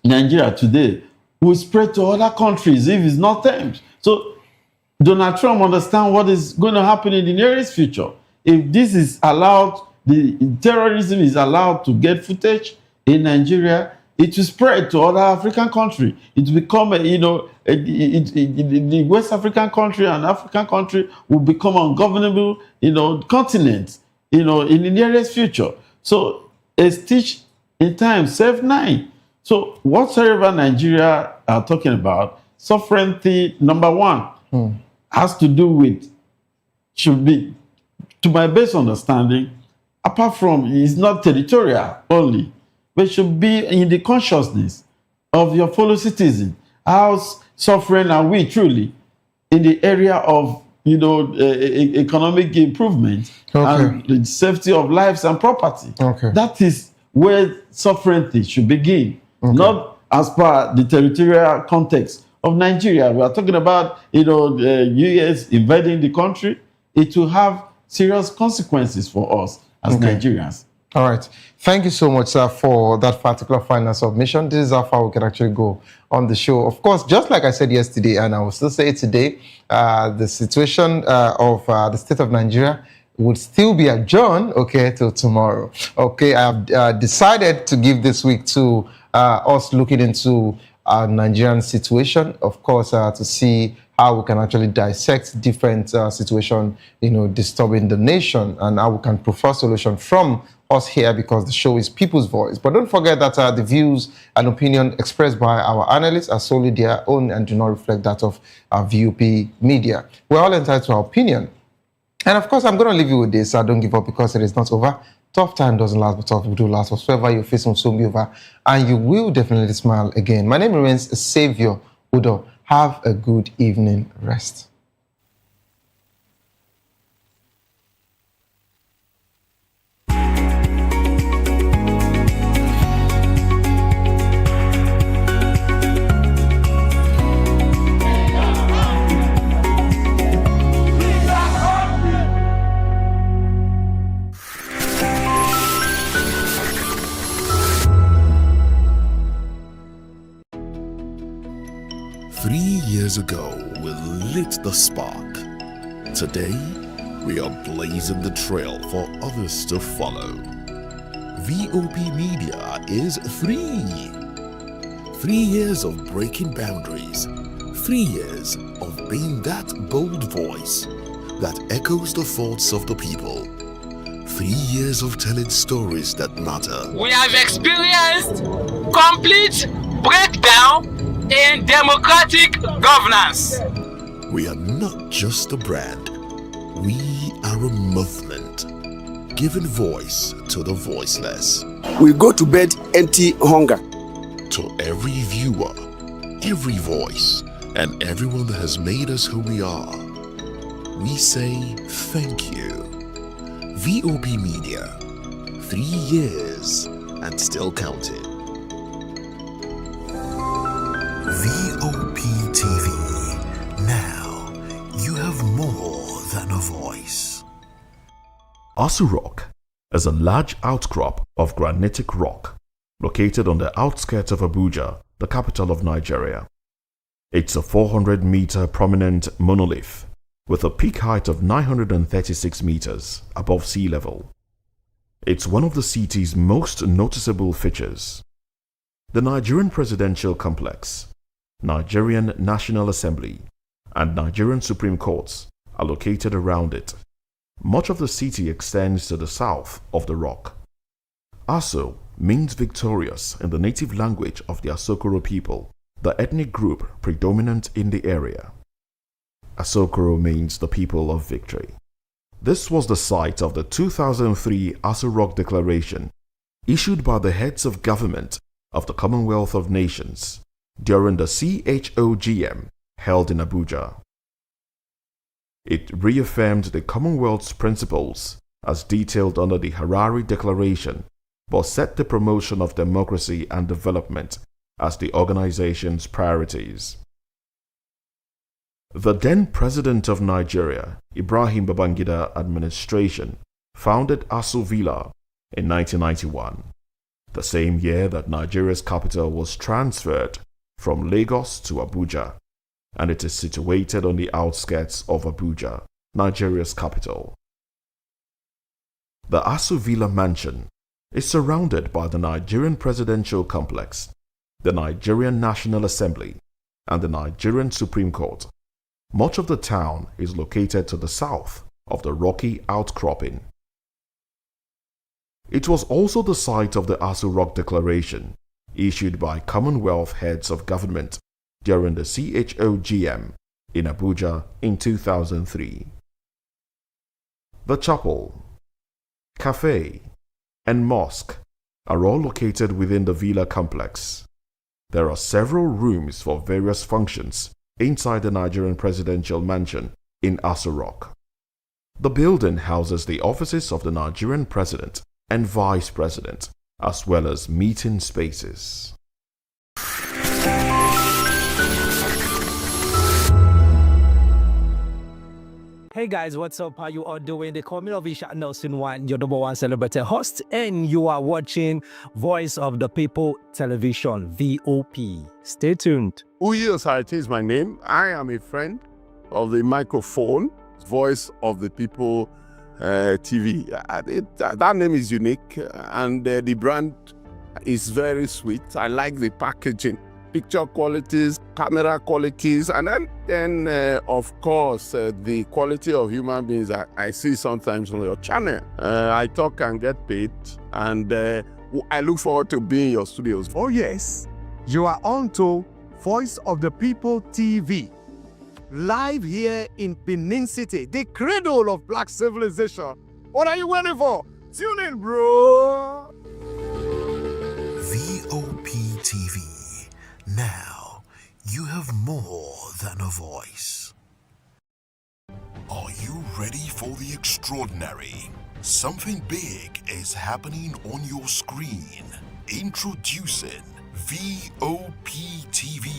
Nigeria today will spread to other countries if it's not tamed. So Donald Trump understands what is going to happen in the nearest future. If this is allowed, the terrorism is allowed to get footage in Nigeria, it will spread to other African countries. It will become, the West African country and African country will become ungovernable, continents, in the nearest future. So a stitch in time saves 9. So whatsoever Nigeria are talking about, sovereignty, number one, has to do with, should be, to my best understanding, apart from it's not territorial only, but should be in the consciousness of your fellow citizen. How sovereign are we truly in the area of economic improvement and the safety of lives and property? That is where sovereignty should begin, not as per the territorial context of Nigeria. We are talking about the US invading the country. It will have serious consequences for us as Nigerians.
All right. Thank you so much, sir, for that particular final submission. This is how far we can actually go on the show. Of course, just like I said yesterday, and I will still say it today, the situation of the state of Nigeria would still be adjourned, till tomorrow. I have decided to give this week to us looking into our Nigerian situation, of course, to see how we can actually dissect different situations, disturbing the nation, and how we can prefer solution from us here, because the show is people's voice. But don't forget that the views and opinion expressed by our analysts are solely their own and do not reflect that of VOP media. We're all entitled to our opinion. And of course, I'm going to leave you with this. Don't give up, because it is not over. Tough time doesn't last, but tough will do last. Whatsoever you're facing will soon be over, and you will definitely smile again. My name remains Savior Udo. Have a good evening rest.
3 years ago, we lit the spark. Today, we are blazing the trail for others to follow. VOP Media is free. 3 years of breaking boundaries. 3 years of being that bold voice that echoes the thoughts of the people. 3 years of telling stories that matter.
We have experienced complete breakdown in democratic governance.
We are not just a brand. We are a movement, giving voice to the voiceless.
We go to bed empty hunger.
To every viewer, every voice, and everyone that has made us who we are, we say thank you. VOP Media, 3 years and still counting. VOP TV. Now you have more than a voice. Asu Rock is a large outcrop of granitic rock located on the outskirts of Abuja, the capital of Nigeria. It's a 400-meter prominent monolith with a peak height of 936 meters above sea level. It's one of the city's most noticeable features. The Nigerian Presidential Complex, Nigerian National Assembly, and Nigerian Supreme Courts are located around it. Much of the city extends to the south of the rock. Aso means victorious in the native language of the Asokoro people, the ethnic group predominant in the area. Asokoro means the people of victory. This was the site of the 2003 Aso Rock Declaration, issued by the heads of government of the Commonwealth of Nations during the CHOGM held in Abuja. It reaffirmed the Commonwealth's principles as detailed under the Harare Declaration, but set the promotion of democracy and development as the organization's priorities. The then President of Nigeria, Ibrahim Babangida administration, founded Aso Villa in 1991, the same year that Nigeria's capital was transferred from Lagos to Abuja, and it is situated on the outskirts of Abuja, Nigeria's capital. The Aso Villa mansion is surrounded by the Nigerian Presidential Complex, the Nigerian National Assembly, and the Nigerian Supreme Court. Much of the town is located to the south of the rocky outcropping. It was also the site of the Aso Rock Declaration, issued by Commonwealth Heads of Government during the CHOGM in Abuja in 2003. The chapel, cafe, and mosque are all located within the villa complex. There are several rooms for various functions inside the Nigerian presidential mansion in Aso Rock. The building houses the offices of the Nigerian president and vice president, as well as meeting spaces.
Hey guys, what's up? How you all doing? They call me Ovisha Nelson One, your number one celebrity host, and you are watching Voice of the People Television, VOP. Stay tuned.
Uyi Osarate is my name. I am a friend of the microphone, Voice of the People TV. That name is unique, and the brand is very sweet. I like the packaging, picture qualities, camera qualities, and then of course, the quality of human beings that I see sometimes on your channel. I talk and get paid, and I look forward to being in your studios.
Oh yes, you are on to Voice of the People TV. Live here in Benin City, the cradle of black civilization. What are you waiting for? Tune in, bro.
VOP TV. Now, you have more than a voice. Are you ready for the extraordinary? Something big is happening on your screen. Introducing VOP TV.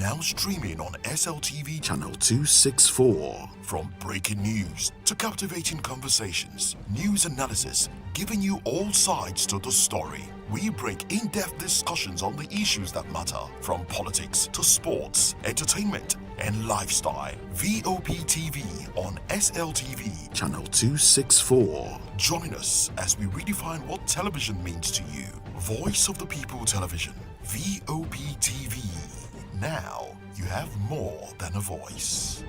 Now streaming on SLTV channel 264. From breaking news to captivating conversations, news analysis, giving you all sides to the story. We break in-depth discussions on the issues that matter, from politics to sports, entertainment, and lifestyle. VOP TV on SLTV channel 264. Join us as we redefine what television means to you. Voice of the People Television, VOP TV. Now, you have more than a voice.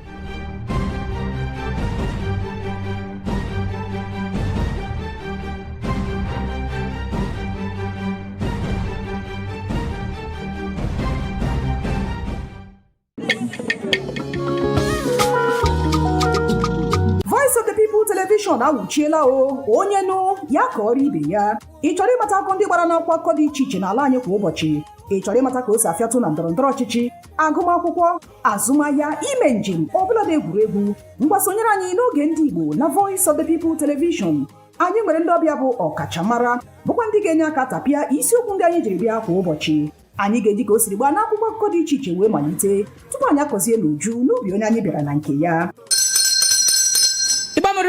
Voice of the People Television awuchiela onye nụ ya ka ọrụ ibe ya. Ị chọrọ ịmata akụkọ ndị gbara n'akwụkwọ akụkọ dị iche iche n'ala anyị kwa ụbọchị. Ị chọrọ ịmata ka o si afịatụ na ndọrọndọrọ ọchịchị, agụmakwụkwọ, azụmahịa, ime njem, ọbụladị egwuregwu. Mgbasonyere anyị n'oge ndị Igbo na Voice of the People Television. Anyị nwere ndị ọbịa bụ ọkachamara, bụkwa ndị ga-enye aka tapịa isiokwu ndị anyị jiri bịa kwa ụbọchị. Anyị ga-eji ka o siri gbaa n'akwụkwọ akụkọ dị iche iche wee malite tupu anyị akọzie n'uju n'ubi onye anyị bịara na nke ya.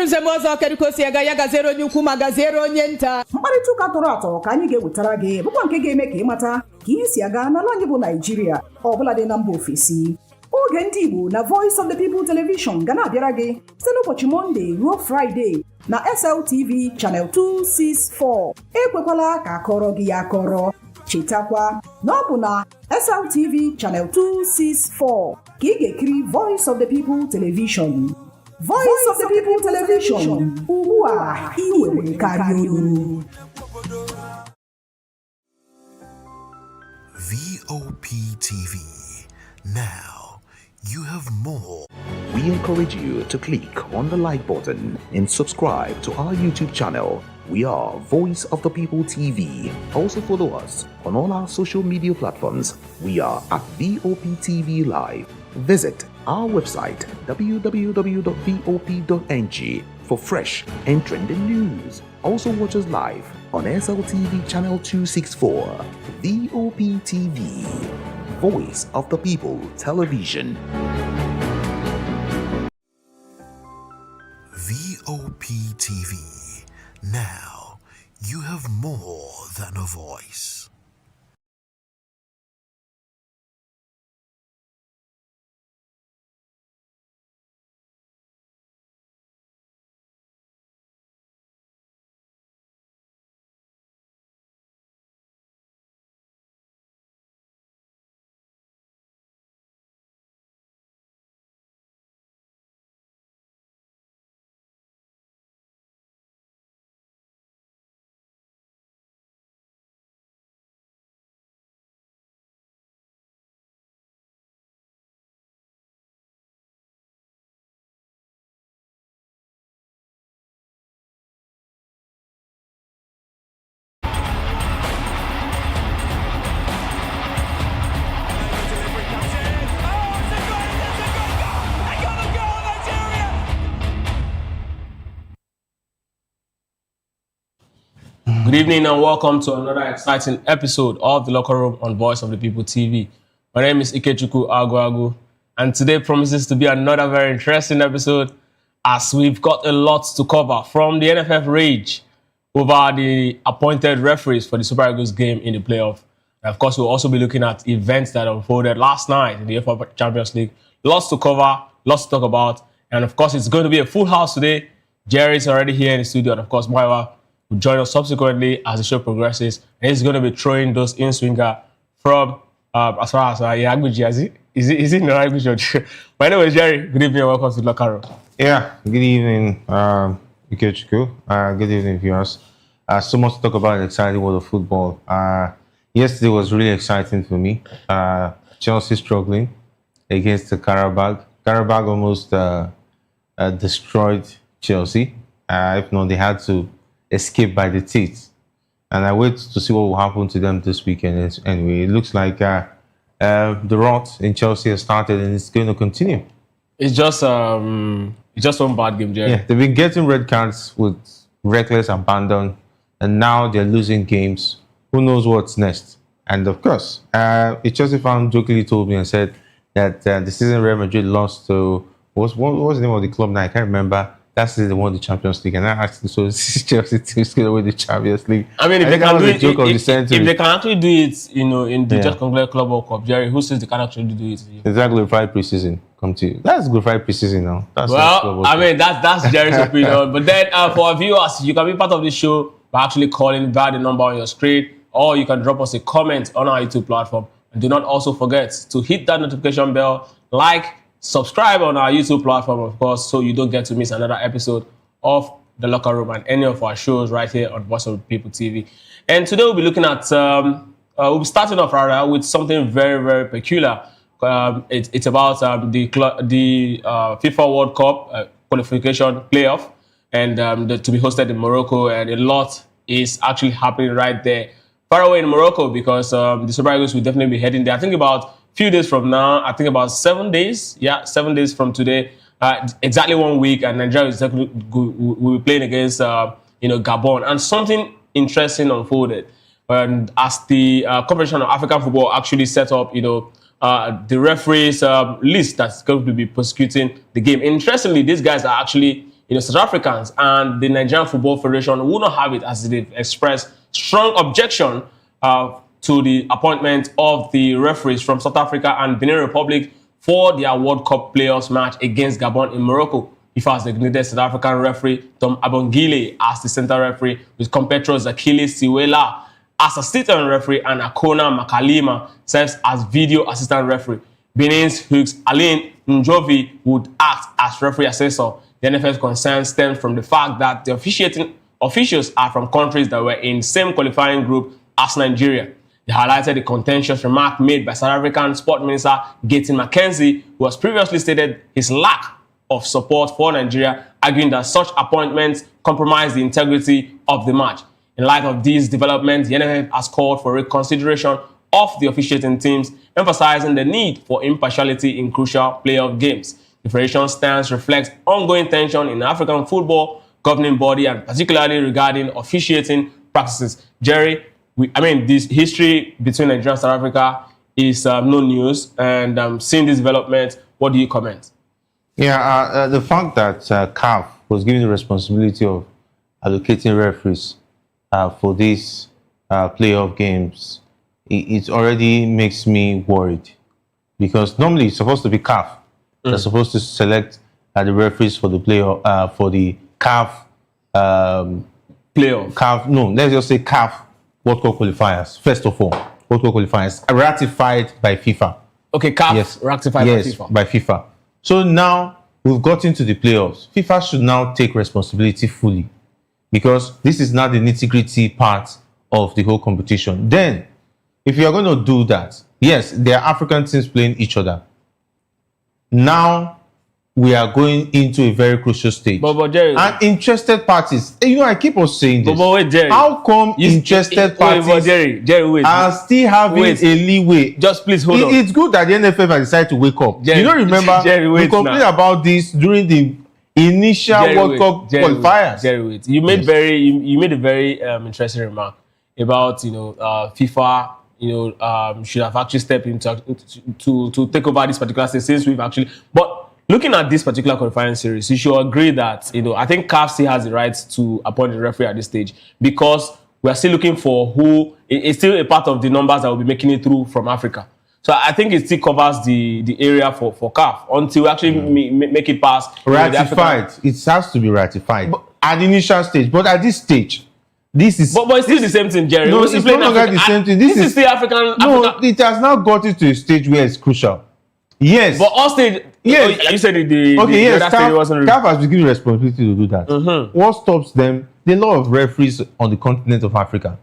Nzem ọzọ kerikosi ya gaziere onye ukwu ma gaziere onye nta.
Mkparịta ụka tọrọ atọ ka anyị ga-ewetara gị bụkwa nke ga-eme ka ị mata ka ihe si aga n'ala anyị bụ Naịjirịa, ọbụladị na mba ofesi. Oge ndị Igbo na Voice of the People Television ga na-abịara gị site n'ụbọchị Mọnde ruo Fraịde na SLTV channel 264. Ekwekwala ka akọrọ gị ya akọrọ. Chetakwa na ọ bụ na SLTV channel 264 ka ị ga-ekiri Voice of the People Television. Voice of the People Television. Ugbu a iwere karịa olu.
VOP TV. Now, you have more.
We encourage you to click on the like button and subscribe to our YouTube channel. We are Voice of the People TV. Also follow us on all our social media platforms. We are at VOP TV Live. Visit our website www.vop.ng for fresh and trending news. Also watch us live on SLTV channel 264. VOP TV, Voice of the People Television.
VOP TV. Now, you have more than a voice.
Good evening and welcome to another exciting episode of The Locker Room on Voice of the People TV. My name is Ikechukwu Aguagu, and today promises to be another very interesting episode as we've got a lot to cover from the NFF rage over the appointed referees for the Super Eagles game in the playoff. And of course, we'll also be looking at events that unfolded last night in the UEFA Champions League. Lots to cover, lots to talk about, and of course, it's going to be a full house today. Jerry's already here in the studio, and of course, Maiwa will join us subsequently as the show progresses. And he's going to be throwing those in-swinger from as far as Yaguji. Is it in the language? My name is Jerry. Good evening and welcome to the Locker Room.
Yeah, good evening, Ikechukwu. Good evening, viewers. So much to talk about in the exciting world of football. Yesterday was really exciting for me. Chelsea struggling against the Karabag. Karabag almost destroyed Chelsea. If not, they had to escape by the teeth. And I wait to see what will happen to them this weekend. Anyway, it looks like the rot in Chelsea has started and it's going to continue.
It's just one bad game, Jerry.
Yeah, they've been getting red cards with reckless abandon, and now they're losing games. Who knows what's next? And of course, a Chelsea fan jokingly told me and said that the season Real Madrid lost to, what was the name of the club now? I can't remember. That season they won the Champions League, and I asked them, so this is Chelsea team's going to win the Champions League.
I mean, if they can do it, if they can actually do it, in the just concluded Club World Cup, Jerry, who says they can actually do it?
Is that glorified preseason? Come to you. That's glorified preseason now. That's
that's Jerry's opinion. But then for our viewers, you can be part of this show by actually calling via the number on your screen, or you can drop us a comment on our YouTube platform. And do not also forget to hit that notification bell, subscribe on our YouTube platform, of course, so you don't get to miss another episode of The Locker Room and any of our shows right here on Voice of the People TV. And today we'll be looking at, we'll be starting off rather with something very, very peculiar. It's about the FIFA World Cup qualification playoff and to be hosted in Morocco, and a lot is actually happening right there, far away in Morocco, because the Super Eagles will definitely be heading there. I think about few days from now, I think about 7 days. Yeah, 7 days from today, exactly 1 week, and Nigeria will be playing against Gabon. And something interesting unfolded. And as the Confederation of African Football actually set up, the referees list that's going to be prosecuting the game. Interestingly, these guys are actually South Africans, and the Nigerian Football Federation will not have it, as they've expressed strong objection to the appointment of the referees from South Africa and Benin Republic for their World Cup playoffs match against Gabon in Morocco. FIFA has designated South African referee Tom Abongile as the center referee, with Competro Zakile Siwela as assistant referee, and Akona Makalima serves as video assistant referee. Benin's Hughes Aline Njovi would act as referee assessor. The NFF's concern stems from the fact that the officiating officials are from countries that were in the same qualifying group as Nigeria. They highlighted the contentious remark made by South African Sport Minister Gaten McKenzie, who has previously stated his lack of support for Nigeria, arguing that such appointments compromise the integrity of the match. In light of these developments, the NFF has called for reconsideration of the officiating teams, emphasizing the need for impartiality in crucial playoff games. The Federation's stance reflects ongoing tension in African football governing body, and particularly regarding officiating practices. Jerry, this history between Nigeria and South Africa is no news, and seeing this development, what do you comment?
Yeah, the fact that CAF was given the responsibility of allocating referees for these playoff games, it already makes me worried, because normally it's supposed to be CAF. They're supposed to select the referees for the playoff, for the CAF
playoff.
CAF, no, let's just say CAF World Cup qualifiers. First of all, World Cup qualifiers ratified by FIFA.
Okay, CAF ratified by FIFA.
By FIFA. So now we've got into the playoffs. FIFA should now take responsibility fully, because this is not the nitty-gritty part of the whole competition. Then, if you are going to do that, yes, there are African teams playing each other. Now we are going into a very crucial stage.
But Jerry,
and interested parties, I keep on saying this.
But wait, Jerry,
how come interested parties
Jerry,
are still having a leeway?
Just please hold on.
It's good that the NFF has decided to wake up.
Jerry,
you don't remember
Jerry,
we complained about this during the
initial World Cup qualifiers.
Jerry, wait. You made you made a very interesting remark about FIFA. Should have actually stepped in to take over this particular stage since we've actually. But looking at this particular qualifying series, you should agree that I think CAF still has the right to appoint a referee at this stage because we are still looking for who is still a part of the numbers that will be making it through from Africa. So I think it still covers the area for CAF until we actually make it past.
Ratified. It has to be ratified at the initial stage. But at this stage, this is...
But it's still the same thing, Jerry.
No, it's no longer the same thing.
This is still African...
No, it has now gotten to a stage where it's crucial. Yes.
But all stage...
Yes.
You said the
yes,
stage wasn't...
CAF has been given responsibility to do that. What stops them? There are a lot of referees on the continent of Africa.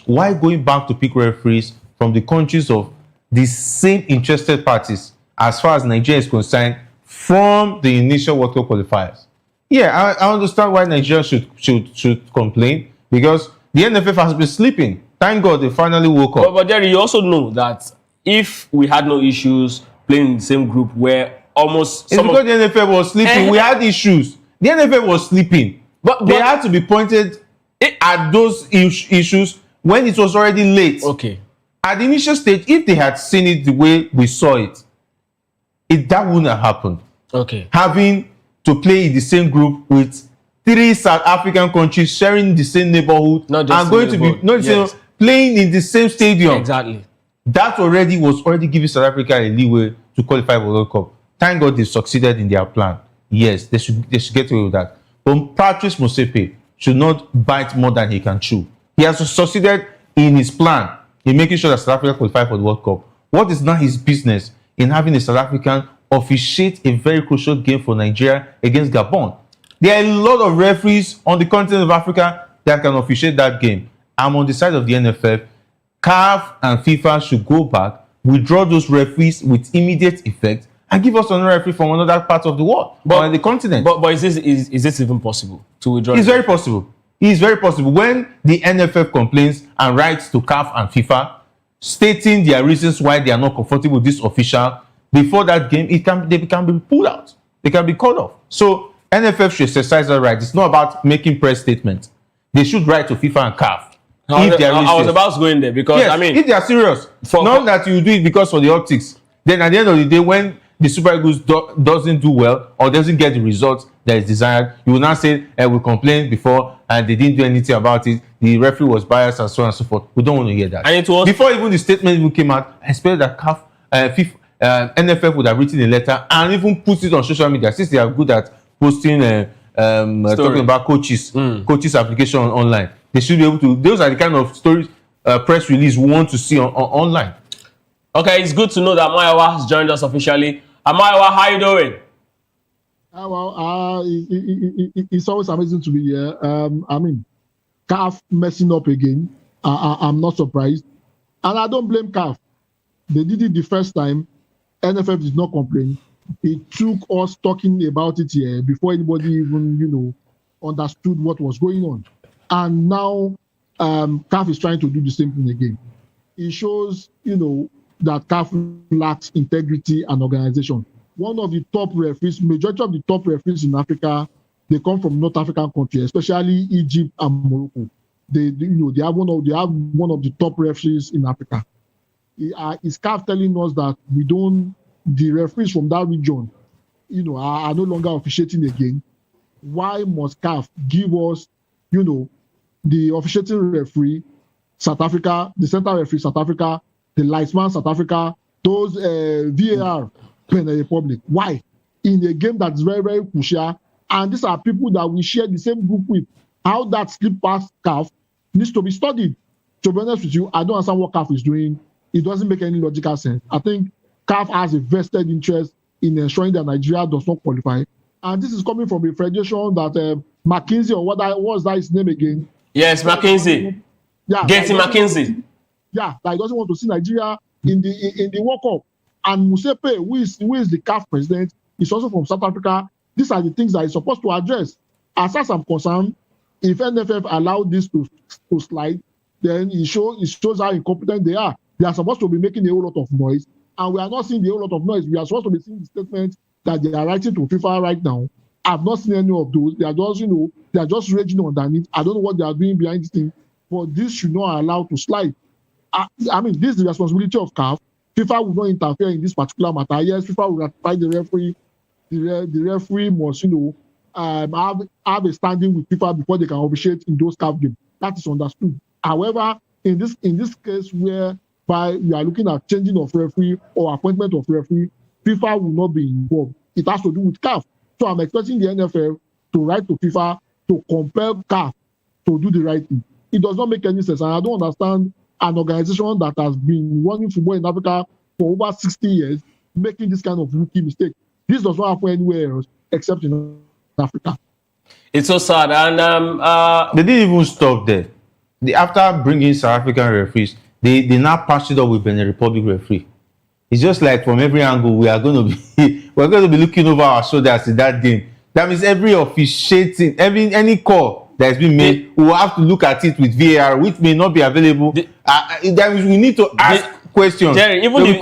Why going back to pick referees from the countries of the same interested parties as far as Nigeria is concerned from the initial World Cup qualifiers? Yeah, I understand why Nigeria should complain because the NFF has been sleeping. Thank God they finally woke up.
But Jerry, you also know that if we had no issues playing in the same group where almost...
It's because the NFF was sleeping. We had issues. The NFF was sleeping. But they had to be pointed at those issues when it was already late.
Okay.
At the initial stage, if they had seen it the way we saw it, that wouldn't have happened.
Okay.
Having to play in the same group with 3 South African countries sharing the same neighborhood and going to be playing in the same stadium.
Exactly.
That was already giving South Africa a leeway to qualify for the World Cup. Thank God they succeeded in their plan. Yes, they should get away with that. But Patrice Motsepe should not bite more than he can chew. He has succeeded in his plan in making sure that South Africa qualify for the World Cup. What is now his business in having a South African officiate a very crucial game for Nigeria against Gabon? There are a lot of referees on the continent of Africa that can officiate that game. I'm on the side of the NFF. CAF and FIFA should go back, withdraw those referees with immediate effect, and give us another referee from another part of the world or the continent.
But is this even possible to withdraw?
It's very possible. It's very possible. When the NFF complains and writes to CAF and FIFA, stating their reasons why they are not comfortable with this official, before that game, they can be pulled out. They can be called off. So NFF should exercise that right. It's not about making press statements. They should write to FIFA and CAF.
I was about to go in there because
if they are serious, not that you do it because of the optics. Then at the end of the day, when the Super Eagles doesn't do well or doesn't get the results that is desired, you will now say, we complained before and they didn't do anything about it. The referee was biased and so on and so forth. We don't want to hear that.
And it was
before even the statement even came out, I expected that CAF, NFF would have written a letter and even put it on social media since they are good at posting talking about coaches application online. They should be able to. Those are the kind of stories press release we want to see online.
Okay, it's good to know that Maiwa has joined us officially. Maiwa, how you doing?
It's always amazing to be here. CAF messing up again. I'm not surprised. And I don't blame CAF. They did it the first time. NFF did not complain. It took us talking about it here before anybody even, understood what was going on. And now CAF is trying to do the same thing again. It shows, that CAF lacks integrity and organization. One of the top referees, majority of the top referees in Africa, they come from North African countries, especially Egypt and Morocco. They have one of the top referees in Africa. Is CAF telling us that the referees from that region, are no longer officiating again? Why must CAF give us, the officiating referee, South Africa, the center referee, South Africa, the linesman, South Africa, those VAR, Benin Republic? Why? In a game that's very, very crucial, and these are people that we share the same group with. How that slip past CAF needs to be studied. To be honest with you, I don't understand what CAF is doing. It doesn't make any logical sense. I think CAF has a vested interest in ensuring that Nigeria does not qualify. And this is coming from a federation that McKinsey, or what was that his name again?
Yes, McKinsey.
Yeah,
Getty McKinsey.
Yeah, that he doesn't want to see Nigeria in the World Cup. And Motsepe, who is the CAF president, is also from South Africa. These are the things that he's supposed to address. As far as I'm concerned, if NFF allowed this to slide, then it shows how incompetent they are. They are supposed to be making a whole lot of noise, and we are not seeing the whole lot of noise. We are supposed to be seeing the statement that they are writing to FIFA right now, I've not seen any of those. They are just, they are just raging underneath. I don't know what they are doing behind this thing, but this should not allow to slide. I mean, this is the responsibility of CAF. FIFA will not interfere in this particular matter. Yes, FIFA will ratify the referee. The referee must, have a standing with FIFA before they can officiate in those CAF games. That is understood. However, in this case whereby we are looking at changing of referee or appointment of referee, FIFA will not be involved. It has to do with CAF. So I'm expecting the NFL to write to FIFA to compel CAF to do the right thing. It does not make any sense, and I don't understand an organization that has been running football in Africa for over 60 years making this kind of rookie mistake. This does not happen anywhere else except in Africa.
It's so sad, and
they didn't even stop there. After bringing South African referees, they now patched it up with Benin Republic referee. It's just like from every angle we are going to be looking over our shoulders in that game. That means every officiating, any call that has been made, we will have to look at it with VAR, which may not be available. That means we need to ask questions.
Jerry, even the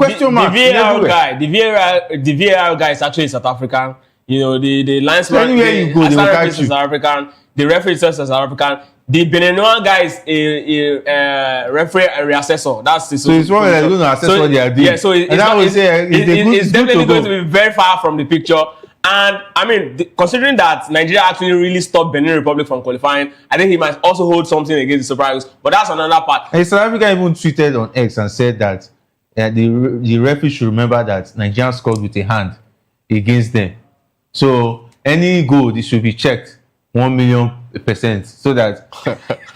VAR guy is actually South African. The linesman, is South African. The referee is South African. The Benin guy is a referee reassessor. That's the
so it's one that's going to assess what they are doing.
Yeah, so it's definitely going to be very far from the picture. And I mean, considering that Nigeria actually really stopped Benin Republic from qualifying, I think he might also hold something against the Super Eagles. But that's another part.
And South Africa even tweeted on X and said that the referee should remember that Nigeria scored with a hand against them. So any goal, this should be checked 1,000,000%. So that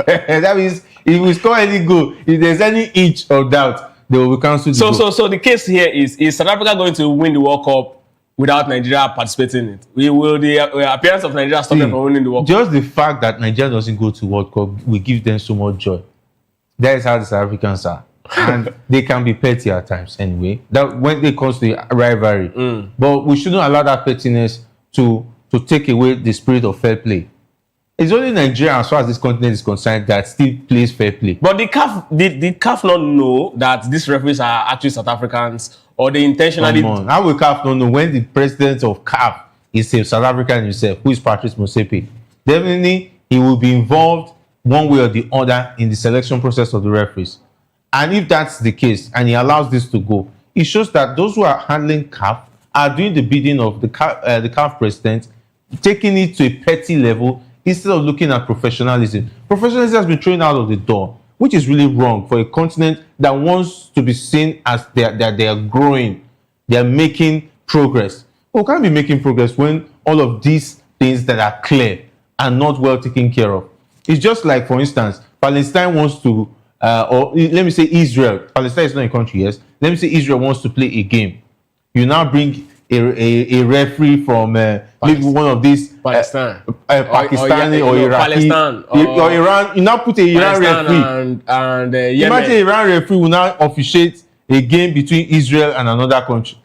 that means if we score any goal, if there's any inch of doubt, they will cancel the goal.
So the case here is South Africa going to win the World Cup without Nigeria participating in it? The appearance of Nigeria stop them from winning the World Cup?
Just the fact that Nigeria doesn't go to World Cup will give them so much joy. That is how the South Africans are. And they can be petty at times anyway. That when it comes to the rivalry. But we shouldn't allow that pettiness to take away the spirit of fair play. It's only Nigeria, as far as this continent is concerned, that still plays fair play.
But did CAF not know that these referees are actually South Africans, or they intentionally?
How will CAF not know when the president of CAF is a South African himself, who is Patrice Motsepe? Definitely, he will be involved one way or the other in the selection process of the referees. And if that's the case, and he allows this to go, it shows that those who are handling CAF are doing the bidding of the CAF president, taking it to a petty level instead of looking at professionalism. Professionalism has been thrown out of the door, which is really wrong for a continent that wants to be seen as they are growing, they are making progress. We can't be making progress when all of these things that are clear are not well taken care of. It's just like, for instance, Palestine wants to, or let me say Israel. Palestine is not a country, yes. Let me say Israel wants to play a game. You now bring a referee from maybe one of these Pakistani or Iraqi or Iran. You now put a Iran referee
and
imagine Iran referee will now officiate a game between Israel and another country.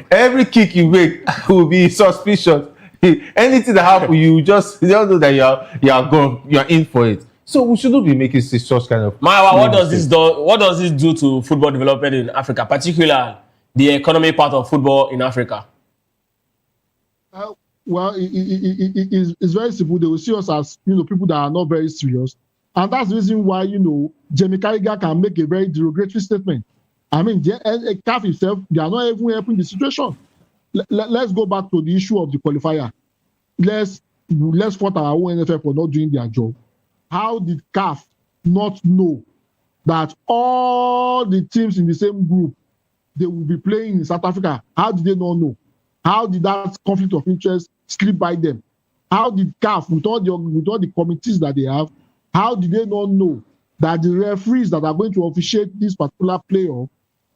Every kick you make will be suspicious. Anything that happens, you don't know that you are in for it. So we shouldn't be making such kind of.
Maiwa, what does this do to football development in Africa, particularly the economy part of football in Africa?
Well, it's very simple. They will see us as people that are not very serious, and that's the reason why Jamie Carragher can make a very derogatory statement. I mean, CAF itself, they are not even helping the situation. Let's go back to the issue of the qualifier. Let's fault our own NFL for not doing their job. How did CAF not know that all the teams in the same group, they will be playing in South Africa? How did they not know? How did that conflict of interest slip by them? How did CAF, with all the committees that they have, how did they not know that the referees that are going to officiate this particular playoff,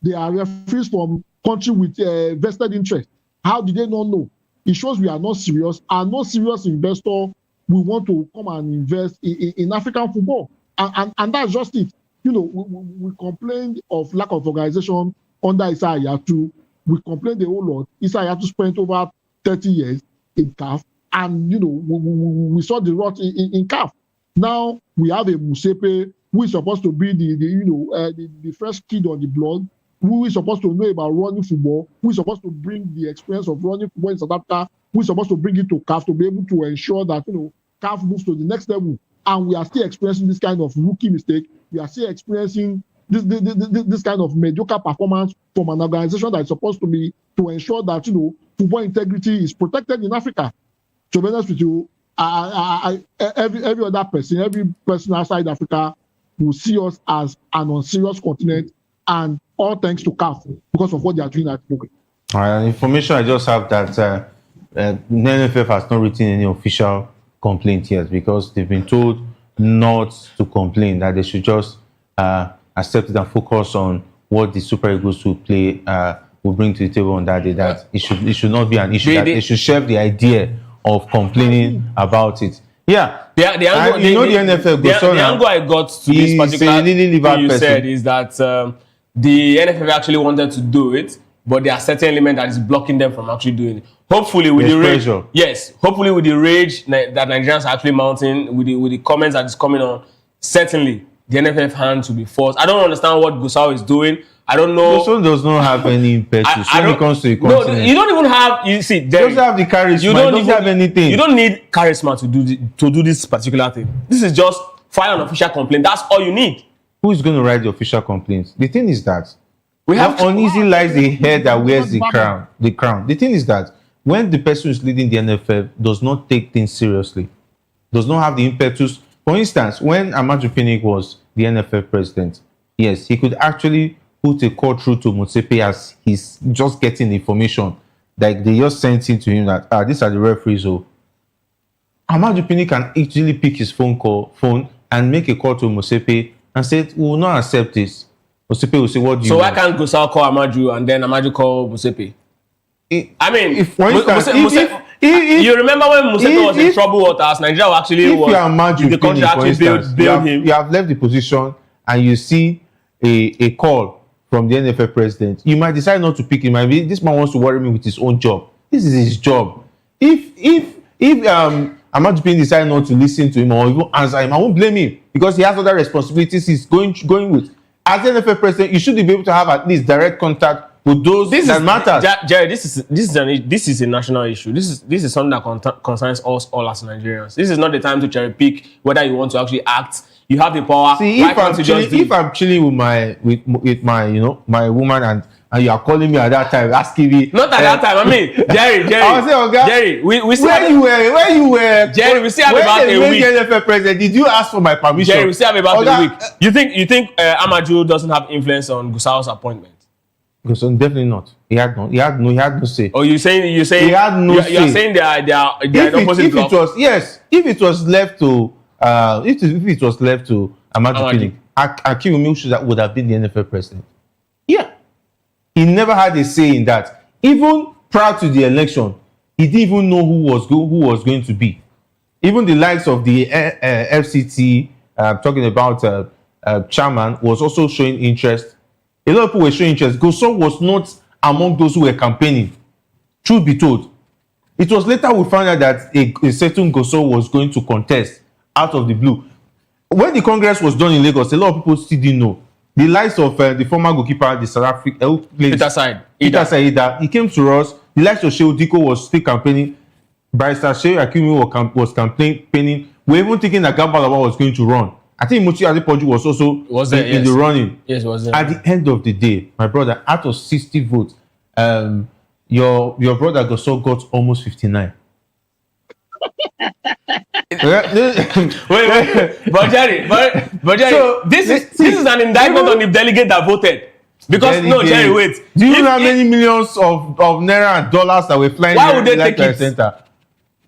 they are referees from country with vested interest? How did they not know? It shows we are not serious, and no serious investor will want to come and invest in African football. And that's just it. We complained of lack of organization under Issa Hayatou. We complained a whole lot. Issa Hayatou spent over 30 years in CAF, and we saw the rot in CAF. Now we have a Motsepe who is supposed to be the fresh kid on the block, who is supposed to know about running football, who is supposed to bring the experience of running football in South Africa we're supposed to bring it to CAF to be able to ensure that, CAF moves to the next level. And we are still experiencing this kind of rookie mistake. We are still experiencing this kind of mediocre performance from an organization that is supposed to be to ensure that, football integrity is protected in Africa. To be honest with you, every other person, every person outside Africa will see us as an unserious continent, and all thanks to CAF because of what they are doing at Mugi.
Information I just have that the NFF has not written any official complaint yet because they've been told not to complain, that they should just accept it and focus on what the Super Eagles will bring to the table on that day. That it should not be an issue. They should shelve the idea of complaining about it. Yeah,
the angle,
the NFF
the angle I got to this particular thing you said is that the NFF actually wanted to do it, but there are certain elements that is blocking them from actually doing it. Hopefully, with the rage, hopefully with the rage that Nigerians are actually mounting, with the comments that is coming on, certainly the NFF hand to be forced. I don't understand what Gusau is doing. I don't know.
Gusau does not have any impetus when it comes to the continent.
No, you don't even have. You see,
doesn't have the charisma. You don't have anything.
You don't need charisma to do this particular thing. This is just file an official complaint. That's all you need.
Who is going to write the official complaint? The thing is that we have uneasy lies the head that wears the crown. The thing is that when the person who is leading the NFF does not take things seriously, does not have the impetus. For instance, when Amaju Pinnick was the NFF president, yes, he could actually put a call through to Motsepe as he's just getting information. Like they just sent it to him that these are the referees. So Amaju Pinnick can actually pick his phone and make a call to Motsepe and say, we will not accept this. Motsepe will say, what do you want?
Why can't Gusau call Amaju and then Amaju call Motsepe? I mean,
if
you remember when Motsepe was in trouble waters, Nigeria actually
if
was
you are Amaju
the country
Pinnick,
actually bailed him.
You have left the position and you see a call from the NFF president. You might decide not to pick him. Maybe this man wants to worry me with his own job. This is his job. If Amaju Pinnick decide not to listen to him or even answer him, I won't blame him because he has other responsibilities he's going with. As the NFF president, you should be able to have at least direct contact with those that matters.
Jerry, this is a national issue. This is something that concerns us all as Nigerians. This is not the time to cherry pick whether you want to actually act. You have the power.
See, if I'm chilling with my woman and you are calling me at that time, asking me.
Not at that time. I mean, Jerry.
I was saying, okay,
Jerry, we still
where you were.
Jerry, we still have about a week.
NFF president, did you ask for my permission?
Jerry, we still have about a week. You think Amaju doesn't have influence on Gusau's appointment?
Gusau, definitely not. He had no say.
Oh, you saying
he had no say.
You are saying they are in opposite block.
If it was left to Amaju Pinnick, Akim Milshu would have been the NFL president. Yeah. He never had a say in that. Even prior to the election, he didn't even know who was going to be. Even the likes of the FCT, talking about chairman, was also showing interest. A lot of people were showing interest. Gusau was not among those who were campaigning. Truth be told, it was later we found out that a certain Gusau was going to contest out of the blue. When the Congress was done in Lagos, a lot of people still didn't know. The likes of the former goalkeeper, the South African
Peter Said,
he came to us. The likes of Shehu Diko was still campaigning. Barrister Shehu Akimi was campaigning. We were even thinking that Gambalawa was going to run. I think Muchi Adepoju was also in the running.
Yes, was there.
At the end of the day, my brother, out of 60 votes, your brother Gusau got almost 59.
wait. But Jerry, so this is an indictment on the delegate that voted. Because no, Jerry, wait.
Do you know how many millions of naira and dollars that were flying?
Why would they take it?
Center?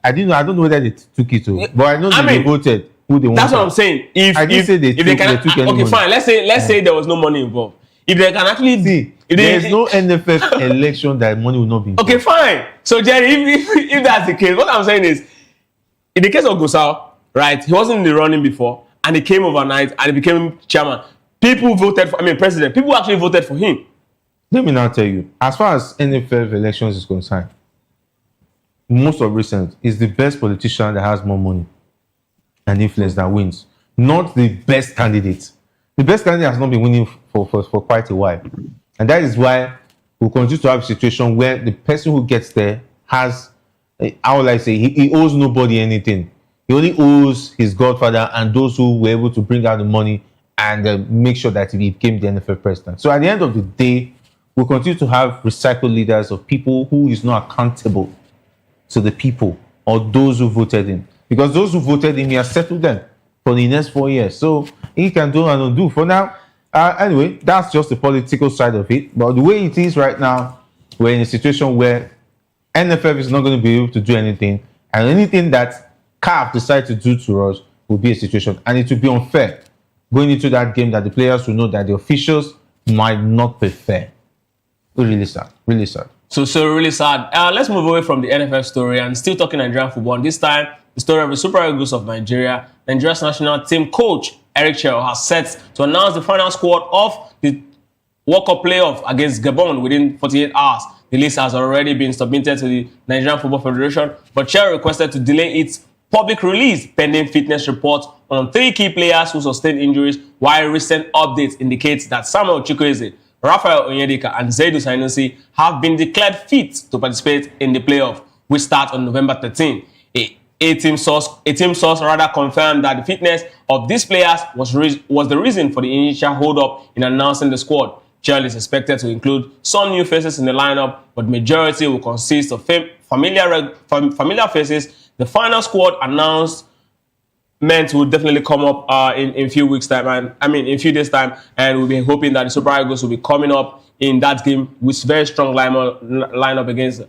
I didn't know. I don't know whether they took it, but I know they voted who they wanted.
That's what I'm saying. If they took okay, fine. Let's say there was no money involved. If they can actually see,
there is no NFF election that money will not be involved.
Okay, fine. So Jerry, if that's the case, what I'm saying is, in the case of Gusau, right, he wasn't in the running before, and he came overnight, and he became chairman. People voted for, president. People actually voted for him.
Let me now tell you, as far as NFF elections is concerned, most of recent is the best politician that has more money and influence that wins, not the best candidate. The best candidate has not been winning for quite a while, and that is why we'll continue to have a situation where the person who gets there has how will I say, he owes nobody anything. He only owes his godfather and those who were able to bring out the money and make sure that he became the NFL president. So at the end of the day, we'll continue to have recycled leaders of people who is not accountable to the people or those who voted him. Because those who voted him, he has settled them for the next 4 years. So he can do and undo. For now, anyway, that's just the political side of it. But the way it is right now, we're in a situation where NFF is not going to be able to do anything. And anything that CAF decide to do to us will be a situation. And it will be unfair going into that game that the players will know that the officials might not be fair. Really sad. Really sad.
So really sad. Let's move away from the NFF story and still talking Nigerian football. This time, the story of the Super Eagles of Nigeria. Nigeria's national team coach, Eric Chell, has set to announce the final squad of the World Cup playoff against Gabon within 48 hours. The list has already been submitted to the Nigerian Football Federation, but Chell requested to delay its public release pending fitness reports on 3 key players who sustained injuries, while recent updates indicate that Samuel Chukwueze, Raphael Onyedika, and Zaidu Sanusi have been declared fit to participate in the playoff, which starts on November 13. A team source rather confirmed that the fitness of these players was the reason for the initial hold-up in announcing the squad. Chell is expected to include some new faces in the lineup, but majority will consist of familiar faces. The final squad announced will definitely come up in a few weeks' time, and in a few days' time, and we'll be hoping that the Super Eagles will be coming up in that game with very strong lineup against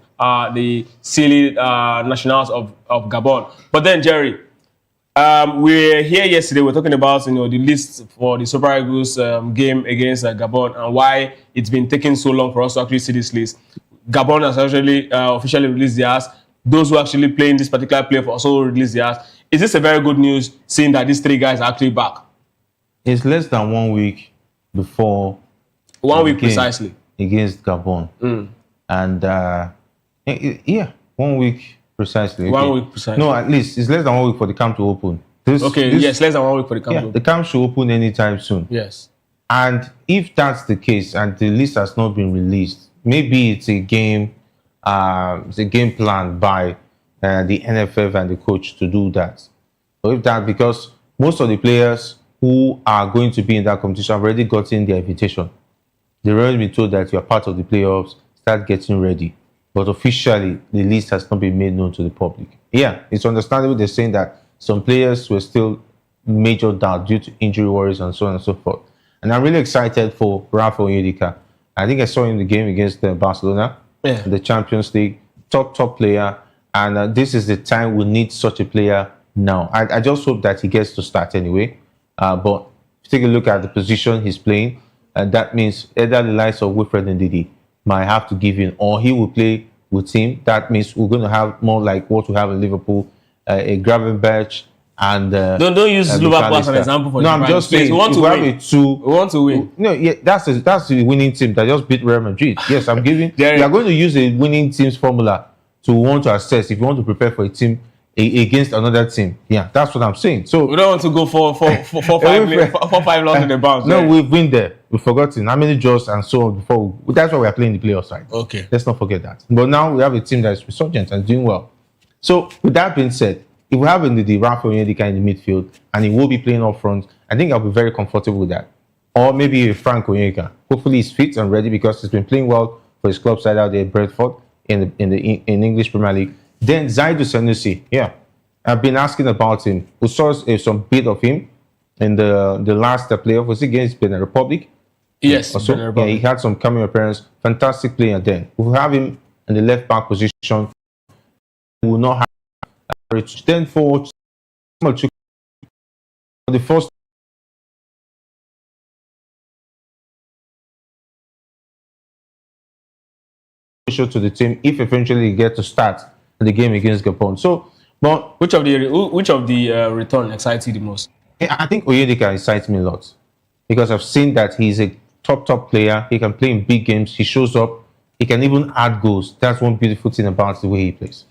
the silly nationals of Gabon. But then, Jerry, we were here yesterday. We're talking about the list for the Super Eagles game against Gabon and why it's been taking so long for us to actually see this list. Gabon has actually officially released theirs. Those who actually play in this particular playoff also released theirs. Is this a very good news, seeing that these 3 guys are actually back?
It's less than 1 week before
1 week precisely
against Gabon, and yeah, 1 week precisely.
1 week precisely.
No, at least it's less than 1 week for the camp to open.
Yes, less than 1 week for the camp.
Yeah, the camp should open anytime soon.
Yes,
and if that's the case, and the list has not been released, maybe it's a game. It's a game plan by the NFF and the coach to do that. So if that, because most of the players who are going to be in that competition have already gotten their invitation. They've already been told that you are part of the playoffs, start getting ready. But officially, the list has not been made known to the public. Yeah, it's understandable they're saying that some players were still major doubt due to injury worries and so on and so forth. And I'm really excited for Raphael Onyedika. I think I saw him in the game against Barcelona, the Champions League, top player. And this is the time we need such a player now. I just hope that he gets to start anyway. But if you take a look at the position he's playing, that means either the likes of Wilfred Ndidi might have to give in, or he will play with him. That means we're going to have more like what we have in Liverpool, a Gravenberch and
don't use Liverpool as an example for
I'm just saying
we want to win.
We want to win. No, yeah, that's the winning team that just beat Real Madrid. Yes, I'm giving. We are going to use a winning team's formula to want to assess if you want to prepare for a team against another team. Yeah, that's what I'm saying. So
we don't want to go for 5 losses in the bounce.
No, we've been there. We've forgotten how many draws and so on before. That's why we are playing the playoff side.
Okay,
let's not forget that. But now we have a team that is resurgent and doing well. So with that being said, if we have the Raphael Onyedika in the midfield and he will be playing up front, I think I'll be very comfortable with that. Or maybe a Frank Onyeka. Hopefully he's fit and ready because he's been playing well for his club side out there, Brentford, in English Premier League. Then Zaidu Sanusi, yeah, I've been asking about him. We saw some bit of him in the last playoff. Was it against Benin Republic?
Yes,
also, Benin Republic. Yeah, he had some cameo appearance. Fantastic player then. We'll have him in the left back position. We will not have then for the first to the team if eventually you get to start the game against Gabon. So, but
which of the return excites you the most?
I think Onyedika excites me a lot because I've seen that he's a top player. He can play in big games. He shows up. He can even add goals. That's one beautiful thing about the way he plays.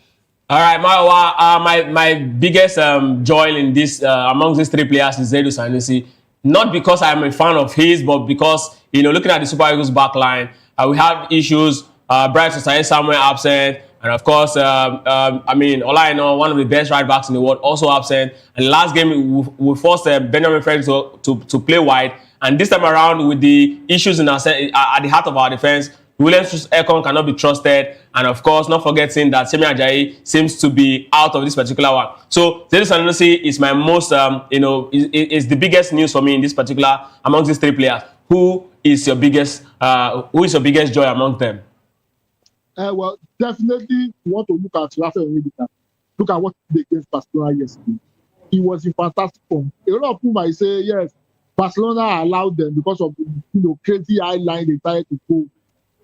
All right, my biggest joy in this amongst these 3 players is Zaidu Sanusi. Not because I'm a fan of his, but because looking at the Super Eagles back line, we have issues. Bright Osayi Samuel absent, And of course, I mean, all I know, one of the best right backs in the world, also absent. And last game, we forced Benjamin Frederick to play wide. And this time around, with the issues at the heart of our defense, Williams Ekong cannot be trusted. And of course, not forgetting that Semi Ajayi seems to be out of this particular one. So, Zedus Sanusi is my most, is the biggest news for me in this particular, among these three players. Who is your biggest joy among them?
Well, definitely you want to look at Rafael Onyedika. Look at what he did against Barcelona yesterday. He was in fantastic form. A lot of people might say, yes, Barcelona allowed them because of the crazy high line they tried to go.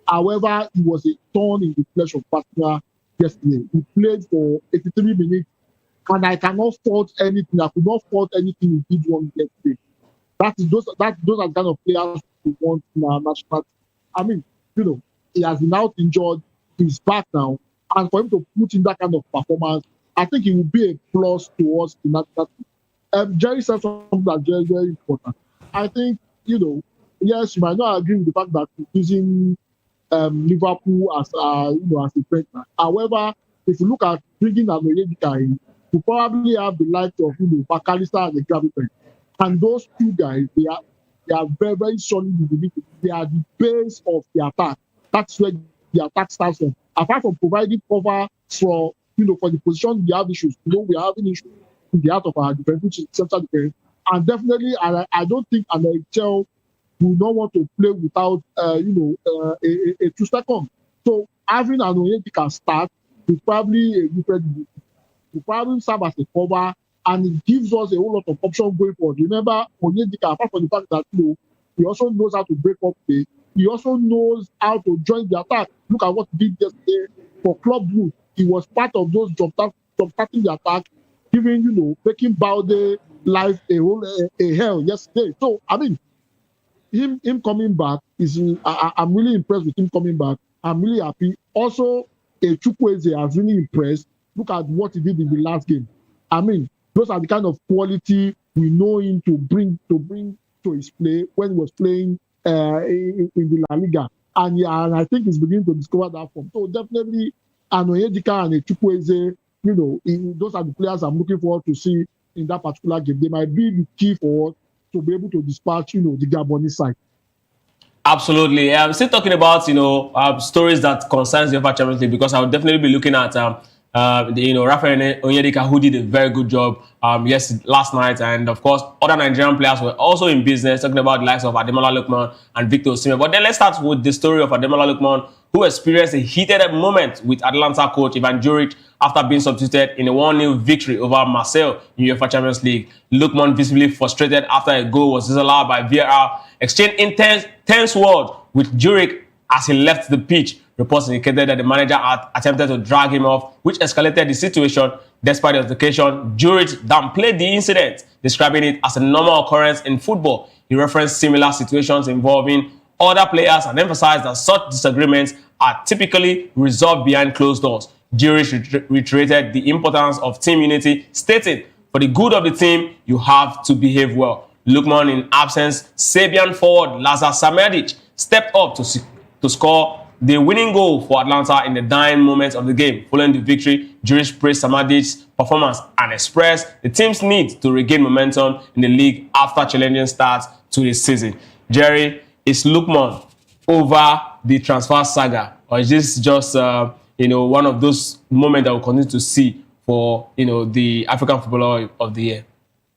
However, it was a thorn in the flesh of Barcelona yesterday. He played for 83 minutes, and I cannot fault anything. I could not fault anything he did wrong yesterday. Those are the kind of players we want in our national team. I mean, he has been out injured. He's back now, and for him to put in that kind of performance, I think it will be a plus to us in that. Jerry said something that's very, very important. I think, yes, you might not agree with the fact that he's using Liverpool as a partner. However, if you look at bringing an Onyedika in, you probably have the likes of McAllister and the Gabriel. And those two guys, they are very, very solid individuals. They are the base of the attack. That's where the attack starts from. Apart from providing cover for the position we have issues. We are having issues in the heart of our defense, which is central defense. And definitely, I don't think an NHL will not want to play without a true second. So having an Onyedika start is probably a different. Will probably serve as a cover, and it gives us a whole lot of options going forward. Remember, Onyedika, apart from the fact that he also knows how to break up play, he also knows how to join the attack. Look at what he did yesterday for Club Blue. He was part of those jump-starting the attack, giving, making Balde life a hell yesterday. So, I mean, him coming back I'm really impressed with him coming back. I'm really happy. Also, Chukwueze has really impressed. Look at what he did in the last game. I mean, those are the kind of quality we know him to bring to his play when he was playing in the La Liga. And I think he's beginning to discover that form. So definitely, an Onyedika and a Chukwueze, those are the players I'm looking forward to see in that particular game. They might be the key for us to be able to dispatch, the Gabonese side.
Absolutely. I'm still talking about, stories that concerns the UEFA Champions League, because I would definitely be looking at Rafael Onyedika, who did a very good job last night, and of course other Nigerian players were also in business, talking about the likes of Ademola Lookman and Victor Osimhen. But then let's start with the story of Ademola Lookman, who experienced a heated moment with Atalanta coach Ivan Juric after being substituted in a 1-0 victory over Marseille in UEFA Champions League. Lookman, visibly frustrated after a goal was disallowed by VAR, exchanged intense words with Juric as he left the pitch. Reports indicated that the manager had attempted to drag him off, which escalated the situation. Despite the altercation, Juric downplayed the incident, describing it as a normal occurrence in football. He referenced similar situations involving other players and emphasized that such disagreements are typically resolved behind closed doors. Juric reiterated the importance of team unity, stating, "For the good of the team, you have to behave well." Lookman in absence, Serbian forward Lazar Samadic stepped up to score the winning goal for Atlanta in the dying moments of the game. Following the victory, Juric praised Samadic's performance and expressed the team's need to regain momentum in the league after challenging starts to the season. Jerry, is Lookman over the transfer saga, or is this just one of those moments that we'll continue to see for the African Footballer of the Year?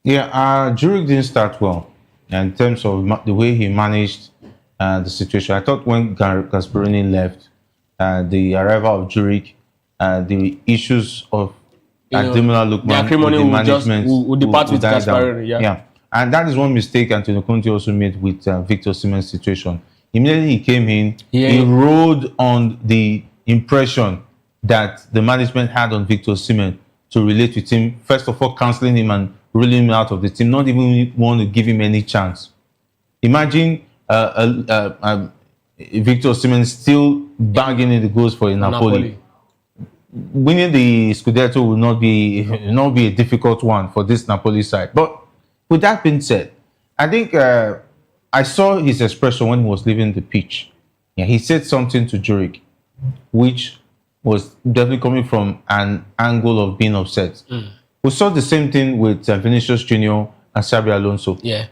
Yeah, Juric didn't start well in terms of the way he managed the situation. I thought when Gasperini left, the arrival of Juric, the issues of Ademola Lookman, the management
would depart with Gasperini.
Yeah, and that is one mistake Antonio Conte also made with Victor Osimhen's situation. Immediately he came in, he rode on the impression that the management had on Victor Osimhen to relate with him. First of all, cancelling him and ruling him out of the team, not even want to give him any chance. Imagine Victor Osimhen still banging in the goals for Napoli. Winning the Scudetto will not be a difficult one for this Napoli side. But with that being said, I think I saw his expression when he was leaving the pitch. Yeah, he said something to Juric, which was definitely coming from an angle of being upset. We saw the same thing with Vinicius Junior and Xabi Alonso.
Yeah.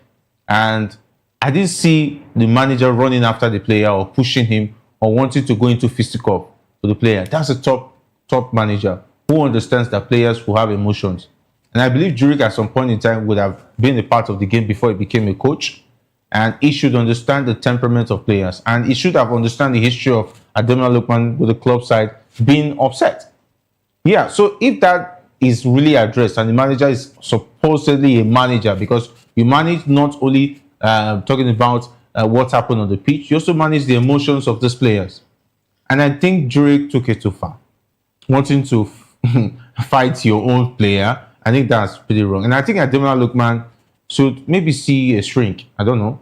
And I didn't see the manager running after the player or pushing him or wanting to go into fisticuff with the player. That's a top manager who understands that players will have emotions. And I believe Juric at some point in time would have been a part of the game before he became a coach. And he should understand the temperament of players. And he should have understand the history of Ademola Lookman with the club side being upset. Yeah, so if that is really addressed and the manager is supposedly a manager, because you manage not only talking about what happened on the pitch, you also manage the emotions of these players. And I think Juric took it too far. Wanting to fight your own player, I think that's pretty wrong. And I think Ademola Lookman should maybe see a shrink, I don't know,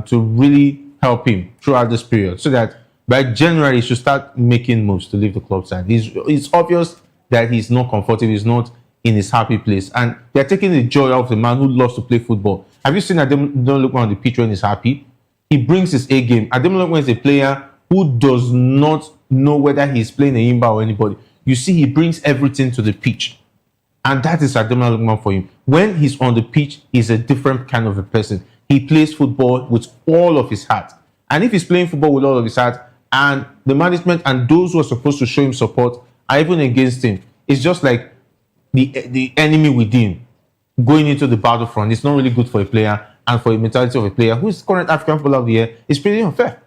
to really help him throughout this period so that by January he should start making moves to leave the club side. It's obvious that he's not comfortable, he's not in his happy place. And they're taking the joy out of the man who loves to play football. Have you seen Ademola Lookman on the pitch when he's happy? He brings his A game. Ademola Lookman is a player who does not know whether he's playing a Imba or anybody. You see, he brings everything to the pitch. And that is Ademola Lookman for him. When he's on the pitch, he's a different kind of a person. He plays football with all of his heart. And if he's playing football with all of his heart, and the management and those who are supposed to show him support are even against him, it's just like the enemy within going into the battlefront. It's not really good for a player and for the mentality of a player who is current African Footballer of the Year. It's pretty unfair.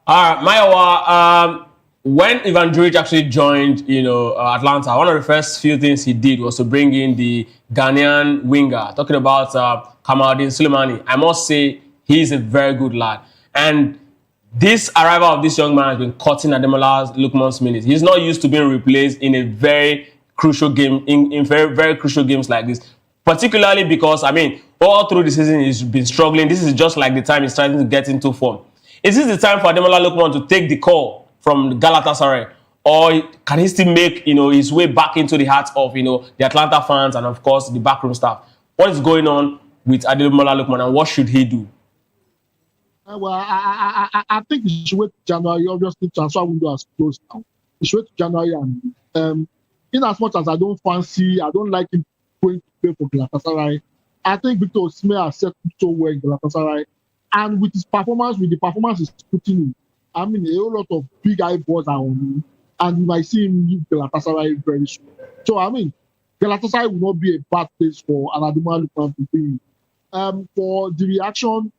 Mayowa, when Ivan Juric actually joined, Atlanta, one of the first few things he did was to bring in the Ghanaian winger. Talking about Kamaldeen Sulemani, I must say he's a very good lad. And this arrival of this young man has been cutting Ademola Lookman's minutes. He's not used to being replaced in a very crucial game, in very, very crucial games like this. Particularly because, all through the season he's been struggling. This is just like the time he's trying to get into form. Is this the time for Ademola Lookman to take the call from Galatasaray? Or can he still make his way back into the hearts of the Atlanta fans and of course the backroom staff? What is going on with Ademola Lookman and what should he do?
Well, I think he should wait to January. Obviously, transfer window has closed now. He should wait to January, and in as much as I don't like him going to play for Galatasaray. I think Victor Osimhen has settled so well in Galatasaray, and with the performance he's putting in, a whole lot of big eyeballs are on him, and you might see him leave Galatasaray very soon. So Galatasaray will not be a bad place for Ademola Lookman to be in. For the reaction.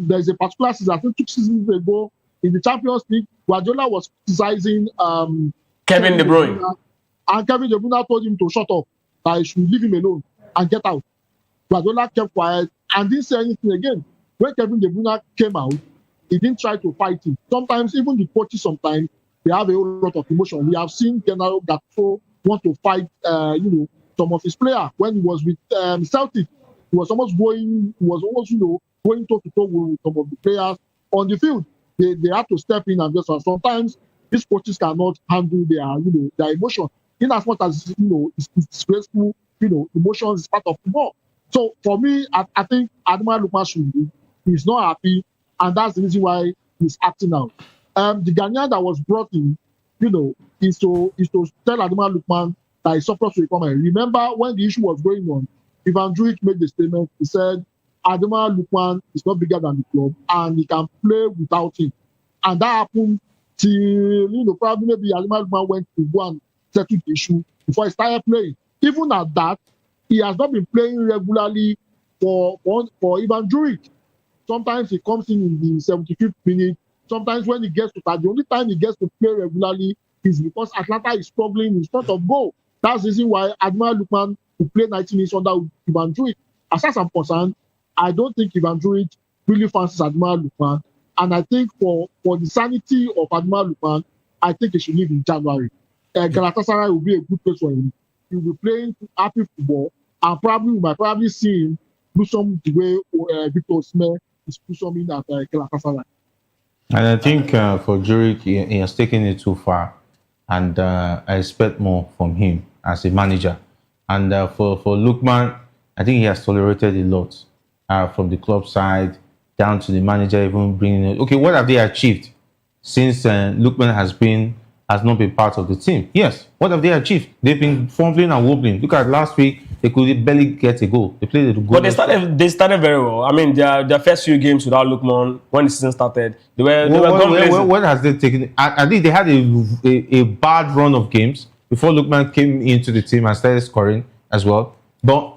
There's a particular season, I think 2 seasons ago, in the Champions League, Guardiola was criticizing
Kevin De Bruyne.
And Kevin De Bruyne told him to shut up, that he should leave him alone and get out. Guardiola kept quiet and didn't say anything again. When Kevin De Bruyne came out, he didn't try to fight him. Sometimes, even the coaches, they have a whole lot of emotion. We have seen Gennaro Gattuso want to fight, some of his players. When he was with Celtic, he was almost going toe-to-toe with some of the players on the field. They have to step in and just sometimes these coaches cannot handle their emotion. In as much as it's disgraceful, emotions is part of football. So for me, I think Ademola Lookman should be. He's not happy, and that's the reason why he's acting out. The Ghanaian that was brought in, is to tell Ademola Lookman that he's supposed to recover. Remember when the issue was going on, Ivan Juric made the statement. He said Ademola Lookman is not bigger than the club and he can play without him. And that happened till, probably maybe Ademola Lookman went to go and settle the issue before he started playing. Even at that, he has not been playing regularly for Ivan Juric. Sometimes he comes in the 75th minute. Sometimes when he gets to that, the only time he gets to play regularly is because Atlanta is struggling in front of goal. That's the reason why Ademola Lookman will play 90 minutes under Ivan Juric. As far as I'm concerned, I don't think Ivan Juric really fancies Ademola Lookman. And I think for the sanity of Ademola Lookman, I think he should leave in January. Galatasaray will be a good place for him. He will be playing happy football, and we might probably see him do some the way Victor Osimhen is do something at Galatasaray.
And I think for Juric, he has taken it too far, and I expect more from him as a manager. And for Lookman, I think he has tolerated a lot from the club side down to the manager even bringing it. Okay, what have they achieved since Lookman has been has not been part of the team. Yes, what have they achieved? They've been fumbling and wobbling. Look at last week, they could barely get a goal. They played a goal.
But they started very well. I mean, their first few games without Lookman, when the season started, they were gone blazing.
What has they taken? I think they had a bad run of games before Lookman came into the team and started scoring as well. But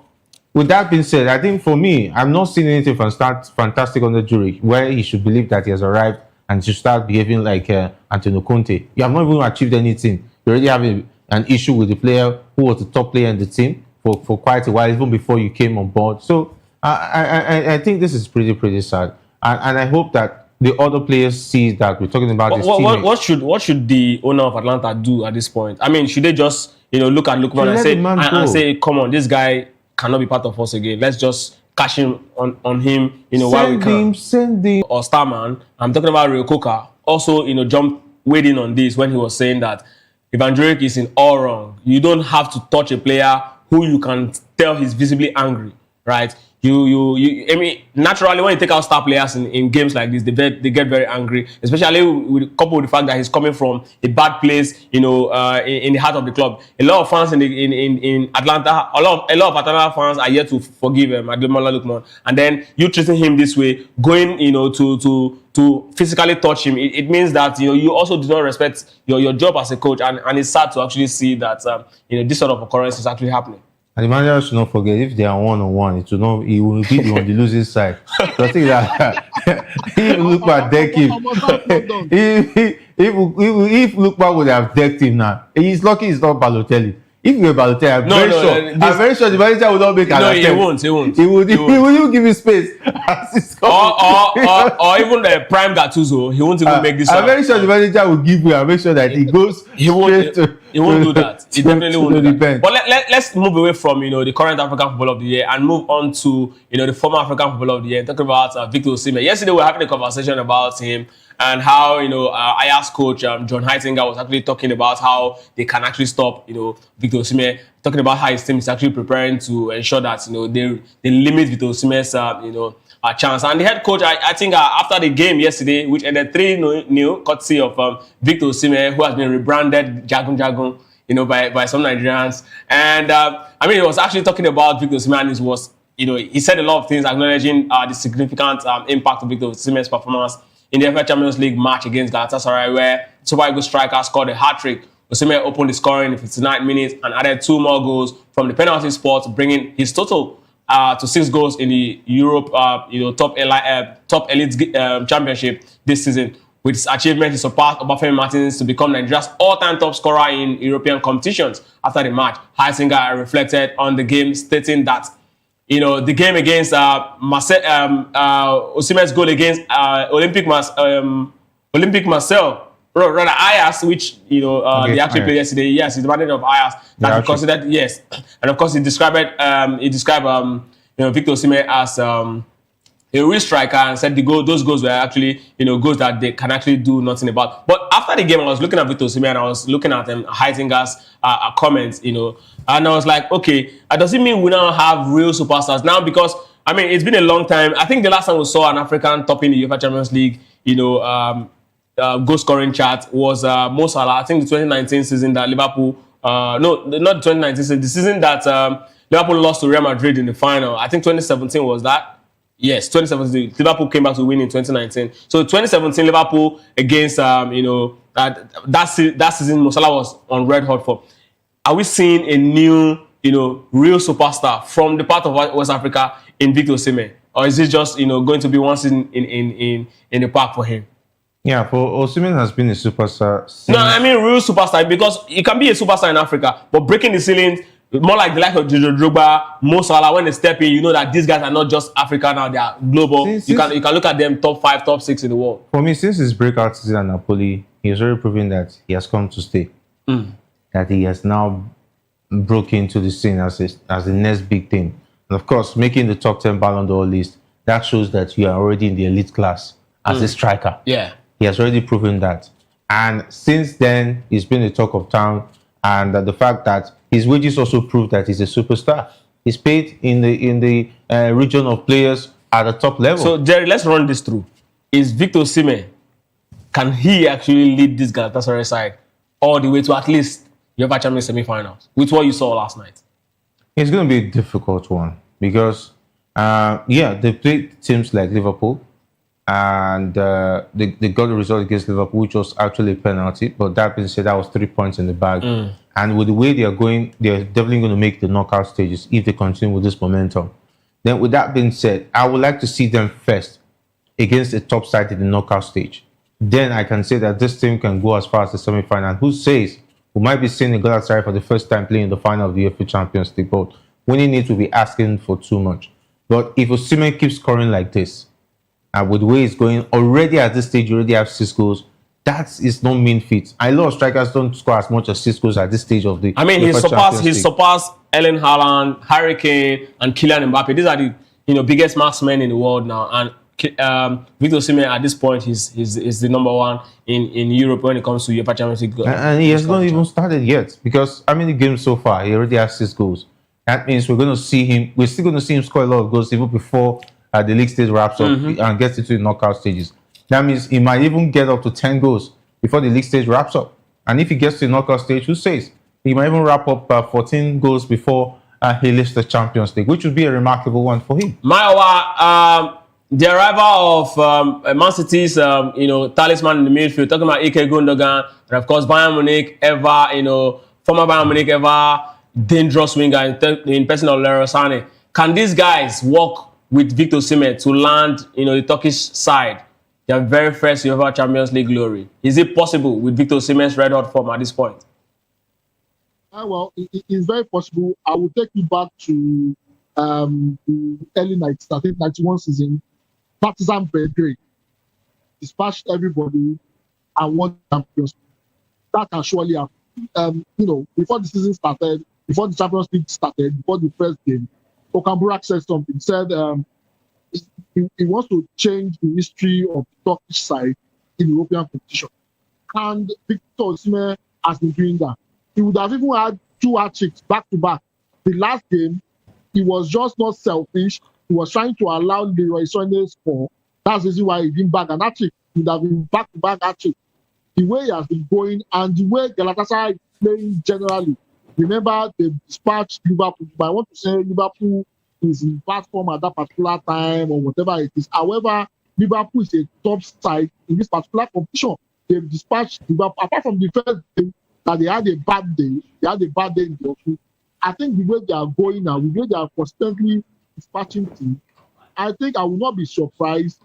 with that being said, I think for me, I'm not seeing anything fantastic on the jury where he should believe that he has arrived and should start behaving like Antonio Conte. You have not even achieved anything. You already have an issue with the player who was the top player in the team for quite a while, even before you came on board. So I think this is pretty sad. And I hope that the other players see that we're talking about this team.
What should the owner of Atlanta do at this point? I mean, should they just look at Lookman and say, come on, this guy cannot be part of us again. Let's just cash in on him, while we can.
Send him.
Or Starman. I'm talking about Rio Coca. Also, weighed in on this when he was saying that Ivan Juric is in all wrong. You don't have to touch a player who you can tell he's visibly angry, right? I mean, naturally, when you take out star players in games like this, they get very angry, especially coupled with the fact that he's coming from a bad place, in the heart of the club. A lot of fans in Atlanta, a lot of Atlanta fans are yet to forgive Ademola Lookman, and then you treating him this way, going, to physically touch him, it means that you also do not respect your job as a coach, and it's sad to actually see that this sort of occurrence is actually happening.
And the manager should not forget, if they are 1-on-1, he will be on the losing side. So I think that if Lookman deck him, if Lookman would have decked him now, he's lucky it's not Balotelli. If you were Balotelli, I'm very sure the manager will not make an attempt.
He won't.
He will even give him space.
or even the prime Gattuso, he won't even make this.
I'm very sure the manager will give you. I'm very sure that he goes.
He won't do that. He definitely won't do that. But let's move away from the current African Footballer of the Year and move on to the former African Footballer of the Year. Talking about Victor Osimhen. Yesterday we were having a conversation about him and how Ajax coach John Heitinga was actually talking about how they can actually stop Victor Osimhen. Talking about how his team is actually preparing to ensure that they limit Victor Osimhen's chance. And the head coach, I think after the game yesterday, which ended 3-0, courtesy of Victor Osimhen, who has been rebranded Jagun Jagun, by some Nigerians. And he was actually talking about Victor Osimhen. He said a lot of things, acknowledging the significant impact of Victor Osimhen's performance in the FA Champions League match against Galatasaray, where Super Eagles striker scored a hat-trick. Osimhen opened the scoring in 59 minutes and added 2 more goals from the penalty spot, bringing his total to 6 goals in the Europe top elite championship this season. With his achievement, he surpassed Obafemi Martins to become Nigeria's all-time top scorer in European competitions. After the match, Heitinga reflected on the game, stating that the game against Osimhen's goal against Olympic Marseille, rather Ajax, which they actually played yesterday. Yes, he's the manager of Ajax. That he considered, yes, and of course he described Victor Osimhen as a real striker, and said those goals were actually goals that they can actually do nothing about. But after the game, I was looking at Victor Osimhen and I was looking at Heitinga's comments, and I was like, okay, does it mean we now have real superstars now? Because it's been a long time. I think the last time we saw an African topping the UEFA Champions League, goal scoring chart was Mo Salah. I think the 2019 season that Liverpool, no, not the 2019 season, the season that Liverpool lost to Real Madrid in the final. I think 2017 was that. Yes, 2017. Liverpool came back to win in 2019. So 2017 Liverpool against that season Mo Salah was on red hot form. Are we seeing a new real superstar from the part of West Africa in Victor Osimhen, or is it just going to be one season in the park for him?
Yeah, for Osimhen has been a superstar.
No, I mean real superstar, because you can be a superstar in Africa, but breaking the ceiling, more like the like of Jojo Drogba, Mo Salah, when they step in, that these guys are not just African now, they are global. You can look at them top 5, top 6 in the world.
For me, since his breakout season at Napoli, he has already proven that he has come to stay. That he has now broken into the scene as the next big thing. And of course, making the top 10 Ballon d'Or list, that shows that you are already in the elite class as a striker.
Yeah.
He has already proven that. And since then, he's been the talk of town. And the fact that his wages also prove that he's a superstar. He's paid in the region of players at the top level.
So, Jerry, let's run this through. Is Victor Osimhen, can he actually lead this Galatasaray side all the way to at least UEFA Champions semi-finals with what you saw last night?
It's going to be a difficult one because, yeah, they played teams like Liverpool, and they got the result against Liverpool, which was actually a penalty. But that being said, that was 3 points in the bag. And with the way they are going, they're definitely going to make the knockout stages if they continue with this momentum. Then, with that being said, I would like to see them first against the top side in the knockout stage. Then I can say that this team can go as far as the semi-final. Who says we might be seeing a Galatasaray for the first time playing the final of the UEFA Champions League? But winning it will be asking for too much. But if Osimhen keeps scoring like this, and with the way it's going, already at this stage, you already have 6 goals. That is no mean feat. I know strikers don't score as much as 6 goals at this stage of the.
I mean, he surpassed Erling Haaland, Harry Kane, and Kylian Mbappe. These are the biggest marksmen in the world now. And Victor Osimhen at this point is the number 1 in Europe when it comes to UEFA Champions League.
And he has not even started yet because how many games so far? He already has 6 goals. That means we're going to see him. We're still going to see him score a lot of goals even before the league stage wraps up and gets into the knockout stages. That means he might even get up to 10 goals before the league stage wraps up. And if he gets to the knockout stage, who says? He might even wrap up 14 goals before he lifts the Champions League, which would be a remarkable one for him.
Maiwa, the arrival of Man City's talisman in the midfield, talking about Ike Gundogan, and of course Bayern Munich, former Bayern Munich, ever dangerous winger in person of Leroy Sané. Can these guys work with Victor Osimhen to land, the Turkish side, their very first UEFA Champions League glory? Is it possible with Victor Osimhen's red hot form at this point?
Well, it's very possible. I will take you back to the early 90s, I think 91 season. Partizan Belgrade dispatched everybody and won Champions League. That can surely happen. Before the season started, before the Champions League started, before the first game, Okan Burak said something. He said he wants to change the history of the Turkish side in European competition. And Victor Osimhen has been doing that. He would have even had 2 hat-tricks back-to-back. The last game, he was just not selfish. He was trying to allow Leroy Sané score. That's the reason why he didn't bag an hat-trick. He would have been back-to-back hat-trick. The way he has been going and the way Galatasaray is playing generally. Remember, they dispatched Liverpool. I want to say Liverpool is in bad form at that particular time or whatever it is. However, Liverpool is a top side in this particular competition. They've dispatched Liverpool. Apart from the first game, that they had a bad day. They had a bad day in the office. I think the way they are going now, the way they are constantly dispatching teams, I think I will not be surprised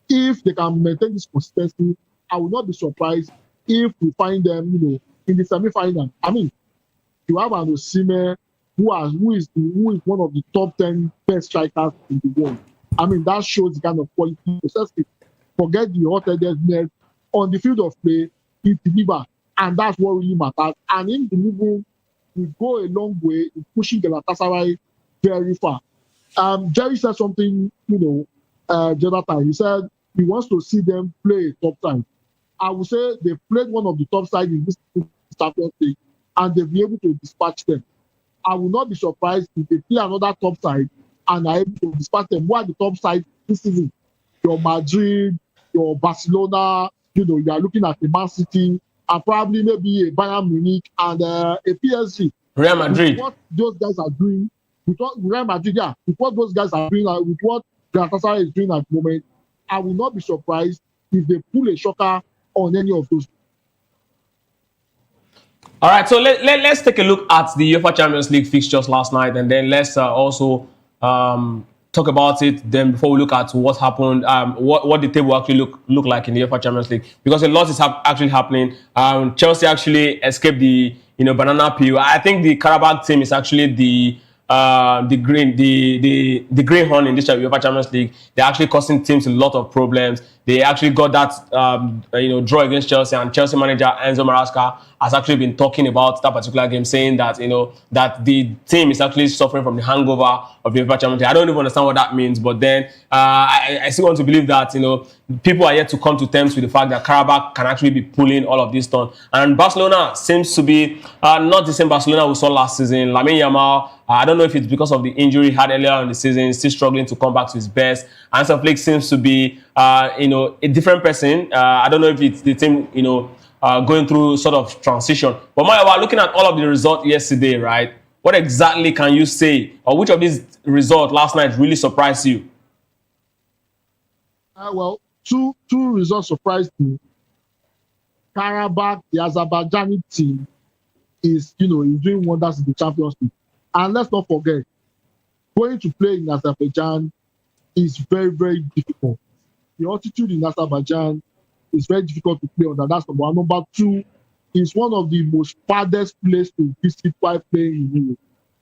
if they can maintain this consistency. I will not be surprised if we find them, in the semi-final. I mean, you have an Osimhen who is one of the top 10 best strikers in the world. I mean, that shows the kind of quality. Forget the hot-headedness on the field of play. He delivers. And that's what really matters. And in delivering, we go a long way in pushing Galatasaray very far. Jerry said something, the other time. He said he wants to see them play top side. I would say they played one of the top sides in this Champions League, and they'll be able to dispatch them. I will not be surprised if they play another top side and are able to dispatch them. Who are the top side this season? Your Madrid, your Barcelona, you are looking at the Man City, and probably maybe a Bayern Munich and a PSG.
Real Madrid.
With what those guys are doing, with what Real Madrid, with what those guys are doing, with what Galatasaray is doing at the moment, I will not be surprised if they pull a shocker on any of those.
All right, so let's take a look at the UEFA Champions League fixtures last night, and then let's also talk about it. Then before we look at what happened, what the table actually look like in the UEFA Champions League, because a lot is actually happening. Chelsea actually escaped the banana peel. I think the Karabakh team is actually the green horn in this UEFA Champions League. They're actually causing teams a lot of problems. They actually got that draw against Chelsea, and Chelsea manager Enzo Maresca has actually been talking about that particular game, saying that that the team is actually suffering from the hangover of the UEFA Champions League. I don't even understand what that means, but then I still want to believe that people are yet to come to terms with the fact that Karabakh can actually be pulling all of this done. And Barcelona seems to be not the same Barcelona we saw last season. Lamine Yamal, I don't know if it's because of the injury he had earlier in the season, still struggling to come back to his best. Hansi Flick seems to be, a different person. I don't know if it's the team, going through sort of transition. But Maiwa, looking at all of the results yesterday, right? What exactly can you say, or which of these results last night really surprised you?
Well, two results surprised me. Karabakh, the Azerbaijani team, is doing wonders in the Champions League. And let's not forget, going to play in Azerbaijan is very, very difficult. The altitude in Azerbaijan is very difficult to play on. That's number one. Number two, it's one of the most farthest places to visit while playing in Europe.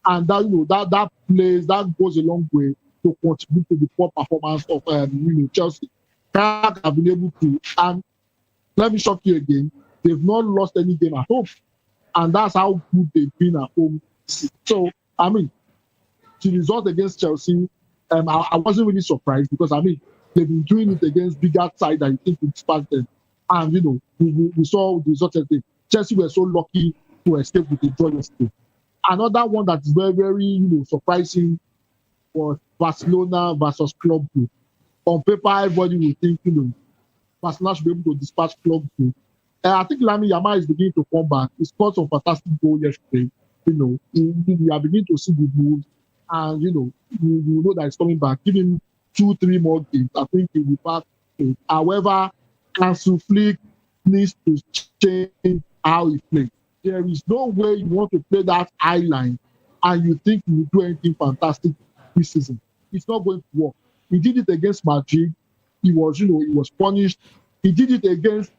And that place that goes a long way to contribute to the poor performance of Chelsea. Prague have been able to, and let me shock you again, they've not lost any game at home. And that's how good they've been at home. So, I mean, the result against Chelsea, I wasn't really surprised because, I mean, they've been doing it against bigger side that you think would spark them. And, we saw the result yesterday. Chelsea were so lucky to escape with the draw yesterday. Another one that is very, very, surprising was Barcelona versus Club Brugge. On paper, everybody would think, Barcelona should be able to dispatch Club Brugge. I think Lamine Yamal is beginning to come back. He scored some fantastic goal yesterday. We are beginning to see the moves, and you know that he's coming back. Give him 2-3 more games. I think he will be back. However, Hansi Flick needs to change how he plays. There is no way you want to play that high line and you think you will do anything fantastic this season. It's not going to work. He did it against Madrid. He was punished. He did it against,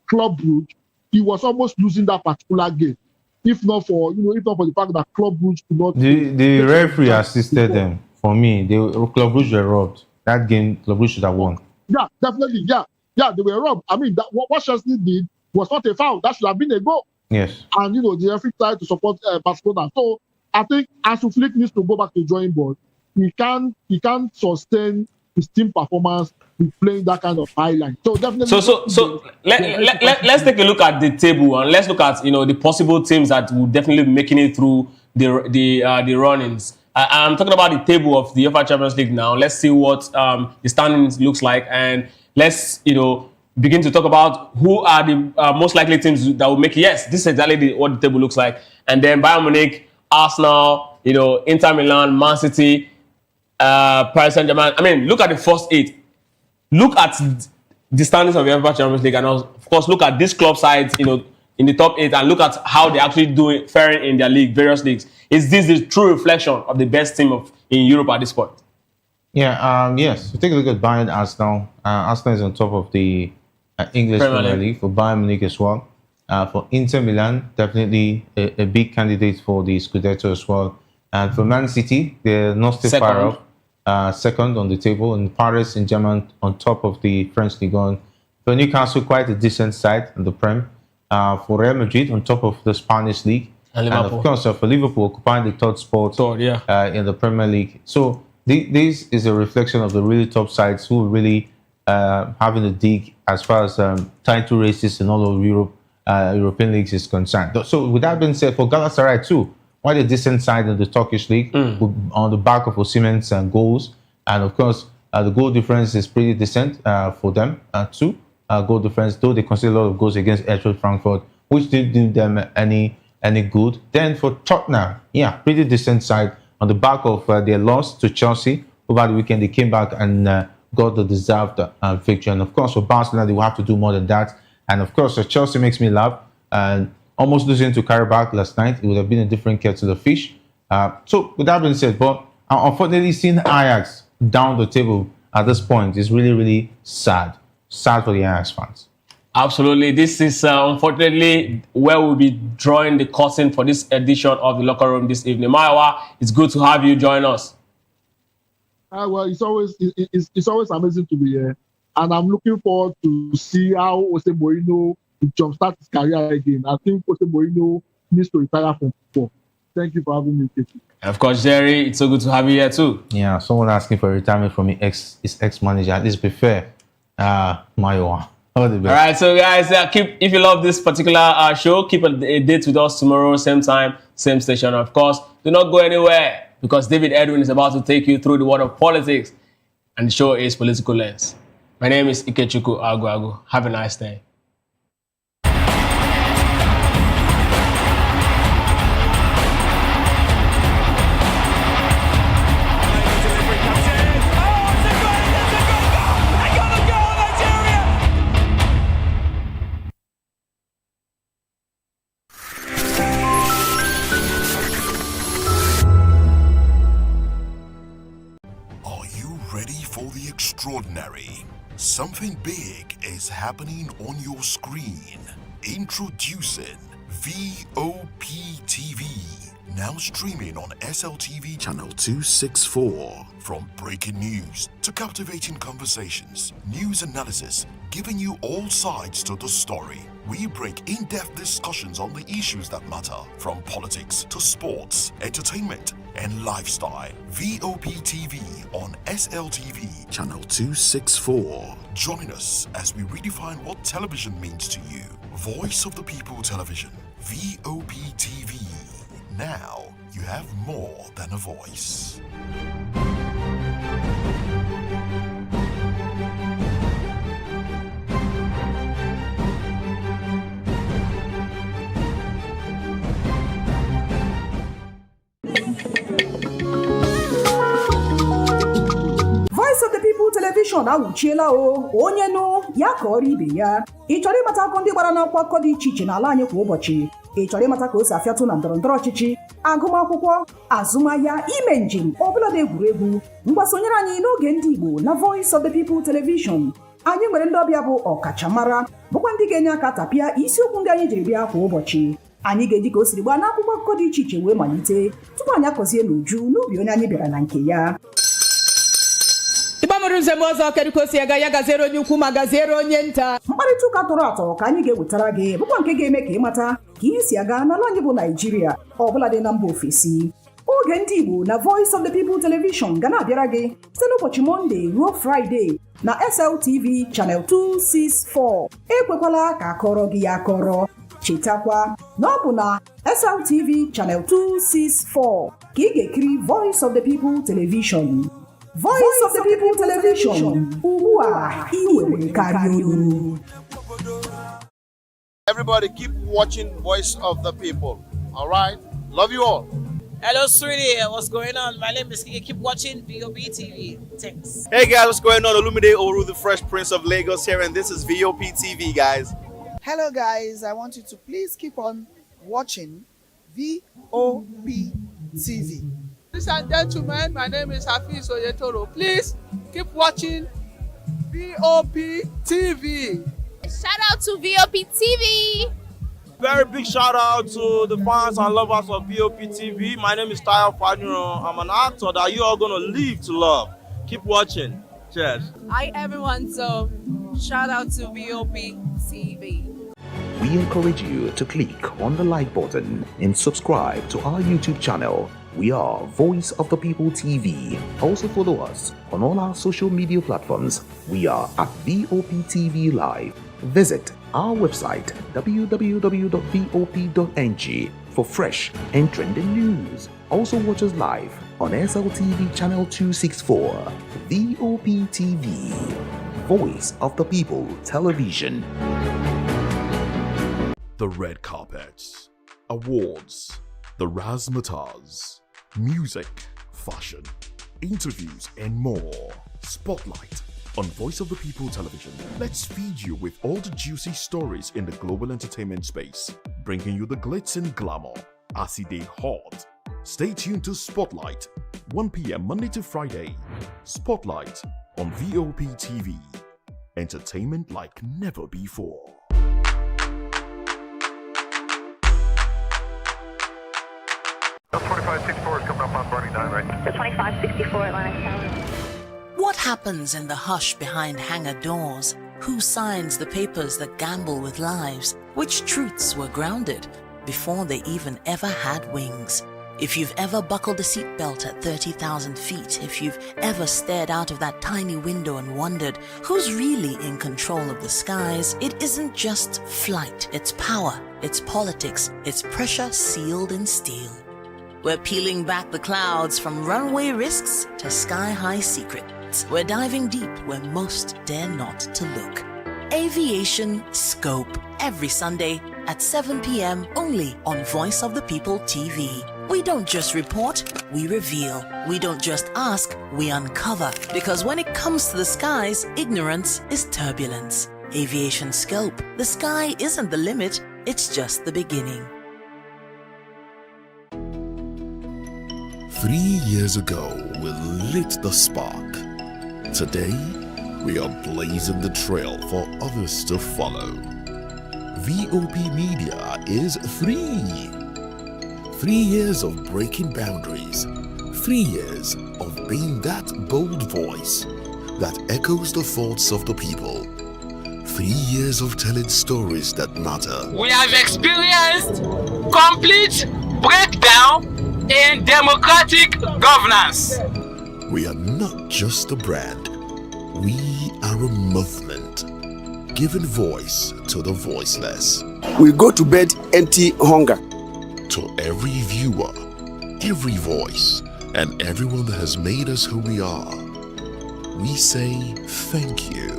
Club Brugge. He was almost losing that particular game. If not for the fact that Club Brugge could not.
The referee assisted them. For me, Club Brugge were robbed. That game, Club Brugge should have won.
Yeah, definitely. Yeah, they were robbed. I mean, what Chelsea did was not a foul. That should have been a goal.
Yes.
And the referee tried to support Barcelona. So I think Hansi Flick needs to go back to the drawing board. He can't sustain his team performance with playing that kind of high line. So definitely.
So let's take a look at the table and let's look at the possible teams that will definitely be making it through the run-ins. I'm talking about the table of the UEFA Champions League now. Let's see what the standings looks like, and let's begin to talk about who are the most likely teams that will make it. Yes, this is exactly what the table looks like. And then Bayern Munich, Arsenal, Inter Milan, Man City, Paris Saint-Germain. I mean, look at the first 8. Look at the standings of the UEFA Champions League, and of course, look at these club sides, in the top 8, and look at how they're actually faring in their league, various leagues. Is this the true reflection of the best team in Europe at this point?
Yeah. Yes. So take a look at Bayern, Arsenal. Arsenal is on top of the English Premier League. For Bayern Munich as well. For Inter Milan, definitely a big candidate for the Scudetto as well. And for Man City, they're not still far off. Second on the table. And Paris Saint-Germain on top of the French Ligue 1. For Newcastle, quite a decent side in the Prem. For Real Madrid, on top of the Spanish League. And of course, for Liverpool, occupying the third spot in the Premier League. So this is a reflection of the really top sides who are really having a dig as far as title races in all of Europe, European leagues is concerned. So with that being said, for Galatasaray too, quite a decent side in the Turkish league on the back of Osimhen's goals. And of course, the goal difference is pretty decent for them too. Goal difference, though they conceded a lot of goals against Eintracht Frankfurt, which didn't do them any good. Then for Tottenham, pretty decent side on the back of their loss to Chelsea over the weekend. They came back and got the deserved victory. And of course, for Barcelona, they will have to do more than that. And of course, Chelsea makes me laugh. And almost losing to Karabakh last night, it would have been a different kettle of fish. So with that being said, but unfortunately, seeing Ajax down the table at this point is really, really sad. Sad for the Ajax fans.
Absolutely. This is unfortunately where we'll be drawing the curtain for this edition of the Locker Room this evening. Maiwa, it's good to have you join us.
Well, it's always amazing to be here, and I'm looking forward to see how Jose Mourinho will jumpstart his career again. I think Jose Mourinho needs to retire from football. Thank you for having me, Casey.
And of course, Jerry, it's so good to have you here too.
Yeah, someone asking for retirement from his ex-manager. At least be fair, Maiwa. All
right, so guys, if you love this particular show, keep a date with us tomorrow, same time, same station. Of course, do not go anywhere because David Edwin is about to take you through the world of politics, and the show is Political Lens. My name is Ikechukwu Aguagu. Have a nice day.
ready for the extraordinary? Something big is happening on your screen. Introducing VOP TV. Now streaming on SLTV channel 264. From breaking news to captivating conversations, news analysis, giving you all sides to the story. We break in-depth discussions on the issues that matter, from politics to sports, entertainment, and lifestyle. VOP TV on SLTV channel 264. Join us as we redefine what television means to you. Voice of the People Television, VOP TV. Now you have more than a voice.
Voice of the People Television awuchiela o onye nụ ya ka ọrụ ibe ya. Ị chọrọ ịmata akụkọ ndị gbara n'akwụkwọ akụkọ dị iche iche n'ala anyị kwa ụbọchị? Ị chọrọ ịmata ka o si afịatụ na ndọrọndọrọ ọchịchị, agụmakwụkwọ, azụmahịa, ime njem, ọbụladị egwuregwu? Ngwa sonyere anyị n'oge ndị Igbo na Voice of the People Television. Anyị nwere ndị ọbịa bụ ọkachamara bụkwa ndị ga-enye aka tapịa isiokwu ndị anyị jiri bịa kwa ụbọchị. Anyị ga-eji ka o siri gbaa n'akwụkwọ akụkọ dị iche iche wee malite tupu anyị akọzie n'uju n'ubi onye anyị bịara na nke ya.
Ịgbamụrụ nzem ọzọ kedụkosi ya gazere onye ukwu ma gazere onye nta.
Mkparịta ụka tọrọ atọ ka anyị ga-ewetara gị bụkwa nke ga-eme ka ịmata ka ihe si aga n'ala anyị bụ Naịjirịa ọbụladị na mba ofesi. Oge ndị Igbo na Voice of the People Television ga na-abịara gị site n'ụbọchị Mọnde ruo Fraịde na SLTV channel 264. Ekwekwala ka akọrọ gị ya akọrọ. Chetakwa na ọ bụ na SLTV channel 264 ka ị ga-ekiri Voice of the People Television. Voice of the People Television. Ugbu a ị nwere karịa olu.
Everybody keep watching Voice of the People. All right? Love you all.
Hello, sweetie. What's going on? My name is Kiki. Keep watching VOP TV. Thanks.
Hey guys, what's going on? Olumide Oru, the Fresh Prince of Lagos here, and this is VOP TV, guys.
Hello guys, I want you to please keep on watching VOP TV.
Ladies and gentlemen, my name is Hafiz Oyetoro. Please keep watching VOP TV.
Shout out to VOP TV.
Very big shout out to the fans and lovers of VOP TV. My name is Tayo Faniro. I'm an actor that you are going to live to love. Keep watching. Cheers.
Hi everyone, so shout out to VOP TV.
We encourage you to click on the like button and subscribe to our YouTube channel. We are Voice of the People TV. Also follow us on all our social media platforms. We are at VOP TV Live. Visit our website www.vop.ng for fresh and trending news. Also watch us live on SLTV channel 264. VOP TV, Voice of the People Television.
The red carpets, awards, the razzmatazz, music, fashion, interviews, and more. Spotlight on Voice of the People Television. Let's feed you with all the juicy stories in the global entertainment space, bringing you the glitz and glamour as it is hot. Stay tuned to Spotlight, 1 p.m. Monday to Friday. Spotlight on VOP TV. Entertainment like never before.
The 2564 is coming up on Burning 9 right now.
The 2564 Atlantic Tower.
What happens in the hush behind hangar doors? Who signs the papers that gamble with lives? Which truths were grounded before they even ever had wings? If you've ever buckled a seatbelt at 30,000 feet, if you've ever stared out of that tiny window and wondered who's really in control of the skies, it isn't just flight, it's power, it's politics, it's pressure sealed in steel. We're peeling back the clouds from runway risks to sky-high secrets. We're diving deep where most dare not to look. Aviation Scope, every Sunday at 7 p.m. only on Voice of the People TV. We don't just report, we reveal. We don't just ask, we uncover. Because when it comes to the skies, ignorance is turbulence. Aviation Scope, the sky isn't the limit, it's just the beginning.
3 years ago, we lit the spark.
Today, we are blazing the trail for others to follow. VOP Media is free. 3 years of breaking boundaries. 3 years of being that bold voice that echoes the thoughts of the people. 3 years of telling stories that matter.
We have experienced complete breakdown in democratic governance.
We are not just a brand. We are a movement, giving voice to the voiceless.
We go to bed empty hunger.
To every viewer, every voice, and everyone that has made us who we are, we say thank you.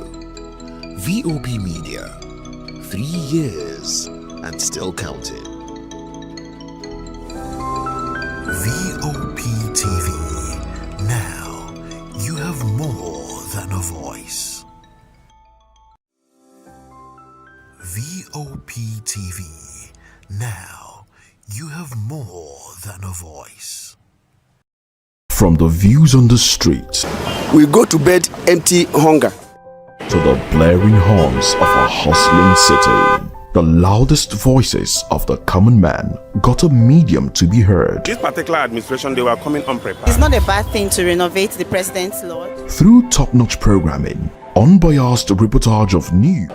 VOP Media, 3 years and still counting. VOP TV. Now, you have more than a voice. VOP TV. Now, you have more than a voice.
From the views on the street
We go to bed empty hunger.
to the blaring horns of a hustling city, the loudest voices of the common man got a medium to be heard.
This particular administration, they were coming unprepared.
It's not a bad thing to renovate the president's lodge.
Through top-notch programming, unbiased reportage of news,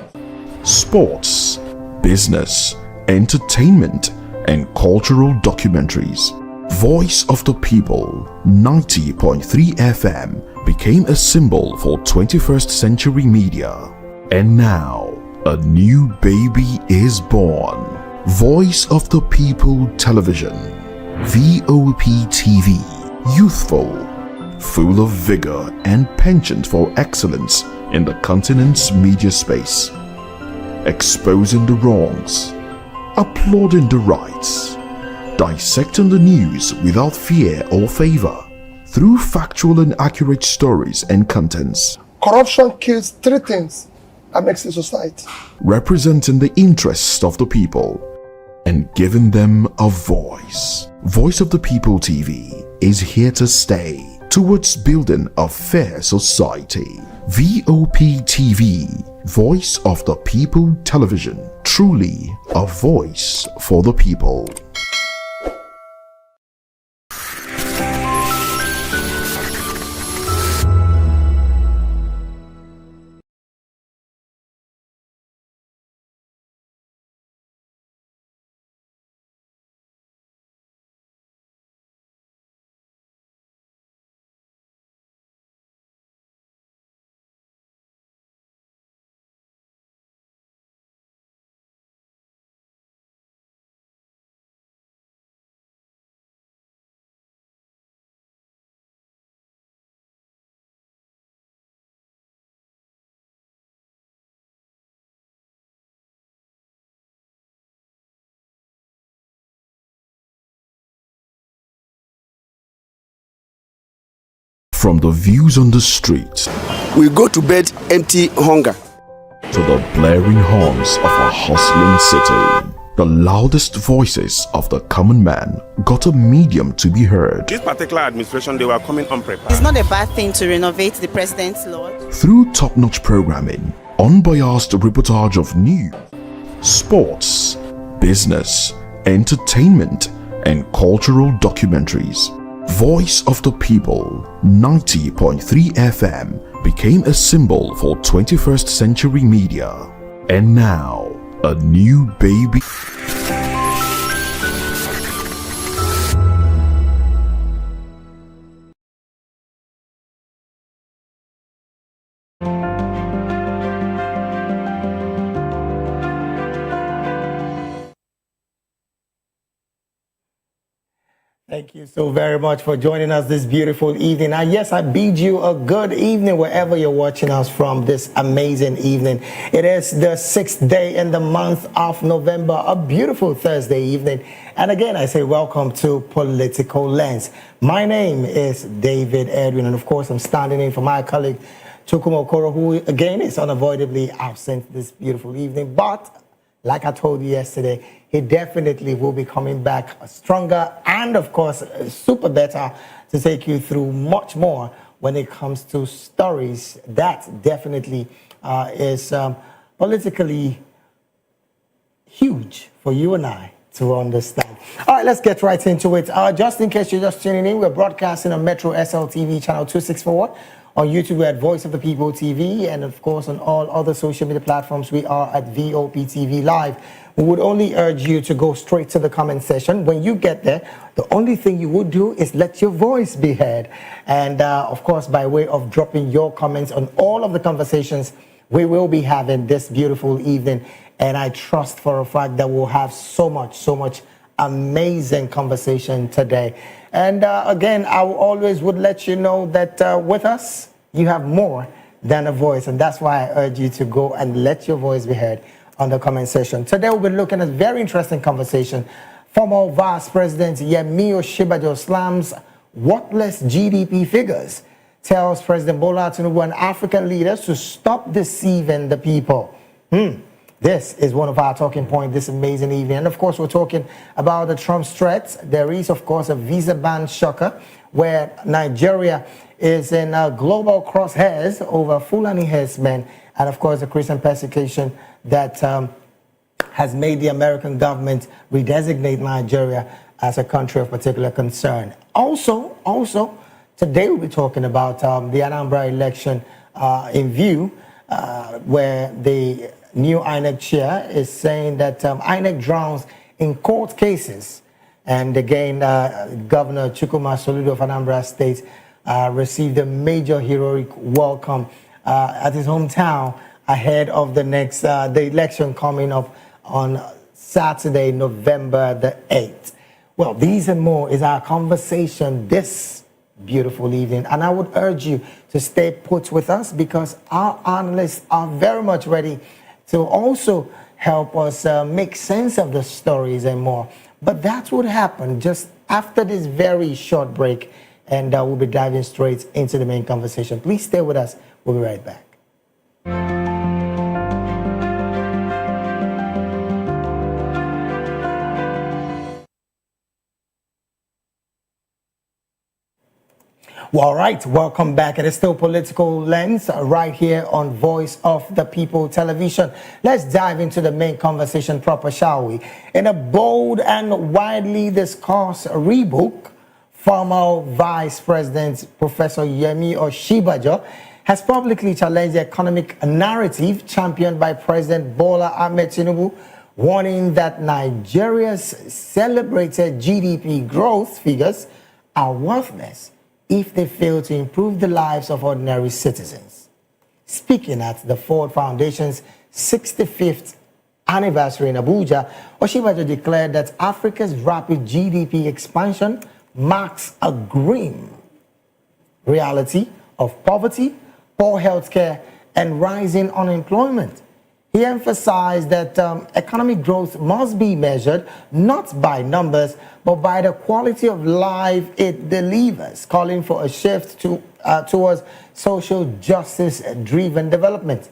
sports, business, entertainment, and cultural documentaries, Voice of the People 90.3 FM became a symbol for 21st century media. And now, a new baby is born. Voice of the People Television, VOP TV, youthful, full of vigor and penchant for excellence in the continent's media space, exposing the wrongs, applauding the rights, dissecting the news without fear or favor, through factual and accurate stories and contents,
Corruption kills 3 things that makes a society.
representing the interests of the people and giving them a voice. Voice of the People TV is here to stay towards building a fair society. VOP TV, Voice of the People Television, truly a voice for the people. From the views on the street
We go to bed empty hunger.
to the blaring horns of a hustling city, the loudest voices of the common man got a medium to be heard.
This particular administration, they were coming unprepared.
It's not a bad thing to renovate the president's lodge.
Through top-notch programming, unbiased reportage of news, sports, business, entertainment, and cultural documentaries, Voice of the People 90.3 FM became a symbol for 21st century media. And now, a new baby.
Thank you so very much for joining us this beautiful evening. And yes, I bid you a good evening wherever you're watching us from this amazing evening. It is the 6th day in the month of November, a beautiful Thursday evening. And again, I say welcome to Political Lens. My name is David Edwin, and of course, I'm standing in for my colleague, Chukwuma Okoro, who again is unavoidably absent this beautiful evening. But like I told you yesterday, he definitely will be coming back stronger and, of course, super better to take you through much more when it comes to stories, that definitely is politically huge for you and I to understand. All right, let's get right into it. Just in case you're just tuning in, we're broadcasting on Metro SLTV channel 264. On YouTube, we're at Voice of the People TV. And of course, on all other social media platforms, we are at VOPTV Live. We would only urge you to go straight to the comment section. When you get there, the only thing you would do is let your voice be heard. And of course, by way of dropping your comments on all of the conversations we will be having this beautiful evening. And I trust for a fact that we'll have so much amazing conversation today. And again, I always would let you know that with us, you have more than a voice. And that's why I urge you to go and let your voice be heard on the comment section. Today, we'll be looking at a very interesting conversation. Former Vice President Yemi Osinbajo slams worthless GDP figures, tells President Bola Tinubu and African leaders to stop deceiving the people. This is one of our talking points this amazing evening. And of course, we're talking about the Trump threats. There is, of course, a visa ban shocker where Nigeria is in global crosshairs over Fulani herdsmen, and of course, the Christian persecution that has made the American government redesignate Nigeria as a country of particular concern. Also, today we'll be talking about the Anambra election in view, where the new INEC chair is saying that INEC drowns in court cases. And again, Governor Chukwuma Soludo of Anambra State received a major heroic welcome at his hometown ahead of the next the election coming up on Saturday, November the 8th. Well, these and more is our conversation this beautiful evening. And I would urge you to stay put with us because our analysts are very much ready to also help us make sense of the stories and more. But that's what happened just after this very short break. And we'll be diving straight into the main conversation. Please stay with us. We'll be right back. Well, all right, welcome back. It is still Political Lens right here on Voice of the People Television. Let's dive into the main conversation proper, shall we? In a bold and widely discussed rebook, former Vice President Professor Yemi Osinbajo has publicly challenged the economic narrative championed by President Bola Ahmed Tinubu, warning that Nigeria's celebrated GDP growth figures are worthless if they fail to improve the lives of ordinary citizens. Speaking at the Ford Foundation's 65th anniversary in Abuja, Osinbajo declared that Africa's rapid GDP expansion marks a grim reality of poverty, poor healthcare, and rising unemployment. He emphasized that economic growth must be measured not by numbers, but by the quality of life it delivers, calling for a shift towards social justice-driven development.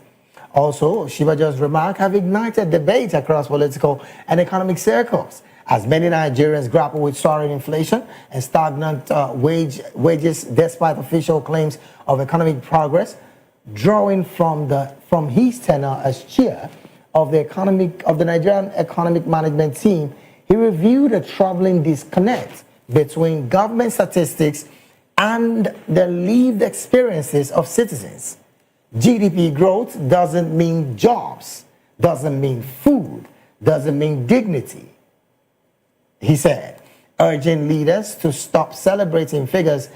Also, Osinbajo's remarks have ignited debate across political and economic circles, as many Nigerians grapple with soaring inflation and stagnant wages despite official claims of economic progress. Drawing from his tenure as chair of the Nigerian Economic Management Team, he reviewed a troubling disconnect between government statistics and the lived experiences of citizens. GDP growth doesn't mean jobs, doesn't mean food, doesn't mean dignity, he said, urging leaders to stop celebrating figures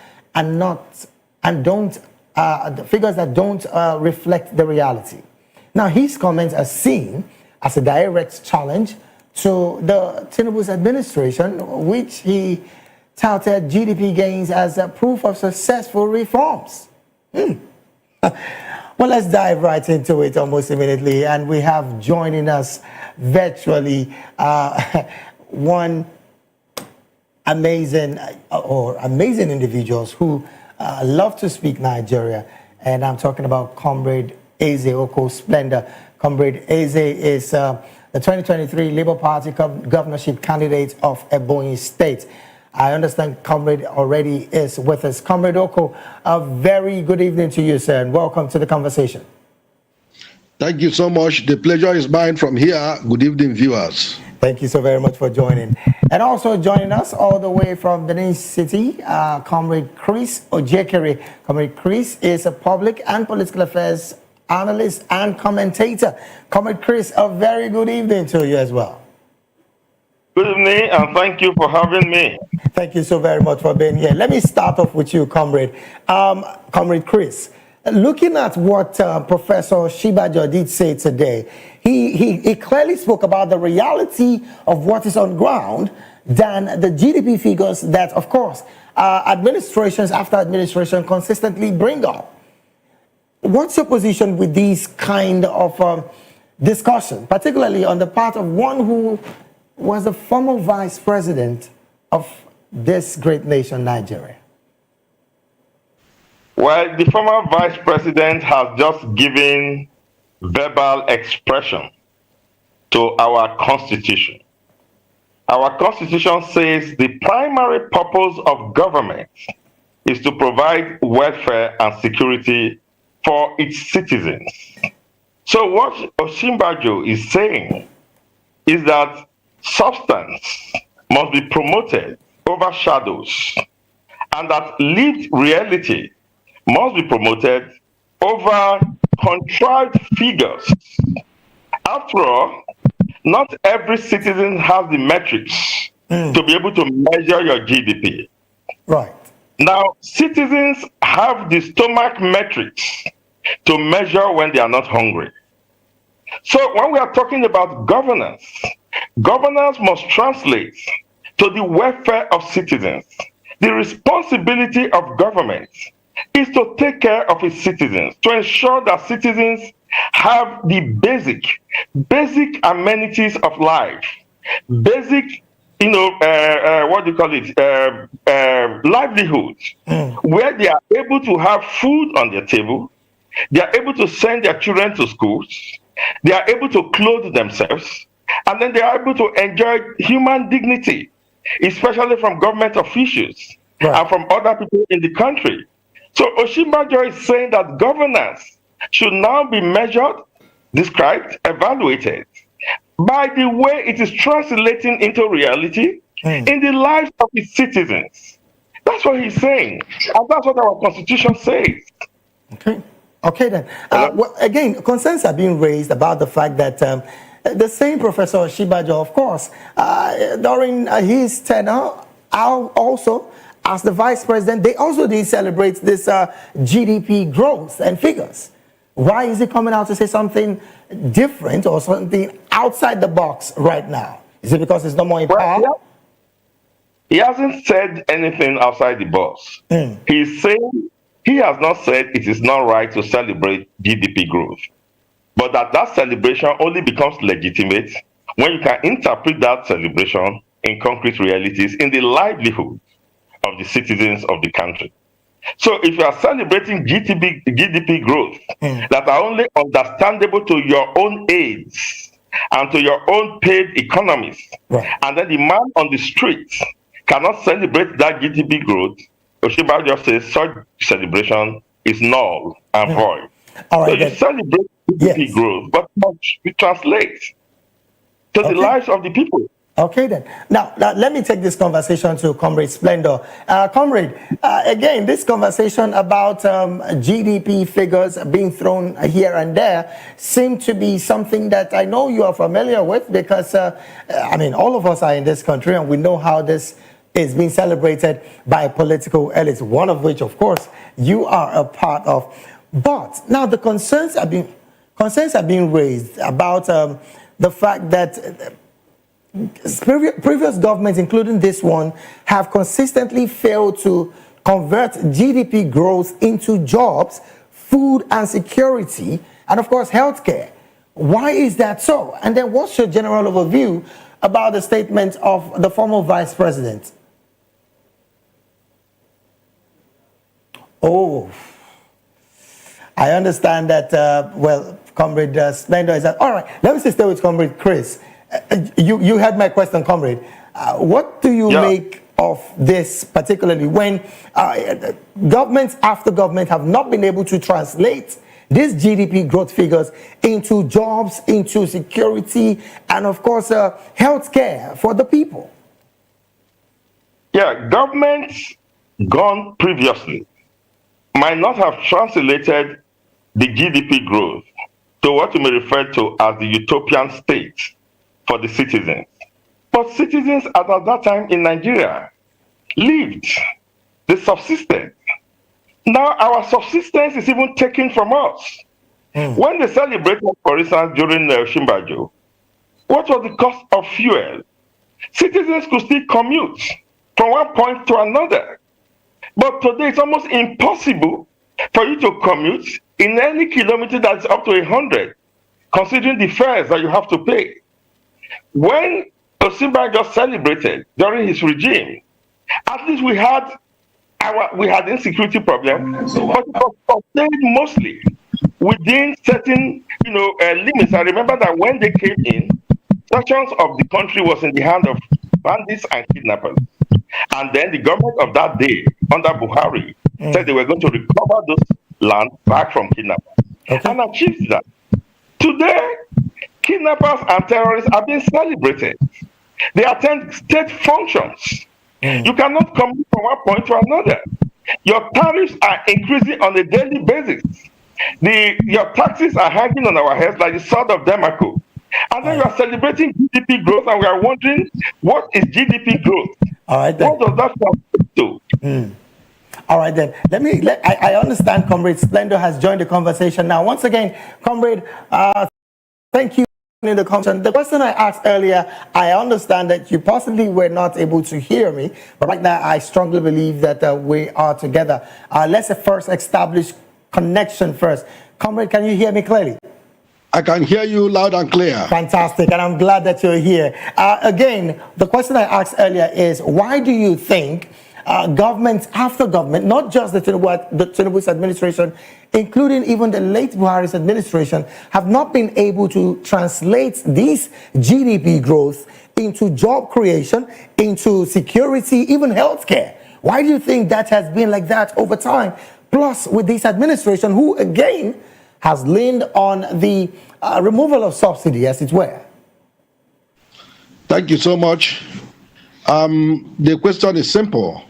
figures that don't reflect the reality. Now, his comments are seen as a direct challenge to the Tinubu's administration, which he touted GDP gains as a proof of successful reforms. Well, let's dive right into it almost immediately. And we have joining us virtually one amazing individuals who love to speak Nigeria, and I'm talking about Comrade Eze Oko Splendor. Comrade Eze is the 2023 Labour Party governorship candidate of Ebonyi State. I understand Comrade already is with us. Comrade Oko, a very good evening to you, sir, and welcome to the conversation.
Thank you so much. The pleasure is mine from here. Good evening, viewers.
Thank you so very much for joining. And also joining us all the way from Benin City, Comrade Chris Ojekere. Comrade Chris is a public and political affairs analyst and commentator. Comrade Chris, a very good evening to you as well.
Good evening, and thank you for having me.
Thank you so very much for being here. Let me start off with you, Comrade. Comrade Chris, looking at what Professor Osinbajo did say today, he clearly spoke about the reality of what is on ground than the GDP figures that, of course, administrations after administration consistently bring up. What's your position with these kind of discussion, particularly on the part of one who was the former vice president of this great nation, Nigeria?
Well, the former vice president has just given verbal expression to our constitution. Our constitution says the primary purpose of government is to provide welfare and security for its citizens. So what Osinbajo is saying is that substance must be promoted over shadows, and that lived reality must be promoted over contrived figures. After all, not every citizen has the metrics to be able to measure your GDP.
Right.
Now, citizens have the stomach metrics to measure when they are not hungry. So when we are talking about governance, governance must translate to the welfare of citizens. The responsibility of government is to take care of its citizens, to ensure that citizens have the basic amenities of life, basic, what do you call it, livelihoods, where they are able to have food on their table, they are able to send their children to schools, they are able to clothe themselves, and then they are able to enjoy human dignity, especially from government officials and from other people in the country. So Osinbajo is saying that governance should now be measured, described, evaluated by the way it is translating into reality in the lives of its citizens. That's what he's saying, and that's what our constitution says.
Okay then. Well, again, concerns are being raised about the fact that the same Professor Osinbajo, of course, during his tenure, also as the vice president, they also did celebrate this GDP growth and figures. Why is he coming out to say something different or something outside the box right now? Is it because it's no more in power?
He hasn't said anything outside the box. He's saying he has not said it is not right to celebrate GDP growth, but that celebration only becomes legitimate when you can interpret that celebration in concrete realities in the livelihood of the citizens of the country. So if you are celebrating GDP growth that are only understandable to your own aides and to your own paid economists, and then the man on the street cannot celebrate that GDP growth, Osinbajo says such celebration is null and void. So you celebrate GDP growth, but must be translate to the lives of the people.
Okay then. Now let me take this conversation to Comrade Splendor. Comrade, again, this conversation about GDP figures being thrown here and there seem to be something that I know you are familiar with because, I mean, all of us are in this country and we know how this is being celebrated by political elites, one of which, of course, you are a part of. But now the concerns are being raised about the fact that previous governments, including this one, have consistently failed to convert GDP growth into jobs, food and security, and of course, healthcare. Why is that so? And then what's your general overview about the statement of the former vice president? Oh, I understand that, well, Comrade Splendor is that. All right, let me stay with Comrade Chris. You had my question, Comrade. What do you make of this, particularly when governments after government have not been able to translate these GDP growth figures into jobs, into security, and of course, health care for the people?
Yeah, governments gone previously might not have translated the GDP growth to what you may refer to as the utopian state for the citizens. But citizens at that time in Nigeria lived, they subsisted. Now our subsistence is even taken from us. When they celebrated, for instance, during Osinbajo, what was the cost of fuel? Citizens could still commute from one point to another. But today it's almost impossible for you to commute in any kilometer that's up to 100, considering the fares that you have to pay. When Osinbajo celebrated during his regime, at least we had insecurity problem, but it was contained mostly within certain limits. I remember that when they came in, sections of the country was in the hand of bandits and kidnappers. And then the government of that day, under Buhari, said they were going to recover those lands back from kidnappers and achieved that. Today, kidnappers and terrorists are being celebrated. They attend state functions. You cannot come from one point to another. Your tariffs are increasing on a daily basis. Your taxes are hanging on our heads like the sword of Damocles. And then you are celebrating GDP growth, and we are wondering, what is GDP growth?
All right, then.
What does that translate to?
All right, then. I understand Comrade Splendor has joined the conversation now. Once again, Comrade, thank you in the conversation. The question I asked earlier, I understand that you possibly were not able to hear me, but right now I strongly believe that we are together. Let's first establish connection first. Comrade, can you hear me clearly?
I can hear you loud and clear.
Fantastic, and I'm glad that you're here. Again, the question I asked earlier is, why do you think government after government, not just the Tinubu's administration, including even the late Buhari's administration, have not been able to translate these GDP growth into job creation, into security, even healthcare? Why do you think that has been like that over time? Plus, with this administration, who again has leaned on the removal of subsidy, as it were?
Thank you so much. The question is simple.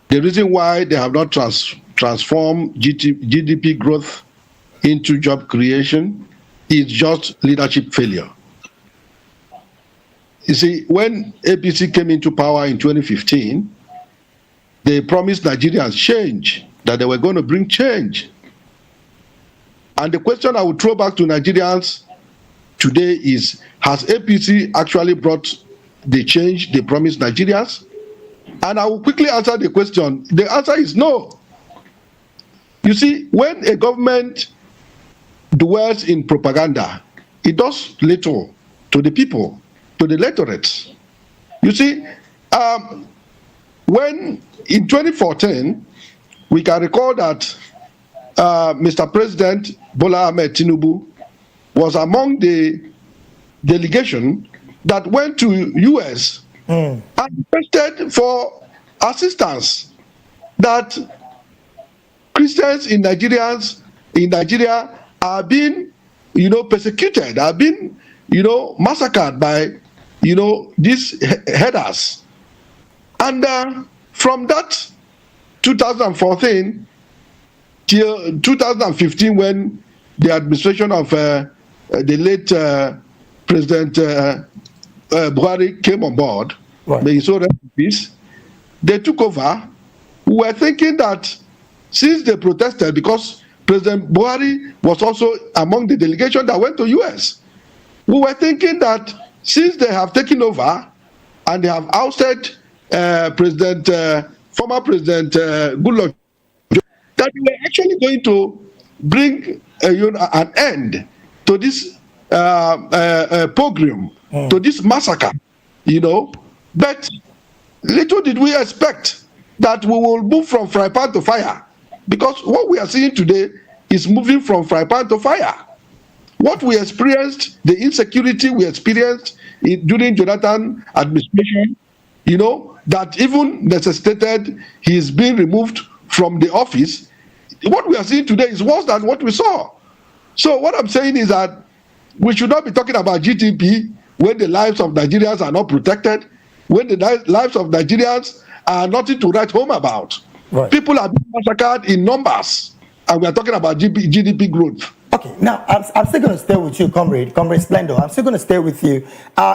The reason why they have not transformed GDP growth into job creation is just leadership failure. You see, when APC came into power in 2015, they promised Nigerians change, that they were going to bring change. And the question I would throw back to Nigerians today is, has APC actually brought the change they promised Nigerians? And I will quickly answer the question. The answer is no. You see, when a government dwells in propaganda, it does little to the people, to the electorate. You see, when in 2014, we can recall that Mr. President Bola Ahmed Tinubu was among the delegation that went to US and requested for assistance, that Christians in Nigeria are being, persecuted, are being, massacred by, these headers. And from that 2014 till 2015, when the administration of the late President Buhari came on board, may he so rest in peace, they took over. We were thinking that since they protested, because President Buhari was also among the delegation that went to US, we were thinking that since they have taken over and they have ousted former President Goodluck, that we were actually going to bring an end to this pogrom, to this massacre, But little did we expect that we will move from fry pan to fire, because what we are seeing today is moving from fry pan to fire. What we experienced, the insecurity we experienced during Jonathan administration, that even necessitated his being removed from the office. What we are seeing today is worse than what we saw. So what I'm saying is that we should not be talking about GDP when the lives of Nigerians are not protected, when the lives of Nigerians are nothing to write home about. Right. People are being massacred in numbers, and we are talking about GDP growth.
Okay, now I'm still going to stay with you, Comrade Splendor. I'm still going to stay with you.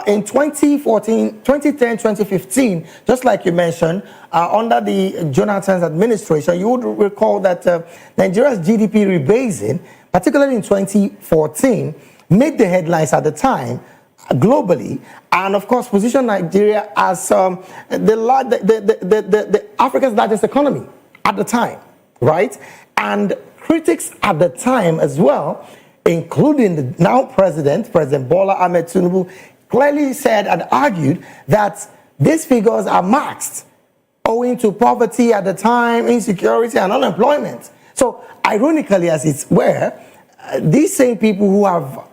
In 2014, 2010, 2015, just like you mentioned, under the Jonathan's administration, you would recall that Nigeria's GDP rebasing, particularly in 2014, made the headlines at the time globally, and of course positioned Nigeria as the Africa's largest economy at the time, right? And critics at the time as well, including the now President Bola Ahmed Tinubu, clearly said and argued that these figures are masked owing to poverty at the time, insecurity and unemployment. So ironically, as it were, these same people who have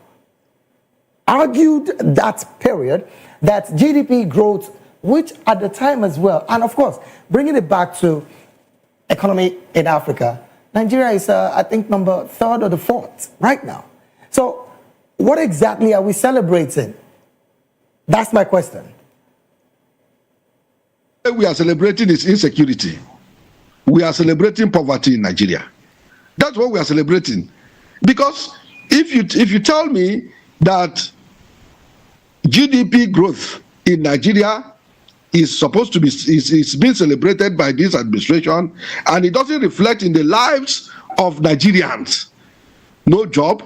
argued that period, that GDP growth, which at the time as well, and of course, bringing it back to economy in Africa, Nigeria is, I think, number 3rd or the 4th right now. So what exactly are we celebrating? That's my question.
We are celebrating is insecurity. We are celebrating poverty in Nigeria. That's what we are celebrating. Because if you tell me that GDP growth in Nigeria is supposed to be is being celebrated by this administration, and it doesn't reflect in the lives of Nigerians. No job,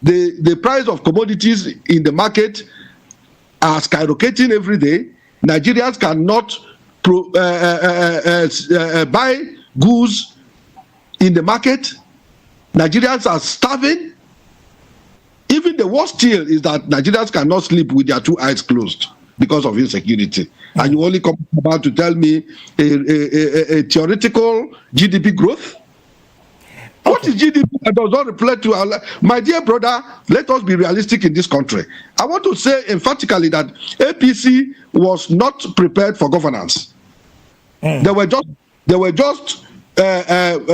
the price of commodities in the market are skyrocketing every day. Nigerians cannot buy goods in the market. Nigerians are starving. Even the worst still is that Nigerians cannot sleep with their 2 eyes closed because of insecurity. And you only come about to tell me a theoretical GDP growth? What is GDP that does not reflect to our life? My dear brother, let us be realistic in this country. I want to say emphatically that APC was not prepared for governance. They were just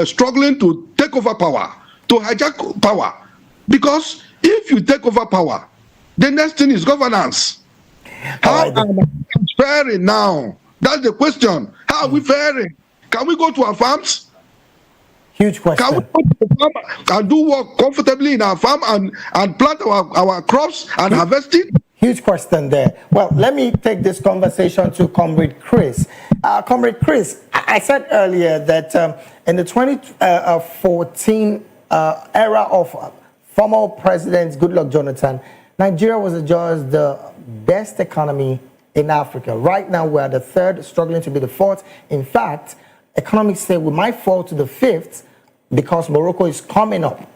struggling to take over power, to hijack power. Because if you take over power, the next thing is governance. How are we faring now? That's the question. How are we faring? Can we go to our farms?
Huge question.
Can we go to the farm and do work comfortably in our farm and plant our crops and harvest it?
Huge question there. Well, let me take this conversation to Comrade Chris. Comrade Chris, I said earlier that in the 2014 era of former President Goodluck Jonathan, Nigeria was adjudged the best economy in Africa. Right now, we're the 3rd, struggling to be the 4th. In fact, economics say we might fall to the 5th because Morocco is coming up,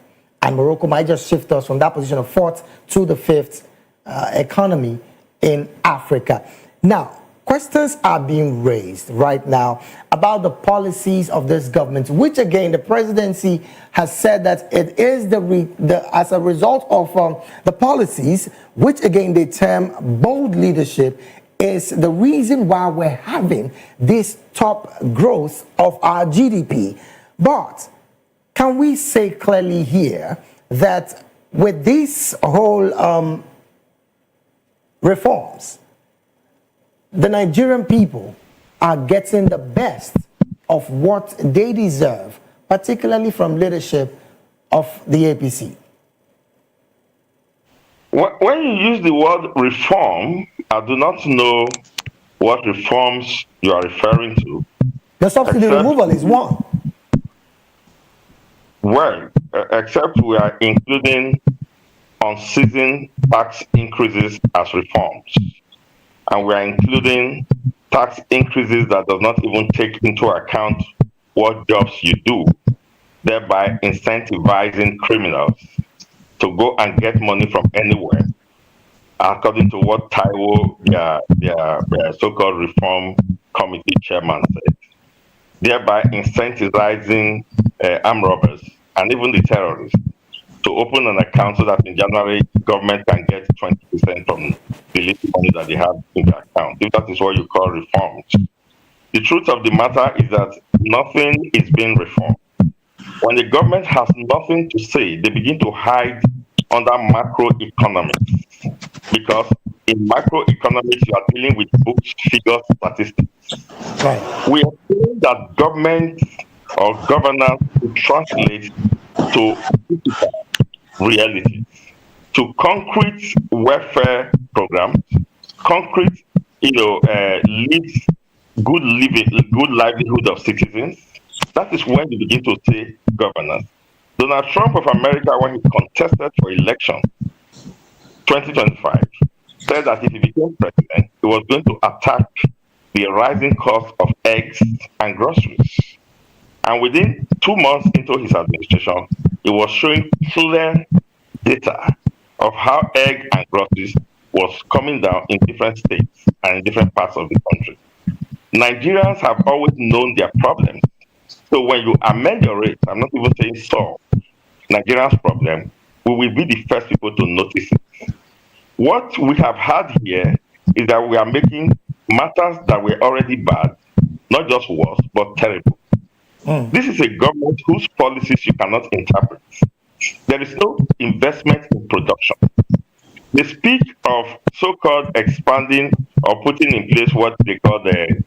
and Morocco might just shift us from that position of 4th to the 5th economy in Africa. Now, questions are being raised right now about the policies of this government, which again, the presidency has said that it is as a result of the policies, which again they term bold leadership, is the reason why we're having this top growth of our GDP. But can we say clearly here that with these whole reforms, the Nigerian people are getting the best of what they deserve, particularly from leadership of the APC?
When you use the word reform, I do not know what reforms you are referring to.
The subsidy removal is one.
Well, except we are including unseasoned tax increases as reforms. And we are including tax increases that does not even take into account what jobs you do, thereby incentivizing criminals to go and get money from anywhere, according to what Taiwo, their so-called reform committee chairman said, thereby incentivizing armed robbers and even the terrorists to open an account so that in January, government can get 20% from the little money that they have in the account. If that is what you call reforms. The truth of the matter is that nothing is being reformed. When the government has nothing to say, they begin to hide under macroeconomics. Because in macroeconomics, you are dealing with books, figures, statistics.
Right.
We are saying that government or governance to translate to physical reality, to concrete welfare programs, concrete, leads good living, good livelihood of citizens. That is when you begin to say governance. Donald Trump of America, when he contested for election 2025, said that if he became president, he was going to attack the rising cost of eggs and groceries. And within 2 months into his administration, he was showing clear data of how egg and groceries was coming down in different states and in different parts of the country. Nigerians have always known their problems. So when you amend your rates, I'm not even saying solve Nigerians' problem, we will be the first people to notice it. What we have had here is that we are making matters that were already bad, not just worse, but terrible. This is a government whose policies you cannot interpret. There is no investment in production. They speak of so-called expanding or putting in place what they call the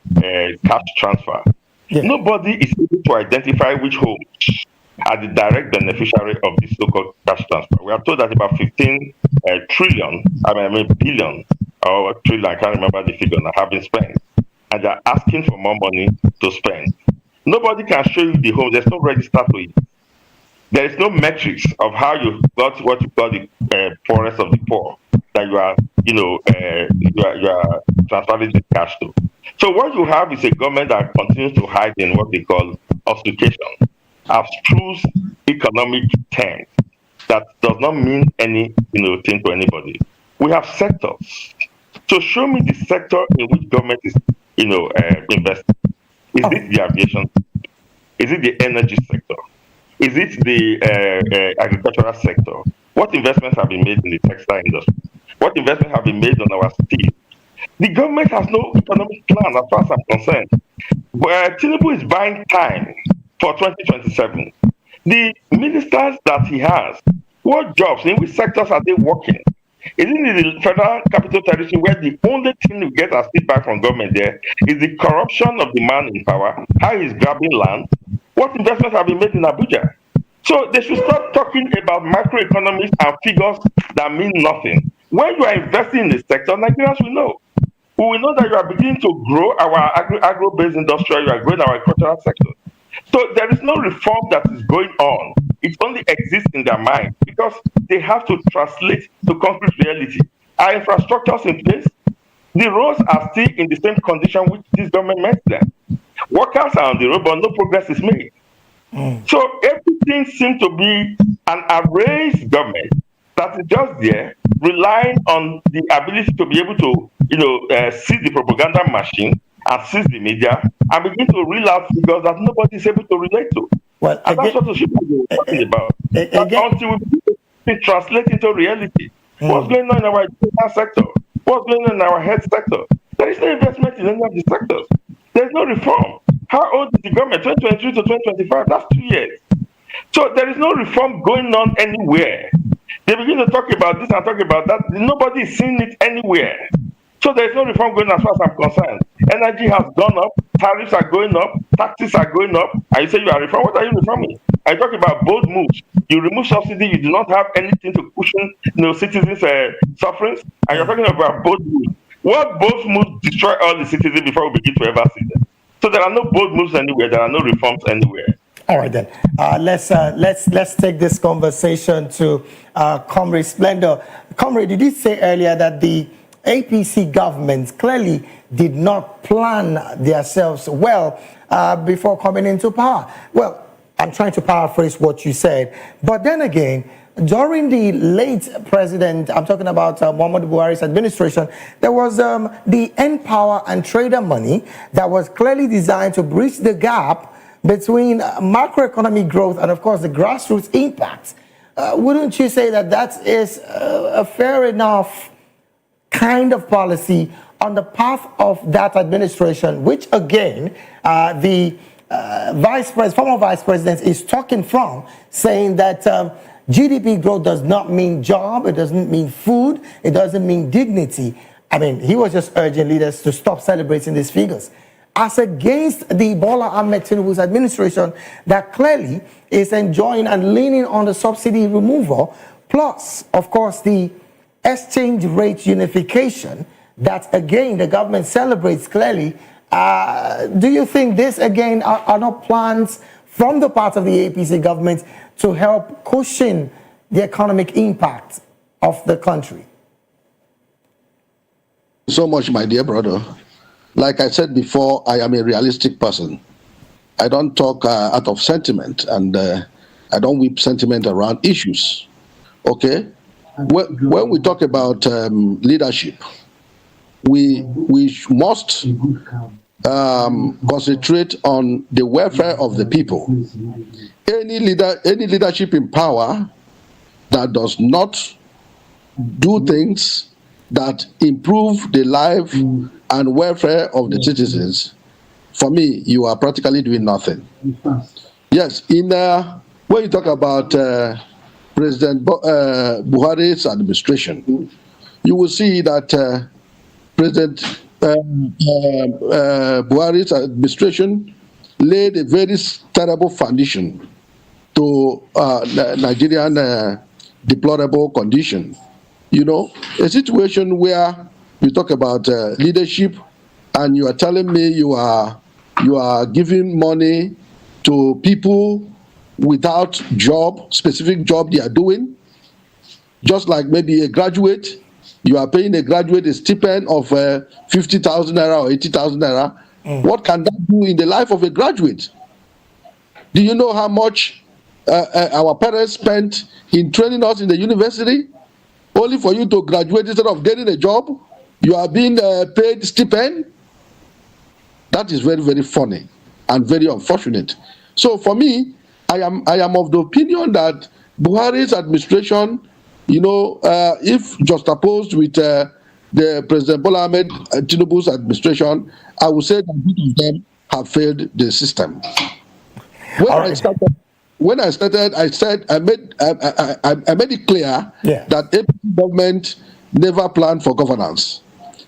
cash transfer. Yeah. Nobody is able to identify which homes are the direct beneficiary of this so-called cash transfer. We are told that about 15 billion or trillion, I can't remember the figure now, have been spent. And they're asking for more money to spend. Nobody can show you the home. There's no register to it. There is no metrics of how you got what you call the poorest of the poor that you are transferring the cash to. So what you have is a government that continues to hide in what they call obfuscation, abstruse economic terms that does not mean any thing to anybody. We have sectors. So show me the sector in which government is investing. Is it the aviation? Is it the energy sector? Is it the agricultural sector? What investments have been made in the textile industry? What investments have been made on our steel? The government has no economic plan as far as I'm concerned. But Tinubu is buying time for 2027. The ministers that he has, what jobs, in which sectors are they working? Is it in the Federal Capital Territory where the only thing you get as feedback from government there is the corruption of the man in power, how he's grabbing land? What investments have been made in Abuja? So they should stop talking about macroeconomics and figures that mean nothing. When you are investing in the sector, Nigerians will know. We will know that you are beginning to grow our agro-based industry, you are growing our agricultural sector. So there is no reform that is going on. It only exists in their mind because they have to translate to concrete reality. Our infrastructures in place, the roads are still in the same condition which this government met them. Workers are on the road, but no progress is made. So everything seems to be an erased government that is just there, relying on the ability to be able to, seize the propaganda machine and seize the media and begin to reel out figures that nobody is able to relate to.
Well,
and that's what we should be talking about. Until we begin to translate into reality. What's going on in our education sector? What's going on in our health sector? There is no investment in any of the sectors. There's no reform. How old is the government? 2023 to 2025, that's 2 years. So there is no reform going on anywhere. They begin to talk about this and talk about that. Nobody is seeing it anywhere. So there is no reform going as far as I'm concerned. Energy has gone up, tariffs are going up, taxes are going up, and you say you are reforming. What are you reforming? I talk about bold moves. You remove subsidy, you do not have anything to cushion citizens' sufferings, and you're talking about bold moves. What bold moves destroy all the citizens before we begin to ever see them? So there are no bold moves anywhere, there are no reforms anywhere.
All right then, let's take this conversation to Comrade Splendor. Comrade, did you say earlier that the APC government clearly did not plan themselves well before coming into power? Well, I'm trying to paraphrase what you said, but then again, during the late president, I'm talking about Muhammadu Buhari's administration, there was the N-Power and Trader money that was clearly designed to bridge the gap between macroeconomic growth and, of course, the grassroots impact. wouldn't you say that that is a fair enough kind of policy on the part of that administration, which again, the former vice president is talking from, saying that GDP growth does not mean job, it doesn't mean food, it doesn't mean dignity. I mean, he was just urging leaders to stop celebrating these figures. As against the Bola Ahmed Tinubu's administration that clearly is enjoying and leaning on the subsidy removal, plus, of course, the exchange rate unification that, again, the government celebrates clearly. Do you think this, again, are not plans from the part of the APC government to help cushion the economic impact of the country?
So much, my dear brother. Like I said before, I am a realistic person. I don't talk out of sentiment, and I don't whip sentiment around issues. Okay? When we talk about leadership, we must concentrate on the welfare of the people. Any leadership in power that does not do things that improve the life and welfare of the citizens, for me, you are practically doing nothing. Yes, when you talk about President Buhari's administration, you will see that President Buhari's administration laid a very terrible foundation to Nigerian deplorable condition. You know, a situation where you talk about leadership, and you are telling me you are giving money to people without job, specific job they are doing, just like maybe a graduate. You are paying a graduate a stipend of 50,000 naira or 80,000 naira. What can that do in the life of a graduate? Do you know how much our parents spent in training us in the university? Only for you to graduate instead of getting a job, you are being paid stipend. That is very, very funny and very unfortunate. So for me, I am of the opinion that Buhari's administration, you know, if juxtaposed with the President Bola Ahmed Tinubu's administration, I would say that both of them have failed the system. When I started, I said I made it clear that APC government never planned for governance.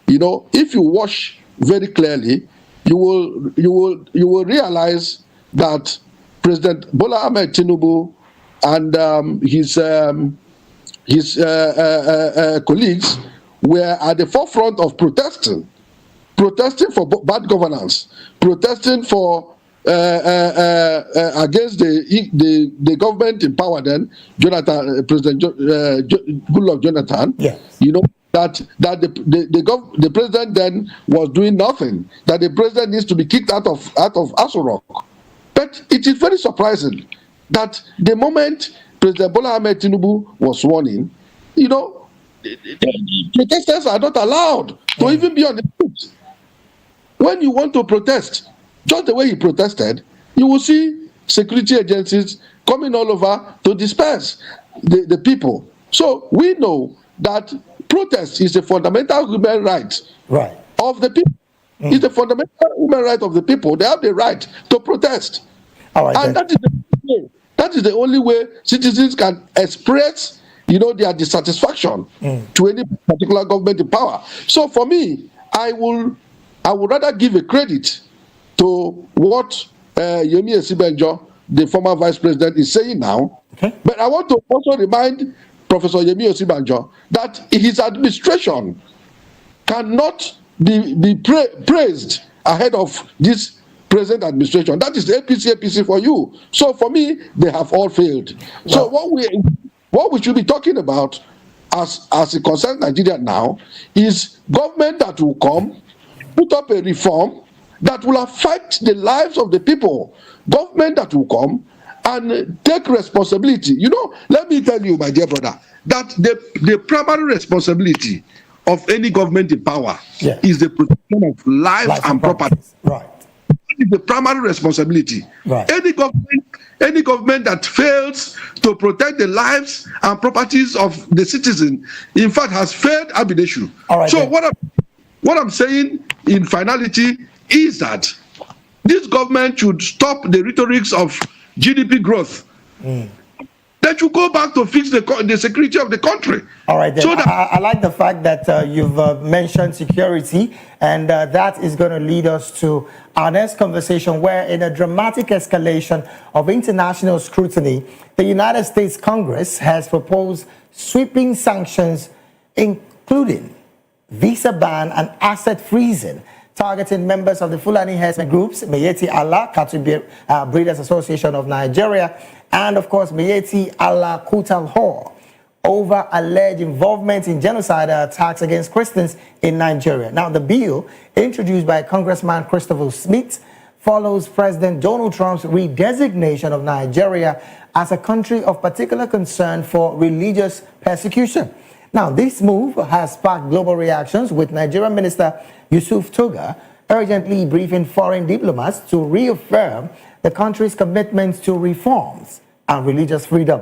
You know, if you watch very clearly, you will realize that President Bola Ahmed Tinubu and his colleagues were at the forefront of protesting for bad governance, protesting for against the government in power then, President Goodluck Jonathan. Yes. You know that the president then was doing nothing. That the president needs to be kicked out of Aso Rock. But it is very surprising that the moment President Bola Ahmed Tinubu was sworn in, you know, protesters are not allowed to even be on the streets. When you want to protest, just the way he protested, you will see security agencies coming all over to disperse the people. So we know that protest is a fundamental human right of the people. It's a fundamental human right of the people. They have the right to protest. And that is the only way citizens can express, you know, their dissatisfaction to any particular government in power. So for me, I would rather give a credit to what Yemi Osinbajo, the former vice president, is saying now. But I want to also remind Professor Yemi Osinbajo that his administration cannot be praised ahead of this present administration. That is the APC for you. So for me, they have all failed. So what we should be talking about as it concerns Nigeria now is government that will come, put up a reform that will affect the lives of the people. Government that will come and take responsibility. You know, let me tell you, my dear brother, that the primary responsibility of any government in power is the protection of life and property.
Right.
That is the primary responsibility.
Right.
Any government that fails to protect the lives and properties of the citizen, in fact, has failed Abideshu.
All right,
so
then.
what I'm saying in finality is that this government should stop the rhetorics of GDP growth. That you go back to fix the security of the country.
All right, then.
So that
I like the fact that you've mentioned security, and that is going to lead us to our next conversation, where in a dramatic escalation of international scrutiny, the United States Congress has proposed sweeping sanctions, including visa ban and asset freezing, targeting members of the Fulani herdsmen groups, Miyetti Allah Cattle Breeders Association of Nigeria, and of course Miyetti Allah Kutal Hor, over alleged involvement in genocidal attacks against Christians in Nigeria. Now, the bill, introduced by Congressman Christopher Smith, follows President Donald Trump's redesignation of Nigeria as a country of particular concern for religious persecution. Now, this move has sparked global reactions, with Nigerian Minister Yusuf Tuga urgently briefing foreign diplomats to reaffirm the country's commitment to reforms and religious freedom.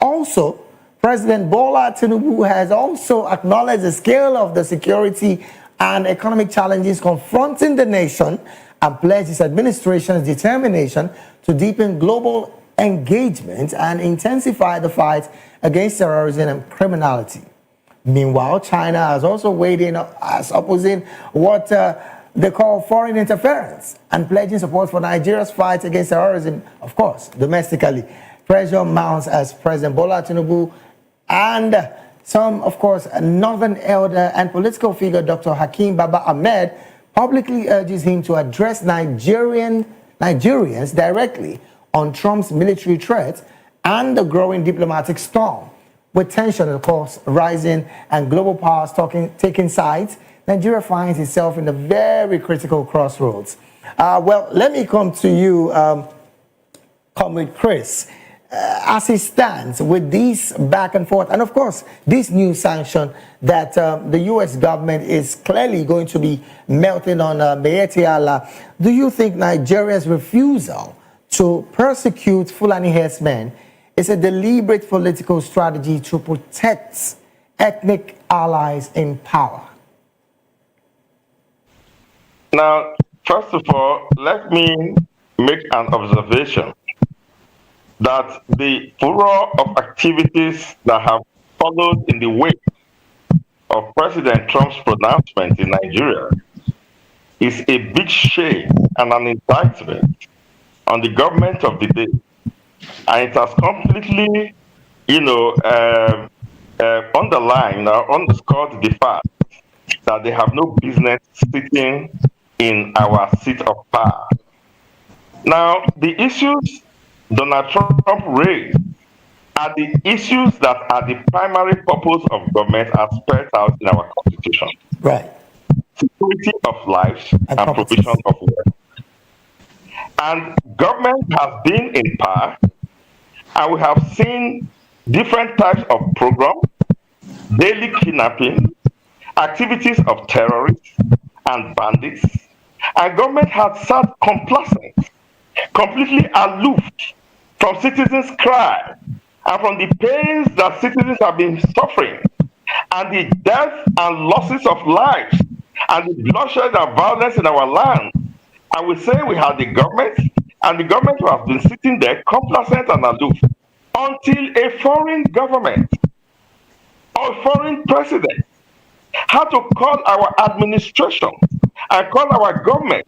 Also, President Bola Tinubu has also acknowledged the scale of the security and economic challenges confronting the nation, and pledged his administration's determination to deepen global engagement and intensify the fight against terrorism and criminality. Meanwhile, China has also weighed in as opposing what they call foreign interference and pledging support for Nigeria's fight against terrorism, of course, domestically. Pressure mounts as President Bola Tinubu and some, of course, Northern elder and political figure Dr. Hakeem Baba Ahmed publicly urges him to address Nigerians directly on Trump's military threat and the growing diplomatic storm. With tension, of course, rising and global powers taking sides, Nigeria finds itself in a very critical crossroads. Well, let me come to you, Comrade Chris. As it stands with this back and forth, and of course, this new sanction that the U.S. government is clearly going to be melting on Miyetti Allah, do you think Nigeria's refusal to persecute Fulani herdsmen is a deliberate political strategy to protect ethnic allies in power?
Now, first of all, let me make an observation that the furor of activities that have followed in the wake of President Trump's pronouncement in Nigeria is a big shame and an indictment on the government of the day. And it has completely, underlined or underscored the fact that they have no business sitting in our seat of power. Now, the issues Donald Trump raised are the issues that are the primary purpose of government as spelled out in our Constitution.
Right.
Security of life and provision of wealth. And government has been in power, and we have seen different types of programs, daily kidnapping, activities of terrorists and bandits, and government has sat complacent, completely aloof from citizens' cry and from the pains that citizens have been suffering, and the death and losses of lives, and the bloodshed and violence in our land. And we say we have the government, and the government who has been sitting there complacent and aloof until a foreign government or foreign president had to call our administration and call our government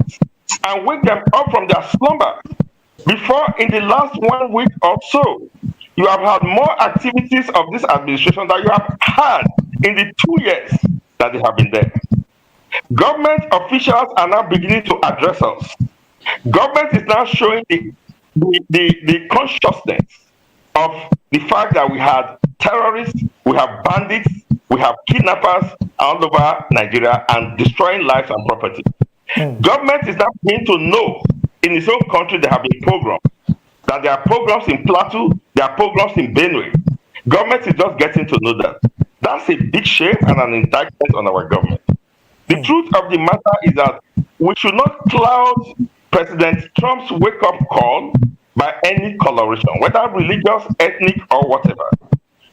and wake them up from their slumber. Before, in the last 1 week or so, you have had more activities of this administration than you have had in the 2 years that they have been there. Government officials are now beginning to address us. Government is now showing the consciousness of the fact that we had terrorists, we have bandits, we have kidnappers all over Nigeria and destroying lives and property. Government is now beginning to know in its own country there have been programs. That there are programs in Plateau, there are programs in Benue. Government is just getting to know that. That's a big shame and an indictment on our government. The truth of the matter is that we should not cloud President Trump's wake-up call by any coloration, whether religious, ethnic, or whatever.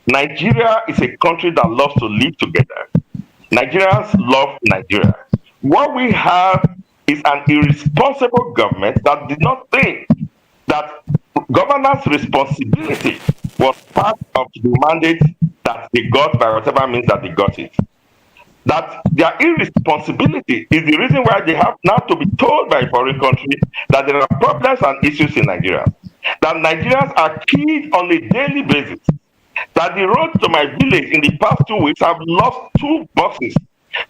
Nigeria is a country that loves to live together. Nigerians love Nigeria. What we have is an irresponsible government that did not think that governance responsibility was part of the mandate that they got by whatever means that they got it. That their irresponsibility is the reason why they have now to be told by a foreign country that there are problems and issues in Nigeria. That Nigerians are killed on a daily basis. That the road to my village in the past 2 weeks have lost 2 buses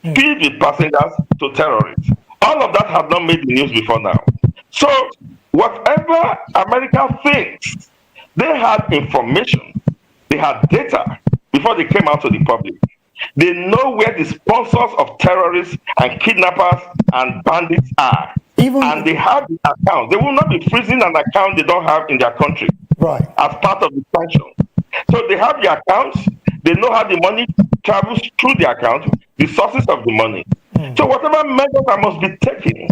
filled with passengers to terrorists. All of that has not made the news before now. So whatever America thinks, they had information, they had data before they came out to the public. They know where the sponsors of terrorists and kidnappers and bandits are. And they have the account. They will not be freezing an account they don't have in their country as part of the sanction. So they have the accounts, they know how the money travels through the account, the sources of the money. So whatever measures that must be taken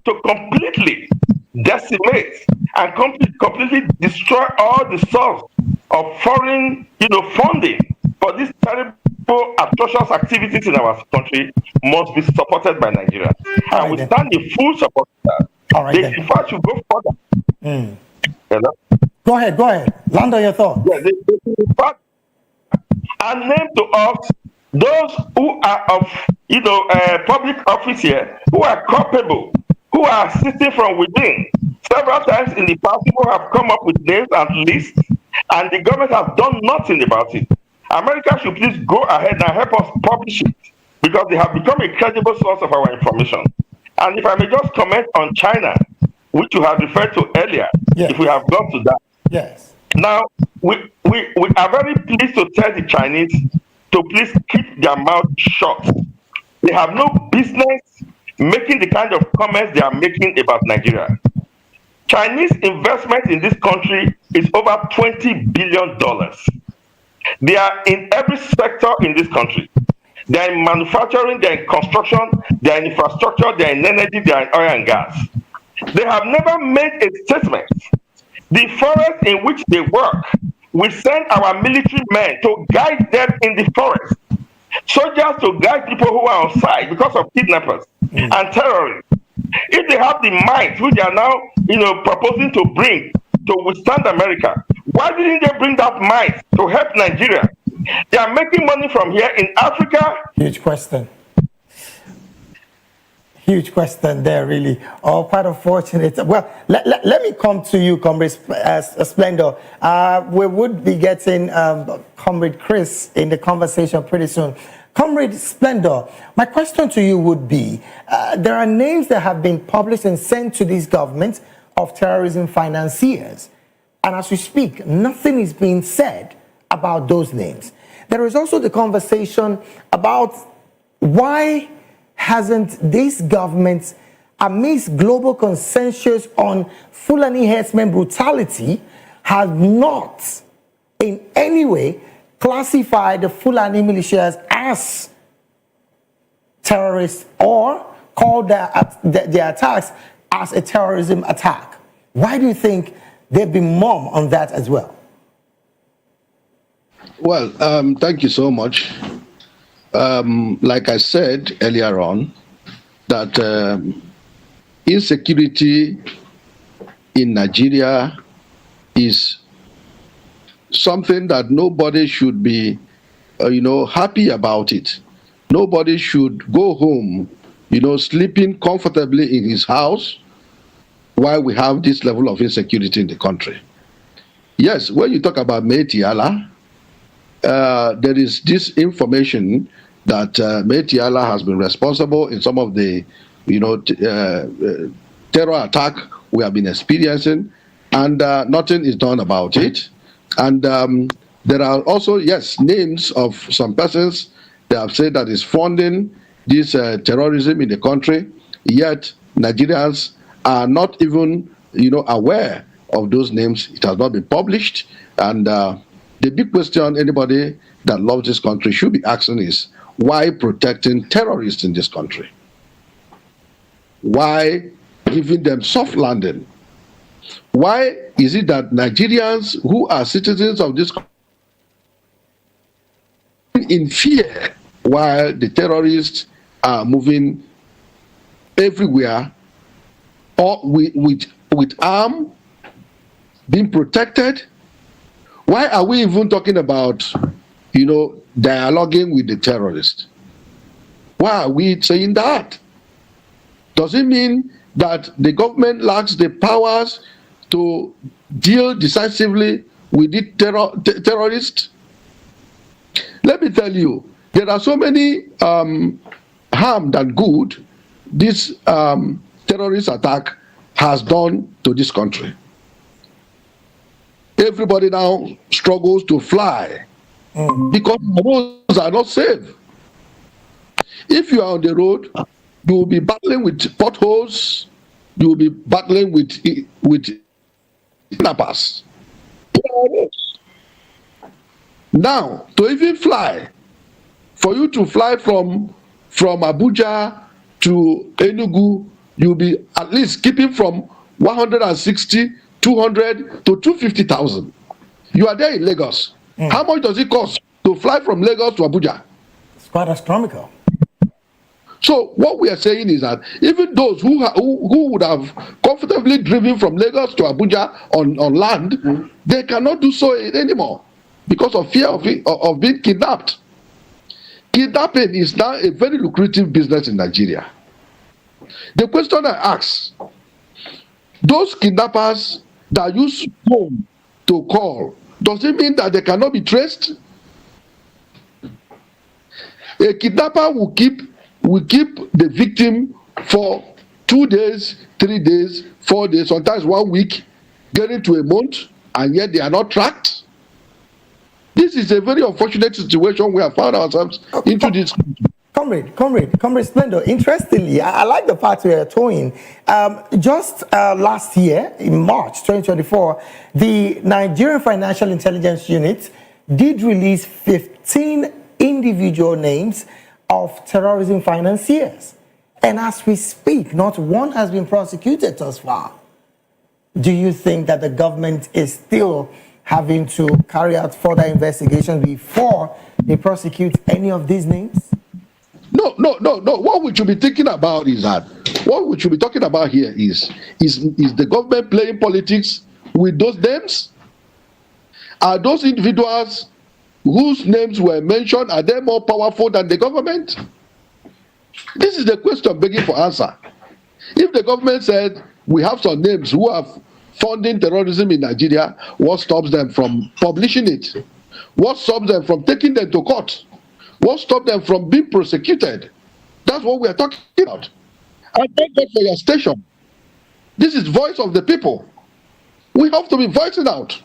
to completely decimate and completely destroy all the source of foreign funding for these terrible, atrocious activities in our country must be supported by Nigeria. And we stand in full support of that. They, in fact, should go further.
Go ahead. Land on your thoughts.
Yeah, they in fact and name to us those who are of public office here, who are culpable, who are assisting from within. Several times in the past, people have come up with names and lists, and the government has done nothing about it. America should please go ahead and help us publish it, because they have become a credible source of our information. And if I may just comment on China, which you have referred to earlier, if we have gone to that.
Yes.
Now, we are very pleased to tell the Chinese to please keep their mouth shut. They have no business making the kind of comments they are making about Nigeria. Chinese investment in this country is over $20 billion. They are in every sector in this country. They are in manufacturing, they are in construction, they are in infrastructure, they are in energy, they are in oil and gas. They have never made a statement. The forest in which they work, we send our military men to guide them in the forest. Soldiers to guide people who are on site because of kidnappers and terrorists. If they have the might, which they are now, proposing to bring to withstand America, why didn't they bring that might to help Nigeria? They are making money from here in Africa.
Huge question. Huge question there, really. Oh, quite unfortunate. Well, let me come to you, Comrade Splendor. We would be getting Comrade Chris in the conversation pretty soon. Comrade Splendor, my question to you would be, there are names that have been published and sent to these governments of terrorism financiers. And as we speak, nothing is being said about those names. There is also the conversation about why hasn't this government, amidst global consensus on Fulani herdsmen brutality, has not in any way classified the Fulani militias as terrorists or called their attacks as a terrorism attack. Why do you think they've been mum on that as well?
Well, thank you so much. Like I said earlier on, that insecurity in Nigeria is something that nobody should be, happy about it. Nobody should go home, sleeping comfortably in his house while we have this level of insecurity in the country. Yes, when you talk about Metiala, there is this information that Metiala has been responsible in some of the, terror attack we have been experiencing, and nothing is done about it. And there are also, yes, names of some persons they have said that is funding this terrorism in the country, yet Nigerians are not even, aware of those names. It has not been published. And the big question anybody that loves this country should be asking is, why protecting terrorists in this country? Why giving them soft landing? Why is it that Nigerians who are citizens of this country in fear while the terrorists are moving everywhere or with arm being protected? Why are we even talking about, dialoguing with the terrorists? Why are we saying that? Does it mean that the government lacks the powers to deal decisively with the terrorists? Let me tell you, there are so many harm than good this terrorist attack has done to this country. Everybody now struggles to fly because the roads are not safe. If you are on the road, you will be battling with potholes, you will be battling with kidnappers. Now, to even fly, for you to fly from Abuja to Enugu, you'll be at least keeping from 160, 200 to 250,000. You are there in Lagos. How much does it cost to fly from Lagos to Abuja?
It's quite astronomical.
So what we are saying is that even those who would have comfortably driven from Lagos to Abuja on land, they cannot do so anymore because of fear of being kidnapped. Kidnapping is now a very lucrative business in Nigeria. The question I ask, those kidnappers that use phone to call, does it mean that they cannot be traced? A kidnapper will keep the victim for 2 days, 3 days, 4 days, sometimes 1 week, getting to a month, and yet they are not tracked. This is a very unfortunate situation we have found ourselves into this.
Comrade Splendor, interestingly, I like the part we are towing. Just last year, in March 2024, the Nigerian Financial Intelligence Unit did release 15 individual names of terrorism financiers. And as we speak, not one has been prosecuted thus far. Do you think that the government is still having to carry out further investigations before they prosecute any of these names?
No. What we should be thinking about is that, what we should be talking about here is the government playing politics with those names? Are those individuals whose names were mentioned, are they more powerful than the government? This is the question begging for answer. If the government said we have some names who are funding terrorism in Nigeria, what stops them from publishing it? What stops them from taking them to court? What stops them from being prosecuted? That's what we are talking about. I thank God for your station. This is voice of the people. We have to be voicing out.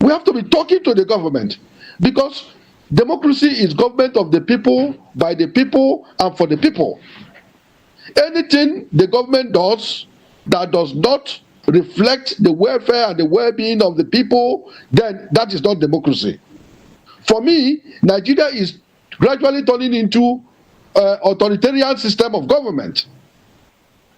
We have to be talking to the government, because democracy is government of the people, by the people, and for the people. Anything the government does that does not reflect the welfare and the well-being of the people, then that is not democracy. For me, Nigeria is gradually turning into an authoritarian system of government.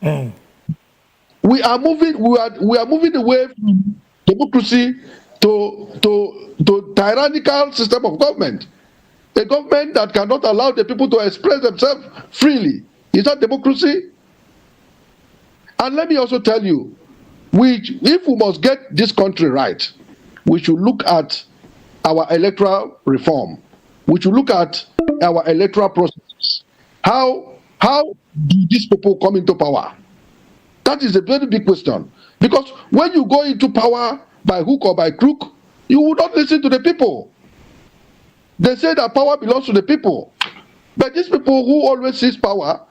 We are moving away from democracy to tyrannical system of government. A government that cannot allow the people to express themselves freely. Is that democracy? And let me also tell you, if we must get this country right, we should look at our electoral reform. We should look at our electoral process. How do these people come into power? That is a very big question. Because when you go into power by hook or by crook, you will not listen to the people. They say that power belongs to the people. But these people who always seize power,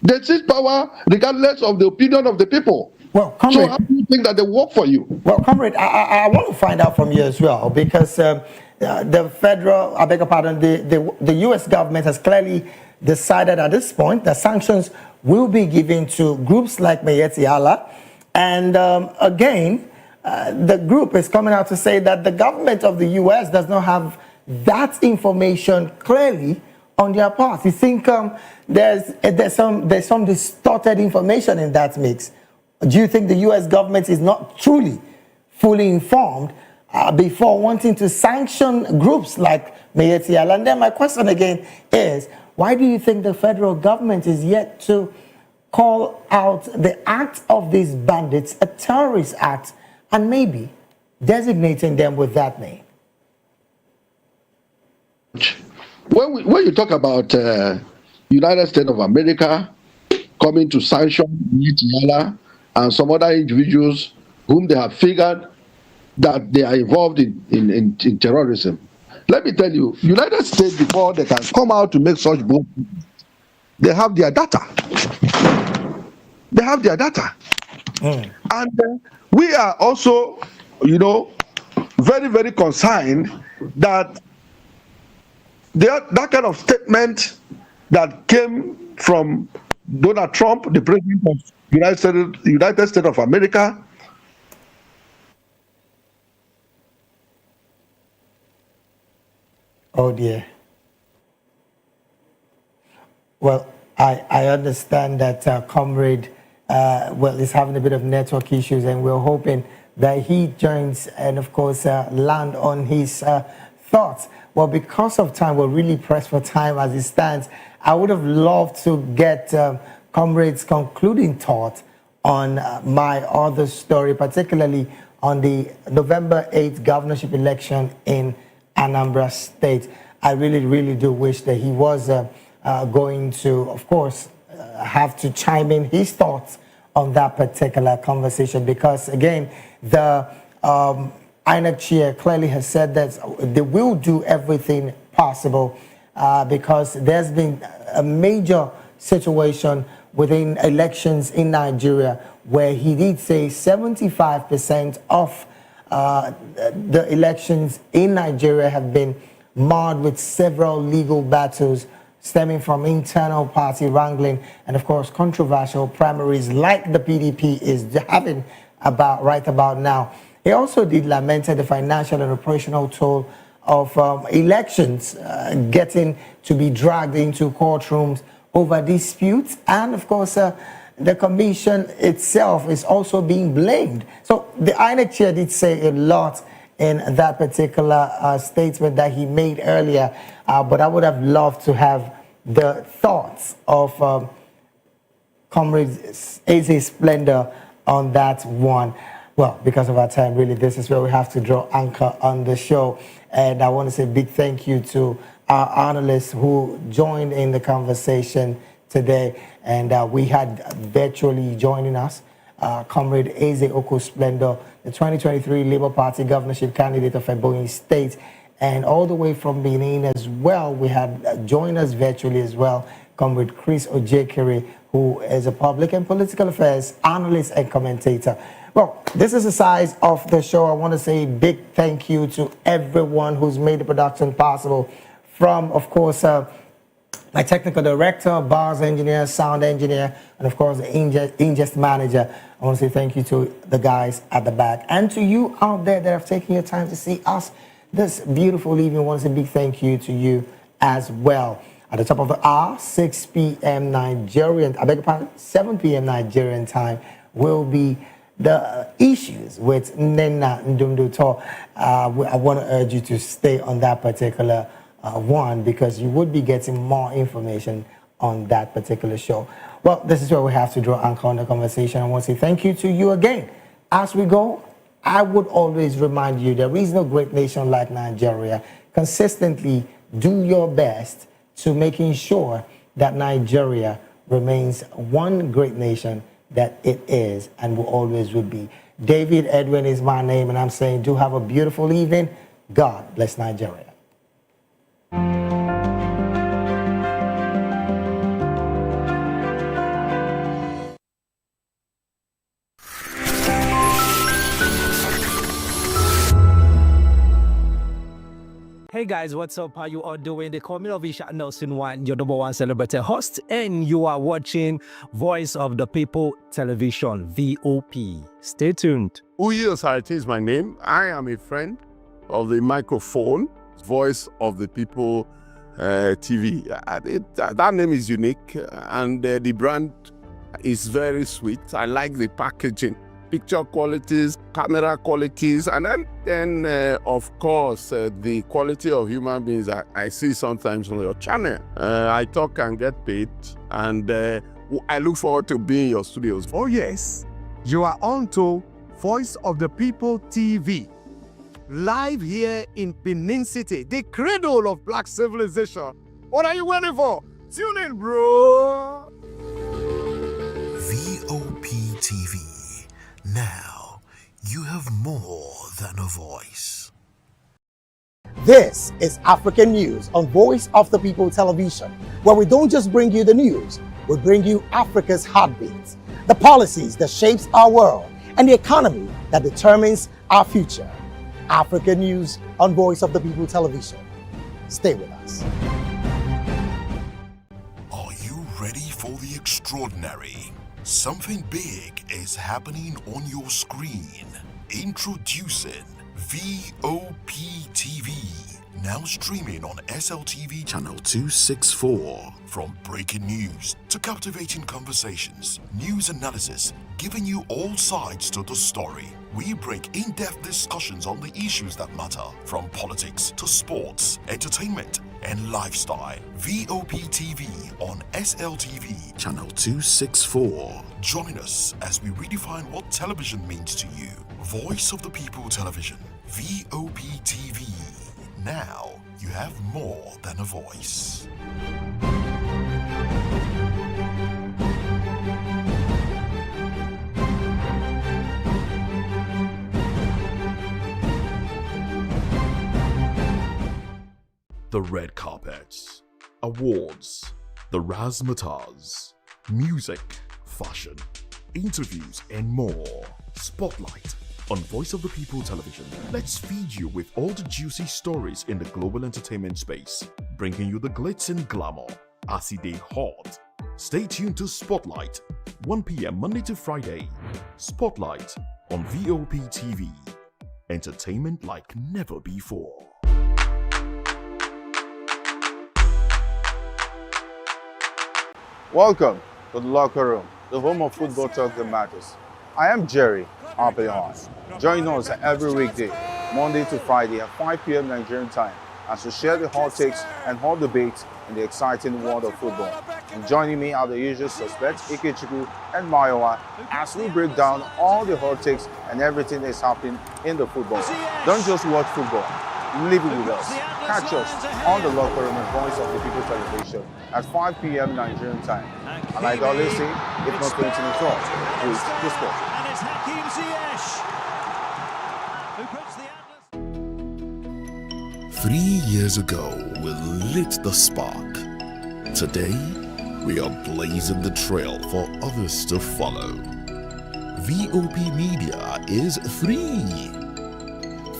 they seize power regardless of the opinion of the people.
Well, comrade,
so how do you think that they work for you?
Well, comrade, I want to find out from you as well, because the federal, I beg your pardon, the U.S. government has clearly decided at this point that sanctions will be given to groups like Mayeti Allah. And again, the group is coming out to say that the government of the U.S. does not have that information clearly on their part? You think there's some distorted information in that mix? Do you think the U.S. government is not truly fully informed before wanting to sanction groups like Mayetiala? And then my question again is, why do you think the federal government is yet to call out the act of these bandits a terrorist act and maybe designating them with that name?
When you talk about United States of America coming to sanction Mayetiala and some other individuals whom they have figured that they are involved in terrorism, let me tell you, United States, before they can come out to make such bold, they have their data. They have their data. And we are also, very, very concerned that that kind of statement that came from Donald Trump, the president of United States of America,
oh dear. Well, I understand that Comrade is having a bit of network issues, and we're hoping that he joins and, of course, land on his thoughts. Well, because of time, we're really pressed for time as it stands. I would have loved to get Comrade's concluding thought on my other story, particularly on the November 8th governorship election in Anambra State. I really, really do wish that he was going to, of course, have to chime in his thoughts on that particular conversation, because, again, the INEC chair clearly has said that they will do everything possible because there's been a major situation within elections in Nigeria where he did say 75% of the elections in Nigeria have been marred with several legal battles stemming from internal party wrangling and, of course, controversial primaries like the PDP is having right about now. He also did lament the financial and operational toll of elections getting to be dragged into courtrooms over disputes, and, of course, the commission itself is also being blamed. So the INEC chair did say a lot in that particular statement that he made earlier, but I would have loved to have the thoughts of Comrade Eze Splendor on that one. Well, because of our time, really, this is where we have to draw anchor on the show. And I want to say a big thank you to our analysts who joined in the conversation today. And we had virtually joining us Comrade Eze Oko Splendor, the 2023 Labour Party governorship candidate of Ebonyi State. And all the way from Benin as well, we had joined us virtually as well, Comrade Chris Ojekere, who is a public and political affairs analyst and commentator. Well, this is the size of the show. I want to say a big thank you to everyone who's made the production possible, from, of course, my technical director, bars engineer, sound engineer, and, of course, the ingest manager. I want to say thank you to the guys at the back. And to you out there that have taken your time to see us this beautiful evening, I want to say a big thank you to you as well. At the top of the hour, 6 p.m. Nigerian, I beg your pardon, 7 p.m. Nigerian time will be the issues with Nena Ndumduto. I want to urge you to stay on that particular one, because you would be getting more information on that particular show. Well, this is where we have to draw anchor on the conversation. I want to say thank you to you again. As we go, I would always remind you there is no great nation like Nigeria. Consistently do your best to making sure that Nigeria remains one great nation that it is and will always will be. David Edwin is my name, and I'm saying do have a beautiful evening. God bless Nigeria.
Hey guys, what's up? How you all doing? They call me Ovisha Nelson One, your #1 celebrity host, and you are watching Voice of the People Television, VOP. Stay tuned.
Uyi Osarate is my name. I am a friend of the microphone, Voice of the People
TV. That name is unique, and the brand is very sweet. I like the packaging, picture qualities, camera qualities, and then of course, the quality of human beings I see sometimes on your channel. I talk and get paid, and I look forward to being in your studios.
Oh yes, you are on to Voice of the People TV. Live here in Benin City, the cradle of black civilization. What are you waiting for? Tune in, bro.
VOP TV. Now, you have more than a voice.
This is African News on Voice of the People Television, where we don't just bring you the news, we bring you Africa's heartbeats, the policies that shapes our world, and the economy that determines our future. African News on Voice of the People Television. Stay with us.
Are you ready for the extraordinary? Something big is happening on your screen. Introducing VOP TV. Now streaming on SLTV channel 264. From breaking news to captivating conversations, news analysis, giving you all sides to the story. We break in-depth discussions on the issues that matter, from politics to sports, entertainment, and lifestyle. VOP TV on SLTV channel 264. Join us as we redefine what television means to you. Voice of the People Television, VOP TV. Now you have more than a voice.
The red carpets, awards, the razzmatazz, music, fashion, interviews, and more. Spotlight on Voice of the People Television. Let's feed you with all the juicy stories in the global entertainment space, bringing you the glitz and glamour as it is hot. Stay tuned to Spotlight, 1 p.m. Monday to Friday. Spotlight on VOP TV. Entertainment like never before.
Welcome to the locker room, the home of football talk that matters. I am Jerry Apelon. Join us every weekday, Monday to Friday at 5 p.m. Nigerian time, as we share the hot takes and hot debates in the exciting world of football. And joining me are the usual suspects, Ikechukwu and Mayowa, as we break down all the hot takes and everything that's happening in the football. Don't just watch football, live it with us. Catch us on the locker room and Voice of the People Television at 5 p.m. Nigerian time. And like I always say, if not going to the talk, please the sport.
And it's Hakim Ziyech who puts the Atlas.
3 years ago, we lit the spark. Today, we are blazing the trail for others to follow. VOP Media is 3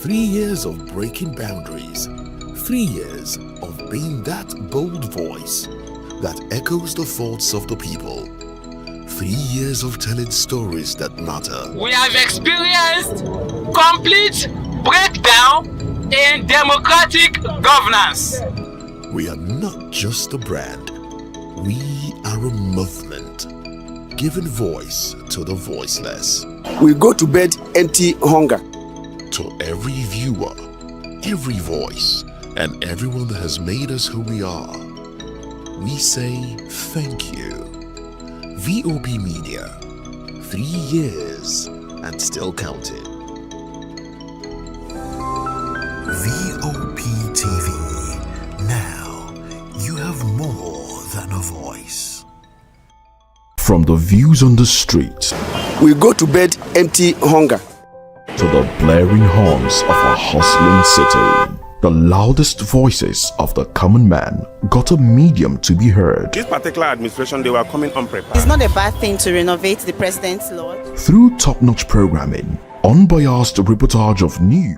years of breaking boundaries. 3 years of being that bold voice that echoes the thoughts of the people. 3 years of telling stories that matter.
We have experienced complete breakdown in democratic governance.
We are not just a brand. We are a movement, giving voice to the voiceless.
We go to bed empty hunger.
To every viewer, every voice, and everyone that has made us who we are, we say thank you. VOP Media, 3 years and still counting. VOP TV. Now you have more than a voice.
From the views on the street
We go to bed empty hunger.
to the blaring horns of a hustling city, the loudest voices of the common man got a medium to be heard.
This particular administration, they were coming unprepared.
It's not a bad thing to renovate the president's lodge.
Through top-notch programming, unbiased reportage of news,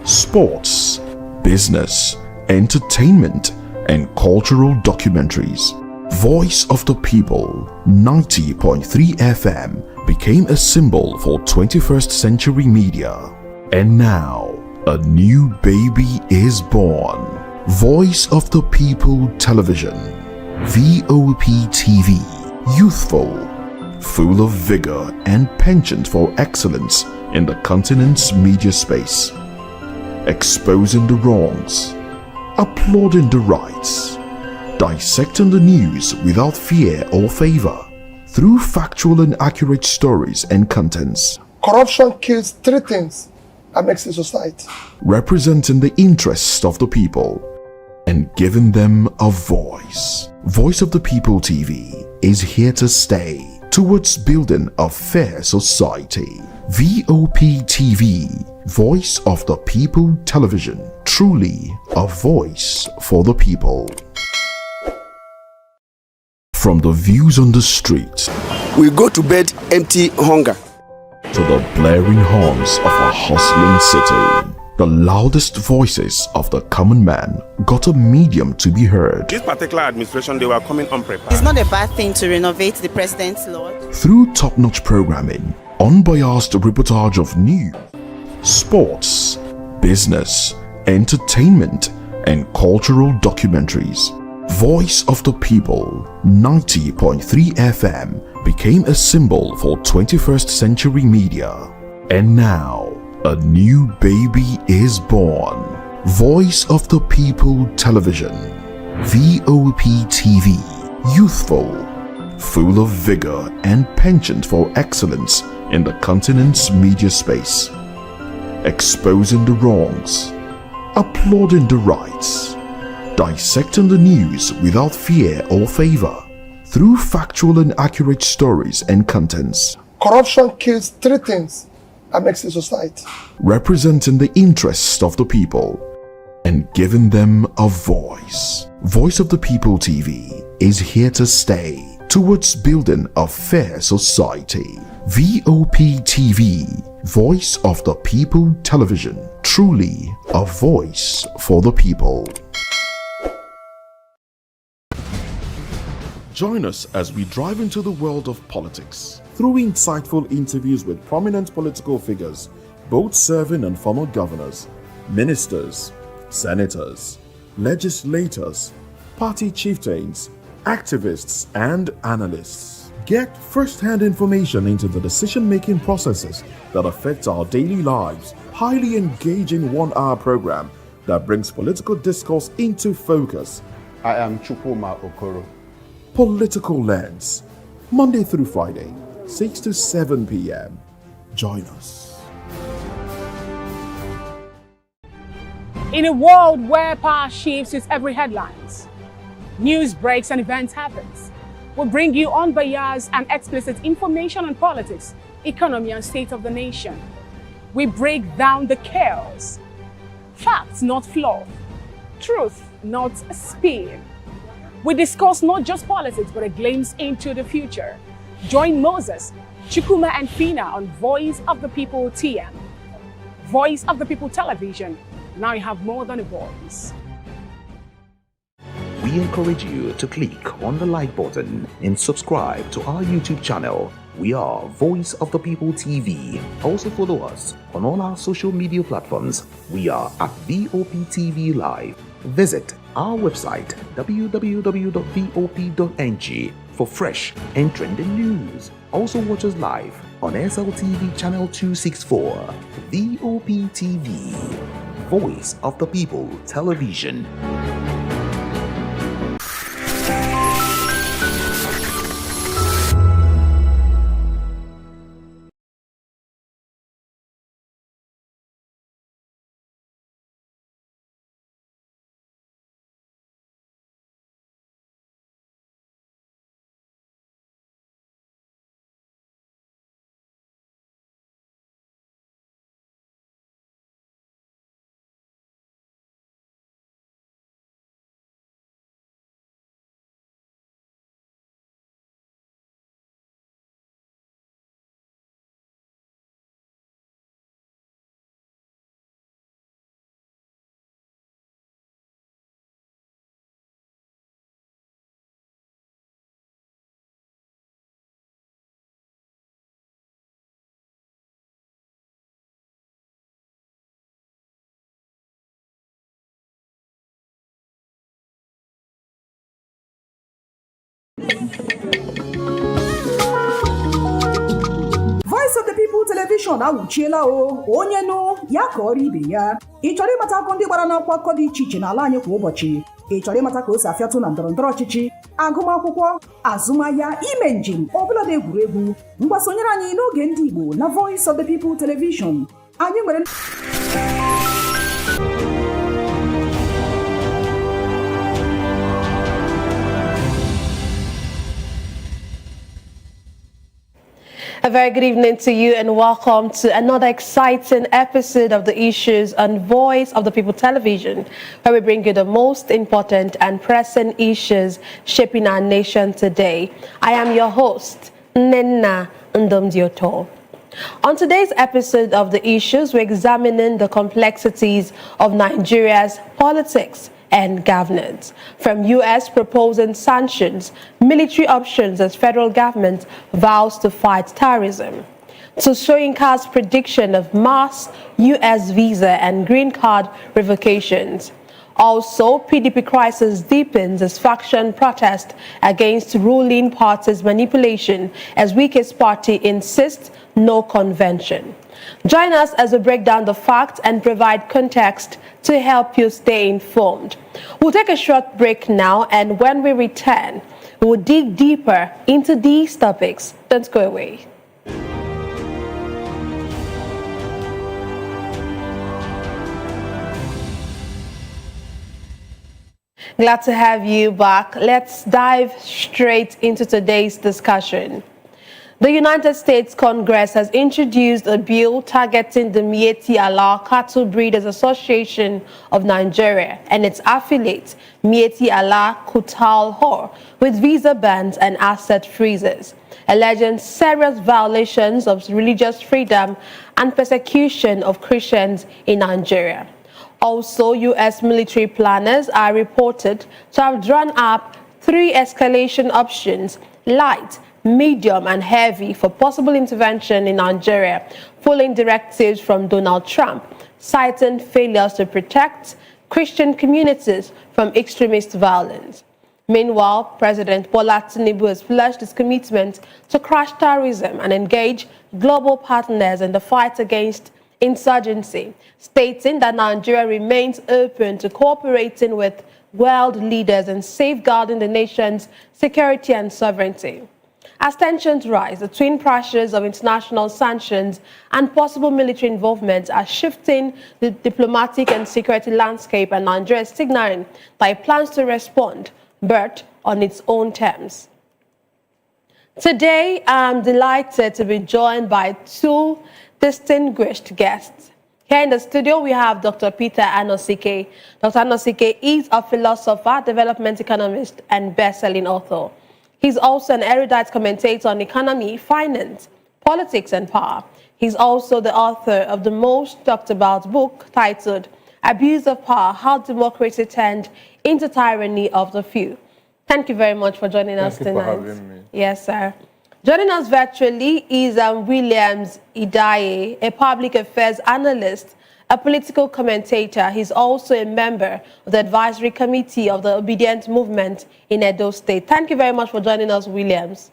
sports, business, entertainment, and cultural documentaries, Voice of the People 90.3 FM became a symbol for 21st century media. And now, a new baby is born. Voice of the People Television, VOP TV, youthful, full of vigor and penchant for excellence in the continent's media space, exposing the wrongs, applauding the rights, dissecting the news without fear or favor, through factual and accurate stories and contents.
Corruption kills three things and makes a society.
Representing the interests of the people and giving them a voice. Voice of the People TV is here to stay towards building a fair society. VOP TV, Voice of the People Television, truly a voice for the people. From the views on the street,
We go to bed empty hunger.
to the blaring horns of a hustling city, the loudest voices of the common man got a medium to be heard.
This particular administration, they were coming unprepared.
It's not a bad thing to renovate the president's lord.
Through top-notch programming, unbiased reportage of news, sports, business, entertainment, and cultural documentaries, Voice of the People 90.3 FM became a symbol for 21st century media. And now, a new baby is born. Voice of the People Television, VOP TV, youthful, full of vigor and penchant for excellence in the continent's media space, exposing the wrongs, applauding the rights, dissecting the news without fear or favor, through factual and accurate stories and contents.
Corruption kills three things and makes a society.
Representing the interests of the people and giving them a voice. Voice of the People TV is here to stay towards building a fair society. VOP TV, Voice of the People Television, truly a voice for the people. Join us as we drive into the world of politics through insightful interviews with prominent political figures, both serving and former governors, ministers, senators, legislators, party chieftains, activists, and analysts. Get first-hand information into the decision-making processes that affect our daily lives. Highly engaging one-hour program that brings political discourse into focus.
I am Chukwuma Okoro.
Political Lens, Monday through Friday, 6 to 7 p.m. Join us.
In a world where power shifts with every headlines, news breaks and events happens, we bring you unbiased and explicit information on politics, economy, and state of the nation. We break down the chaos. Facts, not fluff. Truth, not spin. We discuss not just politics, but a glimpse into the future. Join Moses, Chukuma, and Fina on Voice of the People TM. Voice of the People Television. Now you have more than a voice.
We encourage you to click on the like button and subscribe to our YouTube channel. We are Voice of the People TV. Also follow us on all our social media platforms. We are at VOP TV Live. Visit our website www.vop.ng for fresh and trending news. Also watch us live on SLTV channel 264. VOP TV, Voice of the People Television.
telivishọn awụchiela onye nụ ya ka ọrụ ibe ya. Ị chọrọ ịmata akụkọ ndị gbara n'akwụkwọ akụkọ dị iche iche n'ala anyị kwa ụbọchị? Ị chọrọ ịmata ka o si afịatụ na ndọrọndọrọ ọchịchị, agụmakwụkwọ, azụmahịa, ime njem, ọbụladị egwuregwu? Ngwa sonyere anyị n'oge ndị Igbo na Voice of the People Television. Anyị nwere
A very good evening to you and welcome to another exciting episode of the Issues on Voice of the People Television, where we bring you the most important and pressing issues shaping our nation today. I am your host, Nenna Ndomdioto. On today's episode of the Issues, we're examining the complexities of Nigeria's politics and governance, from U.S. proposing sanctions, military options as federal government vows to fight terrorism, to Soyinka's prediction of mass U.S. visa and green card revocations. Also, PDP crisis deepens as faction protest against ruling party's manipulation as weakest party insists no convention. Join us as we break down the facts and provide context to help you stay informed. We'll take a short break now, and when we return, we'll dig deeper into these topics. Don't go away. Glad to have you back. Let's dive straight into today's discussion. The United States Congress has introduced a bill targeting the Miyetti Allah Cattle Breeders Association of Nigeria and its affiliate, Miyetti Allah Kutal Hor, with visa bans and asset freezes, alleging serious violations of religious freedom and persecution of Christians in Nigeria. Also, U.S. military planners are reported to have drawn up 3 escalation options: light, medium and heavy, for possible intervention in Nigeria, following directives from Donald Trump, citing failures to protect Christian communities from extremist violence. Meanwhile, President Bola Tinubu has pledged his commitment to crush terrorism and engage global partners in the fight against insurgency, stating that Nigeria remains open to cooperating with world leaders in safeguarding the nation's security and sovereignty. As tensions rise, the twin pressures of international sanctions and possible military involvement are shifting the diplomatic and security landscape, and Nigeria is signaling that it plans to respond, but on its own terms. Today, I'm delighted to be joined by 2 distinguished guests. Here in the studio, we have Dr. Peter Anosike. Dr. Anosike is a philosopher, development economist, and best-selling author. He's also an erudite commentator on economy, finance, politics, and power. He's also the author of the most talked about book titled Abuse of Power: How Democracy Turned into Tyranny of the Few. Thank you very much for joining us tonight.
Thank you for having me.
Yes, sir. Joining us virtually is Williams Idaye, a public affairs analyst, a political commentator. He's also a member of the advisory committee of the Obedient Movement in Edo State. Thank you very much for joining us, Williams.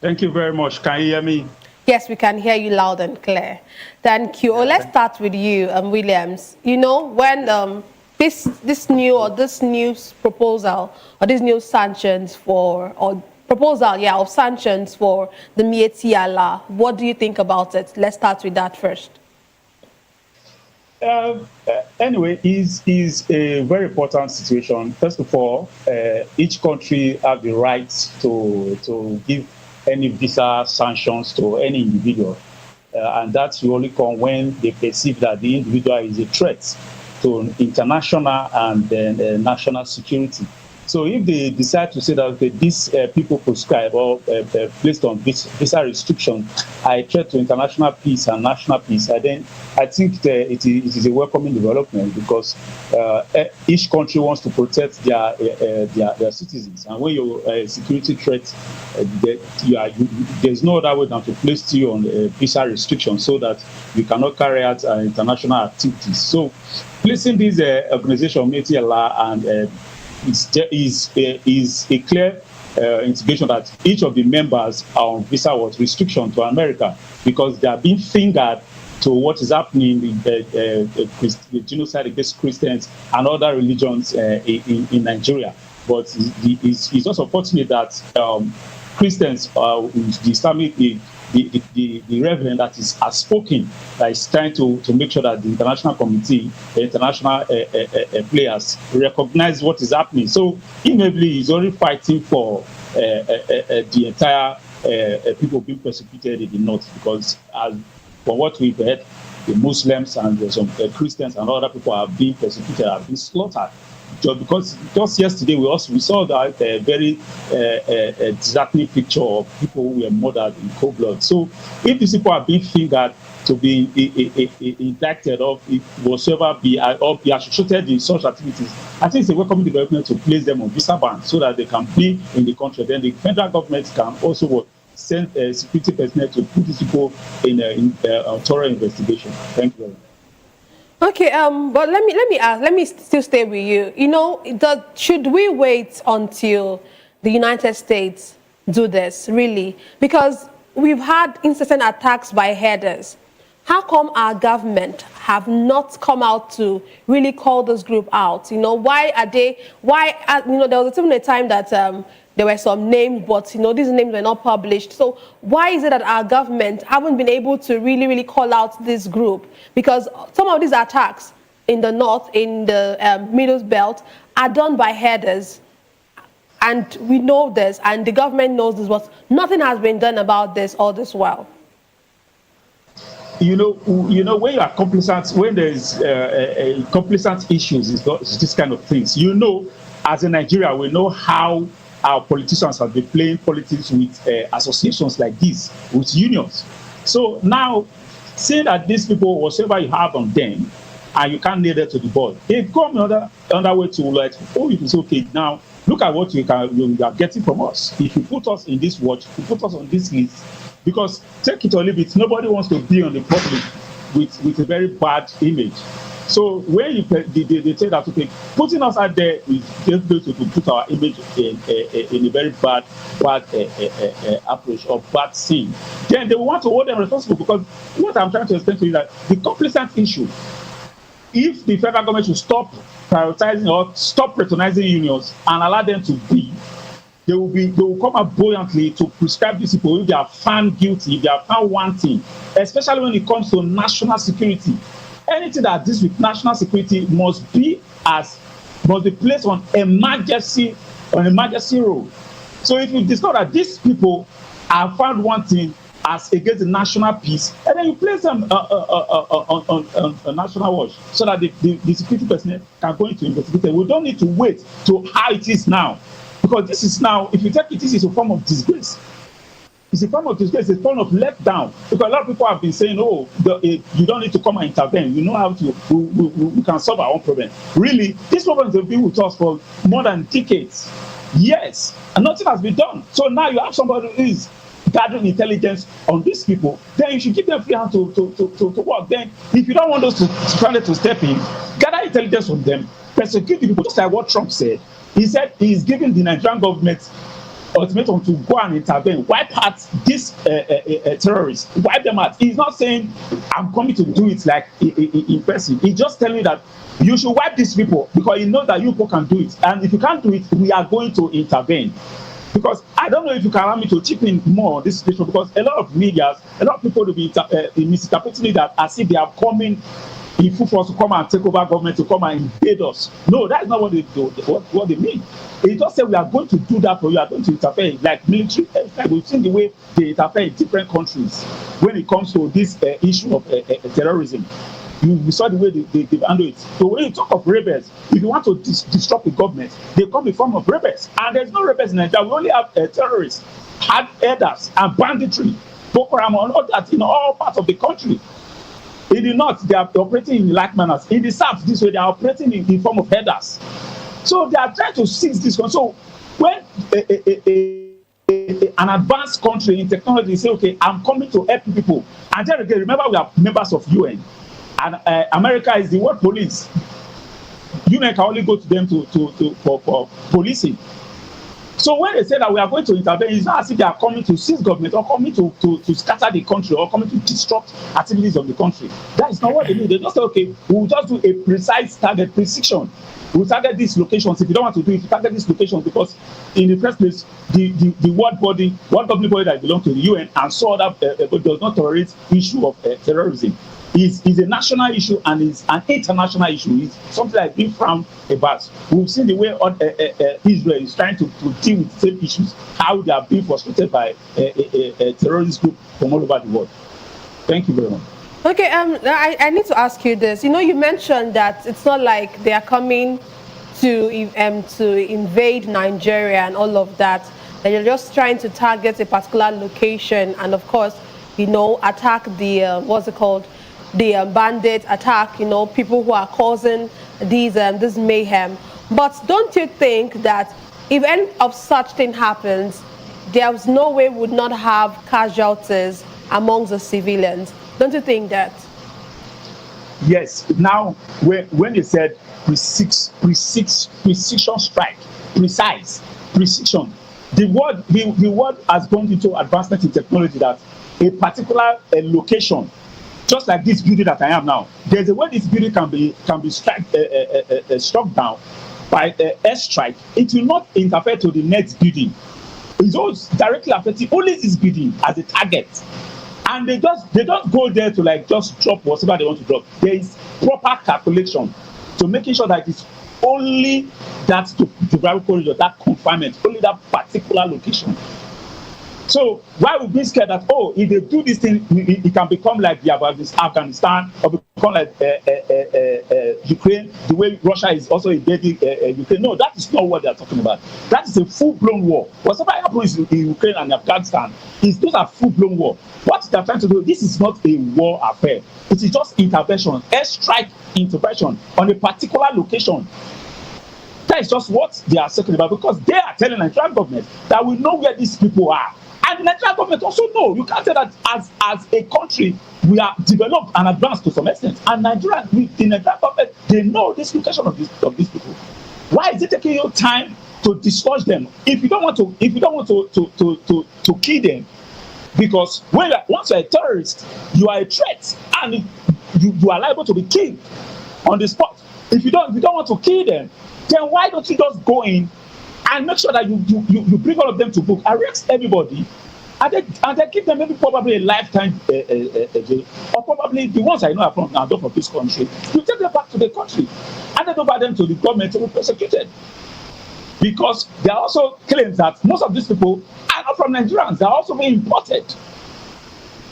Thank you very much. Can you hear me?
Yes, we can hear you loud and clear. Thank you. Let's start with you, Williams. You know, when this new proposal or these new sanctions of sanctions for the Miyetti Allah, what do you think about it? Let's start with that first.
Anyway, is a very important situation. First of all, each country has the right to give any visa sanctions to any individual, and that will only come when they perceive that the individual is a threat to international and national security. So if they decide to say that okay, these people prescribe or based on visa restriction are a threat to international peace and national peace, then I think it is a welcoming development, because each country wants to protect their citizens. And when you're a security threat, there's no other way than to place you on visa restriction so that you cannot carry out international activities. So placing this organization, Miyetti Allah, and is a clear instigation that each of the members are on visa restriction to America because they are being fingered to what is happening in the genocide against Christians and other religions in Nigeria. But it's just unfortunate that Christians, the Islamic, the reverend that has spoken, that is trying to make sure that the international committee, the international players recognize what is happening. So inevitably, he's only fighting for the entire people being persecuted in the north, because from what we've heard, the Muslims and some Christians and other people are being persecuted, are being slaughtered. Just yesterday we saw that very disheartening picture of people who were murdered in cold blood. So if these people are being fingered to be indicted or whatsoever or be associated in such activities, I think it's a welcome development to place them on visa ban so that they can be in the country. Then the federal government can also send security personnel to put these people in a thorough investigation. Thank you very much.
Okay, but let me still stay with you. You know, should we wait until the United States do this, really? Because we've had incessant attacks by headers. How come our government have not come out to really call this group out? You know, why, there was even a time that there were some names, but, you know, these names were not published. So why is it that our government haven't been able to really call out this group? Because some of these attacks in the north, in the Middle Belt, are done by headers. And we know this, and the government knows this, but nothing has been done about this all this while.
You know, when you are complacent, when there is complacent issues, it's this kind of things. You know, as in Nigeria, we know how our politicians have been playing politics with associations like this, with unions. So now, say that these people, whatever you have on them, and you can't nail it to the board, they come another way to like, you can say, okay, now look at what you are getting from us. If you put us in this watch, if you put us on this list, because take it or leave it, nobody wants to be on the public with a very bad image. So when they say that, okay, putting us out there is just going to put our image in a very bad approach or bad scene, then they want to hold them responsible. Because what I'm trying to explain to you is that the complacent issue, if the federal government should stop prioritizing or stop patronizing unions and allow them to be, they will come up buoyantly to prescribe these people if they are found guilty, if they are found wanting, especially when it comes to national security. Anything that deals with national security must be placed on emergency role. So if you discover that these people are found wanting as against the national peace, and then you place them on a national watch so that the security personnel can go into investigation. We don't need to wait to how it is now, because this is now, if you take it, this is a form of disgrace. It's a form of disgrace, it's a form of letdown. Because a lot of people have been saying, oh, you don't need to come and intervene. You know how to, we can solve our own problem. Really, these problems have been with us for more than decades. Yes, and nothing has been done. So now you have somebody who is gathering intelligence on these people, then you should give them free hand to work. Then, if you don't want those to step in, gather intelligence from them, persecute the people, just like what Trump said. He said he's giving the Nigerian government ultimatum to go and intervene, wipe out these terrorists, wipe them out. He's not saying I'm coming to do it like in person. He's just telling you that you should wipe these people because he knows that you people can do it. And if you can't do it, we are going to intervene. Because I don't know if you can allow me to chip in more on this situation, because a lot of media, a lot of people will be misinterpreting it that as if they are coming in full force to come and take over government, to come and invade us. No, that's not what they do. What they mean. They just say we are going to do that for you. We are going to interfere like military. Like we've seen the way they interfere in different countries when it comes to this issue of terrorism. We saw the way they handle it. So when you talk of rebels, if you want to disrupt the government, they come in form of rebels. And there's no rebels in Nigeria. We only have terrorists, hard headers, and banditry, Boko Haram, and all that in all parts of the country. In the north, they are operating in like manners. In the south, this way, they are operating in form of headers. So they are trying to seize this one. So when an advanced country in technology say, okay, I'm coming to help people. And then again, remember, we are members of UN. And America is the world police. UN can only go to them for policing. So when they say that we are going to intervene, it's not as if they are coming to seize government or coming to scatter the country or coming to disrupt activities of the country. That is not what they do. They just say, okay, we will just do a precise target precision. We will target these locations. If you don't want to do it, you target these locations because in the first place, the world governing body that belongs to the UN and saw that but does not tolerate issue of terrorism. Is a national issue and is an international issue. It's something like being frowned about. We've seen the way Israel is trying to deal with the same issues, how they are being frustrated by a terrorist group from all over the world. Thank you very much.
Okay, I need to ask you this. You know, you mentioned that it's not like they are coming to invade Nigeria and all of that. That you're just trying to target a particular location and, of course, you know, attack the what's it called? The bandit attack, you know, people who are causing these this mayhem. But don't you think that if any of such thing happens, there's no way we would not have casualties amongst the civilians? Don't you think that?
Yes. Now, when they said precision strike, precision, the word has gone into advancement in technology that a particular location, just like this building that I am now, there's a way this building can be struck down by airstrike. It will not interfere to the next building. It's always directly affecting only this building as a target. And they don't go there to like just drop whatever they want to drop. There is proper calculation to making sure that it's only that geographical corridor, that confinement, only that particular location. So why would we be scared that, oh, if they do this thing, it can become like the Afghanistan or become like Ukraine, the way Russia is also invading Ukraine? No, that is not what they are talking about. That is a full-blown war. Whatever happens in Ukraine and Afghanistan, those are full-blown war. What they are trying to do, this is not a war affair. It is just intervention, airstrike intervention on a particular location. That is just what they are talking about because they are telling the Nigerian government that we know where these people are. And the Nigerian government also know. You can't say that as a country we are developed and advanced to some extent. And the Nigerian government, they know this location of these people. Why is it taking you time to dislodge them? If you don't want to kill them, because once you're a terrorist, you are a threat and you are liable to be killed on the spot. If you don't want to kill them, then why don't you just go in and make sure that you bring all of them to book, arrest everybody, and then give them maybe probably a lifetime jail, or probably the ones I know are from this country. You take them back to the country and then over them to the government to be persecuted. Because there are also claims that most of these people are not from Nigerians, they are also being imported.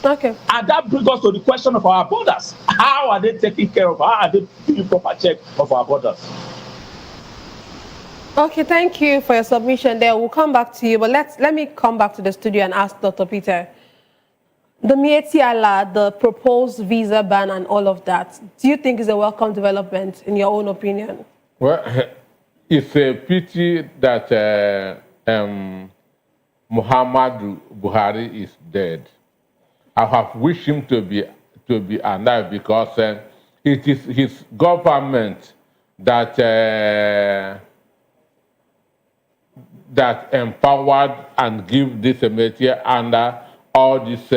Okay.
And that brings us to the question of our borders. How are they taking care of, how are they doing proper check of our borders?
Okay, thank you for your submission there. We'll come back to you, but let me come back to the studio and ask Dr. Peter. The Mieti Allah, the proposed visa ban and all of that, do you think is a welcome development in your own opinion?
Well, it's a pity that Muhammadu Buhari is dead. I have wished him to be alive because it is his government that that empowered and give this Mieti under all this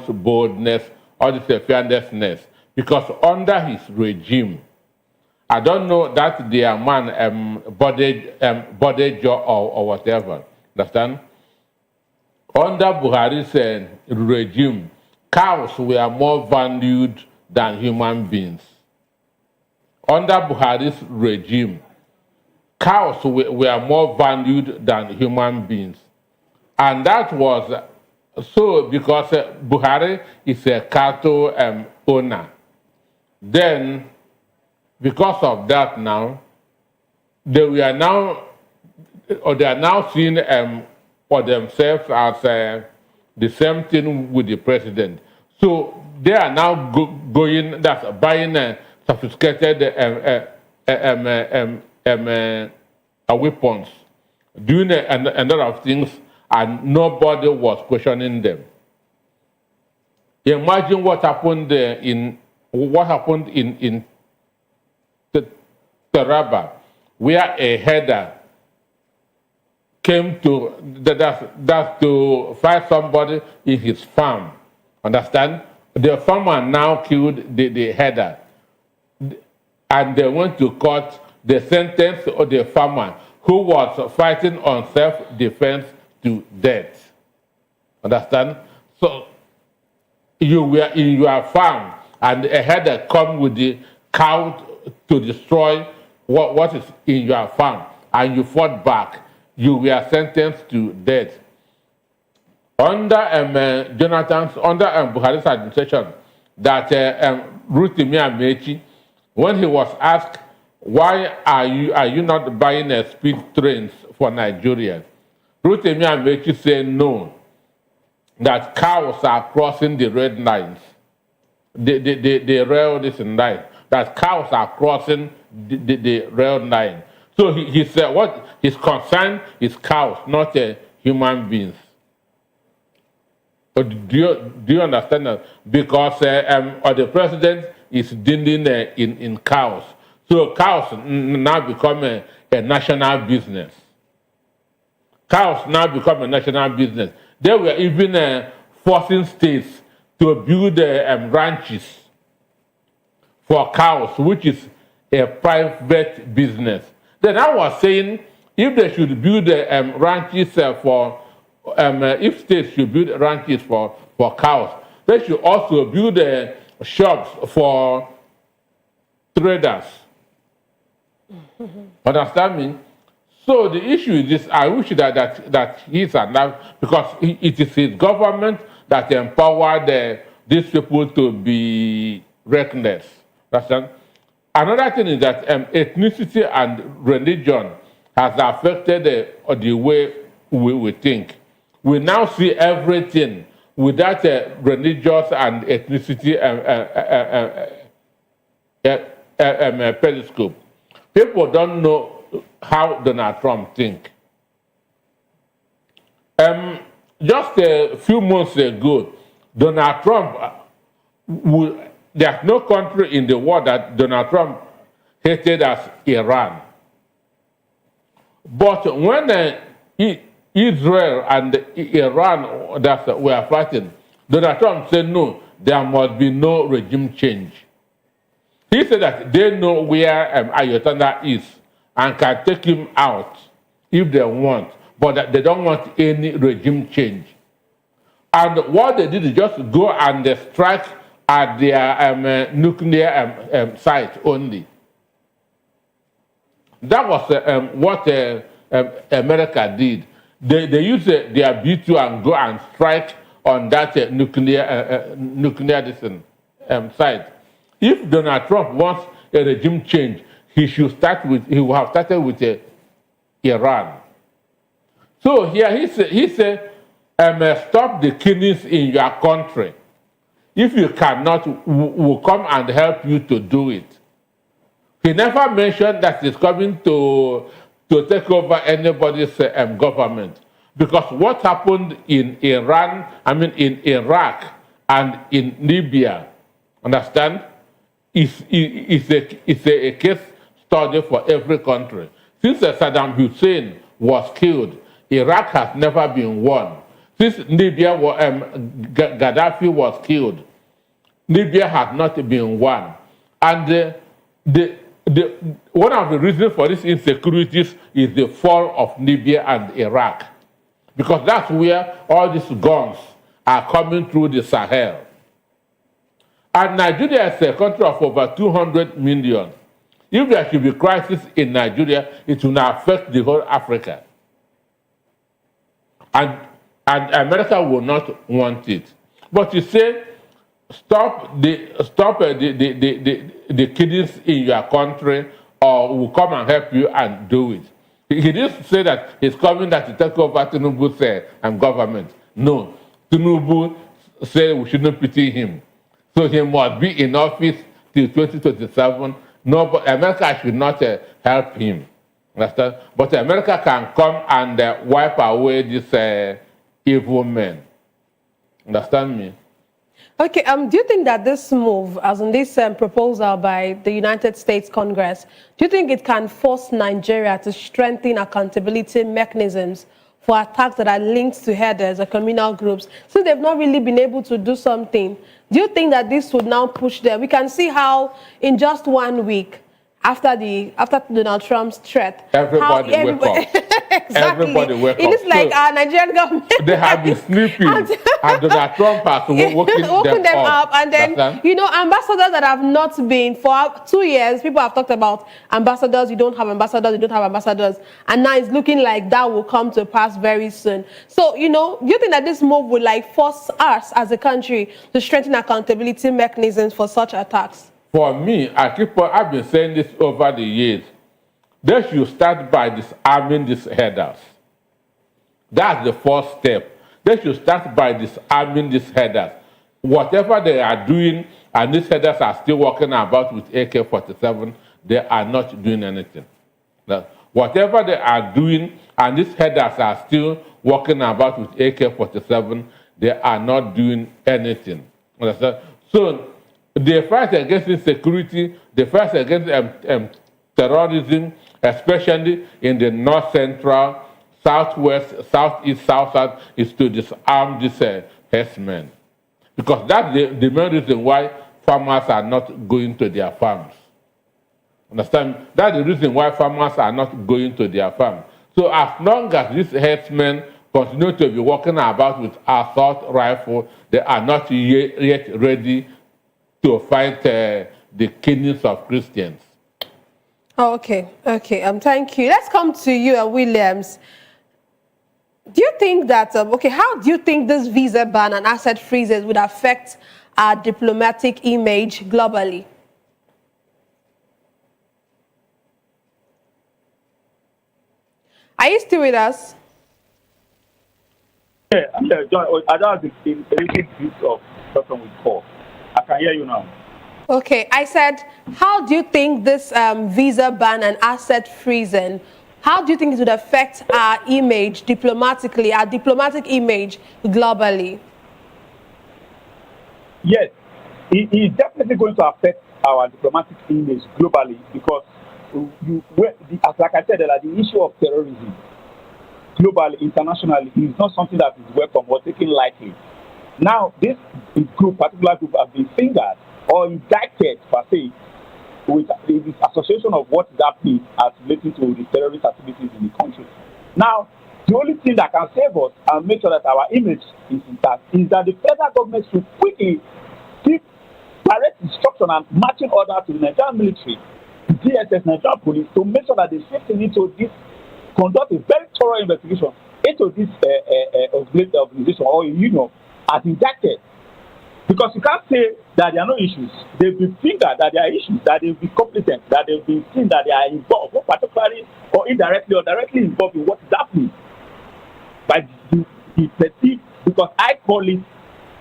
boldness, all this fearlessness. Because under his regime, I don't know that their man body job or whatever. Understand? Under Buhari's regime, cows were more valued than human beings. Under Buhari's regime, cows were more valued than human beings. And that was so because Buhari is a cattle owner. Then, because of that now, they are now seeing for themselves as the same thing with the president. So they are now buying sophisticated weapons, doing a lot of things, and nobody was questioning them. Imagine what happened in Taraba, where a header came to that's to fight somebody in his farm. Understand? The farmer now killed the header, and they went to court. They sentenced the farmer who was fighting on self-defense to death. Understand? So you were in your farm, and a header come with the cow to destroy what is in your farm, and you fought back. You were sentenced to death. Under Buhari's administration, that Rotimi Amechi, when he was asked, why are you not buying speed trains for Nigeria? Rotimi Amechi said no, that cows are crossing the red lines. The rail is in line, that cows are crossing the rail line. So he said what his concern is cows, not human beings. But do you understand that? Because the president is dealing in cows. So cows now become a national business. Cows now become a national business. They were even forcing states to build ranches for cows, which is a private business. Then I was saying, if they should build ranches if states should build ranches for cows, they should also build shops for traders. Understand me? So the issue is this: I wish that he's enough, because it is his government that empowered these people to be reckless. Understand? Another thing is that ethnicity and religion has affected the way we think. We now see everything without religious and ethnicity periscope. People don't know how Donald Trump think. Just a few months ago, Donald Trump, there's no country in the world that Donald Trump hated as Iran. But when Israel and Iran that were fighting, Donald Trump said no, there must be no regime change. He said that they know where Ayatollah is and can take him out if they want, but that they don't want any regime change. And what they did is just go and strike at their nuclear site only. That was what America did. They used their B-2 and go and strike on that nuclear site. If Donald Trump wants a regime change, he would have started with Iran. So here he said, stop the killings in your country. If you cannot, we'll come and help you to do it. He never mentioned that he's coming to take over anybody's government. Because what happened in in Iraq and in Libya, understand, is a case study for every country. Since Saddam Hussein was killed, Iraq has never been won. Since Gaddafi was killed, Libya has not been won. And one of the reasons for these insecurities is the fall of Libya and Iraq. Because that's where all these guns are coming through the Sahel. And Nigeria is a country of over 200 million. If there should be crisis in Nigeria, it will affect the whole Africa. And America will not want it. But you say, stop the killings in your country, or we'll come and help you and do it. He didn't say that he's coming that to take over Tinubu's government. No, Tinubu said we shouldn't pity him. So he must be in office till 2027. No, but America should not help him. Understand? But America can come and wipe away these evil men. Understand me?
Okay, do you think that this move, as in this proposal by the United States Congress, do you think it can force Nigeria to strengthen accountability mechanisms for attacks that are linked to herders or communal groups, since they've not really been able to do something? Do you think that this would now push them? We can see how in just 1 week, after Donald Trump's threat,
everybody wake up.
Exactly.
Everybody wake
it
up.
is like our Nigerian government.
They have been sleeping, and Donald Trump has woken them up.
And then, you know, ambassadors that have not been for 2 years, people have talked about ambassadors, you don't have ambassadors, and now it's looking like that will come to pass very soon. So, you know, do you think that this move would like force us as a country to strengthen accountability mechanisms for such attacks?
For me, I've been saying this over the years. They should start by disarming these headers. That's the first step. They should start by disarming these headers. Whatever they are doing, and these headers are still walking about with AK-47, they are not doing anything. Whatever they are doing, and these headers are still walking about with AK-47, they are not doing anything. So the fight against insecurity, the fight against terrorism, especially in the north central, southwest, southeast, south, is to disarm these herdsmen. Because that's the main reason why farmers are not going to their farms. Understand? That's the reason why farmers are not going to their farms. So as long as these herdsmen continue to be walking about with assault rifle, they are not yet ready to fight the killings of Christians.
Oh, okay. Thank you. Let's come to you, Williams. Do you think that, how do you think this visa ban and asset freezes would affect our diplomatic image globally? Are you still with us?
Yeah, I'm here. I don't have the bit of person with call. I can hear you now.
Okay, I said, how do you think this visa ban and asset freezing, how do you think it would affect our image diplomatically, our diplomatic image globally?
Yes, it is definitely going to affect our diplomatic image globally because, like I said, the issue of terrorism globally, internationally, is not something that is welcome or taken lightly. Now, this particular group, has been fingered or indicted per se with this association of what is happening as relating to the terrorist activities in the country. Now, the only thing that can save us and make sure that our image is intact is that the federal government should quickly give direct instruction and marching order to the Nigerian military, the DSS, Nigerian police, to make sure that they shift into this, conduct a very thorough investigation into this organization or union as indicted. Because you can't say that there are no issues. They've been fingered that there are issues, that they've been competent, that they've been seen that they are involved, not particularly or indirectly or directly involved in what is happening. By the perceived, because I call it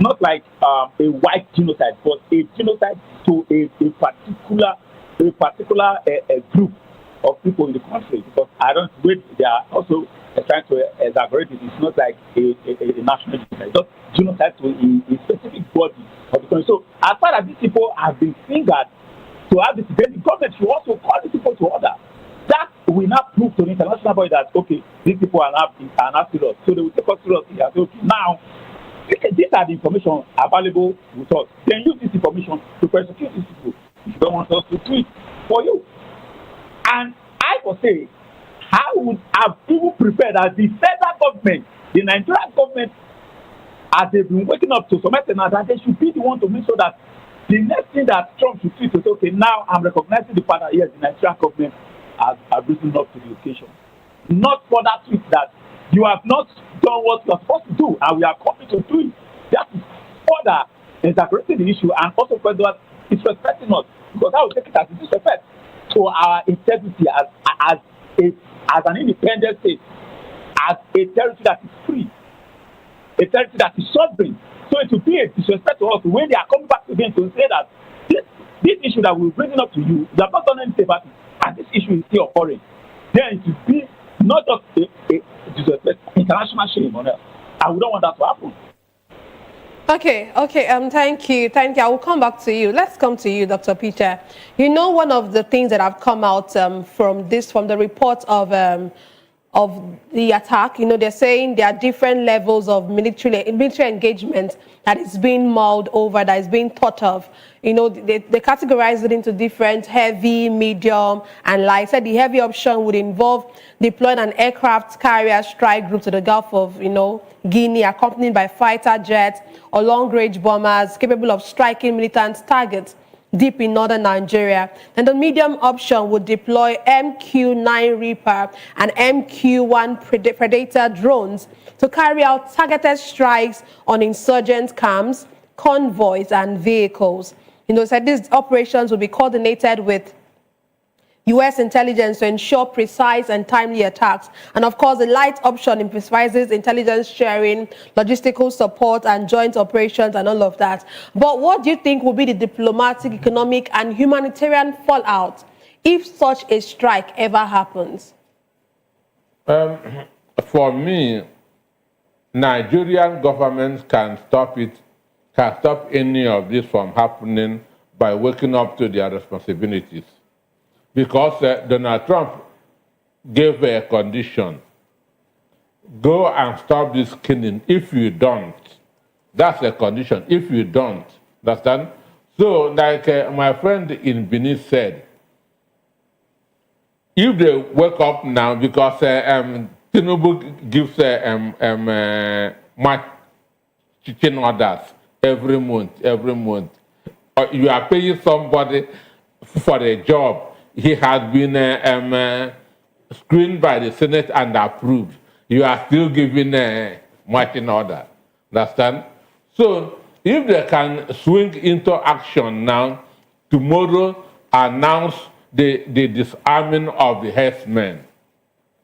not like a white genocide, but a genocide to a particular group of people in the country. Because I don't wait, they are also trying to exaggerate it. It's not like a national genocide. It's just genocide to a specific body of the country. So as far as these people have been fingered to have this, then the government should also call these people to order. That will not prove to the international body that, okay, these people are not serious. So they will take us seriously and say, okay, now, these are the information available with us. Then use this information to persecute these people. If you don't want us to do it for you. And I would say, I would have even prepared as the federal government, the Nigerian government, as they've been waking up to some extent, that they should be the one to make sure that the next thing that Trump should tweet is, okay, now I'm recognizing the fact that, yes, the Nigerian government has risen up to the occasion. Not for that tweet that you have not done what you're supposed to do, and we are coming to do it. That is further exaggerating the issue and also further disrespecting us, because I will take it as a disrespect to our integrity as an independent state, as a territory that is free, a territory that is sovereign. So it will be a disrespect to us when they are coming back again to say that this issue that we're bringing up to you, they have not done anything about it, and this issue is still occurring. Then it will be not just a disrespect, international shame on us. And we don't want that to happen.
Okay. Thank you. I will come back to you. Let's come to you, Dr. Peter. You know, one of the things that have come out from the report of the attack, you know, they're saying there are different levels of military engagement that is being mulled over, that is being thought of. You know, they categorize it into different heavy, medium, and light. So the heavy option would involve deploying an aircraft carrier strike group to the Gulf of, Guinea, accompanied by fighter jets or long-range bombers capable of striking militant targets deep in northern Nigeria. Then the medium option would deploy MQ-9 Reaper and MQ-1 Predator drones to carry out targeted strikes on insurgent camps, convoys, and vehicles. You know, said these operations will be coordinated with U.S. intelligence to ensure precise and timely attacks. And of course, the light option emphasizes intelligence sharing, logistical support, and joint operations and all of that. But what do you think will be the diplomatic, economic, and humanitarian fallout if such a strike ever happens?
For me, Nigerian government can stop any of this from happening by waking up to their responsibilities. Because Donald Trump gave a condition. Go and stop this killing. If you don't, that's a condition. If you don't, understand? So, like my friend in Benin said, if they wake up now, because Tinubu gives marching orders every month, you are paying somebody for a job. He has been screened by the Senate and approved. You are still giving a marching order. Understand? So if they can swing into action now, tomorrow announce the disarming of the herdsmen.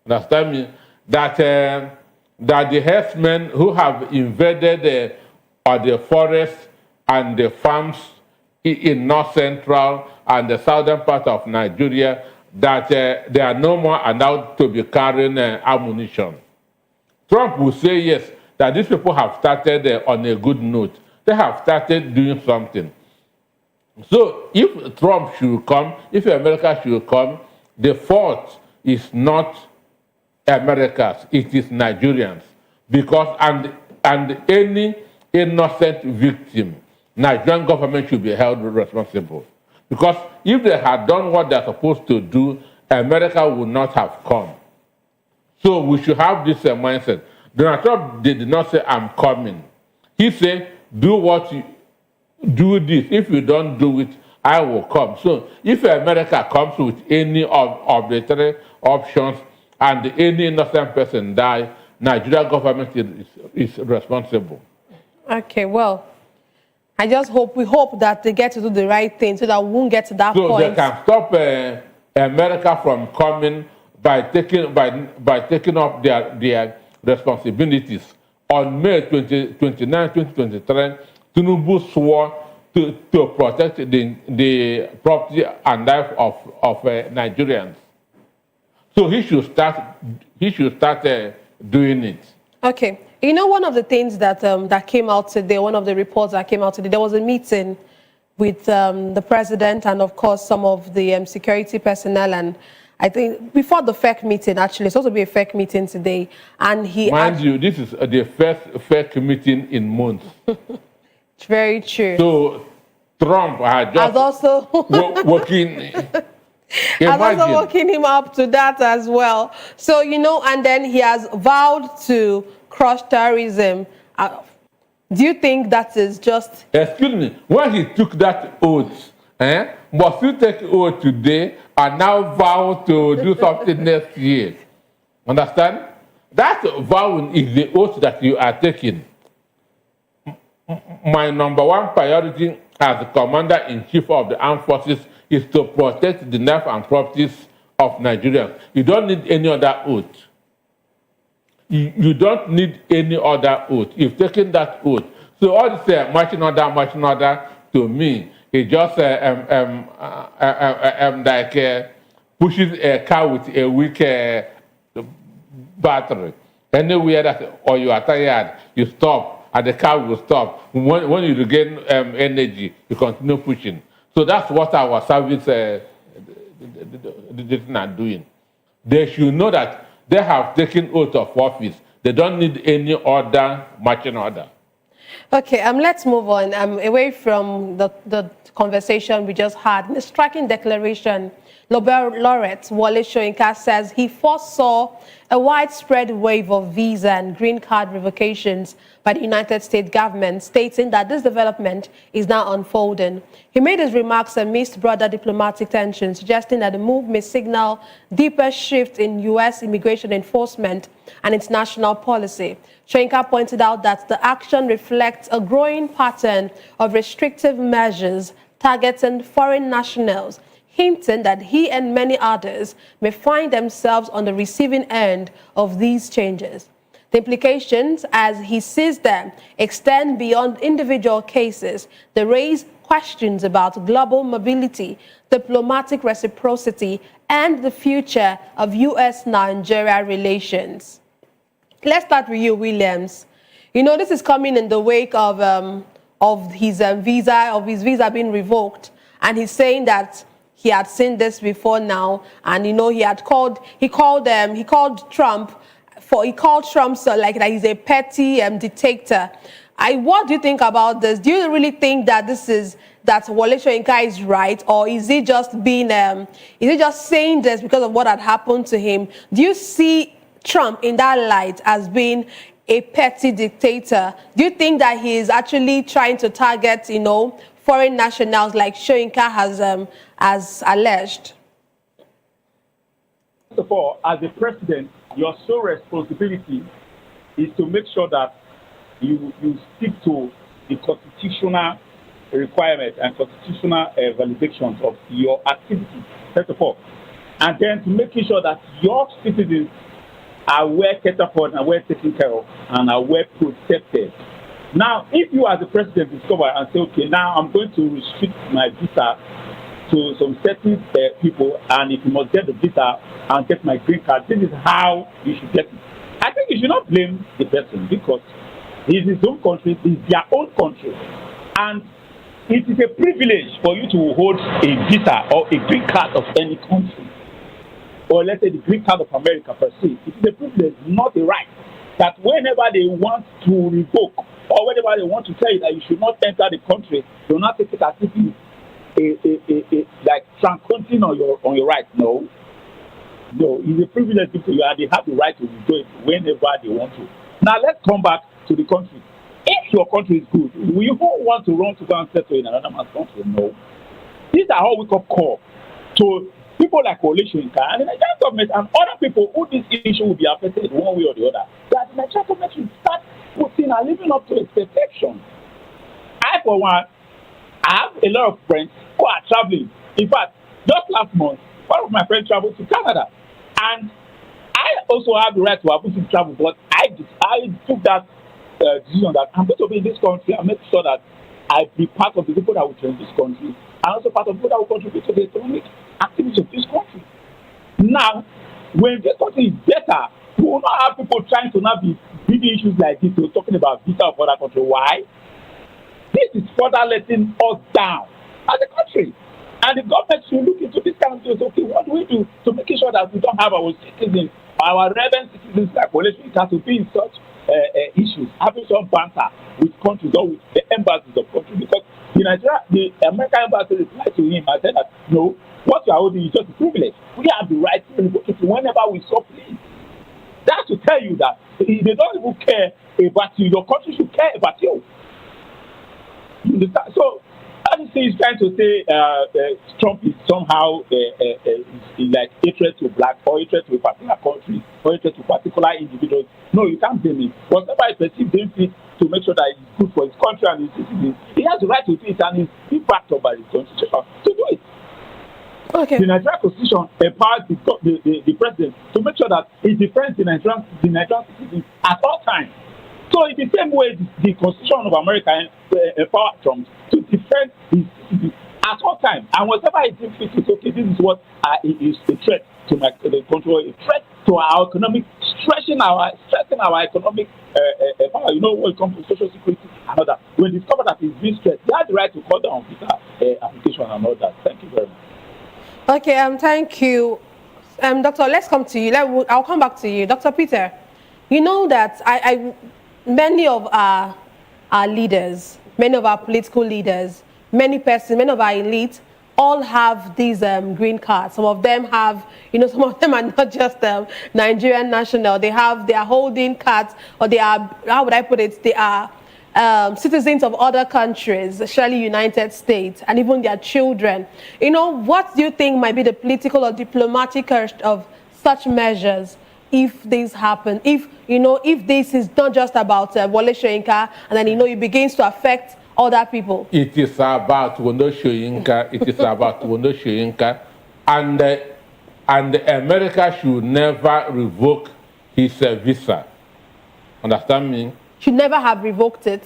Understand me? That the herdsmen who have invaded the forest and the farms in north central and the southern part of Nigeria, that they are no more allowed to be carrying ammunition. Trump will say yes, that these people have started on a good note. They have started doing something. So if Trump should come, if America should come, the fault is not Americans, it is Nigerians. Because, and any innocent victim, Nigerian government should be held responsible. Because if they had done what they're supposed to do, America would not have come. So we should have this mindset. Donald Trump did not say, I'm coming. He said, do this. If you don't do it, I will come. So if America comes with any of the three options and any innocent person die, Nigerian government is responsible.
Okay, well, we hope that they get to do the right thing so that we won't get to that point.
So they can stop America from coming by taking up their responsibilities. On May 29, 2023, Tinubu swore to protect the property and life of Nigerians. So he should start doing it.
Okay. You know, one of the things that came out today, one of the reports that came out today, there was a meeting with the president and, of course, some of the security personnel. And I think before the FEC meeting, actually, it's supposed to be a FEC meeting today. And he...
Mind you, this is the first FEC meeting in months.
It's very true.
So Trump had just
also
working...
I'm also working him up to that as well. So, you know, and then he has vowed to crush terrorism. Do you think that is just...
Excuse me, when he took that oath, must you take oath today and now vow to do something next year? Understand? That vow is the oath that you are taking. My number one priority as the Commander-in-Chief of the Armed Forces is to protect the life and properties of Nigerians. You don't need any other oath. You don't need any other oath. You've taken that oath. So all this marching order to me is just like pushes a car with a weak battery. Anywhere that, or you are tired, you stop and the car will stop. When you regain energy, you continue pushing. So that's what our service are doing. They should know that they have taken oath of office. They don't need any other marching order.
Okay, let's move on away from the conversation we just had. In a striking declaration, Nobel laureate Wole Soyinka says he foresaw a widespread wave of visa and green card revocations by the United States government, stating that this development is now unfolding. He made his remarks amidst broader diplomatic tensions, suggesting that the move may signal deeper shift in U.S. immigration enforcement and international policy. Soyinka pointed out that the action reflects a growing pattern of restrictive measures targeting foreign nationals, hinting that he and many others may find themselves on the receiving end of these changes. The implications, as he sees them, extend beyond individual cases. They raise questions about global mobility, diplomatic reciprocity, and the future of U.S.-Nigeria relations. Let's start with you, Williams. You know, this is coming in the wake of his visa being revoked, and he's saying that he had seen this before now, and you know he called Trump so like that he's a petty dictator. What do you think about this? Do you really think that Wole Soyinka is right, or is he just saying this because of what had happened to him? Do you see Trump in that light as being a petty dictator? Do you think that he is actually trying to target, foreign nationals like Soyinka has alleged?
First of all, as a president, your sole responsibility is to make sure that you stick to the constitutional requirements and constitutional validations of your activity, first of all. And then to making sure that your citizens are well catered for and well taken care of and are well protected. Now, if you as the president discover and say, okay, now I'm going to restrict my visa to some certain people, and if you must get the visa and get my green card, this is how you should get it. I think you should not blame the person, because it's his own country, it's their own country. And it is a privilege for you to hold a visa or a green card of any country, or let's say the green card of America per se. It is a privilege, not a right, that whenever they want to revoke or whenever they want to tell you that you should not enter the country, they will not take it as if it's like transcending on your right. No, it's a privilege to you, and they have the right to do it whenever they want to. Now let's come back to the country. If your country is good, will you want to run to go and settle in another man's country? No. These are all we call to people like Wole Soyinka and the Nigerian government and other people who this issue will be affected one way or the other. That the Nigerian government should start putting and living up to expectations. I, for one, I have a lot of friends who are traveling. In fact, just last month, one of my friends traveled to Canada. And I also have the right to have to travel, but I took that decision that I'm going to be in this country and make sure that I be part of the people that will change this country, and also part of the people that will contribute to the economic activities of this country. Now, when this country is better, we will not have people trying to now be bringing issues like this. We're talking about visa of other country. Why? This is further letting us down as a country. And the government should look into this kind of things. Okay, what do we do to make sure that we don't have our citizens, our reverend citizens like Wole Soyinka to be in such issues, having some banter with countries or with the embassies of countries? Because the American embassy replied to him and said that, no, what you are holding is just a privilege. We have the right to revoke it whenever we so please. That's to tell you that they don't even care about you. Your country should care about you. You understand? So, obviously, he's trying to say Trump is somehow like hatred to black, or hatred to a particular country, or hatred to particular individuals. No, you can't blame him. Whatever he perceives him fit to make sure that it's good for his country and his citizens, he has the right to do it, and he's backed up by the Constitution to do it.
Okay.
The Nigerian Constitution empowers the president to make sure that he defends the Nigerian citizens at all times. So in the same way, the Constitution of America empowers Trump to defend his citizens at all times. And whatever he thinks is okay, this is what is a threat to my country, a threat to our economic, stretching our economic power. You know, when it comes to social security and all that, when they discover that it's being stretched, they have the right to cut down visa application and all that. Thank you very much.
Okay, thank you. Doctor, let's come to you. I'll come back to you. Dr. Peter, you know that many of our leaders, many of our political leaders, many of our elite all have these green cards. Some of them have, you know, some of them are not just Nigerian national. They are holding cards, or they are, how would I put it, they are citizens of other countries, especially United States, and even their children. You know, what do you think might be the political or diplomatic cost of such measures if this happen? If this is not just about Wole Soyinka, and then, it begins to affect other people.
It is about Wole Soyinka. It is about Wole Soyinka, and America should never revoke his visa. Understand me?
Should never have revoked it.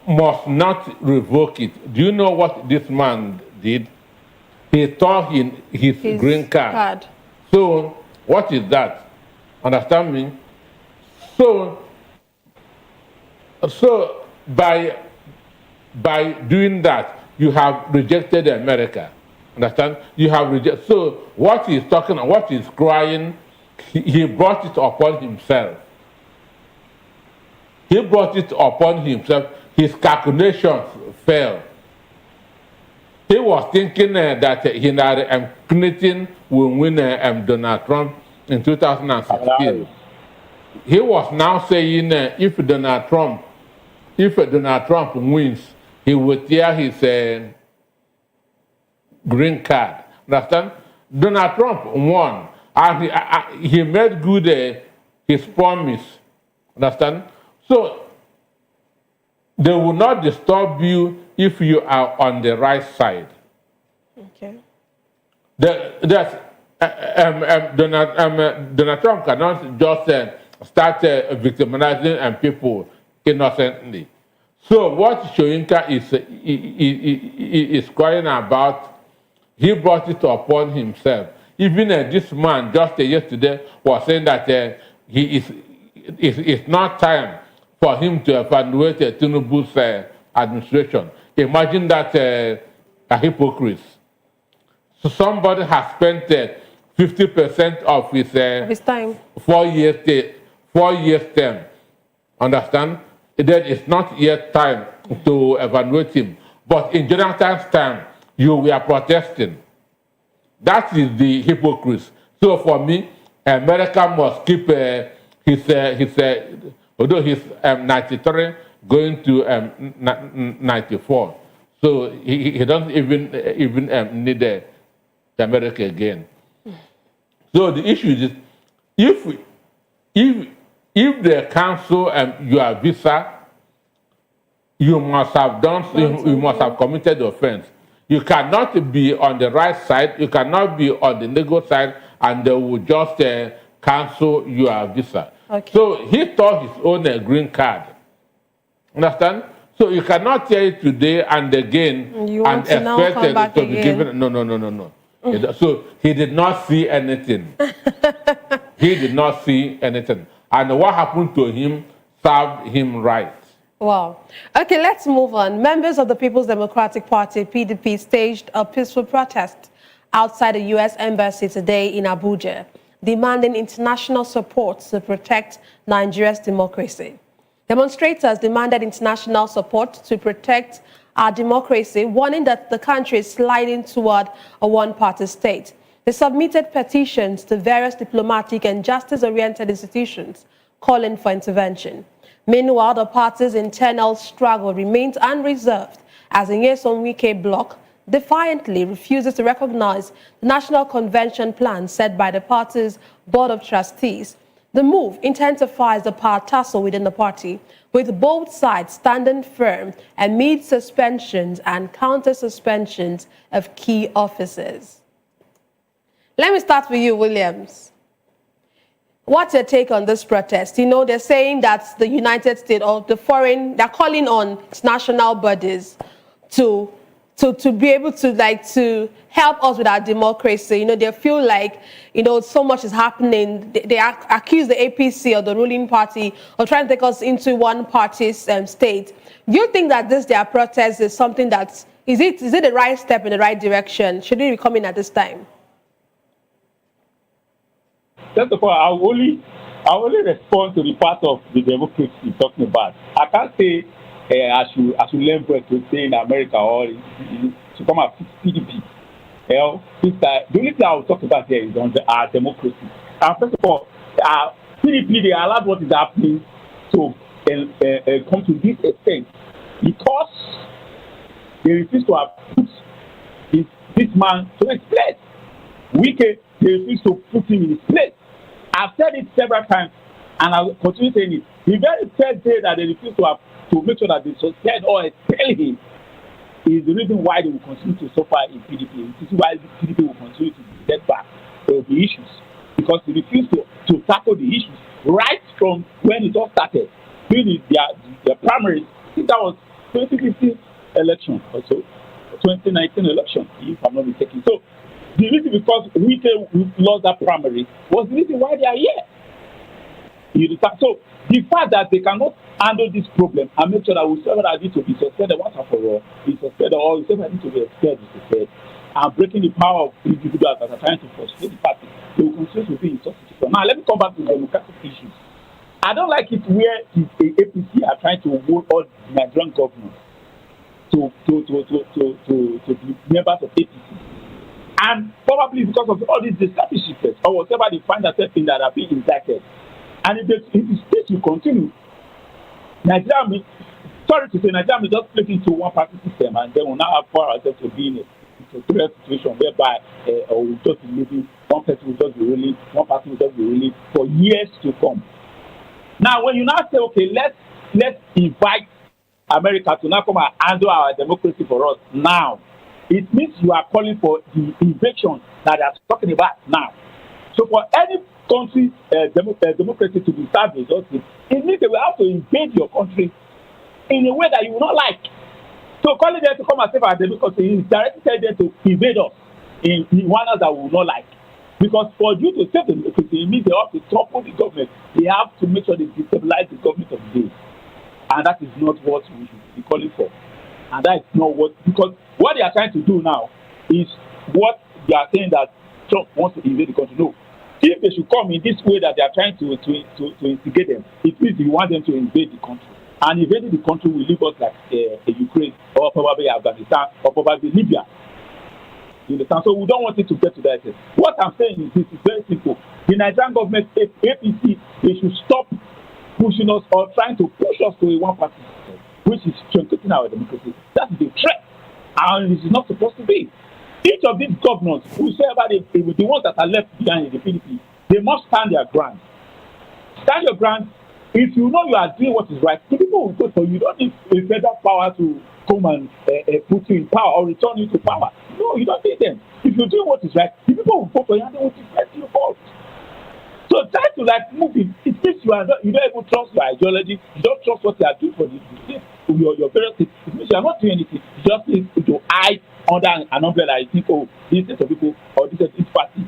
Must not revoke it. Do you know what this man did? He tore his green card. So what is that? Understand me? So by doing that, you have rejected America. Understand? You have rejected. So what he's talking, what he's crying, he brought it upon himself. He brought it upon himself. His calculations failed. He was thinking that Hillary Clinton will win Donald Trump in 2016. He was now saying if Donald Trump wins, he will tear his green card. Understand? Donald Trump won, and he made good his promise. Understand? So they will not disturb you if you are on the right side.
Okay.
Donald Trump cannot just start victimizing people innocently. So what Soyinka is crying about, he brought it upon himself. Even this man just yesterday was saying that it's not time for him to evaluate Tinubu's administration. Imagine that a hypocrite. So somebody has spent 50% of his
time,
4 years term. Understand? That it's not yet time to evaluate him. But in Jonathan's time, you were protesting. That is the hypocrites. So for me, America must keep although he's 93 going to 94. So he doesn't even need America again. So the issue is, if they cancel your visa, you must have you must have committed the offense. You cannot be on the right side, you cannot be on the legal side, and they will just cancel your visa.
Okay.
So he tore his own green card. Understand? So you cannot tear it today and again and expect it to be given. No. So he did not see anything. He did not see anything. And what happened to him served him right.
Wow. Okay, let's move on. Members of the People's Democratic Party, PDP, staged a peaceful protest outside the U.S. Embassy today in Abuja, demanding international support to protect Nigeria's democracy. Demonstrators demanded international support to protect our democracy, warning that the country is sliding toward a one-party state. They submitted petitions to various diplomatic and justice-oriented institutions calling for intervention. Meanwhile, the party's internal struggle remains unresolved as the Nyesom Wike bloc defiantly refuses to recognize the National Convention plan set by the party's Board of Trustees. The move intensifies the power tussle within the party, with both sides standing firm amid suspensions and counter-suspensions of key officers. Let me start with you, Williams. What's your take on this protest? You know, they're saying that the United States or the foreign, they're calling on international bodies to to be able to help us with our democracy. They feel like, so much is happening. They accuse the APC or the ruling party of trying to take us into one party's state. Do you think that their protest is something is it the right step in the right direction? Should it be coming at this time?
First of all, I only respond to the part of the democracy you're talking about. I can't say I should learn to stay in America or to come at PDP. The only thing I will talk about here is on our democracy. First of all, PDP, they allowed what is happening to come to this extent because they refuse to have put this man to his place. They refuse to put him in his place. I've said it several times, and I will continue saying it. The very first day that they refuse to make sure that they suspend or expel him is the reason why they will continue to suffer in PDP. This is why PDP will continue to get back. There will be issues because they refuse to tackle the issues right from when it all started. During their primaries, I think that was 2015 election or so, 2019 election, if I'm not mistaken. So the reason because we lost that primary was the reason why they are here. So the fact that they cannot handle this problem and make sure that whoever that need to be suspended once and for all is suspended, or whoever need to be expelled is expelled, and breaking the power of individuals that are trying to frustrate the party, they will continue to be in such a situation. Now let me come back to the democratic issues. I don't like it where the APC are trying to hold all the Nigerian governors to be members of APC. And probably because of all these dictatorships or whatever they find themselves in that are being indicted. And if the state will continue, Nigeria may just split into one party system, and then we'll now have for ourselves to be in a dictatorial situation whereby we'll just be living, one person will just be ruling, one party will just be ruling for years to come. Now, when you now say, okay, let's invite America to now come and handle our democracy for us now, it means you are calling for the invasion that they are talking about now. So for any country democracy to be established, it means they will have to invade your country in a way that you will not like. So calling them to come and save our democracy is directly telling them to invade us in manners that we will not like. Because for you to save the democracy, it means they have to topple the government. They have to make sure they destabilize the government of the day. And that is not what we should be calling for. And that is not because what they are trying to do now is what they are saying that Trump wants to invade the country. No. If they should come in this way that they are trying to instigate them, it means you want them to invade the country. And invading the country will leave us like Ukraine or probably Afghanistan or probably Libya. You understand? So we don't want it to get to that extent. What I'm saying is this is very simple. The Nigerian government, APC, they should stop pushing us or trying to push us to a one-party system, which is truncating our democracy. That is a threat. And this is not supposed to be. Each of these governors, whosoever the ones that are left behind in the Philippines, they must stand their ground. Stand your ground. If you know you are doing what is right, the people will vote for you. You don't need a federal power to come and put you in power or return you to power. No, you don't need them. If you do what is right, the people will vote for you and they will defend you vote. So try to move it. It means you don't even trust your ideology. You don't trust what you are doing for the state, your various things. It means you are not doing anything. You just need to hide under an umbrella. You think, oh, this set of people or this party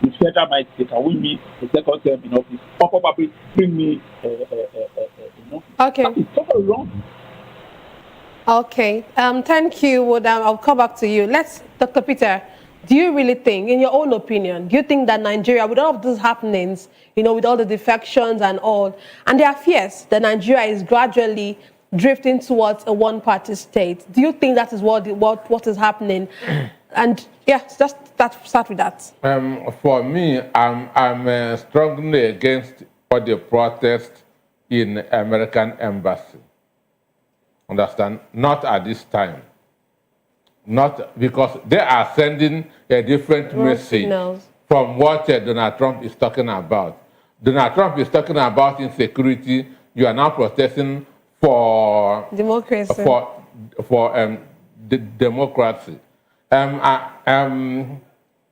with federal might, they can win me the second term in office, or probably bring me in office.
Okay.
That is totally wrong.
Okay. Thank you. I'll come back to you. Dr. Peter, do you really think, in your own opinion, do you think that Nigeria, with all of these happenings, with all the defections and all, and there are fears that Nigeria is gradually drifting towards a one-party state? Do you think that is what is happening? And yeah, just start with that.
For me, I'm strongly against all the protests in American embassy. Understand? Not at this time. Not because they are sending a different message from what Donald Trump is talking about. Donald Trump is talking about insecurity. You are now protesting for democracy. For democracy.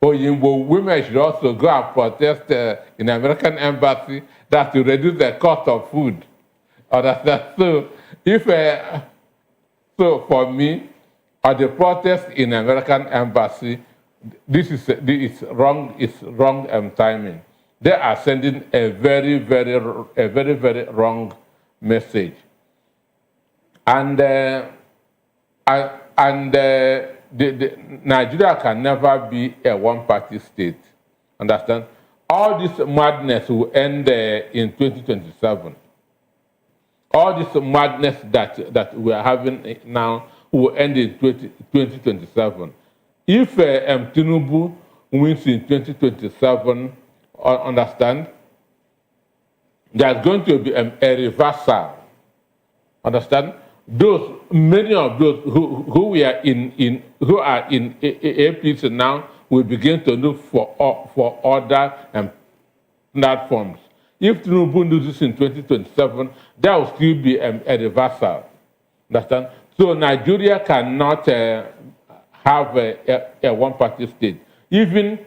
Women should also go and protest in the American embassy that to reduce the cost of food. Understand? So, so for me, or the protest in American embassy, this is wrong. It's wrong timing. They are sending a very, very wrong message. And Nigeria can never be a one-party state. Understand? All this madness will end in 2027. All this madness that we are having now will end in 2027. If Tinubu wins in 2027, understand, there's going to be a reversal. Understand? Many of those who are in APC now will begin to look for other platforms. If Tinubu loses in 2027, there will still be a reversal. Understand? So Nigeria cannot have a one-party state. Even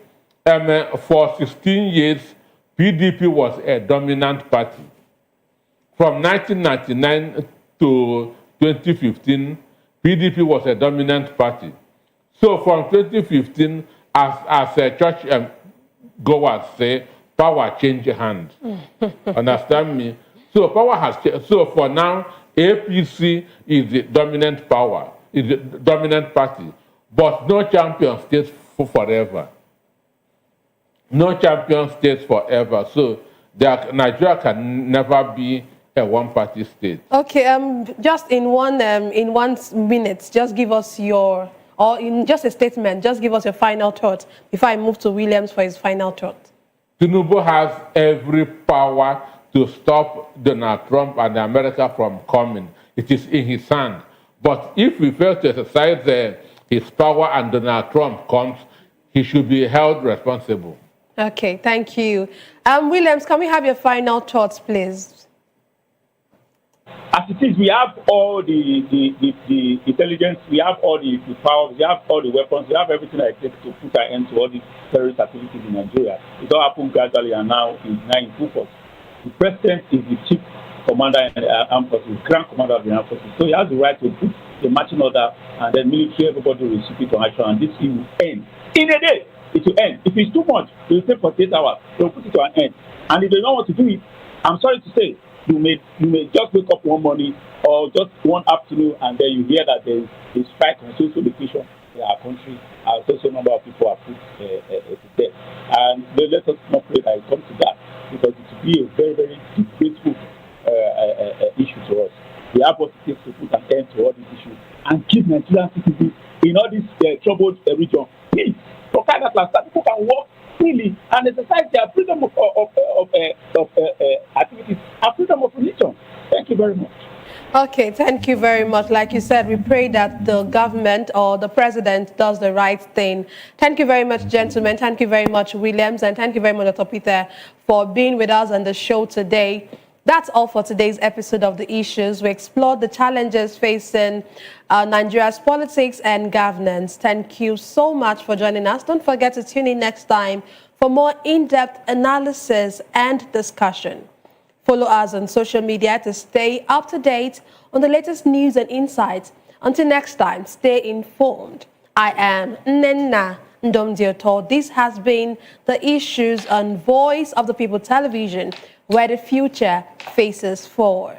for 16 years, PDP was a dominant party. From 1999 to 2015, PDP was a dominant party. So from 2015, as a church goers say, power changed hands. Understand me? So power has changed. So for now, APC is the dominant power, is the dominant party, but no champion stays forever. No champion stays forever. So Nigeria can never be a one-party state.
Okay, just in 1 minute, just give us your, or in just a statement, just give us your final thoughts before I move to Williams for his final thought.
Tinubu has every power to stop Donald Trump and America from coming. It is in his hand. But if we fail to exercise his power and Donald Trump comes, he should be held responsible.
Okay, thank you. Williams, can we have your final thoughts, please?
As it is, we have all the intelligence, we have all the powers, we have all the weapons, we have everything that it takes to put an end to all these terrorist activities in Nigeria. It all happened gradually and now in full force. The president is the chief commander in the armed forces, grand commander of the armed forces. So he has the right to put the marching order and then military, everybody will receive on action, and this thing will end. In a day, it will end. If it's too much, it will take 48 hours. They will put it to an end. And if they don't want to do it, I'm sorry to say, you may just wake up one morning or just one afternoon and then you hear that there is a strike on social location in our country. A social number of people are put to death. And let us not pray that it comes to that, because it will be a very, very disgraceful issue to us. We have what it takes to put an end to all these issues and keep Nigerian citizens in all this troubled region. Please, for kind of that people can work freely and exercise their freedom of activities and freedom of religion. Thank you very much.
Okay, thank you very much. Like you said, we pray that the government or the president does the right thing. Thank you very much, gentlemen. Thank you very much, Williams. And thank you very much, Dr. Peter, for being with us on the show today. That's all for today's episode of The Issues. We explored the challenges facing Nigeria's politics and governance. Thank you so much for joining us. Don't forget to tune in next time for more in-depth analysis and discussion. Follow us on social media to stay up to date on the latest news and insights. Until next time, stay informed. I am Nnenna Ndomdioto. This has been The Issues on Voice of the People Television, where the future faces forward.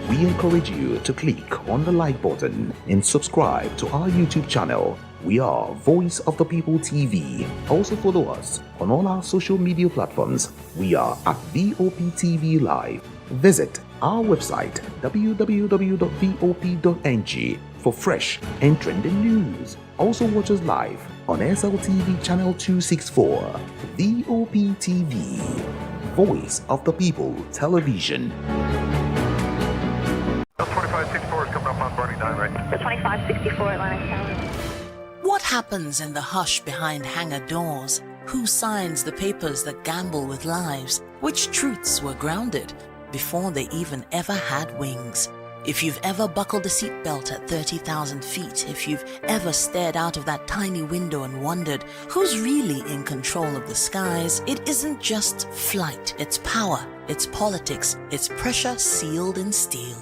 We encourage you to click on the like button and subscribe to our YouTube channel. We are Voice of the People TV. Also follow us on all our social media platforms. We are at VOPTV Live. Visit our website www.vop.ng for fresh and trending news. Also watch us live on SLTV channel 264. VOPTV, Voice of the People Television.
2564 is coming up on Bernie 9, right?
The 2564 Atlantic Tower.
What happens in the hush behind hangar doors?
Who signs the papers that gamble with lives? Which truths were grounded before they even ever had wings? If you've ever buckled a seatbelt at 30,000 feet, if you've ever stared out of that tiny window and wondered who's really in control of the skies, it isn't just flight, it's power, it's politics, it's pressure sealed in steel.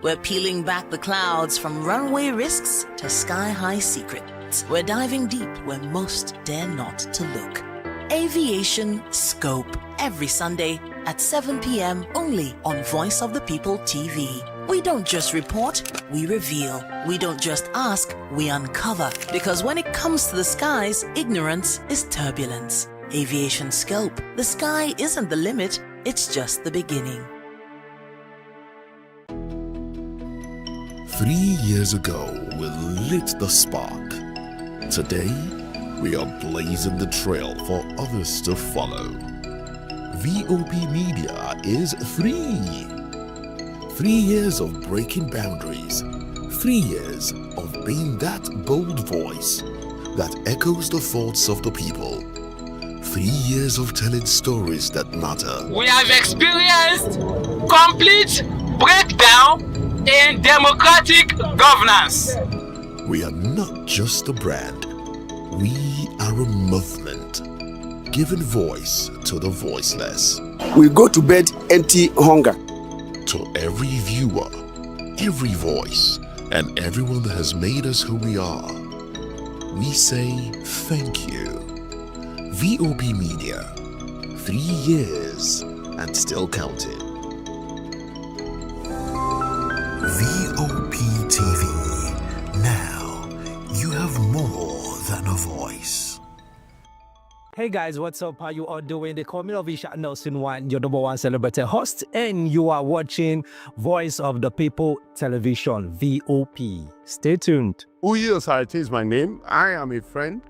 We're peeling back the clouds from runway risks to sky-high secrets. We're diving deep where most dare not to look. Aviation Scope, every Sunday at 7 p.m. only on Voice of the People TV. We don't just report, we reveal. We don't just ask, we uncover. Because when it comes to the skies, ignorance is turbulence. Aviation Scope, the sky isn't the limit, it's just the beginning.
3 years ago, we lit the spark. Today, we are blazing the trail for others to follow. VOP Media is 3 years of breaking boundaries. 3 years of being that bold voice that echoes the thoughts of the people. 3 years of telling stories that matter.
We have experienced complete breakdown in democratic governance.
We are not just a brand. We are a movement, giving voice to the voiceless.
We go to bed empty hunger.
To every viewer, every voice, and everyone that has made us who we are, we say thank you. VOP Media, 3 years and still counting. VOP TV. Now you have more than a voice.
Hey guys, what's up? How you all doing? They call me Ovisha Nelson One, your #1 celebrity host, and you are watching Voice of the People Television, VOP. Stay tuned.
Uyi Osarite is my name. I am a friend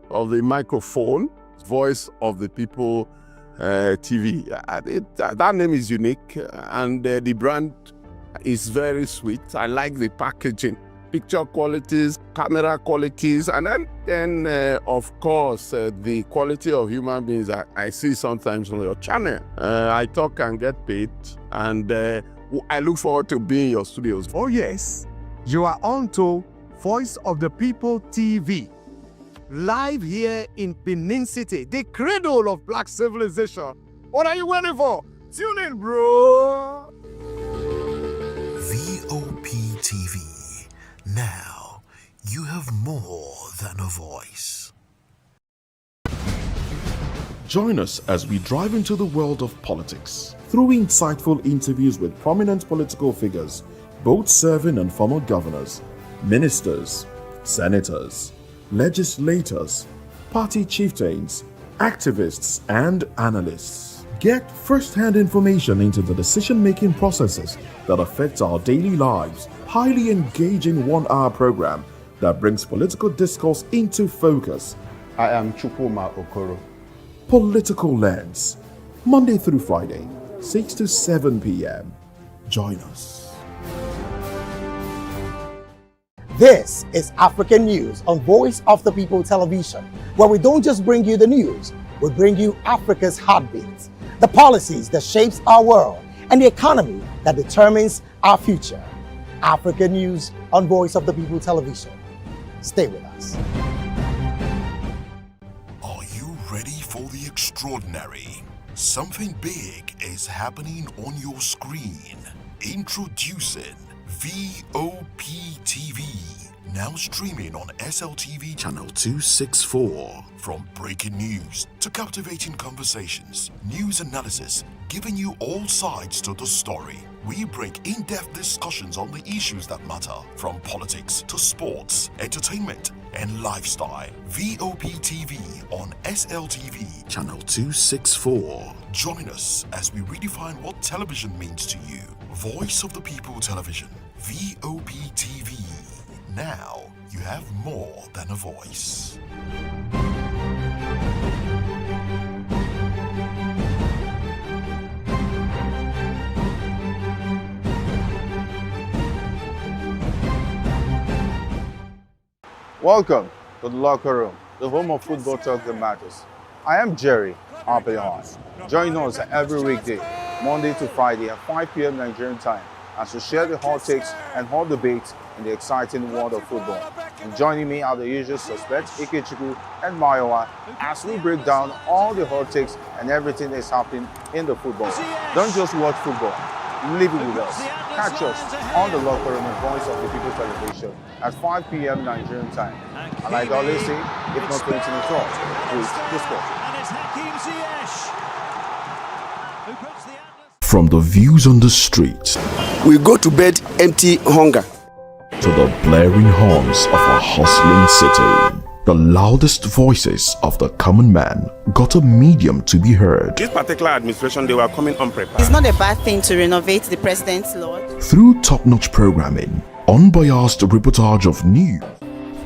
of the microphone, Voice of the People TV. That name is unique, and the brand is very sweet. I like the packaging. Picture qualities, camera qualities, and then of course, the quality of human beings that I see sometimes on your channel. I talk and get paid, and I look forward to being in your studios.
Oh yes, you are on to Voice of the People TV. Live here in Benin City, the cradle of black civilization. What are you waiting for? Tune in, bro.
VOP TV. Now, you have more than a voice.
Join us as we drive into the world of politics through insightful interviews with prominent political figures, both serving and former governors, ministers, senators, legislators, party chieftains, activists, and analysts. Get first-hand information into the decision-making processes that affect our daily lives. Highly engaging 1-hour program that brings political discourse into focus.
I am Chukwuma Okoro.
Political Lens, Monday through Friday, 6 to 7 p.m. Join us.
This is African News on Voice of the People Television, where we don't just bring you the news, we bring you Africa's heartbeats, the policies that shapes our world, and the economy that determines our future. African News on Voice of the People Television. Stay with us.
Are you ready for the extraordinary? Something big is happening on your screen. Introducing VOP TV. Now streaming on SLTV channel 264. From breaking news to captivating conversations, news analysis, giving you all sides to the story. We break in-depth discussions on the issues that matter, from politics to sports, entertainment, and lifestyle. VOP TV on SLTV channel 264. Join us as we redefine what television means to you. Voice of the People Television, VOP TV. Now you have more than a voice.
Welcome to the locker room, the home of football talk that matters. I am Jerry Arpillon. Join us every weekday, Monday to Friday at 5 p.m. Nigerian time, as we share the hot takes and hot debates in the exciting world of football. And joining me are the usual suspects, Ikechukwu and Mayowa, as we break down all the hot takes and everything that's happening in the football. Don't just watch football, live it with us. Catch us on the Locker Room and Voice of the People television at 5 p.m. Nigerian time. And like I always say, if not 20 minutes off, please discuss.
From the views on the streets
We go to bed empty hunger.
to the blaring horns of a hustling city, the loudest voices of the common man got a medium to be heard.
This particular administration, they were coming unprepared.
It's not a bad thing to renovate the president's lodge.
Through top-notch programming, unbiased reportage of news,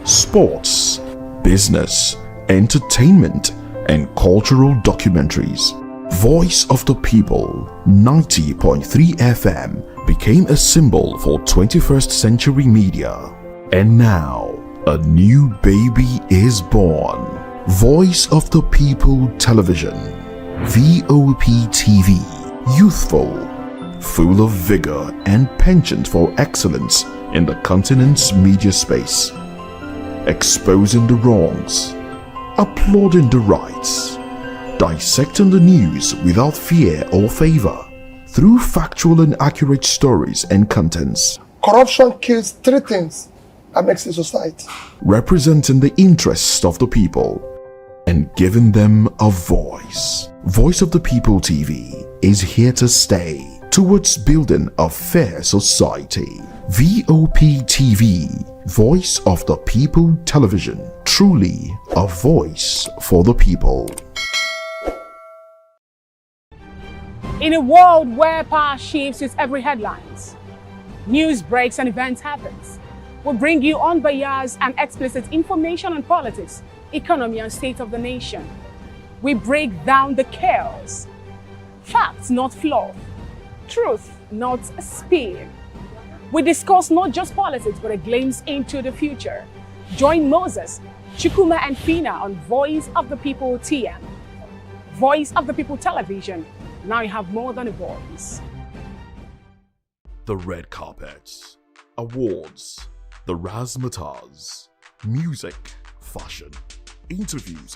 sports, business, entertainment, and cultural documentaries, Voice of the People 90.3 FM became a symbol for 21st century media. And now, a new baby is born. Voice of the People Television, VOP TV, youthful, full of vigor and penchant for excellence in the continent's media space, exposing the wrongs, applauding the rights, dissecting the news without fear or favor, through factual and accurate stories and contents,
Corruption kills three things and makes a society.
representing the interests of the people and giving them a voice. Voice of the People TV is here to stay towards building a fair society. VOP TV, Voice of the People Television, truly a voice for the people.
In a world where power shifts its every headlines, news breaks and events happens, we bring you unbiased and explicit information on politics, economy and state of the nation. We break down the chaos. Facts, not fluff. Truth, not spin. We discuss not just politics, but a glimpse into the future. Join Moses, Chukuma and Fina on Voice of the People TM. Voice of the People Television. Now you have more than a voice.
The red carpets, awards, the razzmatazz, music, fashion, interviews,